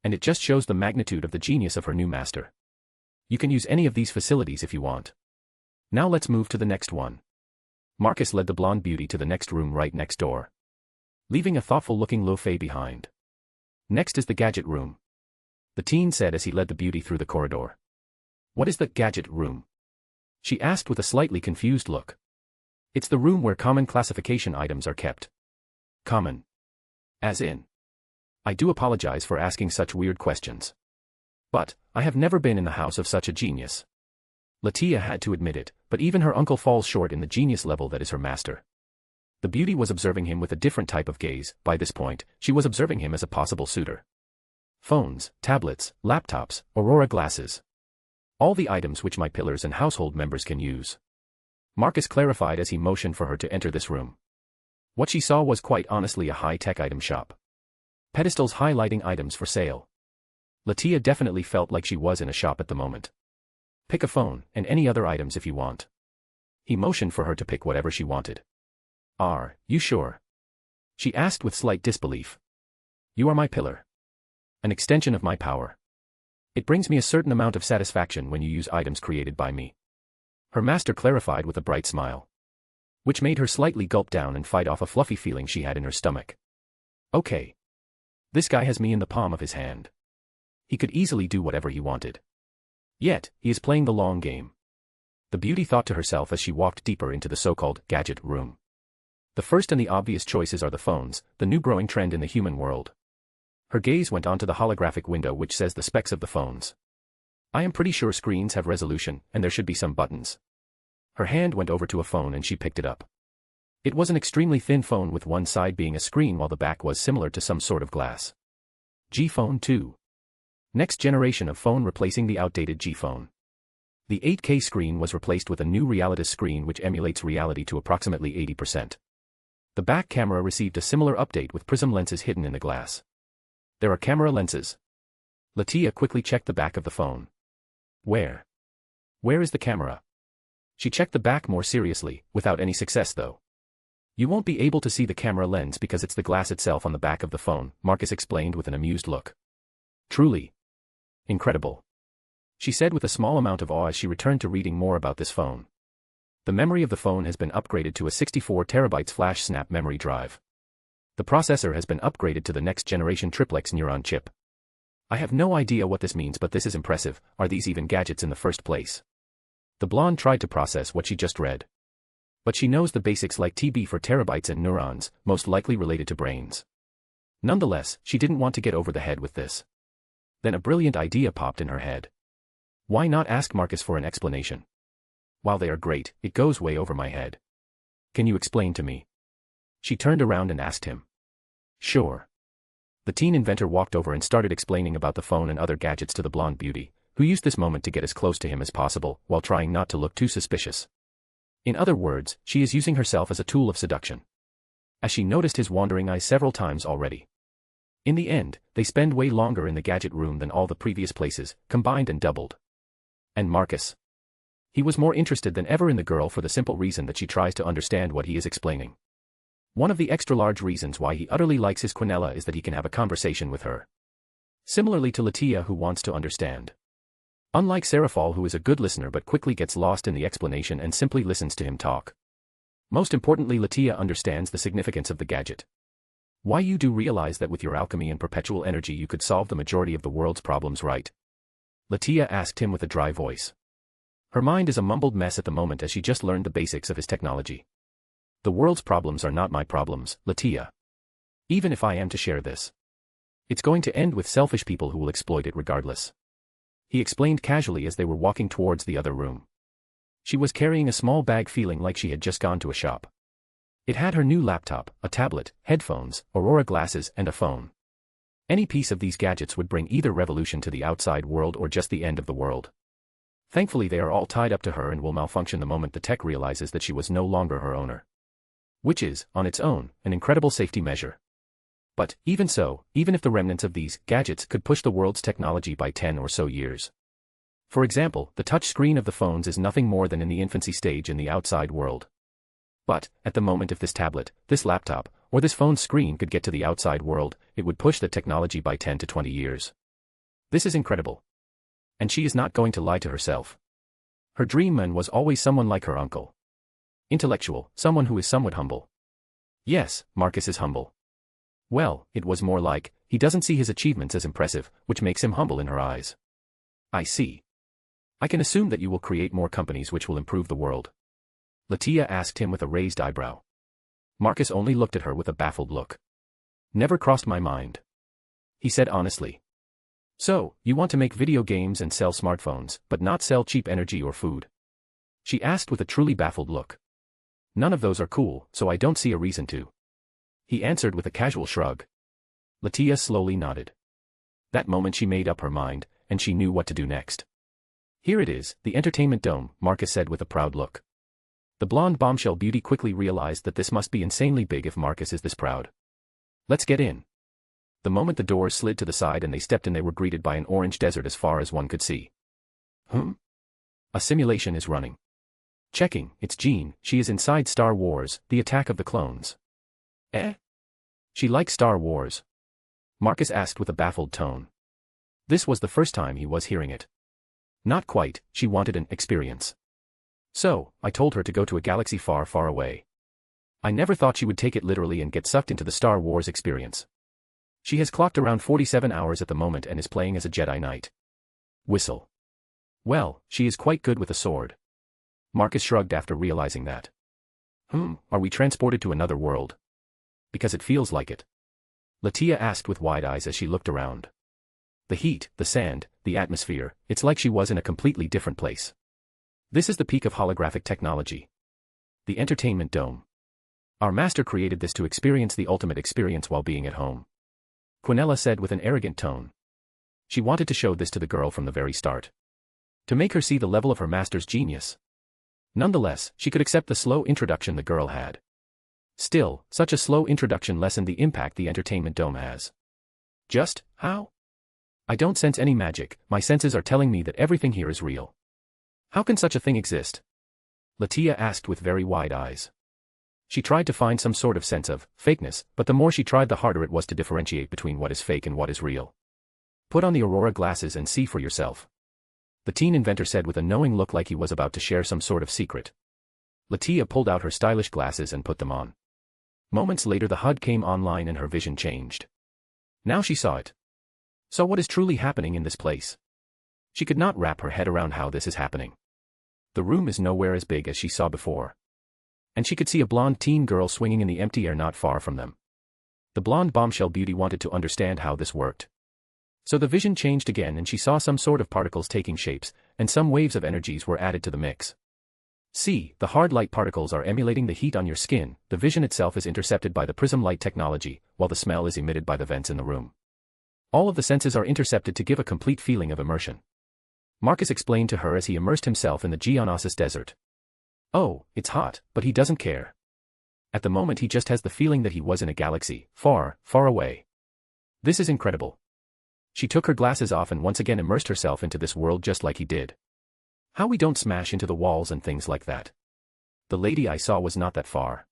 And it just shows the magnitude of the genius of her new master. You can use any of these facilities if you want. Now let's move to the next one. Marcus led the blonde beauty to the next room right next door, leaving a thoughtful-looking Lucifer behind. Next is the gadget room. The teen said as he led the beauty through the corridor. What is the gadget room? She asked with a slightly confused look. It's the room where common classification items are kept. Common. As in. I do apologize for asking such weird questions. But, I have never been in the house of such a genius. Latia had to admit it, but even her uncle falls short in the genius level that is her master. The beauty was observing him with a different type of gaze. By this point, she was observing him as a possible suitor. Phones, tablets, laptops, Aurora glasses. All the items which my pillars and household members can use. Marcus clarified as he motioned for her to enter this room. What she saw was quite honestly a high-tech item shop. Pedestals highlighting items for sale. Latia definitely felt like she was in a shop at the moment. Pick a phone, and any other items if you want. He motioned for her to pick whatever she wanted. Are you sure? She asked with slight disbelief. You are my pillar. An extension of my power. It brings me a certain amount of satisfaction when you use items created by me. Her master clarified with a bright smile, which made her slightly gulp down and fight off a fluffy feeling she had in her stomach. Okay. This guy has me in the palm of his hand. He could easily do whatever he wanted. Yet, he is playing the long game. The beauty thought to herself as she walked deeper into the so-called gadget room. The first and the obvious choices are the phones, the new growing trend in the human world. Her gaze went onto the holographic window which says the specs of the phones. I am pretty sure screens have resolution, and there should be some buttons. Her hand went over to a phone and she picked it up. It was an extremely thin phone with one side being a screen while the back was similar to some sort of glass. G-Phone 2. Next generation of phone replacing the outdated G-Phone. The 8K screen was replaced with a new Realitas screen which emulates reality to approximately 80%. The back camera received a similar update with prism lenses hidden in the glass. There are camera lenses. Latia quickly checked the back of the phone. Where? Where is the camera? She checked the back more seriously, without any success though. You won't be able to see the camera lens because it's the glass itself on the back of the phone, Marcus explained with an amused look. Truly incredible, she said with a small amount of awe as she returned to reading more about this phone. The memory of the phone has been upgraded to a 64 TB flash snap memory drive. The processor has been upgraded to the next generation triplex neuron chip. I have no idea what this means, but this is impressive. Are these even gadgets in the first place? The blonde tried to process what she just read. But she knows the basics like TB for terabytes and neurons, most likely related to brains. Nonetheless, she didn't want to get over the head with this. Then a brilliant idea popped in her head. Why not ask Marcus for an explanation? While they are great, it goes way over my head. Can you explain to me? She turned around and asked him. Sure. The teen inventor walked over and started explaining about the phone and other gadgets to the blonde beauty, who used this moment to get as close to him as possible, while trying not to look too suspicious. In other words, she is using herself as a tool of seduction. As she noticed his wandering eyes several times already. In the end, they spend way longer in the gadget room than all the previous places, combined and doubled. And Marcus? He was more interested than ever in the girl for the simple reason that she tries to understand what he is explaining. One of the extra-large reasons why he utterly likes his Quinnella is that he can have a conversation with her. Similarly to Latia, who wants to understand. Unlike Seraphal, who is a good listener but quickly gets lost in the explanation and simply listens to him talk. Most importantly, Latia understands the significance of the gadget. Why, you do realize that with your alchemy and perpetual energy you could solve the majority of the world's problems, right? Latia asked him with a dry voice. Her mind is a mumbled mess at the moment as she just learned the basics of his technology. The world's problems are not my problems, Latia. Even if I am to share this, it's going to end with selfish people who will exploit it regardless. He explained casually as they were walking towards the other room. She was carrying a small bag, feeling like she had just gone to a shop. It had her new laptop, a tablet, headphones, Aurora glasses, and a phone. Any piece of these gadgets would bring either revolution to the outside world or just the end of the world. Thankfully, they are all tied up to her and will malfunction the moment the tech realizes that she was no longer her owner. Which is, on its own, an incredible safety measure. But, even so, even if the remnants of these gadgets could push the world's technology by 10 or so years. For example, the touch screen of the phones is nothing more than in the infancy stage in the outside world. But, at the moment, if this tablet, this laptop, or this phone's screen could get to the outside world, it would push the technology by 10 to 20 years. This is incredible. And she is not going to lie to herself. Her dream man was always someone like her uncle. Intellectual, someone who is somewhat humble. Yes, Marcus is humble. Well, it was more like, he doesn't see his achievements as impressive, which makes him humble in her eyes. I see. I can assume that you will create more companies which will improve the world. Latia asked him with a raised eyebrow. Marcus only looked at her with a baffled look. Never crossed my mind. He said honestly. So, you want to make video games and sell smartphones, but not sell cheap energy or food? She asked with a truly baffled look. None of those are cool, so I don't see a reason to. He answered with a casual shrug. Latia slowly nodded. That moment she made up her mind, and she knew what to do next. Here it is, the entertainment dome, Marcus said with a proud look. The blonde bombshell beauty quickly realized that this must be insanely big if Marcus is this proud. Let's get in. The moment the doors slid to the side and they stepped in, they were greeted by an orange desert as far as one could see. A simulation is running. Checking, it's Jean, she is inside Star Wars, The Attack of the Clones. Eh? She likes Star Wars? Marcus asked with a baffled tone. This was the first time he was hearing it. Not quite, she wanted an experience. So, I told her to go to a galaxy far, far away. I never thought she would take it literally and get sucked into the Star Wars experience. She has clocked around 47 hours at the moment and is playing as a Jedi Knight. Whistle. Well, she is quite good with a sword. Marcus shrugged after realizing that. Are we transported to another world? Because it feels like it. Latia asked with wide eyes as she looked around. The heat, the sand, the atmosphere, it's like she was in a completely different place. This is the peak of holographic technology. The entertainment dome. Our master created this to experience the ultimate experience while being at home. Quinnella said with an arrogant tone. She wanted to show this to the girl from the very start. To make her see the level of her master's genius. Nonetheless, she could accept the slow introduction the girl had. Still, such a slow introduction lessened the impact the entertainment dome has. Just, how? I don't sense any magic, my senses are telling me that everything here is real. How can such a thing exist? Latia asked with very wide eyes. She tried to find some sort of sense of fakeness, but the more she tried the harder it was to differentiate between what is fake and what is real. Put on the Aurora glasses and see for yourself. The teen inventor said with a knowing look like he was about to share some sort of secret. Latia pulled out her stylish glasses and put them on. Moments later the HUD came online and her vision changed. Now she saw it. So what is truly happening in this place? She could not wrap her head around how this is happening. The room is nowhere as big as she saw before. And she could see a blonde teen girl swinging in the empty air not far from them. The blonde bombshell beauty wanted to understand how this worked. So the vision changed again and she saw some sort of particles taking shapes, and some waves of energies were added to the mix. See, the hard light particles are emulating the heat on your skin, the vision itself is intercepted by the prism light technology, while the smell is emitted by the vents in the room. All of the senses are intercepted to give a complete feeling of immersion. Marcus explained to her as he immersed himself in the Geonosis desert. Oh, it's hot, but he doesn't care. At the moment he just has the feeling that he was in a galaxy, far, far away. This is incredible. She took her glasses off and once again immersed herself into this world just like he did. How we don't smash into the walls and things like that. The lady I saw was not that far.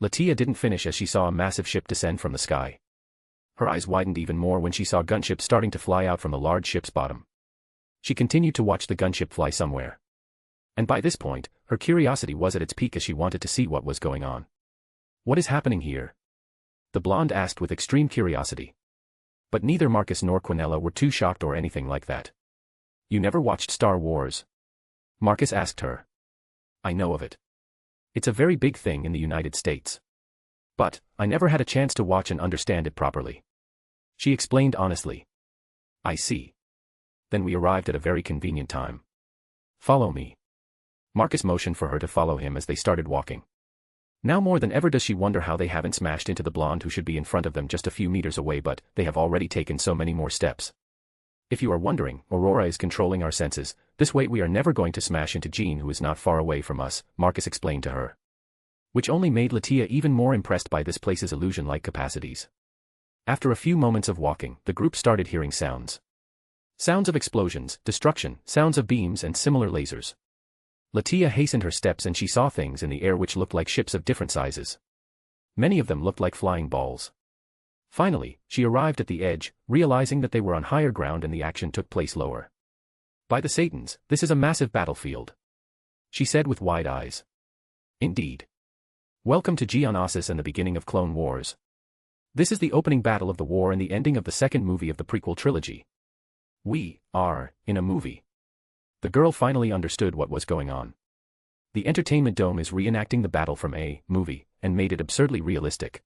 Latia didn't finish as she saw a massive ship descend from the sky. Her eyes widened even more when she saw gunships starting to fly out from the large ship's bottom. She continued to watch the gunship fly somewhere. And by this point, her curiosity was at its peak as she wanted to see what was going on. What is happening here? The blonde asked with extreme curiosity. But neither Marcus nor Quinnella were too shocked or anything like that. You never watched Star Wars? Marcus asked her. I know of it. It's a very big thing in the United States. But, I never had a chance to watch and understand it properly. She explained honestly. I see. Then we arrived at a very convenient time. Follow me. Marcus motioned for her to follow him as they started walking. Now more than ever does she wonder how they haven't smashed into the blonde who should be in front of them just a few meters away, but they have already taken so many more steps. If you are wondering, Aurora is controlling our senses, this way we are never going to smash into Jean who is not far away from us, Marcus explained to her. Which only made Latia even more impressed by this place's illusion-like capacities. After a few moments of walking, the group started hearing sounds. Sounds of explosions, destruction, sounds of beams and similar lasers. Latia hastened her steps and she saw things in the air which looked like ships of different sizes. Many of them looked like flying balls. Finally, she arrived at the edge, realizing that they were on higher ground and the action took place lower. By the Satans, this is a massive battlefield. She said with wide eyes. Indeed. Welcome to Geonosis and the beginning of Clone Wars. This is the opening battle of the war and the ending of the second movie of the prequel trilogy. We are in a movie. The girl finally understood what was going on. The entertainment dome is reenacting the battle from a movie, and made it absurdly realistic.